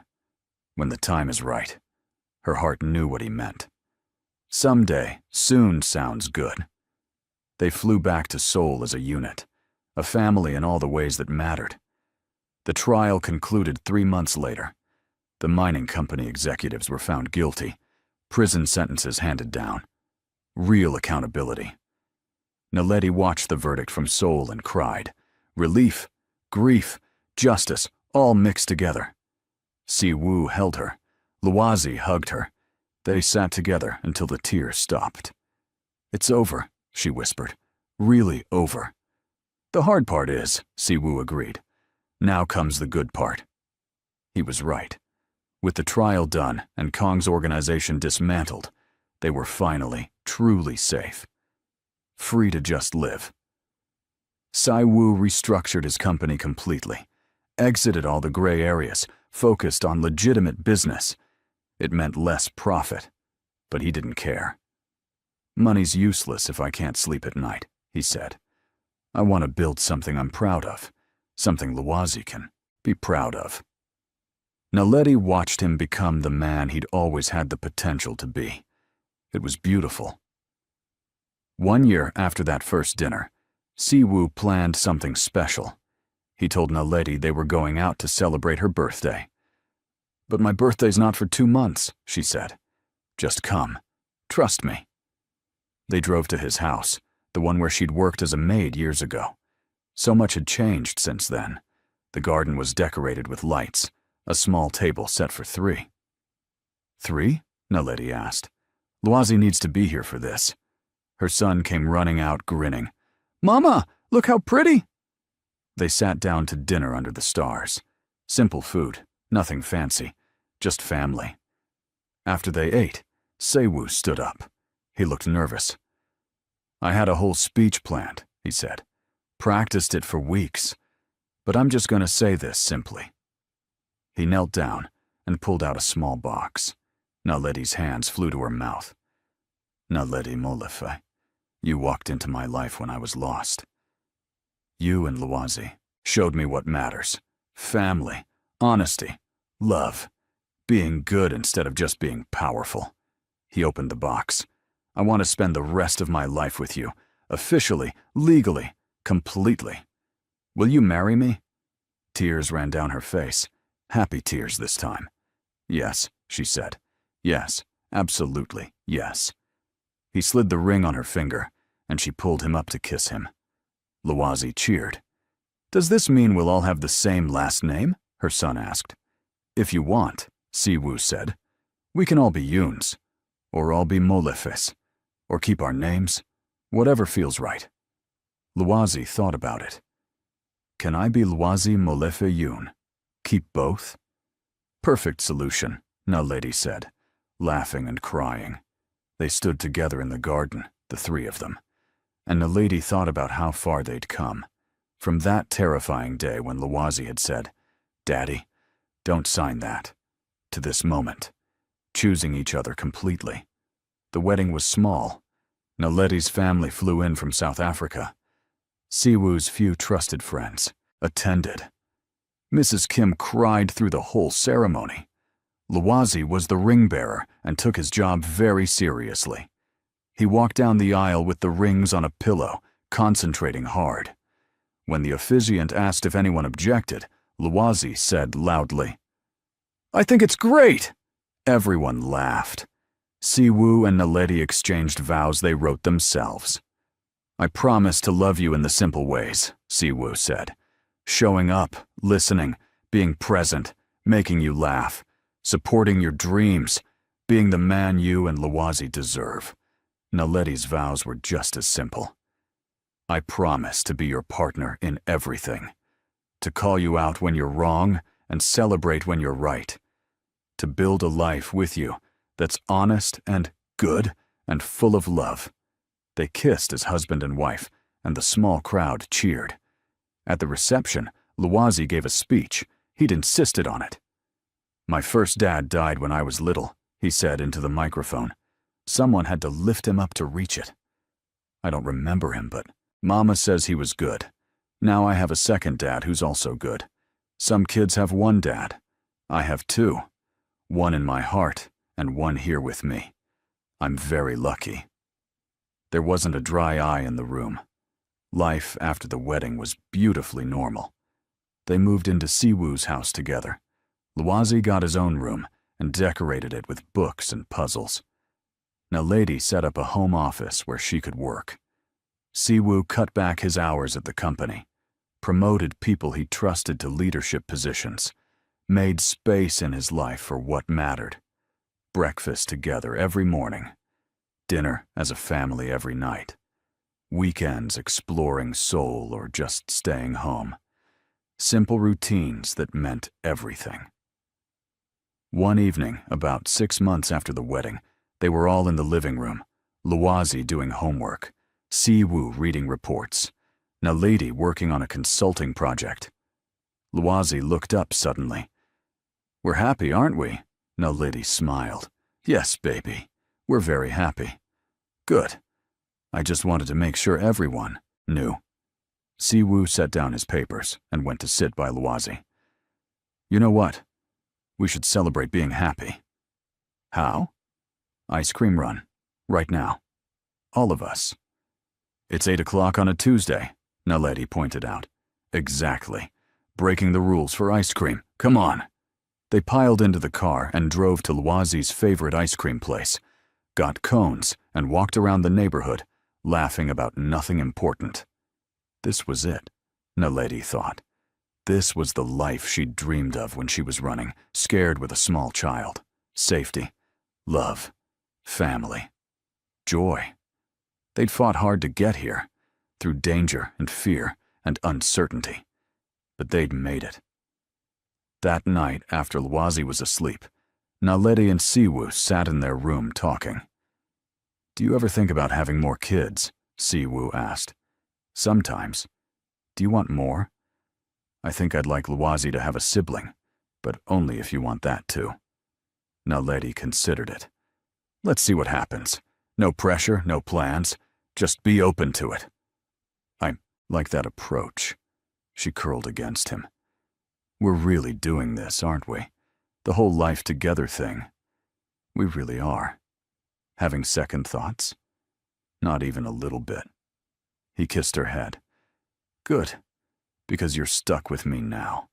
when the time is right." Her heart knew what he meant. Someday, soon sounds good. They flew back to Seoul as a unit, a family in all the ways that mattered. The trial concluded 3 months later. The mining company executives were found guilty, prison sentences handed down. Real accountability. Naledi watched the verdict from Seoul and cried, Relief, grief, justice, all mixed together. Si-woo held her. Luozi hugged her. They sat together until the tears stopped. "It's over," she whispered. "Really over." "The hard part is," Si-woo agreed. "Now comes the good part." He was right. With the trial done and Kong's organization dismantled, they were finally, truly safe. Free to just live. Si-woo restructured his company completely, exited all the gray areas, focused on legitimate business. It meant less profit, but he didn't care. "Money's useless if I can't sleep at night," he said. "I want to build something I'm proud of, something Luozi can be proud of." Naledi watched him become the man he'd always had the potential to be. It was beautiful. 1 year after that first dinner, Si-woo planned something special. He told Naledi they were going out to celebrate her birthday. "But my birthday's not for 2 months," she said. "Just come. Trust me." They drove to his house, the one where she'd worked as a maid years ago. So much had changed since then. The garden was decorated with lights, a small table set for 3. "3?" Naledi asked. "Luozi needs to be here for this." Her son came running out, grinning. "Mama, look how pretty!" They sat down to dinner under the stars. Simple food, nothing fancy, just family. After they ate, Si-woo stood up. He looked nervous. "I had a whole speech planned," he said. "Practiced it for weeks. But I'm just going to say this simply." He knelt down and pulled out a small box. Naledi's hands flew to her mouth. "Naledi Molefe, you walked into my life when I was lost. You and Luozi showed me what matters. Family, honesty, love, being good instead of just being powerful." He opened the box. "I want to spend the rest of my life with you, officially, legally, completely. Will you marry me?" Tears ran down her face, happy tears this time. "Yes," she said. "Yes, absolutely, yes." He slid the ring on her finger, and she pulled him up to kiss him. Luozi cheered. "Does this mean we'll all have the same last name?" her son asked. "If you want," Si-woo said. "We can all be Yuns, or all be Molefes, or keep our names, whatever feels right." Luozi thought about it. "Can I be Luozi Molefe Yun? Keep both?" "Perfect solution," Naledi said, laughing and crying. They stood together in the garden, the 3 of them, and Naledi thought about how far they'd come. From that terrifying day when Luozi had said, "Daddy, don't sign that," to this moment, choosing each other completely. The wedding was small. Naledi's family flew in from South Africa. Si-woo's few trusted friends attended. Mrs. Kim cried through the whole ceremony. Luozi was the ring bearer and took his job very seriously. He walked down the aisle with the rings on a pillow, concentrating hard. When the officiant asked if anyone objected, Luozi said loudly, "I think it's great!" Everyone laughed. Si-woo and Naledi exchanged vows they wrote themselves. "I promise to love you in the simple ways," Si-woo said. "Showing up, listening, being present, making you laugh, supporting your dreams, being the man you and Luozi deserve." Naledi's vows were just as simple. "I promise to be your partner in everything. To call you out when you're wrong and celebrate when you're right. To build a life with you that's honest and good and full of love." They kissed as husband and wife, and the small crowd cheered. At the reception, Luozi gave a speech. He'd insisted on it. "My first dad died when I was little," he said into the microphone. "Someone had to lift him up to reach it. I don't remember him, but Mama says he was good. Now I have a second dad who's also good. Some kids have one dad. I have 2. One in my heart and one here with me. I'm very lucky." There wasn't a dry eye in the room. Life after the wedding was beautifully normal. They moved into Si-woo's house together. Luozi got his own room and decorated it with books and puzzles. Naledi set up a home office where she could work. Si-woo cut back his hours at the company. promoted people he trusted to leadership positions, made space in his life for what mattered. Breakfast together every morning, dinner as a family every night, weekends exploring Seoul or just staying home. Simple routines that meant everything. One evening, about 6 months after the wedding, they were all in the living room, Luazi doing homework, Siwoo reading reports, Naledi working on a consulting project. Luazi looked up suddenly. "We're happy, aren't we?" Naledi smiled. "Yes, baby. We're very happy." "Good. I just wanted to make sure everyone knew." Siwoo set down his papers and went to sit by Luazi. "You know what? We should celebrate being happy." "How?" "Ice cream run. Right now. All of us." "It's 8 o'clock on a Tuesday," Naledi pointed out. "Exactly. Breaking the rules for ice cream. Come on." They piled into the car and drove to Luazi's favorite ice cream place, got cones, and walked around the neighborhood, laughing about nothing important. This was it, Naledi thought. This was the life she'd dreamed of when she was running, scared with a small child. Safety, love, family, joy. They'd fought hard to get here, through danger and fear and uncertainty, but they'd made it. That night, after Luazi was asleep, Naledi and Siwoo sat in their room talking. "Do you ever think about having more kids?" Siwoo asked. "Sometimes. Do you want more?" "I think I'd like Luazi to have a sibling, but only if you want that too." Naledi considered it. "Let's see what happens. No pressure, no plans. Just be open to it." "I like that approach." She curled against him. "We're really doing this, aren't we? The whole life together thing. We really are. Having second thoughts?" "Not even a little bit." He kissed her head. "Good, because you're stuck with me now."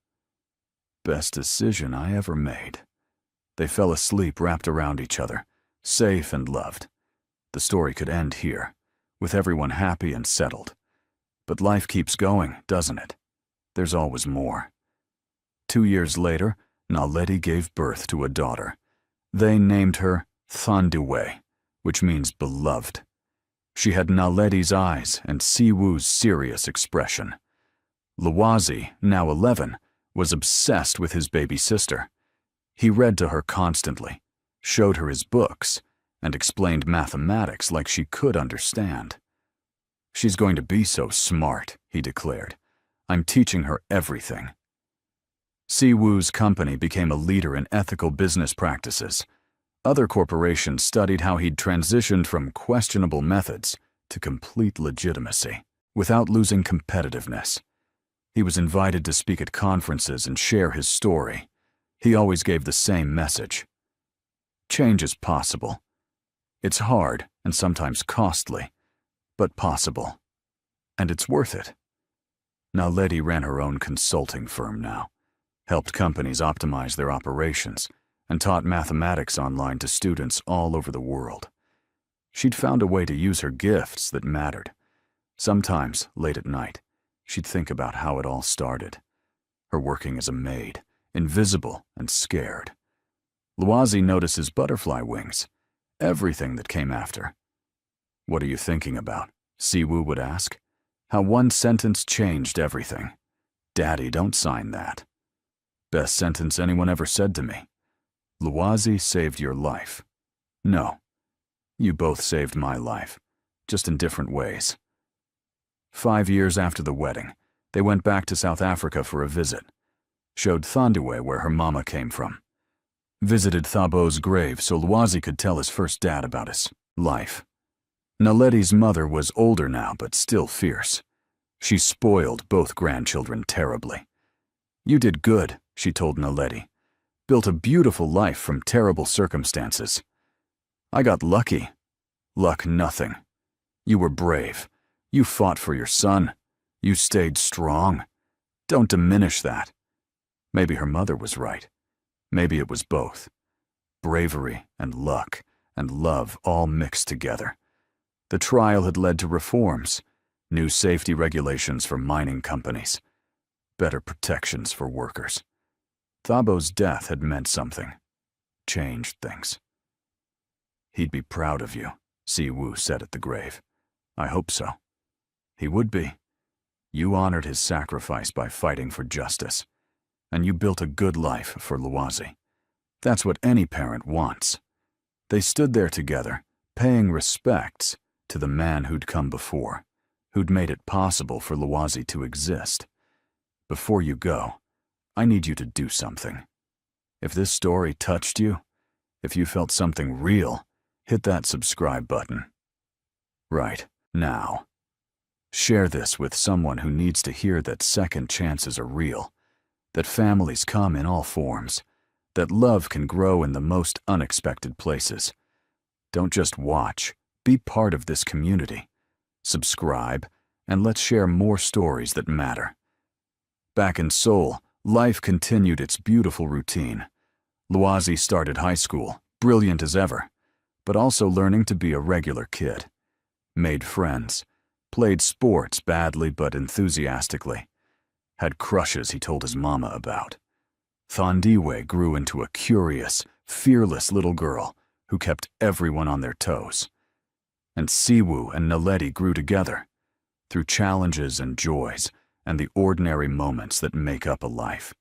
Best decision I ever made. They fell asleep wrapped around each other, safe and loved. The story could end here, with everyone happy and settled. But life keeps going, doesn't it? There's always more. 2 years later, Naledi gave birth to a daughter. They named her Thanduwe, which means beloved. She had Naledi's eyes and Siwoo's serious expression. Luazi, now 11, was obsessed with his baby sister. He read to her constantly, showed her his books, and explained mathematics like she could understand. "She's going to be so smart," he declared. "I'm teaching her everything." Siwoo's company became a leader in ethical business practices. Other corporations studied how he'd transitioned from questionable methods to complete legitimacy, without losing competitiveness. He was invited to speak at conferences and share his story. He always gave the same message. Change is possible. It's hard and sometimes costly, but possible. And it's worth it. Naledi ran her own consulting firm now, helped companies optimize their operations, and taught mathematics online to students all over the world. She'd found a way to use her gifts that mattered. Sometimes, late at night, she'd think about how it all started. Her working as a maid, invisible and scared. Luazi notices butterfly wings, everything that came after. "What are you thinking about?" Siwoo would ask. How one sentence changed everything. "Daddy, don't sign that." Best sentence anyone ever said to me. "Luazi saved your life." No, you both saved my life, just in different ways. 5 years after the wedding, they went back to South Africa for a visit. Showed Thanduwe where her mama came from. Visited Thabo's grave so Luazi could tell his first dad about his life. Naledi's mother was older now, but still fierce. She spoiled both grandchildren terribly. "You did good," she told Naledi. "Built a beautiful life from terrible circumstances. I got lucky. Luck nothing. You were brave. You fought for your son. You stayed strong. Don't diminish that." Maybe her mother was right. Maybe it was both. Bravery and luck and love all mixed together. The trial had led to reforms, new safety regulations for mining companies, better protections for workers. Thabo's death had meant something, changed things. He'd be proud of you, Siwoo said at the grave. I hope so. He would be. You honored his sacrifice by fighting for justice, and you built a good life for Luwazi. That's what any parent wants. They stood there together, paying respects to the man who'd come before, who'd made it possible for Luwazi to exist. Before you go, I need you to do something. If this story touched you, if you felt something real, hit that subscribe button. Right now. Share this with someone who needs to hear that second chances are real, that families come in all forms, that love can grow in the most unexpected places. Don't just watch, be part of this community. Subscribe, and let's share more stories that matter. Back in Seoul, life continued its beautiful routine. Luwazi started high school, brilliant as ever, but also learning to be a regular kid. Made friends, played sports badly but enthusiastically, had crushes he told his mama about. Thandiwe grew into a curious, fearless little girl who kept everyone on their toes. And Siwoo and Naledi grew together, through challenges and joys and the ordinary moments that make up a life.